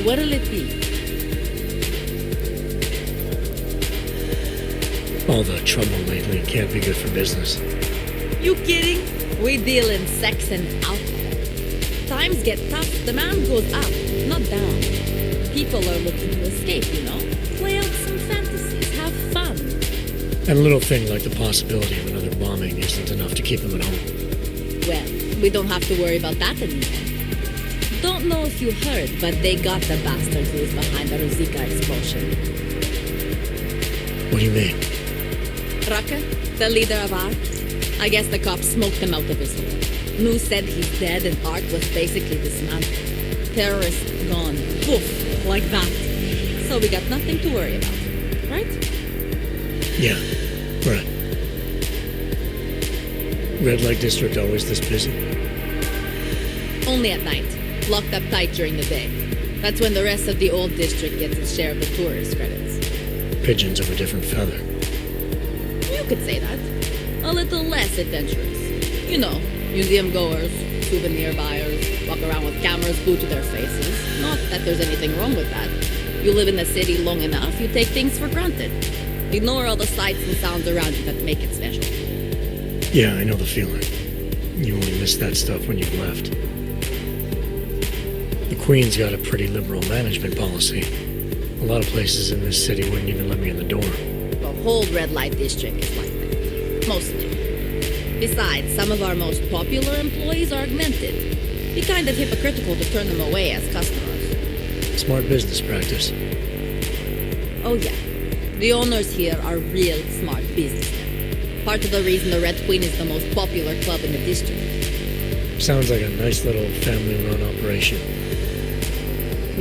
what'll it be? All the trouble lately can't be good for business. You kidding? We deal in sex and alcohol. Times get tough, demand goes up, not down. People are looking to escape, you know? Play out some fantasies, have fun. And a little thing like the possibility of another bombing isn't enough to keep them at home. Well, we don't have to worry about that anymore. Don't know if you heard, but they got the bastard who is behind the Ruzika explosion. What do you mean? Raka, the leader of ARC. I guess the cops smoked him out of his hole. Nu said he's dead and ARC was basically dismantled. Terrorists gone. Poof, like that. So we got nothing to worry about, right? Yeah, right. Red light district always this busy? Only at night. Locked up tight during the day. That's when the rest of the old district gets its share of the tourist credits. Pigeons of a different feather. You could say that. A little less adventurous. You know, museum goers, souvenir buyers, walk around with cameras glued to their faces. Not that there's anything wrong with that. You live in the city long enough, you take things for granted. Ignore all the sights and sounds around you that make it special. Yeah, I know the feeling. You only miss that stuff when you've left. The Queen's got a pretty liberal management policy. A lot of places in this city wouldn't even let me in the door. The whole red light district is like that. Mostly. Besides, some of our most popular employees are augmented. Be kind of hypocritical to turn them away as customers. Smart business practice. Oh yeah. The owners here are real smart businessmen. Part of the reason the Red Queen is the most popular club in the district. Sounds like a nice little family-run operation.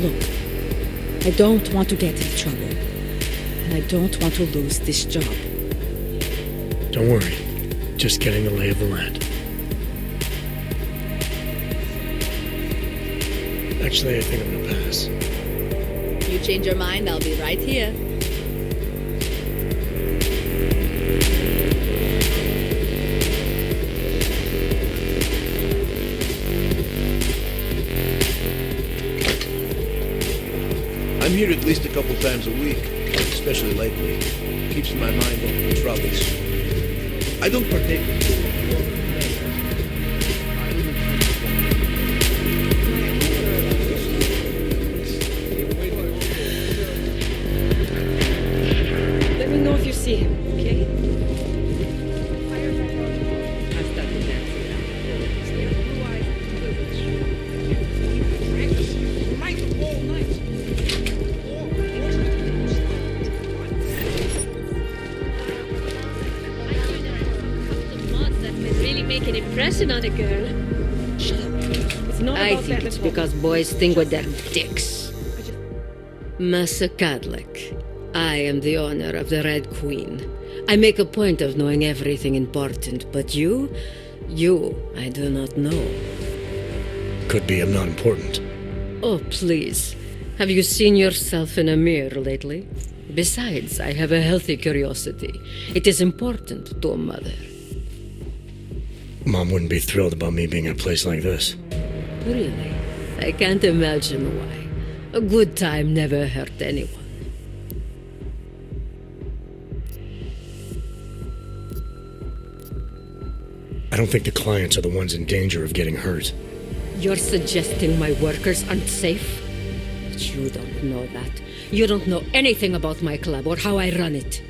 Look, I don't want to get in trouble. And I don't want to lose this job. Don't worry. Just getting the lay of the land. Actually, I think I'm gonna pass. You change your mind, I'll be right here. I'm here at least a couple times a week, especially lately. Keeps my mind off the troubles. I don't partake in Let me know if you see him, okay? Make an impression on a girl. Shut up. It's not I about think that it's at all. because boys think with their dicks. Massa Kadlec, I am the owner of the Red Queen. I make a point of knowing everything important, but you, I do not know. Could be I'm not important. Oh, please. Have you seen yourself in a mirror lately? Besides, I have a healthy curiosity. It is important to a mother. Mom wouldn't be thrilled about me being at a place like this. Really? I can't imagine why. A good time never hurt anyone. I don't think the clients are the ones in danger of getting hurt. You're suggesting my workers aren't safe? But you don't know that. You don't know anything about my club or how I run it.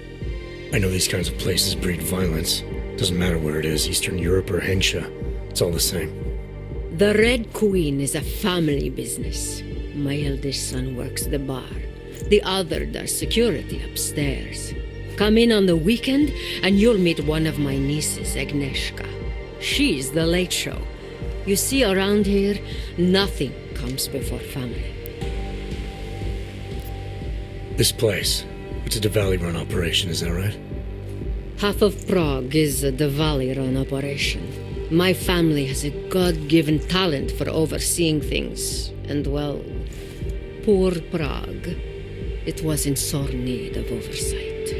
I know these kinds of places breed violence. Doesn't matter where it is, Eastern Europe or Hensha. It's all the same. The Red Queen is a family business. My eldest son works the bar. The other does security upstairs. Come in on the weekend and you'll meet one of my nieces, Agnieszka. She's the late show. You see, around here, nothing comes before family. This place, it's a Dvali-run operation, is that right? Half of Prague is a Dvali-run operation. My family has a God-given talent for overseeing things. And, well, poor Prague. It was in sore need of oversight.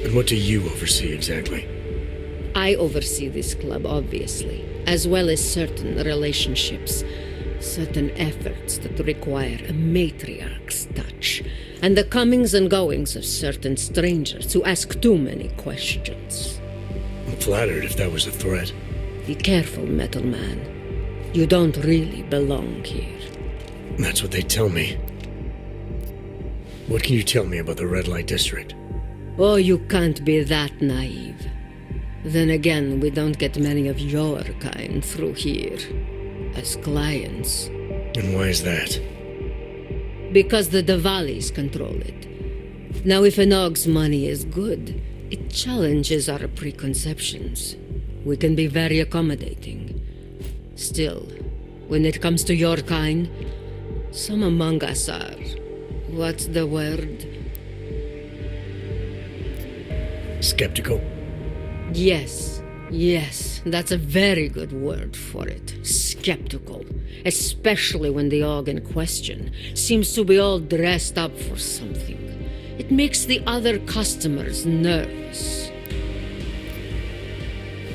And what do you oversee exactly? I oversee this club, obviously, as well as certain relationships, certain efforts that require a matriarch's touch, and the comings and goings of certain strangers who ask too many questions. I'm flattered if that was a threat. Be careful, Metal Man. You don't really belong here. That's what they tell me. What can you tell me about the red light district? Oh, you can't be that naive. Then again, we don't get many of your kind through here. As clients. And why is that? Because the Dvalis control it. Now, if an Og's money is good, it challenges our preconceptions. We can be very accommodating. Still, when it comes to your kind, some among us are... what's the word? Skeptical? Yes, that's a very good word for it. Skeptical. Especially when the Og in question seems to be all dressed up for something. It makes the other customers nervous.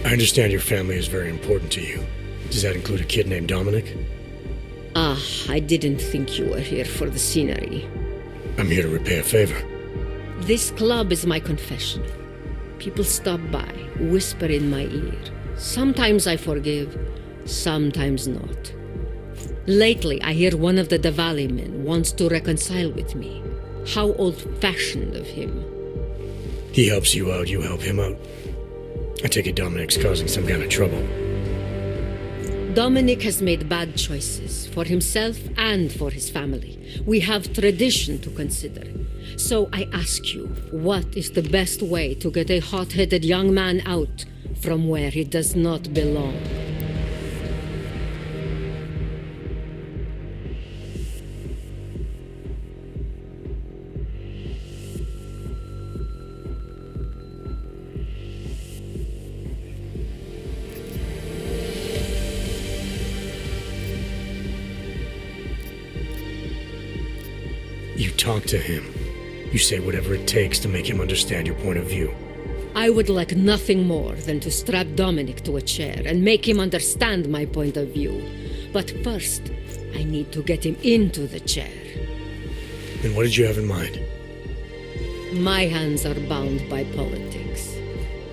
I understand your family is very important to you. Does that include a kid named Dominic? Ah, I didn't think you were here for the scenery. I'm here to repay a favor. This club is my confession. People stop by, whisper in my ear. Sometimes I forgive, sometimes not. Lately, I hear one of the Dvali men wants to reconcile with me. How old-fashioned of him. He helps you out, you help him out. I take it Dominic's causing some kind of trouble. Dominic has made bad choices, for himself and for his family. We have tradition to consider. So I ask you, what is the best way to get a hot-headed young man out from where he does not belong? You talk to him. You say whatever it takes to make him understand your point of view. I would like nothing more than to strap Dominic to a chair and make him understand my point of view. But first, I need to get him into the chair. And what did you have in mind? My hands are bound by politics.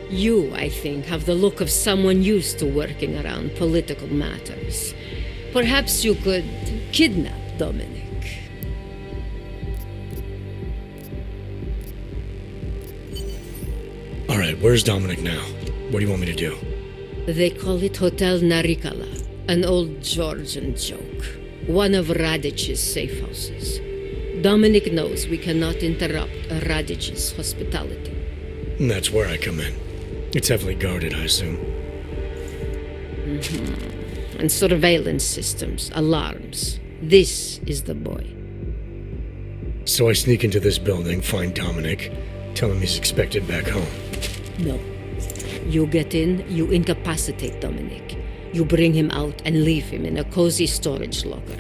You, I think, have the look of someone used to working around political matters. Perhaps you could kidnap Dominic. All right, where's Dominic now? What do you want me to do? They call it Hotel Narikala, an old Georgian joke. One of Radic's safe houses. Dominic knows we cannot interrupt Radic's hospitality. And that's where I come in. It's heavily guarded, I assume. And surveillance systems, alarms. This is the boy. So I sneak into this building, find Dominic, tell him he's expected back home. No. You get in, you incapacitate Dominic. You bring him out and leave him in a cozy storage locker.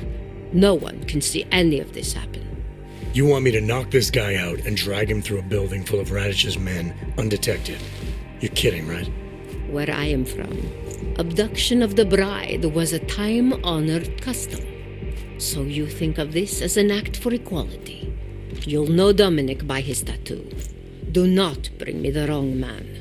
No one can see any of this happen. You want me to knock this guy out and drag him through a building full of Radic's men, undetected? You're kidding, right? Where I am from, abduction of the bride was a time-honored custom. So you think of this as an act for equality. You'll know Dominic by his tattoo. Do not bring me the wrong man.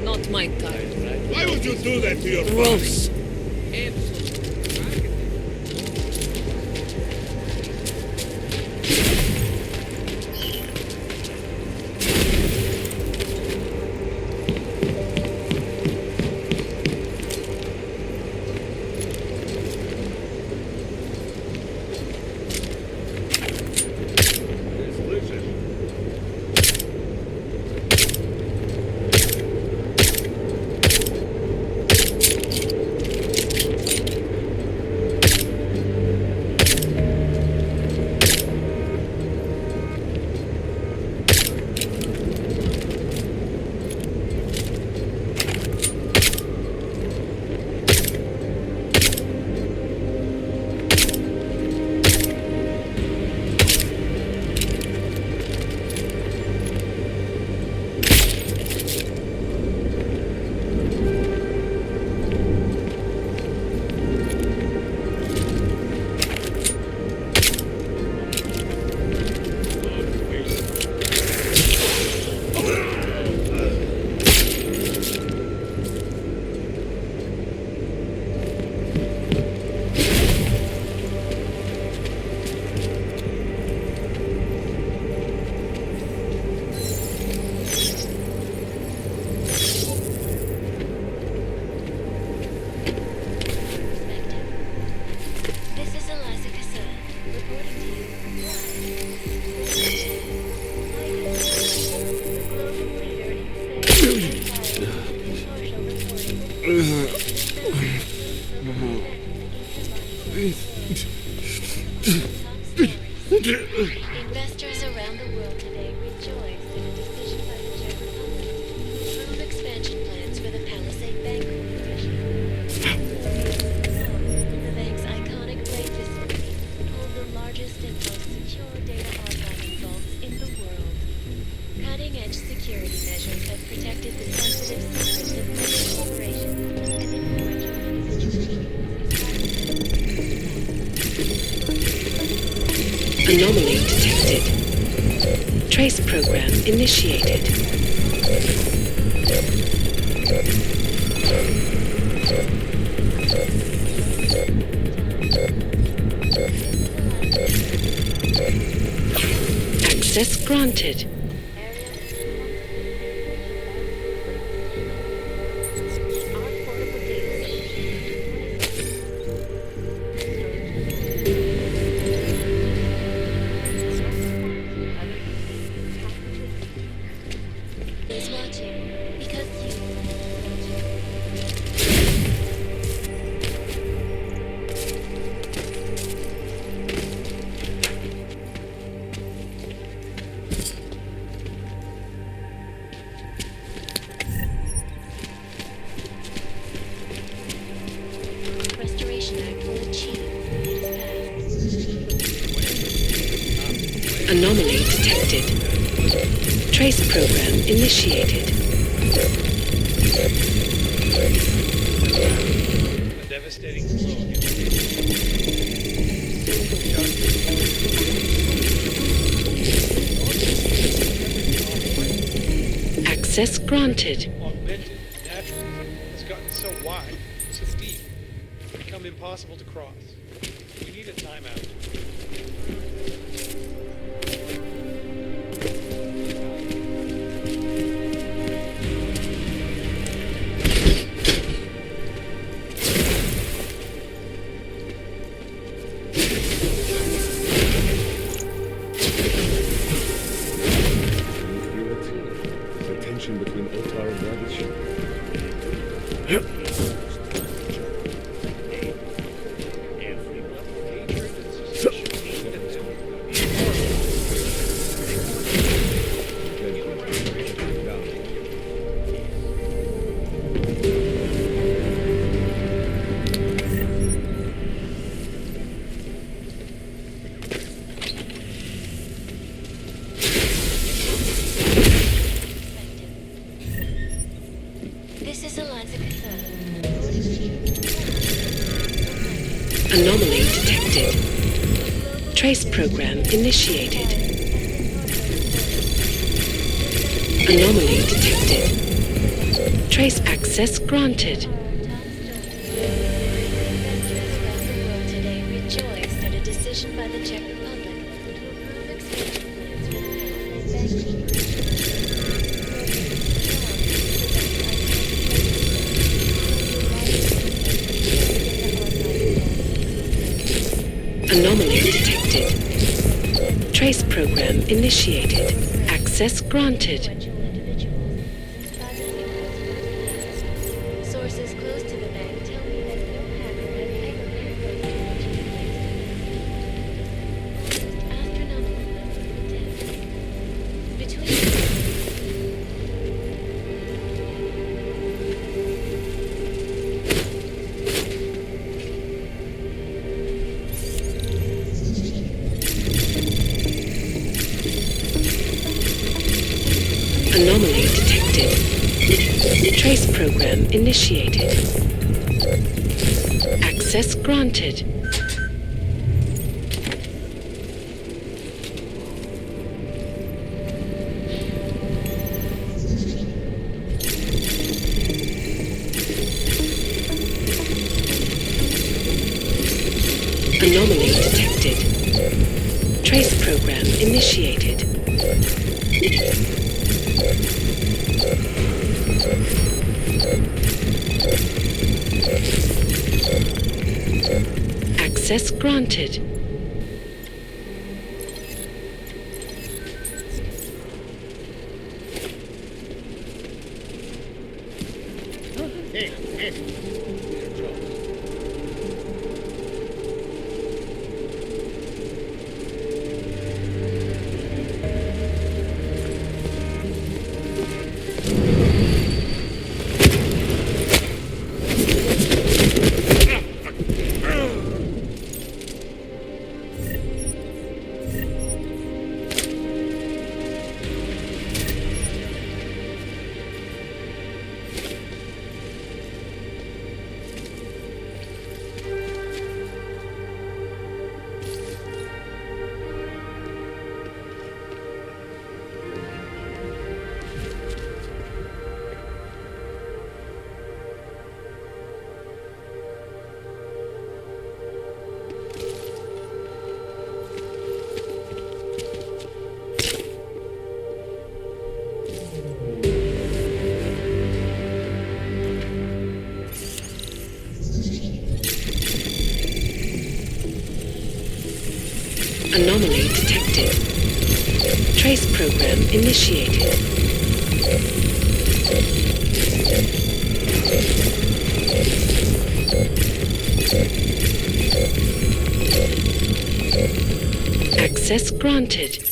Not my type. Why would you do that to your Gross. Investors around the world today rejoice at a decision by the Czech Republic to approve expansion plans for the Palisade Bank Corporation. The bank's iconic Blade facility hold the largest and most secure data archiving vaults in the world. Cutting-edge security measures have protected the sensitive secrets of many corporations and influential. Anomaly detected. Trace program initiated. Access granted. Anomaly detected. Trace program initiated. A devastating blow. Access granted. Augmented, naturally, has gotten so wide, so deep, it's become impossible to cross. We need a timeout. Anomaly detected. Trace program initiated. Anomaly detected. Trace access granted. Investors around the world today rejoice at a decision by the Czech Republic to approve expansion plans for the Palisade Bank Anomaly detected. Trace program initiated. Access granted. Sources close to the bank tell me that no hacker has ever been close to reaching astronomical numbers of attempts. Between Anomaly detected. Trace program initiated. Access granted. Anomaly detected. Trace program initiated. Access granted. Anomaly detected. Trace program initiated. Access granted.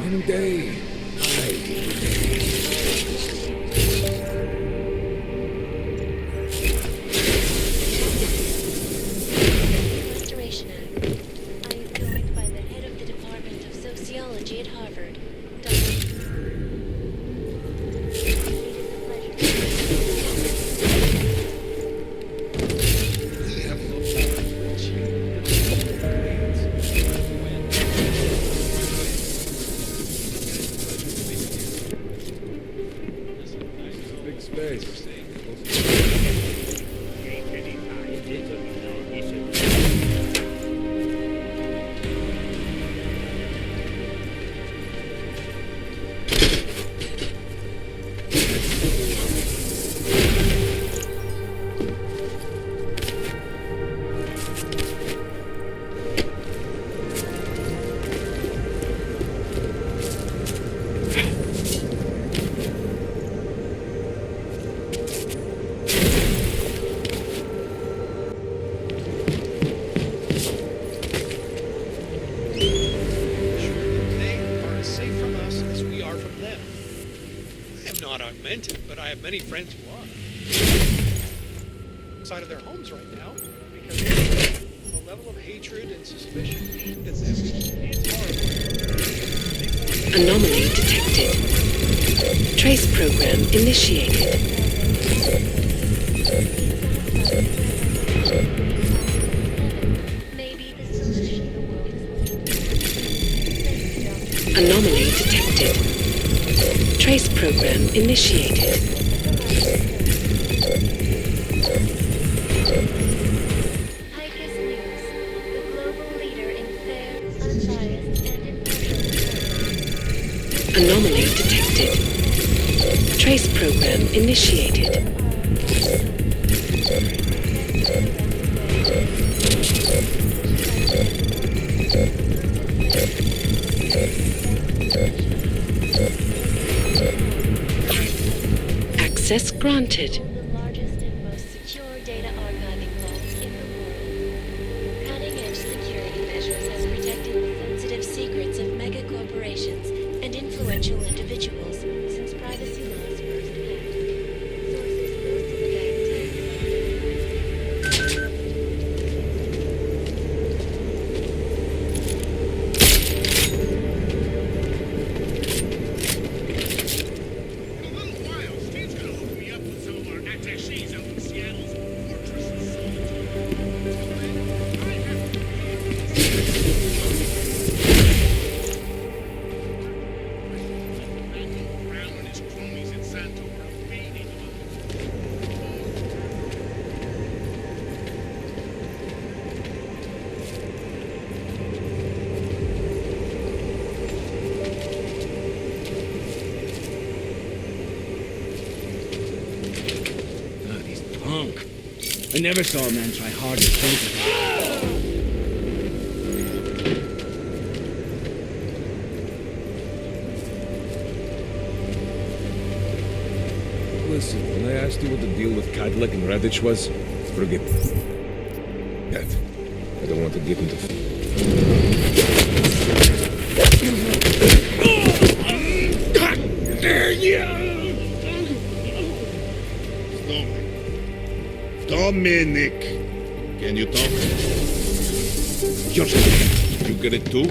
One day, Restoration Act. I am joined by the head of the Department of Sociology at Harvard, big space. But I have many friends who are. Outside of their homes right now because the level of hatred and suspicion aimed at them is horrible. Anomaly detected. Trace program initiated. Anomaly detected. Trace program initiated. Icus News, the global leader in fair, unbiased, and impartial Anomaly detected. Trace program initiated. Access granted. The largest and most secure data archiving vaults in the world. Cutting-edge security measures have protected the sensitive secrets of mega corporations and influential individuals since privacy laws first passed. Sources close to the bank I never saw a man try harder to think of it. Listen, when I asked you what the deal with Cadillac and Radich was, forget that. I don't want to get into... Dominic, can you talk? You get it too?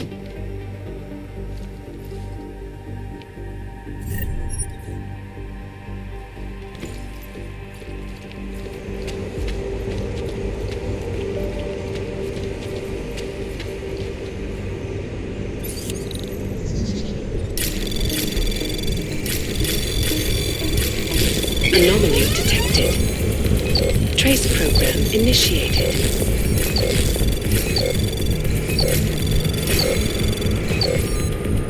Anomaly detected. Trace program initiated.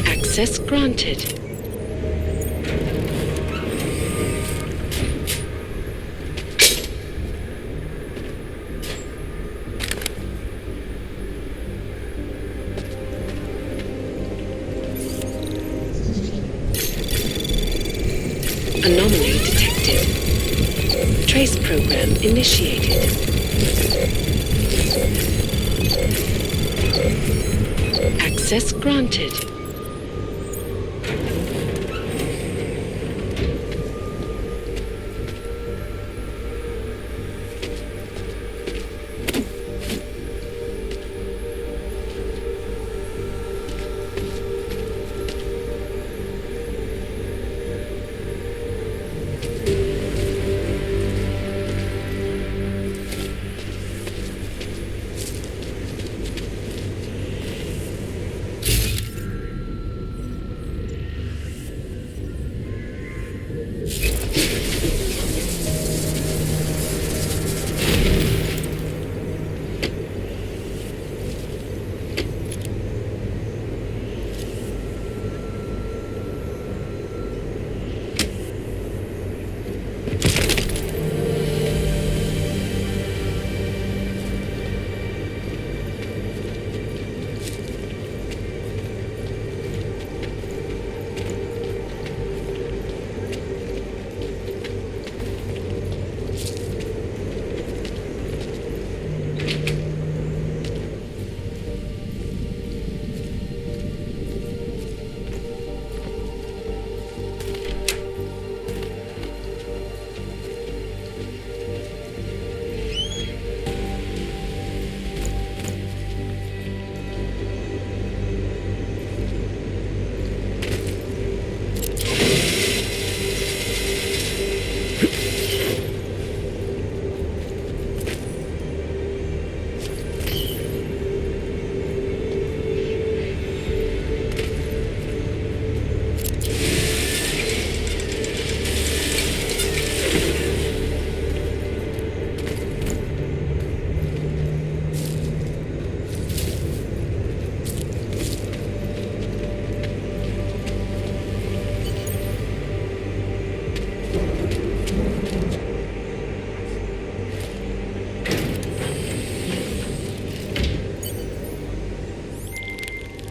Access granted. Anomaly detected. Trace program initiated. Access granted.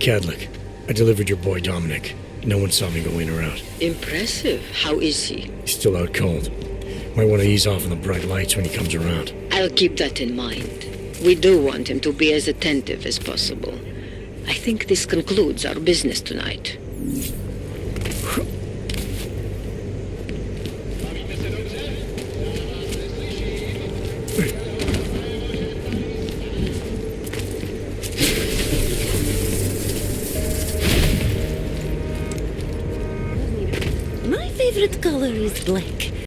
Cadlick. I delivered your boy Dominic. No one saw me go in or out. Impressive. How is he? He's still out cold. Might want to ease off on the bright lights when he comes around. I'll keep that in mind. We do want him to be as attentive as possible. I think this concludes our business tonight. My favorite color is black.